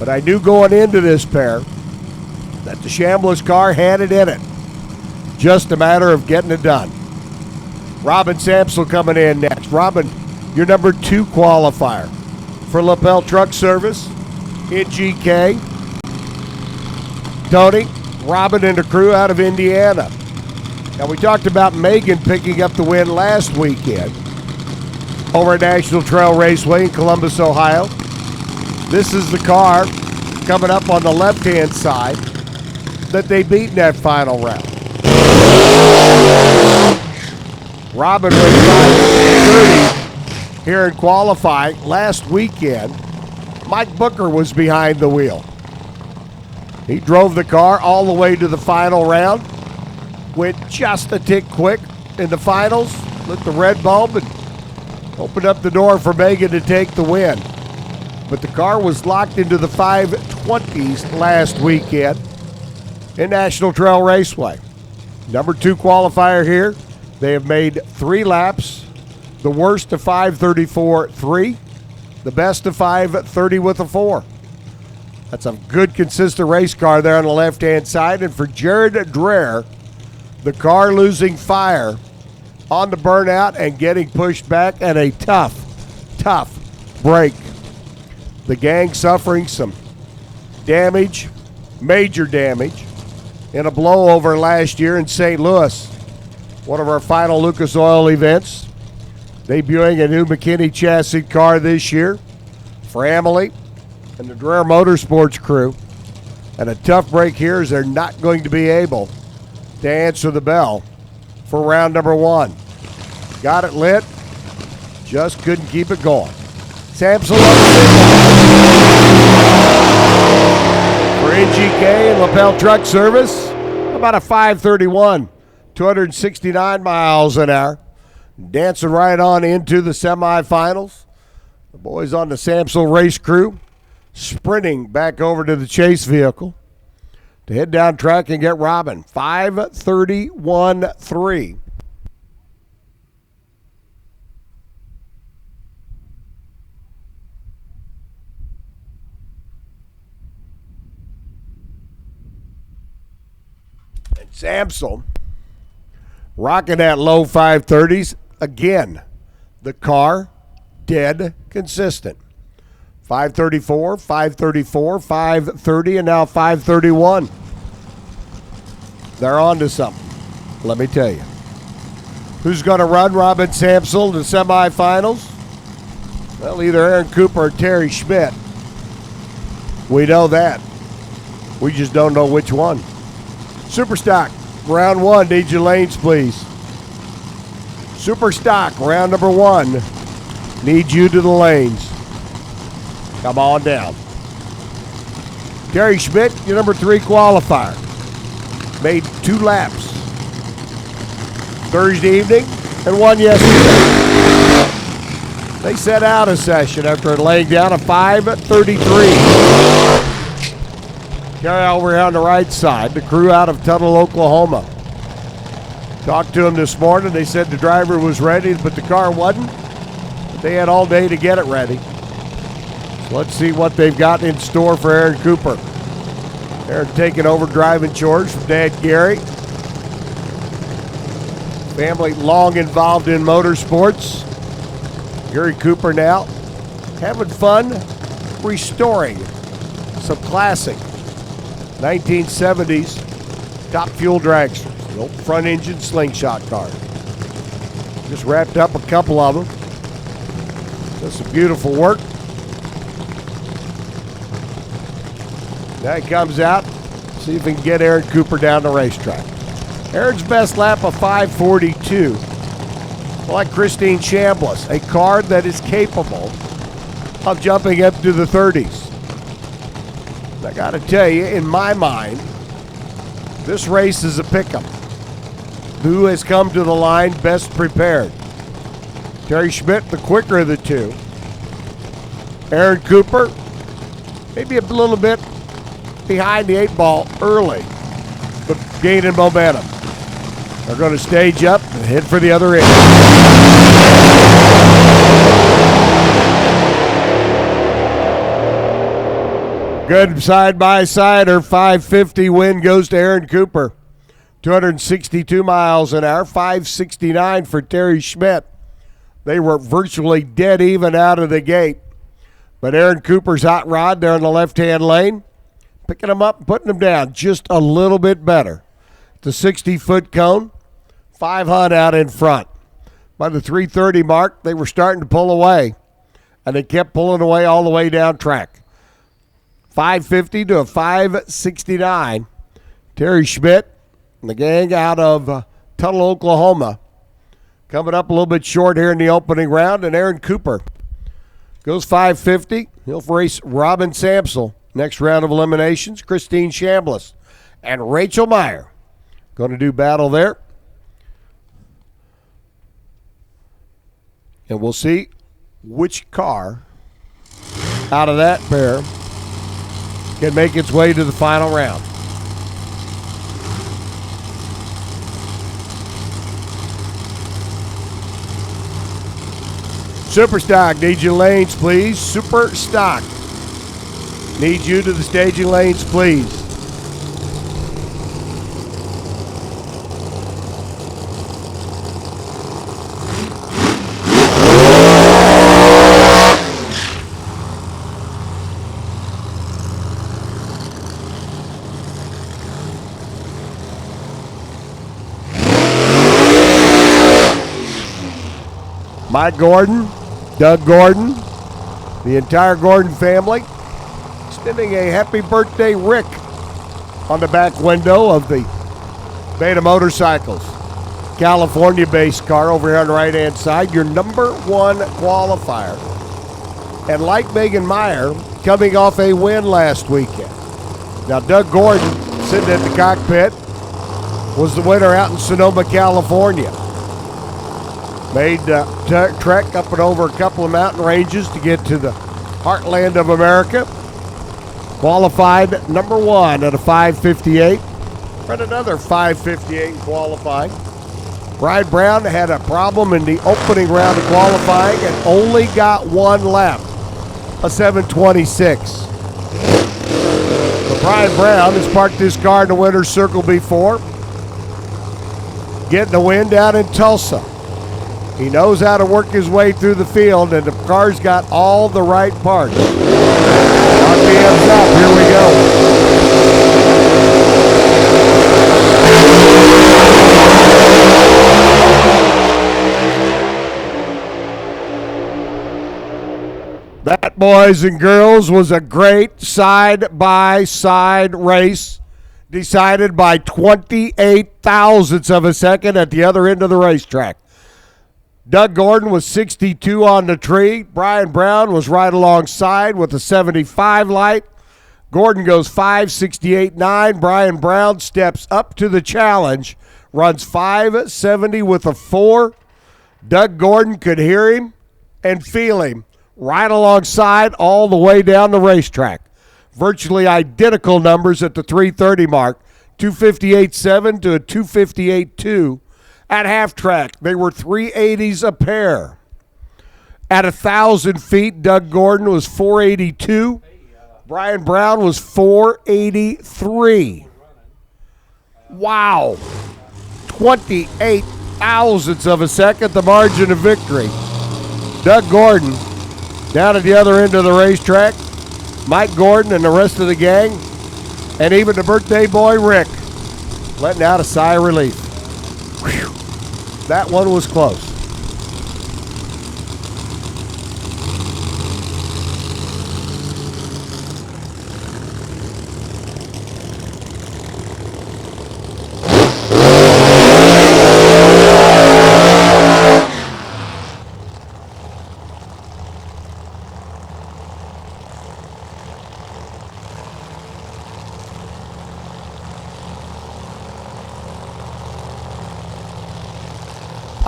But I knew going into this pair that the Chambliss car had it in it. Just a matter of getting it done. Robin Samsel coming in next. Robin, your number 2 qualifier for Lapel Truck Service, NGK. Tony, Robin and the crew out of Indiana. Now we talked about Megan picking up the win last weekend. over at National Trail Raceway in Columbus, Ohio. This is the car coming up on the left-hand side that they beat in that final round. Robin was 5:30 here in qualifying. Last weekend, Mike Booker was behind the wheel. He drove the car all the way to the final round, went just a tick quick in the finals, lit the red bulb, and opened up the door for Megan to take the win. But the car was locked into the 520s last weekend in National Trail Raceway. Number 2 qualifier here. They have made 3 laps, the worst of 5:34.3, the best of 5:30 with a 4. That's a good, consistent race car there on the left-hand side. And for Jared Dreher, the car losing fire on the burnout and getting pushed back, and a tough break. The gang suffering some damage, major damage, in a blowover last year in St. Louis. One of our final Lucas Oil events. Debuting a new McKinney chassis car this year for Emily and the Dreher Motorsports crew. And a tough break here as they're not going to be able to answer the bell for round number 1. Got it lit, just couldn't keep it going. Samson for NGK and Lapel Truck Service, about a 5:31, 269 miles an hour. Dancing right on into the semifinals. The boys on the Samsel race crew sprinting back over to the chase vehicle to head down track and get Robin. 5:31.3. And Samsel rocking that low 530s. Again, the car dead consistent. 534, 534, 530, and now 531. They're on to something, let me tell you. Who's going to run Robin Samsel to semifinals? Well, either Aaron Cooper or Terry Schmidt. We know that. We just don't know which one. Superstock, round 1, need your lanes, please. Superstock, round number 1, need you to the lanes. Come on down. Terry Schmidt, your number 3 qualifier. Made 2 laps Thursday evening and 1 yesterday. They set out a session after laying down a 5:33. Carry over here on the right side, the crew out of Tuttle, Oklahoma. Talked to them this morning. They said the driver was ready, but the car wasn't. But they had all day to get it ready. So let's see what they've got in store for Aaron Cooper. Aaron taking over driving chores from Dad Gary. Family long involved in motorsports. Gary Cooper now having fun restoring some classic 1970s top fuel dragsters. The old front engine slingshot cars. Just wrapped up a couple of them. Does some beautiful work. Now he comes out. See if we can get Aaron Cooper down the racetrack. Aaron's best lap of 5:42. Like Christine Chambliss, a car that is capable of jumping up to the 30s. I got to tell you, in my mind, this race is a pick-em. Who has come to the line best prepared? Terry Schmidt, the quicker of the two. Aaron Cooper, maybe a little bit behind the 8 ball early, but gaining momentum. They're going to stage up and head for the other end. Good side-by-sider, 550 win goes to Aaron Cooper. 262 miles an hour, 569 for Terry Schmidt. They were virtually dead even out of the gate. But Aaron Cooper's hot rod there in the left-hand lane, picking them up and putting them down just a little bit better. The 60-foot cone, 5 Hunt out in front. By the 3:30 mark, they were starting to pull away, and they kept pulling away all the way down track. 550 to a 569. Terry Schmidt and the gang out of Tuttle, Oklahoma, coming up a little bit short here in the opening round, and Aaron Cooper goes 550. He'll race Robin Samsel. Next round of eliminations, Christine Chambliss and Rachel Meyer going to do battle there. And we'll see which car out of that pair can make its way to the final round. Super Stock, need your lanes, please. Super Stock, need you to the staging lanes, please. Mike Gordon, Doug Gordon, the entire Gordon family, extending a happy birthday, Rick, on the back window of the Beta Motorcycles. California-based car over here on the right-hand side, your number one qualifier. And like Megan Meyer, coming off a win last weekend. Now, Doug Gordon, sitting at the cockpit, was the winner out in Sonoma, California. Made trek up and over a couple of mountain ranges to get to the heartland of America. Qualified number one at a 5:58. Ran another 5:58 in qualifying. Brian Brown had a problem in the opening round of qualifying and only got one lap, a 7:26. But Brian Brown has parked his car in the winner's circle before, getting a win down in Tulsa. He knows how to work his way through the field, and the car's got all the right parts. RPM's up. Here we go. That, boys and girls, was a great side-by-side race, decided by 28 thousandths of a second at the other end of the racetrack. Doug Gordon was 62 on the tree. Brian Brown was right alongside with a 75 light. Gordon goes 5:68.9. Brian Brown steps up to the challenge, runs 5:70 with a 4. Doug Gordon could hear him and feel him right alongside all the way down the racetrack. Virtually identical numbers at the 3:30 mark, 2:58.7 to a 2:58.2. At half track, they were 380s a pair. At 1,000 feet, Doug Gordon was 482. Brian Brown was 483. Wow. 28 thousandths of a second, the margin of victory. Doug Gordon down at the other end of the racetrack. Mike Gordon and the rest of the gang, and even the birthday boy, Rick, letting out a sigh of relief. Whew. That one was close.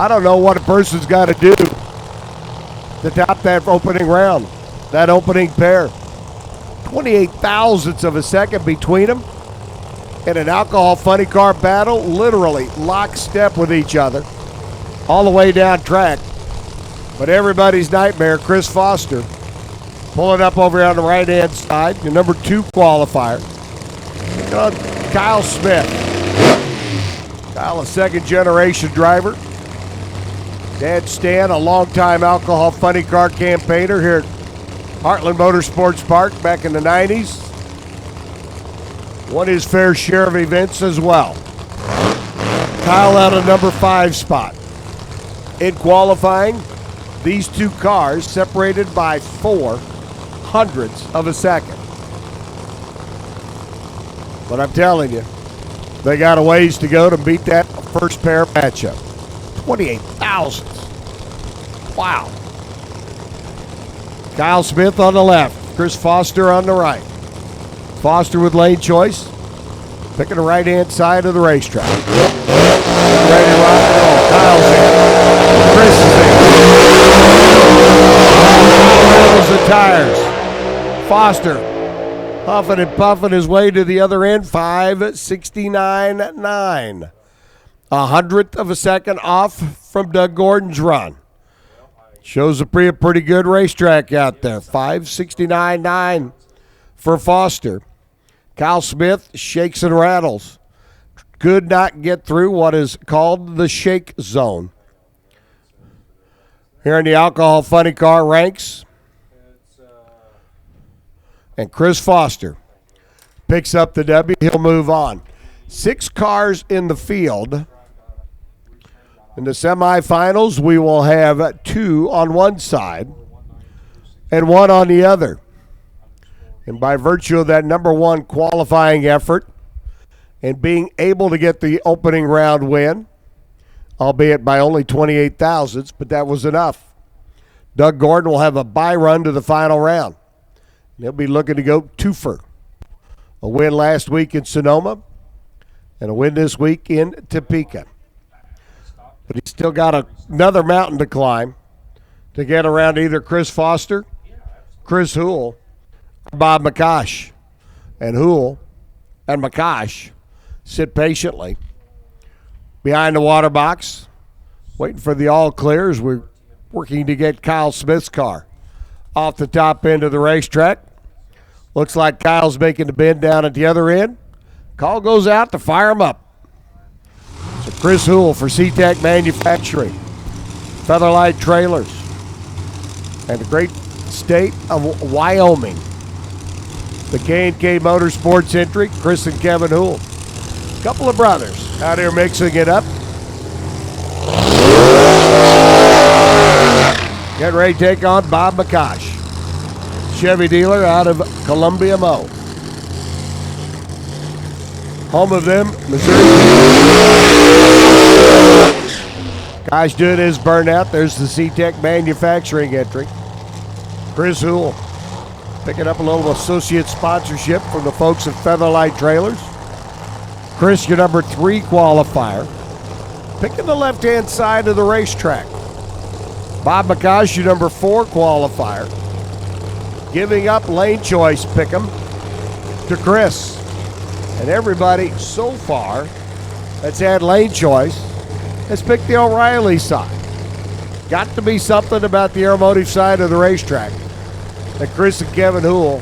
I don't know what a person's got to do to top that opening round, that opening pair. 28 thousandths of a second between them in an alcohol funny car battle, literally lockstep with each other all the way down track. But everybody's nightmare, Chris Foster, pulling up over on the right-hand side, the number 2 qualifier. Look on Kyle Smith. Kyle, a second-generation driver. Dad Stan, a longtime alcohol funny car campaigner here at Heartland Motorsports Park back in the 90s. Won his fair share of events as well. Kyle out of number 5 spot. In qualifying, these two cars separated by 0.04 of a second. But I'm telling you, they got a ways to go to beat that first pair matchup. 28 thousandths. Wow. Kyle Smith on the left, Chris Foster on the right. Foster with lane choice, picking the right-hand side of the racetrack. Ready to rock and roll. Kyle's in. Chris is in. The tires. Foster huffing and puffing his way to the other end. 5:69.9. 100th of a second off from Doug Gordon's run. Shows a pretty good racetrack out there. 5:69.9 for Foster. Kyle Smith shakes and rattles. Could not get through what is called the shake zone. Here in the alcohol funny car ranks. And Chris Foster picks up the W. He'll move on. 6 cars in the field. In the semifinals, we will have 2 on one side and 1 on the other. And by virtue of that number 1 qualifying effort and being able to get the opening round win, albeit by only 28 thousandths, but that was enough. Doug Gordon will have a bye run to the final round. And he'll be looking to go twofer. A win last week in Sonoma and a win this week in Topeka. But he's still got another mountain to climb to get around either Chris Foster, Chris Houle, or Bob McCosh. And Houle and McCosh sit patiently behind the water box, waiting for the all clears. We're working to get Kyle Smith's car off the top end of the racetrack. Looks like Kyle's making the bend down at the other end. Call goes out to fire him up. So Chris Houle for SeaTac Manufacturing, Featherlight Trailers, and the great state of Wyoming. The K&K Motorsports entry, Chris and Kevin Houle. Couple of brothers out here mixing it up. Getting ready to take on Bob McCosh, Chevy dealer out of Columbia, Mo. Home of them, Missouri. Gosh doing his burnout. There's the SeaTac Manufacturing entry. Chris Houle picking up a little associate sponsorship from the folks at Featherlight Trailers. Chris, your number 3 qualifier, picking the left-hand side of the racetrack. Bob McCosh, your number 4 qualifier, giving up lane choice pick'em to Chris. And everybody so far that's had lane choice has picked the O'Reilly side. Got to be something about the aeromotive side of the racetrack that Chris and Kevin Houle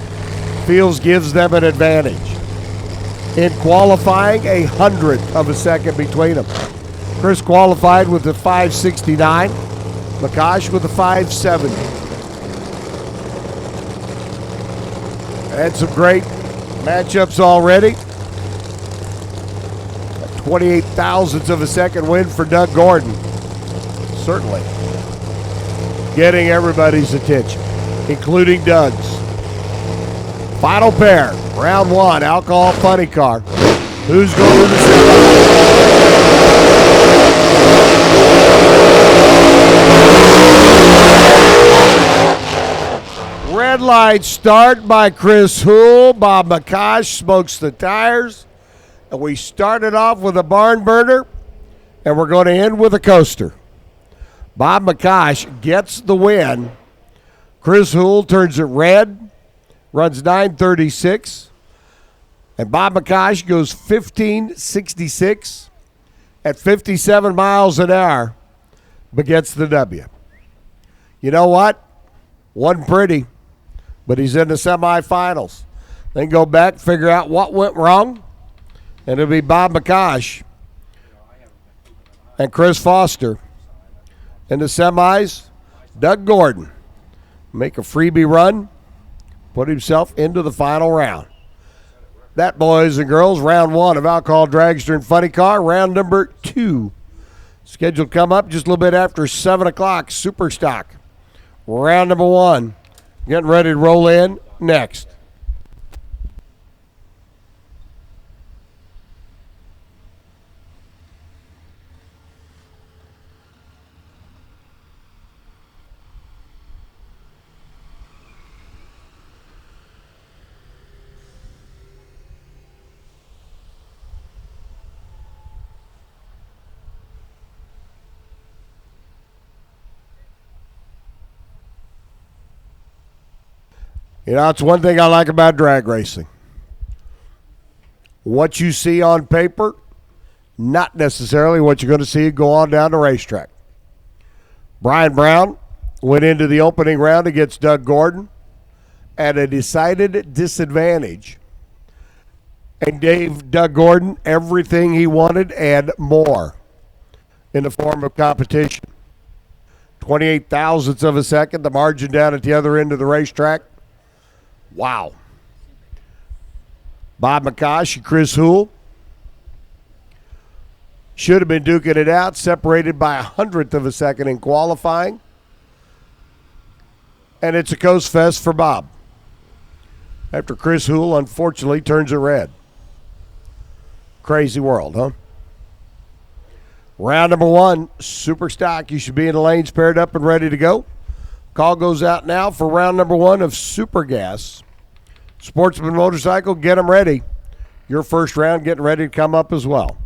feels gives them an advantage. In qualifying, 100th of a second between them. Chris qualified with the 5:69, McCosh with the 5:70. Had some great matchups already. 28 thousandths of a second win for Doug Gordon. Certainly getting everybody's attention, including Doug's. Final pair, round 1, alcohol funny car. Who's going to the center? Red light start by Chris Houle. Bob McCosh smokes the tires. And we started off with a barn burner, and we're going to end with a coaster. Bob McCosh gets the win. Chris Houle turns it red, runs 9:36. And Bob McCosh goes 15:66 at 57 miles an hour, but gets the W. You know what? Wasn't pretty, but he's in the semifinals. Then go back, figure out what went wrong, and it'll be Bob McCosh and Chris Foster. In the semis, Doug Gordon make a freebie run, put himself into the final round. That, boys and girls, round 1 of Alcohol Dragster and Funny Car. Round number 2 Scheduled to come up just a little bit after 7 o'clock. Super Stock. Round number 1. Getting ready to roll in next. You know, it's one thing I like about drag racing. What you see on paper, not necessarily what you're going to see go on down the racetrack. Brian Brown went into the opening round against Doug Gordon at a decided disadvantage and gave Doug Gordon everything he wanted and more in the form of competition. 28 thousandths of a second, the margin down at the other end of the racetrack. Wow. Bob McCosh and Chris Houle should have been duking it out, separated by 100th of a second in qualifying. And it's a coast fest for Bob after Chris Houle unfortunately turns it red. Crazy world, huh? Round number 1, Super Stock. You should be in the lanes paired up and ready to go. Call goes out now for round number 1 of Super Gas. Sportsman Motorcycle, get them ready. Your first round getting ready to come up as well.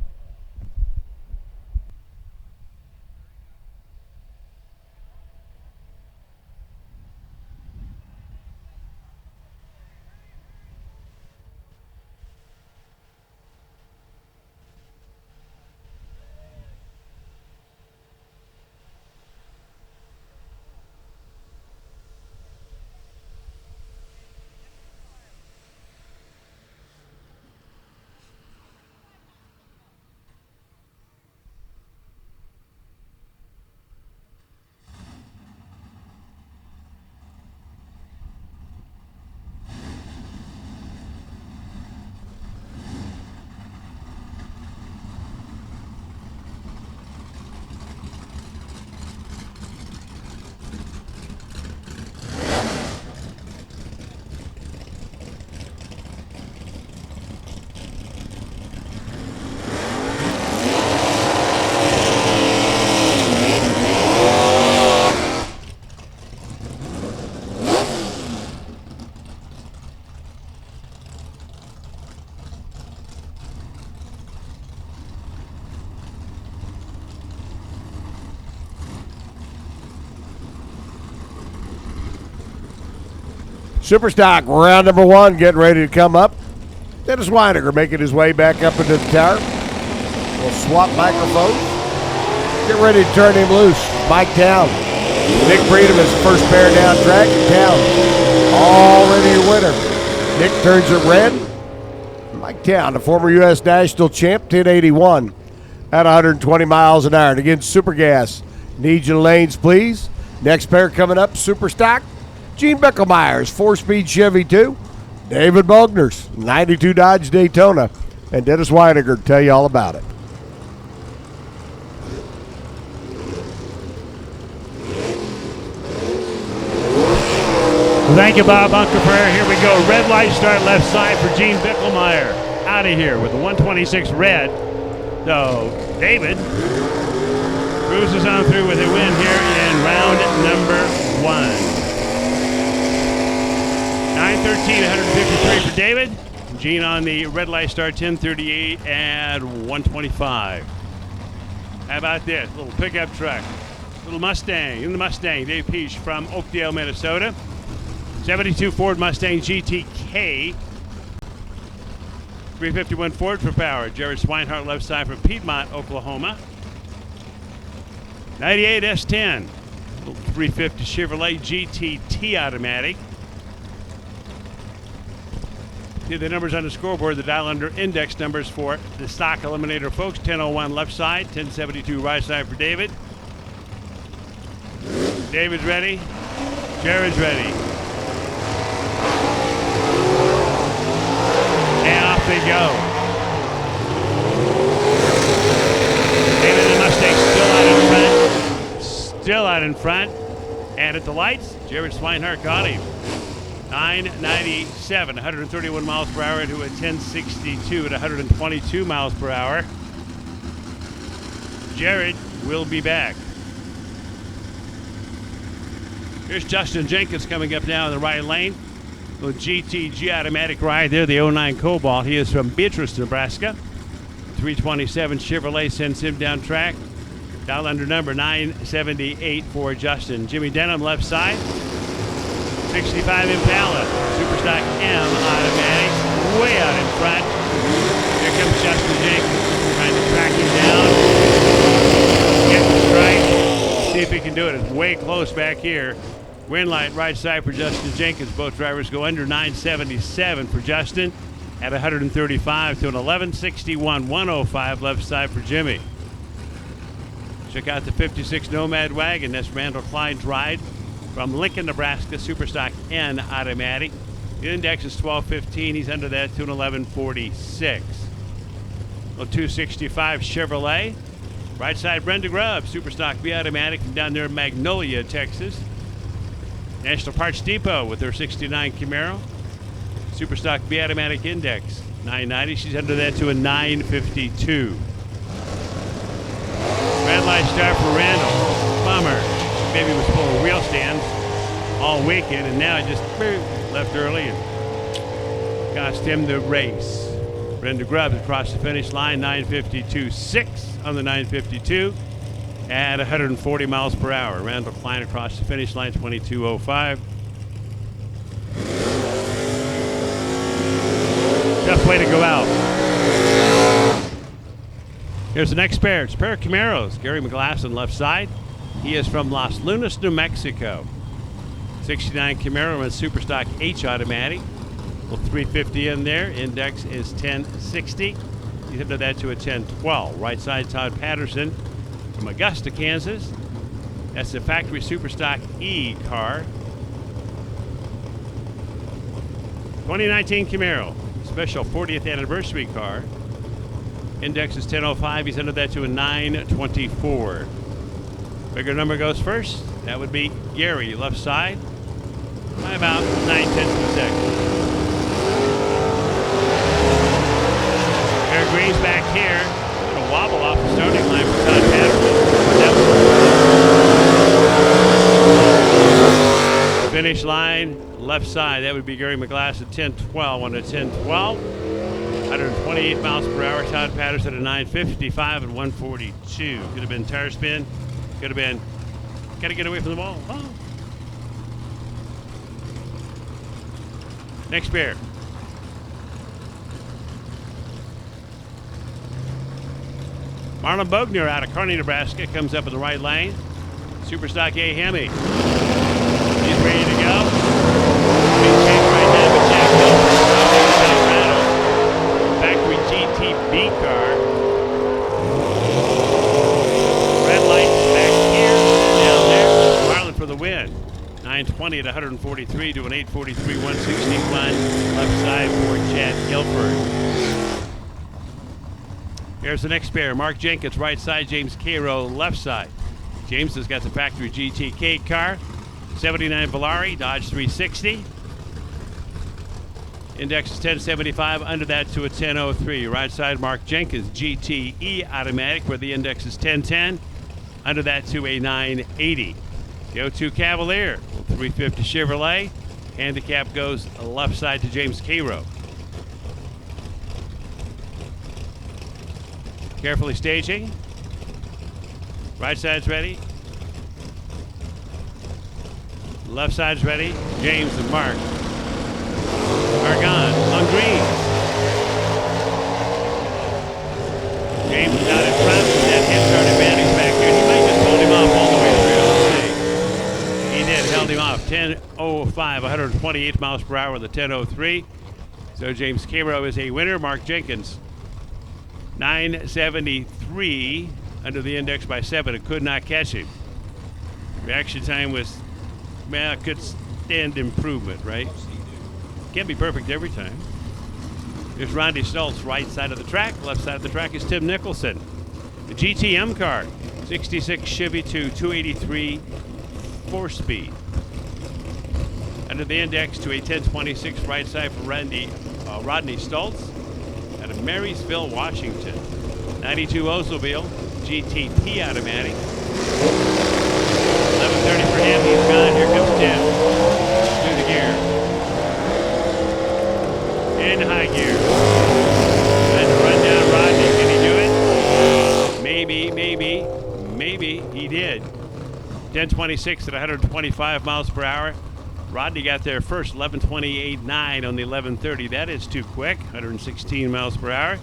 Superstock, round number 1, getting ready to come up. Dennis Weininger making his way back up into the tower. We'll swap microphones. Get ready to turn him loose. Mike Town. Nick Freedom is first pair down track. Town already your winner. Nick turns it red. Mike Town, the former U.S. National Champ, 1081 at 120 miles an hour. And again, Super Gas. Need you lanes, please. Next pair coming up, Superstock. Gene Beckelmeyer's 4-speed Chevy 2. David Bogner's 92 Dodge Daytona. And Dennis Weininger to tell you all about it. Thank you, Bob Unkerfer. Here we go. Red light start left side for Gene Bickelmeyer. Out of here with the 126 red. So David cruises on through with a win here in round number 1. 9:13, 153 for David. Gene on the red light start, 10:38 and 125. How about this? Little pickup truck. Little Mustang. In the Mustang, Dave Peach from Oakdale, Minnesota. 72 Ford Mustang GTK. 351 Ford for power. Jared Swinehart left side from Piedmont, Oklahoma. 98 S10. Little 350 Chevrolet GTT automatic. See the numbers on the scoreboard, the dial under index numbers for the stock eliminator, folks. 1001 left side, 1072 right side for David. David's ready. Jared's ready. And off they go. David and the Mustang still still out in front. And at the lights, Jared Swinehart got him. 997, 131 miles per hour to a 1062 at 122 miles per hour. Jared will be back. Here's Justin Jenkins coming up now in the right lane. Little GTG automatic ride there, the 09 Cobalt. He is from Beatrice, Nebraska. 327 Chevrolet sends him down track. Dial under number 978 for Justin. Jimmy Denham left side. 65 Impala. Superstock M automatic. Way out in front. Here comes Justin Jenkins. Trying to track him down. Get the strike. See if he can do it. It's way close back here. Wind light right side for Justin Jenkins. Both drivers go under 977 for Justin at 135 to an 1161, 105 left side for Jimmy. Check out the 56 Nomad wagon. That's Randall Klein's ride from Lincoln, Nebraska. Superstock N automatic. The index is 1215. He's under that to an 1146. A 265 Chevrolet. Right side Brenda Grubb. Superstock B automatic from down there in Magnolia, Texas. National Parts Depot with their 69 Camaro. Superstock B automatic index 990. She's under that to a 952. Red light start for Randall. Bummer. Maybe was full of wheel stands all weekend, and now it just left early and cost him the race. Brenda Grubb across the finish line, 952.6 on the 952 at 140 miles per hour. Randall Klein across the finish line, 22.05. Tough way to go out. Here's the next pair. It's a pair of Camaros. Gary McGlasson left side. He is from Los Lunas, New Mexico. 69 Camaro with Superstock H automatic. Well, 350 in there. Index is 1060. He's under that to a 1012. Right side Todd Patterson from Augusta, Kansas. That's the factory Superstock E car. 2019 Camaro. Special 40th anniversary car. Index is 1005. He's under that to a 924. Bigger number goes first. That would be Gary, left side, by about 9/10 of a second. Eric Green's back here. Going to wobble off the starting line for Todd Patterson. Finish line, left side. That would be Gary McGlass at 1012 on a 1012. 128 miles per hour. Todd Patterson at 955 and 142. Could have been tire spin. Could have been. Got to get away from the ball. Oh. Next pair. Marlon Bogner out of Kearney, Nebraska, comes up in the right lane. Superstock A Hemi. He's ready to go. Big change right now with Jack Gilbert. Factory GTB car. Red lights back here, down there. Marlon for the win. 920 at 143 to an 843, 161 left side for Chad Guilford. Here's the next pair. Mark Jenkins, right side. James Cairo, left side. James has got the factory GTK car. 79 Volare, Dodge 360. Index is 1075. Under that to a 1003. Right side, Mark Jenkins, GTE automatic, where the index is 1010. Under that to a 980. The 02 Cavalier, 350 Chevrolet. Handicap goes left side to James Cairo. Carefully staging. Right side's ready. Left side's ready. James and Mark are gone on green. James is out in front with that head start advantage back here. He might just hold him off all the way through. He did, held him off. 10:05, 128 miles per hour with a 10:03. So James Cairo is a winner. Mark Jenkins, 973 under the index by 7. It could not catch him. Reaction time was, well, it could stand improvement, right? Can't be perfect every time. Here's Rondy Stoltz, right side of the track. Left side of the track is Tim Nicholson. The GTM car. 66 Chevy 283 4-speed. Under the index to a 1026 right side for Rodney Stoltz out of Marysville, Washington. 92 Oldsmobile GTP automatic. 11:30 for him. He's gone. Here comes Tim. Through the gear. In high gear. And to run down Rodney. Can he do it? Maybe. He did. 1026 at 125 miles per hour. Rodney got there first, 11:28.9 on the 11:30. That is too quick, 116 miles per hour.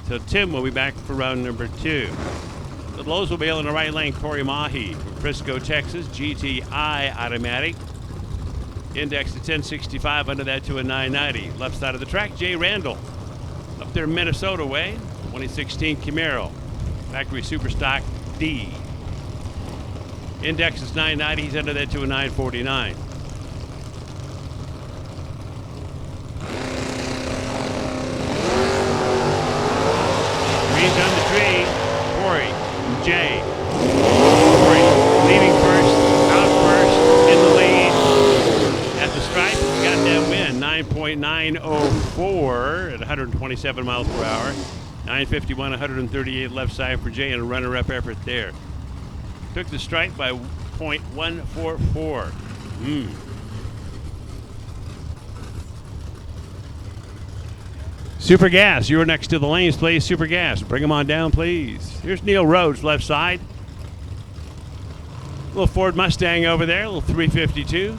So Tim will be back for round number 2. The Oldsmobile in the right lane, Corey Mahi from Frisco, Texas, GTI automatic. Index to 1065, under that to a 990. Left side of the track, Jay Randall. Up there Minnesota way, 2016 Camaro. Factory Superstock D. Index is 990, he's under that to a 949. Green's on the tree. Corey, Jay. Corey leading first, out first, in the lead. At the stripe, he got that win. 9.904 at 127 miles per hour. 951, 138 left side for Jay, and a runner-up effort there. Took the stripe by .144. Super Gas, you're next to the lanes, please. Super Gas, bring them on down, please. Here's Neil Rhodes, left side. Little Ford Mustang over there, little 352.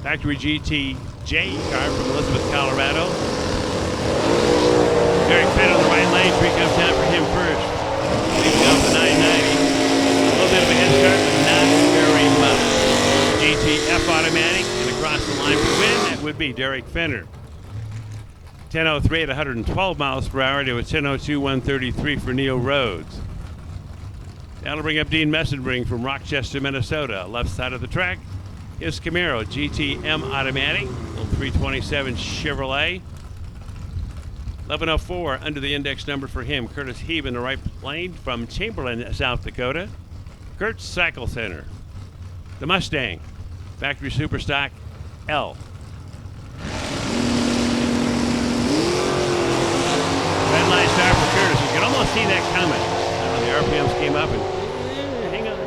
Factory GTJ car from Elizabeth, Colorado. Derek Fett on the right lane, 3 comes down for him first. Leaving off the 990. A little bit of a head start, but not very much. GTF automatic, and across the line for win, that would be Derek Fenner. 10:03 at 112 miles per hour to a 10:02, 133 for Neil Rhodes. That'll bring up Dean Messenbring from Rochester, Minnesota. Left side of the track is Camaro GTM automatic, little 327 Chevrolet. 11:04 under the index number for him. Curtis Heeb in the right lane from Chamberlain, South Dakota. Kurt's Cycle Center. The Mustang, Factory Superstock L. Red line start for Curtis. You can almost see that coming. The RPMs came up and hang on.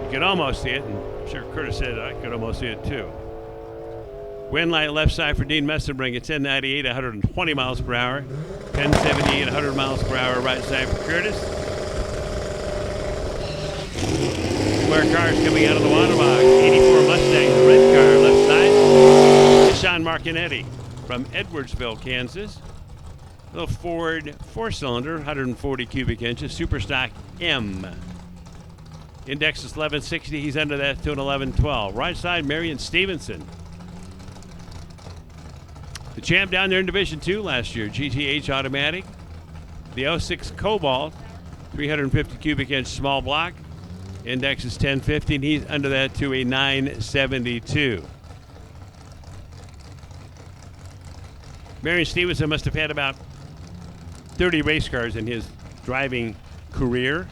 You could almost see it, and I'm sure Curtis said I could almost see it too. Wind light left side for Dean Messenbring at 1098, 120 miles per hour. 1078, 100 miles per hour right side for Curtis. More cars coming out of the water box. 84 Mustang, the red car left side. Sean Marcinetti from Edwardsville, Kansas. Little Ford 4-cylinder, 140 cubic inches, Superstock M. Index is 1160. He's under that to an 1112. Right side, Marion Stevenson. The champ down there in Division 2 last year, GTH automatic. The 06 Cobalt, 350 cubic inch small block. Index is 1050, and he's under that to a 972. Marion Stevenson must have had about 30 race cars in his driving career.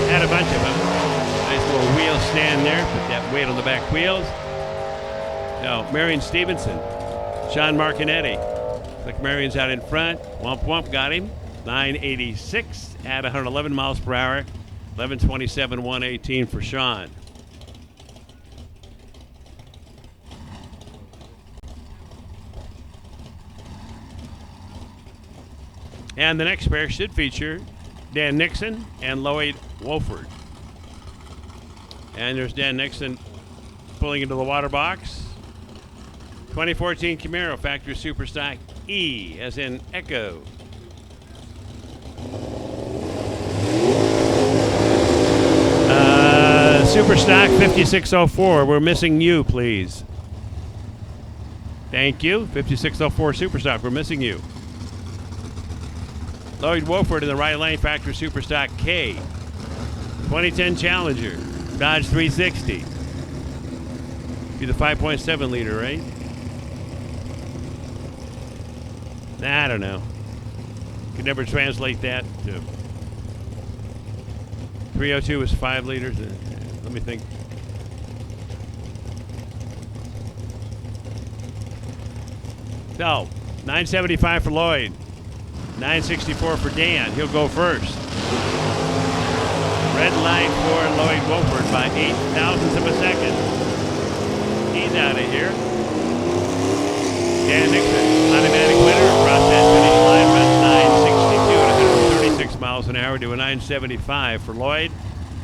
Had a bunch of them. Nice little wheel stand there. Put that weight on the back wheels. No, Marion Stevenson. Sean Marcinetti. Looks like Marion's out in front. Womp Womp got him. 986 at 111 miles per hour. 1127, 118 for Sean. And the next pair should feature Dan Nixon and Lloyd Wolford. And there's Dan Nixon pulling into the water box. 2014 Camaro Factory Superstock E, as in Echo. Superstock 5604. We're missing you, please. Thank you. 5604 Superstock. We're missing you. Lloyd Wolford in the right lane, Factory Superstock K. 2010 Challenger, Dodge 360. Be the 5.7 liter, right? I don't know. Could never translate that to 302 is 5 liters. Let me think. So, 975 for Lloyd. 964 for Dan. He'll go first. Red line for Lloyd Wolford by 8 thousandths of a second. He's out of here. Dan Nixon, automatic winner across that finish line, runs 962 at 136 miles an hour to a 975 for Lloyd.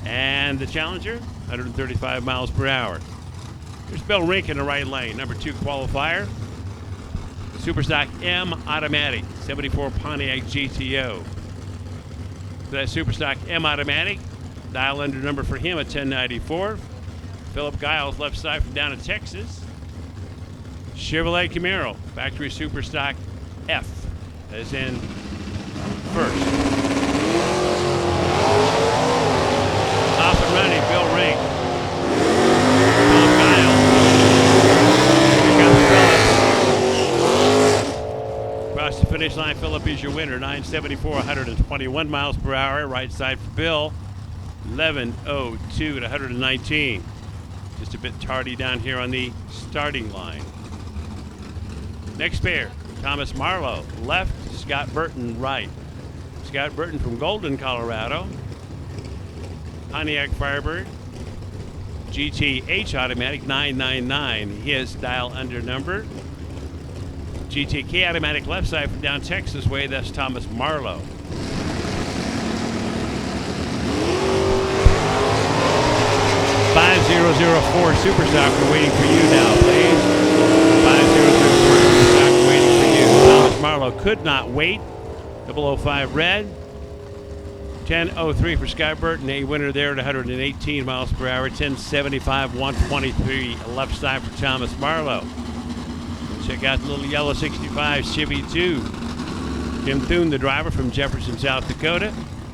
And the challenger, 135 miles per hour. There's Bill Rink in the right lane, number 2 qualifier. Superstock M Automatic, 74 Pontiac GTO. So that Superstock M Automatic, dial under number for him at 1094. Philip Giles, left side from down in Texas. Chevrolet Camaro, factory Superstock F, as in first. Off and running, Bill Rink. Philip Giles. Here comes Philip. Across the finish line, Philip is your winner. 974, 121 miles per hour. Right side for Bill. 11:02 at 119. Just a bit tardy down here on the starting line. Next pair, Thomas Marlowe, left, Scott Burton, right. Scott Burton from Golden, Colorado. Pontiac Firebird, GTH Automatic 999, his dial under number. GTK Automatic left side from down Texas way, that's Thomas Marlowe. $5004 Superstock, we're waiting for you now, please. $5004 Superstock, we're waiting for you. Thomas Marlowe could not wait. 005 red. 10:03 for Scott Burton, a winner there at 118 miles per hour. 10:75, 123 left side for Thomas Marlowe. Check out the little yellow 65 Chevy 2. Jim Thune, the driver from Jefferson, South Dakota.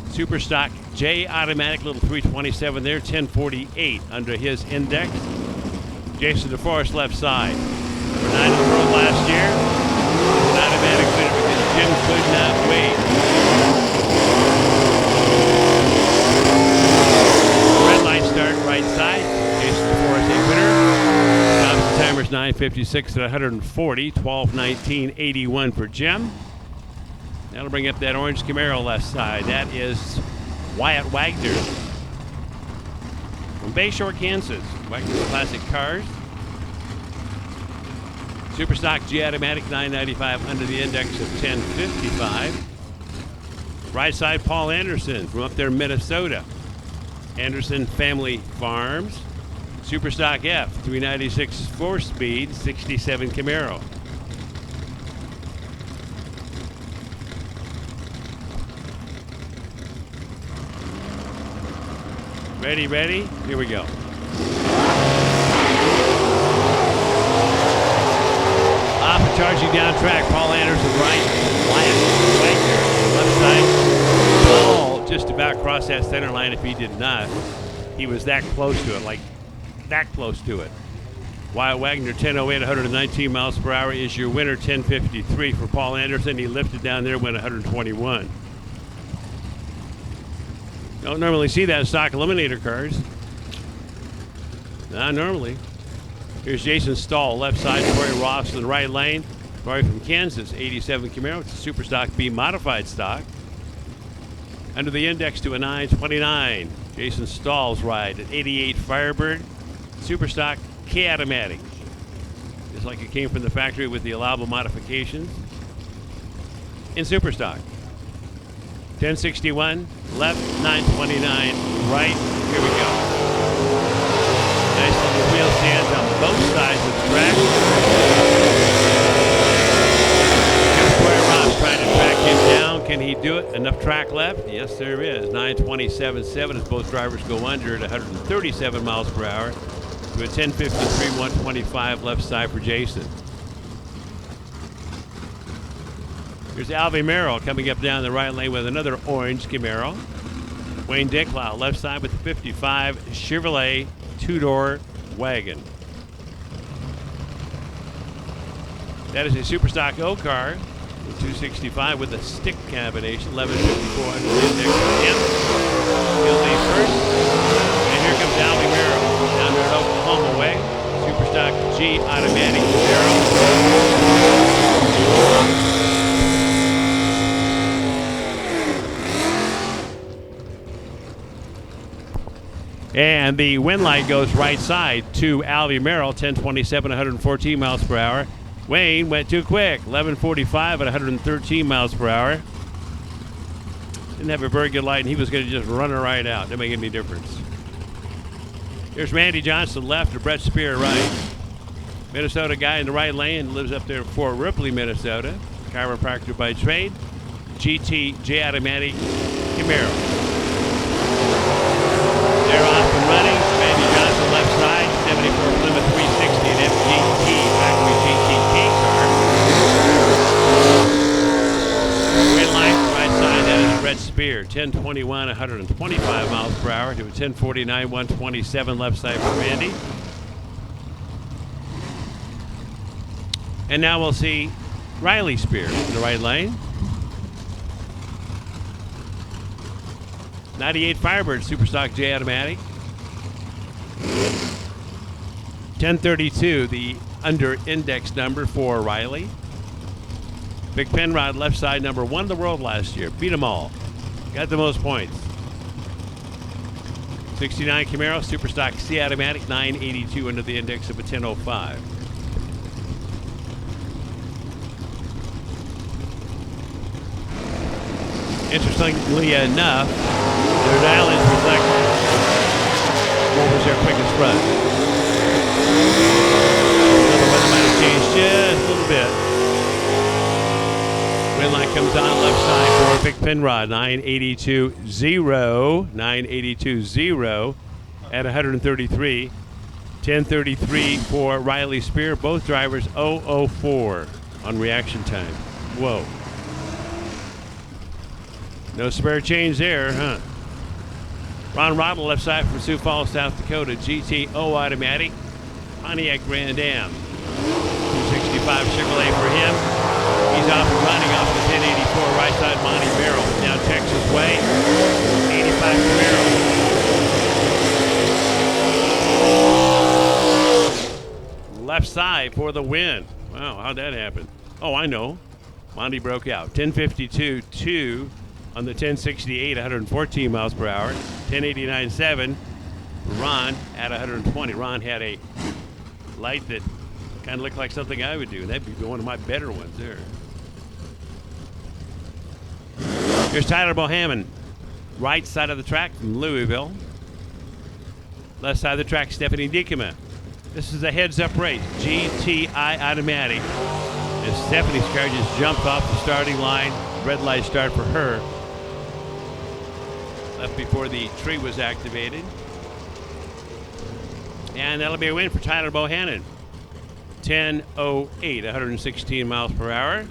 Superstock J Automatic, little 327 there, 1048 under his index. Jason DeForest, left side. Number 9 in the world last year. An automatic winner because Jim could not wait. Red light start, right side. Jason DeForest, a winner. Thompson timers 956 at 140, 12:19.81 for Jim. That'll bring up that orange Camaro left side. That is Wyatt Wagner from Bayshore, Kansas. Wagner's Classic Cars. Superstock G Automatic 995 under the index of 1055. Right side, Paul Anderson from up there, Minnesota. Anderson Family Farms. Superstock F 396 4-speed 67 Camaro. Ready? Here we go. Off and charging down track, Paul Anderson right, Wyatt Wagner left side. Paul just about crossed that center line if he did not. He was that close to it, like that close to it. Wyatt Wagner, 10:08, 119 miles per hour is your winner. 10:53 for Paul Anderson. He lifted down there, went 121. Don't normally see that in stock eliminator cars. Not normally. Here's Jason Stahl, left side. Corey Ross in the right lane. Corey from Kansas, 87 Camaro. It's a Superstock B modified stock. Under the index to a 929. Jason Stahl's ride at 88 Firebird. Superstock K Automatic. Just like it came from the factory with the allowable modifications. In Superstock. 1061, left, 929, right. Here we go. Nice little wheel stands on both sides of the track. Corey Ross trying to track him down. Can he do it? Enough track left? Yes, there is. 927.7 as both drivers go under at 137 miles per hour to a 1053, 125 left side for Jason. Here's Alvy Merrill coming up down the right lane with another orange Camaro. Wayne Dicklau, left side with the 55 Chevrolet two-door wagon. That is a Superstock O car. 265 with a stick combination, 1154 under the index for him. He'll lead first. And here comes Alvy Merrill down there at Oklahoma way. Superstock G automatic Merrill. And the wind light goes right side to Alvy Merrill, 1027, 114 miles per hour. Wayne went too quick, 1145 at 113 miles per hour. Didn't have a very good light, and he was going to just run her right out. Didn't make any difference. Here's Randy Johnson left to Brett Spear right. Minnesota guy in the right lane, lives up there in Fort Ripley, Minnesota. Chiropractor by trade. GT J Automatic Camaro. They're off and running. Randy Johnson left side, 74 Plymouth 360 and FGT factory GTK car. Wind light right side, that is Brett Spear, 1021, 125 miles per hour to a 1049, 127 left side for Randy. And now we'll see Riley Spear in the right lane. 98 Firebird Superstock J Automatic. 1032, the under index number for Riley. Big Penrod left side number 1 in the world last year. Beat them all. Got the most points. 69 Camaro Superstock C Automatic, 982 under the index of a 1005. Interestingly enough, their dial-ins reflect what was their quickest run. The weather might have changed just a little bit. Wind line comes on left side for Big Penrod, 982.0, 982.0 at 133. 1033 for Riley Spear. Both drivers 004 on reaction time. Whoa. No spare change there, huh? Ron Roddle left side from Sioux Falls, South Dakota. GTO automatic. Pontiac Grand Am. 265 Chevrolet for him. He's off and running off the 1084 right side Monty Merrill. Down Texas way. 85 Camaro. Left side for the win. Wow, how'd that happen? Oh, I know. Monty broke out. 1052.2 on the 1068, 114 miles per hour. 1089.7 Ron at 120. Ron had a light that kind of looked like something I would do. That'd be one of my better ones there. Here's Tyler Bohannon. Right side of the track from Louisville. Left side of the track, Stephanie Diekema. This is a heads-up race. GTI automatic. As Stephanie's car just jumped off the starting line. Red light start for her. Left before the tree was activated. And that'll be a win for Tyler Bohannon. 10:08, 116 miles per hour.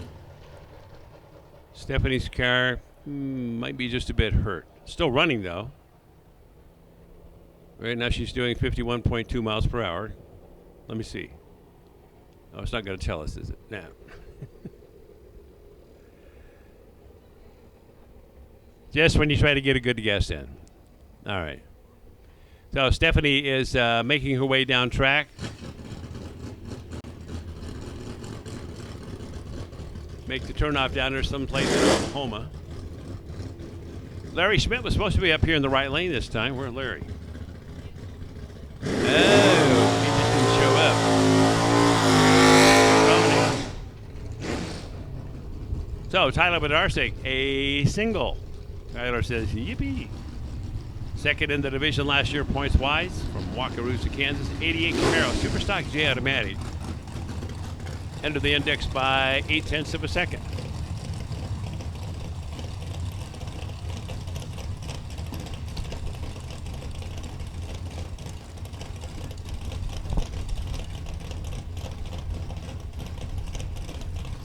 Stephanie's car might be just a bit hurt. Still running, though. Right now she's doing 51.2 miles per hour. Let me see. Oh, it's not going to tell us, is it? No. Just when you try to get a good guess in. All right. So Stephanie is making her way down track. Make the turnoff down there someplace in Oklahoma. Larry Schmidt was supposed to be up here in the right lane this time. Where's Larry? Oh, he just didn't show up. So Tyler Bednarsek, a single. Tyler says, yippee. Second in the division last year, points-wise, from Wakarusa, Kansas. 88 Camaro, Superstock J Automatic. Entered the index by 0.8 of a second.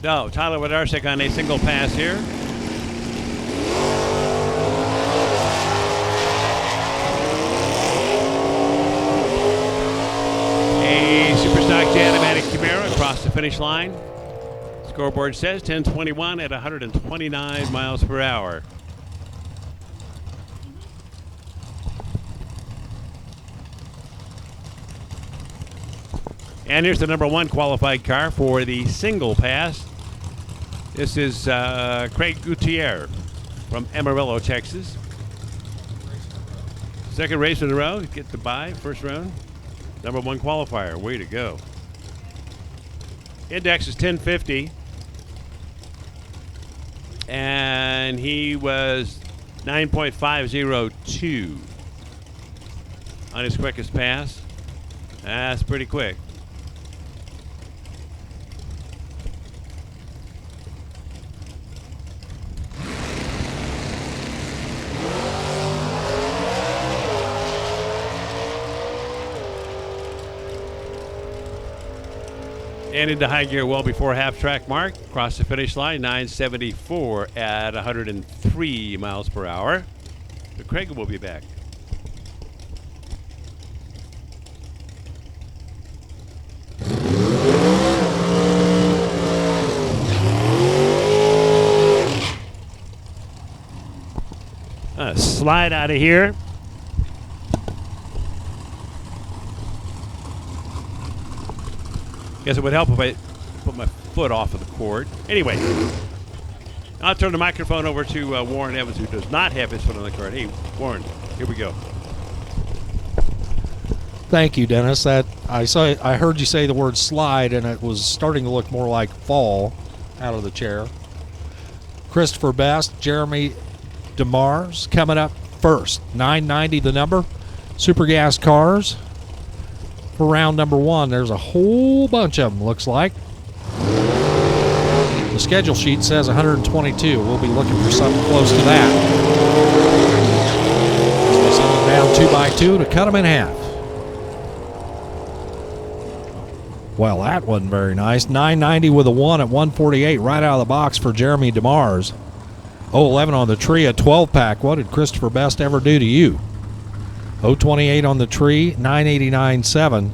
So, Tyler Bednarsek on a single pass here. A Superstock J Automatic Camaro across the finish line. Scoreboard says 10:21 at 129 miles per hour. And here's the number 1 qualified car for the single pass. This is Craig Gutierrez from Amarillo, Texas. Second race in a row. Get the bye, first round. Number 1 qualifier. Way to go. Index is 1050. And he was 9.502 on his quickest pass. That's pretty quick. And into high gear well before half track mark. Across the finish line, 974 at 103 miles per hour. So Craig will be back. Slide out of here. Guess it would help if I put my foot off of the cord. Anyway, I'll turn the microphone over to Warren Evans, who does not have his foot on the cord. Hey, Warren, here we go. Thank you, Dennis. I heard you say the word slide, and it was starting to look more like fall out of the chair. Christopher Best, Jeremy DeMars coming up first. 990 the number. Super gas cars. For round number 1, there's a whole bunch of them, looks like. The schedule sheet says 122. We'll be looking for something close to that. So they send them down 2 by 2 to cut them in half. Well, that wasn't very nice. 990 with a 1 at 148 right out of the box for Jeremy DeMars. 011 on the tree, a 12-pack. What did Christopher Best ever do to you? 028 on the tree, 989.7,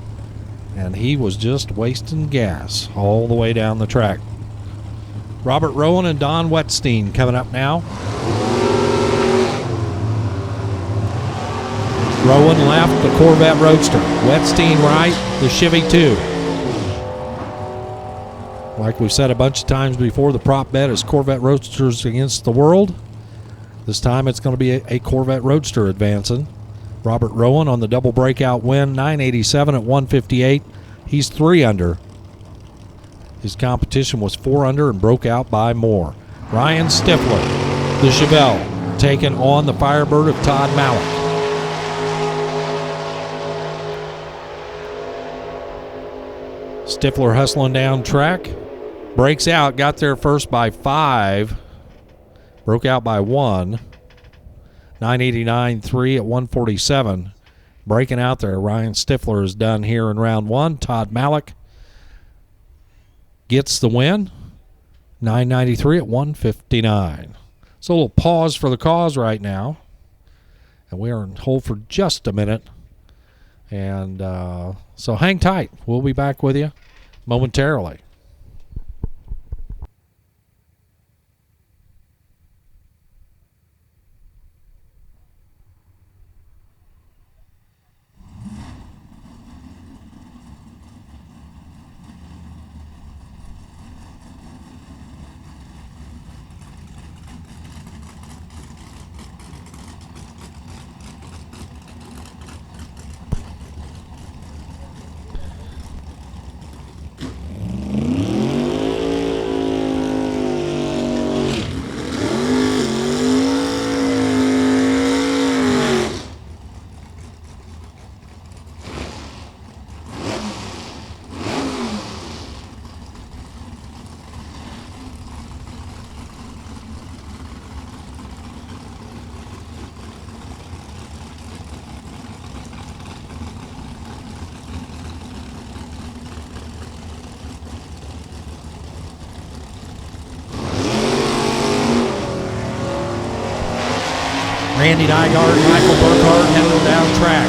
and he was just wasting gas all the way down the track. Robert Rowan and Don Wetstein coming up now. Rowan left, the Corvette Roadster. Wetstein right, the Chevy 2. Like we've said a bunch of times before, the prop bet is Corvette Roadsters against the world. This time it's going to be a Corvette Roadster advancing. Robert Rowan on the double breakout win, 987 at 158. He's 3 under. His competition was 4 under and broke out by more. Ryan Stifler, the Chevelle, taking on the Firebird of Todd Malik. Stifler hustling down track. Breaks out, got there first by 5. Broke out by 1. 989.3 at 147. Breaking out there. Ryan Stifler is done here in round 1. Todd Malik gets the win. 993 at 159. So a little pause for the cause right now. And we are on hold for just a minute. And so hang tight. We'll be back with you momentarily. Randy Nygaard and Michael Burkhardt heading down track.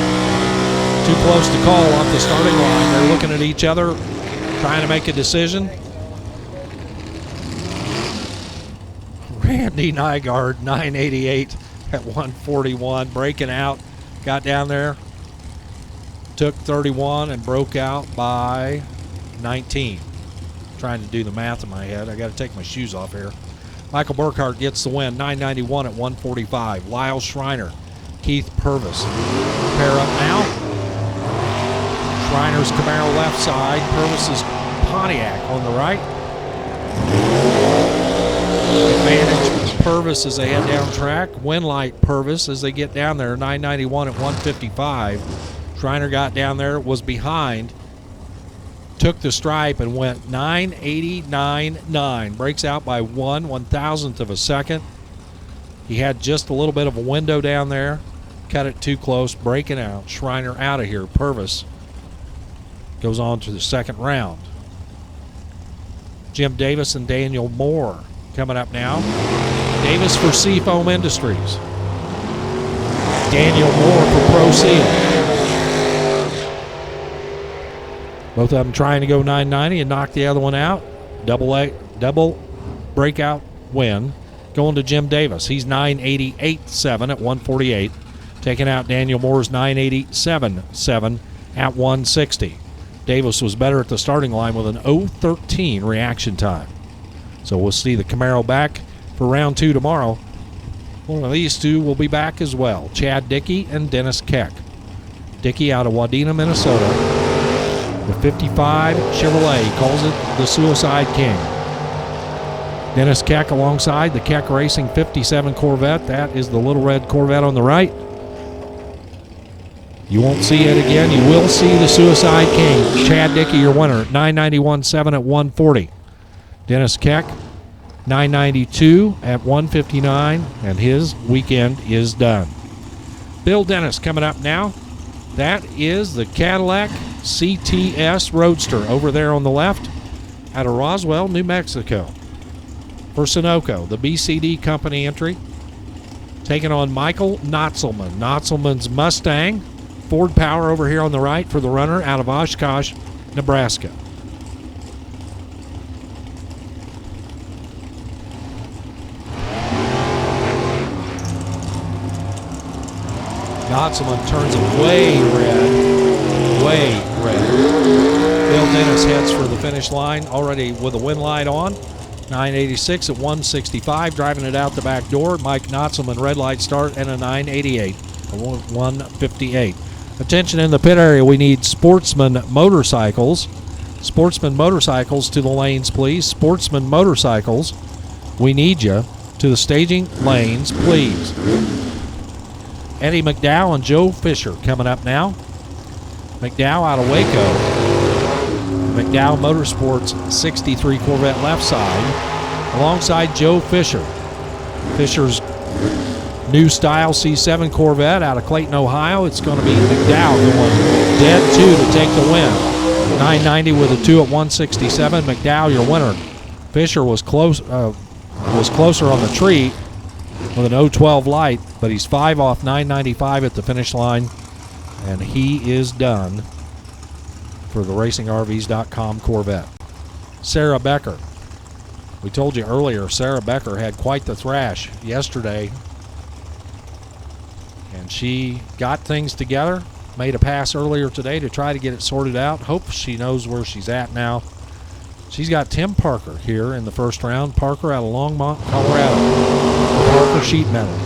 Too close to call off the starting line. They're looking at each other, trying to make a decision. Randy Nygaard, 988 at 141, breaking out. Got down there, took 31 and broke out by 19. Trying to do the math in my head. I got to take my shoes off here. Michael Burkhart gets the win, 991 at 145. Lyle Schreiner, Keith Purvis. Pair up now. Schreiner's Camaro left side, Purvis's Pontiac on the right. Advantage Purvis as they head down track. Winlight Purvis as they get down there, 991 at 155. Schreiner got down there, was behind, took the stripe and went 989.9. Breaks out by 1/1000th of a second. He had just a little bit of a window down there. Cut it too close, breaking out. Schreiner out of here. Purvis goes on to the second round. Jim Davis and Daniel Moore coming up now. Davis for Seafoam Industries. Daniel Moore for Pro Seal. Both of them trying to go 990 and knock the other one out. Double breakout win. Going to Jim Davis. He's 988.7 at 148. Taking out Daniel Moore's 987.7 at 160. Davis was better at the starting line with an 0.13 reaction time. So we'll see the Camaro back for round 2 tomorrow. One of these two will be back as well. Chad Dickey and Dennis Keck. Dickey out of Wadena, Minnesota. The 55 Chevrolet calls it the Suicide King. Dennis Keck alongside the Keck Racing 57 Corvette. That is the little red Corvette on the right. You won't see it again. You will see the Suicide King. Chad Dickey, your winner, 991.7 at 140. Dennis Keck, 992 at 159, and his weekend is done. Bill Dennis coming up now. That is the Cadillac CTS Roadster over there on the left out of Roswell, New Mexico. For Sunoco, the BCD company entry. Taking on Michael Knotzelman. Knotzelman's Mustang. Ford Power over here on the right for the runner out of Oshkosh, Nebraska. Knotzelman turns it way red. Bill Dennis heads for the finish line already with a win light on. 986 at 165, driving it out the back door. Mike Knotzelman, red light start, and a 988 at 158. Attention in the pit area, we need Sportsman Motorcycles. Sportsman Motorcycles to the lanes, please. Sportsman Motorcycles, we need you to the staging lanes, please. Eddie McDowell and Joe Fisher coming up now. McDowell out of Waco. McDowell Motorsports 63 Corvette left side alongside Joe Fisher. Fisher's new style C7 Corvette out of Clayton, Ohio. It's going to be McDowell going dead 2 to take the win. 990 with a 2 at 167. McDowell, your winner. Fisher was closer on the tree with an 012 light, but he's 5 off 995 at the finish line, and he is done for the RacingRVs.com Corvette. Sarah Becker. We told you earlier, Sarah Becker had quite the thrash yesterday, and she got things together, made a pass earlier today to try to get it sorted out. Hope she knows where she's at now. She's got Tim Parker here in the first round. Parker out of Longmont, Colorado. Parker sheet metal.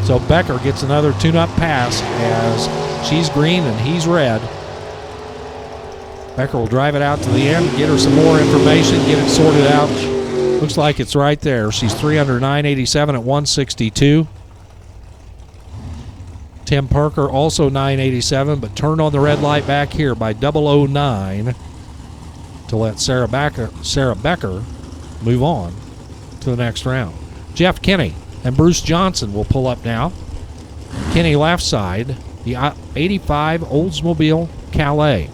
So Becker gets another tune-up pass as she's green and he's red. Becker will drive it out to the end, get her some more information, get it sorted out. Looks like it's right there. She's 309.87 at 162. Tim Parker also 987, but turned on the red light back here by 009 to let Sarah Becker move on to the next round. Jeff Kinney and Bruce Johnson will pull up now. Kinney left side, the 85 Oldsmobile Calais.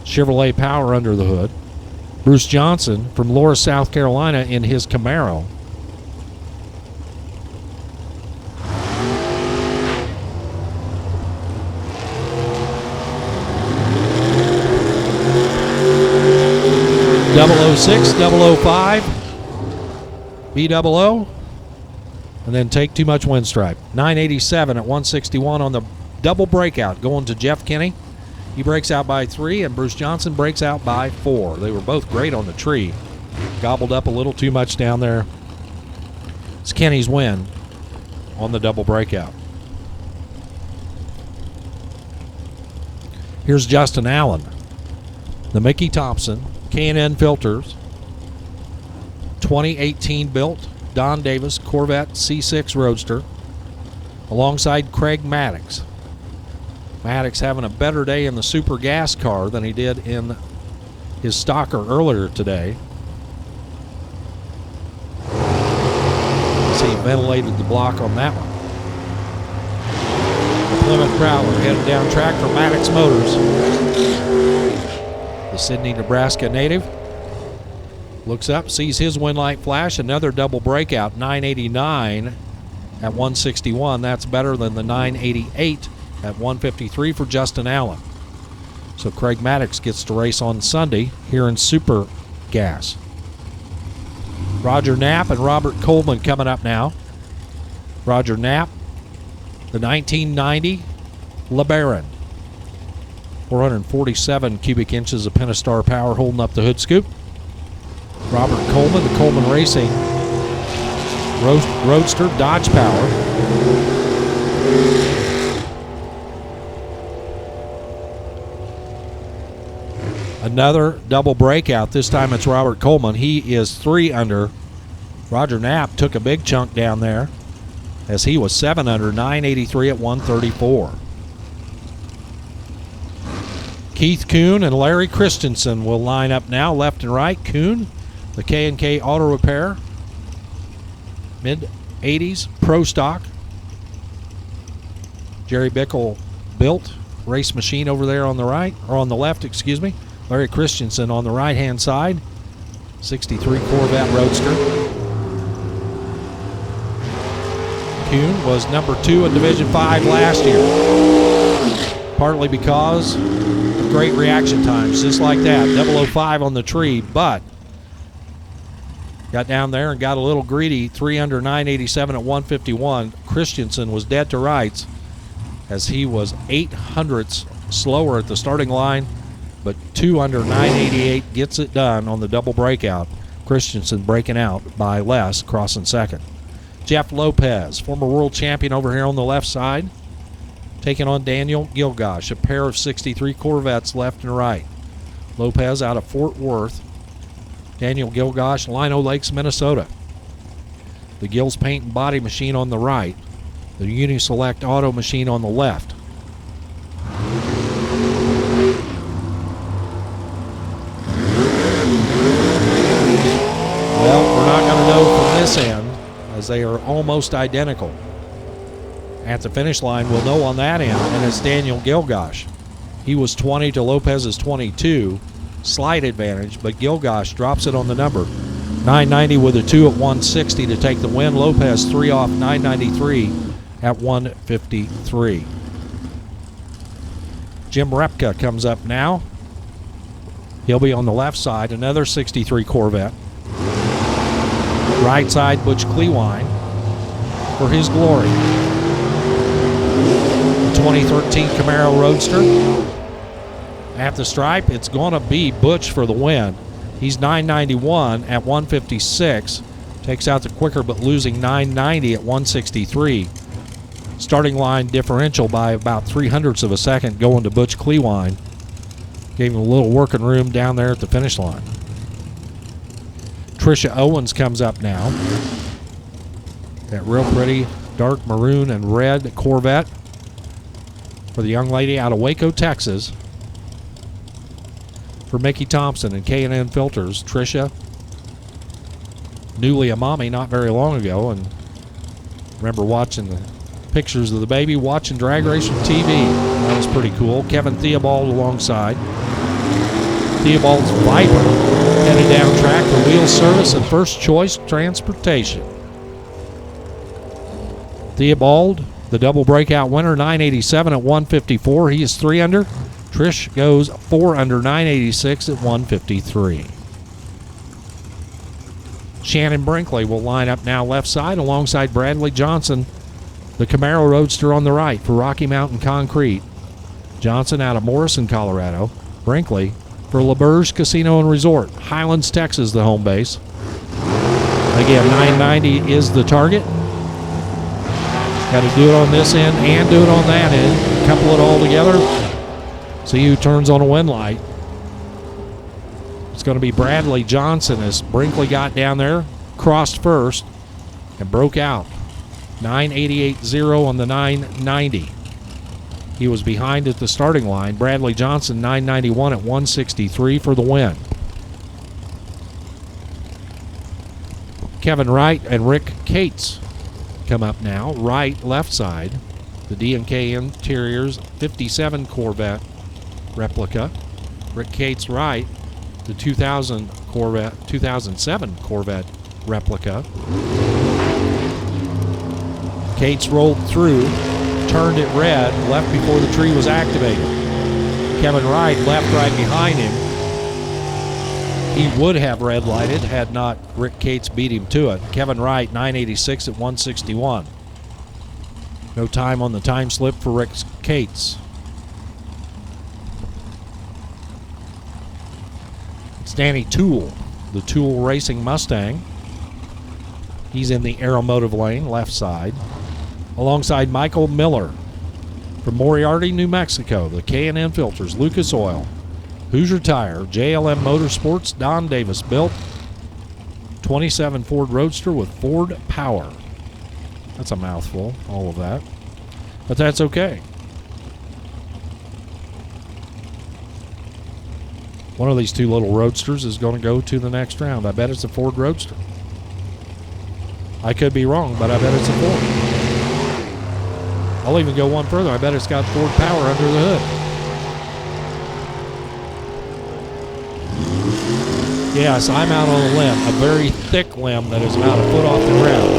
Chevrolet Power under the hood. Bruce Johnson from Laura, South Carolina in his Camaro. .006, .005. B00, and then take too much wind stripe. 987 at 161 on the double breakout, going to Jeff Kinney. He breaks out by 3, and Bruce Johnson breaks out by 4. They were both great on the tree. Gobbled up a little too much down there. It's Kenny's win on the double breakout. Here's Justin Allen. The Mickey Thompson K&N Filters 2018 built Don Davis Corvette C6 Roadster alongside Craig Maddox. Maddox having a better day in the super gas car than he did in his stocker earlier today. He ventilated the block on that one. The Plymouth Prowler headed down track for Maddox Motors. The Sidney, Nebraska native looks up, sees his win light flash, another double breakout, 989 at 161. That's better than the 988 at 153 for Justin Allen. So Craig Maddox gets to race on Sunday here in Super Gas. Roger Knapp and Robert Coleman coming up now. Roger Knapp, the 1990 LeBaron. 447 cubic inches of Pentastar power holding up the hood scoop. Robert Coleman, the Coleman Racing Roadster Dodge Power. Another double breakout. This time it's Robert Coleman. He is 3 under. Roger Knapp took a big chunk down there as he was 7 under, 983 at 134. Keith Kuhn and Larry Christensen will line up now, left and right. Kuhn, the K&K Auto Repair, mid-80s Pro Stock. Jerry Bickle built race machine over there on the right, or on the left, excuse me. Larry Christensen on the right-hand side, 63 Corvette Roadster. Kuhn was number 2 in Division 5 last year, partly because of great reaction times, just like that, 005 on the tree, but got down there and got a little greedy, 3 under, 987 at 151. Christensen was dead to rights as he was 800ths slower at the starting line, but 2 under, 988 gets it done on the double breakout. Christensen breaking out by less, crossing second. Jeff Lopez, former world champion over here on the left side, taking on Daniel Gilgosh, a pair of 63 Corvettes left and right. Lopez out of Fort Worth. Daniel Gilgosh, Lino Lakes, Minnesota. The Gills Paint and Body machine on the right. The Uniselect Auto machine on the left. Well, we're not going to know from this end, as they are almost identical. At the finish line, we'll know on that end, and it's Daniel Gilgosh. He was 20 to Lopez's 22. Slight advantage, but Gilgosh drops it on the number. 990 with a 2 at 160 to take the win. Lopez 3 off, 993 at 153. Jim Repka comes up now. He'll be on the left side, another 63 Corvette. Right side, Butch Clewine for his glory. The 2013 Camaro Roadster. At the stripe, it's going to be Butch for the win. He's 991 at 156. Takes out the quicker, but losing 990 at 163. Starting line differential by about 0.03 of a second going to Butch Clewine. Gave him a little working room down there at the finish line. Tricia Owens comes up now. That real pretty dark maroon and red Corvette for the young lady out of Waco, Texas. For Mickey Thompson and K&N Filters, Tricia, newly a mommy not very long ago, and remember watching the pictures of the baby, watching drag racing TV. That was pretty cool. Kevin Theobald alongside. Theobald's Viper headed down track for wheel service and first choice transportation. Theobald, the double breakout winner, 987 at 154. He is 3 under. Trish goes 4 under, 986 at 153. Shannon Brinkley will line up now left side alongside Bradley Johnson, the Camaro Roadster on the right for Rocky Mountain Concrete. Johnson out of Morrison, Colorado. Brinkley for LODRS Casino and Resort. Highlands, Texas, the home base. Again, 990 is the target. Got to do it on this end and do it on that end. Couple it all together. See who turns on a win light. It's going to be Bradley Johnson as Brinkley got down there, crossed first, and broke out. 988.0 on the 990. He was behind at the starting line. Bradley Johnson, 991 at 163 for the win. Kevin Wright and Rick Cates come up now. Wright, left side. The D&K Interiors 57 Corvette replica. Rick Cates, right. The 2007 Corvette replica. Cates rolled through, turned it red, left before the tree was activated. Kevin Wright left right behind him. He would have red lighted had not Rick Cates beat him to it. Kevin Wright, 986 at 161. No time on the time slip for Rick Cates. It's Danny Toole, the Toole Racing Mustang. He's in the Aeromotive lane, left side. Alongside Michael Miller from Moriarty, New Mexico. The K&N Filters, Lucas Oil, Hoosier Tire, JLM Motorsports, Don Davis built. 27 Ford Roadster with Ford Power. That's a mouthful, all of that. But that's okay. One of these two little Roadsters is going to go to the next round. I bet it's a Ford Roadster. I could be wrong, but I bet it's a Ford. I'll even go one further. I bet it's got Ford Power under the hood. Yes, I'm out on a limb, a very thick limb that is about a foot off the ground.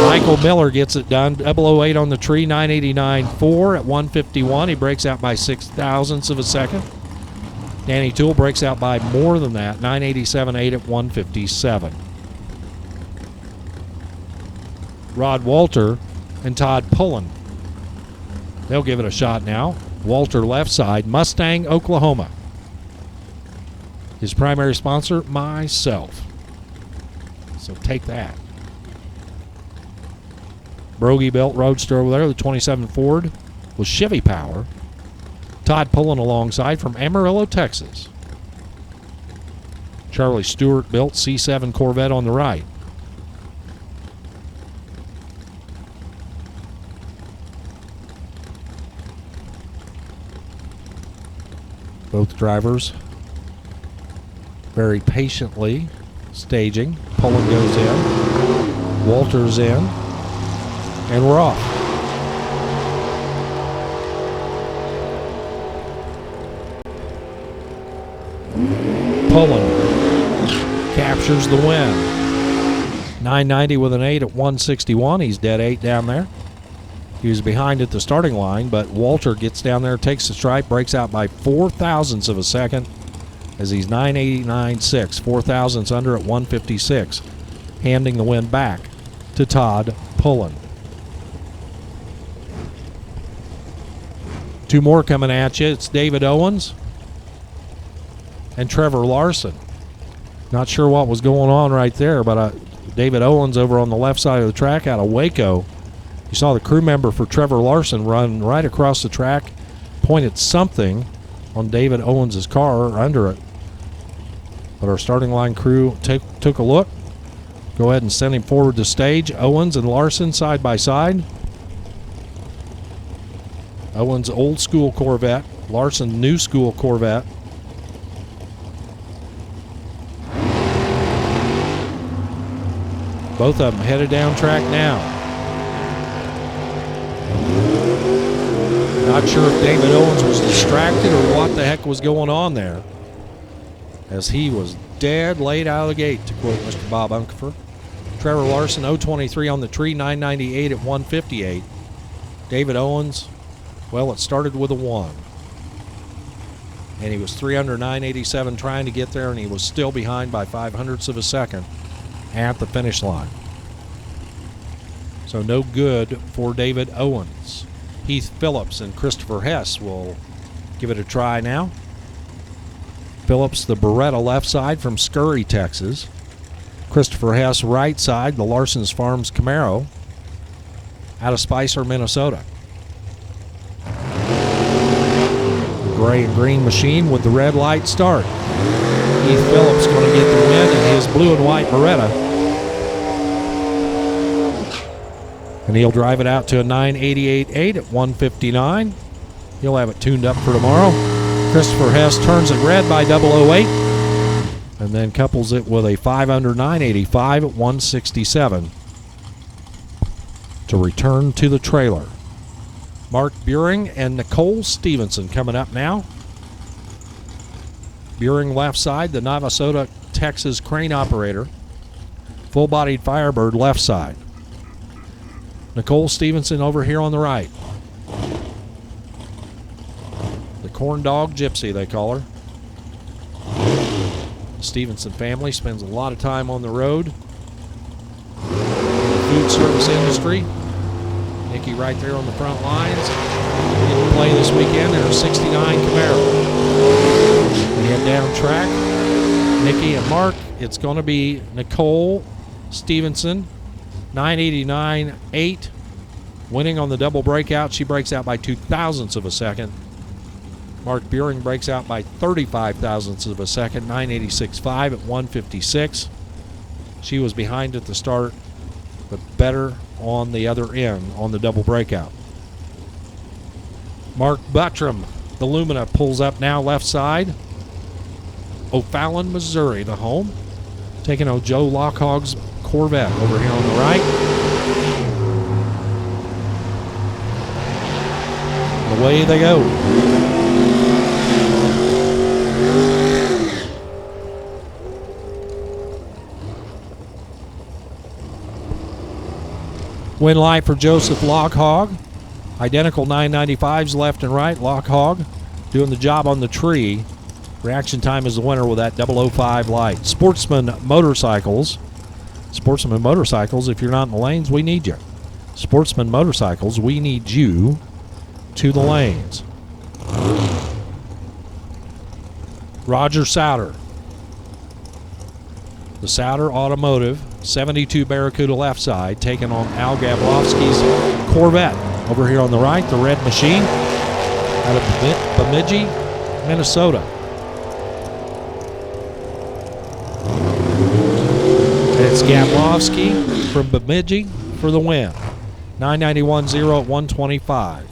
Michael Miller gets it done. 008 on the tree, 989.4 at 151. He breaks out by 0.06 of a second. Danny Toole breaks out by more than that, 987.8 at 157. Rod Walter and Todd Pullen. They'll give it a shot now. Walter left side, Mustang, Oklahoma. His primary sponsor, myself. So take that. Brogy built Roadster over there, the 27 Ford with Chevy Power. Todd Pullen alongside from Amarillo, Texas. Charlie Stewart built C7 Corvette on the right. Both drivers very patiently staging. Pullen goes in. Walter's in. And we're off. Pullen captures the win. 990 with an 8 at 161. He's dead 8 down there. He was behind at the starting line, but Walter gets down there, takes the stripe, breaks out by 0.04 of a second as he's 989.6. 4 thousandths under at 156, handing the win back to Todd Pullen. Two more coming at you. It's David Owens and Trevor Larson. Not sure what was going on right there, but David Owens over on the left side of the track out of Waco. You saw the crew member for Trevor Larson run right across the track, pointed something on David Owens' car or under it. But our starting line crew took a look. Go ahead and send him forward to stage. Owens and Larson side by side. Owens old school Corvette, Larson new school Corvette. Both of them headed down track now. Not sure if David Owens was distracted or what the heck was going on there, as he was dead late out of the gate, to quote Mr. Bob Unkefer. Trevor Larson, 023 on the tree, 998 at 158. David Owens, well, it started with a 1. and he was 3 under 987 trying to get there, and he was still behind by 0.05 of a second at the finish line. So no good for David Owens. Heath Phillips and Christopher Hess will give it a try now. Phillips, the Beretta left side from Scurry, Texas. Christopher Hess, right side, the Larson's Farms Camaro out of Spicer, Minnesota. The gray and green machine with the red light start. Heath Phillips going to get the win in his blue and white Beretta. And he'll drive it out to a 988.8 at 159. He'll have it tuned up for tomorrow. Christopher Hess turns it red by 008 and then couples it with a 5 under 985 at 167 to return to the trailer. Mark Buring and Nicole Stevenson coming up now. Buring left side, the Navasota, Texas crane operator. Full-bodied Firebird left side. Nicole Stevenson over here on the right. The Corn Dog Gypsy, they call her. The Stevenson family spends a lot of time on the road in the food service industry. Nikki right there on the front lines. Didn't play this weekend in her 69 Camaro. We head down track. Nikki and Mark. It's going to be Nicole Stevenson, 989.8, winning on the double breakout. She breaks out by 0.02 of a second. Mark Buring breaks out by 35 thousandths of a second, 986.5 at 156. She was behind at the start, but better on the other end on the double breakout. Mark Buttram, the Lumina, pulls up now left side. O'Fallon, Missouri, the home. Taking on Joe Lockhog's Corvette over here on the right. And away they go. Win light for Joseph Lockhog. Identical 995s left and right. Lockhog doing the job on the tree. Reaction time is the winner with that 005 light. Sportsman Motorcycles. Sportsman Motorcycles, if you're not in the lanes, we need you. Sportsman Motorcycles, we need you to the lanes. Roger Souter. The Souter Automotive 72 Barracuda left side, taking on Al Gavlovsky's Corvette. Over here on the right, the red machine out of Bemidji, Minnesota. It's Gavlovsky from Bemidji for the win. 991.0 at 125.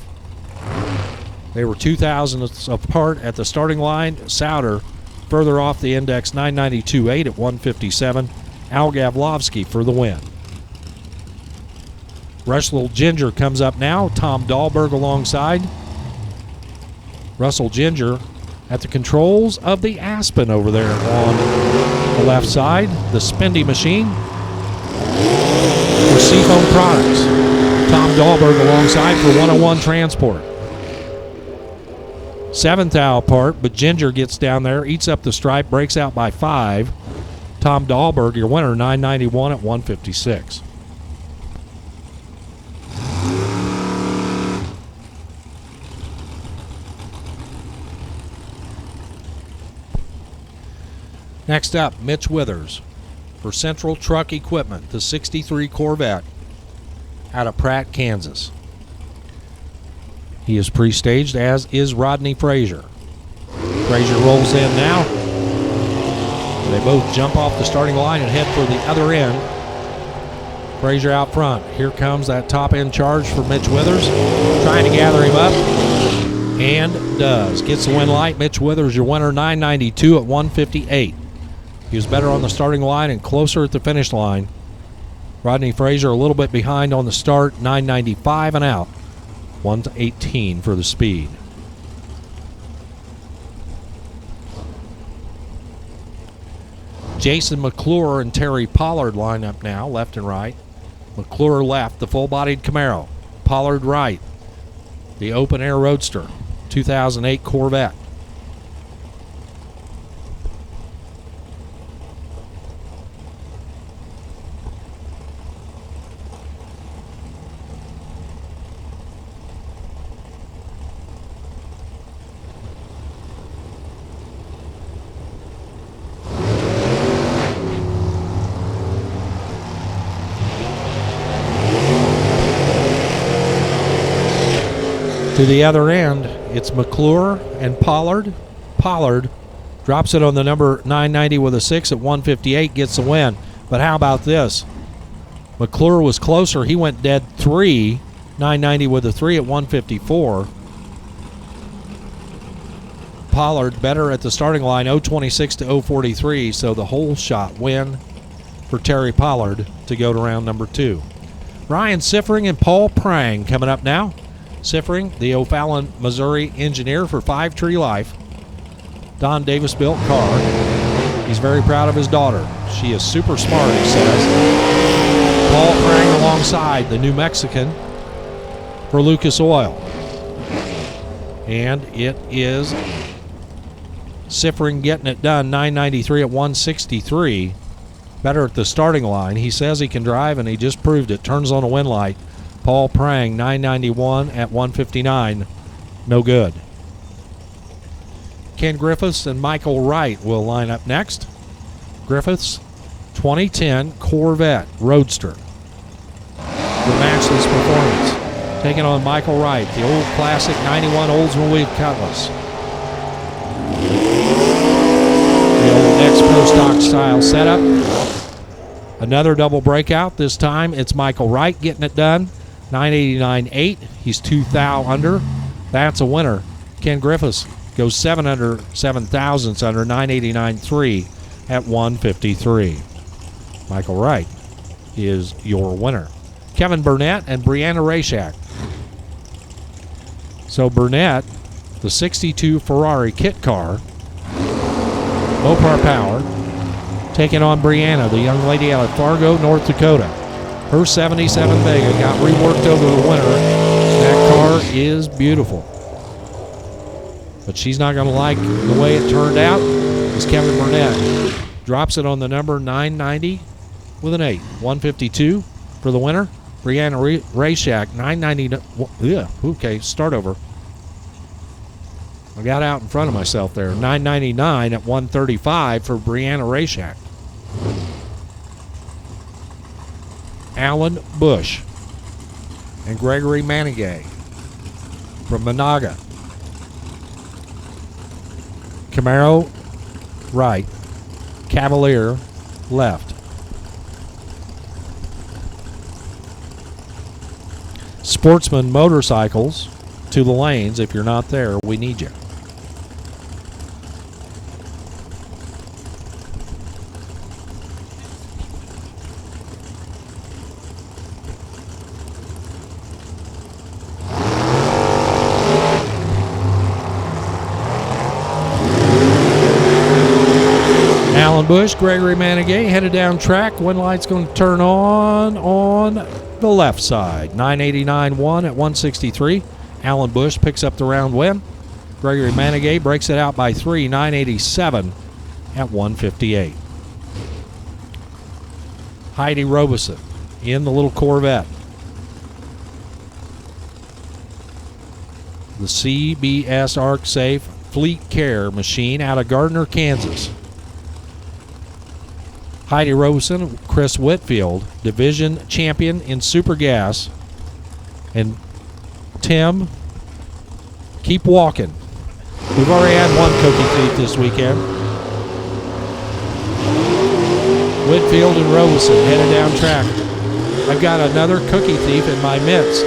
They were 2,000ths apart at the starting line. Souter further off the index, 992.8 at 157. Al Gavlovsky for the win. Russell Ginger comes up now. Tom Dahlberg alongside. Russell Ginger at the controls of the Aspen over there on the left side. The Spendy machine for Seafoam Products. Tom Dahlberg alongside for 101 Transport. 7th hour apart, but Ginger gets down there, eats up the stripe, breaks out by 5. Tom Dahlberg, your winner, 991 at 156. Next up, Mitch Withers for Central Truck Equipment, the 63 Corvette out of Pratt, Kansas. He is pre-staged, as is Rodney Frazier. Frazier rolls in now. They both jump off the starting line and head for the other end. Frazier out front. Here comes that top end charge for Mitch Withers, trying to gather him up, and does. Gets the win light. Mitch Withers, your winner, 992 at 158. He was better on the starting line and closer at the finish line. Rodney Frazier a little bit behind on the start, 995 and out. 118 for the speed. Jason McClure and Terry Pollard line up now, left and right. McClure left, the full-bodied Camaro. Pollard right, the open-air Roadster, 2008 Corvette. To the other end, it's McClure and Pollard. Pollard drops it on the number 990 with a 6 at 158, gets the win. But how about this? McClure was closer. He went dead 3, 990 with a 3 at 154. Pollard better at the starting line, 026 to 043, so the whole shot win for Terry Pollard to go to round number 2. Ryan Siffering and Paul Prang coming up now. Siffering, the O'Fallon, Missouri engineer for 5 Tree Life. Don Davis built car. He's very proud of his daughter. She is super smart, he says. Paul Prang alongside the New Mexican for Lucas Oil. And it is Siffering getting it done, 993 at 163. Better at the starting line. He says he can drive, and he just proved it. Turns on a win light. Paul Prang, 991 at 159. No good. Ken Griffiths and Michael Wright will line up next. Griffiths, 2010 Corvette Roadster. The matchless performance. Taking on Michael Wright, the old classic 91 Oldsmobile Cutlass. The old X-Pro stock style setup. Another double breakout. This time it's Michael Wright getting it done. 989.8. He's 2 thou under. That's a winner. Ken Griffiths goes 7 thousandths under, 989.3 at 153. Michael Wright is your winner. Kevin Burnett and Brianna Rayshak. So Burnett, the 62 Ferrari kit car, Mopar powered, taking on Brianna, the young lady out of Fargo, North Dakota. Her 77 Vega got reworked over the winter. That car is beautiful. But she's not going to like the way it turned out. As Kevin Burnett drops it on the number 990 with an 8. 152 for the winner. Brianna Rayshak, 990. Yeah, okay, start over. I got out in front of myself there. 999 at 135 for Brianna Rayshak. Alan Bush and Gregory Manigay from Monaga. Camaro right, Cavalier left. Sportsman Motorcycles to the lanes. If you're not there, we need you. Alan Bush, Gregory Manigay headed down track. One light's going to turn on the left side. 989.1 at 163. Alan Bush picks up the round win. Gregory Manigay breaks it out by 3, 987 at 158. Heidi Robeson in the little Corvette. The CBS Arc Safe Fleet Care machine out of Gardner, Kansas. Heidi Robeson, Chris Whitfield, division champion in Super Gas. And Tim, keep walking. We've already had one cookie thief this weekend. Whitfield and Robeson headed down track. I've got another cookie thief in my midst.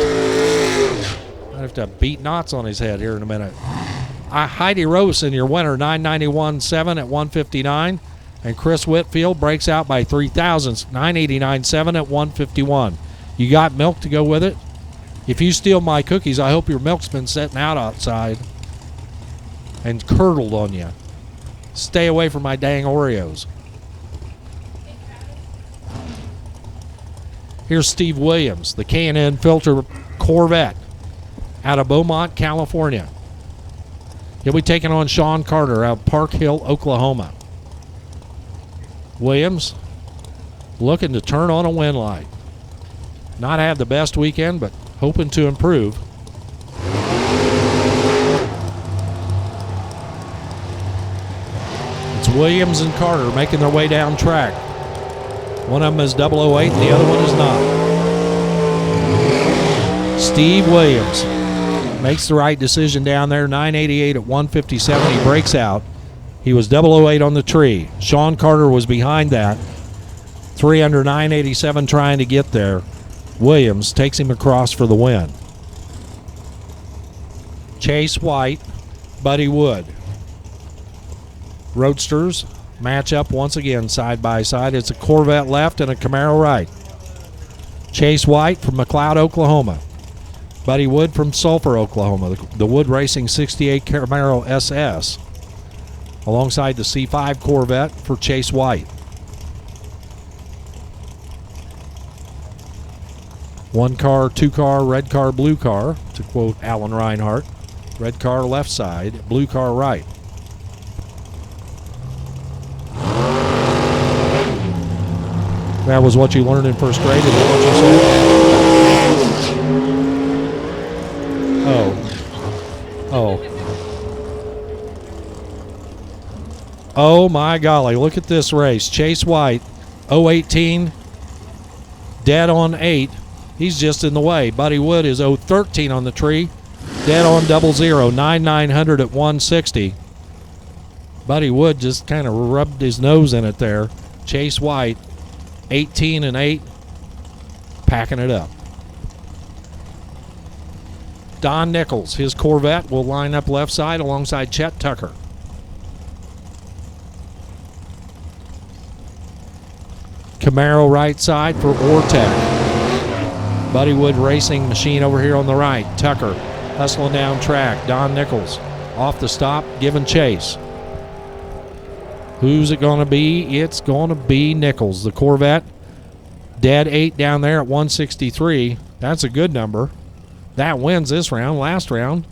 I have to beat knots on his head here in a minute. Heidi Robeson, your winner, 991.7 at 159. And Chris Whitfield breaks out by 3 thousandths, 989.7 at 151. You got milk to go with it? If you steal my cookies, I hope your milk's been sitting out outside and curdled on you. Stay away from my dang Oreos. Here's Steve Williams, the K&N Filter Corvette out of Beaumont, California. He'll be taking on Sean Carter out of Park Hill, Oklahoma. Williams looking to turn on a win light. Not have the best weekend, but hoping to improve. It's Williams and Carter making their way down track. One of them is 008 and the other one is not. Steve Williams, Makes the right decision down there. 988 at 157. He breaks out. He was 008 on the tree. Sean Carter was behind that. 3 under 987 trying to get there. Williams takes him across for the win. Chase White, Buddy Wood. Roadsters match up once again side by side. It's a Corvette left and a Camaro right. Chase White from McLeod, Oklahoma. Buddy Wood from Sulphur, Oklahoma. The Wood Racing 68 Camaro SS. Alongside the C5 Corvette for Chase White. One car, two car, red car, blue car, to quote Alan Reinhart. Red car left side, blue car right. That was what you learned in first grade, is that what you said? Oh my golly, look at this race. Chase White, 018, dead on 8. He's just in the way. Buddy Wood is 013 on the tree, dead on 00, 9900 at 160. Buddy Wood just kind of rubbed his nose in it there. Chase White, 18 and 8, packing it up. Don Nichols, his Corvette, will line up left side alongside Chet Tucker. Camaro right side for Ortec. Buddy Wood Racing machine over here on the right. Tucker hustling down track. Don Nichols off the stop, giving chase. Who's it going to be? It's going to be Nichols. The Corvette, dead 8 down there at 163. That's a good number. That wins this round. Last round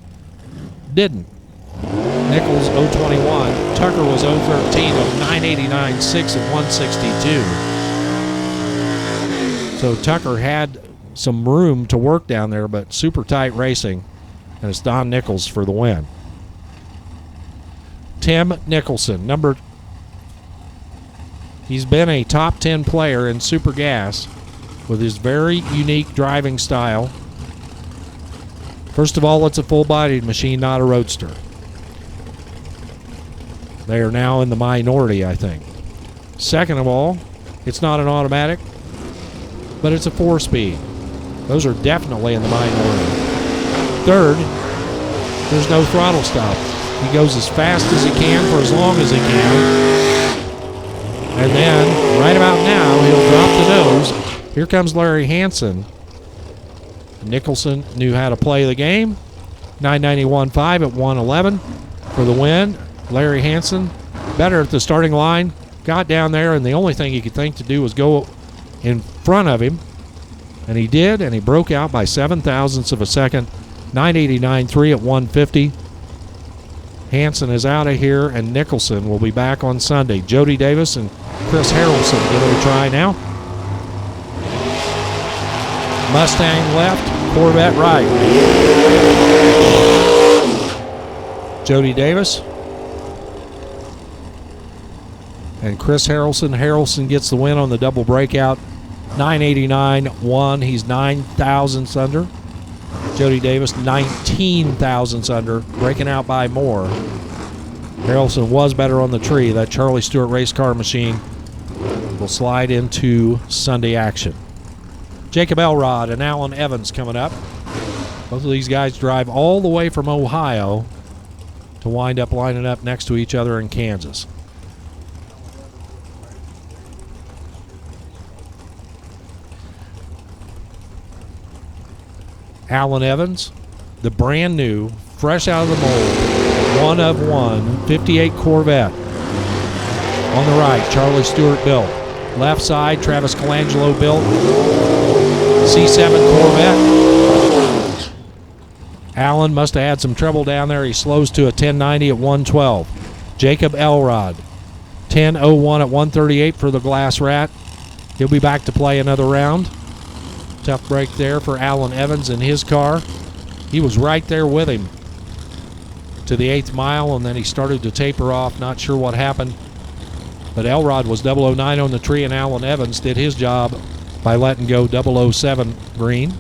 didn't. Nichols 021. Tucker was 013 of 989.6 at 162. So Tucker had some room to work down there, but super tight racing. And it's Don Nichols for the win. Tim Nicholson, he's been a top 10 player in Super Gas with his very unique driving style. First of all, it's a full-bodied machine, not a roadster. They are now in the minority, I think. Second of all, it's not an automatic, but it's a 4-speed. Those are definitely in the minority. Third, there's no throttle stop. He goes as fast as he can for as long as he can. And then, right about now, he'll drop the nose. Here comes Larry Hansen. Nicholson knew how to play the game. 991.5 at 111 for the win. Larry Hansen, better at the starting line, got down there, and the only thing he could think to do was go in front of him. And he did, and he broke out by 7 thousandths of a second. 989.3 at 150. Hansen is out of here, and Nicholson will be back on Sunday. Jody Davis and Chris Harrelson give it a try now. Mustang left, Corvette right. Jody Davis and Chris Harrelson. Harrelson gets the win on the double breakout. 989.1. He's 9 thousandths under. Jody Davis 19 thousandths under, breaking out by more. Harrelson was better on the tree. That Charlie Stewart race car machine will slide into Sunday action. Jacob Elrod and Alan Evans coming up. Both of these guys drive all the way from Ohio to wind up lining up next to each other in Kansas. Alan Evans, the brand new, fresh out of the mold, 1 of 1, 58 Corvette. On the right, Charlie Stewart built. Left side, Travis Colangelo built. C7 Corvette. Alan must have had some trouble down there. He slows to a 1090 at 112. Jacob Elrod, 1001 at 138 for the Glass Rat. He'll be back to play another round. Tough break there for Alan Evans in his car. He was right there with him to the 8th mile, and then he started to taper off. Not sure what happened. But Elrod was 009 on the tree, and Alan Evans did his job by letting go 007 green.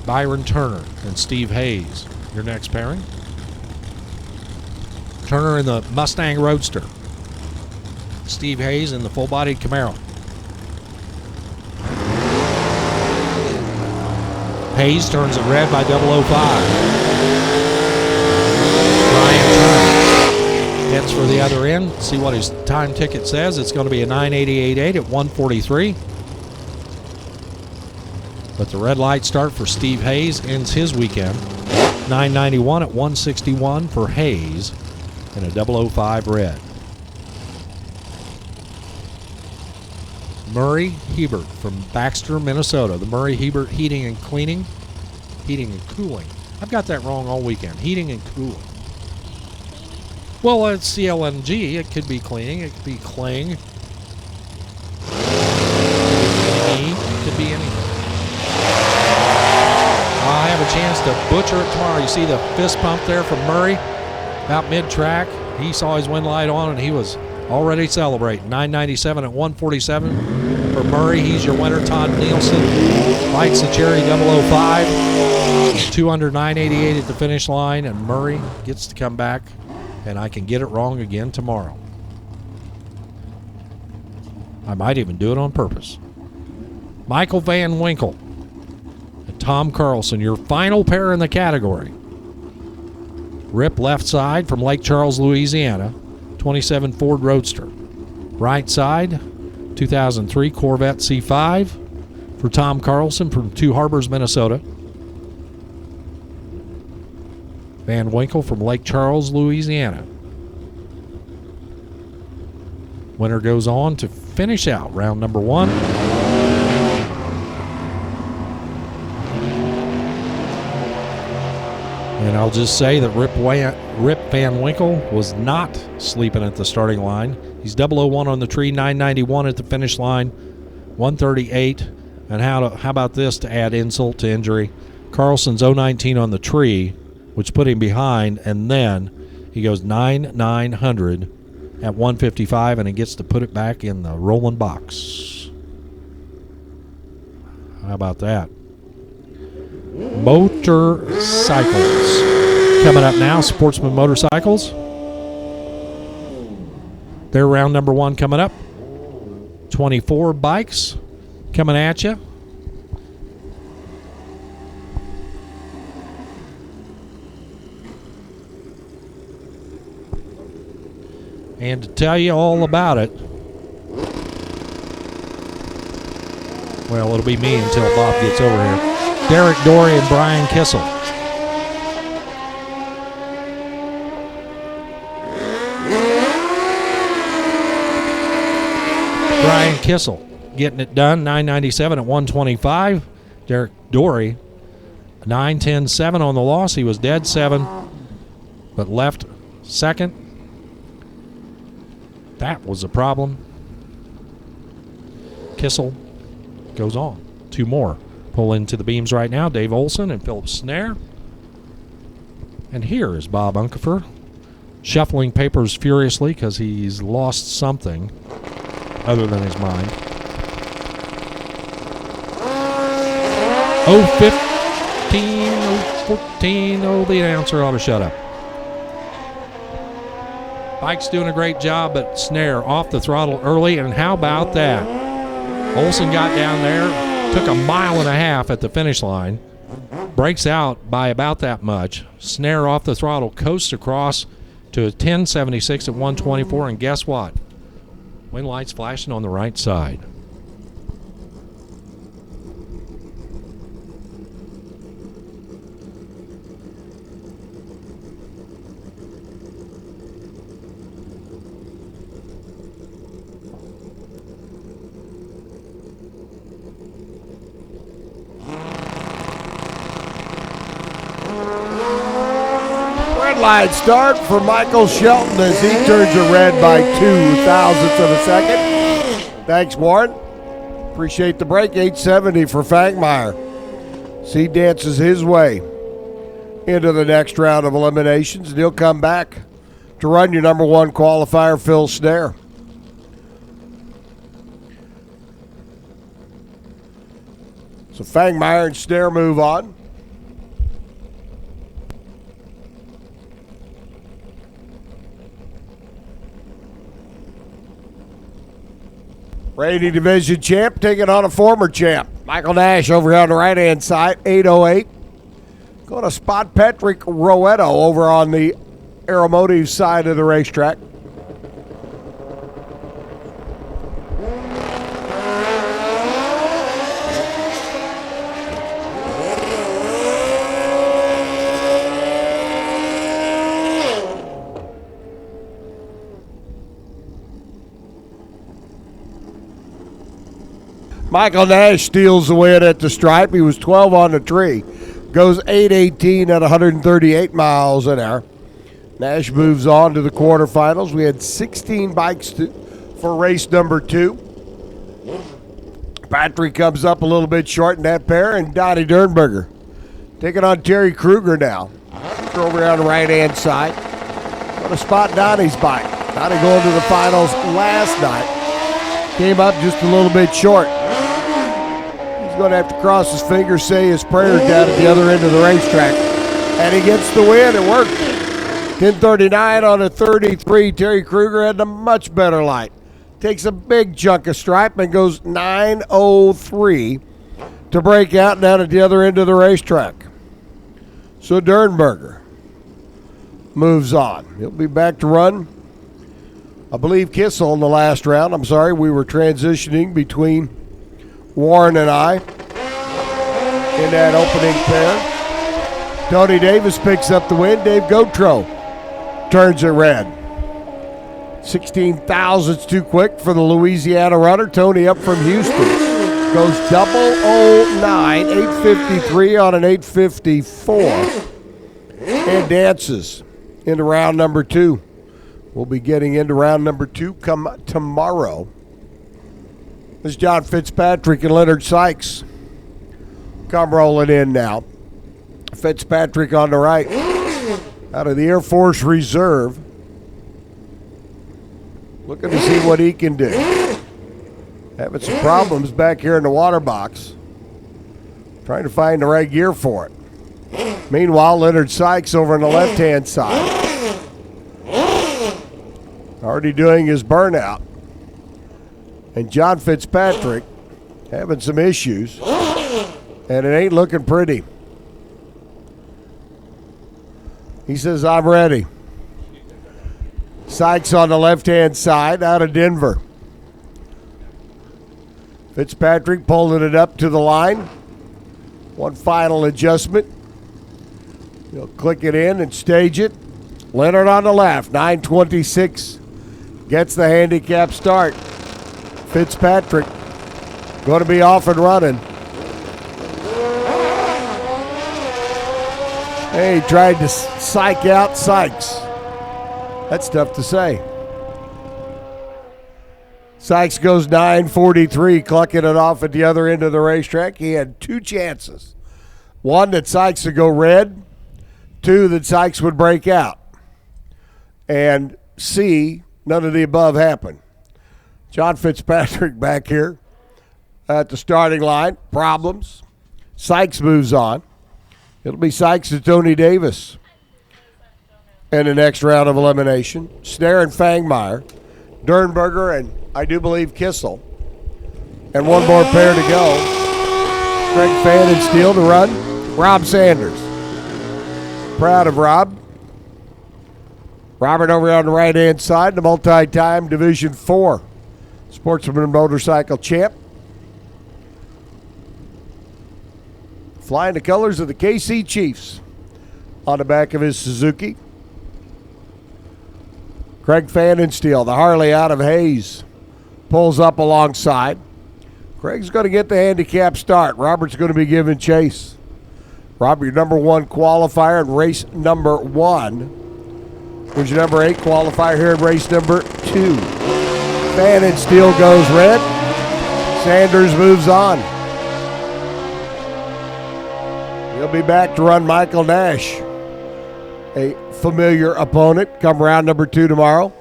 Byron Turner and Steve Hayes, your next pairing. Turner in the Mustang Roadster. Steve Hayes in the full-bodied Camaro. Hayes turns it red by 005. Ryan Turner heads for the other end. See what his time ticket says. It's going to be a 988.8 at 143. But the red light start for Steve Hayes ends his weekend. 991 at 161 for Hayes in a 005 red. Murray Hebert from Baxter, Minnesota. The Murray Hebert Heating and Cooling. I've got that wrong all weekend. Heating and cooling. Well, it's CLNG. It could be cleaning. It could be cling. It could be anything. I have a chance to butcher it tomorrow. You see the fist pump there from Murray about mid-track. He saw his wind light on and he was already celebrating. 997 at 147 for Murray. He's your winner. Todd Nielsen lights the cherry 005. 200 988 at the finish line, and Murray gets to come back, and I can get it wrong again tomorrow. I might even do it on purpose. Michael Van Winkle and Tom Carlson, your final pair in the category. Rip left side from Lake Charles, Louisiana, 27 Ford Roadster. Right side, 2003 Corvette C5 for Tom Carlson from Two Harbors, Minnesota. Van Winkle from Lake Charles, Louisiana. Winner goes on to finish out round number 1. And I'll just say that Rip Van Winkle was not sleeping at the starting line. He's 001 on the tree, 991 at the finish line, 138. And how about this to add insult to injury? Carlson's 019 on the tree, which put him behind, and then he goes 9,900 at 155, and he gets to put it back in the rolling box. How about that? Motorcycles. Coming up now, Sportsman Motorcycles. Their round number 1 coming up. 24 bikes coming at you. And to tell you all about it, well, it'll be me until Bob gets over here. Derek Dory and Brian Kissel. Brian Kissel getting it done, 997 at 125. Derek Dory, 910.7 on the loss. He was dead 7, but left second. That was a problem. Kissel goes on. 2 more pull into the beams right now. Dave Olson and Philip Snare. And here is Bob Unkefer shuffling papers furiously because he's lost something other than his mind. 015, 014. Oh, the announcer ought to shut up. Bike's doing a great job, but Snare off the throttle early, and how about that? Olson got down there, took a mile and a half at the finish line, breaks out by about that much. Snare off the throttle, coasts across to a 1076 at 124, and guess what? Wind lights flashing on the right side. Line start for Michael Shelton as he turns it red by 0.02 of a second. Thanks, Warren. Appreciate the break. 870 for Fangmeyer. So he dances his way into the next round of eliminations, and he'll come back to run your number 1 qualifier, Phil Snare. So Fangmeyer and Snare move on. Reigning division champ taking on a former champ. Michael Nash over here on the right-hand side, 808. Going to spot Patrick Roetto over on the Aeromotive side of the racetrack. Michael Nash steals the win at the stripe. He was 12 on the tree. Goes 8:18 at 138 miles an hour. Nash moves on to the quarterfinals. We had 16 bikes for race number 2. Patrick comes up a little bit short in that pair, and Donnie Dernberger taking on Terry Kruger now. Over here on the right-hand side. Going to spot Donnie's bike. Donnie going to the finals last night. Came up just a little bit short. He's going to have to cross his fingers, say his prayers down at the other end of the racetrack. And he gets the win. It worked. 10:39 on a 33. Terry Kruger had a much better light. Takes a big chunk of stripe and goes 9:03 to break out down at the other end of the racetrack. So Dernberger moves on. He'll be back to run, I believe, Kissel in the last round. I'm sorry, we were transitioning between Warren and I in that opening pair. Tony Davis picks up the win. Dave Gautreaux turns it red. 16 thousandths too quick for the Louisiana runner. Tony up from Houston. Goes 009, 853 on an 854. And dances into round number 2. We'll be getting into round number 2 come tomorrow. This is John Fitzpatrick and Leonard Sykes come rolling in now. Fitzpatrick on the right, out of the Air Force Reserve, looking to see what he can do. Having some problems back here in the water box, trying to find the right gear for it. Meanwhile, Leonard Sykes over on the left-hand side, already doing his burnout. And John Fitzpatrick having some issues, and it ain't looking pretty. He says, I'm ready. Sykes on the left-hand side out of Denver. Fitzpatrick pulling it up to the line. One final adjustment. He'll click it in and stage it. Leonard on the left, 9:26. Gets the handicap start. Fitzpatrick going to be off and running. Hey, he tried to psych out Sykes. That's tough to say. Sykes goes 9:43, clucking it off at the other end of the racetrack. He had 2 chances. One, that Sykes would go red. 2, that Sykes would break out. And C, none of the above happened. John Fitzpatrick back here at the starting line. Problems. Sykes moves on. It'll be Sykes and Tony Davis in the next round of elimination. Snare and Fangmeyer. Dernberger and, I do believe, Kissel. And one more pair to go. Greg Fan and Steele to run. Rob Sanders. Proud of Rob. Robert over on the right-hand side, the multi-time Division 4 Sportsman Motorcycle Champ. Flying the colors of the KC Chiefs on the back of his Suzuki. Craig Fandensteel, the Harley out of Hayes, pulls up alongside. Craig's going to get the handicap start. Robert's going to be giving chase. Robert, your number 1 qualifier in race number 1. Who's your number 8 qualifier here in race number 2? Fandensteel goes red. Sanders moves on. He'll be back to run Michael Nash, a familiar opponent, come round number 2 tomorrow.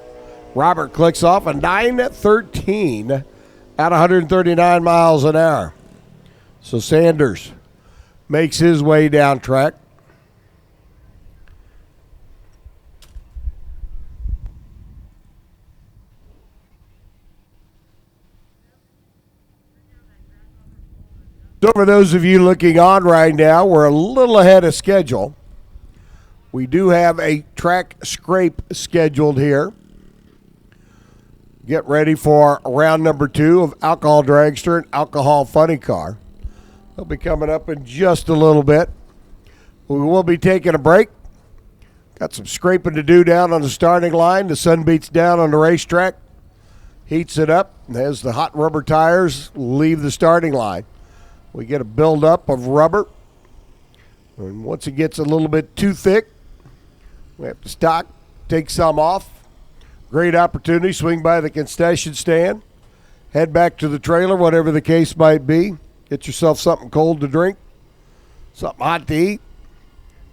Robert clicks off a 9:13 at 139 miles an hour. So Sanders makes his way down track. So for those of you looking on right now, we're a little ahead of schedule. We do have a track scrape scheduled here. Get ready for round number 2 of Alcohol Dragster and Alcohol Funny Car. They'll be coming up in just a little bit. We will be taking a break. Got some scraping to do down on the starting line. The sun beats down on the racetrack, heats it up, and as the hot rubber tires leave the starting line, we get a buildup of rubber. And once it gets a little bit too thick, we have to stop, take some off. Great opportunity, swing by the concession stand, head back to the trailer, whatever the case might be. Get yourself something cold to drink, something hot to eat.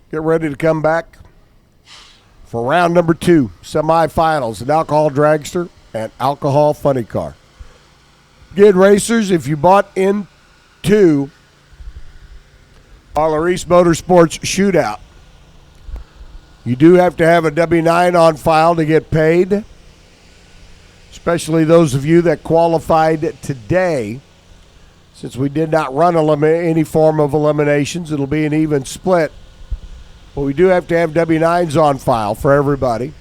Get ready to come back for round number 2, semifinals, an Alcohol Dragster and Alcohol Funny Car. Again, racers, if you bought into our Larice Motorsports shootout, you do have to have a W-9 on file to get paid, especially those of you that qualified today. Since we did not run any form of eliminations, it'll be an even split. But we do have to have W-9s on file for everybody.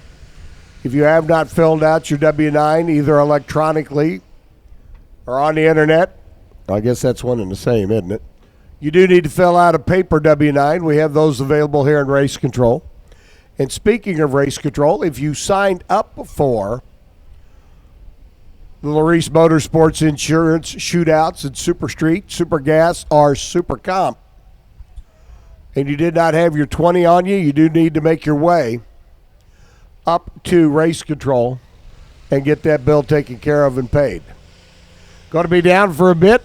If you have not filled out your W-9, either electronically or on the internet, I guess that's one and the same, isn't it? You do need to fill out a paper W-9. We have those available here in Race Control. And speaking of Race Control, if you signed up for the Larice Motorsports Insurance shootouts in Super Street, Super Gas, or Super Comp, and you did not have your 20 on you, you do need to make your way up to Race Control and get that bill taken care of and paid. Going to be down for a bit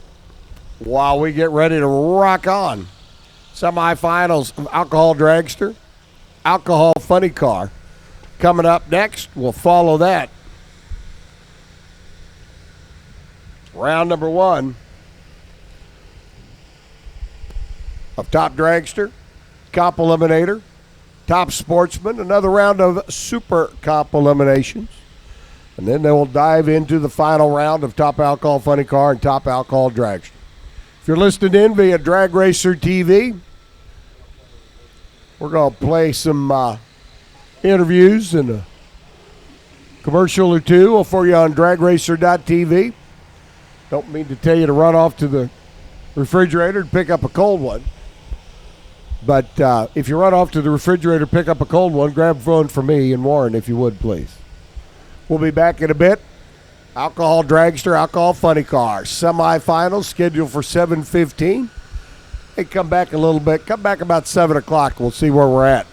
while we get ready to rock on. Semifinals of Alcohol Dragster, Alcohol Funny Car. Coming up next, we'll follow that. Round number 1 of Top Dragster, Comp Eliminator, Top Sportsman, another round of Super Comp Eliminations. And then they will dive into the final round of Top Alcohol Funny Car and Top Alcohol Dragster. If you're listening in via Drag Racer TV, we're going to play some interviews and a commercial or two for you on dragracer.tv. Don't mean to tell you to run off to the refrigerator and pick up a cold one. But if you run off to the refrigerator, pick up a cold one, grab one for me and Warren, if you would, please. We'll be back in a bit. Alcohol Dragster, Alcohol Funny Car. Semifinals scheduled for 7:15. Hey, come back a little bit. Come back about 7 o'clock. We'll see where we're at.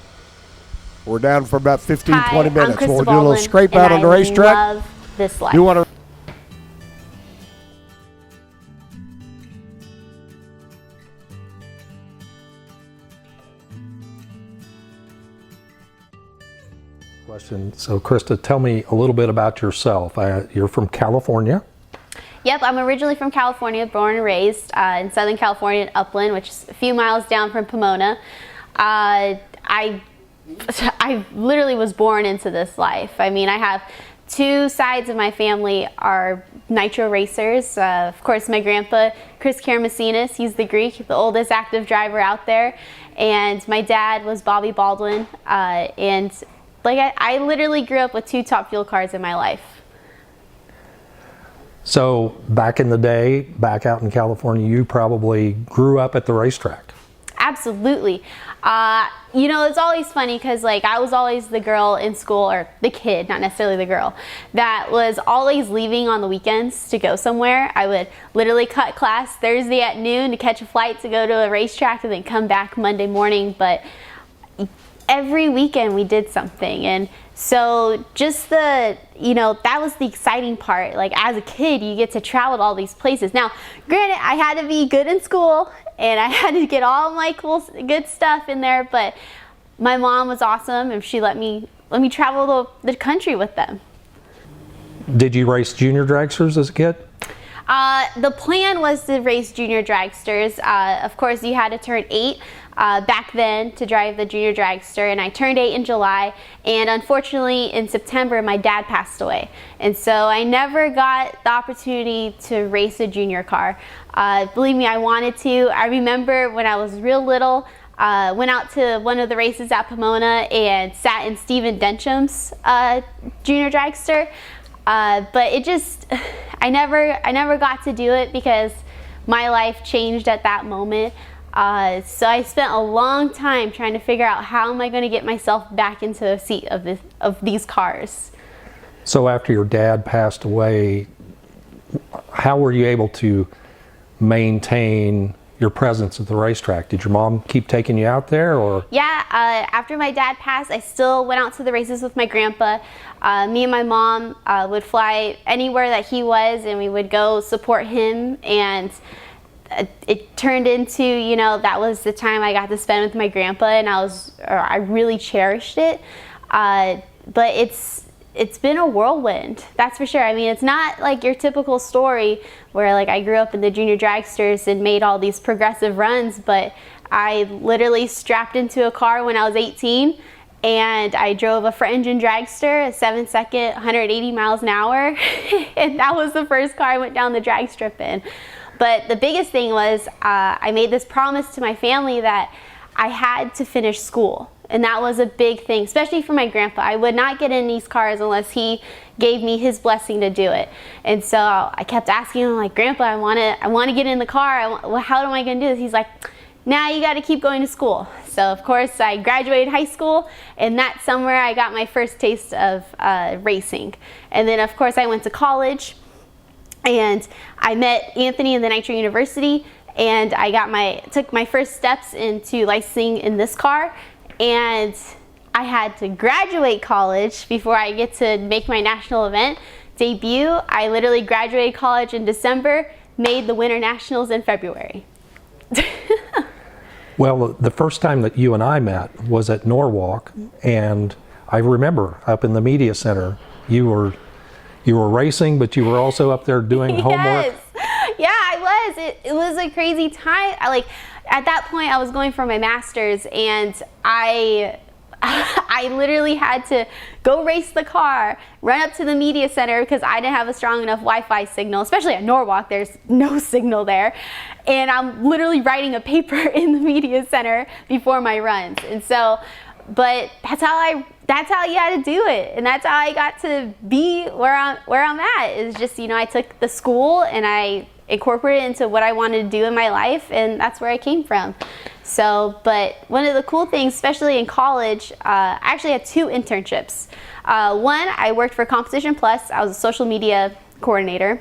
We're down for about 15, 20 minutes. We'll do a little scrape out on the racetrack. Love this life. You want to... Question. So, Krista, tell me a little bit about yourself. You're from California. Yep, I'm originally from California, born and raised in Southern California in Upland, which is a few miles down from Pomona. I literally was born into this life. I mean, I have 2 sides of my family are nitro racers. Of course, my grandpa, Chris Karamessinas, he's the Greek, the oldest active driver out there. And my dad was Bobby Baldwin. And like I literally grew up with 2 Top Fuel cars in my life. So back in the day, back out in California, you probably grew up at the racetrack. Absolutely. You know, it's always funny because like I was always the girl in school, or the kid, not necessarily the girl, that was always leaving on the weekends to go somewhere. I would literally cut class Thursday at noon to catch a flight to go to a racetrack and then come back Monday morning. But every weekend we did something. And so just that was the exciting part. Like as a kid, you get to travel to all these places. Now, granted, I had to be good in school and I had to get all my cool, good stuff in there, but my mom was awesome and she let me travel the country with them. Did you race junior dragsters as a kid? The plan was to race junior dragsters. Of course, you had to turn 8 back then to drive the junior dragster, and I turned 8 in July, and unfortunately in September my dad passed away, and so I never got the opportunity to race a junior car. Believe me, I wanted to. I remember when I was real little, went out to one of the races at Pomona and sat in Steven Dencham's junior dragster, but it just, I never got to do it because my life changed at that moment. So I spent a long time trying to figure out how am I going to get myself back into a seat of these cars. So after your dad passed away, how were you able to maintain your presence at the racetrack? Did your mom keep taking you out there, or? Yeah, after my dad passed, I still went out to the races with my grandpa. Me and my mom would fly anywhere that he was, and we would go support him, and it turned into, you know, that was the time I got to spend with my grandpa, and I really cherished it. But it's been a whirlwind, that's for sure. I mean, it's not like your typical story where like I grew up in the junior dragsters and made all these progressive runs, but I literally strapped into a car when I was 18 and I drove a front engine dragster, a 7-second, 180 miles an hour, and that was the first car I went down the drag strip in. But the biggest thing was I made this promise to my family that I had to finish school. And that was a big thing, especially for my grandpa. I would not get in these cars unless he gave me his blessing to do it. And so I kept asking him, like, Grandpa, I want to get in the car. How am I going to do this? He's like, now you got to keep going to school. So of course I graduated high school, and that summer I got my first taste of racing. And then of course I went to college, and I met Anthony in the Nitro University, and I took my first steps into licensing in this car. And I had to graduate college before I get to make my national event debut. I literally graduated college in December, made the Winter Nationals in February. Well, the first time that you and I met was at Norwalk, and I remember up in the media center, you were racing, but you were also up there doing homework. Yes. Yeah, I was. It was a crazy time. At that point, I was going for my master's, and I literally had to go race the car, run up to the media center because I didn't have a strong enough Wi-Fi signal, especially at Norwalk. There's no signal there, and I'm literally writing a paper in the media center before my runs. And so, but that's how you had to do it, and that's how I got to be where I'm at. Is just, you know, I took the school and I incorporated it into what I wanted to do in my life, and that's where I came from. So, but one of the cool things, especially in college, I actually had 2 internships. One, I worked for Competition Plus. I was a social media coordinator.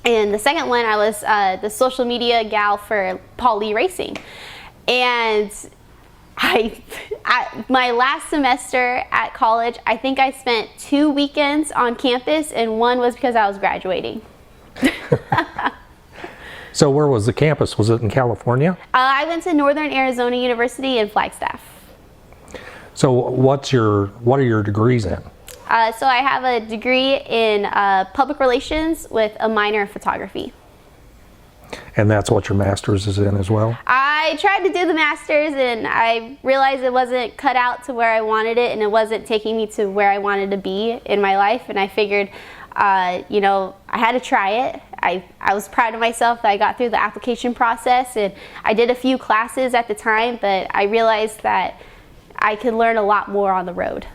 And the second one, I was the social media gal for Paul Lee Racing. And my last semester at college, I think I spent 2 weekends on campus, and one was because I was graduating. So where was the campus? Was it in California? I went to Northern Arizona University in Flagstaff. So what are your degrees in? So I have a degree in public relations with a minor in photography. And that's what your master's is in as well? I tried to do the master's, and I realized it wasn't cut out to where I wanted it, and it wasn't taking me to where I wanted to be in my life. And I figured, you know, I had to try it. I was proud of myself that I got through the application process, and I did a few classes at the time, but I realized that I could learn a lot more on the road.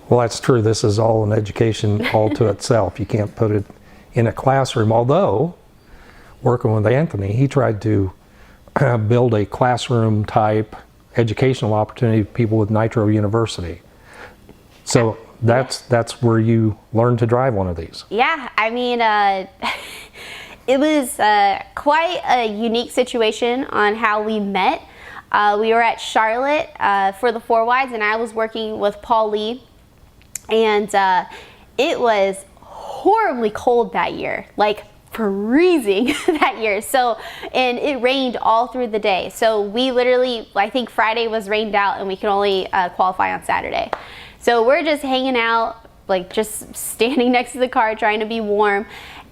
Well, that's true. This is all an education all to itself. You can't put it in a classroom, although working with Anthony, he tried to build a classroom type educational opportunity for people with Nitro University. So that's where you learned to drive one of these. Yeah, I mean, it was quite a unique situation on how we met. We were at Charlotte for the 4 wides, and I was working with Paul Lee, and it was horribly cold that year, like freezing that year. So, and it rained all through the day. So we literally, I think Friday was rained out, and we could only qualify on Saturday. So we're just hanging out, like just standing next to the car trying to be warm.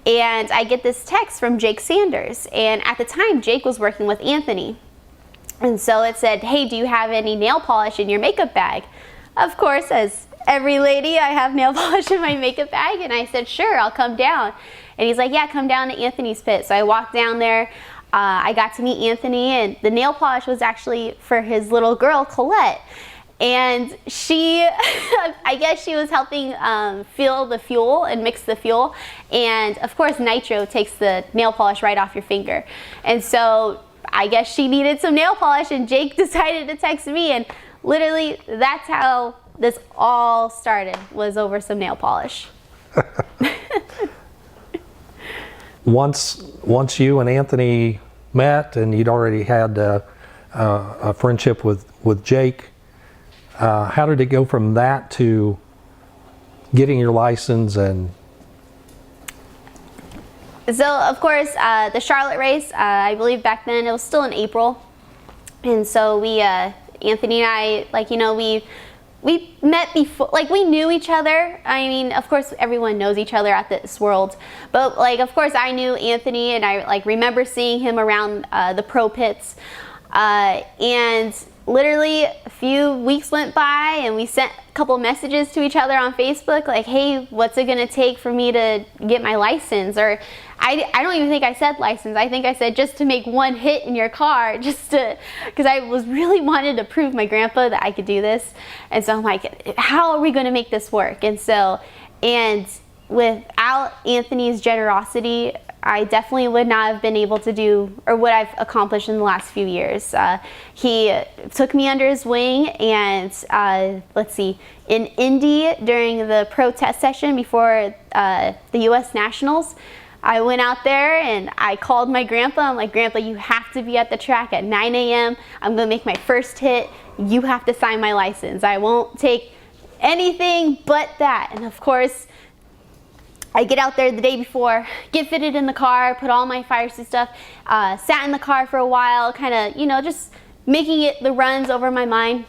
And I get this text from Jake Sanders. And at the time, Jake was working with Anthony. And so it said, hey, do you have any nail polish in your makeup bag? Of course, as every lady, I have nail polish in my makeup bag. And I said, sure, I'll come down. And he's like, yeah, come down to Anthony's pit. So I walked down there. I got to meet Anthony, and the nail polish was actually for his little girl, Colette. And she, I guess she was helping fill the fuel and mix the fuel. And of course, nitro takes the nail polish right off your finger. And so I guess she needed some nail polish, and Jake decided to text me. And literally, that's how this all started, was over some nail polish. Once you and Anthony met, and you'd already had a friendship with Jake, how did it go from that to getting your license? And so, of course, the Charlotte race, I believe back then it was still in April, and so we, Anthony and I, like, you know, we met before, like, we knew each other. I mean, of course, everyone knows each other at this world, but like, of course, I knew Anthony, and I like remember seeing him around the pro pits, and literally a few weeks went by, and we sent a couple messages to each other on Facebook, like, hey, what's it gonna take for me to get my license? Or I don't even think I said license. I think I said just to make one hit in your car, just to, because I was really wanted to prove my grandpa that I could do this. And so I'm like, how are we gonna make this work? And so, and without Anthony's generosity, I definitely would not have been able to do, or what I've accomplished in the last few years. He took me under his wing, and let's see, in Indy during the pro test session before the U.S. Nationals, I went out there and I called my grandpa. I'm like, Grandpa, you have to be at the track at 9 a.m. I'm gonna make my first hit. You have to sign my license. I won't take anything but that. And of course, I get out there the day before, get fitted in the car, put all my fire suit stuff, sat in the car for a while, kind of, you know, just making it the runs over my mind.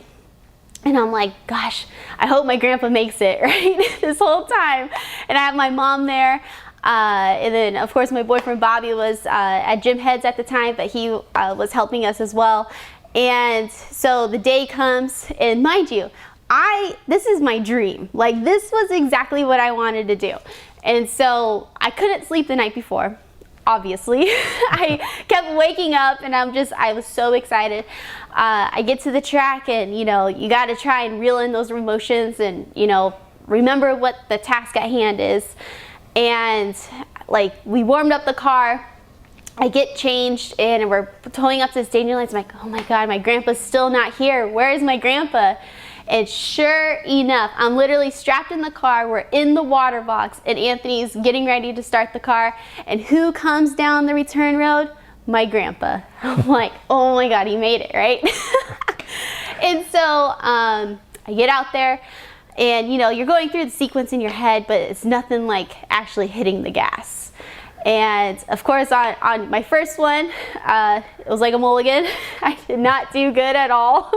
And I'm like, gosh, I hope my grandpa makes it, right? This whole time. And I have my mom there. And then, of course, my boyfriend Bobby was at Gym Heads at the time, but he was helping us as well. And so the day comes, and mind you, this is my dream. Like, this was exactly what I wanted to do. And so I couldn't sleep the night before, obviously. I kept waking up, and I was so excited. I get to the track, and, you know, you got to try and reel in those emotions and, you know, remember what the task at hand is. And like, we warmed up the car, I get changed, and we're towing up to the stadium lights. I'm like, oh my God, my grandpa's still not here. Where is my grandpa? And sure enough, I'm literally strapped in the car. We're in the water box, and Anthony's getting ready to start the car. And who comes down the return road? My grandpa. I'm like, oh my God, he made it, right? And so I get out there, and, you know, you're going through the sequence in your head, but it's nothing like actually hitting the gas. And of course, on my first one, it was like a mulligan. I did not do good at all.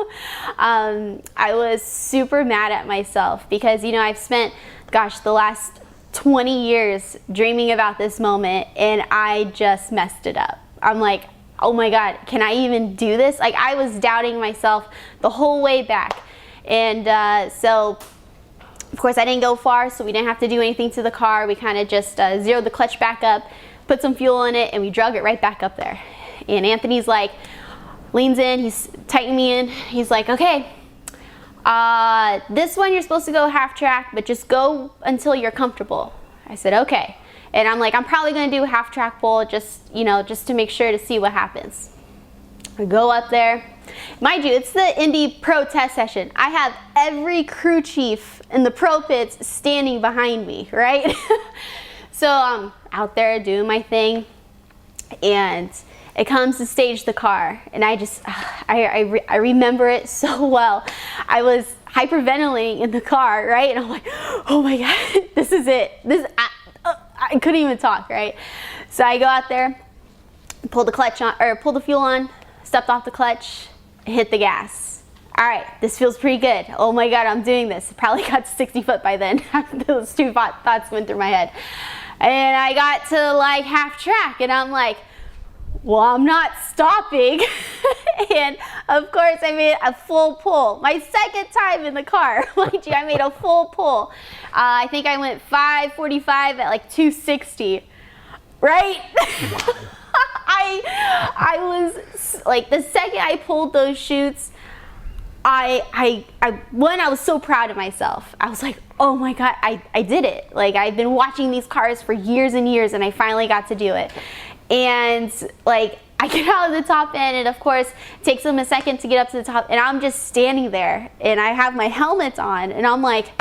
I was super mad at myself because, you know, I've spent, gosh, the last 20 years dreaming about this moment, and I just messed it up. I'm like, oh my God, can I even do this? Like, I was doubting myself the whole way back. And so, of course, I didn't go far, so we didn't have to do anything to the car. We kind of just zeroed the clutch back up, put some fuel in it, and we drug it right back up there. And Anthony's like, leans in, he's tightening me in. He's like, okay, this one you're supposed to go half track, but just go until you're comfortable. I said, okay. And I'm like, I'm probably gonna do a half track pull, just, you know, just to make sure to see what happens. I go up there. Mind you, it's the Indy Pro Test session. I have every crew chief in the pro pits standing behind me, right? So I'm out there doing my thing, and it comes to stage the car, and I remember it so well. I was hyperventilating in the car, right? And I'm like, oh my God, this is it. I couldn't even talk, right? So I go out there, pull the clutch on, or pull the fuel on, stepped off the clutch, hit the gas. All right, this feels pretty good. Oh my God, I'm doing this. Probably got to 60 foot by then. Those two thoughts went through my head. And I got to like half track and I'm like, well, I'm not stopping. And of course I made a full pull. My second time in the car, mind you, I made a full pull. I think I went 545 at like 260, right? I was like, the second I pulled those chutes, I was so proud of myself. I was like, oh my God, I did it. Like, I've been watching these cars for years and years and I finally got to do it. And like, I get out of the top end and of course it takes them a second to get up to the top and I'm just standing there and I have my helmet on and I'm like,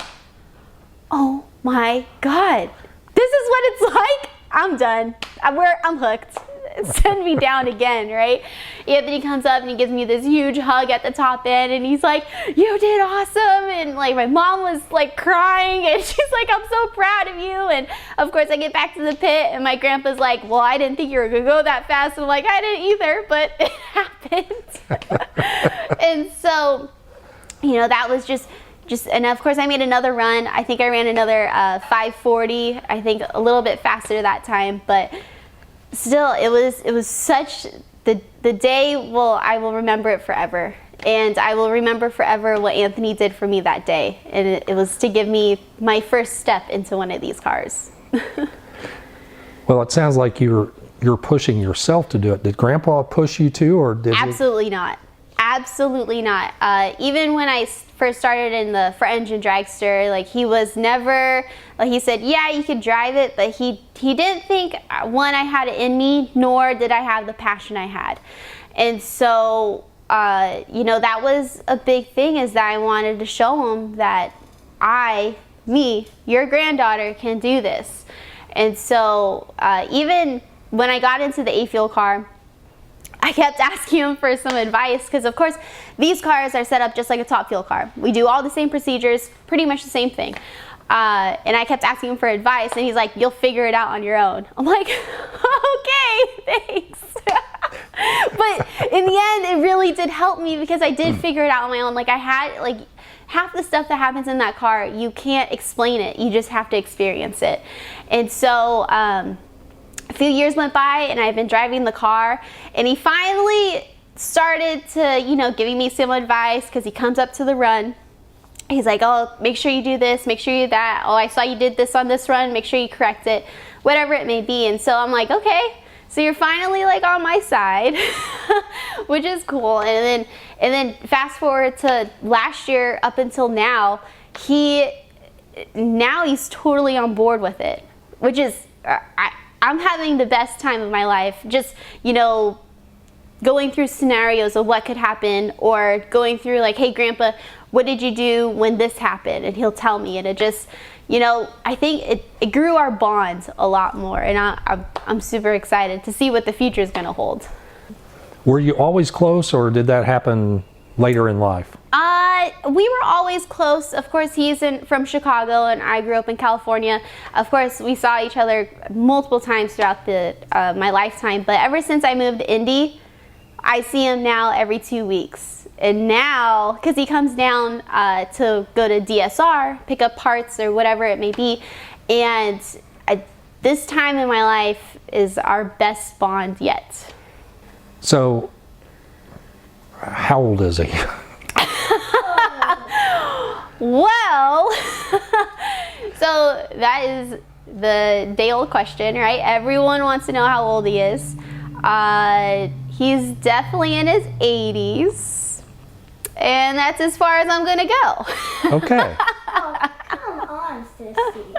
oh my God, this is what it's like? I'm done. I'm hooked. Send me down again, right? Anthony comes up and he gives me this huge hug at the top end and he's like, you did awesome. And like my mom was like crying and she's like, I'm so proud of you. And of course I get back to the pit and my grandpa's like, well, I didn't think you were gonna go that fast. And I'm like, I didn't either, but it happened. And so, you know, that was just, and of course I made another run. I think I ran another 540, I think a little bit faster that time, but still, it was such the day. Well, I will remember it forever, and I will remember forever what Anthony did for me that day. And it was to give me my first step into one of these cars. Well, it sounds like you're pushing yourself to do it. Did Grandpa push you too, or did Absolutely not. Absolutely not. Even when I first started in the front engine dragster, like he was never, like he said, yeah, you could drive it, but he didn't think, one, I had it in me, nor did I have the passion I had. And so, you know, that was a big thing, is that I wanted to show him that me, your granddaughter, can do this. And so, even when I got into the A-Fuel car, I kept asking him for some advice because, of course, these cars are set up just like a Top Fuel car. We do all the same procedures, pretty much the same thing. And I kept asking him for advice, and he's like, you'll figure it out on your own. I'm like, okay, thanks. But in the end, it really did help me because I did figure it out on my own. Like, I had, like, half the stuff that happens in that car, you can't explain it. You just have to experience it. And so, a few years went by and I've been driving the car, and he finally started to, you know, giving me some advice because he comes up to the run. He's like, oh, make sure you do this, make sure you do that. Oh, I saw you did this on this run, make sure you correct it, whatever it may be. And so I'm like, okay, so you're finally like on my side, which is cool. And then fast forward to last year up until now, he's totally on board with it, which is, I'm having the best time of my life, just, you know, going through scenarios of what could happen, or going through like, hey, Grandpa, what did you do when this happened? And he'll tell me, and it just, you know, I think it grew our bond a lot more, and I'm super excited to see what the future is going to hold. Were you always close, or did that happen later in life? We were always close. Of course, he's from Chicago and I grew up in California. Of course, we saw each other multiple times throughout my lifetime, but ever since I moved to Indy, I see him now every 2 weeks. And now, because he comes down to go to DSR, pick up parts or whatever it may be, and this time in my life is our best bond yet. So, how old is he? Well, so that is the day-old question, right? Everyone wants to know how old he is. He's definitely in his 80s, and that's as far as I'm gonna go. Okay. Oh, come on, sissy.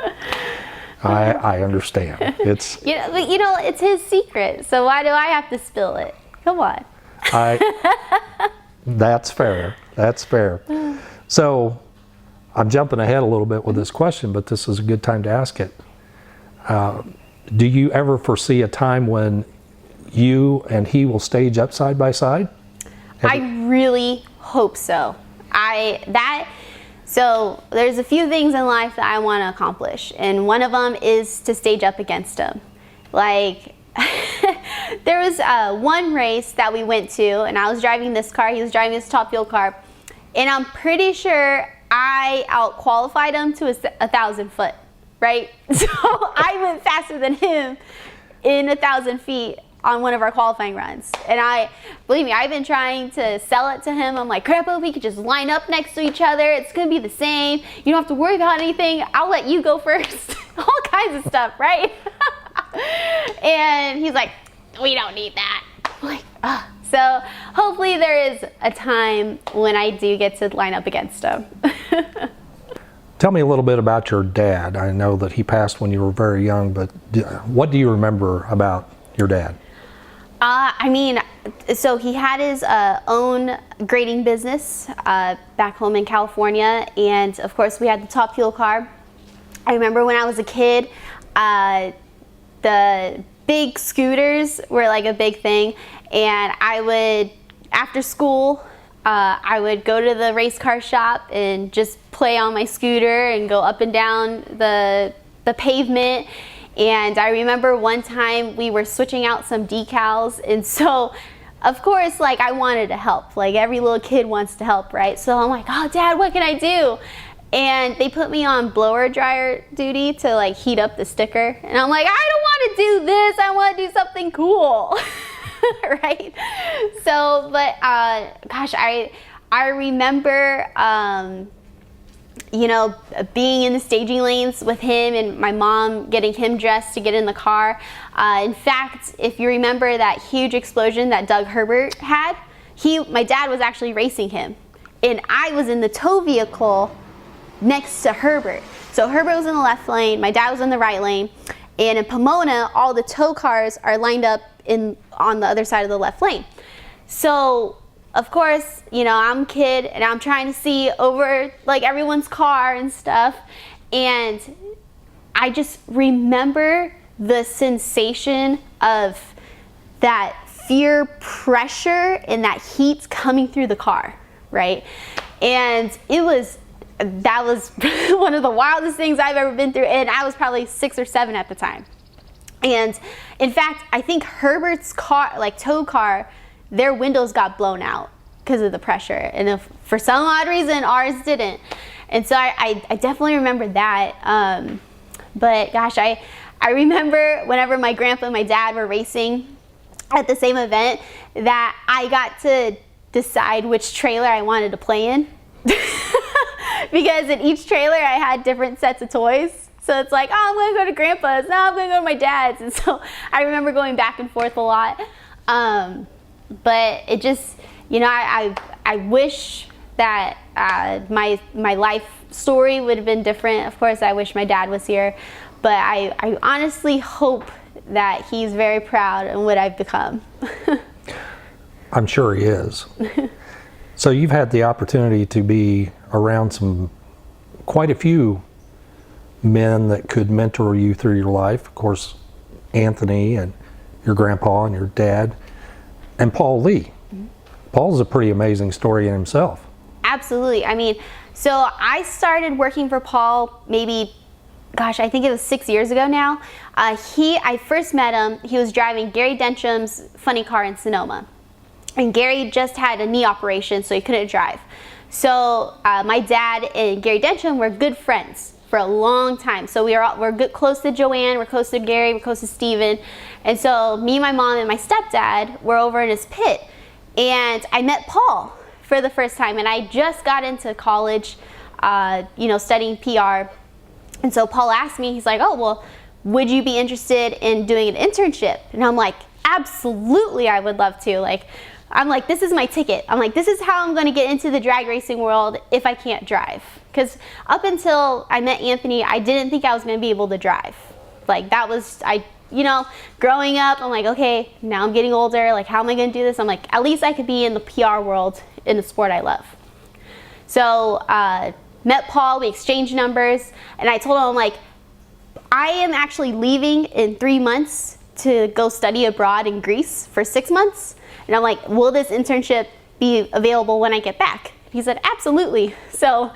I understand. It's but it's his secret, so why do I have to spill it? Come on. That's fair. That's fair. So, I'm jumping ahead a little bit with this question, but this is a good time to ask it. Do you ever foresee a time when you and he will stage up side by side? I really hope so. So there's a few things in life that I want to accomplish, and one of them is to stage up against him. Like, there was one race that we went to, and I was driving this car, he was driving this Top Fuel car, and I'm pretty sure I out-qualified him to 1,000 foot. right? So I went faster than him in 1,000 feet on one of our qualifying runs. And believe me, I've been trying to sell it to him. I'm like, Grandpa, we could just line up next to each other. It's gonna be the same. You don't have to worry about anything. I'll let you go first. All kinds of stuff, right? And he's like, we don't need that. I'm like, oh. So hopefully there is a time when I do get to line up against him. Tell me a little bit about your dad. I know that he passed when you were very young, but what do you remember about your dad? I mean, so he had his own grading business back home in California, and of course we had the Top Fuel car. I remember when I was a kid, the big scooters were like a big thing, and I would, after school, I would go to the race car shop and just play on my scooter and go up and down the pavement. And I remember one time we were switching out some decals, and so of course, like, I wanted to help. Like, every little kid wants to help, right? So I'm like, oh, Dad, what can I do? And they put me on blower dryer duty to like heat up the sticker. And I'm like, I don't want to do this. I want to do something cool. Right? So, but gosh, I remember, you know, being in the staging lanes with him and my mom getting him dressed to get in the car. In fact, if you remember that huge explosion that Doug Herbert had, my dad was actually racing him. And I was in the tow vehicle next to Herbert. So Herbert was in the left lane, my dad was in the right lane, and in Pomona, all the tow cars are lined up on the other side of the left lane. So of course, you know, I'm a kid and I'm trying to see over like everyone's car and stuff, and I just remember the sensation of that fear pressure and that heat coming through the car, right? And that was one of the wildest things I've ever been through, and I was probably 6 or 7 at the time. And in fact, I think Herbert's car, like tow car, their windows got blown out because of the pressure, and if for some odd reason ours didn't. And so I definitely remember that. But gosh, I remember whenever my grandpa and my dad were racing at the same event, that I got to decide which trailer I wanted to play in. Because in each trailer I had different sets of toys. So it's like, oh, I'm going to go to Grandpa's. No, I'm going to go to my dad's. And so I remember going back and forth a lot. But it just, you know, I wish that my life story would have been different. Of course, I wish my dad was here. But I honestly hope that he's very proud of what I've become. I'm sure he is. So you've had the opportunity to be around quite a few men that could mentor you through your life. Of course, Anthony and your grandpa and your dad, and Paul Lee. Mm-hmm. Paul's a pretty amazing story in himself. Absolutely. I mean, so I started working for Paul maybe, gosh, I think it was 6 years ago now. I first met him, he was driving Gary Dencham's funny car in Sonoma. And Gary just had a knee operation, so he couldn't drive. So my dad and Gary Dencham were good friends for a long time. So we're good, close to Joanne, we're close to Gary, we're close to Steven. And so me, my mom, and my stepdad were over in his pit. And I met Paul for the first time. And I just got into college, you know, studying PR. And so Paul asked me, he's like, oh, well, would you be interested in doing an internship? And I'm like, absolutely, I would love to. I'm like, this is my ticket. I'm like, this is how I'm going to get into the drag racing world if I can't drive. Because up until I met Anthony, I didn't think I was going to be able to drive. Like, that was, you know, growing up, I'm like, okay, now I'm getting older. Like, how am I going to do this? I'm like, at least I could be in the PR world in the sport I love. So, met Paul, we exchanged numbers, and I told him, I'm like, I am actually leaving in 3 months to go study abroad in Greece for 6 months. And I'm like, will this internship be available when I get back? He said, absolutely. So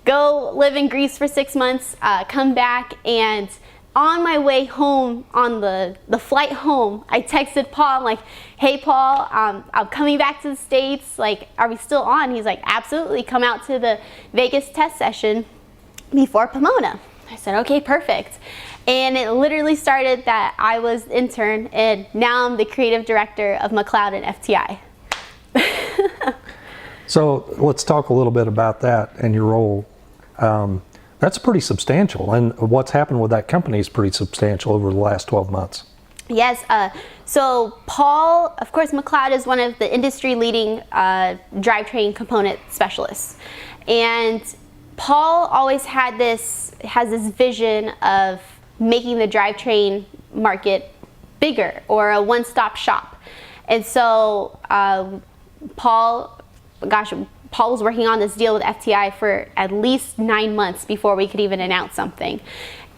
go live in Greece for 6 months, come back, and on my way home, on the flight home, I texted Paul, I'm like, hey Paul, I'm coming back to the States, like, are we still on? He's like, absolutely, come out to the Vegas test session before Pomona. I said, okay, perfect. And it literally started that I was intern, and now I'm the creative director of McLeod and FTI. So let's talk a little bit about that and your role. That's pretty substantial, and what's happened with that company is pretty substantial over the last 12 months. Yes, so Paul, of course, McLeod is one of the industry leading drivetrain component specialists. And Paul always has this vision of making the drivetrain market bigger, or a one-stop shop. And so Paul was working on this deal with FTI for at least 9 months before we could even announce something.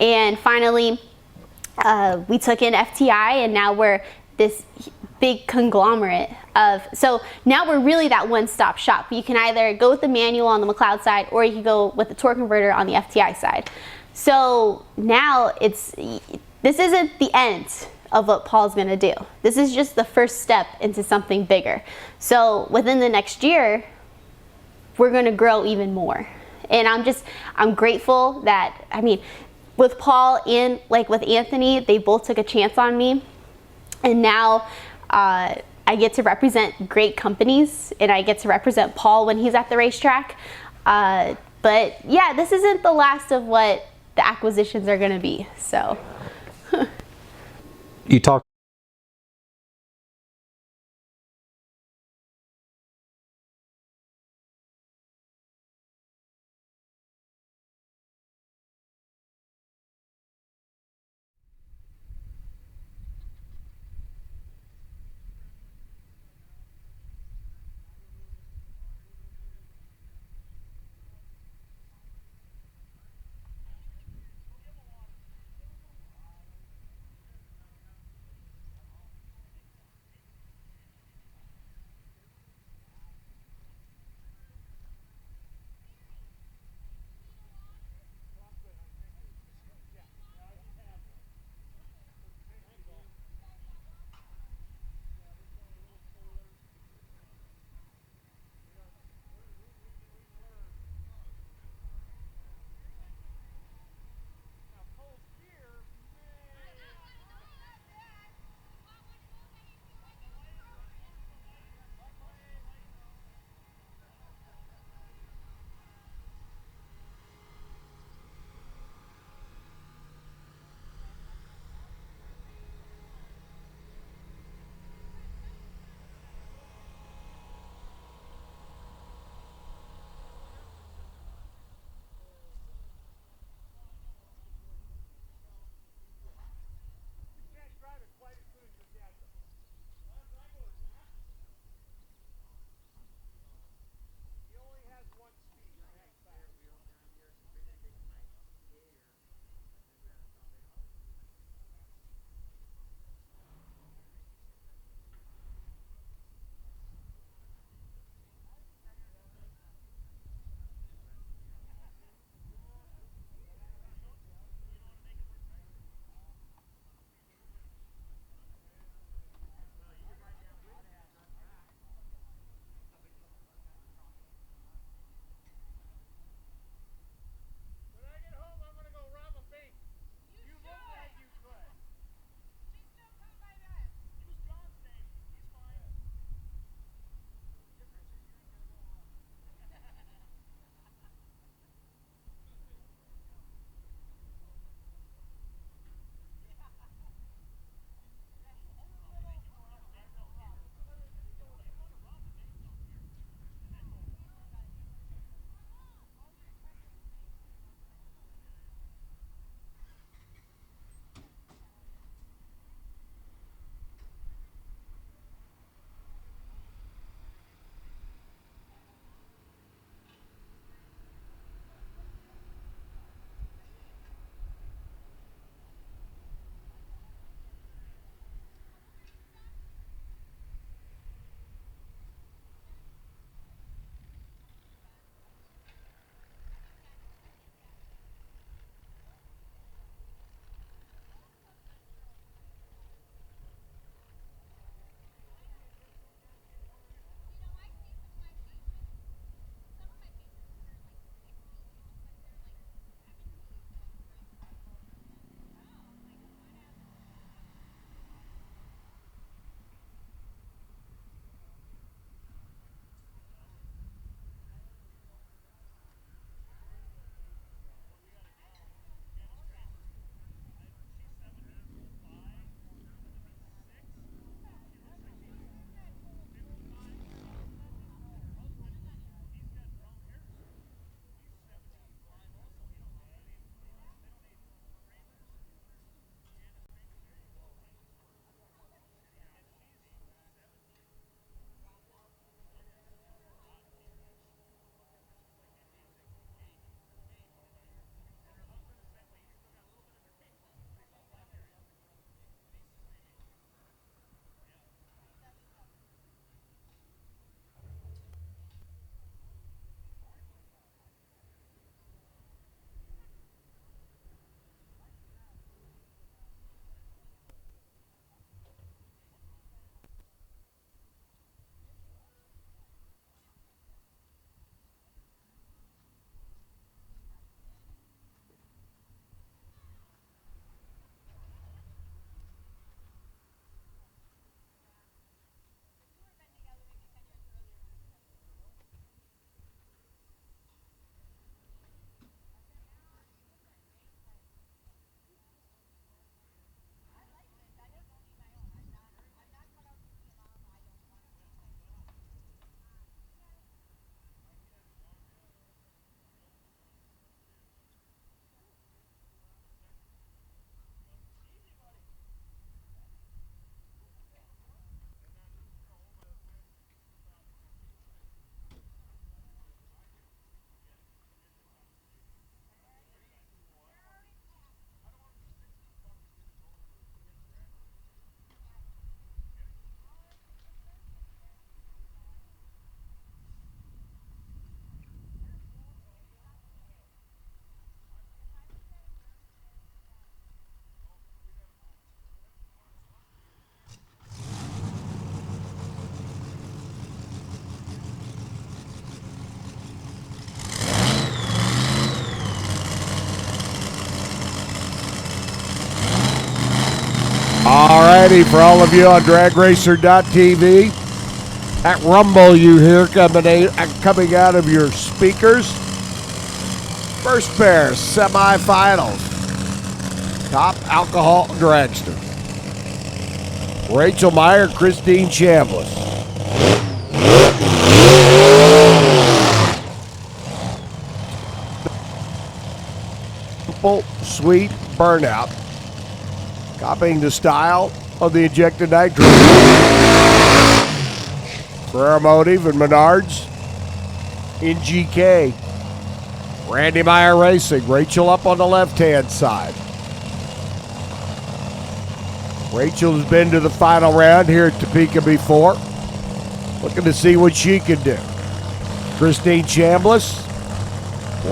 And finally, we took in FTI, and now we're this big conglomerate of, so now we're really that one-stop shop. You can either go with the manual on the McLeod side, or you can go with the torque converter on the FTI side. So now this isn't the end of what Paul's gonna do. This is just the first step into something bigger. So within the next year, we're gonna grow even more. And I'm grateful that, I mean, with Paul and like with Anthony, they both took a chance on me. And now I get to represent great companies, and I get to represent Paul when he's at the racetrack. But yeah, this isn't the last of what the acquisitions are gonna be, so. You talk ready for all of you on dragracer.tv. That rumble you hear coming out of your speakers. First pair, semifinals. Top alcohol dragster. Rachel Meyer, Christine Chambliss. Simple, sweet burnout. Copying the style of the injected nitrogen. Ferrari Motive and Menards in GK. Randy Meyer Racing. Rachel up on the left-hand side. Rachel has been to the final round here at Topeka before. Looking to see what she can do. Christine Chambliss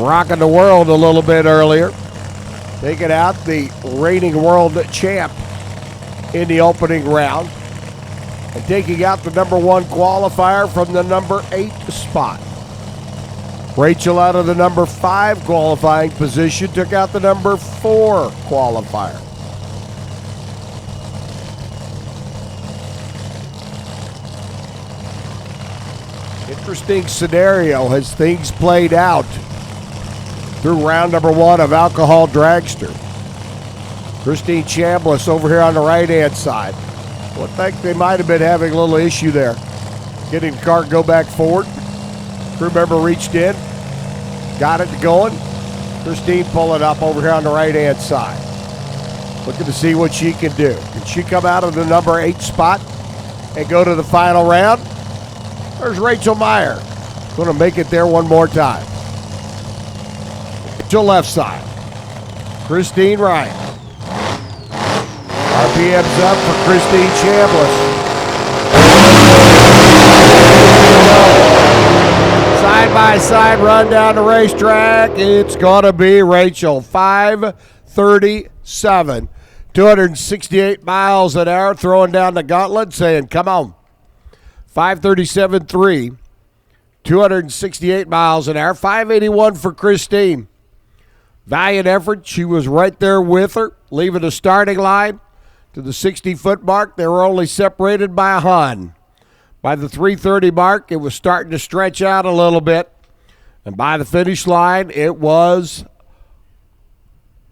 rocking the world a little bit earlier. Taking out the reigning world champ in the opening round. And taking out the number 1 qualifier from the number 8 spot. Rachel out of the number 5 qualifying position took out the number 4 qualifier. Interesting scenario as things played out through round number 1 of Alcohol Dragster. Christine Chambliss over here on the right-hand side. Well, I think they might have been having a little issue there. Getting the car to go back forward. Crew member reached in, got it going. Christine pulling up over here on the right-hand side. Looking to see what she can do. Can she come out of the number 8 spot and go to the final round? There's Rachel Meyer. Going to make it there one more time. To left side. Christine right. RPM's up for Christine Chambliss. Side by side run down the racetrack. It's going to be Rachel. 5:37. 268 miles an hour. Throwing down the gauntlet saying, come on. 5:37.3. 268 miles an hour. 5:81 for Christine. Valiant effort. She was right there with her, leaving the starting line to the 60-foot mark. They were only separated by a hun. By the 3:30 mark, it was starting to stretch out a little bit. And by the finish line, it was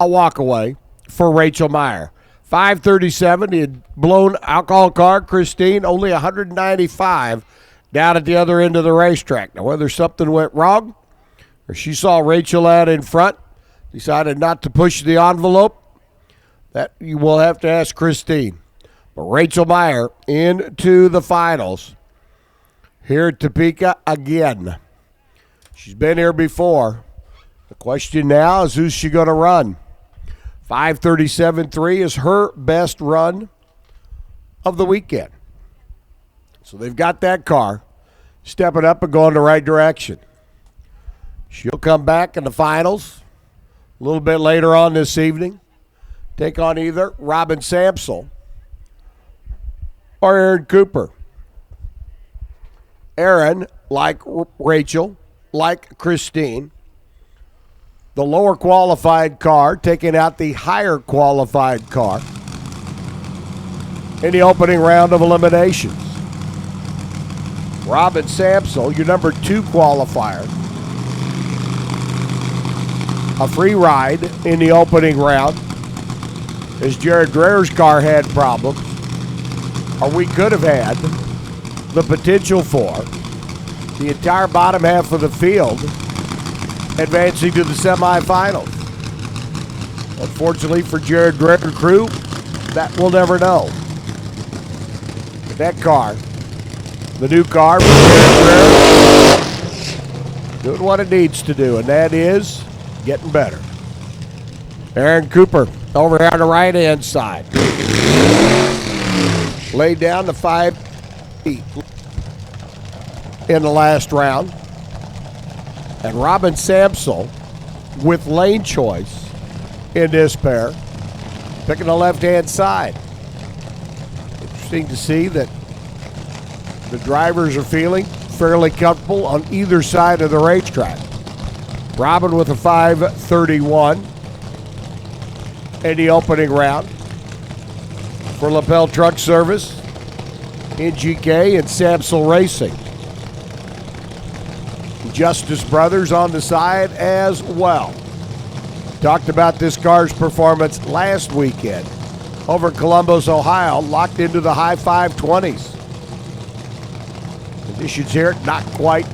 a walkaway for Rachel Meyer. 5:37, he had blown alcohol car. Christine, only 195 down at the other end of the racetrack. Now, whether something went wrong or she saw Rachel out in front, decided not to push the envelope, that you will have to ask Christine. But Rachel Meyer into the finals here at Topeka again. She's been here before. The question now is, who's she going to run? 5:37.3 is her best run of the weekend. So they've got that car stepping up and going the right direction. She'll come back in the finals a little bit later on this evening. Take on either Robin Samsel or Aaron Cooper. Aaron, like Rachel, like Christine, the lower qualified car taking out the higher qualified car in the opening round of eliminations. Robin Samsel, your number 2 qualifier. A free ride in the opening round as Jared Dreher's car had problems, or we could have had the potential for the entire bottom half of the field advancing to the semifinals. Unfortunately for Jared Dreher crew, that we'll never know. But that car, the new car for Jared Dreher, doing what it needs to do, and that is getting better. Aaron Cooper over here on the right-hand side. Laid down the 5 feet in the last round. And Robin Samsel with lane choice in this pair, picking the left-hand side. Interesting to see that the drivers are feeling fairly comfortable on either side of the racetrack. Robin with a 5:31 in the opening round. for Lapel Truck Service, NGK, and Samsel Racing. Justice Brothers on the side as well. Talked about this car's performance last weekend over in Columbus, Ohio, locked into the high 520s. Conditions here not quite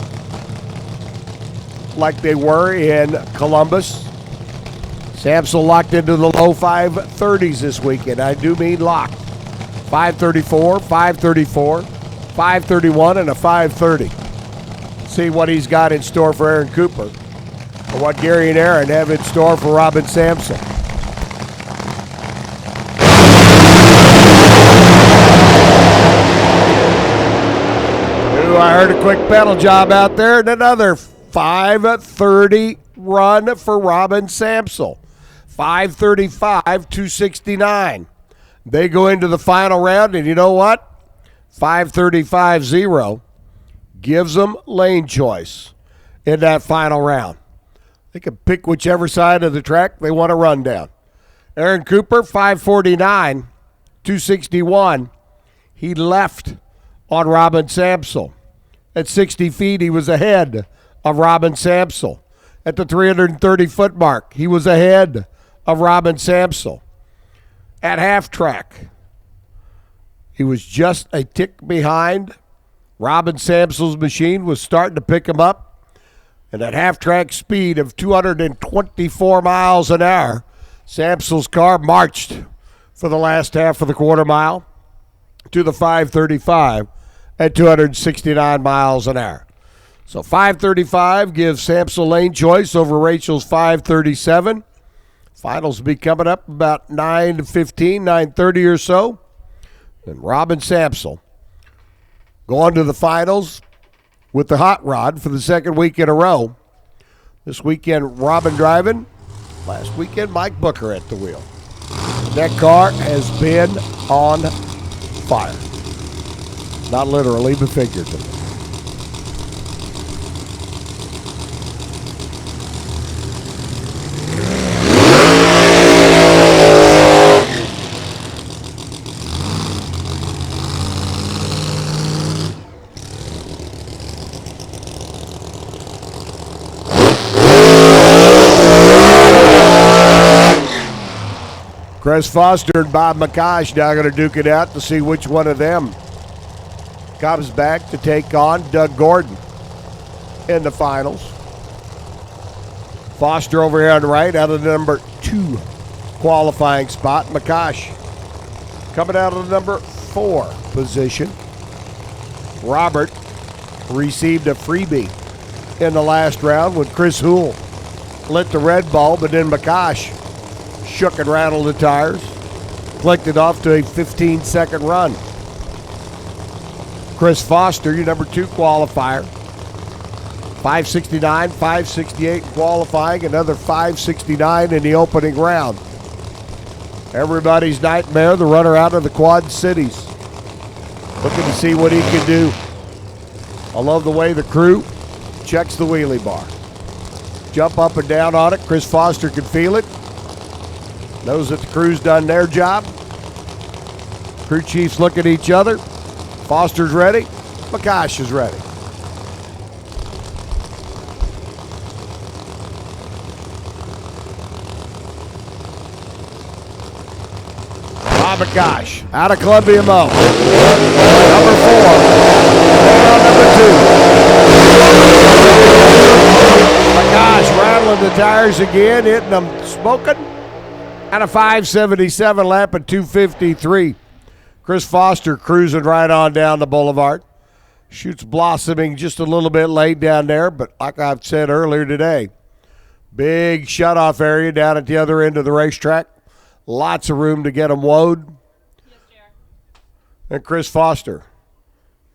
like they were in Columbus. Samsel locked into the low 530s this weekend. I do mean locked. 534, 534, 531, and a 530. See what he's got in store for Aaron Cooper, or what Gary and Aaron have in store for Robin Samsel. Ooh, I heard a quick pedal job out there, and another 530 run for Robin Samsel. 535, 269. They go into the final round, and you know what? 535-0 gives them lane choice in that final round. They can pick whichever side of the track they want to run down. Aaron Cooper, 549, 261. He left on Robin Samsel. At 60 feet, he was ahead of Robin Samsel. At the 330-foot mark, he was ahead of Robin Samsel. At half track, he was just a tick behind. Robin Samsel's machine was starting to pick him up. And at half-track speed of 224 miles an hour, Samsel's car marched for the last half of the quarter mile to the 535 at 269 miles an hour. So 535 gives Samsel lane choice over Rachel's 537. Finals will be coming up about 9:15, 9:30 or so. And Robin Samsel going to the finals with the hot rod for the second week in a row. This weekend, Robin driving. Last weekend, Mike Booker at the wheel. That car has been on fire. Not literally, but figuratively. Chris Foster and Bob McCosh now going to duke it out to see which one of them comes back to take on Doug Gordon in the finals. Foster over here on the right out of the number 2 qualifying spot. McCosh coming out of the number 4 position. Robert received a freebie in the last round when Chris Houle lit the red bulb, but then McCosh shook and rattled the tires, clicked it off to a 15-second run. Chris Foster, your number 2 qualifier, 569, 568 qualifying, another 569 in the opening round. Everybody's nightmare, the runner out of the Quad Cities. Looking to see what he can do. I love the way the crew checks the wheelie bar. Jump up and down on it. Chris Foster can feel it. Knows that the crew's done their job. Crew chiefs look at each other. Foster's ready. McCosh is ready. Bob McCosh out of Columbia Mo. Number 4. Number 2. McCosh rattling the tires again, hitting them smoking. And a 577 lap at 253. Chris Foster cruising right on down the boulevard. Chutes blossoming just a little bit late down there, but like I've said earlier today, big shutoff area down at the other end of the racetrack. Lots of room to get them woed. Yes, and Chris Foster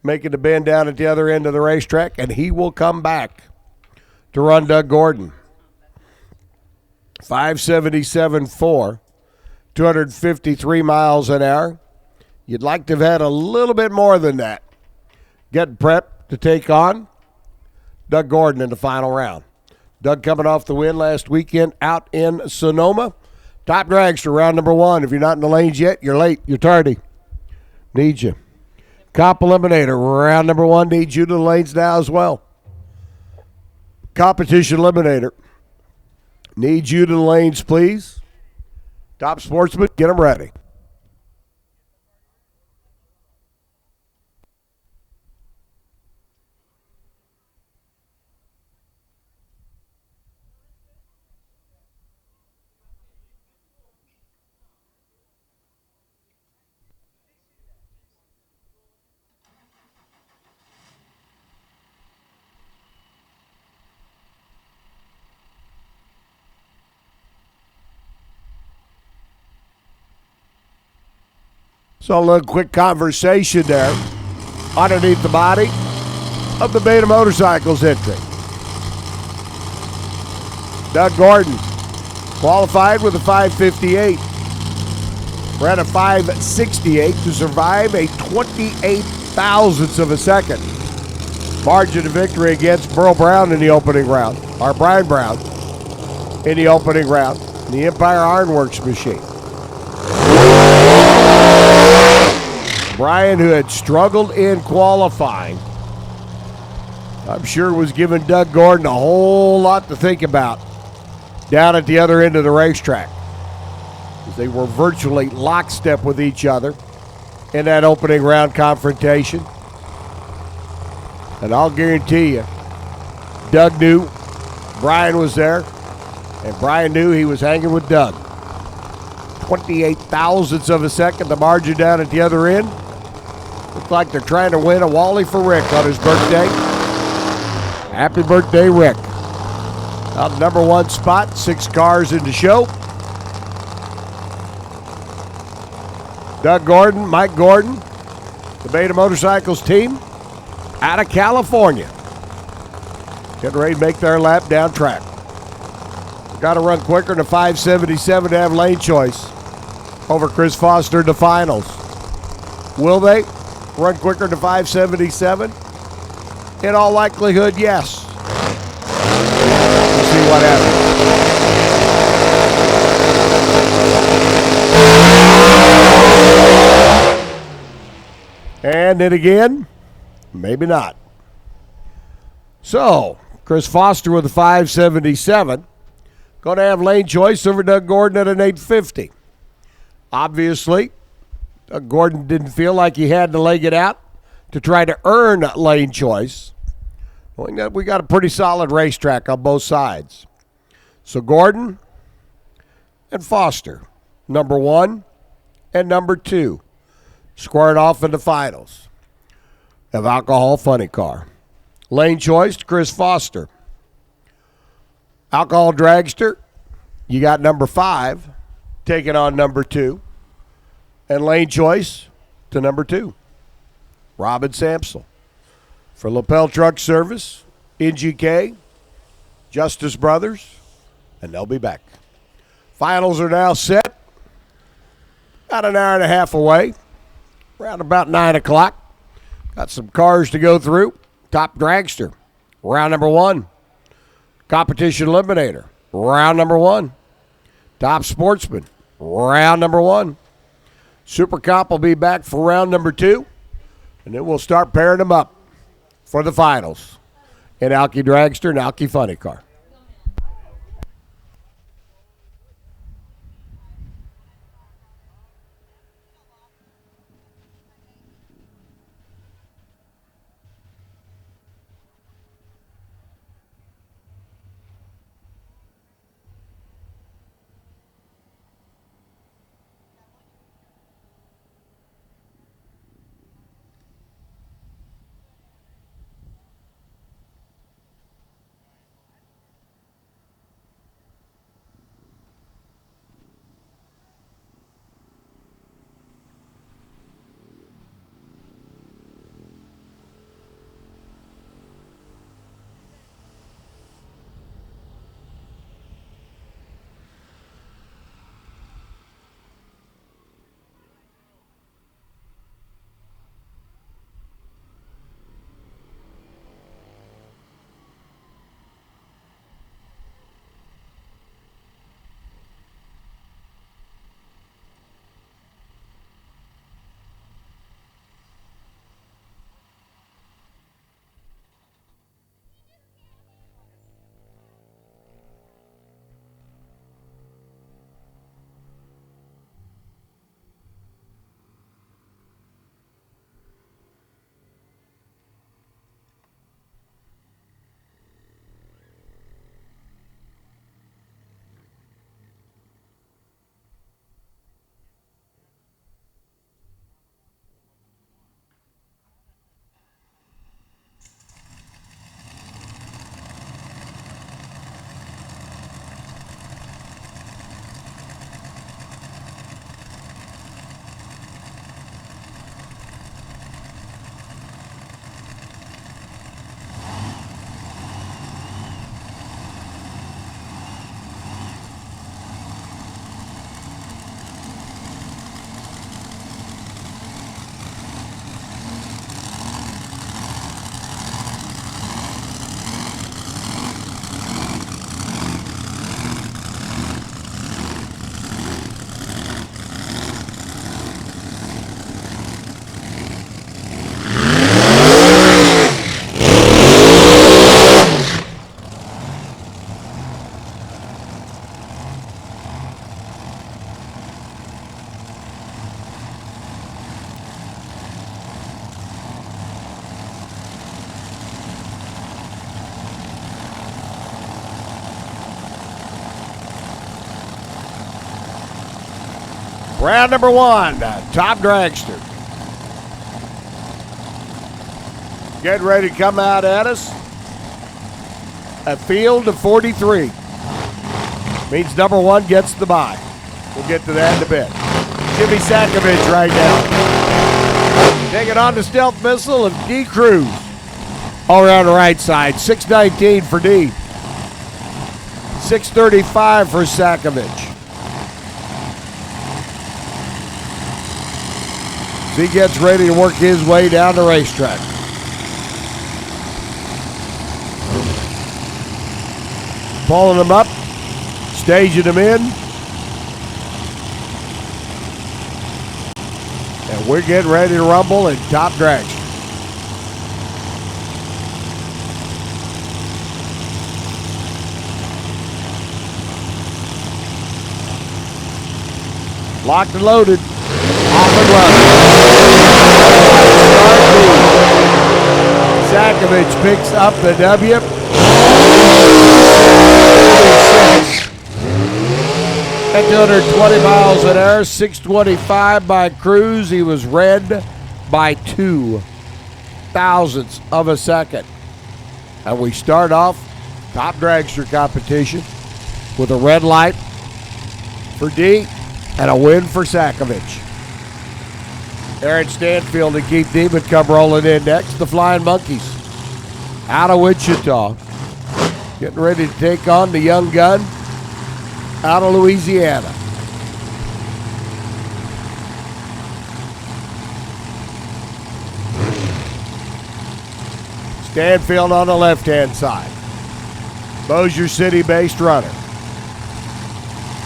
making the bend down at the other end of the racetrack, and he will come back to run Doug Gordon. 577.4, 253 miles an hour. You'd like to have had a little bit more than that. Getting prepped to take on Doug Gordon in the final round. Doug coming off the win last weekend out in Sonoma. Top dragster, round number 1. If you're not in the lanes yet, you're late. You're tardy. Need you. Cop eliminator, round number 1. Needs you to the lanes now as well. Competition eliminator. Needs you to the lanes, please. Top sportsman, get them ready. So a little quick conversation there underneath the body of the Beta Motorcycles entry. Doug Gordon qualified with a 5:58. Ran a 5:68 to survive a 28 thousandths of a second. Margin of victory against Burl Brown in the opening round, or Brian Brown in the opening round, in the Empire Ironworks machine. Brian, who had struggled in qualifying, I'm sure was giving Doug Gordon a whole lot to think about down at the other end of the racetrack, as they were virtually lockstep with each other in that opening round confrontation. And I'll guarantee you, Doug knew Brian was there, and Brian knew he was hanging with Doug. 28 thousandths of a second, the margin down at the other end. Looks like they're trying to win a Wally for Rick on his birthday. Happy birthday, Rick. Out the number 1 spot, 6 cars in the show. Doug Gordon, Mike Gordon, the Beta Motorcycles team out of California. Getting ready to make their lap down track. Got to run quicker than a 5:77 to have lane choice over Chris Foster in the finals. Will they run quicker than 5:77? In all likelihood, yes. We'll see what happens. And then again, maybe not. So, Chris Foster with a 5:77. Going to have lane choice over Doug Gordon at an 8:50. Obviously, Doug Gordon didn't feel like he had to leg it out to try to earn lane choice. We got a pretty solid racetrack on both sides. So Gordon and Foster, number 1 and number 2, squared off in the finals of Alcohol Funny Car. Lane choice to Chris Foster. Alcohol Dragster, you got number 5 taking on number 2. And lane choice to number 2, Robin Samsel. For Lapel Truck Service, NGK, Justice Brothers, and they'll be back. Finals are now set. About an hour and a half away. Around about 9 o'clock. Got some cars to go through. Top Dragster, round number 1. Competition Eliminator, round number 1. Top Sportsman, round number 1. Super Cop will be back for round number 2, and then we'll start pairing them up for the finals in Alky Dragster and Alky Funny Car. Round number 1, top dragster. Getting ready to come out at us. A field of 43. Means number 1 gets the bye. We'll get to that in a bit. Jimmy Sakovich right now. Taking on the stealth missile of D. Cruz. All around the right side. 619 for D. 635 for Sakovich. As he gets ready to work his way down the racetrack. Pulling them up, staging them in. And we're getting ready to rumble in top dragster. Locked and loaded. Off and running. Sakovich picks up the W. At 220 miles an hour, 625 by Cruz. He was red by 2 thousandths of a second. And we start off top dragster competition with a red light for D and a win for Sakovich. Aaron Stanfield and Keith Demon come rolling in next. The Flying Monkeys out of Wichita. Getting ready to take on the young gun out of Louisiana. Stanfield on the left-hand side. Bossier City-based runner.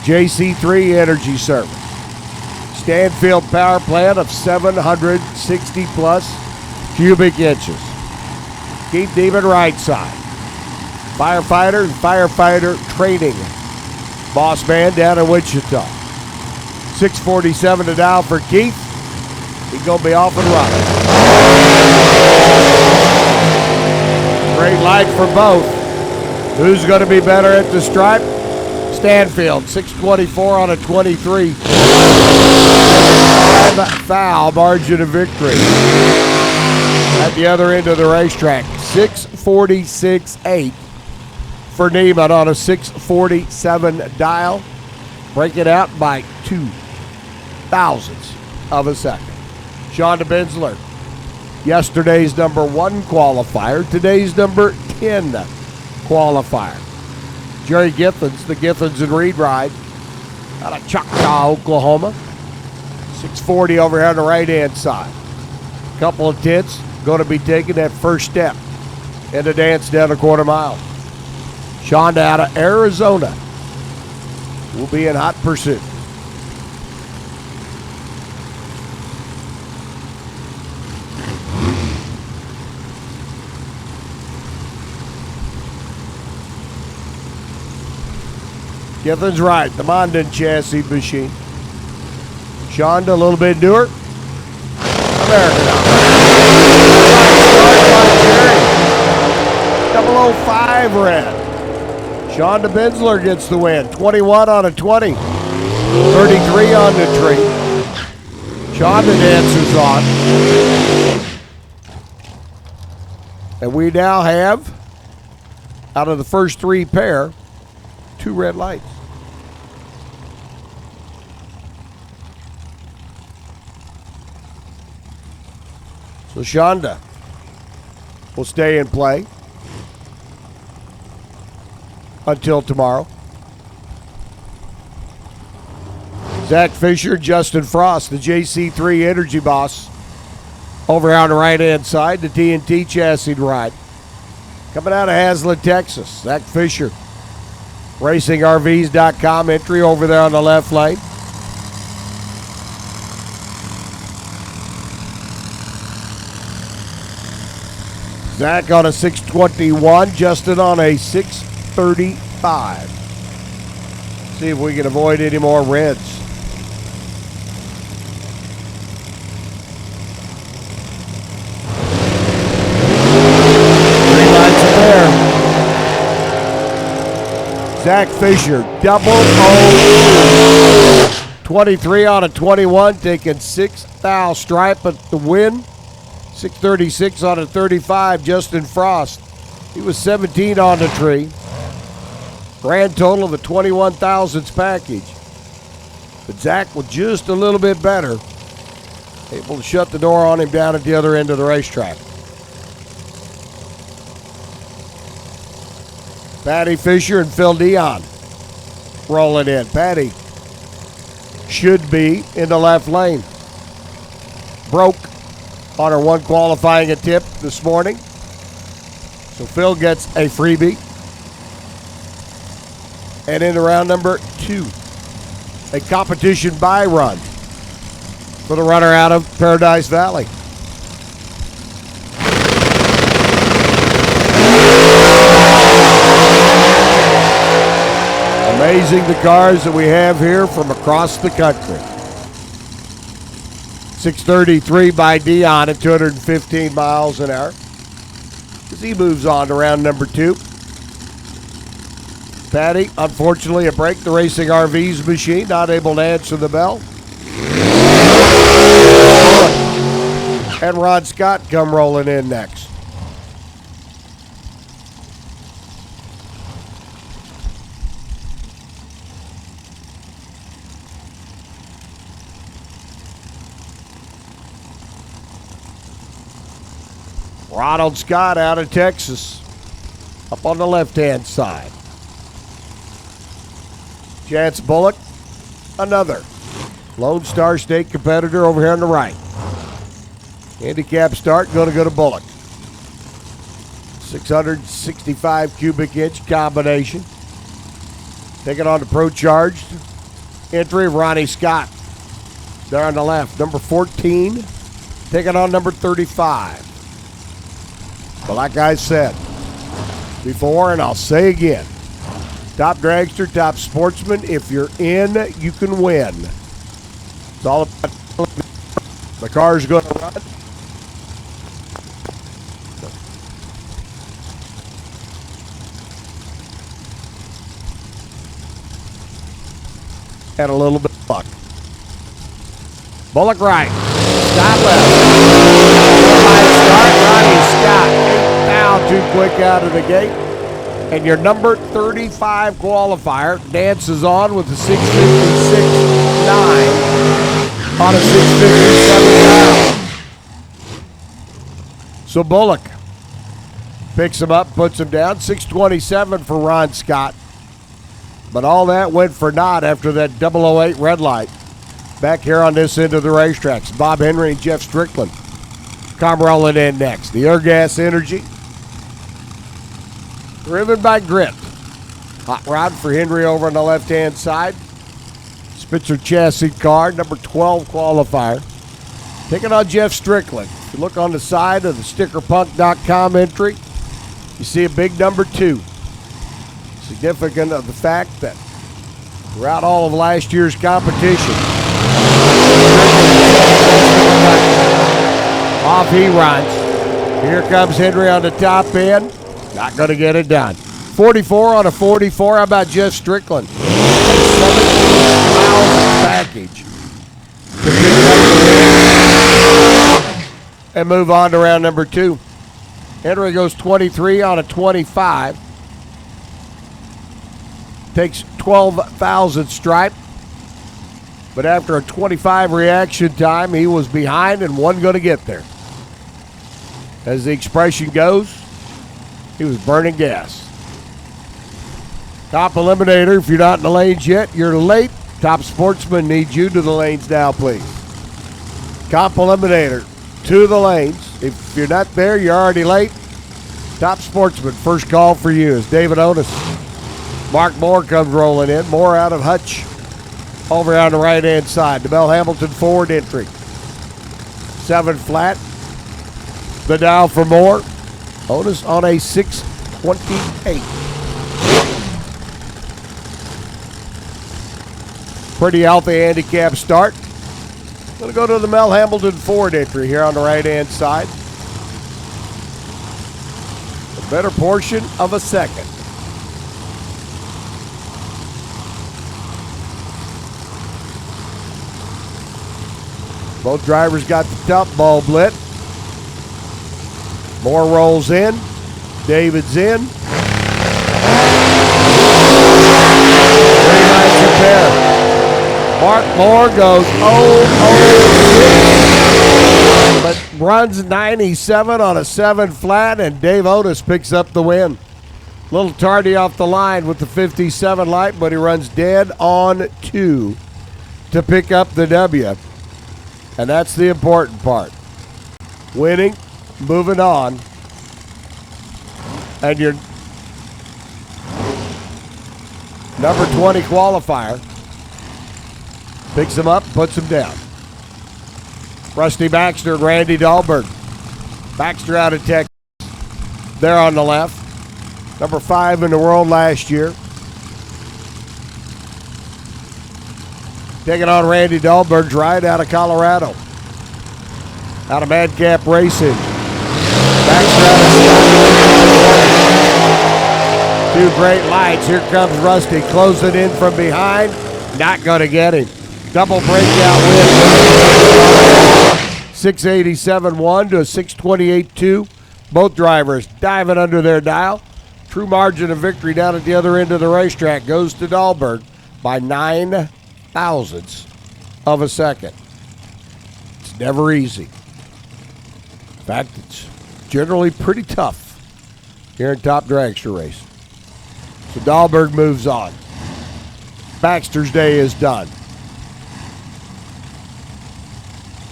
JC3 Energy Service. Stanfield power plant of 760 plus cubic inches. Keith Demon right side. Firefighter and firefighter training. Boss man down in Wichita. 647 to dial for Keith. He's going to be off and running. Great light for both. Who's going to be better at the stripe? Stanfield, 624 on a 23. Foul margin of victory. At the other end of the racetrack, 646.8 for Neiman on a 647 dial. Break it out by 2 thousandths of a second. Sean DeBenzler, yesterday's number 1 qualifier, today's number 10 qualifier. Jerry Githens, the Githens and Reed ride out of Choctaw, Oklahoma. 640 over here on the right-hand side. Couple of tenths, going to be taking that first step in the dance down a quarter mile. Shonda out of Arizona will be in hot pursuit. Githens right, the Mondin chassis machine. Shonda a little bit newer. American out. 005 red. Sean DeBenzler gets the win. 21 on a 20. 33 on the tree. Sean the dancer's on. And we now have, out of the first 3 pair, 2 red lights. So Shonda will stay in play until tomorrow. Zach Fisher, Justin Frost, the JC3 Energy boss, over on the right-hand side, the TNT chassis ride. Coming out of Haslett, Texas, Zach Fisher. RacingRVs.com entry over there on the left lane. Zach on a 621, Justin on a 635. See if we can avoid any more reds. Green lights are there. Zach Fisher, 002. 23 on a 21, taking 6th thou stripe at the win. 636 on a 35, Justin Frost. He was 17 on the tree. Grand total of a 21,000s package. But Zach was just a little bit better. Able to shut the door on him down at the other end of the racetrack. Patty Fisher and Phil Dion rolling in. Patty should be in the left lane. Broke on her one qualifying attempt this morning. So Phil gets a freebie. And into round number 2, a competition buy run for the runner out of Paradise Valley. Amazing the cars that we have here from across the country. 633 by Dion at 215 miles an hour. As he moves on to round number 2. Patty, unfortunately, a break the Racing RVs machine, not able to answer the bell. And Ron Scott come rolling in next. Ronald Scott out of Texas, up on the left-hand side. Chance Bullock, another Lone Star State competitor over here on the right. Handicap start, going to go to Bullock. 665 cubic inch combination. Taking on the Pro Charged entry of Ronnie Scott. There on the left, number 14. Taking on number 35. But like I said before, and I'll say again, top dragster, top sportsman, if you're in, you can win. It's all about the car's going to run. And a little bit of luck. Bullock right. Scott left. Start Ronnie Scott. Now too quick out of the gate. And your number 35 qualifier dances on with a 656.9 on a 657.9. So Bullock picks him up, puts him down. 627 for Ron Scott. But all that went for naught after that 008 red light. Back here on this end of the racetracks, Bob Henry and Jeff Strickland come rolling in next. The Airgas Energy, driven by Grit. Hot rod for Henry over on the left-hand side. Spitzer chassis car, number 12 qualifier. Taking on Jeff Strickland. If you look on the side of the stickerpunk.com entry, you see a big number 2. Significant of the fact that throughout all of last year's competition, off he runs. Here comes Henry on the top end. Not going to get it done. 44 on a 44. How about Jeff Strickland? 17 miles package. And move on to round number 2. Henry goes 23 on a 25. Takes 12,000 stripe. But after a 25 reaction time, he was behind and wasn't going to get there. As the expression goes, he was burning gas. Top Eliminator, if you're not in the lanes yet, you're late. Top Sportsman needs you to the lanes now, please. Top Eliminator, to the lanes. If you're not there, you're already late. Top Sportsman, first call for you is David Otis. Mark Moore comes rolling in. Moore out of Hutch. Over on the right-hand side. The Bell Hamilton Ford entry. 7 flat. The dial for Moore. Otis on a 628. Pretty healthy handicap start. Going to go to the Mel Hamilton Ford entry here on the right-hand side. A better portion of a second. Both drivers got the top bulb lit. Moore rolls in. David's in. 3 lights a pair. Mark Moore goes 0-0-6, but runs 97 on a 7 flat, and Dave Otis picks up the win. Little tardy off the line with the 57 light, but he runs dead on 2 to pick up the W. And that's the important part. Winning, moving on, and your number 20 qualifier picks him up, puts him down. Rusty Baxter and Randy Dahlberg. Baxter out of Texas. They're on the left. Number 5 in the world last year. Taking on Randy Dahlberg's ride out of Colorado. Out of Madcap Racing. Baxter out of 2 great lights. Here comes Rusty closing in from behind. Not going to get him. Double breakout win. 687-1 to a 628-2. Both drivers diving under their dial. True margin of victory down at the other end of the racetrack goes to Dahlberg by 9 thousandths of a second. It's never easy. In fact, it's generally pretty tough here in Top Dragster race. So Dahlberg moves on. Baxter's day is done.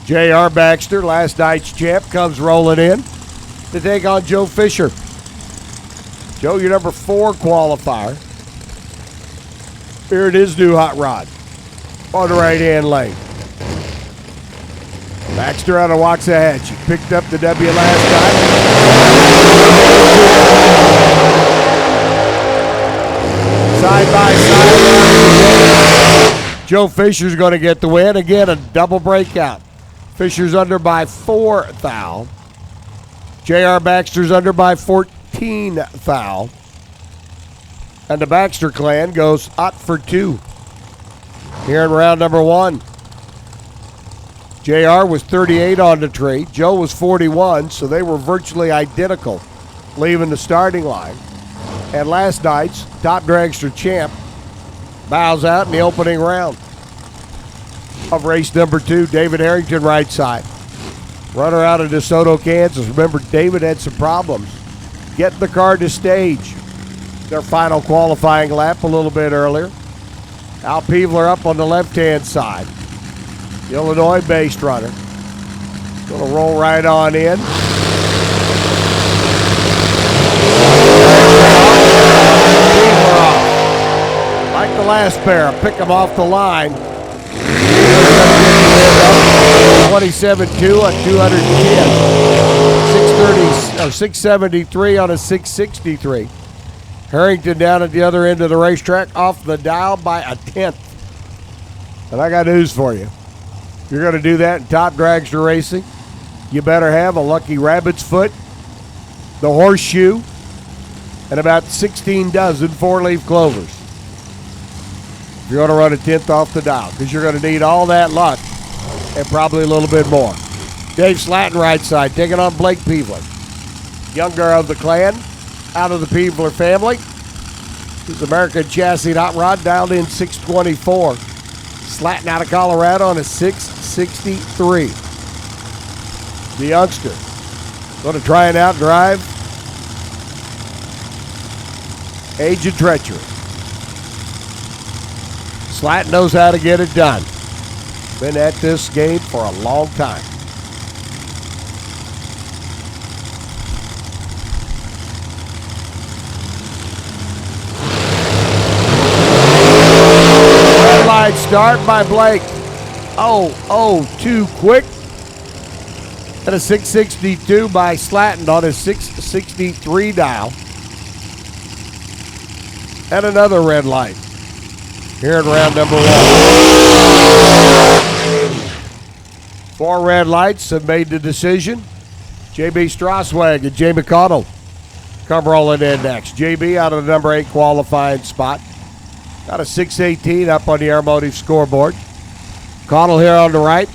J.R. Baxter, last night's champ, comes rolling in to take on Joe Fisher. Joe, your number 4 qualifier. Here it is, new hot rod on the right-hand lane. Baxter out of Waxahachie picked up the W last night. Side by side. Joe Fisher's going to get the win. Again, a double breakout. Fisher's under by 4 thou. J.R. Baxter's under by 14 thou. And the Baxter clan goes hot for 2 here in round number 1. JR was 38 on the tree. Joe was 41, so they were virtually identical leaving the starting line. And last night's Top Dragster champ bows out in the opening round of race number 2. David Harrington, right side. Runner out of DeSoto, Kansas. Remember, David had some problems getting the car to stage. Their final qualifying lap a little bit earlier. Al Peevler up on the left-hand side. The Illinois-based runner. Going to roll right on in. Peevler off. Like the last pair, pick them off the line. 27-2 on 210. 673 on a 663. Harrington down at the other end of the racetrack, off the dial by a 1/10. And I got news for you. If you're going to do that in Top Dragster racing, you better have a lucky rabbit's foot, the horseshoe, and about 16 dozen 4-leaf clovers. If you're going to run a 1/10 off the dial, because you're going to need all that luck and probably a little bit more. Dave Slatton, right side, taking on Blake Peevler. Younger of the clan, out of the Peevler family. His American chassis hot rod dialed in 624. Slatton out of Colorado on a 663. The youngster going to try and outdrive age and treachery. Slatton knows how to get it done. Been at this game for a long time. Red light start by Blake. Too quick. And a 662 by Slatton on his 663 dial. And another red light here in round number 1. 4 red lights have made the decision. JB Straswag and Jay McConnell come rolling in next. JB out of the number 8 qualifying spot. Got a 618 up on the Aeromotive scoreboard. Connell here on the right.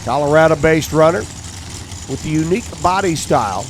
Colorado-based runner with the unique body style